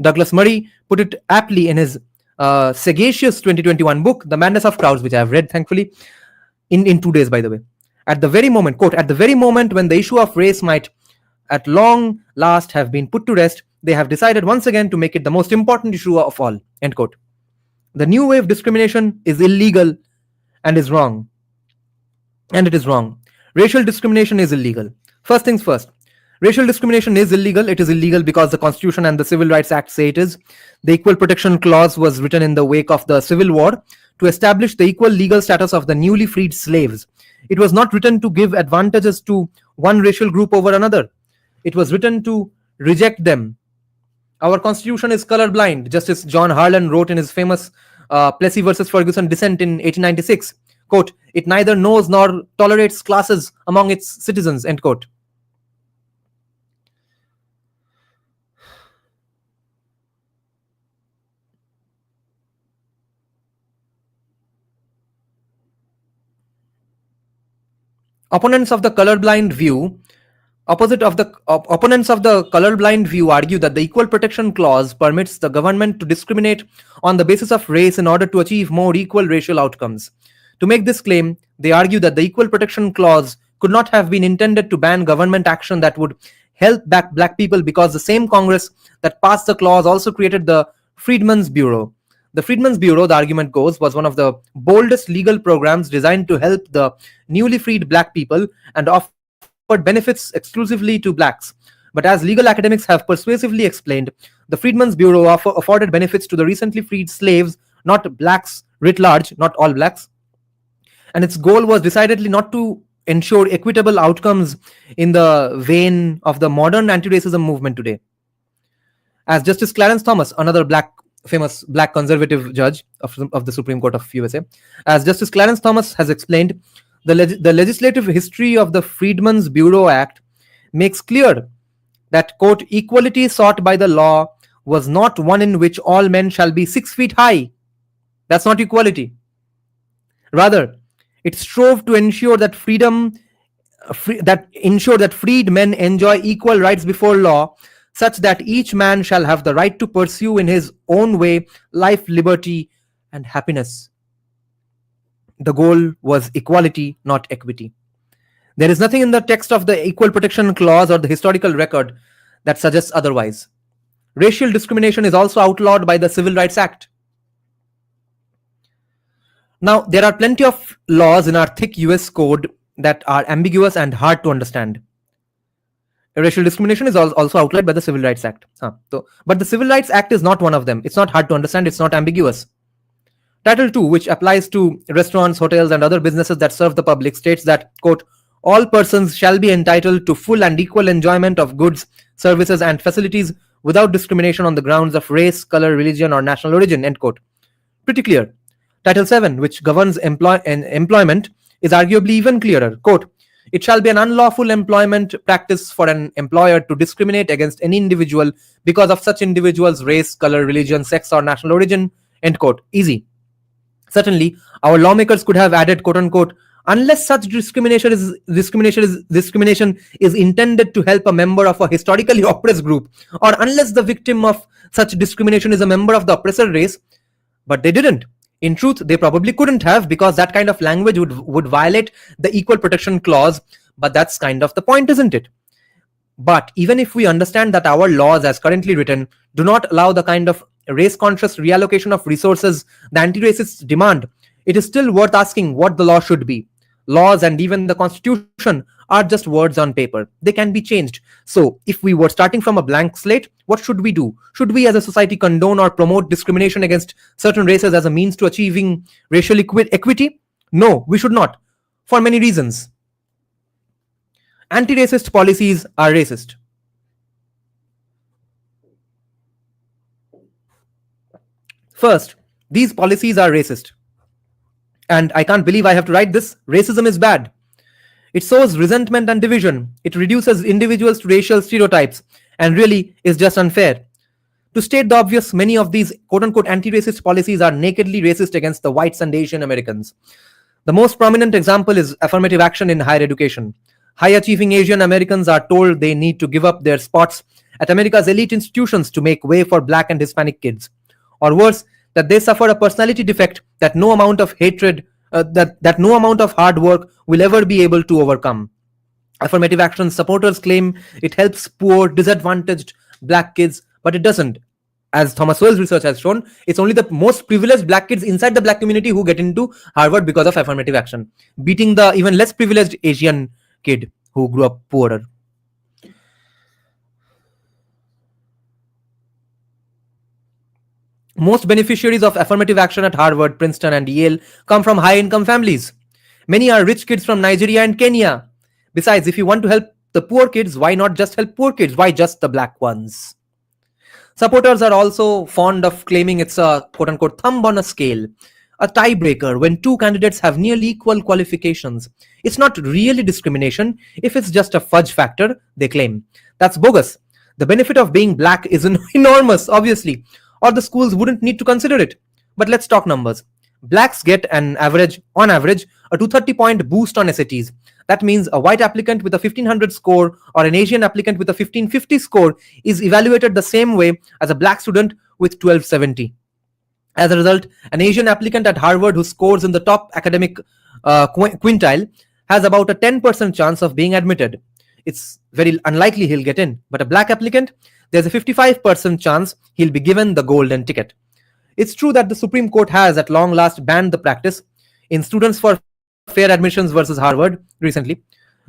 Douglas Murray put it aptly in his sagacious 2021 book, The Madness of Crowds, which I have read, thankfully, in 2 days, by the way. At the very moment, quote, at the very moment when the issue of race might at long last have been put to rest, they have decided once again to make it the most important issue of all, end quote. The new wave discrimination is illegal and is wrong. And it is wrong. Racial discrimination is illegal. First things first. Racial discrimination is illegal. It is illegal because the Constitution and the Civil Rights Act say it is. The Equal Protection Clause was written in the wake of the Civil War to establish the equal legal status of the newly freed slaves. It was not written to give advantages to one racial group over another. It was written to reject them. Our Constitution is colorblind. Justice John Harlan wrote in his famous Plessy versus Ferguson dissent in 1896, quote, it neither knows nor tolerates classes among its citizens, end quote. Opponents of the colorblind view argue that the Equal Protection Clause permits the government to discriminate on the basis of race in order to achieve more equal racial outcomes. To make this claim, they argue that the Equal Protection Clause could not have been intended to ban government action that would help black people because the same Congress that passed the clause also created the Freedmen's Bureau. The Freedmen's Bureau, the argument goes, was one of the boldest legal programs designed to help the newly freed black people and offered benefits exclusively to blacks. But as legal academics have persuasively explained, the Freedmen's Bureau afforded benefits to the recently freed slaves, not blacks writ large, not all blacks. And its goal was decidedly not to ensure equitable outcomes in the vein of the modern anti-racism movement today. As Justice Clarence Thomas, another famous black conservative judge of the Supreme Court of USA, as Justice Clarence Thomas has explained, the legislative history of the Freedmen's Bureau Act makes clear that, quote, equality sought by the law was not one in which all men shall be 6 feet high. That's not equality. Rather, it strove to ensure that freed men enjoy equal rights before law, such that each man shall have the right to pursue in his own way life, liberty, and happiness. The goal was equality, not equity. There is nothing in the text of the Equal Protection Clause or the historical record that suggests otherwise. Racial discrimination is also outlawed by the Civil Rights Act. Now, there are plenty of laws in our thick US code that are ambiguous and hard to understand. Racial discrimination is also outlawed by the Civil Rights Act. But the Civil Rights Act is not one of them. It's not hard to understand. It's not ambiguous. Title 2, which applies to restaurants, hotels, and other businesses that serve the public, states that, quote, all persons shall be entitled to full and equal enjoyment of goods, services, and facilities without discrimination on the grounds of race, color, religion, or national origin, end quote. Pretty clear. Title 7, which governs employment, is arguably even clearer. Quote, It shall be an unlawful employment practice for an employer to discriminate against any individual because of such individual's race, color, religion, sex, or national origin. End quote. Easy. Certainly, our lawmakers could have added, quote unquote, unless such discrimination is intended to help a member of a historically oppressed group, or unless the victim of such discrimination is a member of the oppressor race. But they didn't. In truth, they probably couldn't have, because that kind of language would violate the Equal Protection Clause. But that's kind of the point, isn't it? But even if we understand that our laws as currently written do not allow the kind of race-conscious reallocation of resources the anti-racists demand, it is still worth asking what the law should be. Laws and even the Constitution are just words on paper. They can be changed. So if we were starting from a blank slate, what should we do? Should we as a society condone or promote discrimination against certain races as a means to achieving racial equity? No, we should not, for many reasons. Anti-racist policies are racist. First, these policies are racist. And I can't believe I have to write this. Racism is bad. It sows resentment and division. It reduces individuals to racial stereotypes and really is just unfair. To state the obvious, many of these quote-unquote anti-racist policies are nakedly racist against the whites and Asian Americans. The most prominent example is affirmative action in higher education. High-achieving Asian Americans are told they need to give up their spots at America's elite institutions to make way for Black and Hispanic kids. Or worse, that they suffer a personality defect that no amount of hatred, that no amount of hard work will ever be able to overcome. Affirmative action supporters claim it helps poor, disadvantaged Black kids, but it doesn't. As Thomas Sowell's research has shown, it's only the most privileged Black kids inside the Black community who get into Harvard because of affirmative action, beating the even less privileged Asian kid who grew up poorer. Most beneficiaries of affirmative action at Harvard, Princeton, and Yale come from high-income families. Many are rich kids from Nigeria and Kenya. Besides, if you want to help the poor kids, why not just help poor kids? Why just the Black ones? Supporters are also fond of claiming it's a quote-unquote thumb on a scale, a tiebreaker when two candidates have nearly equal qualifications. It's not really discrimination if it's just a fudge factor, they claim. That's bogus. The benefit of being Black is enormous, obviously, or the schools wouldn't need to consider it. But let's talk numbers. Blacks get on average, a 230-point boost on SATs. That means a white applicant with a 1500 score or an Asian applicant with a 1550 score is evaluated the same way as a Black student with 1270. As a result, an Asian applicant at Harvard who scores in the top academic quintile has about a 10% chance of being admitted. It's very unlikely he'll get in. But a Black applicant, there's a 55% chance he'll be given the golden ticket. It's true that the Supreme Court has at long last banned the practice. In Students for Fair Admissions versus Harvard recently,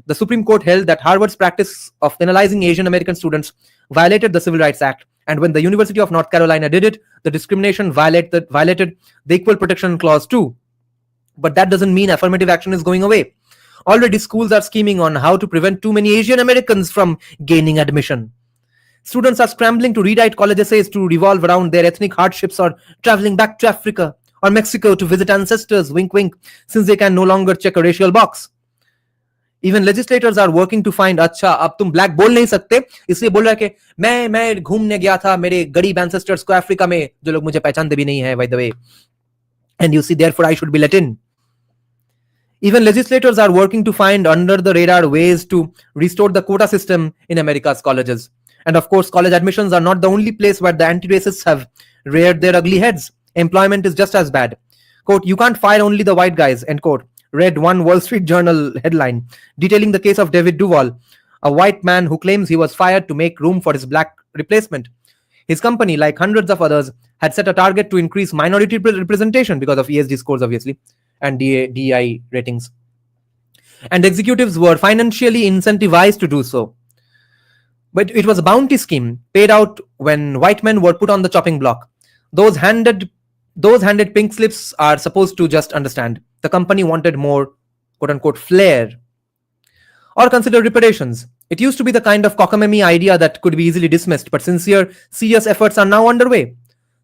the Supreme Court held that Harvard's practice of penalizing Asian American students violated the Civil Rights Act. And when the University of North Carolina did it, the discrimination violated the Equal Protection Clause too. But that doesn't mean affirmative action is going away. Already schools are scheming on how to prevent too many Asian Americans from gaining admission. Students are scrambling to rewrite college essays to revolve around their ethnic hardships or traveling back to Africa or Mexico to visit ancestors, wink wink, since they can no longer check a racial box. Even legislators are working to find, अच्छा अब तुम black बोल नहीं सकते, इसलिए बोल रहा है कि मैं घूमने गया था मेरे गरीब ancestors को अफ्रीका में जो लोग मुझे पहचानते भी नहीं है, by the way. And you see, therefore I should be let in. Even legislators are working to find under the radar ways to restore the quota system in America's colleges. And of course, college admissions are not the only place where the anti-racists have reared their ugly heads. Employment is just as bad. Quote, you can't fire only the white guys, end quote. Read one Wall Street Journal headline detailing the case of David Duval, a white man who claims he was fired to make room for his Black replacement. His company, like hundreds of others, had set a target to increase minority representation because of ESG scores, obviously, and DEI ratings. And executives were financially incentivized to do so. But it was a bounty scheme paid out when white men were put on the chopping block. Those handed pink slips are supposed to just understand. The company wanted more, quote-unquote, flair. Or consider reparations. It used to be the kind of cockamamie idea that could be easily dismissed, but serious efforts are now underway.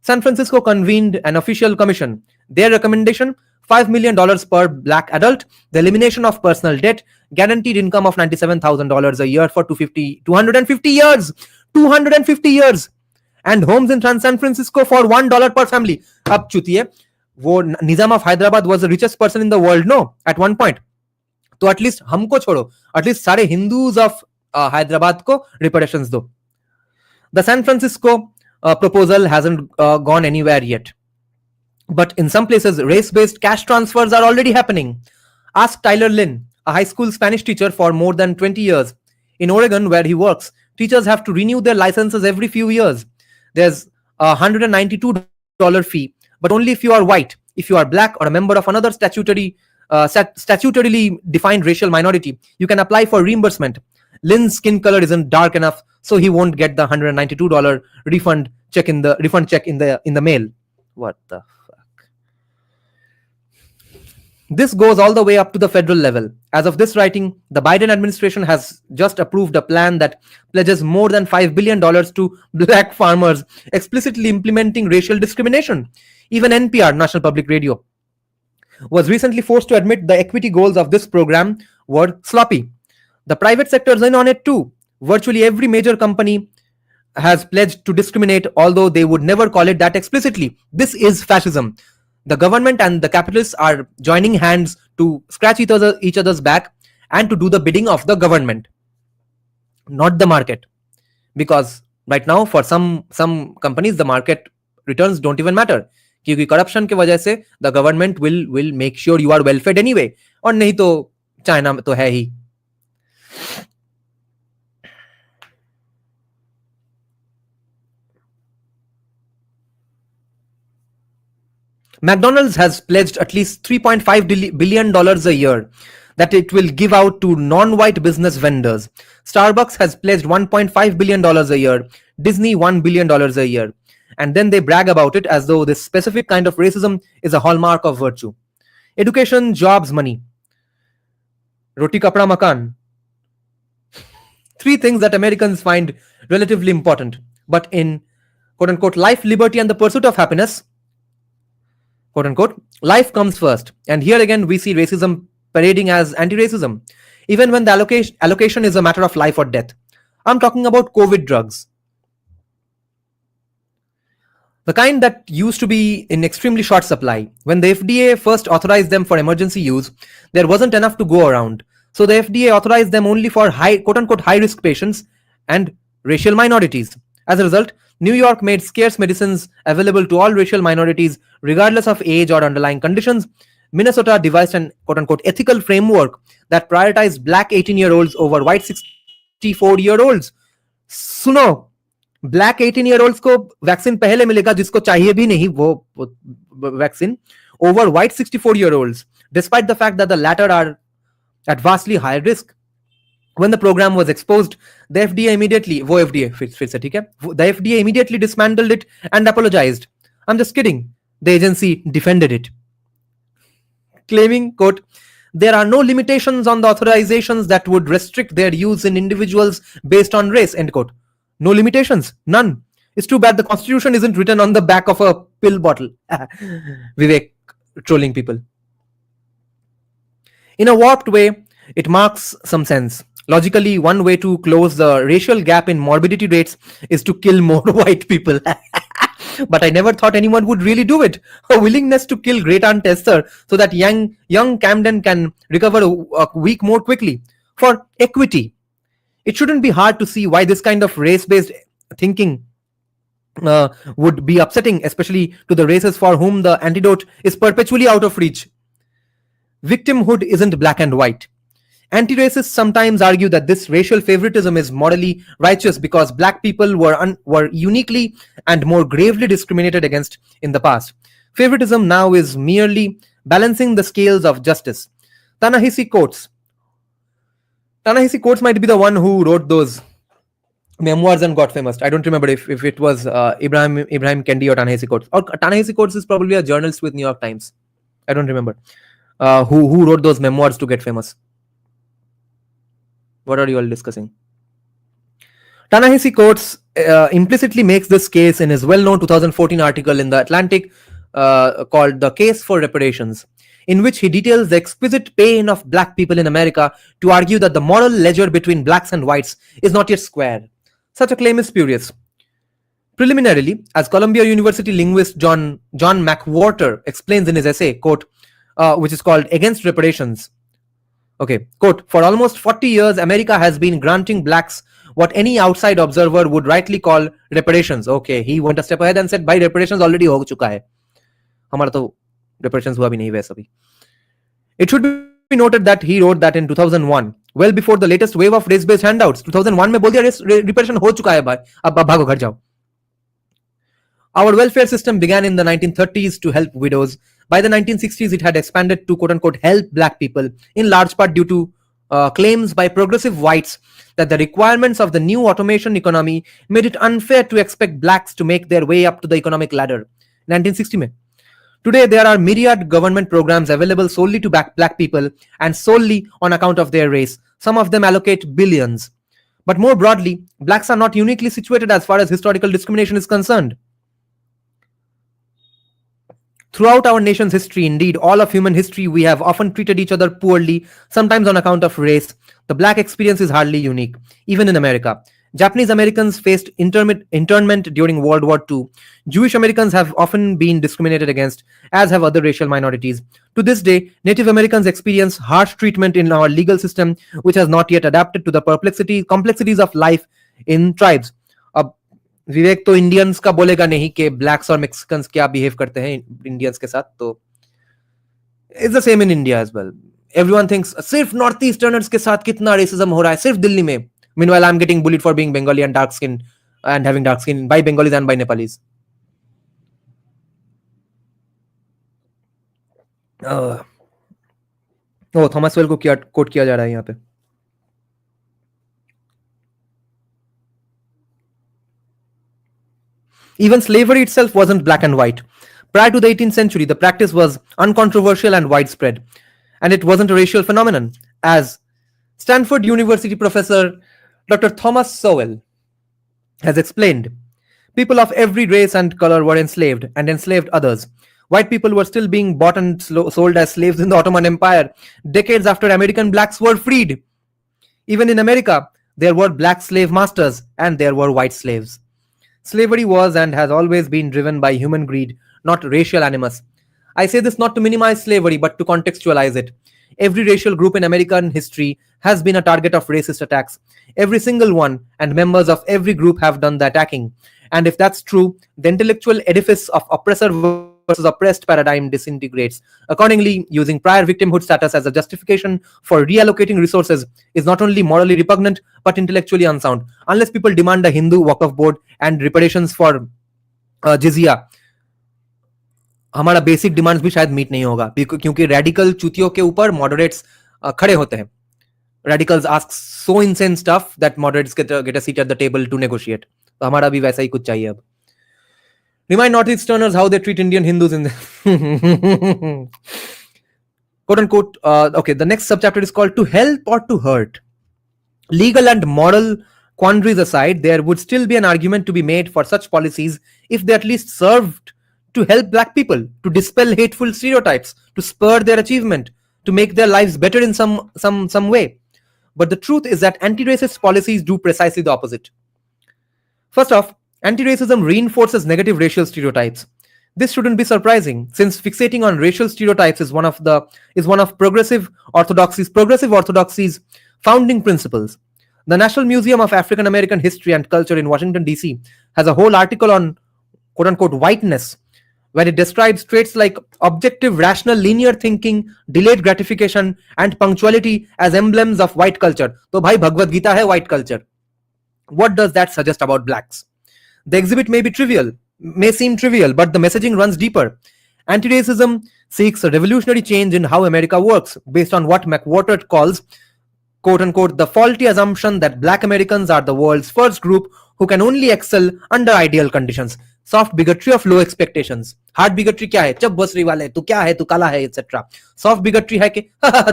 San Francisco convened an official commission. Their recommendation, $5 million per black adult, the elimination of personal debt, guaranteed income of $97,000 a year for 250 years. 250 years. And homes in San Francisco for $1 per family. Ab chutiye, wo Nizam of Hyderabad was the richest person in the world, no, at one point. So at least हमको छोड़ो, at least सारे Hindus of Hyderabad को reparations दो. The San Francisco proposal hasn't gone anywhere yet. But in some places, race-based cash transfers are already happening. Ask Tyler Lynn, a high school Spanish teacher for more than 20 years. In Oregon, where he works, teachers have to renew their licenses every few years. There's a $192 fee, but only if you are white. If you are black or a member of another statutorily defined racial minority, you can apply for reimbursement. Lynn's skin color isn't dark enough, so he won't get the $192 refund check in the mail. What the fuck? This goes all the way up to the federal level. As of this writing, the Biden administration has just approved a plan that pledges more than $5 billion to black farmers, explicitly implementing racial discrimination. Even NPR, National Public Radio, was recently forced to admit the equity goals of this program were sloppy. The private sector is in on it too. Virtually every major company has pledged to discriminate, although they would never call it that explicitly. This is fascism. The government and the capitalists are joining hands to scratch each other's back and to do the bidding of the government, not the market. Because right now, for some companies, the market returns don't even matter. क्योंकि corruption के वजह से the government will make sure you are well fed anyway. और नहीं तो China में तो है ही. McDonald's has pledged at least $3.5 billion a year that it will give out to non-white business vendors. Starbucks has pledged $1.5 billion a year. Disney $1 billion a year. And then they brag about it as though this specific kind of racism is a hallmark of virtue. Education, jobs, money. Roti, kapda, makan. Three things that Americans find relatively important. But in quote-unquote life, liberty, and the pursuit of happiness, quote-unquote, life comes first. And here again, we see racism parading as anti-racism, even when the allocation is a matter of life or death. I'm talking about COVID drugs. The kind that used to be in extremely short supply. When the FDA first authorized them for emergency use, there wasn't enough to go around. So the FDA authorized them only for quote-unquote high-risk patients and racial minorities. As a result, New York made scarce medicines available to all racial minorities, regardless of age or underlying conditions. Minnesota devised an quote-unquote ethical framework that prioritized black 18-year-olds over white 64-year-olds. सुनो, black 18-year-olds को vaccine पहले मिलेगा जिसको चाहिए भी नहीं वो vaccine over white 64-year-olds, despite the fact that the latter are at vastly higher risk. When the program was exposed, the FDA immediately, the FDA immediately dismantled it and apologized. I'm just kidding. The agency defended it, claiming, quote, there are no limitations on the authorizations that would restrict their use in individuals based on race, end quote. No limitations, none. It's too bad the Constitution isn't written on the back of a pill bottle. Vivek trolling people. In a warped way, it marks some sense. Logically, one way to close the racial gap in morbidity rates is to kill more white people. But I never thought anyone would really do it. A willingness to kill Great Aunt Esther so that young Camden can recover a week more quickly. For equity. It shouldn't be hard to see why this kind of race-based thinking would be upsetting, especially to the races for whom the antidote is perpetually out of reach. Victimhood isn't black and white. Anti-racists sometimes argue that this racial favoritism is morally righteous because black people were uniquely and more gravely discriminated against in the past. Favoritism now is merely balancing the scales of justice. Ta-Nehisi Coates. Ta-Nehisi Coates might be the one who wrote those memoirs and got famous. I don't remember if it was Ibrahim Kendi or Ta-Nehisi Coates. Or Ta-Nehisi Coates is probably a journalist with New York Times. I don't remember who wrote those memoirs to get famous. What are you all discussing? Ta-Nehisi Coates implicitly makes this case in his well-known 2014 article in The Atlantic called The Case for Reparations. in which he details the exquisite pain of black people in America to argue that the moral ledger between blacks and whites is not yet square. Such a claim is spurious. Preliminarily, as Columbia University linguist John McWhorter explains in his essay, quote, which is called Against Reparations. Okay, quote, for almost 40 years, America has been granting blacks what any outside observer would rightly call reparations. Okay, he went a step ahead and said, by reparations already ho chuka hai. Hamara to reparations hua bhi nahi waisa bhi. It should be noted that he wrote that in 2001, well before the latest wave of race-based handouts. 2001 mein bol diya reparation ho chuka hai bhai, ab bhago ghar jao. Our welfare system began in the 1930s to help widows. By the 1960s, it had expanded to quote-unquote help black people, in large part due to claims by progressive whites that the requirements of the new automation economy made it unfair to expect blacks to make their way up to the economic ladder. 1960 mein. Today, there are myriad government programs available solely to black people and solely on account of their race. Some of them allocate billions. But more broadly, blacks are not uniquely situated as far as historical discrimination is concerned. Throughout our nation's history, indeed all of human history, we have often treated each other poorly, sometimes on account of race. The black experience is hardly unique, even in America. Japanese Americans faced internment during World War II. Jewish Americans have often been discriminated against, as have other racial minorities. To this day, Native Americans experience harsh treatment in our legal system, which has not yet adapted to the complexities of life in tribes. विवेक तो Indians का बोलेगा नहीं कि blacks और मेक्सिकन्स क्या behave करते हैं Indians के साथ, तो it's the same in India as well. Everyone thinks सिर्फ नॉर्थ ईस्टर्नर्स के साथ कितना रेसिज्म हो रहा है सिर्फ दिल्ली में. Meanwhile I am getting bullied for being Bengali and dark skin and having dark skin by Bengalis and by Nepalis. Oh Thomas Sowell को कोट किया जा रहा है यहाँ पे. Even slavery itself wasn't black and white. Prior to the 18th century, the practice was uncontroversial and widespread, and it wasn't a racial phenomenon. As Stanford University professor Dr. Thomas Sowell has explained, people of every race and color were enslaved and enslaved others. White people were still being bought and sold as slaves in the Ottoman Empire, decades after American blacks were freed. Even in America, there were black slave masters and there were white slaves. Slavery was and has always been driven by human greed, not racial animus. I say this not to minimize slavery, but to contextualize it. Every racial group in American history has been a target of racist attacks. Every single one, and members of every group have done the attacking. And if that's true, the intellectual edifice of oppressor versus oppressed paradigm disintegrates. Accordingly, using prior victimhood status as a justification for reallocating resources is not only morally repugnant, but intellectually unsound. Unless people demand a Hindu Waqf board and reparations for jizya, हमारा basic demands भी शायद meet नहीं होगा, क्योंकि radical चूतियों के ऊपर moderates खड़े होते हैं. Radicals ask so insane stuff that moderates get a seat at the table to negotiate. तो हमारा भी वैसा ही कुछ चाहिए अब. Remind Northeasterners how they treat Indian Hindus in the quote unquote. Okay, the next subchapter is called To Help or to Hurt. Legal and moral quandaries aside, there would still be an argument to be made for such policies if they at least served to help black people, to dispel hateful stereotypes, to spur their achievement, to make their lives better in some way. But the truth is that anti-racist policies do precisely the opposite. First off, anti-racism reinforces negative racial stereotypes. This shouldn't be surprising, since fixating on racial stereotypes is one of progressive orthodoxy's founding principles. The National Museum of African American History and Culture in Washington, D.C. has a whole article on quote-unquote whiteness, where it describes traits like objective, rational, linear thinking, delayed gratification, and punctuality as emblems of white culture. So, bhai, Bhagavad Gita hai white culture. What does that suggest about blacks? The exhibit may seem trivial, but the messaging runs deeper. Anti-racism seeks a revolutionary change in how America works, based on what McWhorter calls, quote-unquote, the faulty assumption that black Americans are the world's first group who can only excel under ideal conditions. Soft bigotry of low expectations. Hard bigotry क्या है? चप बसरी वाले, तू क्या है, तू काला है, etc. Soft bigotry है कि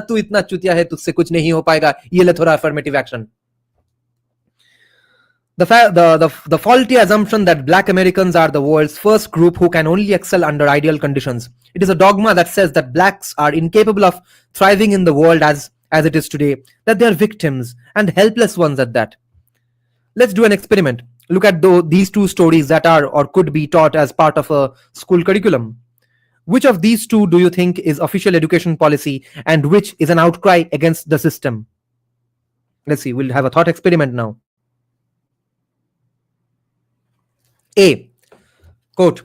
तू इतना चुतिया है, तुझसे कुछ नहीं हो पाएगा, ये ले थोड़ा affirmative action. The faulty assumption that black Americans are the world's first group who can only excel under ideal conditions. It is a dogma that says that blacks are incapable of thriving in the world as it is today, that they are victims and helpless ones at that. Let's do an experiment. Look at these two stories that are or could be taught as part of a school curriculum. Which of these two do you think is official education policy and which is an outcry against the system? Let's see, we'll have a thought experiment now. A. Quote,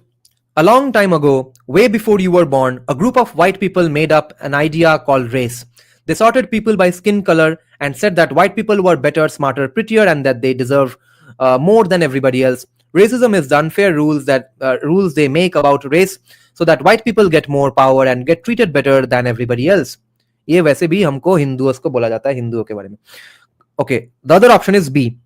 a long time ago, way before you were born, a group of white people made up an idea called race. They sorted people by skin color and said that white people were better, smarter, prettier, and that they deserve more than everybody else. Racism is the unfair rules they make about race so that white people get more power and get treated better than everybody else. ये वैसे भी हमको हिंदुओं को बोला जाता है हिंदुओं के बारे में. Okay, the other option is B.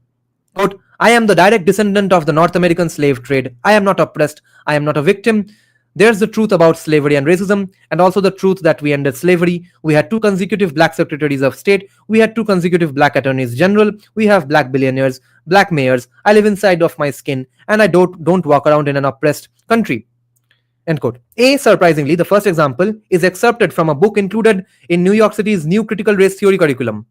Quote, I am the direct descendant of the North American slave trade. I am not oppressed. I am not a victim. There's the truth about slavery and racism, and also the truth that we ended slavery. We had 2 consecutive black secretaries of state. We had 2 consecutive black attorneys general. We have black billionaires, black mayors. I live inside of my skin, and I don't walk around in an oppressed country. End quote. A, surprisingly, the first example is excerpted from a book included in New York City's new critical race theory curriculum.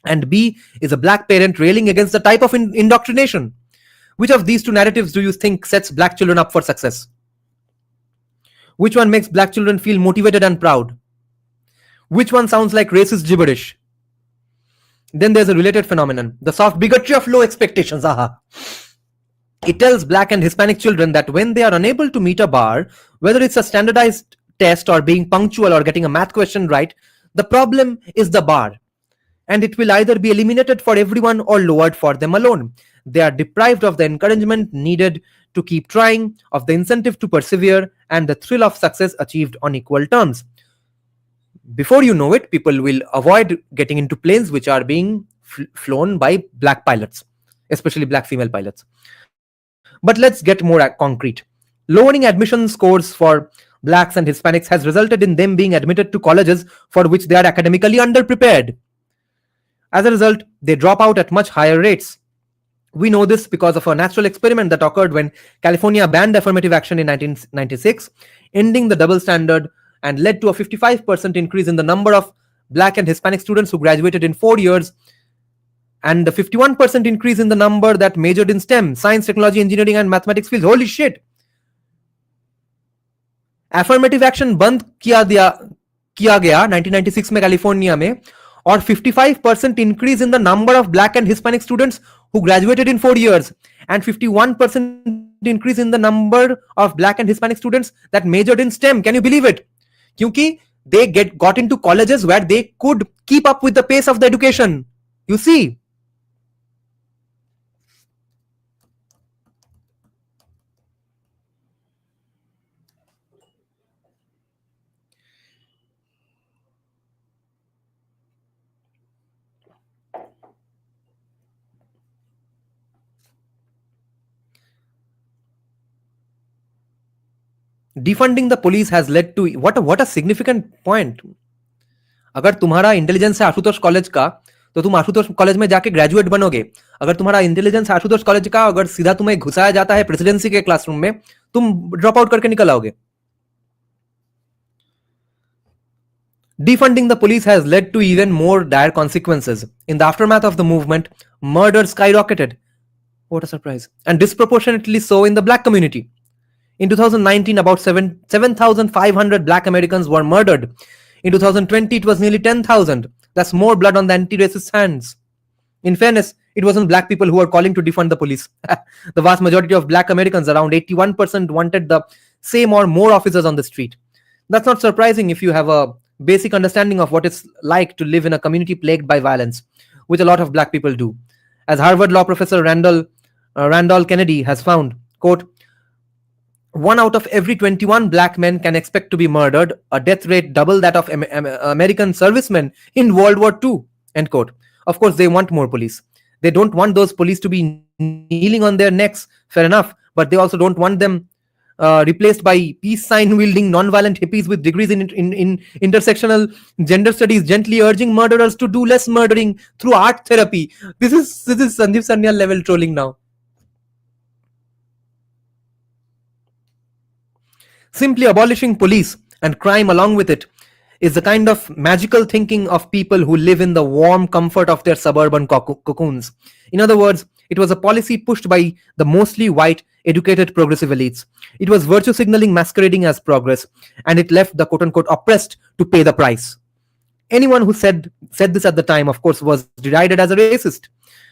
And B is a black parent railing against the type of indoctrination. Which of these two narratives do you think sets black children up for success? Which one makes black children feel motivated and proud? Which one sounds like racist gibberish? Then there's a related phenomenon, the soft bigotry of low expectations. Aha. It tells black and Hispanic children that when they are unable to meet a bar, whether it's a standardized test or being punctual or getting a math question right, the problem is the bar. And it will either be eliminated for everyone or lowered for them alone. They are deprived of the encouragement needed to keep trying, of the incentive to persevere, and the thrill of success achieved on equal terms. Before you know it, people will avoid getting into planes which are being flown by black pilots, especially black female pilots. But let's get more concrete. Lowering admission scores for blacks and Hispanics has resulted in them being admitted to colleges for which they are academically underprepared. As a result, they drop out at much higher rates. We know this because of a natural experiment that occurred when California banned affirmative action in 1996, ending the double standard, and led to a 55% increase in the number of black and Hispanic students who graduated in 4 years, and the 51% increase in the number that majored in STEM, science, technology, engineering, and mathematics fields. Holy shit! Affirmative action बंद किया गया 1996 में California में, और 55% increase in the number of black and Hispanic students who graduated in 4 years, and 51% increase in the number of black and Hispanic students that majored in STEM. Can you believe it? Kyunki they got into colleges where they could keep up with the pace of the education. You see? Defunding the police has led to what a significant point. अगर तुम्हारा intelligence है Ashutosh college का तो तुम Ashutosh college में जाके graduate बनोगे. अगर तुम्हारा इंटेलिजेंस आशुतोष कॉलेज का अगर सीधा तुम्हें घुसाया जाता है प्रेसिडेंसी के क्लासरूम में, तुम ड्रॉप आउट करके निकल आओगे. Defunding the police has led to even more dire consequences. In the aftermath of the movement, murder skyrocketed. What a surprise. And disproportionately so in the black community. In 2019, about 7,500 black Americans were murdered. In 2020, it was nearly 10,000. That's more blood on the anti-racist hands. In fairness, it wasn't black people who were calling to defund the police. The vast majority of black Americans, around 81%, wanted the same or more officers on the street. That's not surprising if you have a basic understanding of what it's like to live in a community plagued by violence, which a lot of black people do. As Harvard law professor Randall Kennedy has found, quote, 1 out of every 21 black men can expect to be murdered, a death rate double that of American servicemen in World War II, end quote. Of course, they want more police. They don't want those police to be kneeling on their necks, fair enough, but they also don't want them replaced by peace sign wielding non-violent hippies with degrees in intersectional gender studies, gently urging murderers to do less murdering through art therapy. This is Sandeep Sanyal level trolling now. Simply abolishing police and crime along with it is the kind of magical thinking of people who live in the warm comfort of their suburban cocoons. In other words, it was a policy pushed by the mostly white, educated progressive elites. It was virtue signaling masquerading as progress, and it left the quote unquote oppressed to pay the price. Anyone who said this at the time, of course, was derided as a racist.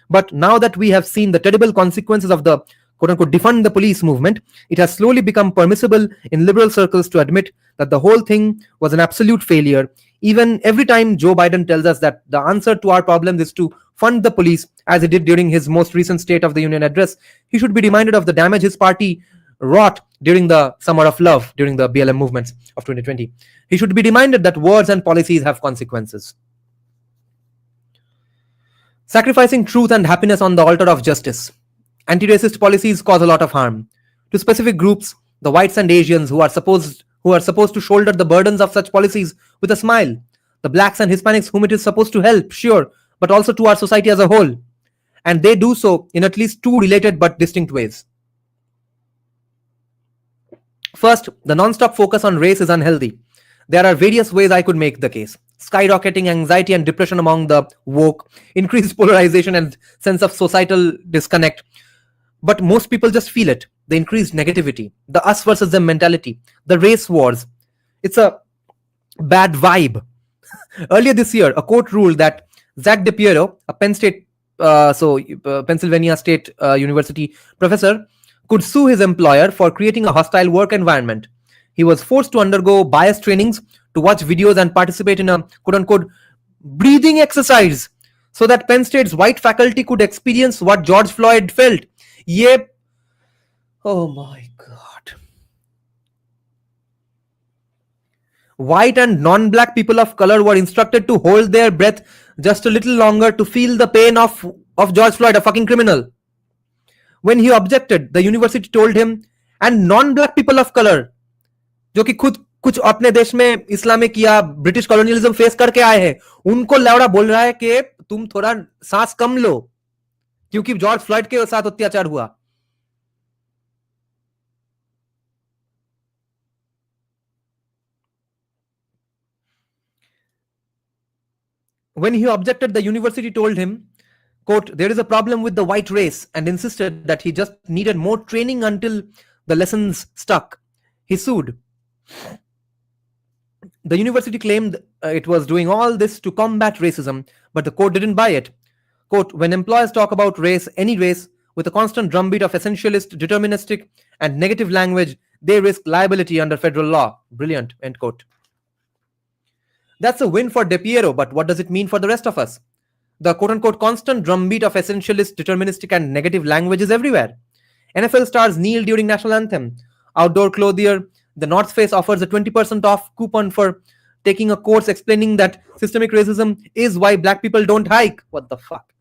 But now that we have seen the terrible consequences of the quote unquote defund the police movement, it has slowly become permissible in liberal circles to admit that the whole thing was an absolute failure. Even every time Joe Biden tells us that the answer to our problems is to fund the police, as he did during his most recent State of the Union address, he should be reminded of the damage his party wrought during the Summer of Love, during the BLM movements of 2020. He should be reminded that words and policies have consequences. Sacrificing truth and happiness on the altar of justice. Anti-racist policies cause a lot of harm. To specific groups, the whites and Asians who are supposed to shoulder the burdens of such policies with a smile. The blacks and Hispanics whom it is supposed to help, sure, but also to our society as a whole. And they do so in at least two related but distinct ways. First, the non-stop focus on race is unhealthy. There are various ways I could make the case. Skyrocketing anxiety and depression among the woke, increased polarization and sense of societal disconnect. But most people just feel it. The increased negativity, the us versus them mentality, the race wars. It's a bad vibe. Earlier this year, a court ruled that Zach DePiero, a Pennsylvania State University professor, could sue his employer for creating a hostile work environment. He was forced to undergo bias trainings, to watch videos and participate in a quote-unquote breathing exercise so that Penn State's white faculty could experience what George Floyd felt. Yep. Oh my God. White and non-black people of color were instructed to hold their breath just a little longer to feel the pain of George Floyd, a fucking criminal. When he objected, the university told him, and non-black people of color, जो कि खुद कुछ अपने देश में Islamic या British colonialism face करके आए हैं, उनको लौड़ा बोल रहा है कि तुम थोड़ा सांस कम लो क्योंकि जॉर्ज फ्लॉयड के साथ अत्याचार हुआ. When he objected, the university told him, quote, there is a problem with the white race, and insisted that he just needed more training until the lessons stuck. He sued. The university claimed it was doing all this to combat racism, but the court didn't buy it. Quote, when employers talk about race, any race, with a constant drumbeat of essentialist, deterministic, and negative language, they risk liability under federal law. Brilliant, end quote. That's a win for DePiero, but what does it mean for the rest of us? The quote-unquote constant drumbeat of essentialist, deterministic, and negative language is everywhere. NFL stars kneel during national anthem. Outdoor clothier, the North Face offers a 20% off coupon for taking a course explaining that systemic racism is why black people don't hike. What the fuck?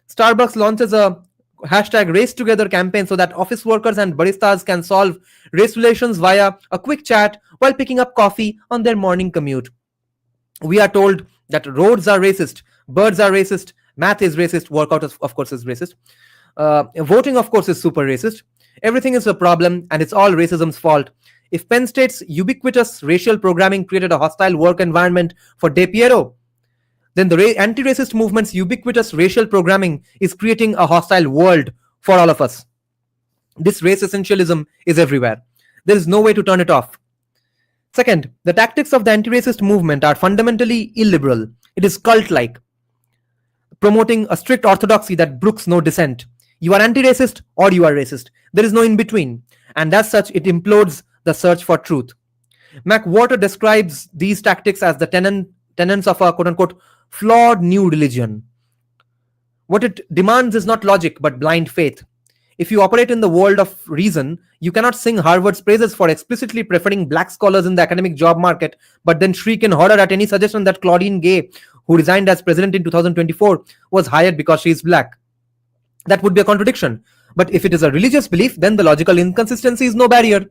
Starbucks launches a hashtag Race Together campaign so that office workers and baristas can solve race relations via a quick chat while picking up coffee on their morning commute. We are told that roads are racist, birds are racist, math is racist, workout of course is racist, voting of course is super racist. Everything is a problem and it's all racism's fault. If Penn State's ubiquitous racial programming created a hostile work environment for DePiero, then the anti-racist movement's ubiquitous racial programming is creating a hostile world for all of us. This race essentialism is everywhere. There is no way to turn it off. Second, the tactics of the anti-racist movement are fundamentally illiberal. It is cult-like, promoting a strict orthodoxy that brooks no dissent. You are anti-racist or you are racist. There is no in-between. And as such, it implodes the search for truth. McWhorter describes these tactics as the tenets of a quote-unquote flawed new religion. What it demands is not logic, but blind faith. If you operate in the world of reason, you cannot sing Harvard's praises for explicitly preferring black scholars in the academic job market, but then shriek in horror at any suggestion that Claudine Gay, who resigned as president in 2024, was hired because she is black. That would be a contradiction. But if it is a religious belief, then the logical inconsistency is no barrier.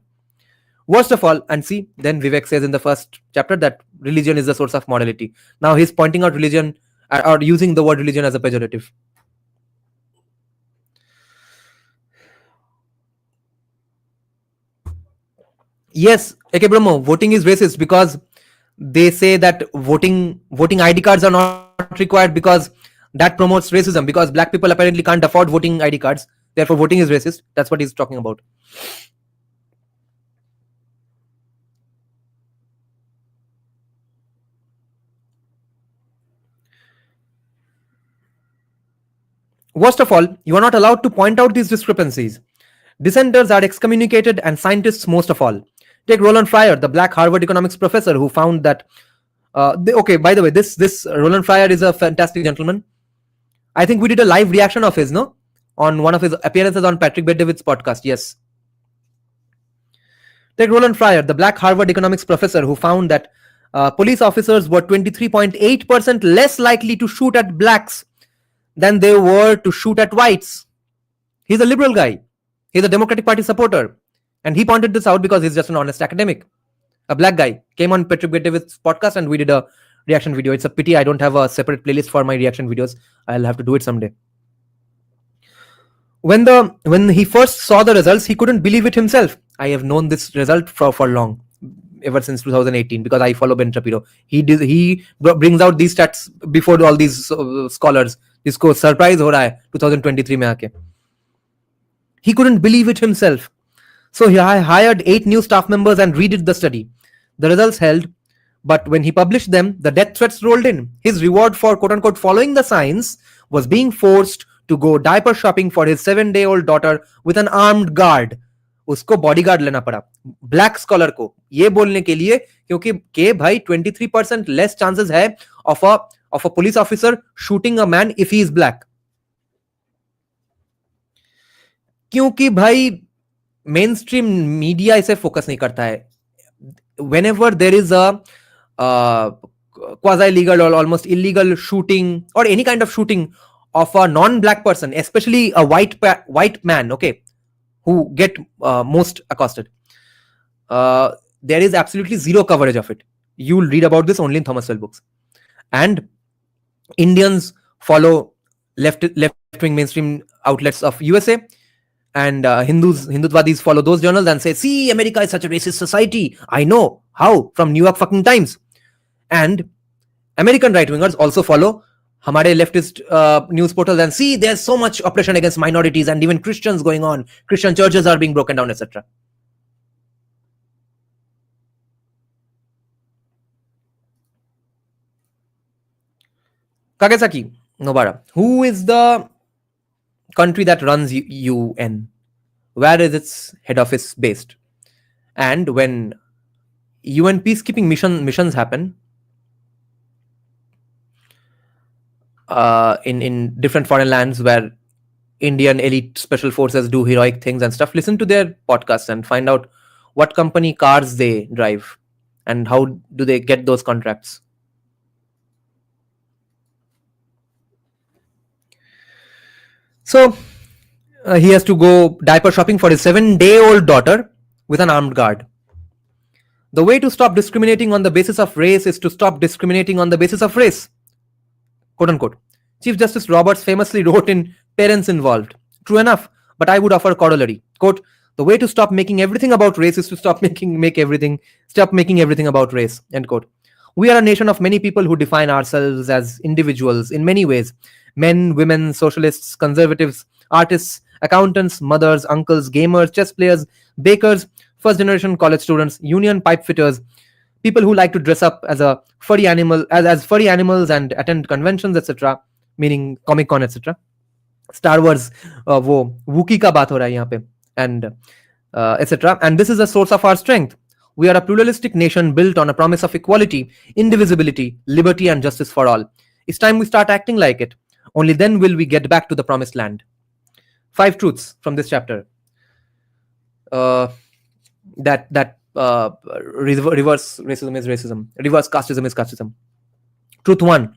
Worst of all, and see, then Vivek says in the first chapter that religion is the source of morality. Now he's pointing out religion or using the word religion as a pejorative. Yes, AK Brahmo, voting is racist because they say that voting ID cards are not required because that promotes racism, because black people apparently can't afford voting ID cards, therefore voting is racist. That's what he's talking about. Worst of all, you are not allowed to point out these discrepancies. Dissenters are excommunicated, and scientists most of all. Take Roland Fryer, the black Harvard economics professor who found that. Okay, by the way, this Roland Fryer is a fantastic gentleman. I think we did a live reaction of his, no? On one of his appearances on Patrick Bet-David's podcast. Yes. Take Roland Fryer, the black Harvard economics professor who found that police officers were 23.8% less likely to shoot at blacks than they were to shoot at whites. He's a liberal guy. He's a Democratic Party supporter. And he pointed this out because he's just an honest academic. A black guy came on Patrick Bet-David's podcast and we did a reaction video. It's a pity I don't have a separate playlist for my reaction videos. I'll have to do it someday. When he first saw the results, he couldn't believe it himself. I have known this result for long, ever since 2018, because I follow Ben Shapiro. He brings out these stats before all these scholars. इसको surprise हो रहा है 2023 में आके. He couldn't believe it himself. So he hired 8 new staff members and redid the study. The results held, but when he published them, the death threats rolled in. His reward for quote-unquote following the science was being forced to go diaper shopping for his 7-day-old daughter with an armed guard. उसको bodyguard लेना पड़ा black scholar को ये बोलने के लिए क्योंकि के भाई 23% लेस चांसेस है of a police officer shooting a man if he is black. क्योंकि भाई मेन स्ट्रीम मीडिया इसे फोकस नहीं करता है. Whenever there is a quasi-legal or almost illegal shooting or any kind of shooting of a non-black person, especially a white man, okay, who get most accosted, there is absolutely zero coverage of it. You'll read about this only in Thomas Well books. And Indians follow left-wing mainstream outlets of USA, and Hindutwadis follow those journals and say, see, America is such a racist society. I know. How? From New York fucking Times. And American right-wingers also follow hamare leftist news portals and see, there's so much oppression against minorities and even Christians going on. Christian churches are being broken down, etc. Kagesaki Nobara. Who is the country that runs UN? Where is its head office based? And when UN peacekeeping missions happen in different foreign lands where Indian elite special forces do heroic things and stuff, listen to their podcasts and find out what company cars they drive and how do they get those contracts. So he has to go diaper shopping for his 7-day-old daughter with an armed guard. The way to stop discriminating on the basis of race is to stop discriminating on the basis of race. Quote unquote. Chief Justice Roberts famously wrote in Parents Involved. True enough, but I would offer a corollary. Quote, the way to stop making everything about race is to stop making everything about race. End quote. We are a nation of many people who define ourselves as individuals in many ways. Men, women, socialists, conservatives, artists, accountants, mothers, uncles, gamers, chess players, bakers, first generation college students, union pipe fitters, people who like to dress up as a furry animal, as furry animals and attend conventions, etc., meaning Comic Con, etc. Star Wars, वो Wookiee का बात हो रहा है यहाँ पे, and etc. And this is a source of our strength. We are a pluralistic nation built on a promise of equality, indivisibility, liberty, and justice for all. It's time we start acting like it. Only then will we get back to the promised land. 5 truths from this chapter. That reverse racism is racism. Reverse casteism is casteism. Truth 1.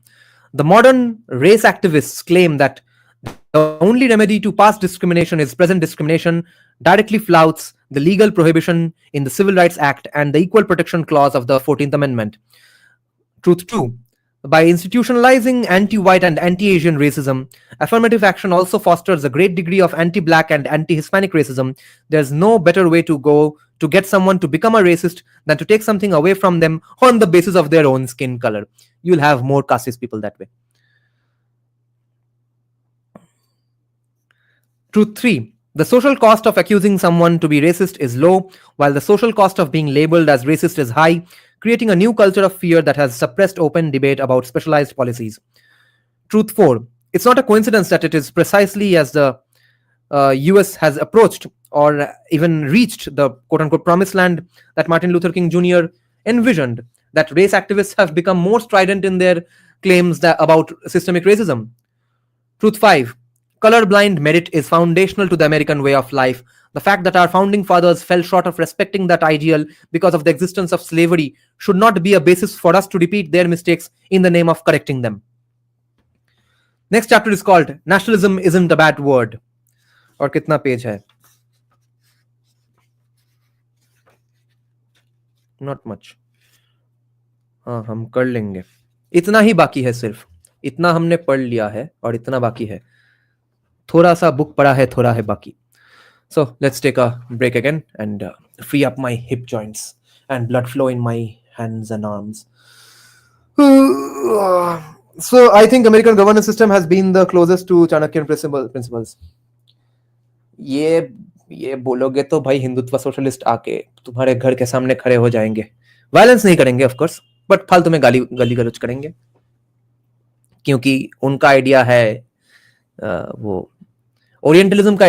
The modern race activists claim that the only remedy to past discrimination is present discrimination, directly flouts the legal prohibition in the Civil Rights Act and the Equal Protection Clause of the 14th Amendment. Truth 2. By institutionalizing anti-white and anti-Asian racism, affirmative action also fosters a great degree of anti-black and anti-Hispanic racism. There's no better way to go to get someone to become a racist than to take something away from them on the basis of their own skin color. You'll have more casteist people that way. Truth 3. The social cost of accusing someone to be racist is low, while the social cost of being labeled as racist is high, creating a new culture of fear that has suppressed open debate about specialized policies. Truth 4. It's not a coincidence that it is precisely as the US has approached or even reached the quote unquote promised land that Martin Luther King Jr. envisioned, that race activists have become more strident in their claims about systemic racism. Truth 5. Colorblind merit is foundational to the American way of life. The fact that our founding fathers fell short of respecting that ideal because of the existence of slavery should not be a basis for us to repeat their mistakes in the name of correcting them. Next chapter is called Nationalism Isn't a Bad Word. और कितना page है? Not much. हाँ, हम कर लेंगे. इतना ही बाकी है सिर्फ. इतना हमने पढ़ लिया है और इतना बाकी है. थोड़ा सा बुक पढ़ा है, थोड़ा है बाकी. So let's take a break again and free up my hip joints and blood flow in my hands and arms. So I think American governance system has been the closest to Chanakyan principles. ये बोलोगे तो भाई Hindutva socialist आके तुम्हारे घर के सामने खड़े हो जाएंगे. वायलेंस नहीं करेंगे ऑफ कोर्स, बट फालतू में गाली गलौज करेंगे, क्योंकि उनका आइडिया है वो ओरिएंटलिज्म का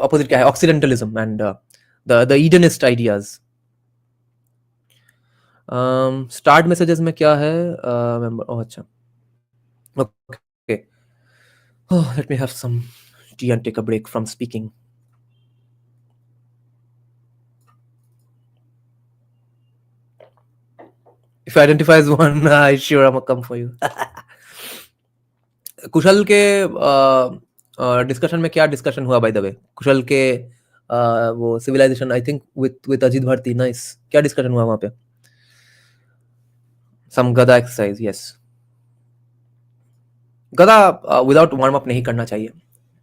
अपोजिट क्या है, occidentalism and the Edenist ideas. Start messages में क्या है? अच्छा, okay, let me have some tea and take a break from speaking. If you identify as one, I sure I'm gonna come for you. कुशल के discussion में क्या discussion हुआ by the way? Kushal के वो civilisation, I think with Ajit Bharti. Nice. क्या discussion हुआ वहां पे? Some gada exercise. Yes, gada without warm up नहीं करना चाहिए.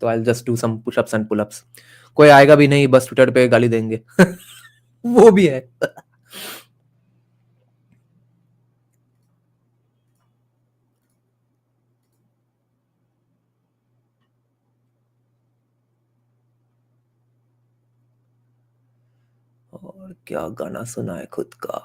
तो I just do some pushups and pullups. कोई आएगा भी नहीं, बस ट्विटर पे गाली देंगे. वो भी है. और क्या गाना सुना है खुद का?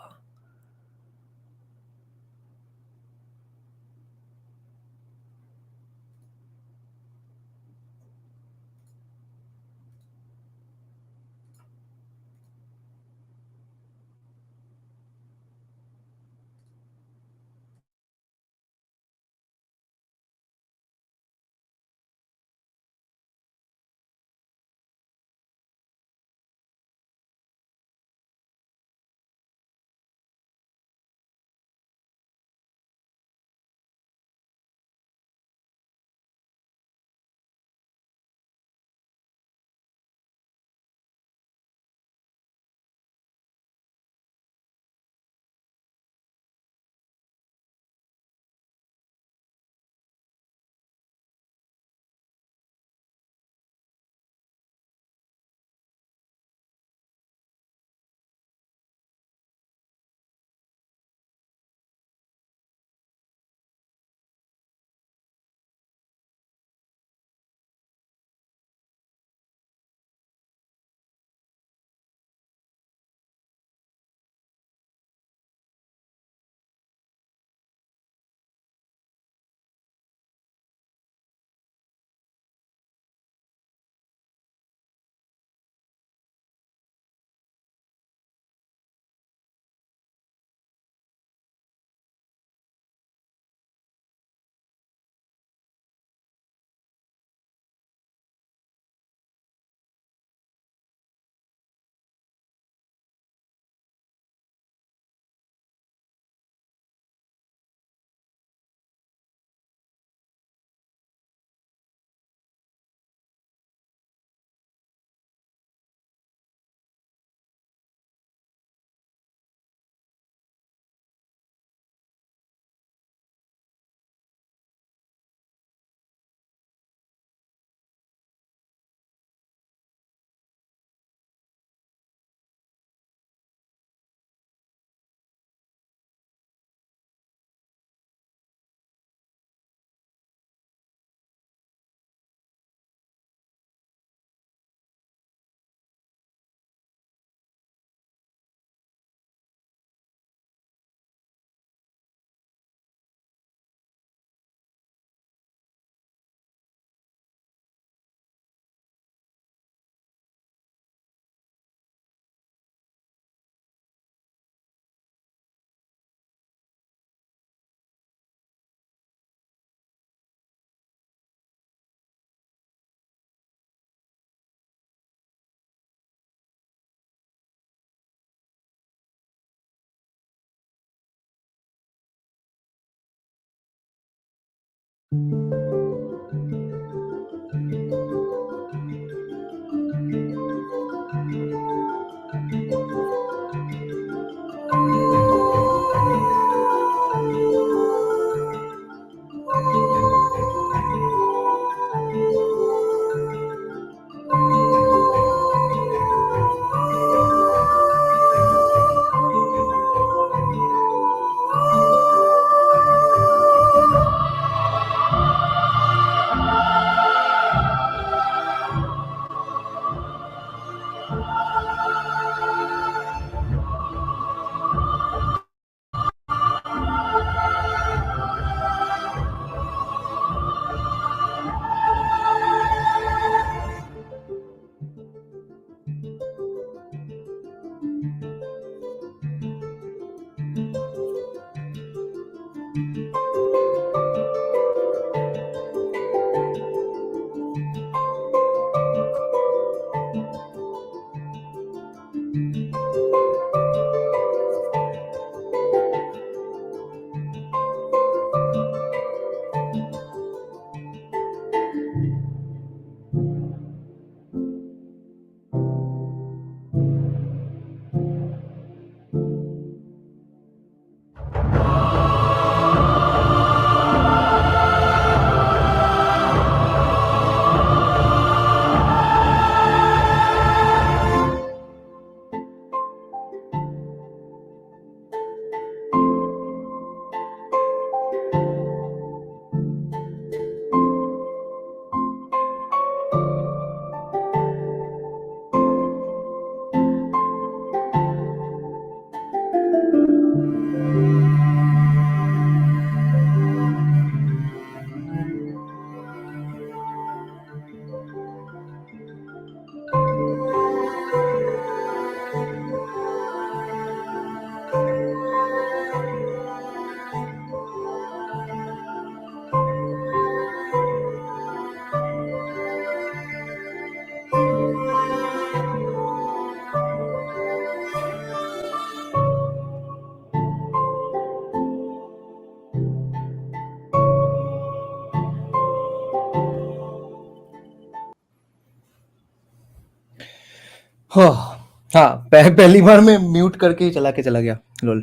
हाँ, पहली बार में म्यूट करके ही चला गया लोल.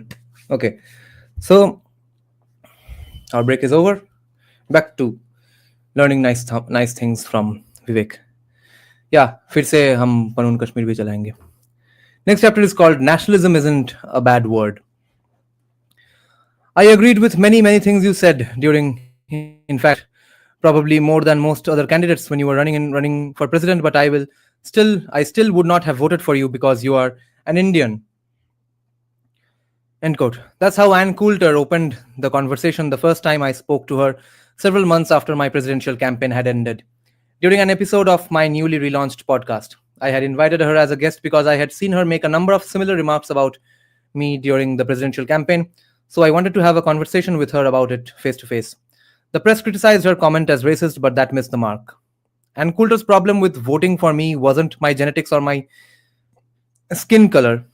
Okay, so our break is over. Back to learning nice things from Vivek. Yeah, फिर से हम पनून कश्मीर भी चलाएंगे. Next chapter is called Nationalism Isn't a Bad Word. I agreed with many things you said during, in fact, probably more than most other candidates when you were running for president, but I still would not have voted for you because you are an Indian. End quote. That's how Ann Coulter opened the conversation the first time I spoke to her several months after my presidential campaign had ended. During an episode of my newly relaunched podcast, I had invited her as a guest because I had seen her make a number of similar remarks about me during the presidential campaign, so I wanted to have a conversation with her about it face to face. The press criticized her comment as racist, but that missed the mark. Ann Coulter's problem with voting for me wasn't my genetics or my skin color.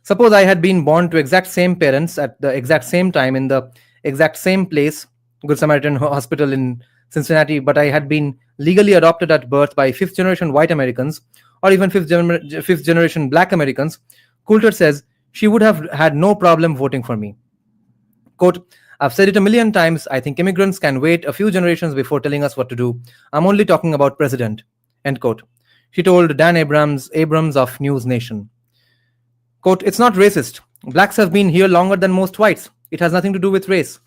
Suppose I had been born to exact same parents at the exact same time in the exact same place, Good Samaritan Hospital in Cincinnati, but I had been legally adopted at birth by fifth generation white Americans or even fifth generation black Americans. Coulter says she would have had no problem voting for me. Quote, I've said it a million times, I think immigrants can wait a few generations before telling us what to do. I'm only talking about president. End quote. She told Dan Abrams of News Nation. Quote, it's not racist. Blacks have been here longer than most whites. It has nothing to do with race.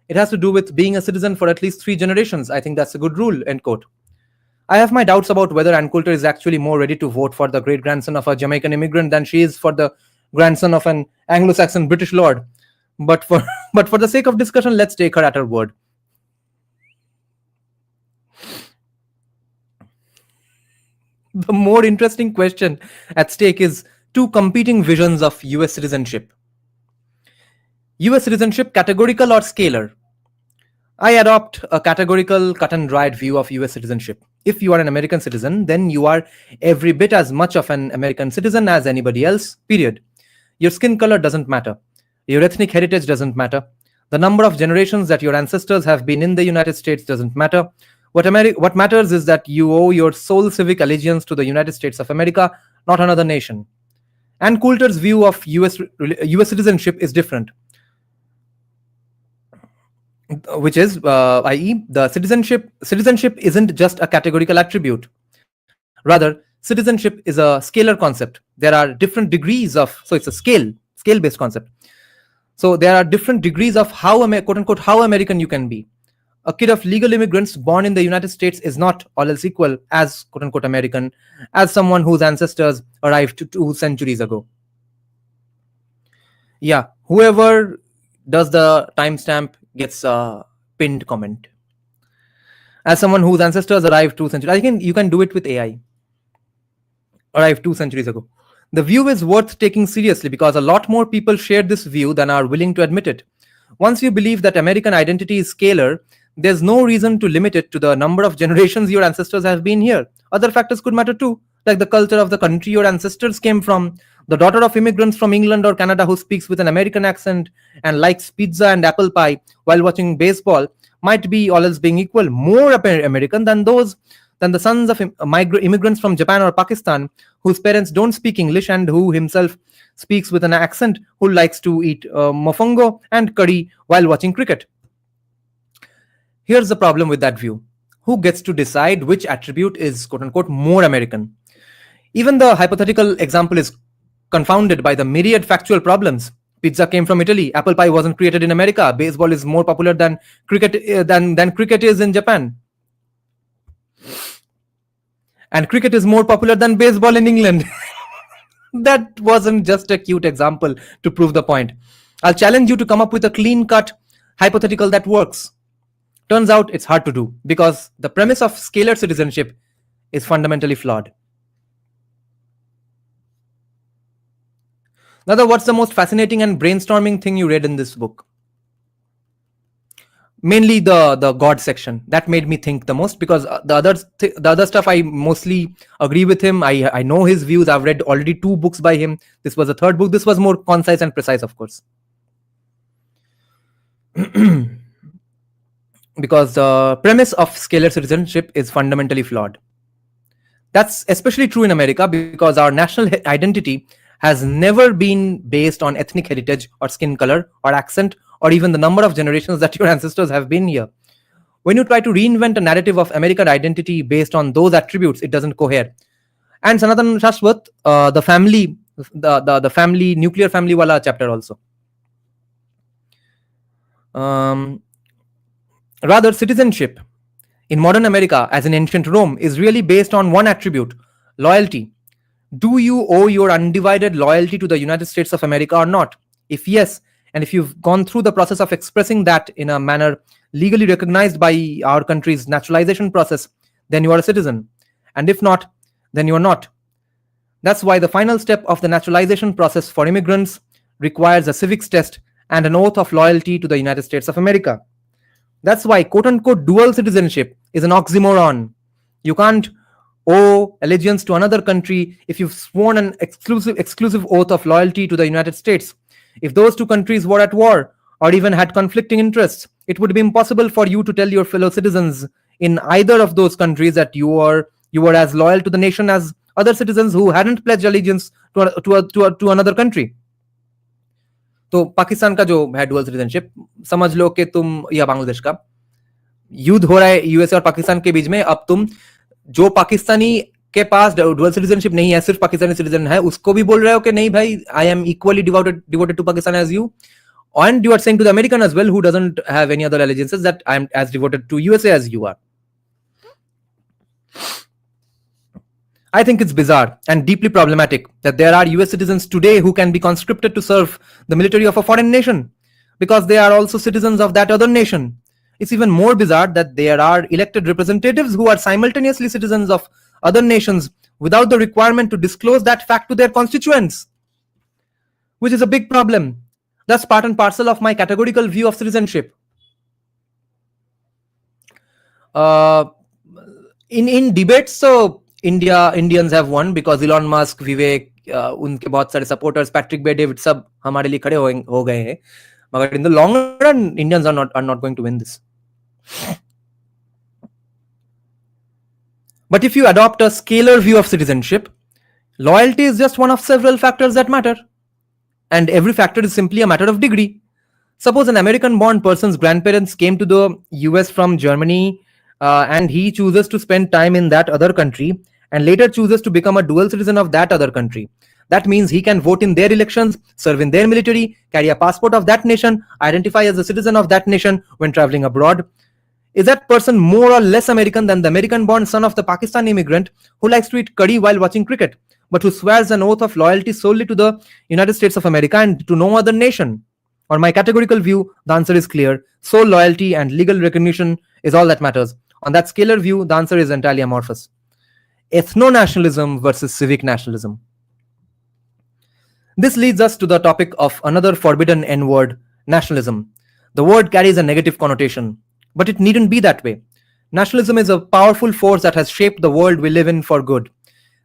It has to do with being a citizen for at least 3 generations. I think that's a good rule, end quote. I have my doubts about whether Ann Coulter is actually more ready to vote for the great-grandson of a Jamaican immigrant than she is for the grandson of an Anglo-Saxon British lord. But for the sake of discussion, let's take her at her word. The more interesting question at stake is 2 competing visions of US citizenship. US citizenship, categorical or scalar? I adopt a categorical, cut and dried view of US citizenship. If you are an American citizen, then you are every bit as much of an American citizen as anybody else, period. Your skin color doesn't matter. Your ethnic heritage doesn't matter. The number of generations that your ancestors have been in the United States doesn't matter. What matters is that you owe your sole civic allegiance to the United States of America, not another nation. And Coulter's view of US citizenship is different, which is, i.e., the citizenship isn't just a categorical attribute. Rather, citizenship is a scalar concept. There are different degrees of, so it's a scale-based concept. So there are different degrees of how, quote unquote, how American you can be. A kid of legal immigrants born in the United States is not all else equal as, quote unquote, American as someone whose ancestors arrived 2 centuries ago. Yeah, whoever does the timestamp gets a pinned comment. As someone whose ancestors arrived 2 centuries, I think you can do it with AI. Arrived 2 centuries ago. The view is worth taking seriously because a lot more people share this view than are willing to admit it. Once you believe that American identity is scalar, there's no reason to limit it to the number of generations your ancestors have been here. Other factors could matter too, like the culture of the country your ancestors came from. The daughter of immigrants from England or Canada who speaks with an American accent and likes pizza and apple pie while watching baseball might be, all else being equal, more American than the sons of immigrants from Japan or Pakistan whose parents don't speak English and who himself speaks with an accent, who likes to eat mofongo and curry while watching cricket. Here's the problem with that view. Who gets to decide which attribute is, quote unquote, more American? Even the hypothetical example is confounded by the myriad factual problems. Pizza came from Italy. Apple pie wasn't created in America. Baseball is more popular than cricket than cricket is in Japan. And cricket is more popular than baseball in England. That wasn't just a cute example to prove the point. I'll challenge you to come up with a clean-cut hypothetical that works. Turns out it's hard to do because the premise of scalar citizenship is fundamentally flawed. Nada, what's the most fascinating and brainstorming thing you read in this book? Mainly the God section. That made me think the most because the other stuff I mostly agree with him. I know his views. I've read already 2 books by him. This was the 3rd book. This was more concise and precise, of course. Because the premise of scalar citizenship is fundamentally flawed. That's especially true in America because our national identity has never been based on ethnic heritage or skin color or accent or even the number of generations that your ancestors have been here. When you try to reinvent a narrative of American identity based on those attributes, it doesn't cohere. And Sanatan Shashwat, the family, the family, nuclear family wala chapter also. Rather, citizenship in modern America, as in ancient Rome, is really based on one attribute: loyalty. Do you owe your undivided loyalty to the United States of America or not? If yes, and if you've gone through the process of expressing that in a manner legally recognized by our country's naturalization process, then you are a citizen. And if not, then you are not. That's why the final step of the naturalization process for immigrants requires a civics test and an oath of loyalty to the United States of America. That's why, quote-unquote, dual citizenship is an oxymoron. You can't owe allegiance to another country if you've sworn an exclusive oath of loyalty to the United States. If those 2 countries were at war or even had conflicting interests, it would be impossible for you to tell your fellow citizens in either of those countries that you were as loyal to the nation as other citizens who hadn't pledged allegiance to another country. तो पाकिस्तान का जो है dual citizenship, समझ लो कि तुम, या बांग्लादेश का युद्ध हो रहा है यूएसए और पाकिस्तान के बीच में, अब तुम जो पाकिस्तानी के पास डुअल सिटीजनशिप नहीं है, सिर्फ पाकिस्तानी सिटीजन है, उसको भी बोल रहे हो कि नहीं भाई, I am equally devoted to Pakistan as you, and you are saying to the American as well, who doesn't have any other allegiances, that I am as devoted to USA as you are. I think it's bizarre and deeply problematic that there are US citizens today who can be conscripted to serve the military of a foreign nation because they are also citizens of that other nation. It's even more bizarre that there are elected representatives who are simultaneously citizens of other nations without the requirement to disclose that fact to their constituents, which is a big problem. That's part and parcel of my categorical view of citizenship. In debates, so Indians have won because Elon Musk, Vivek, उनके बहुत सारे supporters, Patrick Bay, David, सब हमारे लिए खड़े हो गए हैं. But in the long run, Indians are not going to win this. But if you adopt a scalar view of citizenship, loyalty is just one of several factors that matter. And every factor is simply a matter of degree. Suppose an American-born person's grandparents came to the US from Germany and he chooses to spend time in that other country and later chooses to become a dual citizen of that other country. That means he can vote in their elections, serve in their military, carry a passport of that nation, identify as a citizen of that nation when traveling abroad. Is that person more or less American than the American-born son of the Pakistani immigrant who likes to eat curry while watching cricket, but who swears an oath of loyalty solely to the United States of America and to no other nation? On my categorical view, the answer is clear. Sole loyalty and legal recognition is all that matters. On that scalar view, the answer is entirely amorphous. Ethno-nationalism versus civic nationalism. This leads us to the topic of another forbidden N-word, nationalism. The word carries a negative connotation, but it needn't be that way. Nationalism is a powerful force that has shaped the world we live in for good.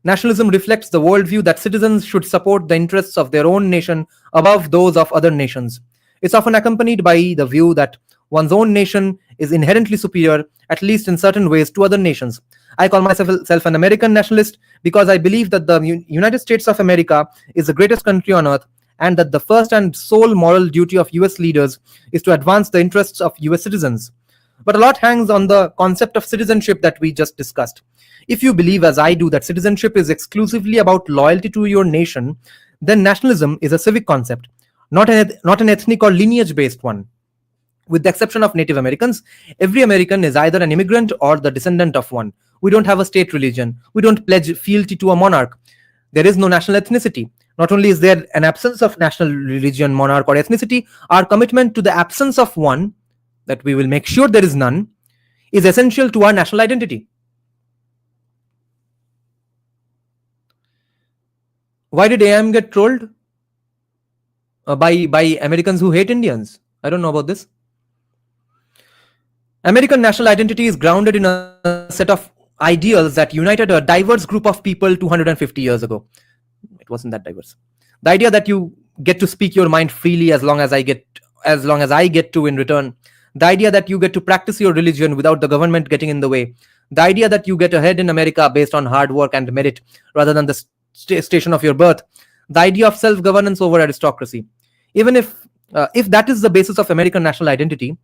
Nationalism reflects the worldview that citizens should support the interests of their own nation above those of other nations. It's often accompanied by the view that one's own nation is inherently superior, at least in certain ways, to other nations. I call myself an American nationalist because I believe that the United States of America is the greatest country on earth, and that the first and sole moral duty of US leaders is to advance the interests of US citizens. But a lot hangs on the concept of citizenship that we just discussed. If you believe, as I do, that citizenship is exclusively about loyalty to your nation, then nationalism is a civic concept, not an ethnic or lineage-based one. With the exception of Native Americans, every American is either an immigrant or the descendant of one. We don't have a state religion. We don't pledge fealty to a monarch. There is no national ethnicity. Not only is there an absence of national religion, monarch, or ethnicity, our commitment to the absence of one, that we will make sure there is none, is essential to our national identity. Why did AM get trolled? By Americans who hate Indians? I don't know about this. American national identity is grounded in a set of ideals that united a diverse group of people 250 years ago. It wasn't that diverse. The idea that you get to speak your mind freely as long as I get to in return. The idea that you get to practice your religion without the government getting in the way. The idea that you get ahead in America based on hard work and merit rather than the station of your birth. The idea of self-governance over aristocracy. Even if that is the basis of American national identity,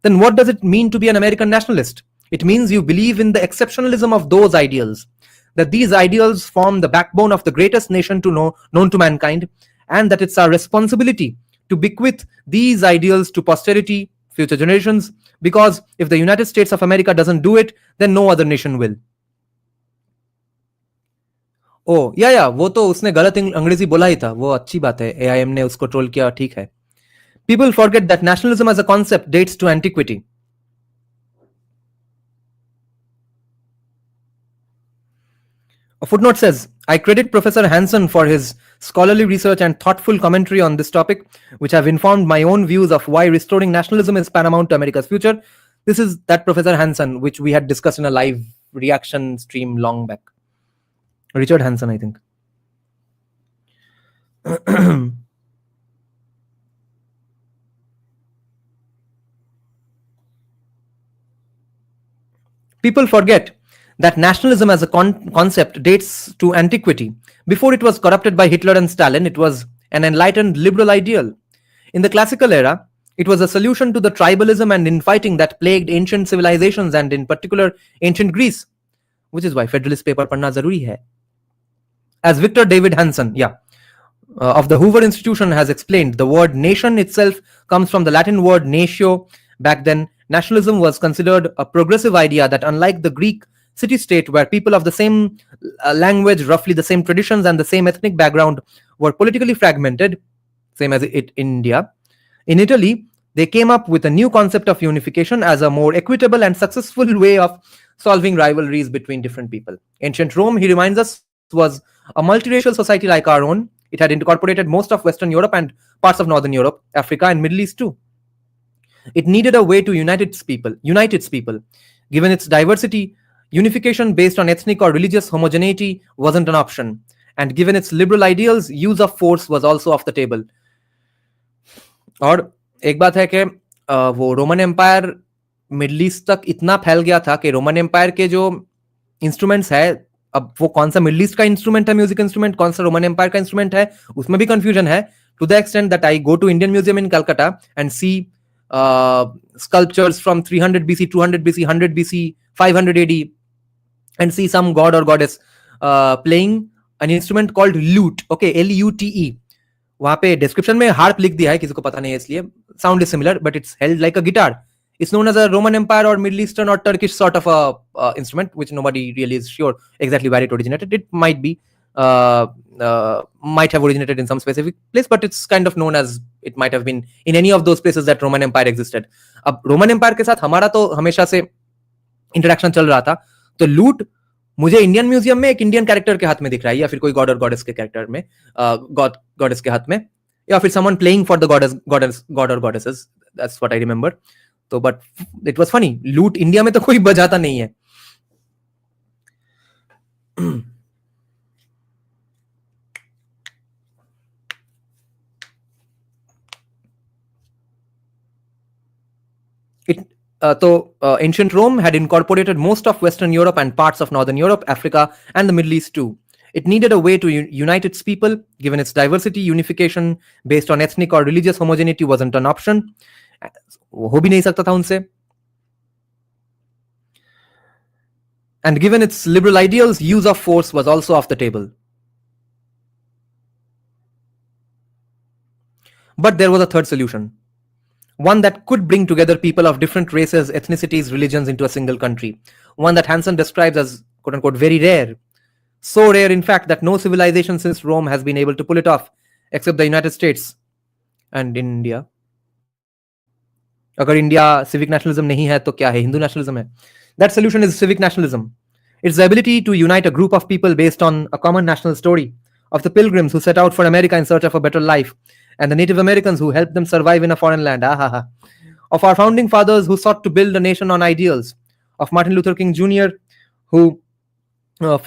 then what does it mean to be an American nationalist? It means you believe in the exceptionalism of those ideals, that these ideals form the backbone of the greatest nation known to mankind, and that it's our responsibility to bequeath these ideals to posterity, future generations, because if the United States of America doesn't do it, then no other nation will. ओ या वो तो उसने गलत अंग्रेजी बोला ही था, वो अच्छी बात है, AIM ने उसको ट्रोल किया, ठीक है. People forget that nationalism as a concept dates to antiquity. A footnote says, I credit Professor Hanson for his scholarly research and thoughtful commentary on this topic, which have informed my own views of why restoring nationalism is paramount to America's future. This is that Professor Hanson, which we had discussed in a live reaction stream long back. Richard Hanson, I think. People forget that nationalism as a concept dates to antiquity. Before it was corrupted by Hitler and Stalin, it was an enlightened liberal ideal. In the classical era, it was a solution to the tribalism and infighting that plagued ancient civilizations and in particular ancient Greece, which is why Federalist paper padna zaruri hai. As Victor David Hanson, of the Hoover Institution has explained, the word nation itself comes from the Latin word natio. Back then, nationalism was considered a progressive idea that, unlike the Greek city-state, where people of the same language, roughly the same traditions, and the same ethnic background were politically fragmented, same as it in India, in Italy, they came up with a new concept of unification as a more equitable and successful way of solving rivalries between different people. Ancient Rome, he reminds us, was a multiracial society like our own. It had incorporated most of Western Europe and parts of Northern Europe, Africa, and Middle East too. It needed a way to unite its people. Given its diversity, unification based on ethnic or religious homogeneity wasn't an option. And given its liberal ideals, use of force was also off the table. Or एक बात है कि वो Roman empire middle east तक इतना फैल गया था कि रोमन एम्पायर के जो इंस्ट्रूमेंट्स है, अब वो कौन सा मिडल ईस्ट का इंस्ट्रूमेंट है, म्यूजिक इंस्ट्रूमेंट, कौन सा रोमन एम्पायर का इंस्ट्रूमेंट है, उसमें भी कंफ्यूजन है. To the extent that I go to Indian museum in Calcutta and see sculptures from 300 BC, 200 BC, 100 BC, 500 AD, and see some god or goddess playing an instrument called lute. Okay, LUTE. वहां पे description में harp लिख दिया है, किसी को पता नहीं है इसलिए. Sound is similar but it's held like a guitar. It's known as a Roman Empire or Middle Eastern or Turkish sort of a instrument, which nobody really is sure exactly where it originated. It might be, might have originated in some specific place, but it's kind of known as it might have been in any of those places that Roman Empire existed. अब Roman Empire के साथ हमारा तो हमेशा से interaction चल रहा था, तो लूट मुझे इंडियन म्यूजियम में एक इंडियन कैरेक्टर के हाथ में दिख रहा है, या फिर कोई गॉड और गॉडेस के कैरेक्टर में, गॉडेस के हाथ में, या फिर someone playing for the god और goddesses. That's what I remember. तो बट इट वाज फनी, लूट इंडिया में तो कोई बजाता नहीं है. Ancient Rome had incorporated most of Western Europe and parts of Northern Europe, Africa, and the Middle East too. It needed a way to unite its people. Given its diversity, unification based on ethnic or religious homogeneity wasn't an option. हो भी नहीं सकता था उनसे. And given its liberal ideals, use of force was also off the table. But there was a third solution. One that could bring together people of different races, ethnicities, religions into a single country. One that Hansen describes as quote-unquote very rare. So rare, in fact, that no civilization since Rome has been able to pull it off, except the United States and India. अगर India civic nationalism नहीं है तो क्या है? Hindu nationalism है. That solution is civic nationalism. It's the ability to unite a group of people based on a common national story of the pilgrims who set out for America in search of a better life, and the Native Americans who helped them survive in a foreign land. Of our founding fathers who sought to build a nation on ideals, of Martin Luther King Jr., who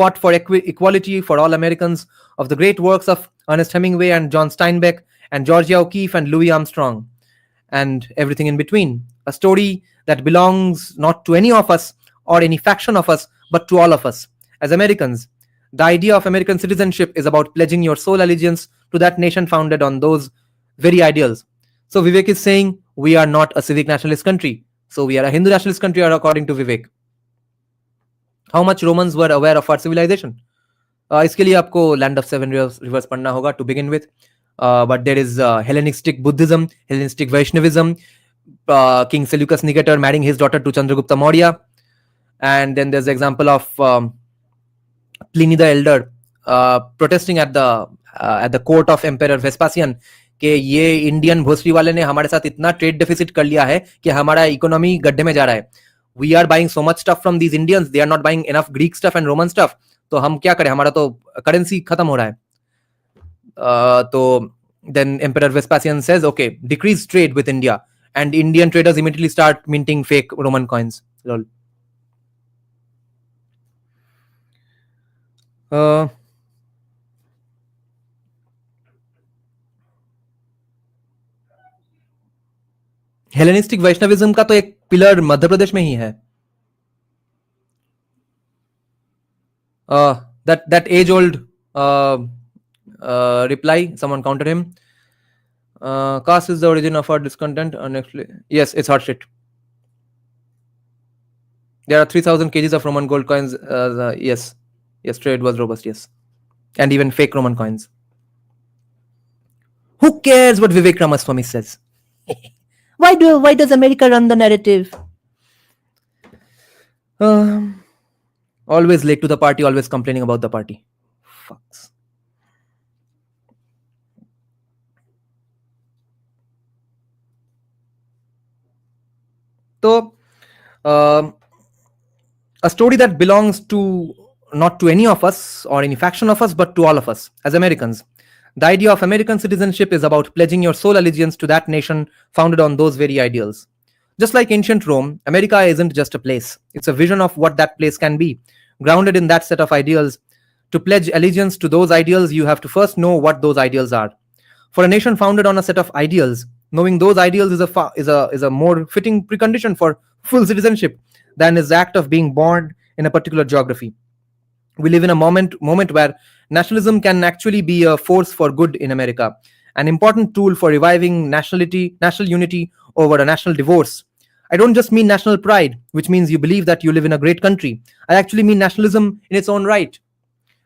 fought for equality for all Americans, of the great works of Ernest Hemingway and John Steinbeck and Georgia O'Keeffe and Louis Armstrong, and everything in between. A story that belongs not to any of us or any faction of us, but to all of us as Americans. The idea of American citizenship is about pledging your sole allegiance to that nation founded on those very ideals. So Vivek is saying we are not a civic nationalist country. So we are a Hindu nationalist country, according to Vivek. How much Romans were aware of our civilization? इसके लिए आपको Land of Seven Rivers पढ़ना होगा to begin with. But there is Hellenistic Buddhism, Hellenistic Vaishnavism, King Seleucus Nicator marrying his daughter to Chandragupta Maurya. And then there's the example of Pliny the Elder protesting at the court of Emperor Vespasian कि ये Indian भोसरी वाले ने हमारे साथ इतना trade deficit कर लिया है कि हमारा इकोनॉमी गड्ढे में जा रहा है. We are buying so much stuff from these Indians, they are not buying enough Greek stuff and Roman stuff. तो हम क्या करें, हमारा तो करेंसी खत्म हो रहा है. तो then Emperor Vespasian says, okay, decrease trade with India, and Indian traders immediately start minting fake Roman coins. Lol. Hellenistic Vaishnavism का तो एक पिलर मध्य प्रदेश में ही है. that age old reply, someone countered him. Caste is the origin of our discontent. Yes, it's hot shit. There are 3,000 kgs of Roman gold coins. Yes, trade was robust. Yes, and even fake Roman coins. Who cares what Vivek Ramaswamy says? Why does America run the narrative? Always late to the party, always complaining about the party. Fucks. So, a story that belongs to not to any of us or any faction of us, but to all of us as Americans. The idea of American citizenship is about pledging your sole allegiance to that nation founded on those very ideals. Just like ancient Rome, America isn't just a place. It's a vision of what that place can be, grounded in that set of ideals. To pledge allegiance to those ideals, you have to first know what those ideals are. For a nation founded on a set of ideals, Knowing those ideals is a more fitting precondition for full citizenship than is the act of being born in a particular geography. We live in a moment where nationalism can actually be a force for good in America, an important tool for reviving national unity over a national divorce. I don't just mean national pride, which means you believe that you live in a great country. I actually mean nationalism in its own right.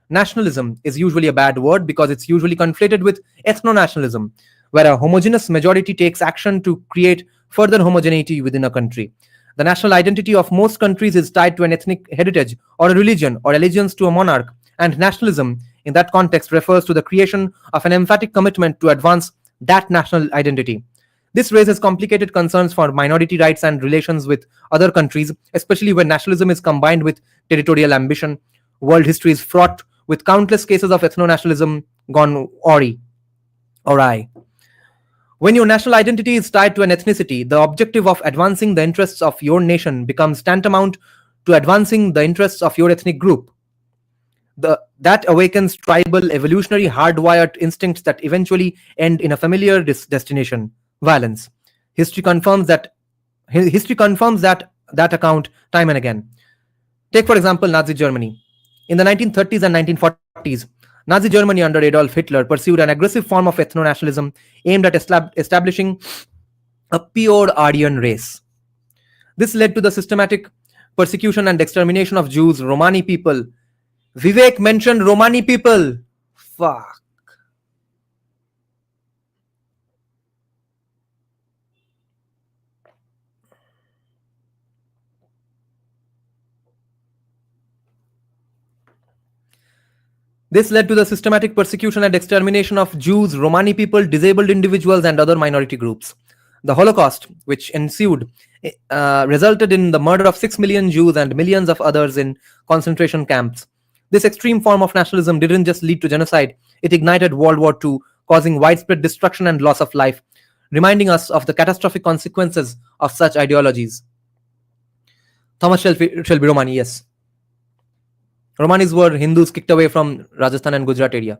Nationalism is usually a bad word because it's usually conflated with ethno-nationalism, where a homogeneous majority takes action to create further homogeneity within a country. The national identity of most countries is tied to an ethnic heritage or a religion or allegiance to a monarch, and nationalism in that context refers to the creation of an emphatic commitment to advance that national identity. This raises complicated concerns for minority rights and relations with other countries, especially when nationalism is combined with territorial ambition. World history is fraught with countless cases of ethno-nationalism gone awry. When your national identity is tied to an ethnicity, the objective of advancing the interests of your nation becomes tantamount to advancing the interests of your ethnic group. That awakens tribal, evolutionary, hardwired instincts that eventually end in a familiar destination: violence. History confirms that account time and again. Take, for example, Nazi Germany. In the 1930s and 1940s, Nazi Germany under Adolf Hitler pursued an aggressive form of ethno-nationalism aimed at establishing a pure Aryan race. This led to the systematic persecution and extermination of Jews, Romani people. Vivek mentioned Romani people. Fuck. This led to the systematic persecution and extermination of Jews, Romani people, disabled individuals, and other minority groups. The Holocaust, which ensued, resulted in the murder of 6 million Jews and millions of others in concentration camps. This extreme form of nationalism didn't just lead to genocide, it ignited World War II, causing widespread destruction and loss of life, reminding us of the catastrophic consequences of such ideologies. Thomas Shelby Romani, yes. Romanis were Hindus kicked away from Rajasthan and Gujarat area.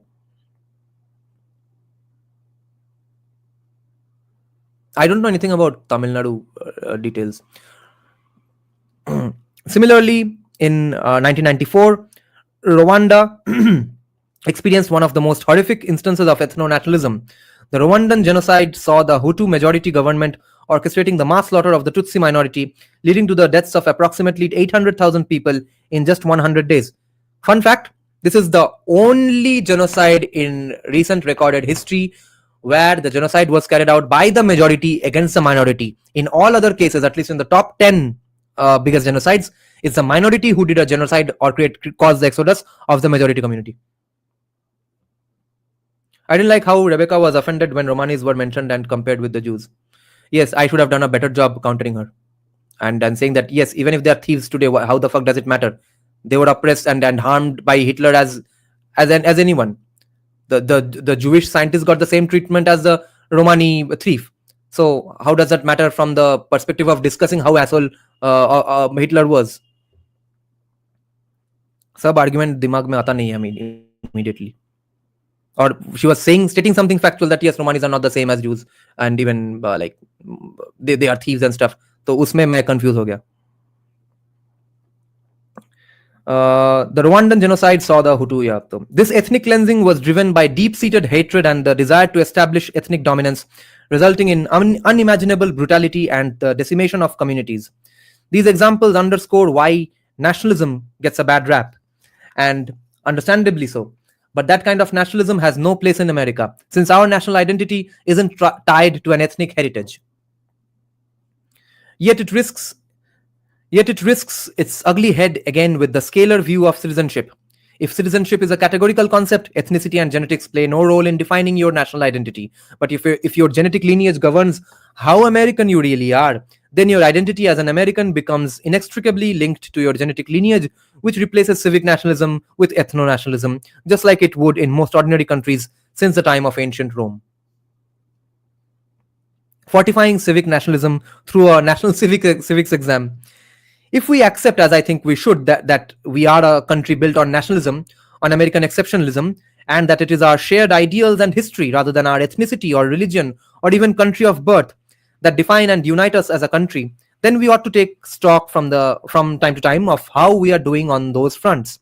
I don't know anything about Tamil Nadu details. Similarly, in 1994, Rwanda experienced one of the most horrific instances of ethno-nationalism. The Rwandan genocide saw the Hutu majority government orchestrating the mass slaughter of the Tutsi minority, leading to the deaths of approximately 800,000 people in just 100 days. Fun fact, this is the only genocide in recent recorded history where the genocide was carried out by the majority against the minority. In all other cases, at least in the top 10 biggest genocides, it's the minority who did a genocide or caused the exodus of the majority community. I didn't like how Rebecca was offended when Romanis were mentioned and compared with the Jews. Yes, I should have done a better job countering her. And saying that, yes, even if they are thieves today, how the fuck does it matter? They were oppressed and harmed by Hitler as anyone. The Jewish scientist got the same treatment as the Romani thief. So how does that matter from the perspective of discussing how asshole Hitler was? Sab argument dimag mein aata nahi hai immediately. Or she was stating something factual that yes, Romanis are not the same as Jews and even like they are thieves and stuff. So usme main confused ho gaya. The Rwandan genocide saw the Hutu. This ethnic cleansing was driven by deep-seated hatred and the desire to establish ethnic dominance, resulting in unimaginable brutality and the decimation of communities. These examples underscore why nationalism gets a bad rap, and understandably so. But that kind of nationalism has no place in America, since our national identity isn't tied to an ethnic heritage. Yet it risks its ugly head again with the scalar view of citizenship. If citizenship is a categorical concept, ethnicity and genetics play no role in defining your national identity. But if your genetic lineage governs how American you really are, then your identity as an American becomes inextricably linked to your genetic lineage, which replaces civic nationalism with ethno-nationalism, just like it would in most ordinary countries since the time of ancient Rome. Fortifying civic nationalism through a national civics exam. If we accept, as I think we should, that we are a country built on nationalism, on American exceptionalism, and that it is our shared ideals and history rather than our ethnicity or religion or even country of birth that define and unite us as a country, then we ought to take stock from time to time of how we are doing on those fronts.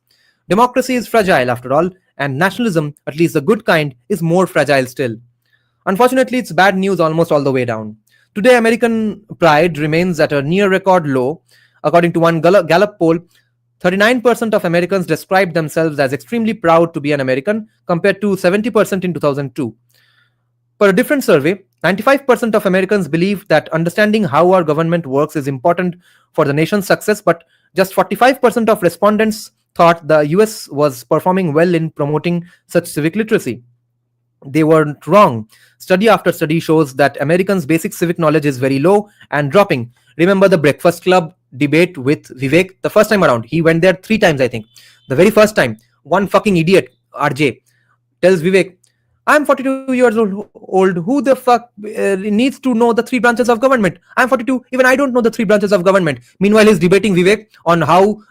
Democracy is fragile after all, and nationalism, at least the good kind, is more fragile still. Unfortunately, it's bad news almost all the way down. Today, American pride remains at a near record low. According to one Gallup poll, 39% of Americans described themselves as extremely proud to be an American, compared to 70% in 2002. Per a different survey, 95% of Americans believe that understanding how our government works is important for the nation's success, but just 45% of respondents thought the US was performing well in promoting such civic literacy. They weren't wrong. Study after study shows that Americans' basic civic knowledge is very low and dropping. Remember the Breakfast Club debate with Vivek the first time around? He went there 3 times, I think. The very first time, one fucking idiot, RJ, tells Vivek, I'm 42 years old. Who the fuck needs to know the 3 branches of government? I'm 42. Even I don't know the 3 branches of government. Meanwhile, he's debating Vivek on how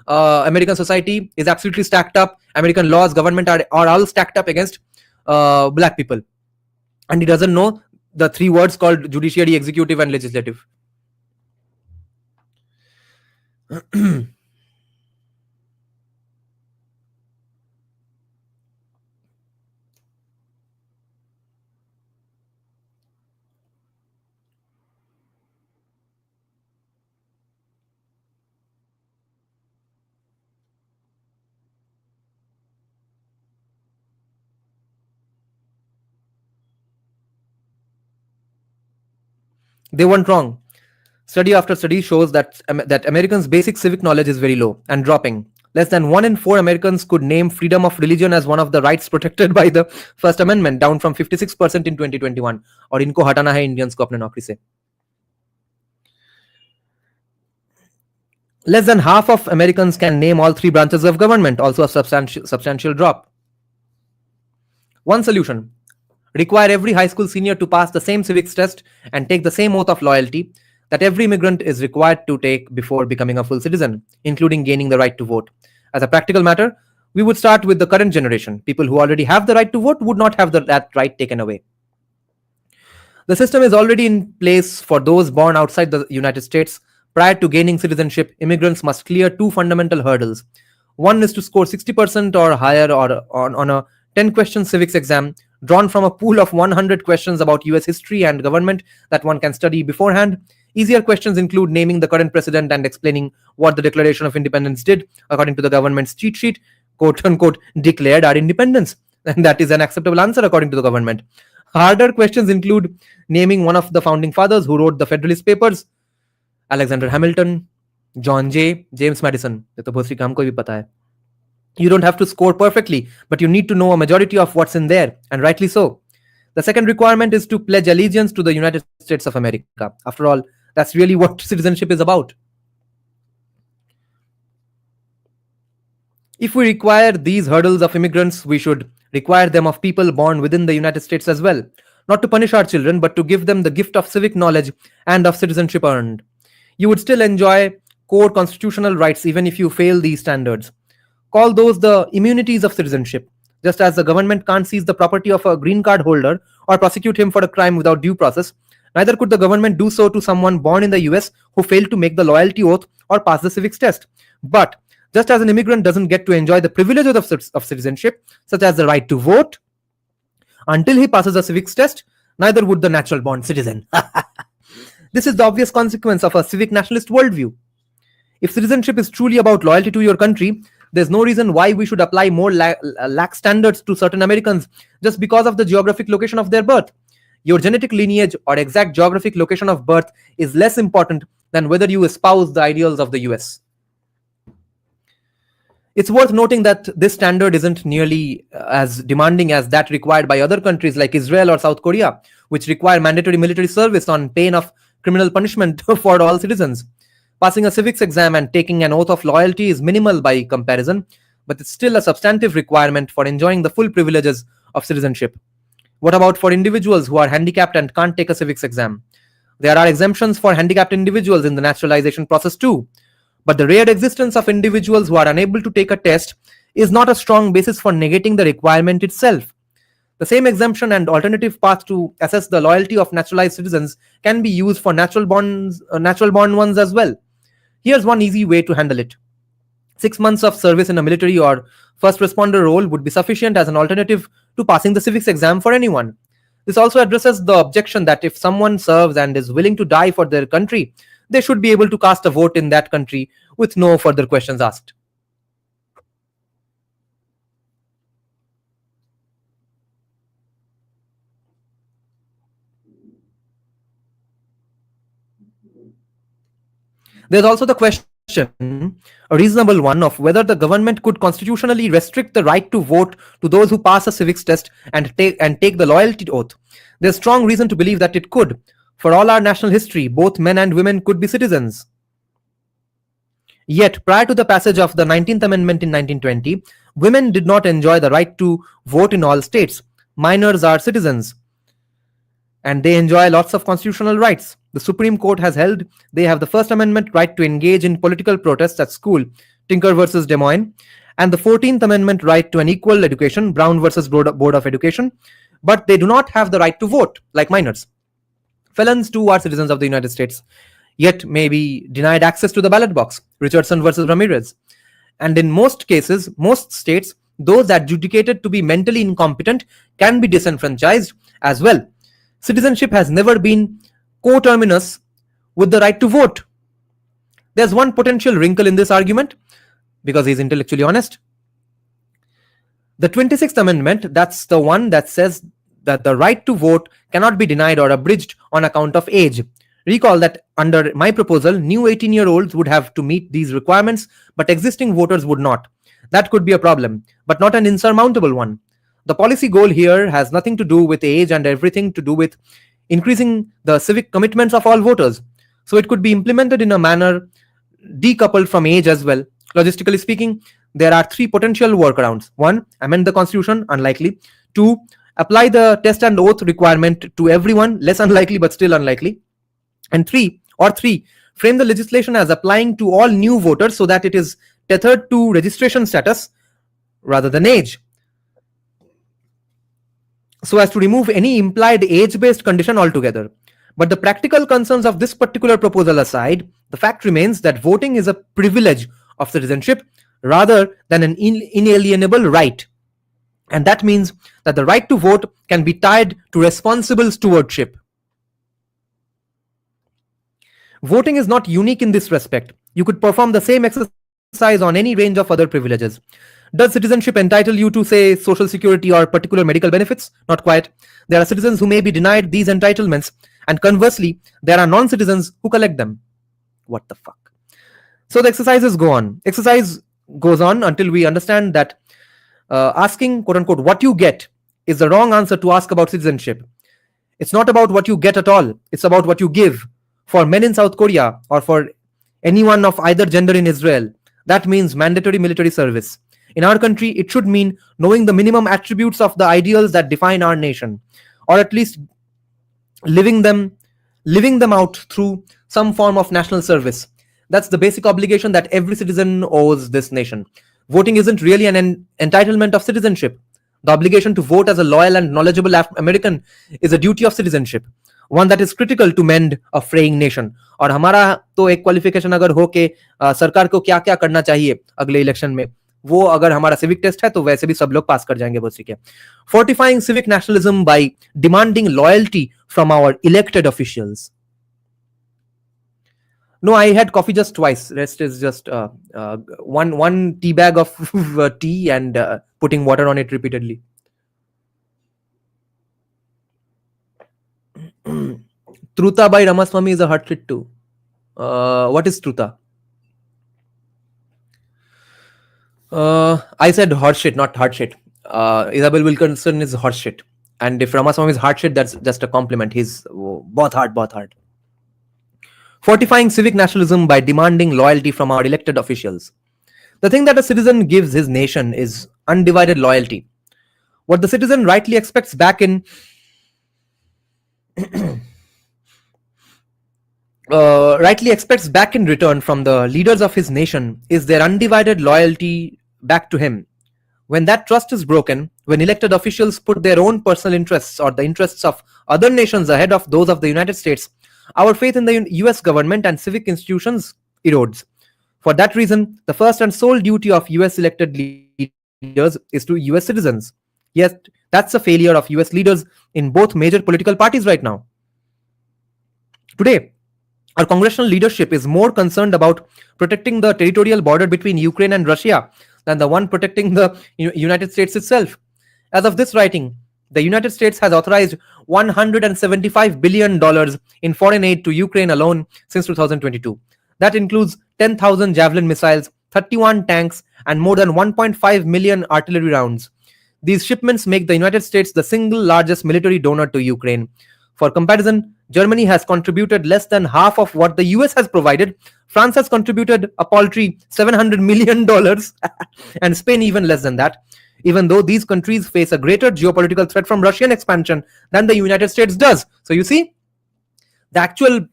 American society is absolutely stacked up. American laws, government are all stacked up against black people. And he doesn't know the 3 words called judiciary, executive, and legislative. They weren't wrong. Study after study shows that Americans' basic civic knowledge is very low and dropping. Less than 1 in 4 Americans could name freedom of religion as one of the rights protected by the First Amendment, down from 56% in 2021. और इनको हटाना है Indians को अपने नौकरी से. Less than half of Americans can name all 3 branches of government, also a substantial drop. One solution: require every high school senior to pass the same civics test and take the same oath of loyalty that every immigrant is required to take before becoming a full citizen, including gaining the right to vote. As a practical matter, we would start with the current generation. People who already have the right to vote would not have that right taken away. The system is already in place for those born outside the United States. Prior to gaining citizenship, immigrants must clear 2 fundamental hurdles. One is to score 60% or higher on a 10-question civics exam drawn from a pool of 100 questions about US history and government that one can study beforehand. Easier questions include naming the current president and explaining what the Declaration of Independence did according to the government's cheat sheet, quote unquote, declared our independence. And that is an acceptable answer according to the government. Harder questions include naming one of the founding fathers who wrote the Federalist Papers: Alexander Hamilton, John Jay, James Madison. ये तो बहुत सी काम को भी पता है. You don't have to score perfectly, but you need to know a majority of what's in there, and rightly so. The second requirement is to pledge allegiance to the United States of America. After all, that's really what citizenship is about. If we require these hurdles of immigrants, we should require them of people born within the United States as well. Not to punish our children, but to give them the gift of civic knowledge and of citizenship earned. You would still enjoy core constitutional rights even if you fail these standards. Call those the immunities of citizenship. Just as the government can't seize the property of a green card holder or prosecute him for a crime without due process, neither could the government do so to someone born in the US who failed to make the loyalty oath or pass the civics test. But just as an immigrant doesn't get to enjoy the privileges of citizenship, such as the right to vote, until he passes the civics test, neither would the natural born citizen. This is the obvious consequence of a civic nationalist worldview. If citizenship is truly about loyalty to your country, there's no reason why we should apply more lax standards to certain Americans just because of the geographic location of their birth. Your genetic lineage or exact geographic location of birth is less important than whether you espouse the ideals of the US. It's worth noting that this standard isn't nearly as demanding as that required by other countries like Israel or South Korea, which require mandatory military service on pain of criminal punishment for all citizens. Passing a civics exam and taking an oath of loyalty is minimal by comparison, but it's still a substantive requirement for enjoying the full privileges of citizenship. What about for individuals who are handicapped and can't take a civics exam? There are exemptions for handicapped individuals in the naturalization process too. But the rare existence of individuals who are unable to take a test is not a strong basis for negating the requirement itself. The same exemption and alternative path to assess the loyalty of naturalized citizens can be used for natural born ones as well. Here's one easy way to handle it. 6 months of service in a military or first responder role would be sufficient as an alternative to passing the civics exam for anyone. This also addresses the objection that if someone serves and is willing to die for their country, they should be able to cast a vote in that country with no further questions asked. There's also the question, a reasonable one, of whether the government could constitutionally restrict the right to vote to those who pass a civics test and take the loyalty oath. There's strong reason to believe that it could. For all our national history, both men and women could be citizens. Yet, prior to the passage of the 19th Amendment in 1920, women did not enjoy the right to vote in all states. Minors are citizens, and they enjoy lots of constitutional rights. The Supreme Court has held they have the First Amendment right to engage in political protests at school, Tinker versus Des Moines, and the 14th Amendment right to an equal education, Brown versus Board of Education, but they do not have the right to vote, like minors. Felons too are citizens of the United States, yet may be denied access to the ballot box, Richardson versus Ramirez. And in most cases, most states, those adjudicated to be mentally incompetent can be disenfranchised as well. Citizenship has never been coterminous with the right to vote. There's one potential wrinkle in this argument, because he's intellectually honest. The 26th Amendment, that's the one that says that the right to vote cannot be denied or abridged on account of age. Recall that under my proposal, new 18-year-olds would have to meet these requirements, but existing voters would not. That could be a problem, but not an insurmountable one. The policy goal here has nothing to do with age and everything to do with increasing the civic commitments of all voters. So it could be implemented in a manner decoupled from age as well. Logistically speaking, there are 3 potential workarounds. 1, amend the constitution, unlikely. 2, apply the test and oath requirement to everyone, less unlikely but still unlikely. And 3, frame the legislation as applying to all new voters so that it is tethered to registration status rather than age, so as to remove any implied age-based condition altogether. But the practical concerns of this particular proposal aside, the fact remains that voting is a privilege of citizenship rather than an inalienable right. And that means that the right to vote can be tied to responsible stewardship. Voting is not unique in this respect. You could perform the same exercise on any range of other privileges. Does citizenship entitle you to, say, social security or particular medical benefits? Not quite. There are citizens who may be denied these entitlements, and conversely, there are non-citizens who collect them. What the fuck? So the exercises go on. Exercise goes on until we understand that asking, quote unquote, what you get is the wrong answer to ask about citizenship. It's not about what you get at all. It's about what you give. For men in South Korea or for anyone of either gender in Israel, that means mandatory military service. In our country, it should mean knowing the minimum attributes of the ideals that define our nation, or at least living them out through some form of national service. That's the basic obligation that every citizen owes this nation. Voting isn't really an entitlement of citizenship. The obligation to vote as a loyal and knowledgeable American is a duty of citizenship, one that is critical to mend a fraying nation. और हमारा तो एक qualification अगर हो के सरकार को क्या क्या करना चाहिए अगले इलेक्शन में, वो अगर हमारा सिविक टेस्ट है तो वैसे भी सब लोग पास कर जाएंगे बहुत सीखे. Fortifying civic nationalism by demanding loyalty from our elected officials. No, I had coffee just twice. Rest is just one tea bag of tea and putting water on it repeatedly. Truta by Ramaswamy is a hard shit too. What is Truta? I said hard shit, not hard shit. Isabel Wilkerson is hard shit. And if Ramaswamy is hard shit, that's just a compliment. He's both hard. Fortifying civic nationalism by demanding loyalty from our elected officials. The thing that a citizen gives his nation is undivided loyalty. What the citizen rightly expects back in return from the leaders of his nation is their undivided loyalty back to him. When that trust is broken, when elected officials put their own personal interests or the interests of other nations ahead of those of the United States, our faith in the US government and civic institutions erodes. For that reason, the first and sole duty of US elected leaders is to US citizens. Yes, that's a failure of US leaders in both major political parties right now. Today, our congressional leadership is more concerned about protecting the territorial border between Ukraine and Russia than the one protecting the United States itself. As of this writing, the United States has authorized $175 billion in foreign aid to Ukraine alone since 2022. That includes 10,000 Javelin missiles, 31 tanks, and more than 1.5 million artillery rounds. These shipments make the United States the single largest military donor to Ukraine. For comparison, Germany has contributed less than half of what the US has provided. France has contributed a paltry $700 million and Spain even less than that, even though these countries face a greater geopolitical threat from Russian expansion than the United States does. So you see, the actual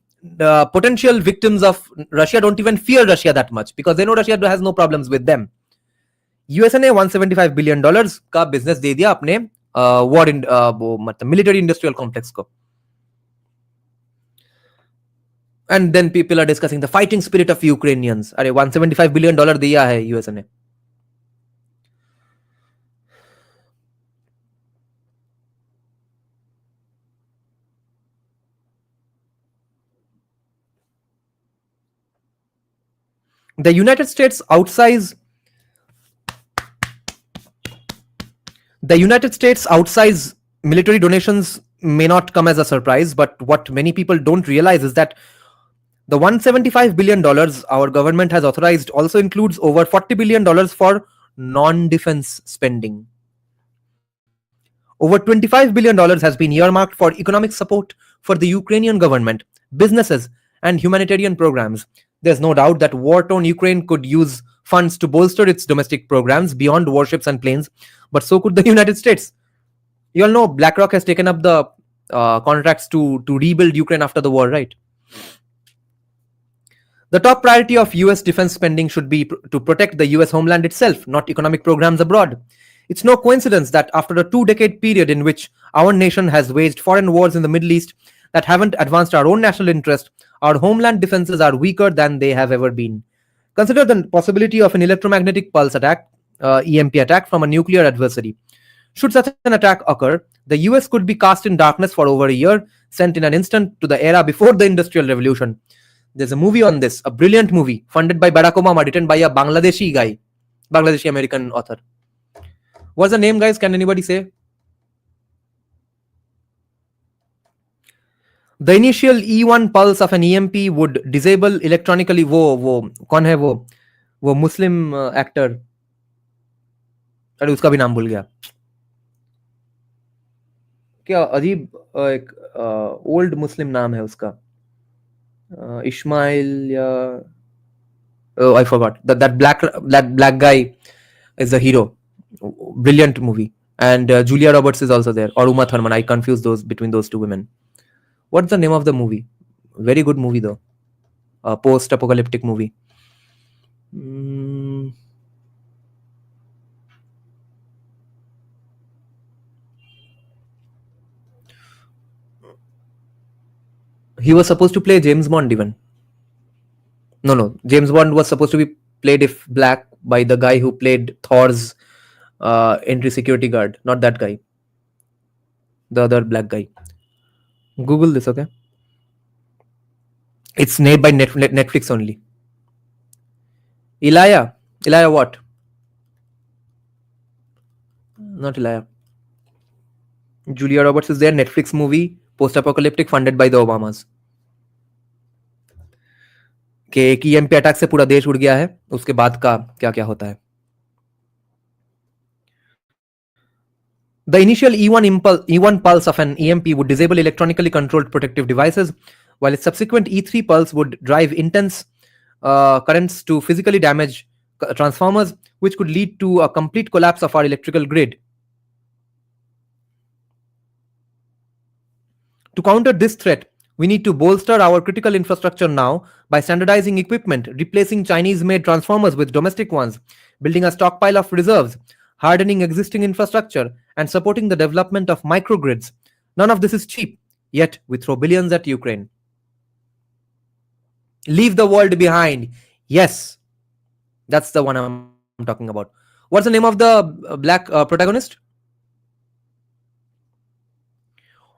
potential victims of Russia don't even fear Russia that much because they know Russia has no problems with them. USA ने $175 billion का business दे दिया अपने war मतलब military industrial complex को. And then people are discussing the fighting spirit of Ukrainians. अरे $175 billion दिया है USA ने. The United States outsize military donations may not come as a surprise, but what many people don't realize is that the $175 billion our government has authorized also includes over $40 billion for non-defense spending. Over $25 billion has been earmarked for economic support for the Ukrainian government, businesses, and humanitarian programs. There's no doubt that war-torn Ukraine could use funds to bolster its domestic programs beyond warships and planes, but so could the United States. You all know BlackRock has taken up the contracts to rebuild Ukraine after the war, right? The top priority of US defense spending should be to protect the US homeland itself, not economic programs abroad. It's no coincidence that after a 2-decade period in which our nation has waged foreign wars in the Middle East that haven't advanced our own national interest, our homeland defenses are weaker than they have ever been. Consider the possibility of an electromagnetic pulse attack, EMP attack from a nuclear adversary. Should such an attack occur, the US could be cast in darkness for over a year, sent in an instant to the era before the Industrial Revolution. There's a movie on this, a brilliant movie, funded by Barack Obama, written by a Bangladeshi guy, Bangladeshi-American author. What's the name, guys? Can anybody say? The initial E1 pulse of an EMP would disable electronically वो कौन है वो मुस्लिम actor, अरे उसका भी नाम भूल गया, क्या अजीब एक ओल्ड मुस्लिम नाम है उसका, इस्माइल या oh I forgot. That black guy is the hero. Brilliant movie. And Julia Roberts is also there, or Uma Thurman. I confuse between those two women. What's the name of the movie? Very good movie though. A post-apocalyptic movie. He was supposed to play James Bond even. No. James Bond was supposed to be played if black by the guy who played Thor's entry security guard. Not that guy. The other black guy. Google this, okay? It's made by Netflix only. Elijah what? Not Elijah. Julia Roberts is there. Netflix movie, post-apocalyptic, funded by the Obamas. कि एक EMP attack से पूरा देश उड़ गया है, उसके बाद का क्या क्या होता है. The initial E1 pulse of an EMP would disable electronically controlled protective devices, while its subsequent E3 pulse would drive intense currents to physically damage transformers, which could lead to a complete collapse of our electrical grid. To counter this threat, we need to bolster our critical infrastructure now by standardizing equipment, replacing Chinese-made transformers with domestic ones, building a stockpile of reserves, hardening existing infrastructure, and supporting the development of microgrids. None of this is cheap, yet we throw billions at Ukraine. Leave the world behind. Yes, that's the one I'm talking about. What's the name of the black protagonist?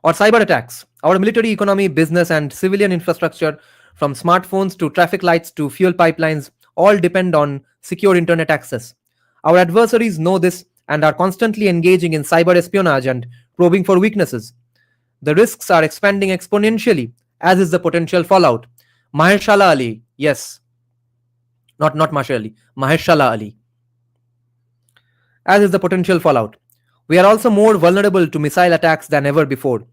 Or cyber attacks. Our military, economy, business, and civilian infrastructure, from smartphones to traffic lights to fuel pipelines, all depend on secure internet access. Our adversaries know this and are constantly engaging in cyber espionage and probing for weaknesses. The risks are expanding exponentially, as is the potential fallout. Mahershala Ali, yes, not Mahershala Ali, Mahershala Ali. As is the potential fallout. We are also more vulnerable to missile attacks than ever before.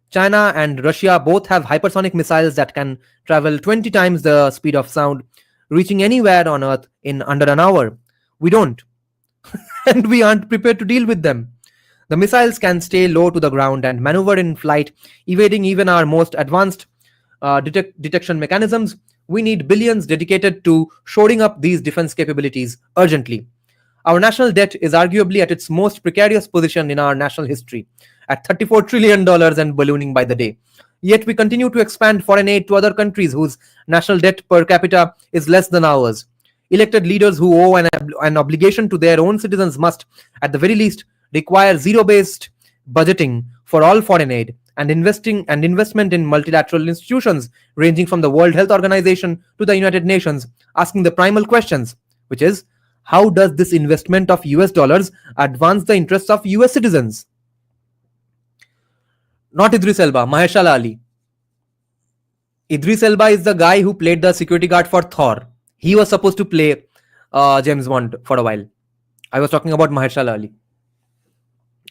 China and Russia both have hypersonic missiles that can travel 20 times the speed of sound, reaching anywhere on Earth in under an hour. We don't. And we aren't prepared to deal with them. The missiles can stay low to the ground and maneuver in flight, evading even our most advanced detection mechanisms. We need billions dedicated to shoring up these defense capabilities urgently. Our national debt is arguably at its most precarious position in our national history, at $34 trillion and ballooning by the day. Yet we continue to expand foreign aid to other countries whose national debt per capita is less than ours. Elected leaders who owe an obligation to their own citizens must, at the very least, require zero-based budgeting for all foreign aid and investment in multilateral institutions ranging from the World Health Organization to the United Nations, asking the primal questions, which is, how does this investment of US dollars advance the interests of US citizens? Not Idris Elba, Mahershala Ali. Idris Elba is the guy who played the security guard for Thor. He was supposed to play James Bond for a while. I was talking about Mahershala Ali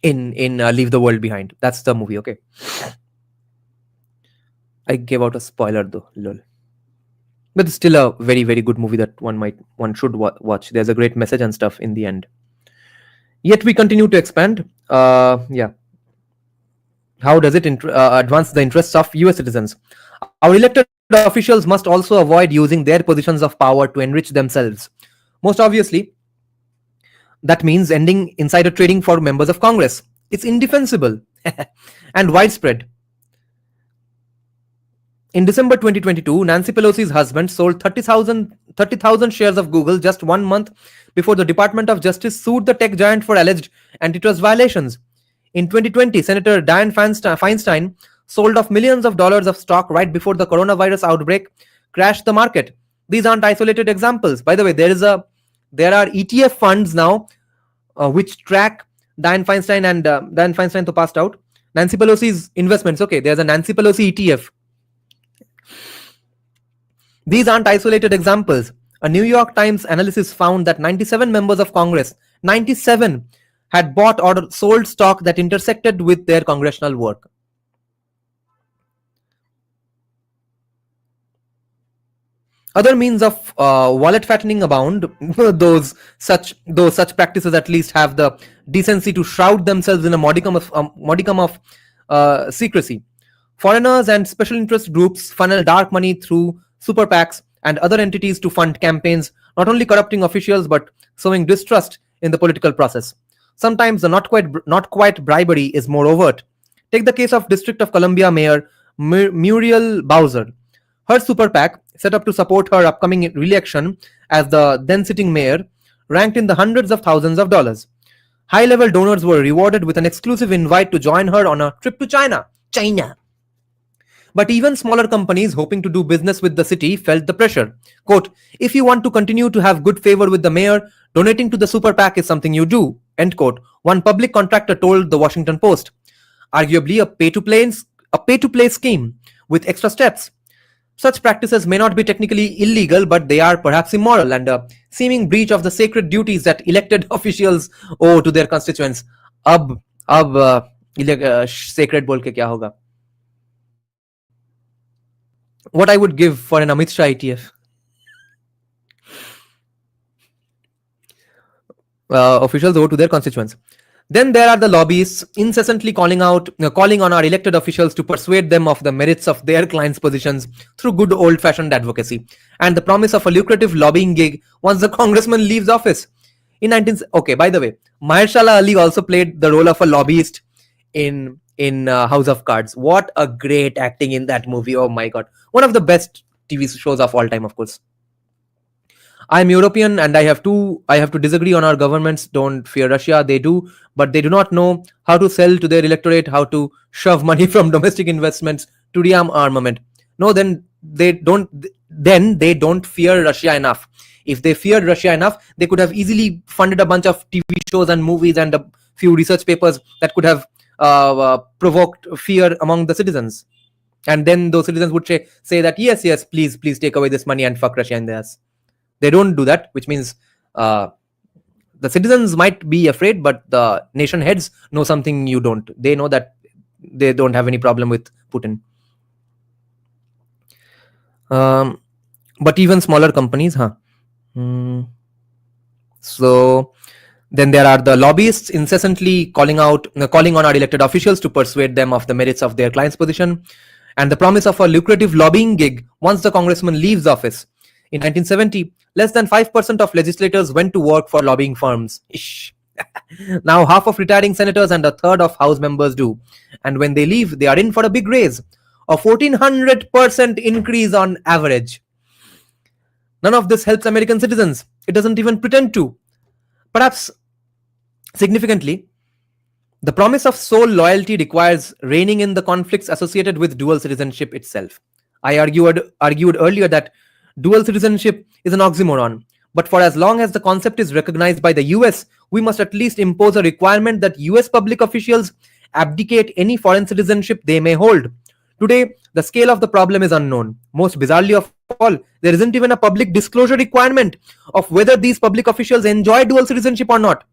in Leave the World Behind. That's the movie, okay? I gave out a spoiler though, lol. But it's still a very, very good movie that one should watch. There's a great message and stuff in the end. Yet we continue to expand. Yeah. How does it advance the interests of US citizens? Our elected officials must also avoid using their positions of power to enrich themselves. Most obviously, that means ending insider trading for members of Congress. It's indefensible and widespread. In December 2022, Nancy Pelosi's husband sold 30,000 shares of Google just 1 month before the Department of Justice sued the tech giant for alleged antitrust violations. In 2020, Senator Dianne Feinstein sold off millions of dollars of stock right before the coronavirus outbreak crashed the market. These aren't isolated examples. By the way, there are ETF funds now which track Dianne Feinstein and Dianne Feinstein to passed out. Nancy Pelosi's investments. Okay, there's a Nancy Pelosi ETF. These aren't isolated examples. A New York Times analysis found that 97 members of Congress, 97, had bought or sold stock that intersected with their congressional work. Other means of wallet fattening abound. Those such practices at least have the decency to shroud themselves in a modicum of secrecy. Foreigners and special interest groups funnel dark money through super PACs and other entities to fund campaigns, not only corrupting officials but sowing distrust in the political process. Sometimes the not quite bribery is more overt. Take the case of District of Columbia Mayor Muriel Bowser. Her super PAC, set up to support her upcoming re-election as the then sitting mayor, ranked in the hundreds of thousands of dollars. High-level donors were rewarded with an exclusive invite to join her on a trip to China. But even smaller companies hoping to do business with the city felt the pressure. Quote, if you want to continue to have good favor with the mayor, donating to the super PAC is something you do. End quote. One public contractor told the Washington Post. Arguably a pay-to-play scheme with extra steps. Such practices may not be technically illegal, but they are perhaps immoral and a seeming breach of the sacred duties that elected officials owe to their constituents. Ab sacred bol ke kya hoga? What I would give for an Amit Shah ETF. Officials owe to their constituents. Then there are the lobbyists incessantly calling on our elected officials to persuade them of the merits of their clients' positions through good old-fashioned advocacy and the promise of a lucrative lobbying gig once the congressman leaves office. in 19 okay, by the way, Mahershala Ali also played the role of a lobbyist in House of Cards. What a great acting in that movie. Oh my god, one of the best TV shows of all time, of course. I'm European and I have to disagree on our governments don't fear Russia. They do, but they do not know how to sell to their electorate, how to shove money from domestic investments to rearm armament. No, then they don't fear Russia enough. If they feared Russia enough, they could have easily funded a bunch of TV shows and movies and a few research papers that could have provoked fear among the citizens. And then those citizens would say that yes, please take away this money and fuck Russia in the ass. They don't do that, which means the citizens might be afraid, but the nation heads know something you don't. They know that they don't have any problem with Putin. But even smaller companies, So then there are the lobbyists incessantly calling on our elected officials to persuade them of the merits of their client's position, and the promise of a lucrative lobbying gig once the congressman leaves office. In 1970, less than 5% of legislators went to work for lobbying firms. Ish. Now half of retiring senators and a third of House members do. And when they leave, they are in for a big raise. A 1400% increase on average. None of this helps American citizens. It doesn't even pretend to. Perhaps significantly, the promise of sole loyalty requires reining in the conflicts associated with dual citizenship itself. I argued earlier that dual citizenship is an oxymoron, but for as long as the concept is recognized by the US, we must at least impose a requirement that US public officials abdicate any foreign citizenship they may hold. Today, the scale of the problem is unknown. Most bizarrely of all, there isn't even a public disclosure requirement of whether these public officials enjoy dual citizenship or not.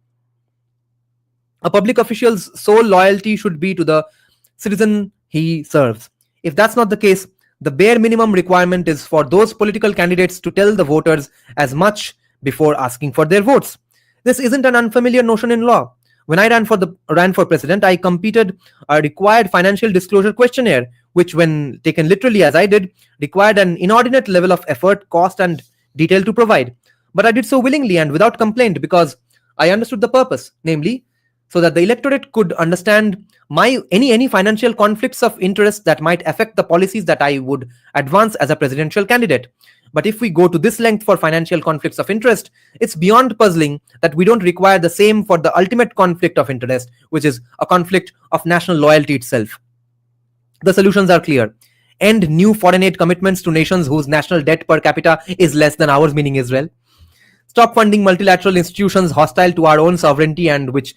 A public official's sole loyalty should be to the citizen he serves. If that's not the case, the bare minimum requirement is for those political candidates to tell the voters as much before asking for their votes. This isn't an unfamiliar notion in law. When I ran for president, I completed a required financial disclosure questionnaire, which, when taken literally as I did, required an inordinate level of effort, cost, and detail to provide. But I did so willingly and without complaint because I understood the purpose, namely, so that the electorate could understand any financial conflicts of interest that might affect the policies that I would advance as a presidential candidate. But if we go to this length for financial conflicts of interest, it's beyond puzzling that we don't require the same for the ultimate conflict of interest, which is a conflict of national loyalty itself. The solutions are clear. End new foreign aid commitments to nations whose national debt per capita is less than ours, meaning Israel. Stop funding multilateral institutions hostile to our own sovereignty and which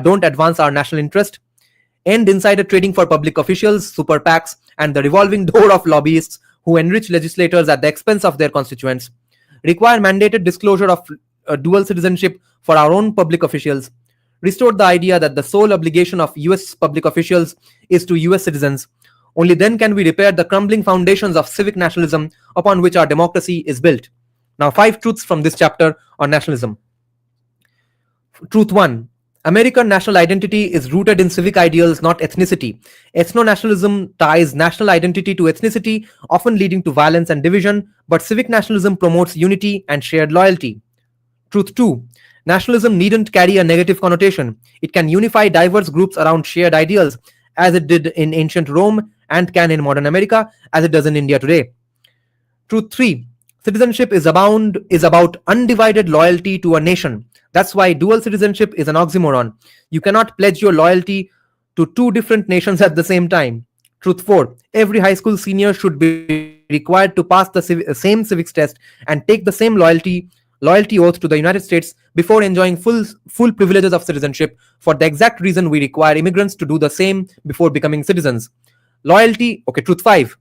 don't advance our national interest. End insider trading for public officials, super PACs, and the revolving door of lobbyists who enrich legislators at the expense of their constituents. Require mandated disclosure of dual citizenship for our own public officials. Restore the idea that the sole obligation of US public officials is to US citizens. Only then can we repair the crumbling foundations of civic nationalism upon which our democracy is built. Now, 5 truths from this chapter on nationalism. Truth 1. American national identity is rooted in civic ideals, not ethnicity. Ethno-nationalism ties national identity to ethnicity, often leading to violence and division, but civic nationalism promotes unity and shared loyalty. Truth 2. Nationalism needn't carry a negative connotation. It can unify diverse groups around shared ideals, as it did in ancient Rome and can in modern America, as it does in India today. Truth 3. Citizenship is about undivided loyalty to a nation. That's why dual citizenship is an oxymoron. You cannot pledge your loyalty to 2 different nations at the same time. Truth 4. Every high school senior should be required to pass the same civics test and take the same loyalty oath to the United States before enjoying full privileges of citizenship, for the exact reason we require immigrants to do the same before becoming citizens. Truth 5.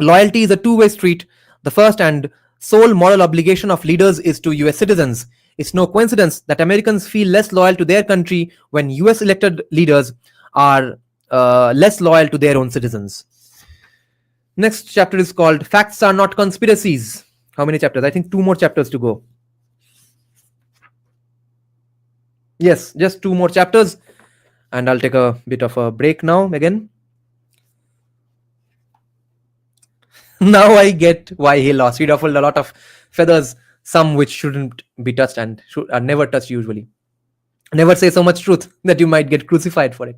Loyalty is a two-way street. The first and sole moral obligation of leaders is to US citizens. It's no coincidence that Americans feel less loyal to their country when US elected leaders are less loyal to their own citizens. Next chapter is called Facts Are Not Conspiracies. How many chapters? I think 2 more chapters to go. Yes, just 2 more chapters. And I'll take a bit of a break now again. Now I get why he lost. He ruffled a lot of feathers some which shouldn't be touched and are never touched usually. Never say so much truth that you might get crucified for it.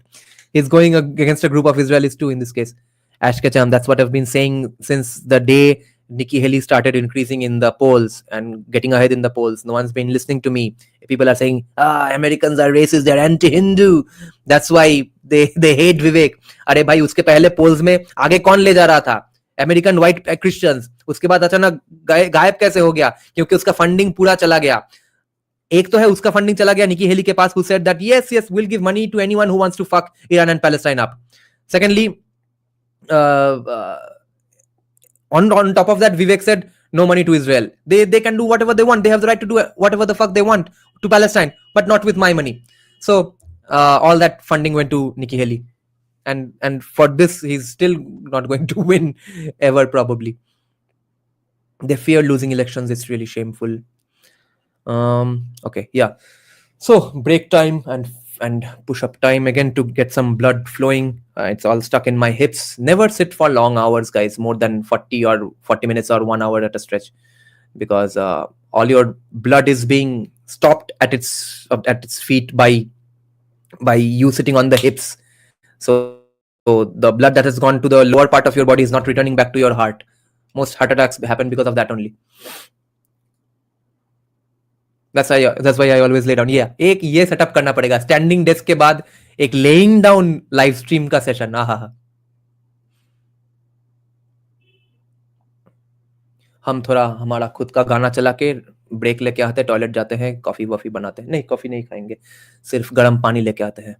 He's going against a group of Israelis too in this case. Ash Ketchum, that's what I've been saying since the day Nikki Haley started increasing in the polls and getting ahead in the polls. No one's been listening to me. People are saying, Americans are racist, they're anti-Hindu. That's why they hate Vivek. अरे भाई उसके पहले polls में आगे कौन ले जा रहा था? American white Christians. उसके बाद अचानक गायब कैसे हो गया? क्योंकि उसका फंडिंग पूरा चला गया. एक तो है उसका फंडिंग चला गया निकी हेली के पास, who said that yes we'll give money to anyone who wants to fuck Iran and Palestine up. Secondly, on top of that, Vivek said no money to Israel. They can do whatever they want. They have the right to do whatever the fuck they want to Palestine, but not with my money. So all that funding went to Nikki Haley, and for this he's still not going to win ever probably. They fear losing elections. It's really shameful. Okay, yeah. So break time and push-up time again to get some blood flowing. It's all stuck in my hips. Never sit for long hours, guys, more than 40 minutes or 1 hour at a stretch, because all your blood is being stopped at its feet by you sitting on the hips. So the blood that has gone to the lower part of your body is not returning back to your heart. Most heart attacks happen because of that only. That's why I always lay down. Yeah, एक ये setup करना पड़ेगा standing desk के बाद एक laying down live stream का session. हम थोड़ा हमारा खुद का गाना चला के ब्रेक लेके आते हैं, टॉयलेट जाते हैं, कॉफी वॉफी बनाते हैं. नहीं, कॉफी नहीं खाएंगे, सिर्फ गर्म पानी लेके आते हैं.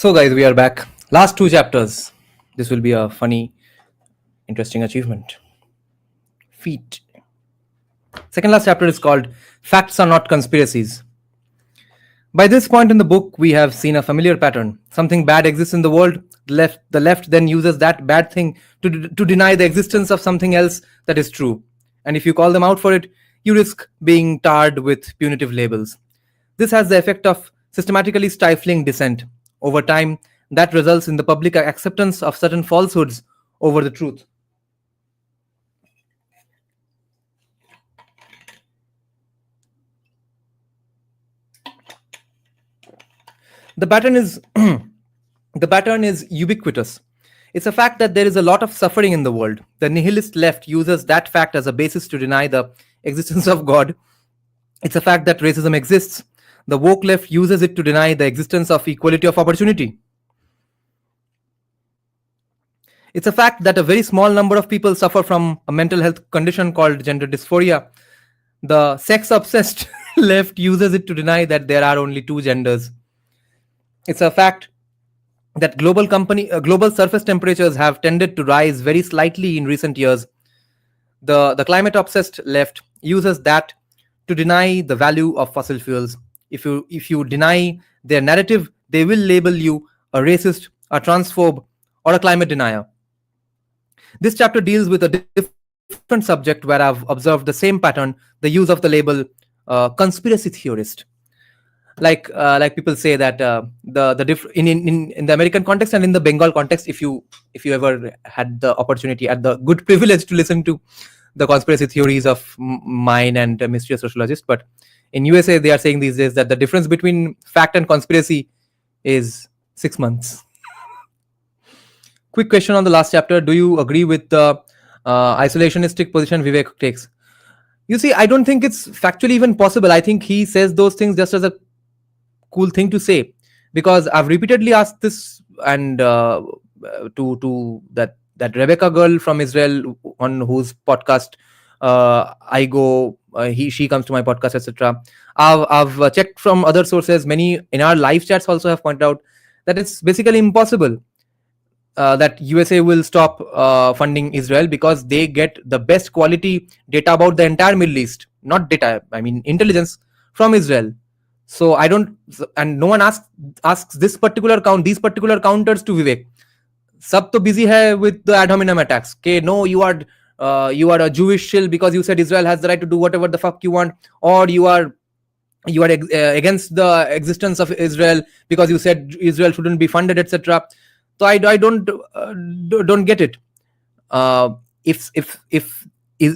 So, guys, we are back. Last two chapters. This will be a funny, interesting achievement. Feat. Second last chapter is called Facts Are Not Conspiracies. By this point in the book, we have seen a familiar pattern. Something bad exists in the world. The left then uses that bad thing to deny the existence of something else that is true. And if you call them out for it, you risk being tarred with punitive labels. This has the effect of systematically stifling dissent. Over time, that results in the public acceptance of certain falsehoods over the truth. The pattern is the pattern is ubiquitous. It's a fact that there is a lot of suffering in the world. The nihilist left uses that fact as a basis to deny the existence of God. It's a fact that racism exists. The woke left uses it to deny the existence of equality of opportunity. It's a fact that a very small number of people suffer from a mental health condition called gender dysphoria. The sex-obsessed left uses it to deny that there are only two genders. It's a fact that global surface temperatures have tended to rise very slightly in recent years. The climate obsessed left uses that to deny the value of fossil fuels. If you deny their narrative, they will label you a racist, a transphobe, or a climate denier. This chapter deals with a different subject where I've observed the same pattern: the use of the label conspiracy theorist. Like people say that in the American context and in the Bengal context, if you ever had the opportunity, had the good privilege to listen to the conspiracy theories of mine and a mysterious sociologist, but in USA they are saying these days that the difference between fact and conspiracy is 6 months. Quick question on the last chapter: do you agree with the isolationistic position Vivek takes? You see, I don't think it's factually even possible. I think he says those things just as a cool thing to say, because I've repeatedly asked this, and to that Rebecca girl from Israel on whose podcast I go, she comes to my podcast, etc. I've checked from other sources. Many in our live chats also have pointed out that it's basically impossible that USA will stop funding Israel, because they get the best quality data about the entire Middle East, not data, I mean intelligence, from Israel. So I don't, and no one asks these particular counters to Vivek. Sab to busy hai with the ad hominem attacks. Okay, no, you are a Jewish shill because you said Israel has the right to do whatever the fuck you want, or you are against the existence of Israel because you said Israel shouldn't be funded, etc. So I don't get it. If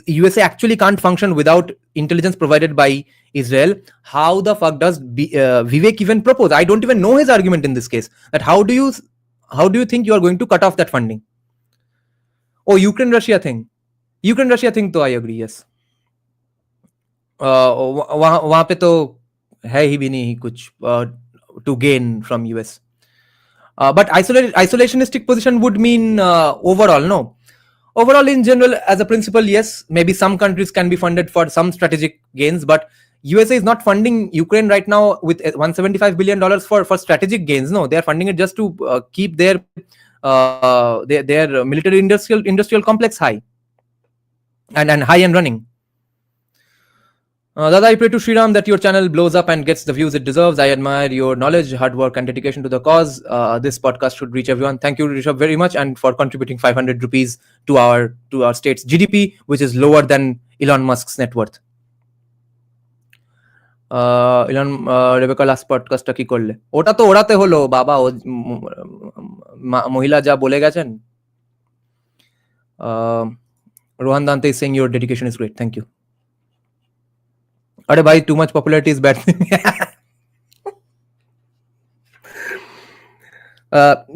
USA actually can't function without intelligence provided by Israel, how the fuck does Vivek even propose? I don't even know his argument in this case. That how do you think you are going to cut off that funding? Oh, Ukraine-Russia thing तो I agree, yes. वहाँ पे तो है ही भी नहीं कुछ to gain from US. But isolationistic position would mean overall, no. Overall, in general, as a principle, yes, maybe some countries can be funded for some strategic gains, but USA is not funding Ukraine right now with $175 billion for strategic gains. No, they are funding it just to keep their military industrial complex high and high and running. Dada, I pray to Sri Ram that your channel blows up and gets the views it deserves. I admire your knowledge, hard work, and dedication to the cause. This podcast should reach everyone. Thank you, Rishabh, very much, and for contributing 500 rupees to our state's GDP, which is lower than Elon Musk's net worth. Rebecca last পডকাস্টটা কি করলে? ওটা তো ওড়াতে হলো বাবা, মহিলা যা বলে গেছেন। Rohan দান্তে is saying your dedication is great. Thank you. अरे भाई, too much popularity is bad.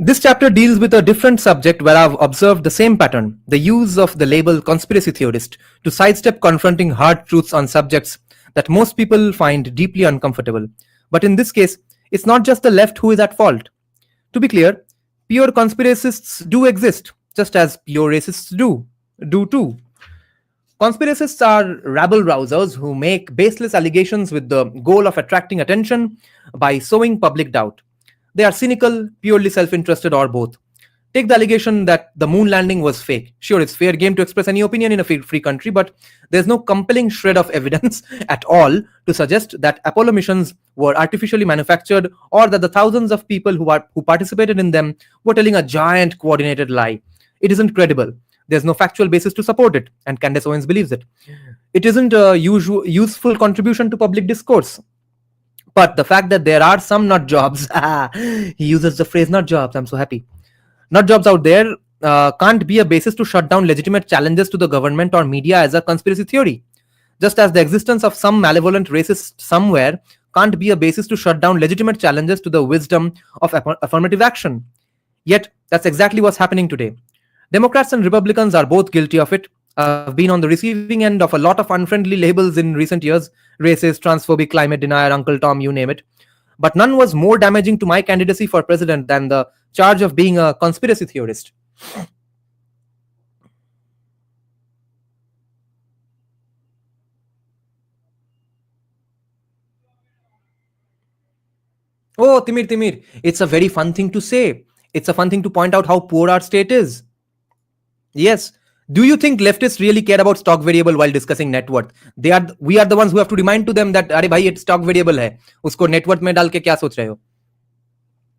This chapter deals with a different subject where I've observed the same pattern: the use of the label conspiracy theorist to sidestep confronting hard truths on subjects that most people find deeply uncomfortable. But in this case, it's not just the left who is at fault. To be clear, pure conspiracists do exist, just as pure racists do too. Conspiracists are rabble-rousers who make baseless allegations with the goal of attracting attention by sowing public doubt. They are cynical, purely self-interested, or both. Take the allegation that the moon landing was fake. Sure, it's fair game to express any opinion in a free country, but there's no compelling shred of evidence at all to suggest that Apollo missions were artificially manufactured, or that the thousands of people who participated in them were telling a giant coordinated lie. It isn't credible. There's no factual basis to support it, and Candace Owens believes it. It isn't a useful contribution to public discourse. But the fact that there are some nut jobs, he uses the phrase nut jobs, I'm so happy. Nut jobs out there can't be a basis to shut down legitimate challenges to the government or media as a conspiracy theory. Just as the existence of some malevolent racist somewhere can't be a basis to shut down legitimate challenges to the wisdom of affirmative action. Yet, that's exactly what's happening today. Democrats and Republicans are both guilty of it. I've been on the receiving end of a lot of unfriendly labels in recent years: racist, transphobic, climate denier, Uncle Tom, you name it. But none was more damaging to my candidacy for president than the charge of being a conspiracy theorist. Oh, Timir, it's a very fun thing to say. It's a fun thing to point out how poor our state is. Yes. Do you think leftists really care about stock variable while discussing net worth? We are the ones who have to remind to them that अरे भाई it stock variable है, उसको net worth में डाल के क्या सोच रहे हो?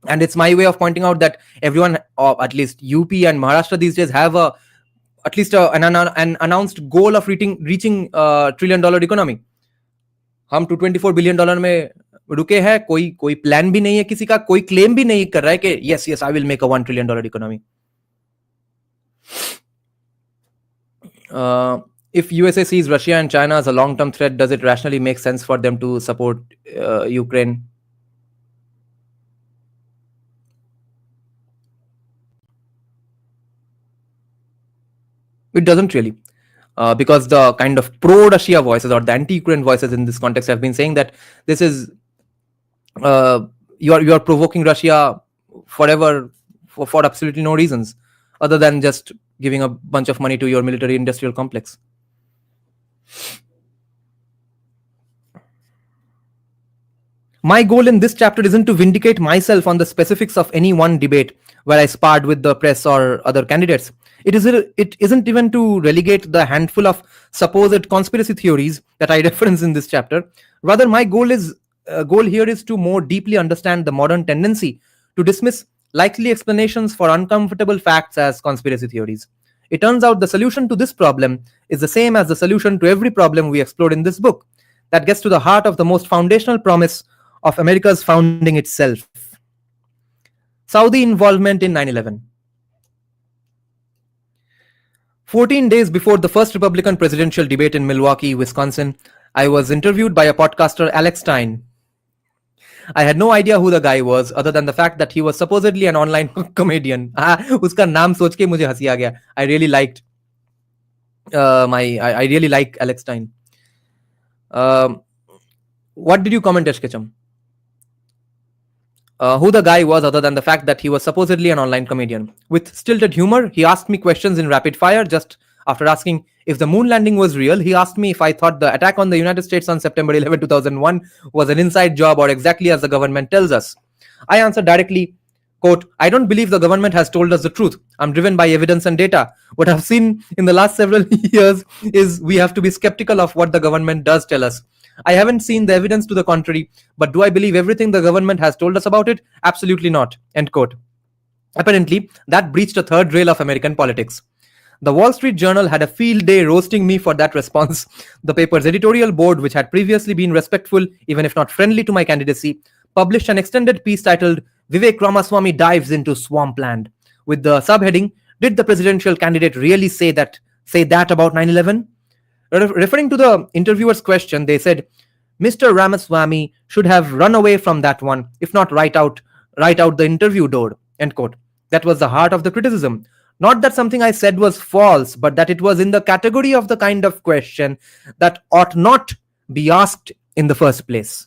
And it's my way of pointing out that everyone, or at least UP and Maharashtra these days, have at least an announced goal of reaching $1 trillion economy. हम $224 billion में रुके हैं. कोई प्लान भी नहीं है किसी का, कोई क्लेम भी नहीं कर रहा है कि yes I will make a $1 trillion economy. If USA sees Russia and China as a long-term threat, does it rationally make sense for them to support Ukraine? It doesn't really. Because the kind of pro-Russia voices or the anti-Ukraine voices in this context have been saying that this is you are provoking Russia forever for absolutely no reasons other than just giving a bunch of money to your military-industrial complex. My goal in this chapter isn't to vindicate myself on the specifics of any one debate where I sparred with the press or other candidates. It isn't even to relegate the handful of supposed conspiracy theories that I reference in this chapter. Rather, my goal here is to more deeply understand the modern tendency to dismiss likely explanations for uncomfortable facts as conspiracy theories. It turns out the solution to this problem is the same as the solution to every problem we explored in this book. That gets to the heart of the most foundational promise of America's founding itself. Saudi involvement in 9/11. 14 days before the first Republican presidential debate in Milwaukee, Wisconsin, I was interviewed by a podcaster, Alex Stein. I had no idea who the guy was other than the fact that he was supposedly an online comedian. उसका नाम सोच के मुझे हंसी आ गया. I really liked I really like Alex Stein. What did you comment, Eshkecham? Who the guy was other than the fact that he was supposedly an online comedian. With stilted humor, he asked me questions in rapid fire. Just after asking if the moon landing was real, he asked me if I thought the attack on the United States on September 11, 2001 was an inside job or exactly as the government tells us. I answered directly, quote, I don't believe the government has told us the truth. I'm driven by evidence and data. What I've seen in the last several years is we have to be skeptical of what the government does tell us. I haven't seen the evidence to the contrary, but do I believe everything the government has told us about it? Absolutely not. End quote. Apparently, that breached a third rail of American politics. The Wall Street Journal had a field day roasting me for that response. The paper's editorial board, which had previously been respectful, even if not friendly to my candidacy, published an extended piece titled, Vivek Ramaswamy dives into swampland, with the subheading, Did the presidential candidate really say that about 9/11? Referring to the interviewer's question, they said, Mr. Ramaswamy should have run away from that one, if not right out the interview door, end quote. That was the heart of the criticism. Not that something I said was false, but that it was in the category of the kind of question that ought not be asked in the first place.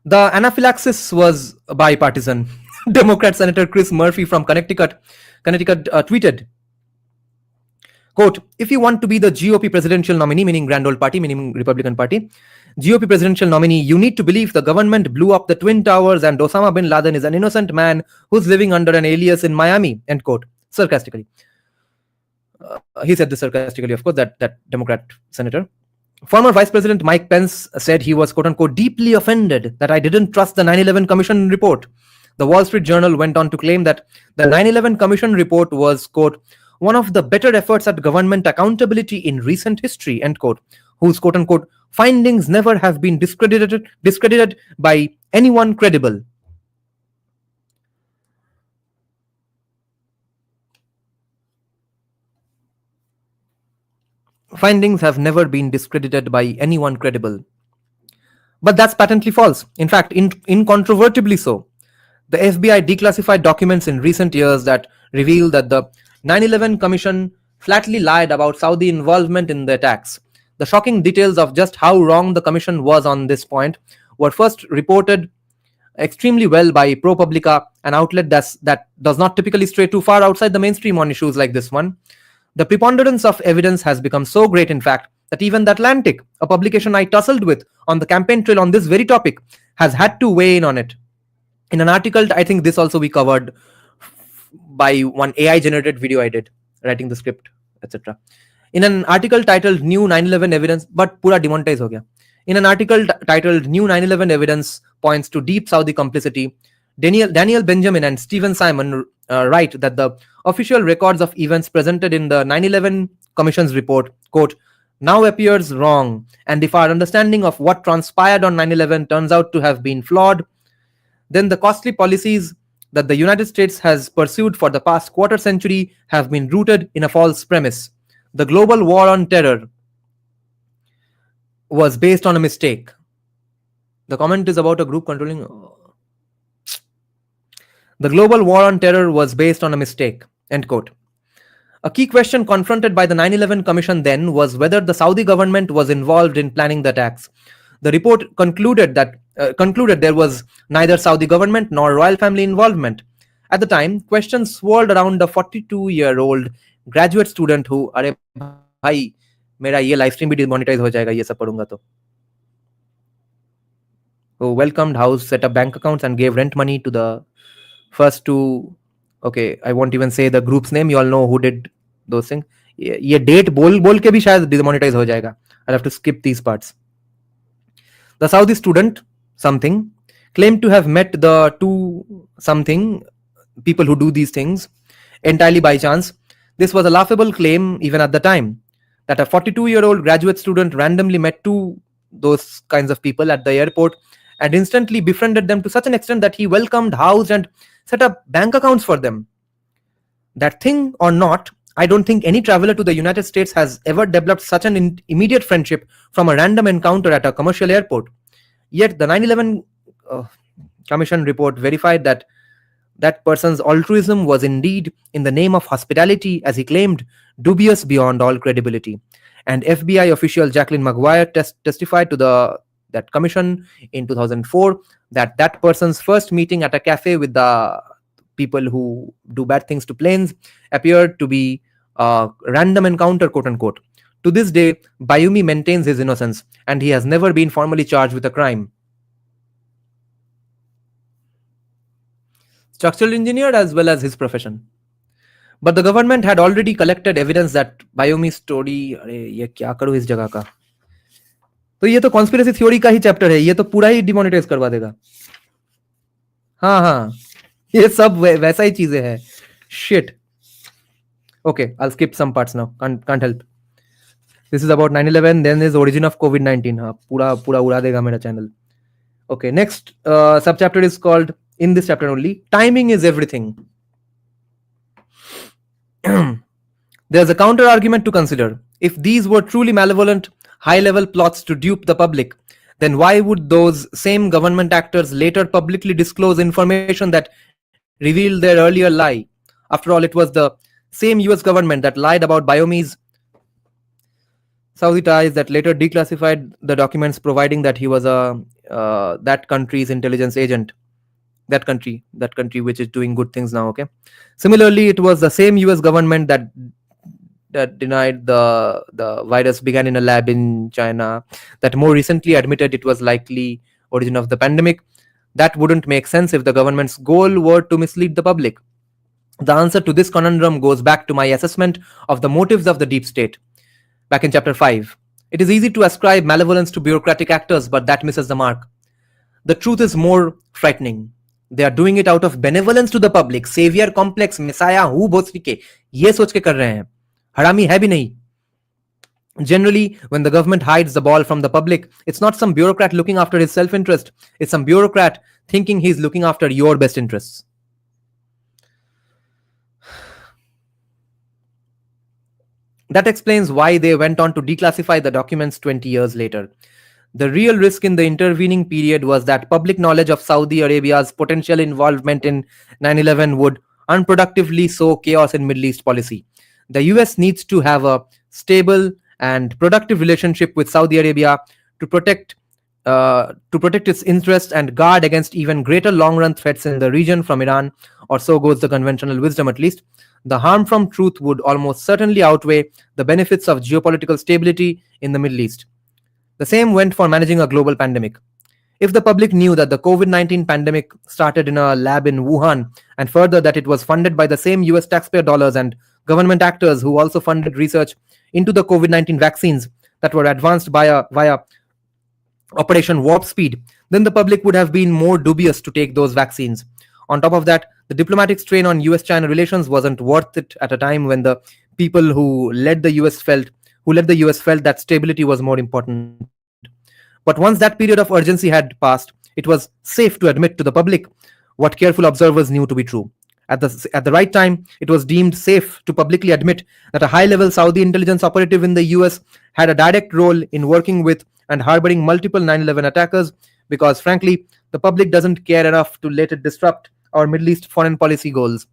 The anaphylaxis was bipartisan. Democrat Senator Chris Murphy from Connecticut tweeted, quote, if you want to be the GOP presidential nominee, meaning Grand Old Party, meaning Republican Party, GOP presidential nominee, you need to believe the government blew up the Twin Towers and Osama bin Laden is an innocent man who's living under an alias in Miami, end quote, sarcastically. He said this sarcastically, of course, that Democrat senator. Former Vice President Mike Pence said he was, quote unquote, deeply offended that I didn't trust the 9/11 Commission report. The Wall Street Journal went on to claim that the 9/11 Commission report was, quote, one of the better efforts at government accountability in recent history, end quote, whose, quote unquote, findings never have been discredited by anyone credible. Findings have never been discredited by anyone credible. But that's patently false. In fact, incontrovertibly so. The FBI declassified documents in recent years that reveal that the 9/11 Commission flatly lied about Saudi involvement in the attacks. The shocking details of just how wrong the Commission was on this point were first reported extremely well by ProPublica, an outlet that does not typically stray too far outside the mainstream on issues like this one. The preponderance of evidence has become so great, in fact, that even The Atlantic, a publication I tussled with on the campaign trail on this very topic, has had to weigh in on it. In an article, I think this also we covered by one AI generated video I did, writing the script, etc. In an article titled New 9/11 Evidence, but pura demonetize ho gaya. In an article titled New 9/11 Evidence Points to Deep Saudi Complicity, Daniel Benjamin and Stephen Simon write that the official records of events presented in the 9/11 Commission's report, quote, now appears wrong, and if our understanding of what transpired on 9/11 turns out to have been flawed, then the costly policies that the United States has pursued for the past quarter century have been rooted in a false premise. The global war on terror was based on a mistake. The comment is about a group controlling. The global war on terror was based on a mistake. End quote. A key question confronted by the 9/11 Commission then was whether the Saudi government was involved in planning the attacks. The report concluded there was neither Saudi government nor royal family involvement. At the time, questions swirled around a 42-year-old graduate student who, अरे भाई मेरा ये live stream भी demonetize हो जाएगा ये सब पढ़ूंगा तो. Who welcomed house, set up bank accounts and gave rent money to the first two. Okay, I won't even say the group's name. You all know who did those things. ये date बोल के भी शायद demonetize हो जाएगा. I'll have to skip these parts. The Saudi student, something, claimed to have met the two something people who do these things entirely by chance. This was a laughable claim even at the time, that a 42-year-old graduate student randomly met those kinds of people at the airport and instantly befriended them to such an extent that he welcomed, housed, and set up bank accounts for them. That thing or not, I don't think any traveler to the United States has ever developed such an immediate friendship from a random encounter at a commercial airport. Yet the 9/11 Commission report verified that that person's altruism was indeed, in the name of hospitality, as he claimed, dubious beyond all credibility. And FBI official Jacqueline Maguire testified to that commission in 2004 that person's first meeting at a cafe with the people who do bad things to planes appeared to be a random encounter, quote unquote. To this day, Bayoumi maintains his innocence and he has never been formally charged with a crime. Structural engineer as well as his profession. But the government had already collected evidence that Bayoumi's story, अरे ये क्या करूँ इस जगह का, तो ये तो कॉन्स्पिरेसी थ्योरी का ही चैप्टर है, ये तो पूरा ही डिमोनेटाइज करवा देगा. हाँ ये सब वैसा ही चीजें हैं. Shit. Okay, I'll skip some parts now. Can't help. This is about 9/11. Then is origin of COVID-19. हाँ पूरा उड़ा देगा मेरा channel. Okay, next subchapter is called, in this chapter only, timing is everything. There's a counter argument to consider. If these were truly malevolent, high-level plots to dupe the public, then why would those same government actors later publicly disclose information that revealed their earlier lie? After all, it was the same US government that lied about Bayoumi's Saudi ties that later declassified the documents proving that he was that country's intelligence agent. That country which is doing good things now. Okay. Similarly, it was the same US government that denied the virus began in a lab in China, that more recently admitted it was likely origin of the pandemic. That wouldn't make sense if the government's goal were to mislead the public. The answer to this conundrum goes back to my assessment of the motives of the deep state. Back in chapter 5. It is easy to ascribe malevolence to bureaucratic actors, but that misses the mark. The truth is more frightening. They are doing it out of benevolence to the public. Savior complex, messiah, who बोल के ये सोच के कर रहे हैं. हरामी है भी नहीं. Generally, when the government hides the ball from the public, it's not some bureaucrat looking after his self-interest. It's some bureaucrat thinking he's looking after your best interests. That explains why they went on to declassify the documents 20 years later. The real risk in the intervening period was that public knowledge of Saudi Arabia's potential involvement in 9/11 would unproductively sow chaos in Middle East policy. The US needs to have a stable and productive relationship with Saudi Arabia to protect its interests and guard against even greater long-run threats in the region from Iran, or so goes the conventional wisdom at least. The harm from truth would almost certainly outweigh the benefits of geopolitical stability in the Middle East. The same went for managing a global pandemic. If the public knew that the COVID-19 pandemic started in a lab in Wuhan, and further that it was funded by the same US taxpayer dollars and government actors who also funded research into the COVID-19 vaccines that were advanced via Operation Warp Speed, then the public would have been more dubious to take those vaccines. On top of that, the diplomatic strain on US-China relations wasn't worth it at a time when the people who led the US felt that stability was more important. But once that period of urgency had passed, it was safe to admit to the public what careful observers knew to be true. At the right time, it was deemed safe to publicly admit that a high-level Saudi intelligence operative in the US had a direct role in working with and harboring multiple 9/11 attackers, because frankly, the public doesn't care enough to let it disrupt our Middle East foreign policy goals.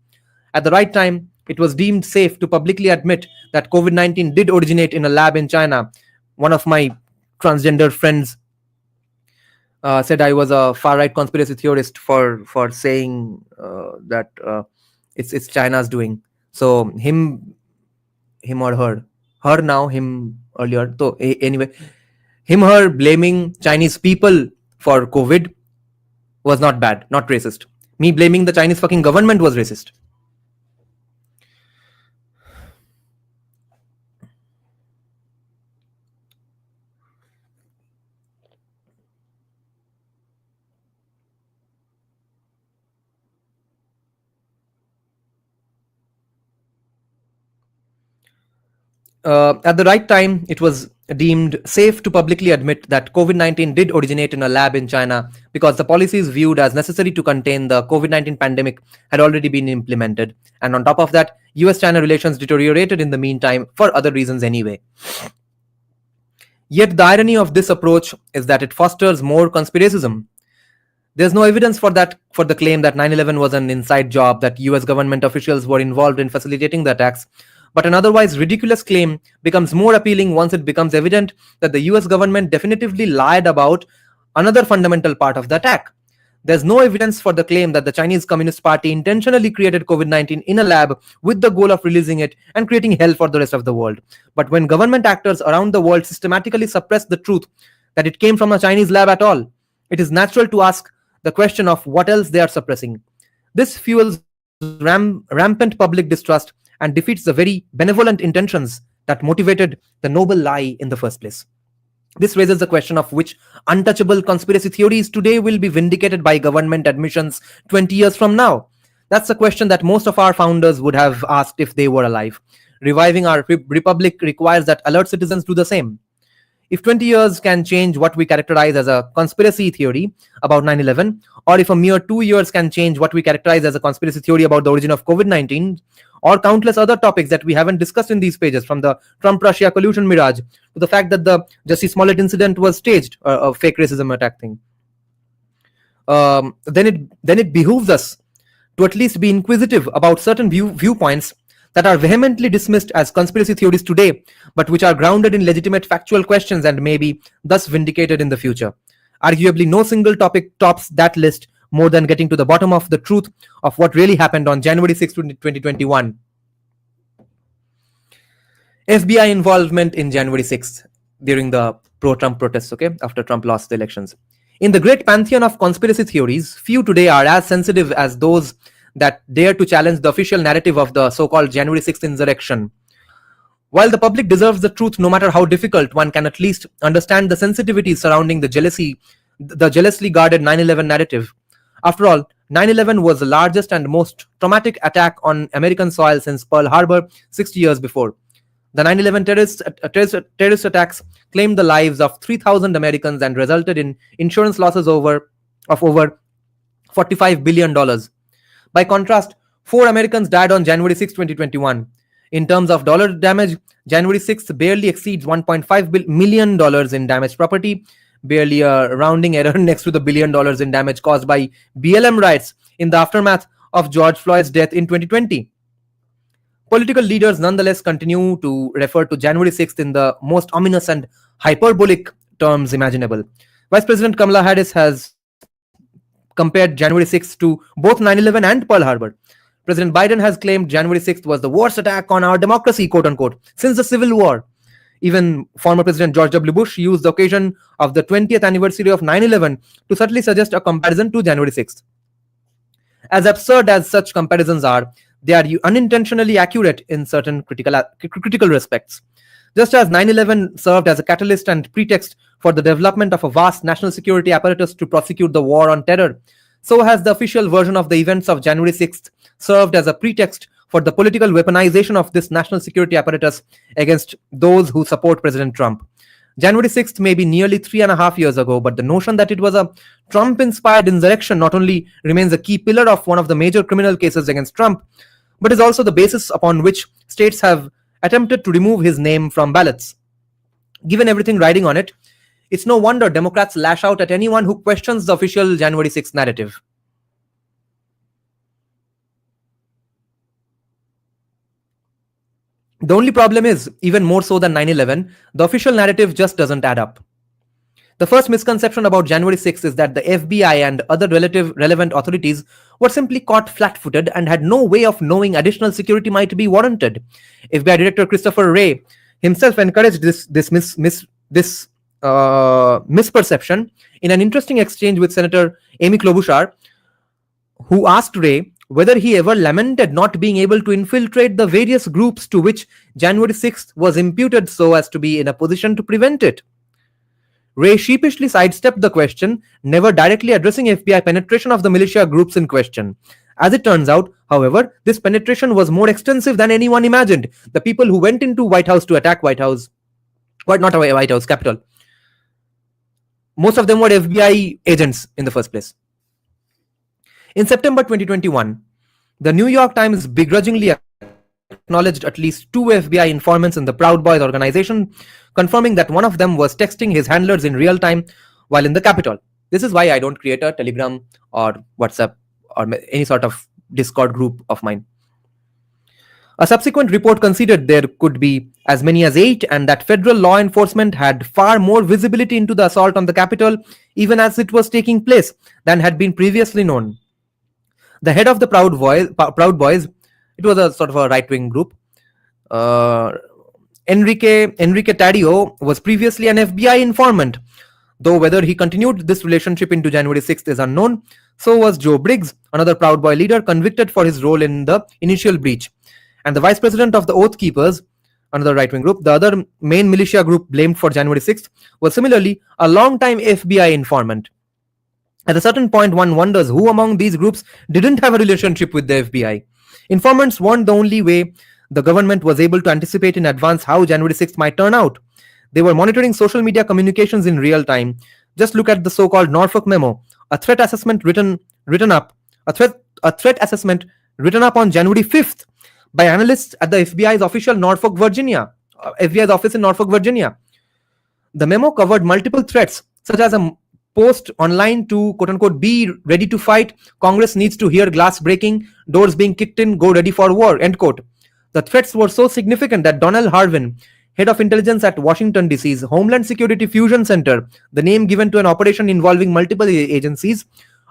At the right time, it was deemed safe to publicly admit that COVID-19 did originate in a lab in China. One of my transgender friends said I was a far-right conspiracy theorist for saying that it's China's doing. So him or her now, him earlier. So anyway, her blaming Chinese people for COVID was not bad, not racist. Me blaming the Chinese fucking government was racist. At the right time, it was deemed safe to publicly admit that COVID-19 did originate in a lab in China, because the policies viewed as necessary to contain the COVID-19 pandemic had already been implemented. And on top of that, US-China relations deteriorated in the meantime for other reasons anyway. Yet the irony of this approach is that it fosters more conspiracism. There's no evidence for the claim that 9/11 was an inside job, that US government officials were involved in facilitating the attacks. But an otherwise ridiculous claim becomes more appealing once it becomes evident that the US government definitively lied about another fundamental part of the attack. There's no evidence for the claim that the Chinese Communist Party intentionally created COVID-19 in a lab with the goal of releasing it and creating hell for the rest of the world. But when government actors around the world systematically suppress the truth that it came from a Chinese lab at all, it is natural to ask the question of what else they are suppressing. This fuels rampant public distrust and defeats the very benevolent intentions that motivated the noble lie in the first place. This raises the question of which untouchable conspiracy theories today will be vindicated by government admissions 20 years from now. That's a question that most of our founders would have asked if they were alive. Reviving our republic requires that alert citizens do the same. If 20 years can change what we characterize as a conspiracy theory about 9/11, or if a mere 2 years can change what we characterize as a conspiracy theory about the origin of COVID-19, or countless other topics that we haven't discussed in these pages, from the Trump-Russia collusion mirage to the fact that the Jussie Smollett incident was staged, a fake racism attack thing, then it behooves us to at least be inquisitive about certain viewpoints that are vehemently dismissed as conspiracy theories today, but which are grounded in legitimate factual questions and may be thus vindicated in the future. Arguably, no single topic tops that list more than getting to the bottom of the truth of what really happened on January 6, 2021. FBI involvement in January 6th during the pro-Trump protests, after Trump lost the elections. In the great pantheon of conspiracy theories, few today are as sensitive as those that dare to challenge the official narrative of the so-called January 6th insurrection. While the public deserves the truth, no matter how difficult, one can at least understand the sensitivities surrounding the jealously guarded 9/11 narrative. After all, 9/11 was the largest and most traumatic attack on American soil since Pearl Harbor 60 years before. The 9/11 terrorist attacks claimed the lives of 3,000 Americans and resulted in insurance losses of over $45 billion. By contrast, 4 Americans died on January 6, 2021. In terms of dollar damage, January 6th barely exceeds $1.5 million in damaged property, barely a rounding error next to the $1 billion in damage caused by BLM riots in the aftermath of George Floyd's death in 2020. Political leaders nonetheless continue to refer to January 6th in the most ominous and hyperbolic terms imaginable. Vice President Kamala Harris has compared January 6th to both 9/11 and Pearl Harbor. President Biden has claimed January 6th was the worst attack on our democracy, quote unquote, since the Civil War. Even former President George W. Bush used the occasion of the 20th anniversary of 9/11 to subtly suggest a comparison to January 6th. As absurd as such comparisons are, they are unintentionally accurate in certain critical respects. Just as 9/11 served as a catalyst and pretext for the development of a vast national security apparatus to prosecute the war on terror, so has the official version of the events of January 6th served as a pretext for the political weaponization of this national security apparatus against those who support President Trump. January 6th may be nearly 3.5 years ago, but the notion that it was a Trump-inspired insurrection not only remains a key pillar of one of the major criminal cases against Trump, but is also the basis upon which states have attempted to remove his name from ballots. Given everything riding on it, it's no wonder Democrats lash out at anyone who questions the official January 6th narrative. The only problem is, even more so than 9/11, the official narrative just doesn't add up. The first misconception about January 6th is that the FBI and other relevant authorities were simply caught flat-footed and had no way of knowing additional security might be warranted. FBI Director Christopher Wray himself encouraged this misperception in an interesting exchange with Senator Amy Klobuchar, who asked Wray whether he ever lamented not being able to infiltrate the various groups to which January 6th was imputed so as to be in a position to prevent it. Wray sheepishly sidestepped the question, never directly addressing FBI penetration of the militia groups in question. As it turns out, however, this penetration was more extensive than anyone imagined. The people who went into White House to attack Capitol, most of them were FBI agents in the first place. In September 2021, the New York Times begrudgingly acknowledged at least 2 FBI informants in the Proud Boys organization, confirming that one of them was texting his handlers in real time while in the Capitol. This is why I don't create a Telegram or WhatsApp or any sort of Discord group of mine. A subsequent report considered there could be as many as 8 and that federal law enforcement had far more visibility into the assault on the Capitol, even as it was taking place, than had been previously known. The head of the Proud Boys, it was a sort of a right-wing group, Enrique Taddeo, was previously an FBI informant, though whether he continued this relationship into January 6th is unknown. So was Joe Briggs, another Proud Boy leader, convicted for his role in the initial breach. And the vice president of the Oath Keepers, another right-wing group, the other main militia group blamed for January 6th, was similarly a long-time FBI informant. At a certain point, one wonders who among these groups didn't have a relationship with the FBI. Informants weren't the only way the government was able to anticipate in advance how January 6th might turn out. They were monitoring social media communications in real time. Just look at the so-called Norfolk memo, a threat assessment written up on January 5th by analysts at the FBI's office in Norfolk, Virginia. The memo covered multiple threats, such as a post online to quote-unquote be ready to fight, Congress needs to hear glass breaking, doors being kicked in, go ready for war, end quote. The threats were so significant that Donald Harvin, head of intelligence at Washington DC's Homeland Security Fusion Center, the name given to an operation involving multiple agencies,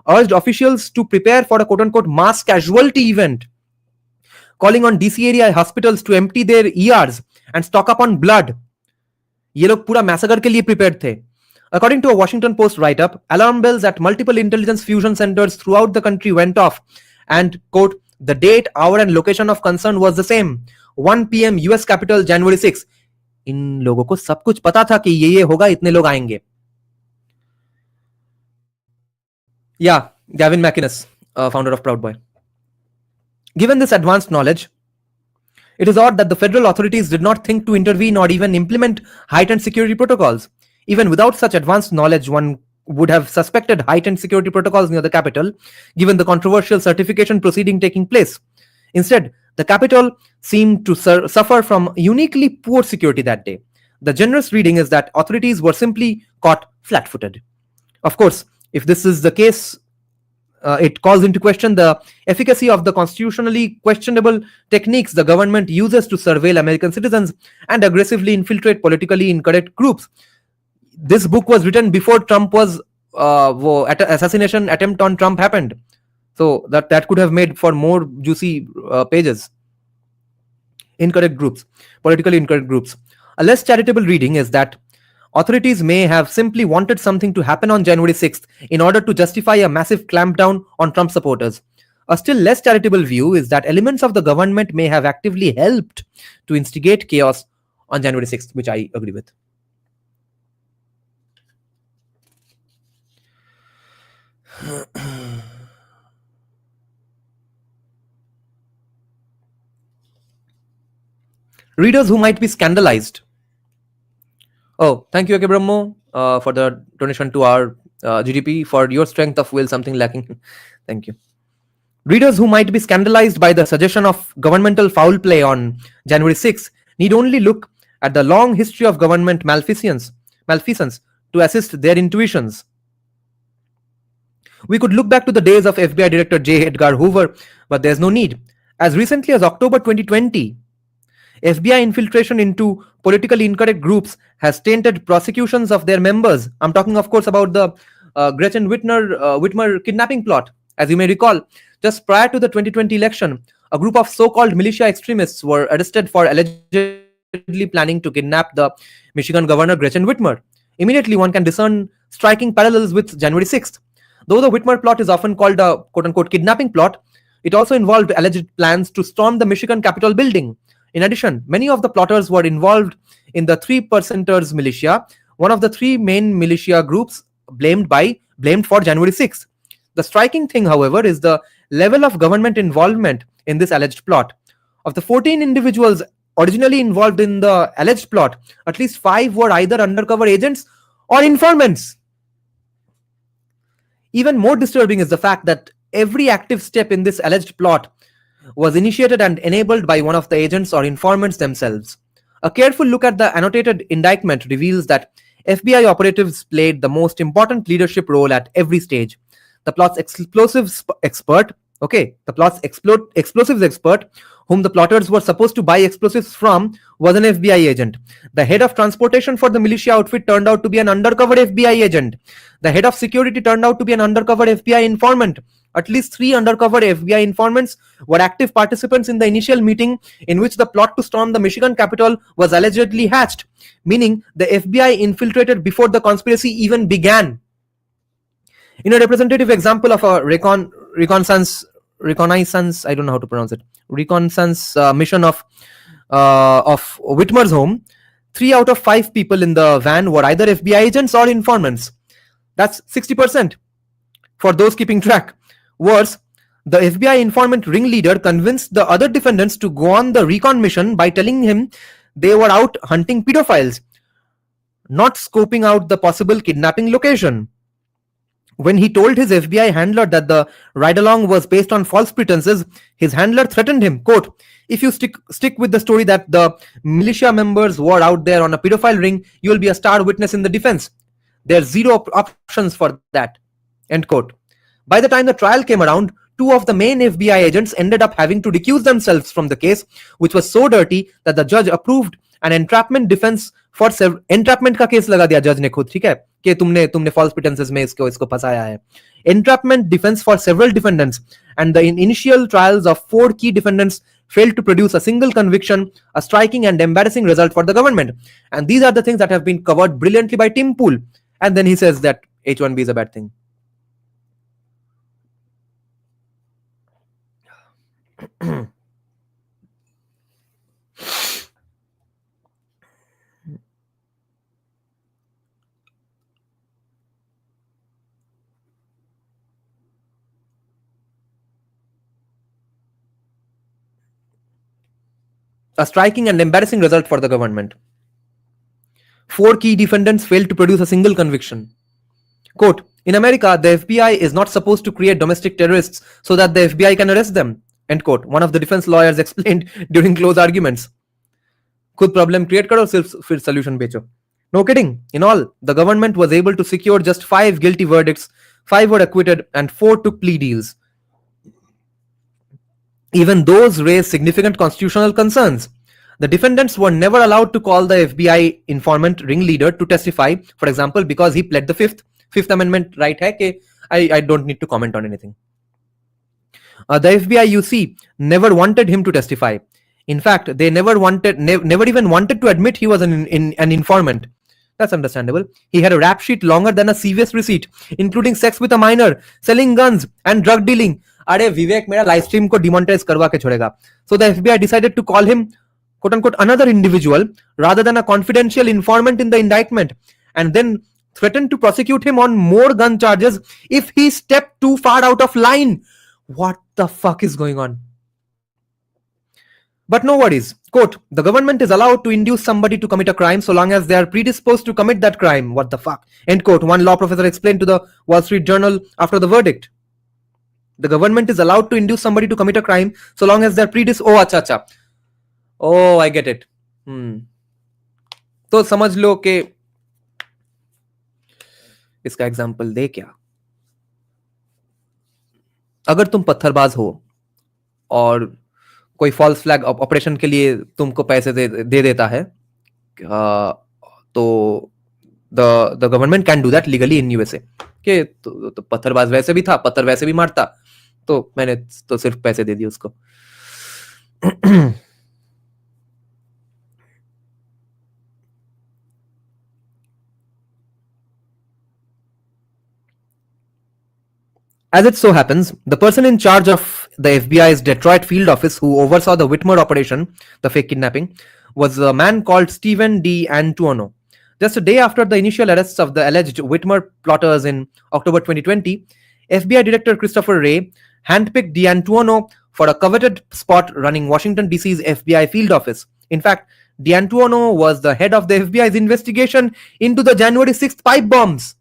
urged officials to prepare for a quote-unquote mass casualty event, calling on DC area hospitals to empty their ERs and stock up on blood. ये लोग पूरा massacre के लिए prepared थे. According to a Washington Post write-up, alarm bells at multiple intelligence fusion centers throughout the country went off, and quote, the date, hour and location of concern was the same. 1 p.m. US Capitol, January 6. इन लोगों को सब कुछ पता था कि ये होगा, इतने लोग आएंगे. Yeah, Gavin McInnes, founder of Proud Boy. Given this advanced knowledge, it is odd that the federal authorities did not think to intervene or even implement heightened security protocols. Even without such advanced knowledge, one would have suspected heightened security protocols near the Capitol, given the controversial certification proceeding taking place. Instead, the Capitol seemed to suffer from uniquely poor security that day. The generous reading is that authorities were simply caught flat-footed. Of course, if this is the case, it calls into question the efficacy of the constitutionally questionable techniques the government uses to surveil American citizens and aggressively infiltrate politically incorrect groups. This book was written before Trump was assassination attempt on Trump happened, so that could have made for more juicy pages. Politically incorrect groups. A less charitable reading is that authorities may have simply wanted something to happen on January 6th in order to justify a massive clampdown on Trump supporters. A still less charitable view is that elements of the government may have actively helped to instigate chaos on January 6th, which I agree with. Readers who might be scandalized. Oh, thank you, Ake Brahmo, for the donation to our GDP. For your strength of will, something lacking. Thank you. Readers who might be scandalized by the suggestion of governmental foul play on January 6 need only look at the long history of government malfeasance to assist their intuitions. We could look back to the days of FBI Director J. Edgar Hoover, but there's no need. As recently as October 2020, FBI infiltration into politically incorrect groups has tainted prosecutions of their members. I'm talking, of course, about the Gretchen Whitmer kidnapping plot. As you may recall, just prior to the 2020 election, a group of so-called militia extremists were arrested for allegedly planning to kidnap the Michigan governor Gretchen Whitmer. Immediately, one can discern striking parallels with January 6th. Though the Whitmer plot is often called a quote-unquote kidnapping plot, it also involved alleged plans to storm the Michigan Capitol building. In addition, many of the plotters were involved in the Three Percenters militia, one of the three main militia groups blamed for January 6th. The striking thing, however, is the level of government involvement in this alleged plot. Of the 14 individuals originally involved in the alleged plot, at least 5 were either undercover agents or informants. Even more disturbing is the fact that every active step in this alleged plot was initiated and enabled by one of the agents or informants themselves. A careful look at the annotated indictment reveals that FBI operatives played the most important leadership role at every stage. The plot's explosives expert, whom the plotters were supposed to buy explosives from, was an FBI agent. The head of transportation for the militia outfit turned out to be an undercover FBI agent. The head of security turned out to be an undercover FBI informant. At least 3 undercover FBI informants were active participants in the initial meeting in which the plot to storm the Michigan Capitol was allegedly hatched, meaning the FBI infiltrated before the conspiracy even began. In a representative example of a reconnaissance, I don't know how to pronounce it, reconnaissance mission of Whitmer's home, 3 out of 5 people in the van were either FBI agents or informants. That's 60% for those keeping track. Worse, the FBI informant ringleader convinced the other defendants to go on the recon mission by telling him they were out hunting pedophiles, not scoping out the possible kidnapping location. When he told his FBI handler that the ride-along was based on false pretenses, his handler threatened him, quote, "If you stick with the story that the militia members were out there on a pedophile ring, you will be a star witness in the defense. There's zero options for that," end quote. By the time the trial came around, 2 of the main FBI agents ended up having to recuse themselves from the case, which was so dirty that the judge approved an entrapment defense for entrapment का case लगा दिया जज ने खुद, ठीक है, कि तुमने false pretenses में इसको फंसाया है. Entrapment defense for several defendants, and the initial trials of 4 key defendants failed to produce a single conviction, a striking and embarrassing result for the government. And these are the things that have been covered brilliantly by Tim Pool. And then he says that H1B is a bad thing. A striking and embarrassing result for the government. 4 key defendants failed to produce a single conviction. Quote, "In America, the FBI is not supposed to create domestic terrorists so that the FBI can arrest them," end quote. One of the defense lawyers explained during close arguments. Khud problem create karo, fir solution becho. No kidding. In all, the government was able to secure just 5 guilty verdicts, 5 were acquitted, and 4 took plea deals. Even those raised significant constitutional concerns. The defendants were never allowed to call the FBI informant ringleader to testify, for example, because he pled the Fifth Amendment right hai ke I don't need to comment on anything. The FBI, you see, never wanted him to testify. In fact, they never even wanted to admit he was an informant. That's understandable. He had a rap sheet longer than a CVS receipt, including sex with a minor, selling guns, and drug dealing. अरे विवेक मेरा live stream को demonetize करवा के छोड़ेगा. So the FBI decided to call him quote unquote another individual rather than a confidential informant in the indictment, and then threatened to prosecute him on more gun charges if he stepped too far out of line. What the fuck is going on? But no worries. Quote, the government is allowed to induce somebody to commit a crime so long as they are predisposed to commit that crime. What the fuck? End quote. One law professor explained to the Wall Street Journal after the verdict. The government is allowed to induce somebody to commit a crime so long as they are predisposed. Oh, अच्छा अच्छा. Oh, I get it. तो समझ लो कि इसका example दे क्या. अगर तुम पत्थरबाज हो और कोई फॉल्स फ्लैग ऑपरेशन के लिए तुमको पैसे दे देता है, तो the government can do that legally in USA. कि तो पत्थरबाज वैसे भी था, पत्थर वैसे भी मारता, तो मैंने तो सिर्फ पैसे दे दिए उसको. As it so happens, the person in charge of the FBI's Detroit field office who oversaw the Whitmer operation, the fake kidnapping, was a man called Stephen D. Antuono. Just a day after the initial arrests of the alleged Whitmer plotters in October 2020, FBI Director Christopher Wray handpicked D'Antuono for a coveted spot running Washington, D.C.'s FBI field office. In fact, D'Antuono was the head of the FBI's investigation into the January 6th pipe bombs.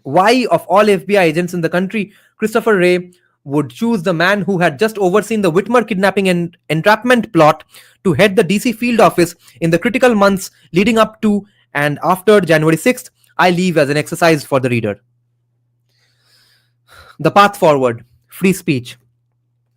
Why, of all FBI agents in the country, Christopher Wray would choose the man who had just overseen the Whitmer kidnapping and entrapment plot to head the DC field office in the critical months leading up to and after January 6th, I leave as an exercise for the reader. The path forward, free speech.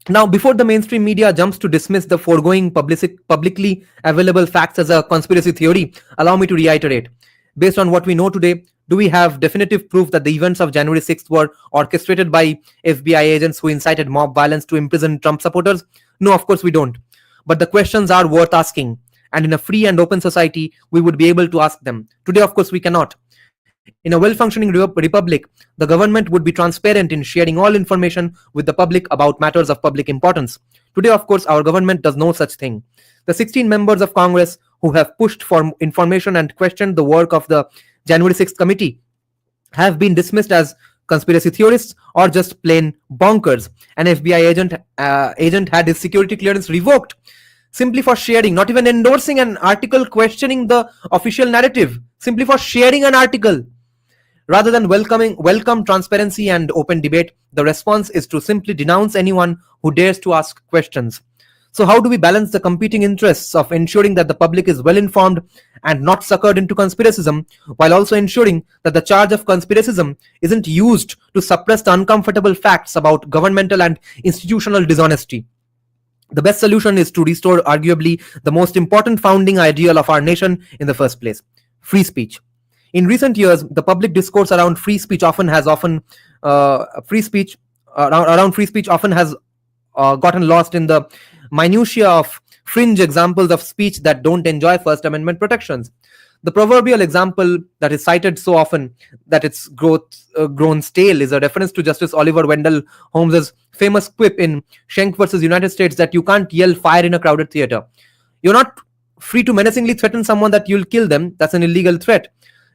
Now, before the mainstream media jumps to dismiss the foregoing publicly available facts as a conspiracy theory, allow me to reiterate. Based on what we know today, do we have definitive proof that the events of January 6th were orchestrated by FBI agents who incited mob violence to imprison Trump supporters? No, of course we don't. But the questions are worth asking. And in a free and open society, we would be able to ask them. Today, of course, we cannot. In a well-functioning republic, the government would be transparent in sharing all information with the public about matters of public importance. Today, of course, our government does no such thing. The 16 members of Congress who have pushed for information and questioned the work of the January 6th committee have been dismissed as conspiracy theorists or just plain bonkers. An FBI agent had his security clearance revoked simply for sharing, not even endorsing an article questioning the official narrative, simply for sharing an article. Rather than welcome transparency and open debate, the response is to simply denounce anyone who dares to ask questions. So how do we balance the competing interests of ensuring that the public is well informed and not suckered into conspiracism, while also ensuring that the charge of conspiracism isn't used to suppress the uncomfortable facts about governmental and institutional dishonesty? The best solution is to restore arguably the most important founding ideal of our nation in the first place, free speech. In recent years, the public discourse around free speech often has gotten lost in the minutiae of fringe examples of speech that don't enjoy First Amendment protections. The proverbial example that is cited so often that it's grown stale is a reference to Justice Oliver Wendell Holmes's famous quip in Schenck versus United States that you can't yell fire in a crowded theater. You're not free to menacingly threaten someone that you'll kill them. That's an illegal threat.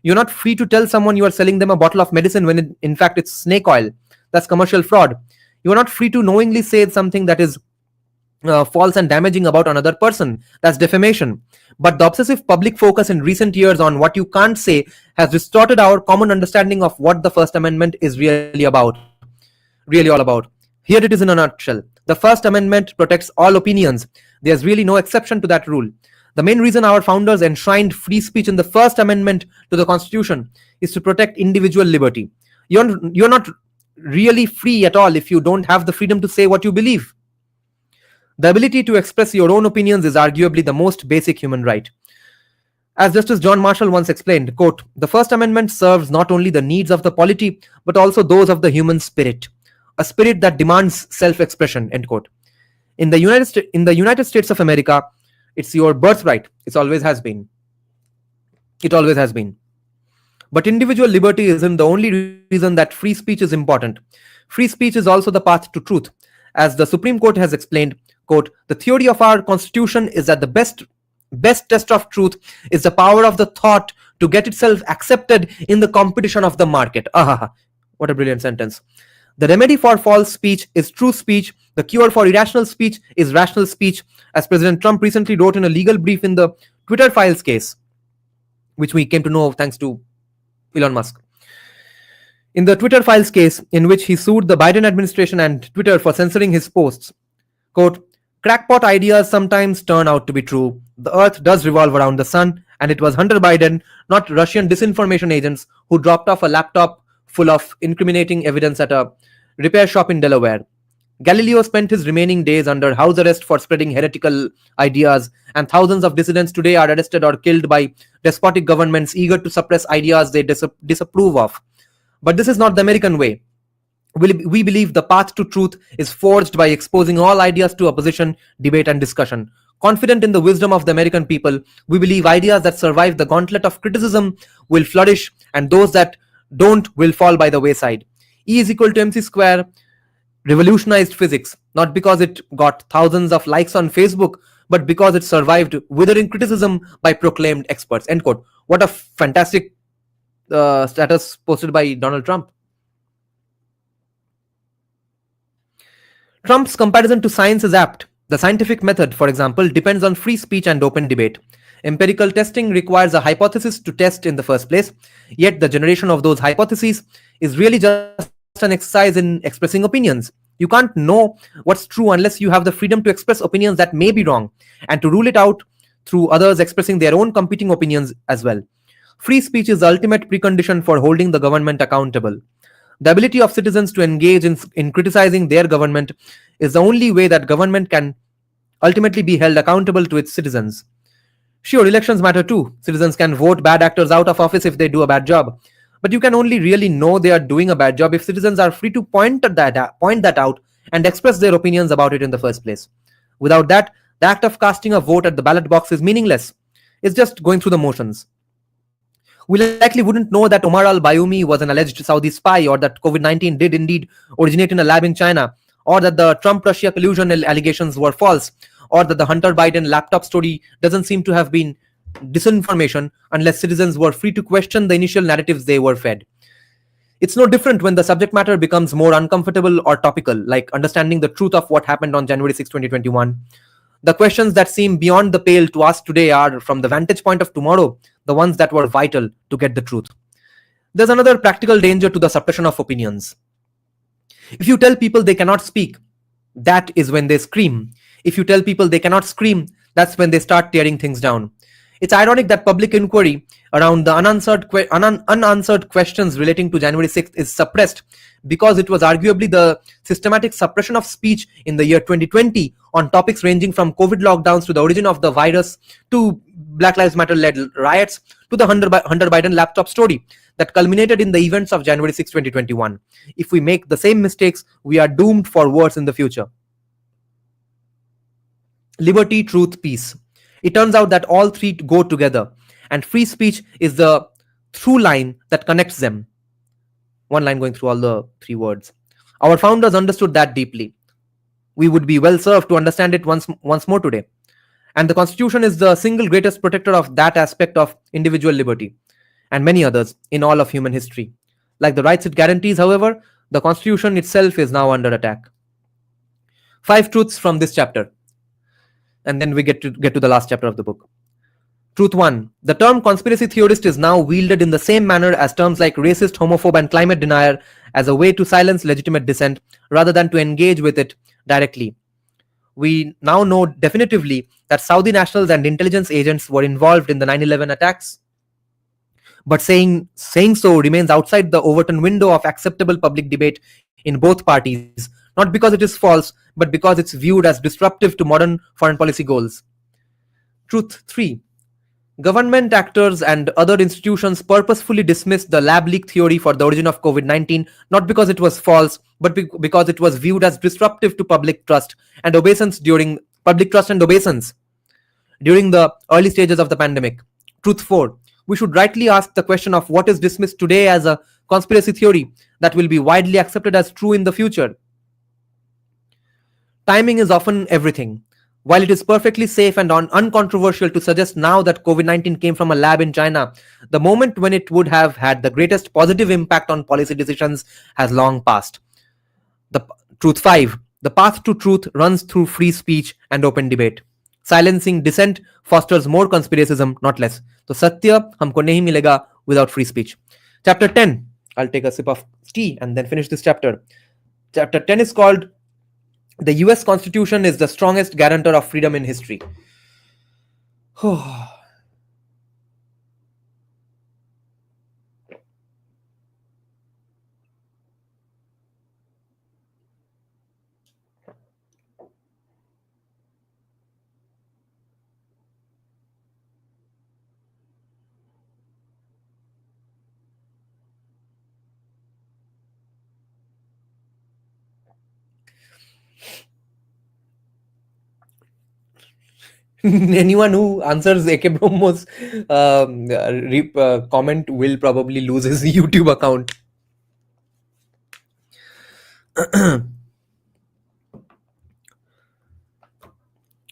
You're not free to tell someone you are selling them a bottle of medicine when in fact it's snake oil. That's commercial fraud. You are not free to knowingly say something that is false and damaging about another person. That's defamation. But the obsessive public focus in recent years on what you can't say has distorted our common understanding of what the First Amendment is really all about. Here it is in a nutshell. The First Amendment protects all opinions. There's really no exception to that rule. The main reason our founders enshrined free speech in the First Amendment to the Constitution is to protect individual liberty. You're not really free at all if you don't have the freedom to say what you believe. The ability to express your own opinions is arguably the most basic human right. As Justice John Marshall once explained, quote, the First Amendment serves not only the needs of the polity, but also those of the human spirit, a spirit that demands self-expression, end quote. In the United States of America, it's your birthright. It always has been. It always has been. But individual liberty isn't the only reason that free speech is important. Free speech is also the path to truth. As the Supreme Court has explained, quote, the theory of our constitution is that the best test of truth is the power of the thought to get itself accepted in the competition of the market. What a brilliant sentence. The remedy for false speech is true speech. The cure for irrational speech is rational speech, as President Trump recently wrote in a legal brief in the Twitter files case, which we came to know thanks to Elon Musk. In the Twitter files case, in which he sued the Biden administration and Twitter for censoring his posts, quote, crackpot ideas sometimes turn out to be true. The earth does revolve around the sun, and it was Hunter Biden, not Russian disinformation agents, who dropped off a laptop full of incriminating evidence at a repair shop in Delaware. Galileo spent his remaining days under house arrest for spreading heretical ideas, and thousands of dissidents today are arrested or killed by despotic governments eager to suppress ideas they disapprove of. But this is not the American way. We believe the path to truth is forged by exposing all ideas to opposition, debate, and discussion. Confident in the wisdom of the American people, we believe ideas that survive the gauntlet of criticism will flourish, and those that don't will fall by the wayside. E is equal to mc square revolutionized physics, not because it got thousands of likes on Facebook, but because it survived withering criticism by proclaimed experts. End quote. What a fantastic status posted by Donald Trump. Trump's comparison to science is apt. The scientific method, for example, depends on free speech and open debate. Empirical testing requires a hypothesis to test in the first place, yet the generation of those hypotheses is really just an exercise in expressing opinions. You can't know what's true unless you have the freedom to express opinions that may be wrong, and to rule it out through others expressing their own competing opinions as well. Free speech is the ultimate precondition for holding the government accountable. The ability of citizens to engage in criticizing their government is the only way that government can ultimately be held accountable to its citizens. Sure, elections matter too. Citizens can vote bad actors out of office if they do a bad job. But you can only really know they are doing a bad job if citizens are free to point that out and express their opinions about it in the first place. Without that, the act of casting a vote at the ballot box is meaningless. It's just going through the motions. We likely wouldn't know that Omar al-Bayoumi was an alleged Saudi spy, or that COVID-19 did indeed originate in a lab in China, or that the Trump-Russia collusion allegations were false, or that the Hunter Biden laptop story doesn't seem to have been disinformation unless citizens were free to question the initial narratives they were fed. It's no different when the subject matter becomes more uncomfortable or topical, like understanding the truth of what happened on January 6, 2021. The questions that seem beyond the pale to us today are, from the vantage point of tomorrow, the ones that were vital to get the truth. There's another practical danger to the suppression of opinions. If you tell people they cannot speak, that is when they scream. If you tell people they cannot scream, that's when they start tearing things down. It's ironic that public inquiry around the unanswered questions relating to January 6th is suppressed, because it was arguably the systematic suppression of speech in the year 2020 on topics ranging from COVID lockdowns to the origin of the virus to Black Lives Matter-led riots to the Hunter Biden laptop story that culminated in the events of January 6, 2021. If we make the same mistakes, we are doomed for worse in the future. Liberty, truth, peace. It turns out that all three go together, and free speech is the through line that connects them. One line going through all the three words. Our founders understood that deeply. We would be well served to understand it once more today. And the Constitution is the single greatest protector of that aspect of individual liberty, and many others in all of human history. Like the rights it guarantees, however, the Constitution itself is now under attack. 5 truths from this chapter. And then we get to the last chapter of the book. Truth 1. The term conspiracy theorist is now wielded in the same manner as terms like racist, homophobe, and climate denier, as a way to silence legitimate dissent rather than to engage with it directly. We now know definitively that Saudi nationals and intelligence agents were involved in the 9/11 attacks. But saying so remains outside the Overton window of acceptable public debate in both parties, not because it is false, but because it's viewed as disruptive to modern foreign policy goals. Truth 3. Government actors and other institutions purposefully dismissed the lab leak theory for the origin of COVID 19, not because it was false, but because it was viewed as disruptive to public trust and obeisance during the early stages of the pandemic. Truth 4. We should rightly ask the question of what is dismissed today as a conspiracy theory that will be widely accepted as true in the future. Timing is often everything. While it is perfectly safe and uncontroversial to suggest now that COVID 19 came from a lab in China, the moment when it would have had the greatest positive impact on policy decisions has long passed. Truth 5. The path to truth runs through free speech and open debate. Silencing dissent fosters more conspiracism, not less. So Satya humko nahi milega without free speech. Chapter 10. I'll take a sip of tea and then finish this chapter. Chapter 10 is called The US Constitution is the strongest guarantor of freedom in history. Anyone who answers AK Bromo's comment will probably lose his YouTube account.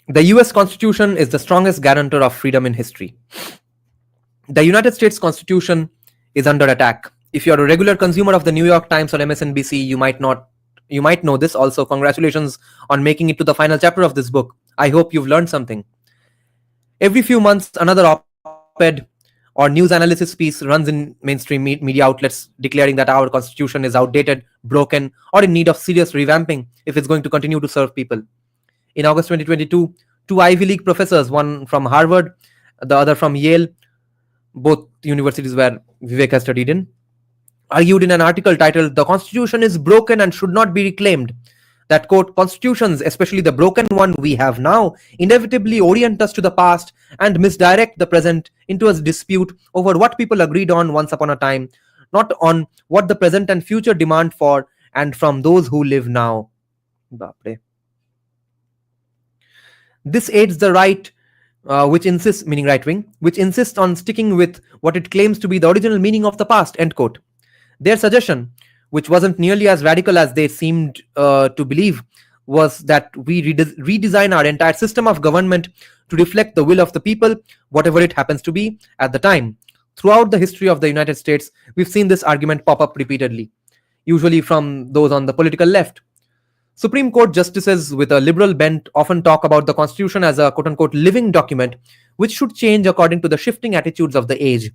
The US Constitution is the strongest guarantor of freedom in history. The United States Constitution is under attack. If you're a regular consumer of the New York Times or MSNBC, you might know this. Also, congratulations on making it to the final chapter of this book. I hope you've learned something. Every few months, another op-ed or news analysis piece runs in mainstream media outlets declaring that our constitution is outdated, broken, or in need of serious revamping if it's going to continue to serve people. In August 2022, two Ivy League professors, one from Harvard, the other from Yale, both universities where Vivek has studied in, argued in an article titled "The Constitution is broken and should not be reclaimed." That, quote, "Constitutions, especially the broken one we have now, inevitably orient us to the past and misdirect the present into a dispute over what people agreed on once upon a time, not on what the present and future demand for and from those who live now." Bapre. This aids the right, which insists, meaning right wing, which insists on sticking with what it claims to be the original meaning of the past, end quote. Their suggestion, which wasn't nearly as radical as they seemed to believe, was that we redesign our entire system of government to reflect the will of the people, whatever it happens to be at the time. Throughout the history of the United States, we've seen this argument pop up repeatedly, usually from those on the political left. Supreme Court justices with a liberal bent often talk about the Constitution as a quote-unquote living document, which should change according to the shifting attitudes of the age.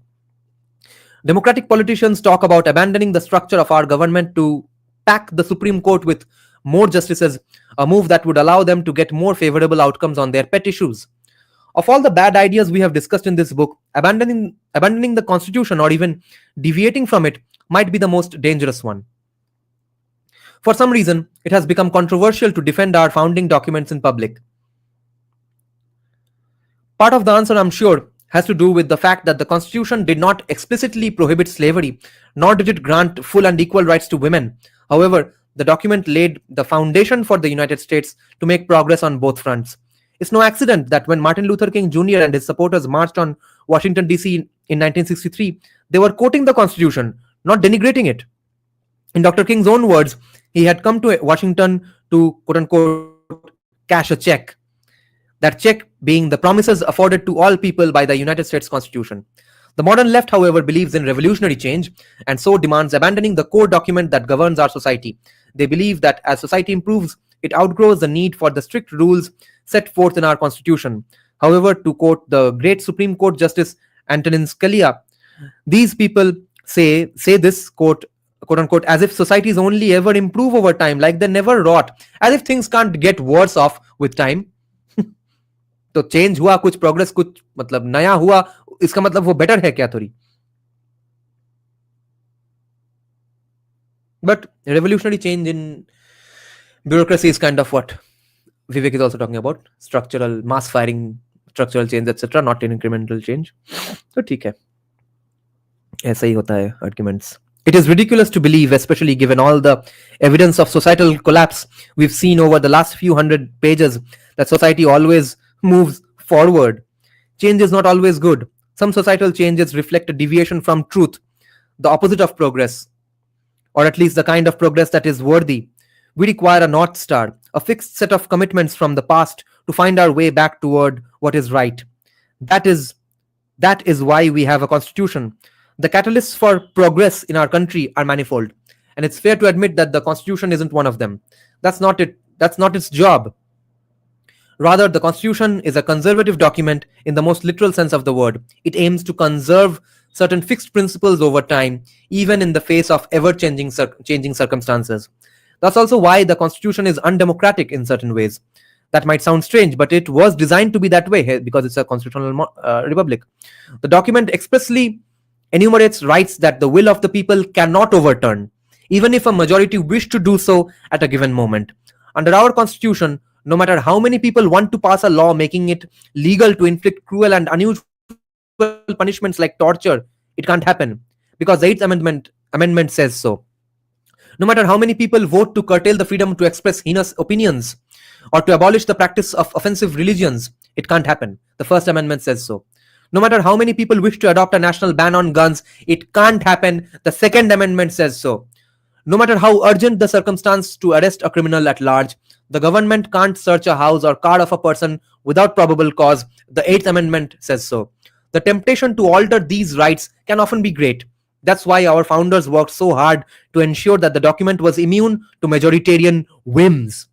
Democratic politicians talk about abandoning the structure of our government to pack the Supreme Court with more justices, a move that would allow them to get more favorable outcomes on their pet issues. Of all the bad ideas we have discussed in this book, abandoning the Constitution or even deviating from it might be the most dangerous one. For some reason, it has become controversial to defend our founding documents in public. Part of the answer, I'm sure, has to do with the fact that the Constitution did not explicitly prohibit slavery, nor did it grant full and equal rights to women. However, the document laid the foundation for the United States to make progress on both fronts. It's no accident that when Martin Luther King Jr. and his supporters marched on Washington, D.C. in 1963, they were quoting the Constitution, not denigrating it. In Dr. King's own words, he had come to Washington to, quote-unquote, cash a check. That check being the promises afforded to all people by the United States Constitution. The modern left, however, believes in revolutionary change and so demands abandoning the core document that governs our society. They believe that as society improves, it outgrows the need for the strict rules set forth in our Constitution. However, to quote the great Supreme Court Justice Antonin Scalia, these people say this, quote unquote, as if societies only ever improve over time, like they never rot, as if things can't get worse off with time. तो change हुआ, कुछ progress, कुछ मतलब नया हुआ, इसका मतलब वो बेटर है क्या थोड़ी? But revolutionary change in bureaucracy is kind of what Vivek is also talking about. Structural mass firing, structural change, etc., not incremental change. तो ठीक है, ऐसा ही होता है arguments. It is ridiculous to believe, especially given all the evidence of societal collapse we've seen over the last few hundred pages, that society always moves forward. Change is not always good. Some societal changes reflect a deviation from truth, the opposite of progress, or at least the kind of progress that is worthy. We require a North Star, a fixed set of commitments from the past to find our way back toward what is right. That is why we have a constitution. The catalysts for progress in our country are manifold, and it's fair to admit that the constitution isn't one of them. That's not it. That's not its job. Rather, the constitution is a conservative document in the most literal sense of the word. It aims to conserve certain fixed principles over time, even in the face of ever-changing circumstances. That's also why the constitution is undemocratic in certain ways. That might sound strange, but it was designed to be that way because it's a constitutional republic. The document expressly enumerates rights that the will of the people cannot overturn, even if a majority wish to do so at a given moment. Under our constitution, no matter how many people want to pass a law making it legal to inflict cruel and unusual punishments like torture, it can't happen because the 8th Amendment says so. No matter how many people vote to curtail the freedom to express heinous opinions or to abolish the practice of offensive religions, it can't happen. The First Amendment says so. No matter how many people wish to adopt a national ban on guns, it can't happen. The Second Amendment says so. No matter how urgent the circumstance to arrest a criminal at large, the government can't search a house or car of a person without probable cause. The 8th Amendment says so. The temptation to alter these rights can often be great. That's why our founders worked so hard to ensure that the document was immune to majoritarian whims.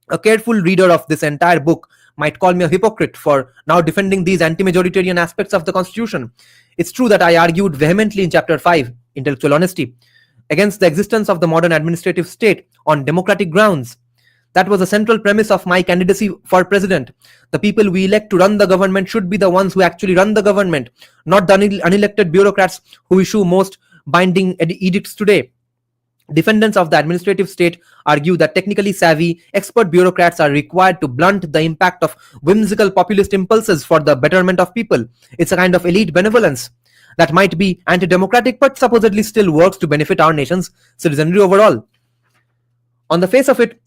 A careful reader of this entire book might call me a hypocrite for now defending these anti-majoritarian aspects of the Constitution. It's true that I argued vehemently in Chapter 5, Intellectual Honesty, against the existence of the modern administrative state on democratic grounds. That was a central premise of my candidacy for president. The people we elect to run the government should be the ones who actually run the government, not the unelected bureaucrats who issue most binding edicts today. Defendants of the administrative state argue that technically savvy, expert bureaucrats are required to blunt the impact of whimsical populist impulses for the betterment of people. It's a kind of elite benevolence that might be anti-democratic but supposedly still works to benefit our nation's citizenry overall. On the face of it,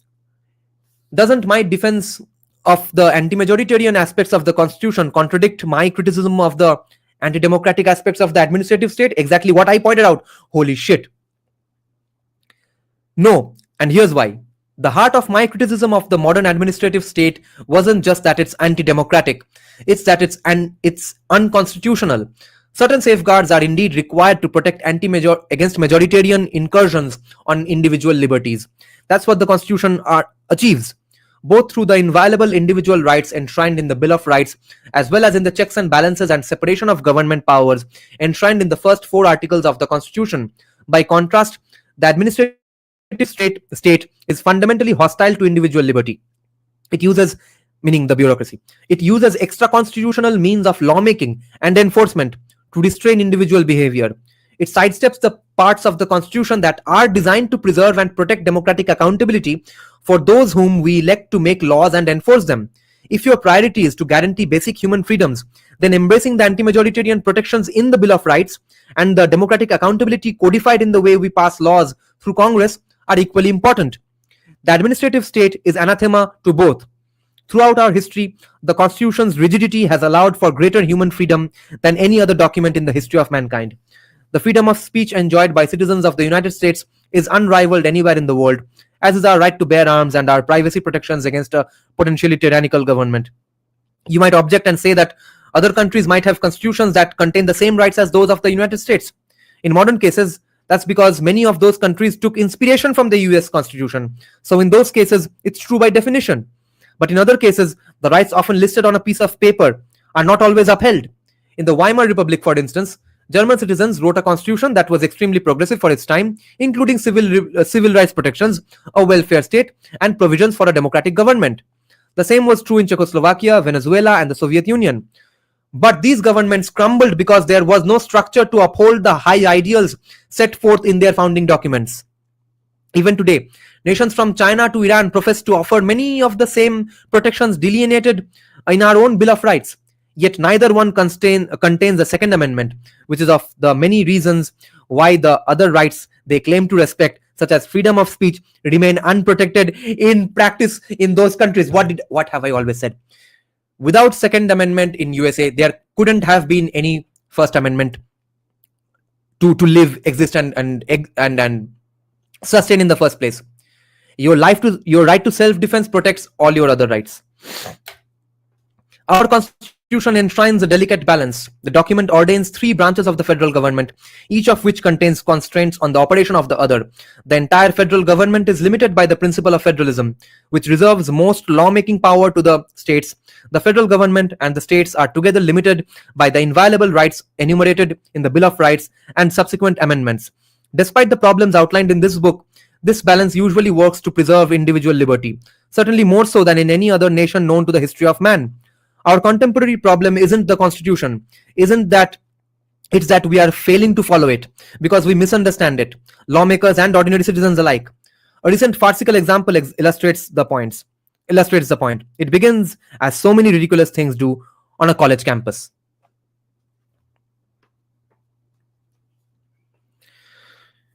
doesn't my defense of the anti-majoritarian aspects of the Constitution contradict my criticism of the anti-democratic aspects of the administrative state? Exactly what I pointed out. Holy shit. No, and here's why. The heart of my criticism of the modern administrative state wasn't just that it's anti-democratic, it's that it's unconstitutional. Certain safeguards are indeed required to protect against majoritarian incursions on individual liberties. That's what the Constitution achieves, both through the inviolable individual rights enshrined in the Bill of Rights, as well as in the checks and balances and separation of government powers enshrined in the first 4 articles of the Constitution. By contrast, the administrative state is fundamentally hostile to individual liberty. It uses, meaning the bureaucracy, it uses extra-constitutional means of lawmaking and enforcement to restrain individual behavior. It sidesteps the parts of the Constitution that are designed to preserve and protect democratic accountability for those whom we elect to make laws and enforce them. If your priority is to guarantee basic human freedoms, then embracing the anti-majoritarian protections in the Bill of Rights and the democratic accountability codified in the way we pass laws through Congress are equally important. The administrative state is anathema to both. Throughout our history, the Constitution's rigidity has allowed for greater human freedom than any other document in the history of mankind. The freedom of speech enjoyed by citizens of the United States is unrivaled anywhere in the world, as is our right to bear arms and our privacy protections against a potentially tyrannical government. You might object and say that other countries might have constitutions that contain the same rights as those of the United States. In modern cases, that's because many of those countries took inspiration from the US Constitution. So in those cases, it's true by definition. But in other cases, the rights often listed on a piece of paper are not always upheld. In the Weimar Republic, for instance, German citizens wrote a constitution that was extremely progressive for its time, including civil rights protections, a welfare state, and provisions for a democratic government. The same was true in Czechoslovakia, Venezuela, and the Soviet Union. But these governments crumbled because there was no structure to uphold the high ideals set forth in their founding documents. Even today, Nations from China to Iran profess to offer many of the same protections delineated in our own Bill of Rights. Yet neither one contains the Second Amendment, which is of the many reasons why the other rights they claim to respect, such as freedom of speech, remain unprotected in practice in those countries. What have I always said? Without Second Amendment in USA, there couldn't have been any First Amendment to live, exist, and sustain in the first place. Your right to self-defense protects all your other rights. Our Constitution enshrines a delicate balance. The document ordains three branches of the federal government, each of which contains constraints on the operation of the other. The entire federal government is limited by the principle of federalism, which reserves most lawmaking power to the states. The federal government and the states are together limited by the inviolable rights enumerated in the Bill of Rights and subsequent amendments. Despite the problems outlined in this book, this balance usually works to preserve individual liberty, certainly more so than in any other nation known to the history of man. Our contemporary problem isn't the Constitution, it's that we are failing to follow it because we misunderstand it, lawmakers and ordinary citizens alike. A recent farcical example illustrates the point. It begins, as so many ridiculous things do, on a college campus.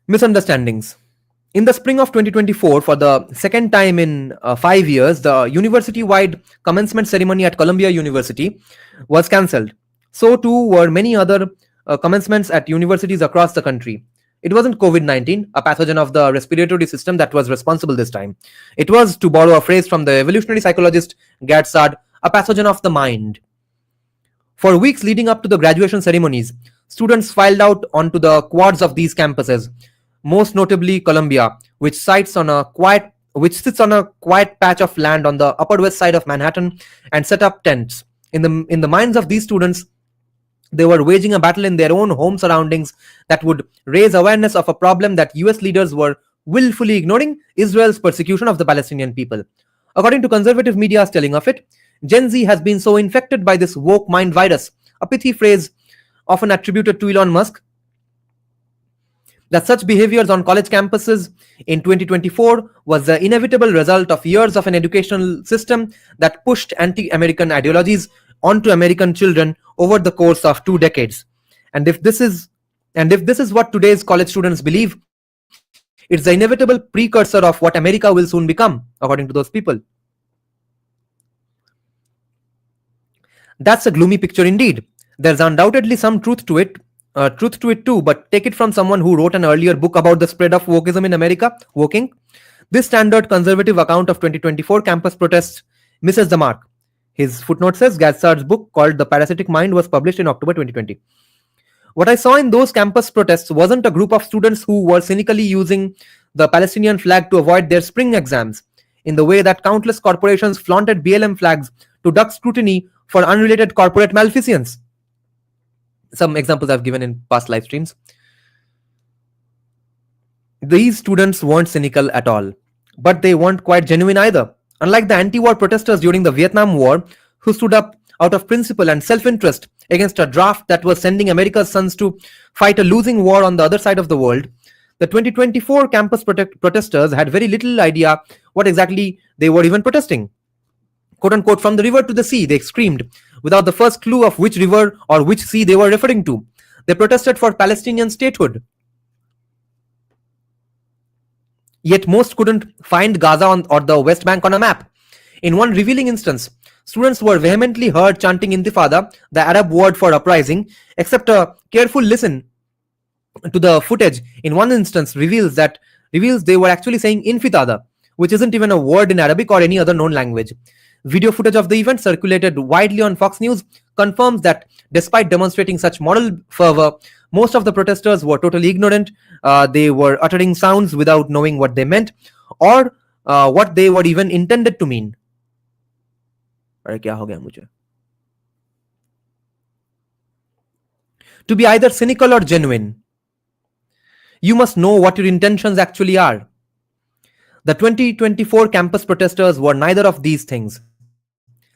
Misunderstandings. In the spring of 2024, for the second time in 5 years, the university-wide commencement ceremony at Columbia University was cancelled. So too were many other commencements at universities across the country. It wasn't COVID-19, a pathogen of the respiratory system, that was responsible this time. It was, to borrow a phrase from the evolutionary psychologist Gerd Saad, a pathogen of the mind. For weeks leading up to the graduation ceremonies, students filed out onto the quads of these campuses, most notably Columbia, which sits on a quiet patch of land on the Upper West Side of Manhattan, and set up tents. In the minds of these students, they were waging a battle in their own home surroundings that would raise awareness of a problem that US leaders were willfully ignoring: Israel's persecution of the Palestinian people. According to conservative media's telling of it, Gen Z has been so infected by this woke mind virus, a pithy phrase often attributed to Elon Musk, that such behaviors on college campuses in 2024 was the inevitable result of years of an educational system that pushed anti-American ideologies onto American children over the course of 2 decades. And if this is what today's college students believe, it's the inevitable precursor of what America will soon become, according to those people. That's a gloomy picture indeed. There's undoubtedly some truth to it too, but take it from someone who wrote an earlier book about the spread of wokeism in America, Woking. This standard conservative account of 2024 campus protests misses the mark. His footnote says Gazzard's book called The Parasitic Mind was published in October 2020. What I saw in those campus protests wasn't a group of students who were cynically using the Palestinian flag to avoid their spring exams, in the way that countless corporations flaunted BLM flags to duck scrutiny for unrelated corporate malfeasance. Some examples I've given in past live streams. These students weren't cynical at all, but they weren't quite genuine either. Unlike the anti-war protesters during the Vietnam War, who stood up out of principle and self-interest against a draft that was sending America's sons to fight a losing war on the other side of the world, the 2024 campus protesters had very little idea what exactly they were even protesting. Quote unquote, from the river to the sea, they screamed, without the first clue of which river or which sea they were referring to. They protested for Palestinian statehood. Yet most couldn't find Gaza or the West Bank on a map. In one revealing instance, students were vehemently heard chanting Intifada, the Arab word for uprising, except a careful listen to the footage in one instance reveals they were actually saying Infitada, which isn't even a word in Arabic or any other known language. Video footage of the event circulated widely on Fox News confirms that despite demonstrating such moral fervor, most of the protesters were totally ignorant. They were uttering sounds without knowing what they meant or what they were even intended to mean. To be either cynical or genuine, you must know what your intentions actually are. The 2024 campus protesters were neither of these things.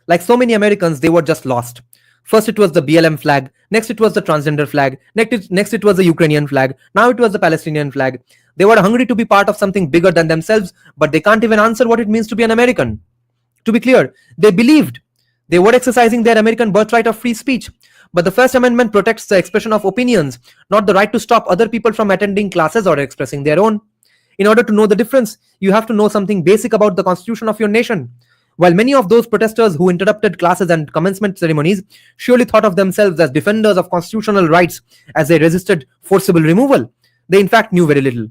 Like so many Americans, they were just lost. First it was the BLM flag, next it was the transgender flag, next it was the Ukrainian flag, now it was the Palestinian flag. They were hungry to be part of something bigger than themselves, but they can't even answer what it means to be an American. To be clear, they believed they were exercising their American birthright of free speech. But the First Amendment protects the expression of opinions, not the right to stop other people from attending classes or expressing their own. In order to know the difference, you have to know something basic about the constitution of your nation. While many of those protesters who interrupted classes and commencement ceremonies surely thought of themselves as defenders of constitutional rights as they resisted forcible removal, they in fact knew very little.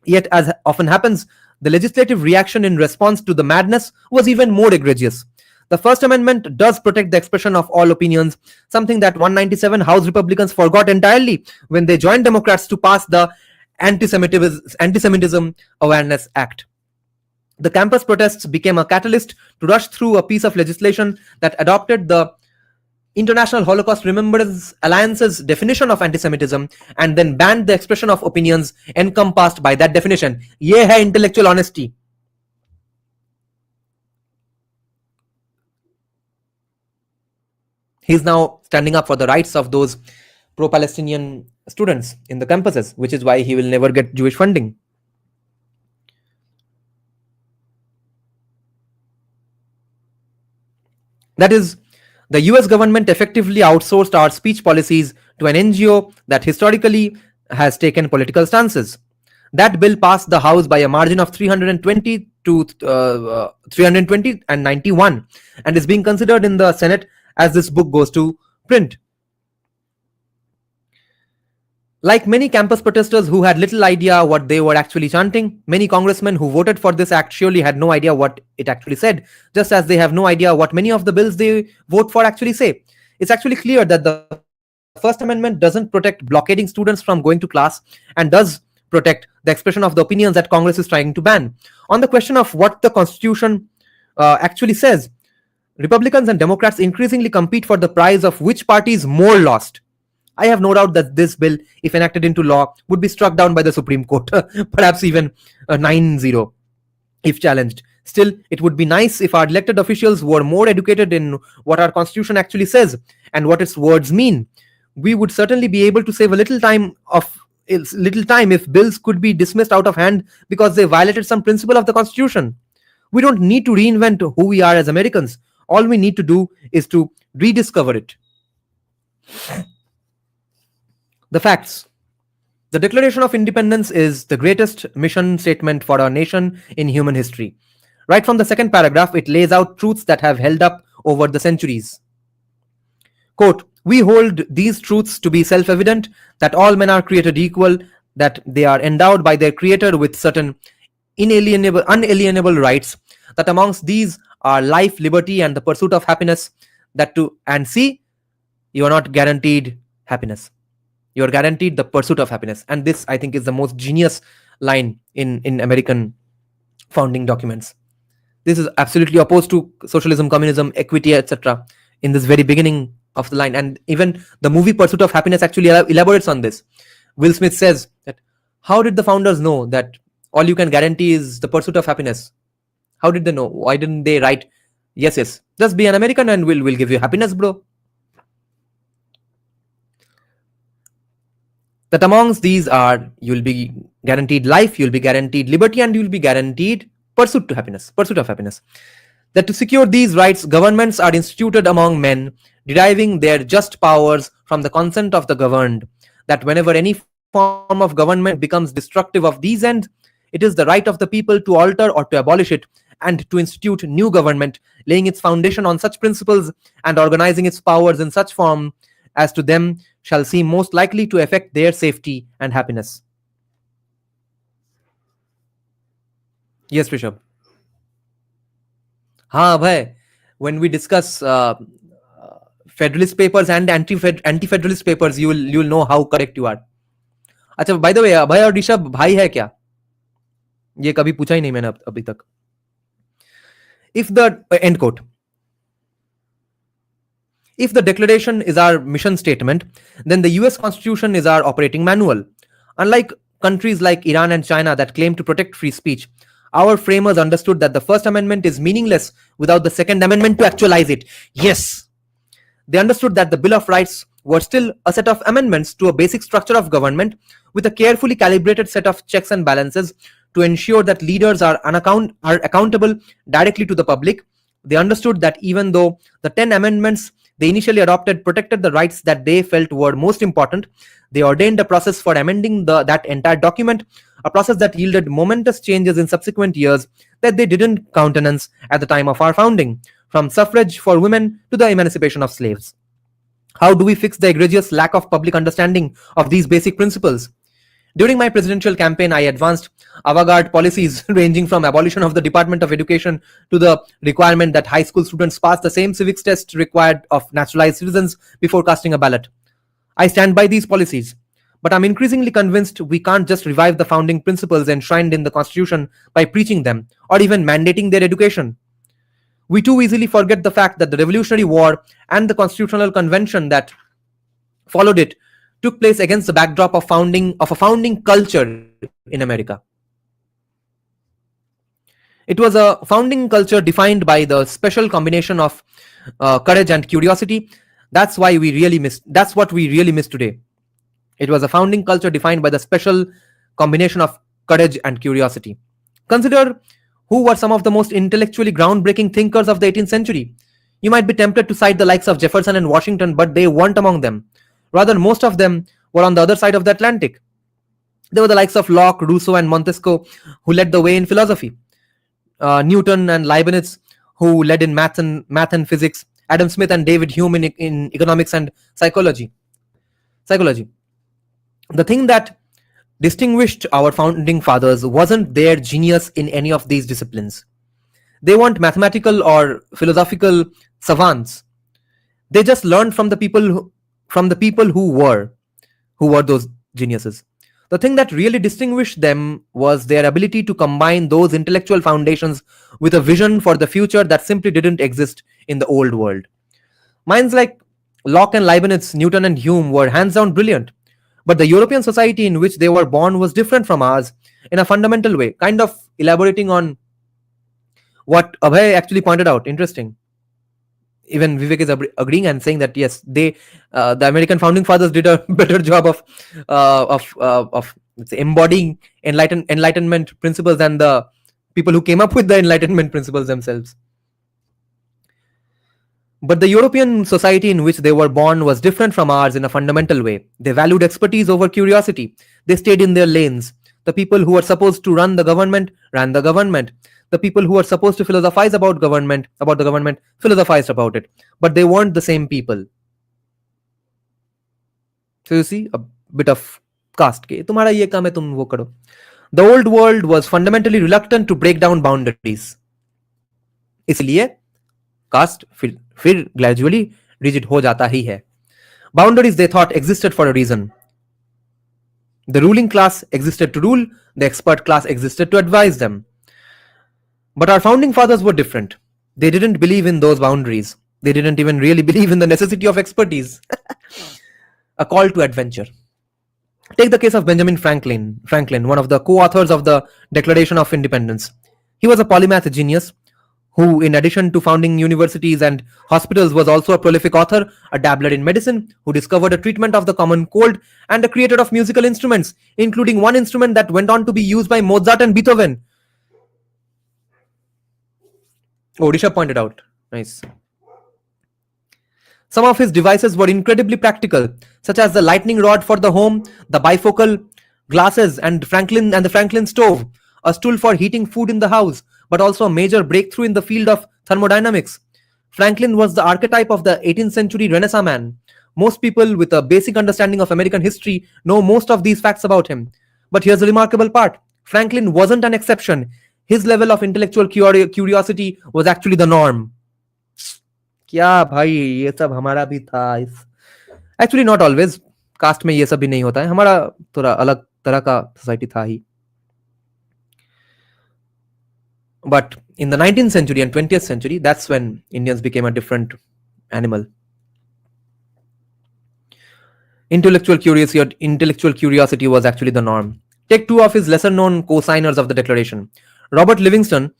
Yet, as often happens, the legislative reaction in response to the madness was even more egregious. The First Amendment does protect the expression of all opinions, something that 197 House Republicans forgot entirely when they joined Democrats to pass the Anti-Semitism Awareness Act. The campus protests became a catalyst to rush through a piece of legislation that adopted the International Holocaust Remembrance Alliance's definition of anti-Semitism and then banned the expression of opinions encompassed by that definition. Ye hai intellectual honesty. He's now standing up for the rights of those pro-Palestinian students in the campuses, which is why he will never get Jewish funding. That is, the US government effectively outsourced our speech policies to an NGO that historically has taken political stances. That bill passed the House by a margin of 320 to 320 and 91 and is being considered in the Senate as this book goes to print. Like many campus protesters who had little idea what they were actually chanting, many congressmen who voted for this act surely had no idea what it actually said, just as they have no idea what many of the bills they vote for actually say. It's actually clear that the First Amendment doesn't protect blockading students from going to class and does protect the expression of the opinions that Congress is trying to ban. On the question of what the Constitution actually says, Republicans and Democrats increasingly compete for the prize of which party is more lost. I have no doubt that this bill, if enacted into law, would be struck down by the Supreme Court, perhaps even 9-0 if challenged. Still, it would be nice if our elected officials were more educated in what our Constitution actually says and what its words mean. We would certainly be able to save a little time if bills could be dismissed out of hand because they violated some principle of the Constitution. We don't need to reinvent who we are as Americans. All we need to do is to rediscover it. The facts. The Declaration of Independence is the greatest mission statement for our nation in human history. Right from the second paragraph, it lays out truths that have held up over the centuries. Quote, "We hold these truths to be self-evident, that all men are created equal, that they are endowed by their Creator with certain unalienable rights, that amongst these are life, liberty, and the pursuit of happiness, you are not guaranteed happiness. You are guaranteed the pursuit of happiness." And this, I think, is the most genius line in American founding documents. This is absolutely opposed to socialism, communism, equity, etc. in this very beginning of the line. And even the movie Pursuit of Happiness actually elaborates on this. Will Smith says that, how did the founders know that all you can guarantee is the pursuit of happiness? How did they know? Why didn't they write, yes, just be an American and we'll give you happiness, bro? That amongst these are, you'll be guaranteed life, you'll be guaranteed liberty, and you'll be guaranteed pursuit of happiness. That to secure these rights, governments are instituted among men, deriving their just powers from the consent of the governed. That whenever any form of government becomes destructive of these ends, it is the right of the people to alter or to abolish it, and to institute new government, laying its foundation on such principles and organizing its powers in such form as to them shall seem most likely to affect their safety and happiness. Yes, Rishabh. Bhai, when we discuss Federalist papers and anti-Federalist papers, you will know how correct you are. अच्छा, by the way, Abhay और ऋषभ भाई है क्या? ये कभी पूछा ही नहीं मैंने अभी तक. If the end quote. If the Declaration is our mission statement, then the US Constitution is our operating manual. Unlike countries like Iran and China that claim to protect free speech, our framers understood that the First Amendment is meaningless without the Second Amendment to actualize it. Yes, they understood that the Bill of Rights were still a set of amendments to a basic structure of government with a carefully calibrated set of checks and balances to ensure that leaders are accountable directly to the public. They understood that even though the 10 amendments they initially adopted protected the rights that they felt were most important, they ordained a process for amending that entire document, a process that yielded momentous changes in subsequent years that they didn't countenance at the time of our founding, from suffrage for women to the emancipation of slaves. How do we fix the egregious lack of public understanding of these basic principles? During my presidential campaign, I advanced avant-garde policies ranging from abolition of the Department of Education to the requirement that high school students pass the same civics test required of naturalized citizens before casting a ballot. I stand by these policies, but I'm increasingly convinced we can't just revive the founding principles enshrined in the Constitution by preaching them or even mandating their education. We too easily forget the fact that the Revolutionary War and the Constitutional Convention that followed it took place against the backdrop of a founding culture in America. It was a founding culture defined by the special combination of courage and curiosity. That's what we really miss today. It was a founding culture defined by the special combination of courage and curiosity. Consider who were some of the most intellectually groundbreaking thinkers of the 18th century. You might be tempted to cite the likes of Jefferson and Washington, but they weren't among them. Rather, most of them were on the other side of the Atlantic. They were the likes of Locke, Rousseau, and Montesquieu, who led the way in philosophy. Newton and Leibniz, who led in math and physics. Adam Smith and David Hume in economics and psychology. The thing that distinguished our founding fathers wasn't their genius in any of these disciplines. They weren't mathematical or philosophical savants. They just learned from the people who were those geniuses. The thing that really distinguished them was their ability to combine those intellectual foundations with a vision for the future that simply didn't exist in the old world. Minds like Locke and Leibniz, Newton and Hume were hands-down brilliant, but the European society in which they were born was different from ours in a fundamental way, kind of elaborating on what Abhay actually pointed out. Interesting. Even Vivek is agreeing and saying that yes, the American founding fathers did a better job of let's say, embodying enlightenment principles than the people who came up with the enlightenment principles themselves. But the European society in which they were born was different from ours in a fundamental way. They valued expertise over curiosity. They stayed in their lanes. The people who were supposed to run the government ran the government. The people who were supposed to philosophize about the government philosophized about it. But they weren't the same people. So you see, a bit of caste ke. Tumhara ye kaam hai, tum wo karo. The old world was fundamentally reluctant to break down boundaries. इसलिए caste फिर gradually rigid हो जाता ही है. Boundaries they thought existed for a reason. The ruling class existed to rule, the expert class existed to advise them. But our founding fathers were different. They didn't believe in those boundaries. They didn't even really believe in the necessity of expertise. A call to adventure. Take the case of Benjamin Franklin, one of the co-authors of the Declaration of Independence. He was a polymath genius who, in addition to founding universities and hospitals, was also a prolific author, a dabbler in medicine, who discovered a treatment of the common cold, and a creator of musical instruments, including one instrument that went on to be used by Mozart and Beethoven. Oh, Rishabh pointed out. Nice. Some of his devices were incredibly practical, such as the lightning rod for the home, the bifocal glasses, and the Franklin stove, a stool for heating food in the house, but also a major breakthrough in the field of thermodynamics. Franklin was the archetype of the 18th century Renaissance man. Most people with a basic understanding of American history know most of these facts about him. But here's the remarkable part. Franklin wasn't an exception. His level of intellectual curiosity was actually the norm. क्या भाई ये सब हमारा भी था. Actually not always. Cast में ये सब भी नहीं होता है. हमारा थोड़ा अलग तरह का सोसाइटी था ही. But in the 19th century and 20th century, that's when Indians became a different animal. Intellectual curiosity was actually the norm. Take two of his lesser-known co-signers of the Declaration. Robert Livingston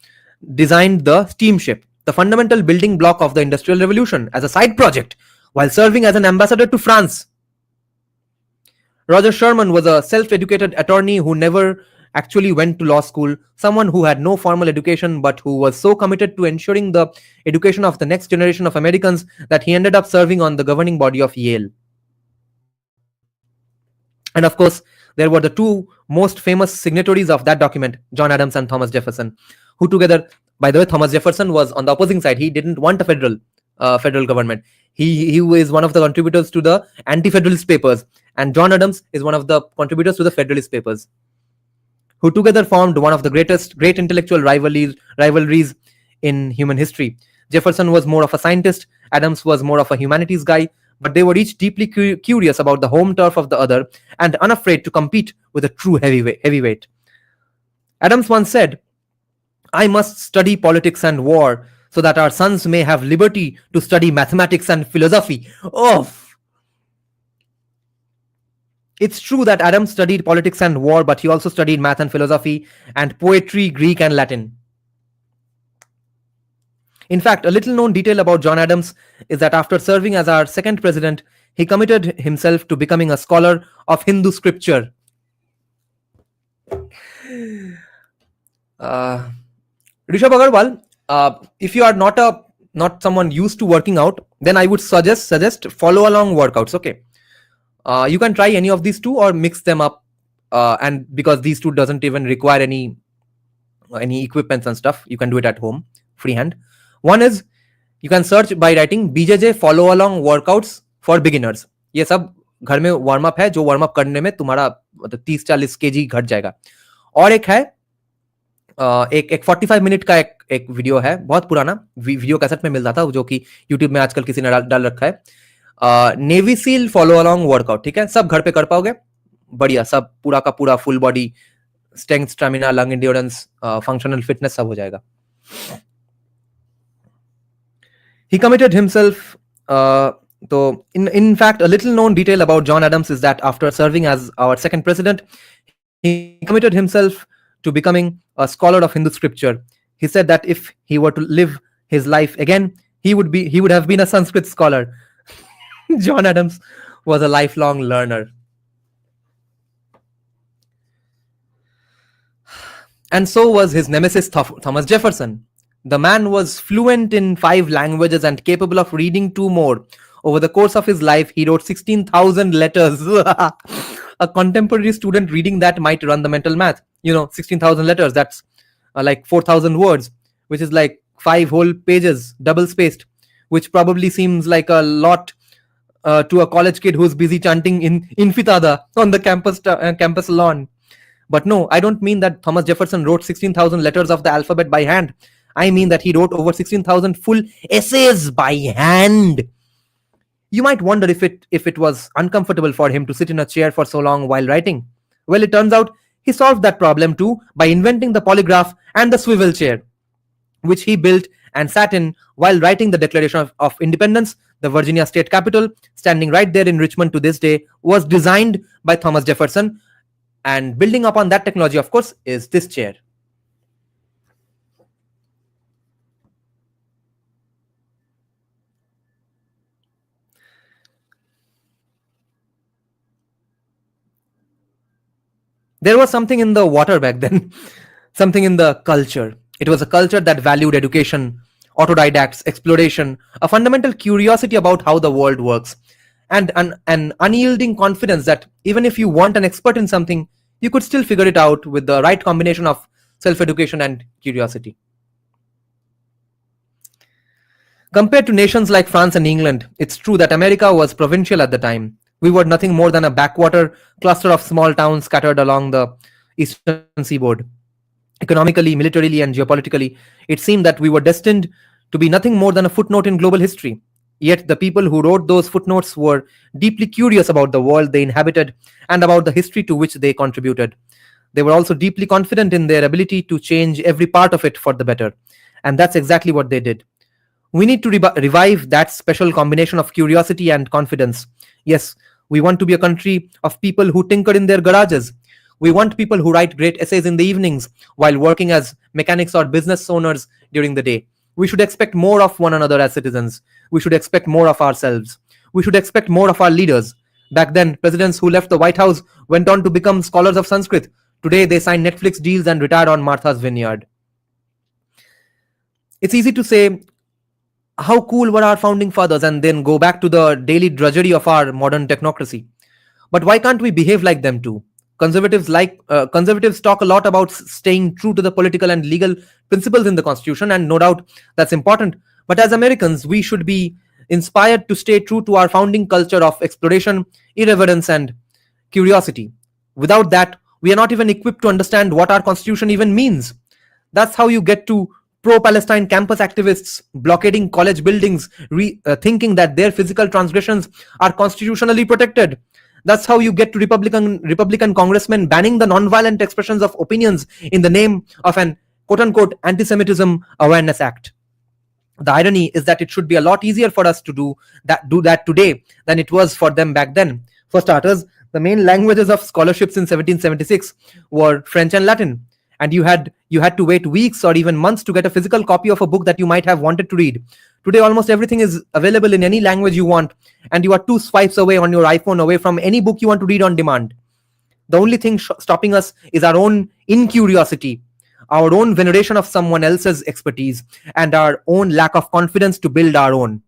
designed the steamship, the fundamental building block of the Industrial Revolution, as a side project while serving as an ambassador to France. Roger Sherman was a self-educated attorney who never actually went to law school, someone who had no formal education but who was so committed to ensuring the education of the next generation of Americans that he ended up serving on the governing body of Yale. And of course, there were the two most famous signatories of that document, John Adams and Thomas Jefferson, who together, by the way, Thomas Jefferson was on the opposing side. He didn't want a federal government. He is one of the contributors to the anti-federalist papers, and John Adams is one of the contributors to the federalist papers, who together formed one of the great intellectual rivalries in human history. Jefferson was more of a scientist, Adams was more of a humanities guy, but they were each deeply curious about the home turf of the other and unafraid to compete with a true heavyweight. Adams once said, "I must study politics and war so that our sons may have liberty to study mathematics and philosophy." Oh, it's true that Adams studied politics and war, but he also studied math and philosophy and poetry, Greek and Latin. In fact, a little known detail about John Adams is that after serving as our second president, he committed himself to becoming a scholar of Hindu scripture. Rishabh Agarwal, if you are not someone used to working out, then I would suggest follow along workouts. Okay, you can try any of these two or mix them up, and because these two doesn't even require any equipments and stuff, you can do it at home freehand. One is you can search by writing BJJ follow along workouts for beginners. ये सब घर में warm up है जो warm up करने में तुम्हारा 30-40 kg घट जाएगा. और एक है एक 45 मिनट का एक वीडियो है, बहुत पुराना वीडियो कैसेट में मिलता था, जो कि यूट्यूब में आजकल किसी ने डाल रखा है. Navy seal follow along workout. ठीक है, सब घर पे कर पाओगे, बढ़िया, सब पूरा का पूरा full body strength, stamina, lung endurance, functional fitness सब हो जाएगा. He committed himself, in fact, a little known detail about John Adams is that after serving as our second president, he committed himself to becoming a scholar of Hindu scripture. He said that if he were to live his life again, he would have been a Sanskrit scholar. John Adams was a lifelong learner. And so was his nemesis Thomas Jefferson. The man was fluent in 5 languages and capable of reading 2 more. Over the course of his life, he wrote 16,000 letters. A contemporary student reading that might run the mental math. 16,000 letters, that's like 4,000 words, which is like 5 whole pages, double spaced, which probably seems like a lot to a college kid who's busy chanting in Infitada on the campus lawn. But no, I don't mean that Thomas Jefferson wrote 16,000 letters of the alphabet by hand. I mean that he wrote over 16,000 full essays by hand. You might wonder if it was uncomfortable for him to sit in a chair for so long while writing. Well, it turns out he solved that problem too by inventing the polygraph and the swivel chair, which he built and sat in while writing the Declaration of Independence. The Virginia state capitol, standing right there in Richmond to this day, was designed by Thomas Jefferson. And building upon that technology, of course, is this chair. There was something in the water back then, something in the culture. It was a culture that valued education, autodidacts, exploration, a fundamental curiosity about how the world works, and an unyielding confidence that even if you weren't an expert in something, you could still figure it out with the right combination of self-education and curiosity. Compared to nations like France and England, it's true that America was provincial at the time. We were nothing more than a backwater cluster of small towns scattered along the eastern seaboard. Economically, militarily, and geopolitically, it seemed that we were destined to be nothing more than a footnote in global history. Yet the people who wrote those footnotes were deeply curious about the world they inhabited and about the history to which they contributed. They were also deeply confident in their ability to change every part of it for the better. And that's exactly what they did. We need to revive that special combination of curiosity and confidence. Yes, we want to be a country of people who tinker in their garages. We want people who write great essays in the evenings while working as mechanics or business owners during the day. We should expect more of one another as citizens. We should expect more of ourselves. We should expect more of our leaders. Back then, presidents who left the White House went on to become scholars of Sanskrit. Today, they sign Netflix deals and retire on Martha's Vineyard. It's easy to say, how cool were our founding fathers, and then go back to the daily drudgery of our modern technocracy. But why can't we behave like them too? Conservatives talk a lot about staying true to the political and legal principles in the Constitution, and no doubt that's important. But as Americans, we should be inspired to stay true to our founding culture of exploration, irreverence, and curiosity. Without that, we are not even equipped to understand what our Constitution even means. That's how you get to pro-Palestine campus activists blockading college buildings, thinking that their physical transgressions are constitutionally protected. That's how you get to Republican congressmen banning the non-violent expressions of opinions in the name of an quote-unquote anti-Semitism awareness act. The irony is that it should be a lot easier for us to do that today than it was for them back then. For starters, the main languages of scholarships in 1776 were French and Latin, and you had to wait weeks or even months to get a physical copy of a book that you might have wanted to read. Today, almost everything is available in any language you want, and you are 2 swipes away on your iPhone away from any book you want to read on demand. The only thing stopping us is our own incuriosity, our own veneration of someone else's expertise, and our own lack of confidence to build our own.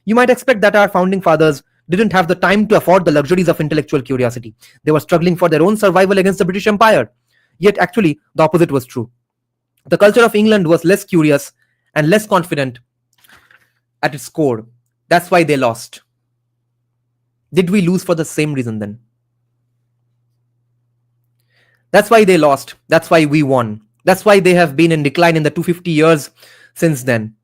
You might expect that our founding fathers didn't have the time to afford the luxuries of intellectual curiosity. They were struggling for their own survival against the British Empire. Yet actually, the opposite was true. The culture of England was less curious and less confident at its core. That's why they lost. Did we lose for the same reason then? That's why they lost. That's why we won. That's why they have been in decline in the 250 years since then.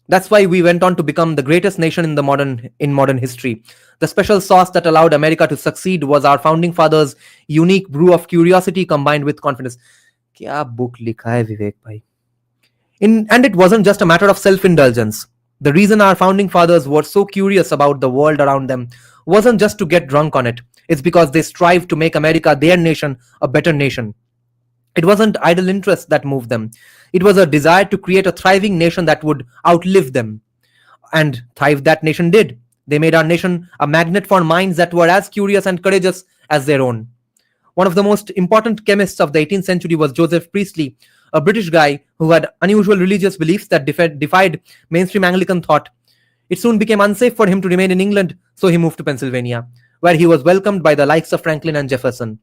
That's why we went on to become the greatest nation in modern history. The special sauce that allowed America to succeed was our founding fathers' unique brew of curiosity combined with confidence. Kya book likha hai Vivek bhai? And it wasn't just a matter of self-indulgence. The reason our founding fathers were so curious about the world around them wasn't just to get drunk on it. It's because they strived to make America, their nation, a better nation. It wasn't idle interest that moved them. It was a desire to create a thriving nation that would outlive them. And thrive that nation did. They made our nation a magnet for minds that were as curious and courageous as their own. One of the most important chemists of the 18th century was Joseph Priestley, a British guy who had unusual religious beliefs that defied mainstream Anglican thought. It soon became unsafe for him to remain in England, so he moved to Pennsylvania, where he was welcomed by the likes of Franklin and Jefferson.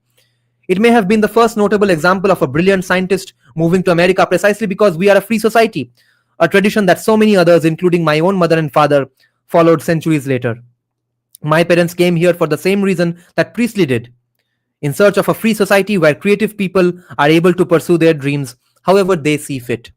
It may have been the first notable example of a brilliant scientist moving to America precisely because we are a free society, a tradition that so many others, including my own mother and father, followed centuries later. My parents came here for the same reason that Priestley did, in search of a free society where creative people are able to pursue their dreams however they see fit.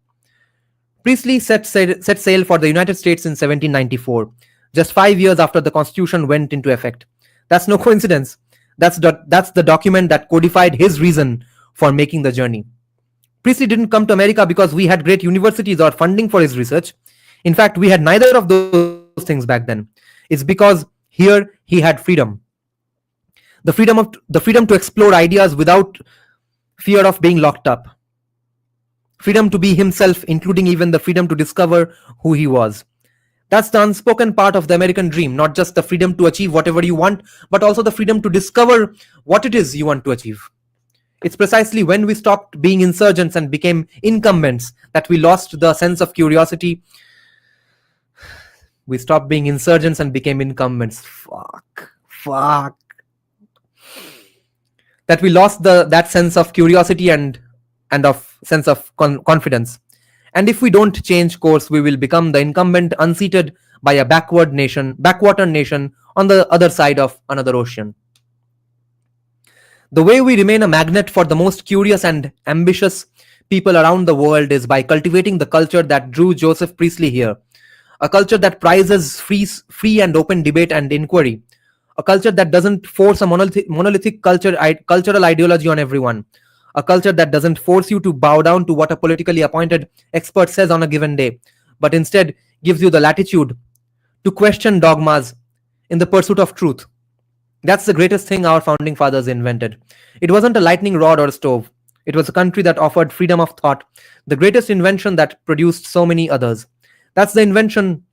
Priestley set sail for the United States in 1794, just 5 years after the Constitution went into effect. That's no coincidence. That's the document that codified his reason for making the journey. Priestley didn't come to America because we had great universities or funding for his research. In fact, we had neither of those things back then. It's because here he had freedom. The freedom to explore ideas without fear of being locked up. Freedom to be himself, including even the freedom to discover who he was. That's the unspoken part of the American dream, not just the freedom to achieve whatever you want, but also the freedom to discover what it is you want to achieve. It's precisely when we stopped being insurgents and became incumbents that we lost the sense of curiosity. We stopped being insurgents and became incumbents. Fuck. That we lost that sense of curiosity and of sense of confidence. And if we don't change course, we will become the incumbent unseated by a backwater nation on the other side of another ocean. The way we remain a magnet for the most curious and ambitious people around the world is by cultivating the culture that drew Joseph Priestley here. A culture that prizes free and open debate and inquiry. A culture that doesn't force a monolithic cultural ideology on everyone. A culture that doesn't force you to bow down to what a politically appointed expert says on a given day, but instead gives you the latitude to question dogmas in the pursuit of truth. That's the greatest thing our founding fathers invented. It wasn't a lightning rod or a stove. It was a country that offered freedom of thought, the greatest invention that produced so many others. That's the invention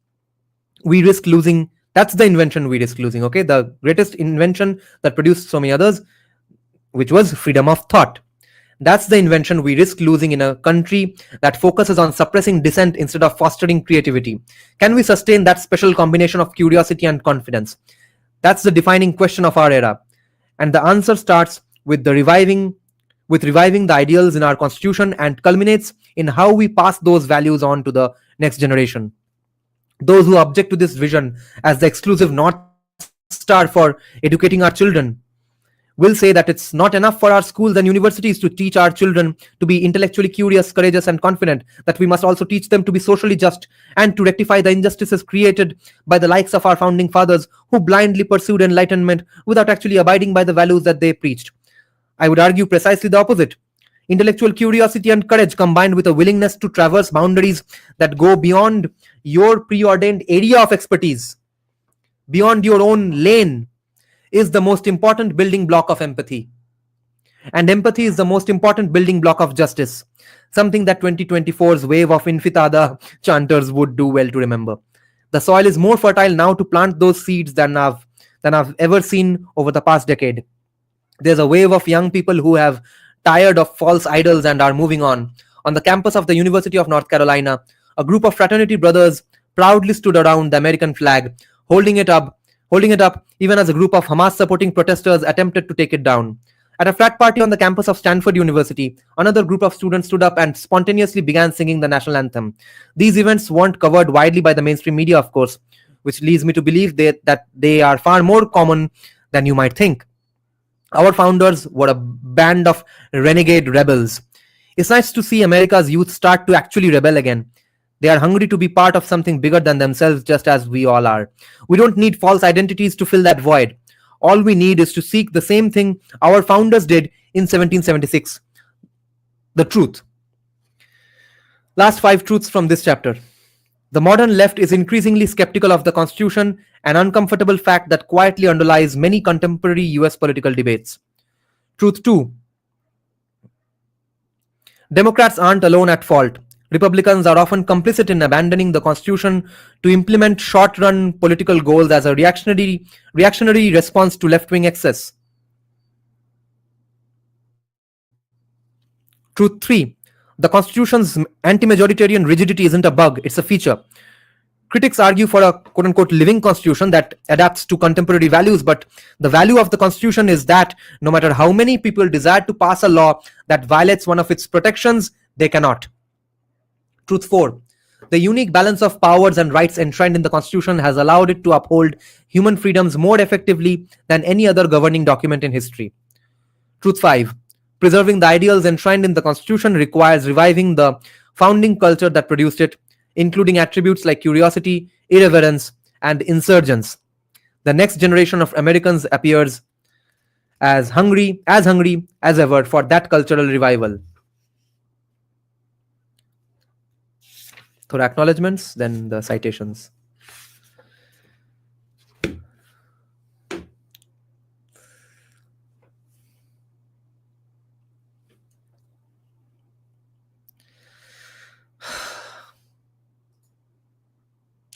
we risk losing That's the invention we risk losing, okay? The greatest invention that produced so many others, which was freedom of thought. That's the invention we risk losing in a country that focuses on suppressing dissent instead of fostering creativity. Can we sustain that special combination of curiosity and confidence? That's the defining question of our era. And the answer starts with reviving the ideals in our constitution and culminates in how we pass those values on to the next generation. Those who object to this vision as the exclusive North Star for educating our children will say that it's not enough for our schools and universities to teach our children to be intellectually curious, courageous, and confident, that we must also teach them to be socially just and to rectify the injustices created by the likes of our founding fathers who blindly pursued enlightenment without actually abiding by the values that they preached. I would argue precisely the opposite. Intellectual curiosity and courage combined with a willingness to traverse boundaries that go beyond your preordained area of expertise, beyond your own lane, is the most important building block of empathy. And empathy is the most important building block of justice, something that 2024's wave of intifada chanters would do well to remember. The soil is more fertile now to plant those seeds than I've ever seen over the past decade. There's a wave of young people who have tired of false idols and are moving on. On the campus of the University of North Carolina, a group of fraternity brothers proudly stood around the American flag, holding it up even as a group of Hamas-supporting protesters attempted to take it down. At a frat party on the campus of Stanford University, another group of students stood up and spontaneously began singing the national anthem. These events weren't covered widely by the mainstream media, of course, which leads me to believe that they are far more common than you might think. Our founders were a band of renegade rebels. It's nice to see America's youth start to actually rebel again. They are hungry to be part of something bigger than themselves, just as we all are. We don't need false identities to fill that void. All we need is to seek the same thing our founders did in 1776. The truth. Last 5 truths from this chapter. The modern left is increasingly skeptical of the Constitution, an uncomfortable fact that quietly underlies many contemporary US political debates. Truth 2. Democrats aren't alone at fault. Republicans are often complicit in abandoning the Constitution to implement short-run political goals as a reactionary response to left-wing excess. Truth 3. The Constitution's anti-majoritarian rigidity isn't a bug, it's a feature. Critics argue for a quote-unquote living constitution that adapts to contemporary values, but the value of the Constitution is that no matter how many people desire to pass a law that violates one of its protections, they cannot. Truth 4. The unique balance of powers and rights enshrined in the Constitution has allowed it to uphold human freedoms more effectively than any other governing document in history. Truth 5. Preserving the ideals enshrined in the Constitution requires reviving the founding culture that produced it, including attributes like curiosity, irreverence, and insurgence. The next generation of Americans appears as hungry as ever for that cultural revival. Thorough acknowledgements, then the citations.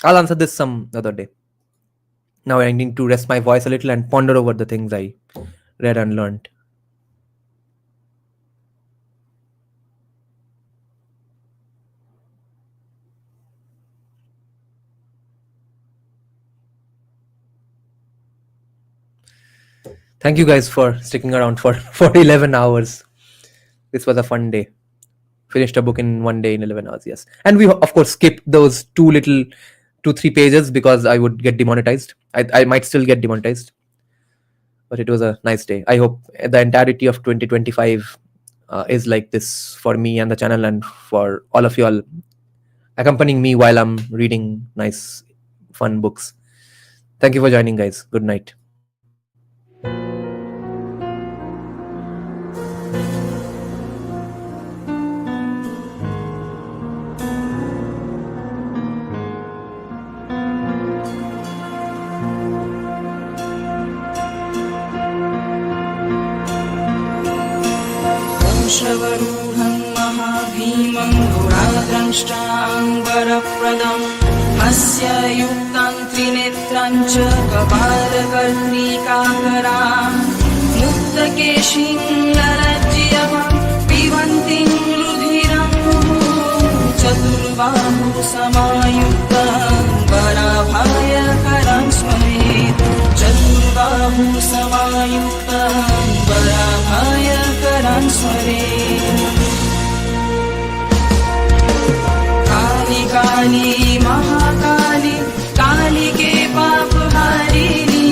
I'll answer this some other day. Now I need to rest my voice a little and ponder over the things I read and learned. Thank you guys for sticking around for 11 hours. This was a fun day. Finished a book in one day in 11 hours, yes. And we, of course, skipped those 2-3 pages because I would get demonetized. I might still get demonetized. But it was a nice day. I hope the entirety of 2025 is like this for me and the channel and for all of you all accompanying me while I'm reading nice, fun books. Thank you for joining, guys. Good night. श्रवरूढं महाभीमं घोराद्रष्टाम्बरप्रदं धर्मस्य युक्तं त्रिनेत्रं च कपालकर्णिकाकरां मुक्तकेशीं लज्जया पिबन्तीं रुधिरं चतुर्बाहुसमायुक्तं वराभयकरं स्मरेत् चतुर्बाहुसमायुक्तं वराभयकरं स्मरेत् काली काली महाकाली कालिके पापहारिणी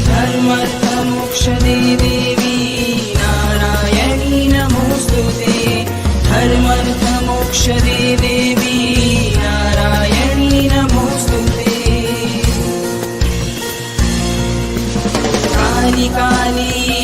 धर्मर्थमोक्षदे देवी नारायणी नमोस्तुते धर्मर्थमोक्षदे देवी नारायणी नमोस्तुते काली काली